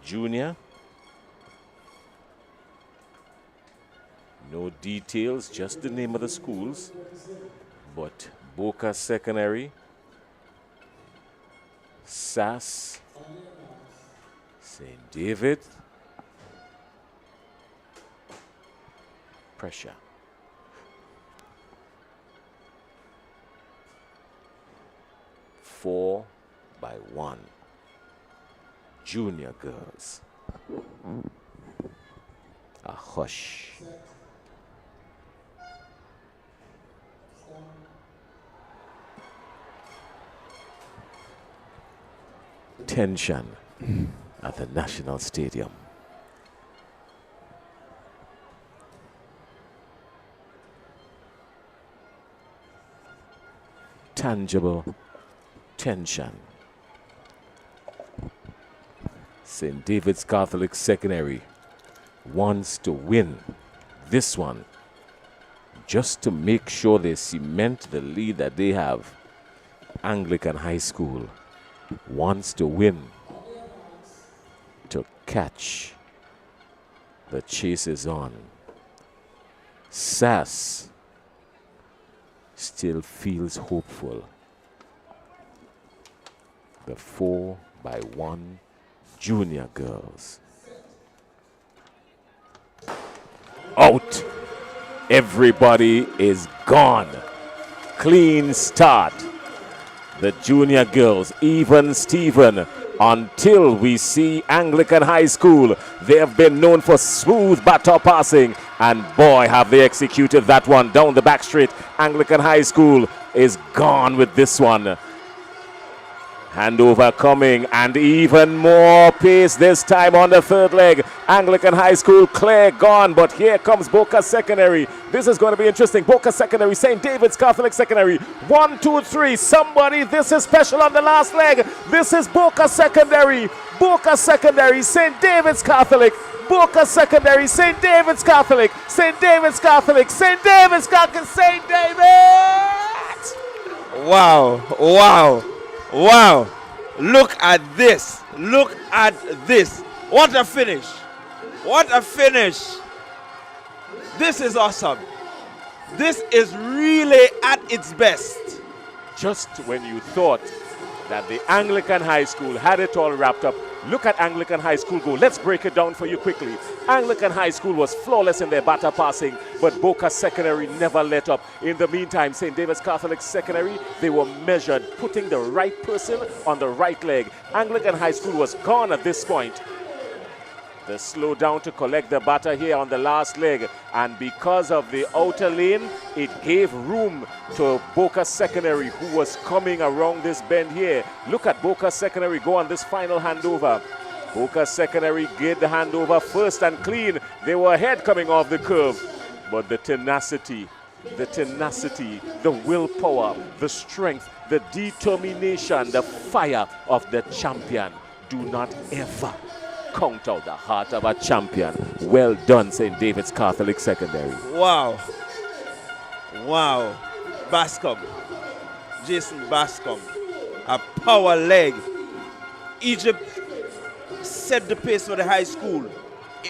junior. No details, just the name of the schools. But Boca Secondary, SAS, St. David, pressure. Four by one. Junior girls. A hush. Tension at the National Stadium. Tangible tension. St. David's Catholic Secondary wants to win this one just to make sure they cement the lead that they have. Anglican High School wants to win to catch the chase is on. SAS still feels hopeful. The 4x1 junior girls. Out. Everybody is gone. Clean start. The junior girls, even Stephen, until we see Anglican High School. They have been known for smooth baton passing, and boy, have they executed that one down the back straight. Anglican High School is gone with this one. Handover coming, and even more pace this time on the third leg. Anglican High School clear gone, but here comes Boca Secondary. This is going to be interesting. Boca Secondary, St. David's Catholic Secondary. 1, 2, 3. Somebody, this is special on the last leg. This is Boca Secondary. Boca Secondary, St. David's Catholic. Boca Secondary, St. David's Catholic. St. David's Catholic. St. David's Catholic. St. David's. Wow, wow. Wow, look at this. Look at this. What a finish. What a finish. This is awesome. This is really at its best. Just when you thought that the Anglican High School had it all wrapped up, look at Anglican High School go. Let's break it down for you quickly. Anglican High School was flawless in their batter passing, but Boca Secondary never let up. In the meantime, St. David's Catholic Secondary, they were measured, putting the right person on the right leg. Anglican High School was gone at this point. The slow down to collect the batter here on the last leg, and because of the outer lane, it gave room to Boca Secondary, who was coming around this bend here. Look at Boca Secondary go on this final handover. Boca Secondary get the handover first and clean. They were ahead coming off the curve, but the tenacity, the willpower, the strength, the determination, the fire of the champion do not ever count out the heart of a champion. Well done, St. David's Catholic Secondary. Wow. Wow. Bascom. Jason Bascom. A power leg. Egypt set the pace for the high school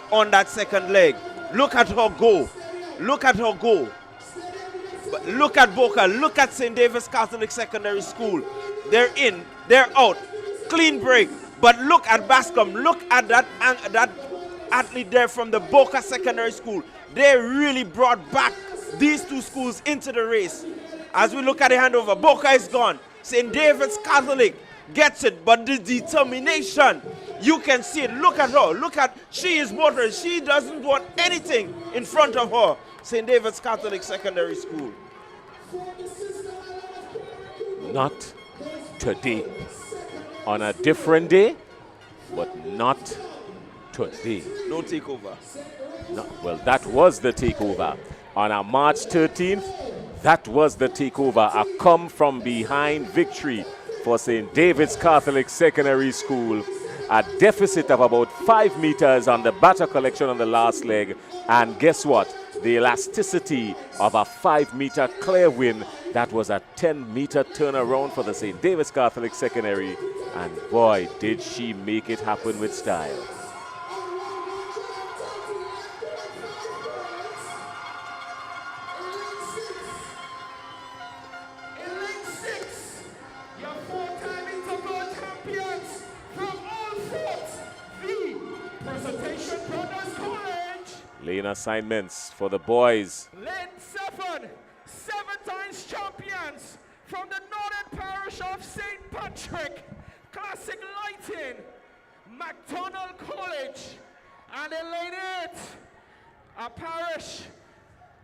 on that second leg. Look at her go. Look at her go. But look at Boca. Look at St. David's Catholic Secondary School. They're in. They're out. Clean break. But look at Bascom. Look at that athlete there from the Boca Secondary School. They really brought back these two schools into the race. As we look at the handover, Boca is gone. St. David's Catholic gets it, but the determination, you can see it. Look at her. Look at, she is motorized. She doesn't want anything in front of her. St. David's Catholic Secondary School. Not today. On a different day, but not today. No takeover. No, well, that was the takeover. On a March 13th, that was the takeover. A come from behind victory for St. David's Catholic Secondary School. A deficit of about 5 meters on the batter collection on the last leg. And guess what? The elasticity of a 5-meter clear win. That was a 10-meter turnaround for the St. David's Catholic Secondary. And boy, did she make it happen with style. In lane 6, your 4-time Intercol champions from all sorts, the Presentation Brothers College. Lane assignments for the boys. Lane 7, 7 times champions from the Northern Parish of St. Patrick. Classic Lighting, MacDonald College, and in lane 8, a parish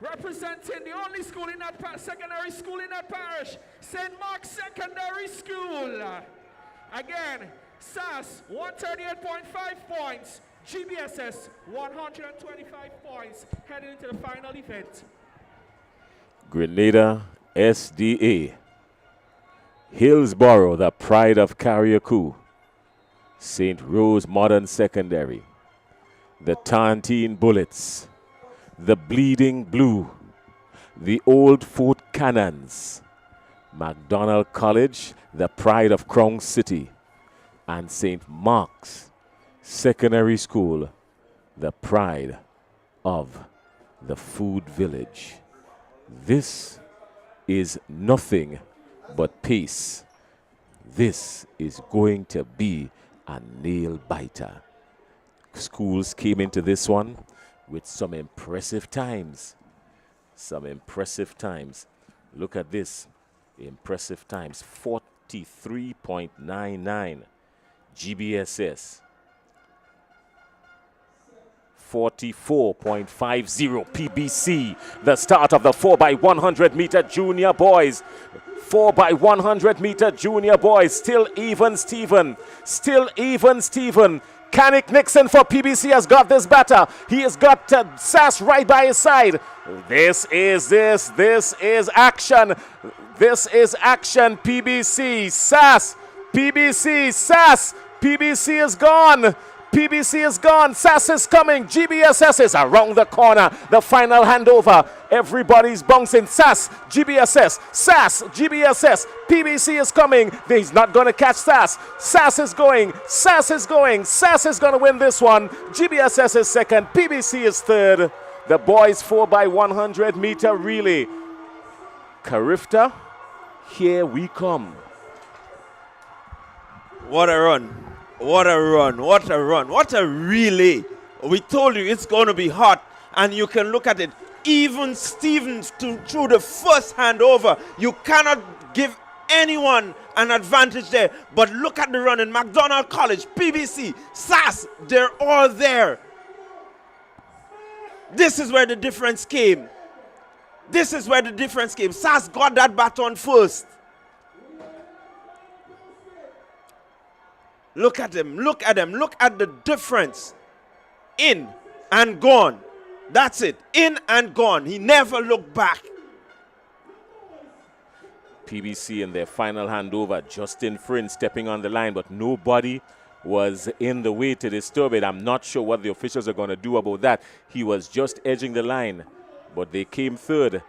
representing the only school in that secondary school in that parish, St. Mark's Secondary School. Again, SAS 138.5 points, GBSS 125 points, heading into the final event. Grenada SDA. Hillsborough, the pride of Carriacou. St. Rose Modern Secondary. The Tarntine Bullets. The Bleeding Blue. The Old Fort Cannons. MacDonald College, the pride of Crown City. And St. Mark's Secondary School, the pride of the Food Village. This is nothing but pace. This is going to be a nail biter. Schools came into this one with some impressive times. Some impressive times. Look at this. Impressive times. 43.99. GBSS. 44.50 PBC. The start of the 4x100 meter junior boys. 4x100 meter junior boys. Still even Stephen. Still even Stephen. Canik Nixon for PBC has got this batter. He has got Sass right by his side. This is action. This is action. PBC, Sass. PBC, Sass. PBC is gone. PBC is gone. Sass is coming. GBSS is around the corner. The final handover. Everybody's bouncing. Sass, GBSS, Sass, GBSS. PBC is coming. He's not going to catch Sass. Sass is going. Sass is going. Sass is going to win this one. GBSS is second. PBC is third. The boys 4x100 meter relay. Carifta, here we come. What a run. What a run, what a run, what a relay. We told you it's going to be hot, and you can look at it. Even Stevens through the first handover, you cannot give anyone an advantage there. But look at the run in McDonald College, PBC, Sass, they're all there. This is where the difference came. This is where the difference came. Sass got that baton first. Look at him, look at him, look at the difference. In and gone. That's it. In and gone. He never looked back. PBC in their final handover. Justin Fryn stepping on the line, but nobody was in the way to disturb it. I'm not sure what the officials are going to do about that. He was just edging the line, but they came third.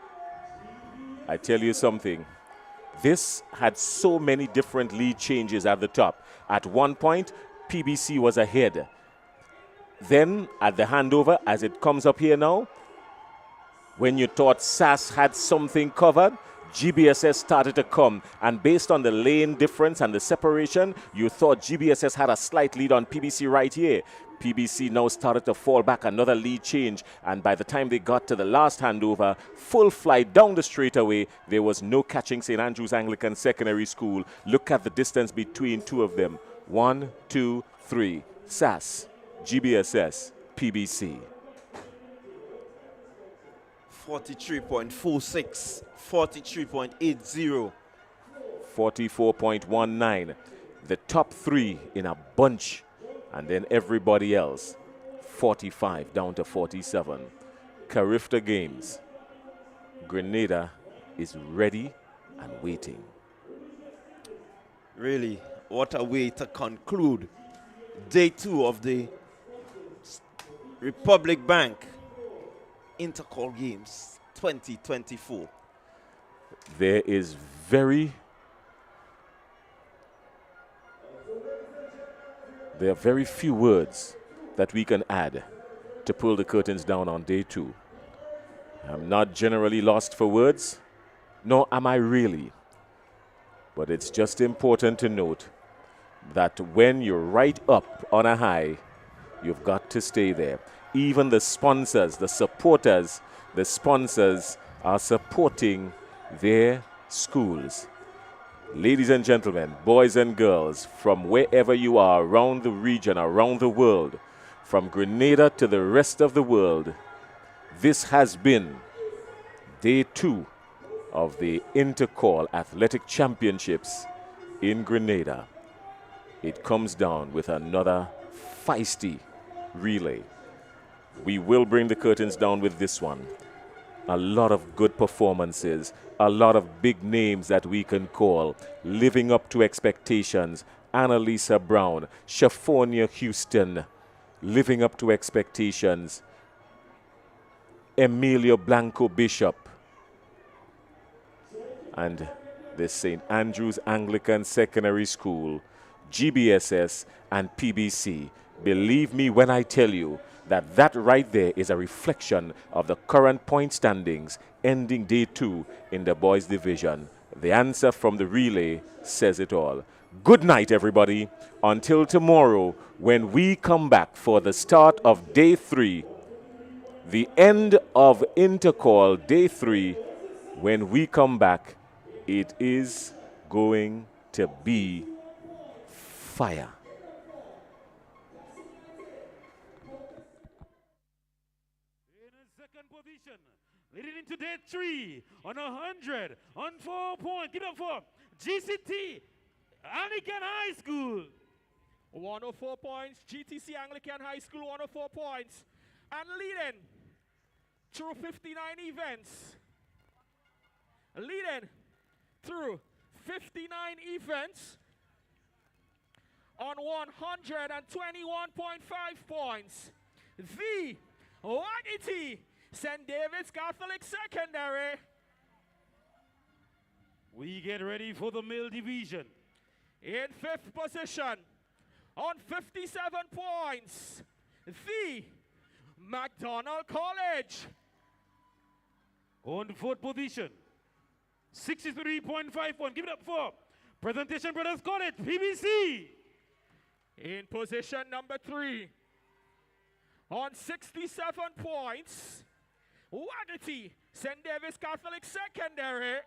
I tell you something. This had so many different lead changes at the top. At one point, PBC was ahead. Then, at the handover, as it comes up here now, when you thought Sass had something covered, GBSS started to come. And based on the lane difference and the separation, you thought GBSS had a slight lead on PBC right here. PBC now started to fall back, another lead change. And by the time they got to the last handover, full flight down the straightaway, there was no catching St. Andrew's Anglican Secondary School. Look at the distance between two of them. 1, 2, 3. Sass, GBSS, PBC. 43.46, 43.80. 44.19. The top three in a bunch. And then everybody else, 45 down to 47. Carifta Games. Grenada is ready and waiting. Really, what a way to conclude day 2 of the Republic Bank Intercol Games 2024. There is very few words that we can add to pull the curtains down on day 2. I'm not generally lost for words, nor am I really. But it's just important to note that when you're right up on a high, you've got to stay there. Even the sponsors, the supporters, the sponsors are supporting their schools. Ladies and gentlemen, boys and girls, from wherever you are around the region, around the world, from Grenada to the rest of the world, this has been day 2 of the Intercol Athletic Championships in Grenada. It comes down with another feisty relay. We will bring the curtains down with this one. A lot of good performances, a lot of big names that we can call, living up to expectations. Annalisa Brown, Shaphonia Houston, living up to expectations. Emilio Blanco Bishop, and the St. Andrew's Anglican Secondary School, GBSS, and PBC. Believe me when I tell you that that right there is a reflection of the current point standings ending day 2 in the boys division. The answer from the relay says it all. Good night, everybody. Until tomorrow, when we come back for the start of day 3, the end of Intercol day 3, when we come back, it is going to be fire. second position. Leading into day 3 on 100, on 4 points. Give it up for GCT Anglican High School. 104 points, GTC Anglican High School, 104 points. And leading through 59 events. Leading through 59 events on 121.5 points. The Waggity St. David's Catholic Secondary. We get ready for the male division. In 5th position on 57 points, the McDonald College. On the 4th position, 63.5 points. Give it up for Presentation Brothers College, PBC. In position number 3 on 67 points, Waggity St. David's Catholic Secondary.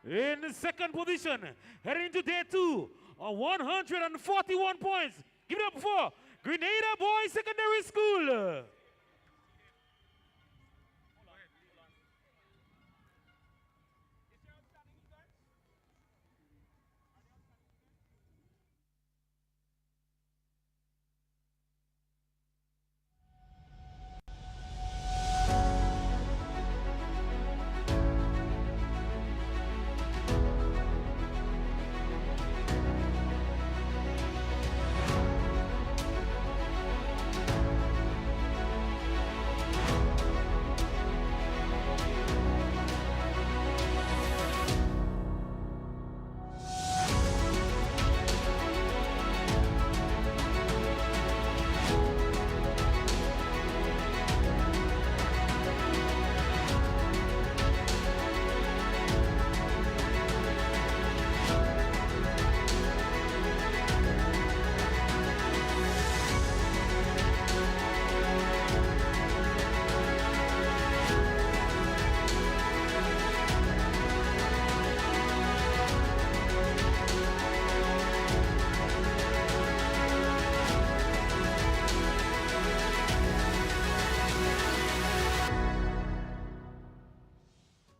In the 2nd position, heading into day 2 on 141 points. Give it up for Grenada Boys Secondary School.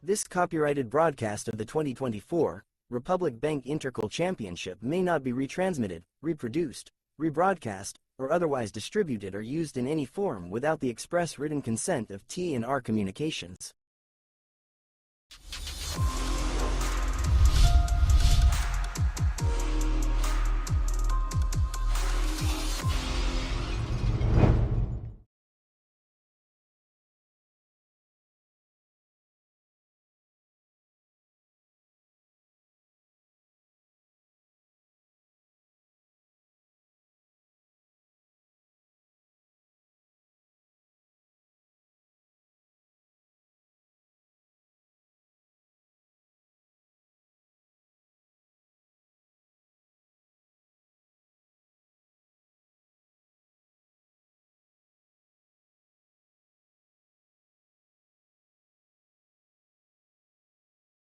This copyrighted broadcast of the 2024 Republic Bank Intercol Championship may not be retransmitted, reproduced, rebroadcast, or otherwise distributed or used in any form without the express written consent of T&R Communications.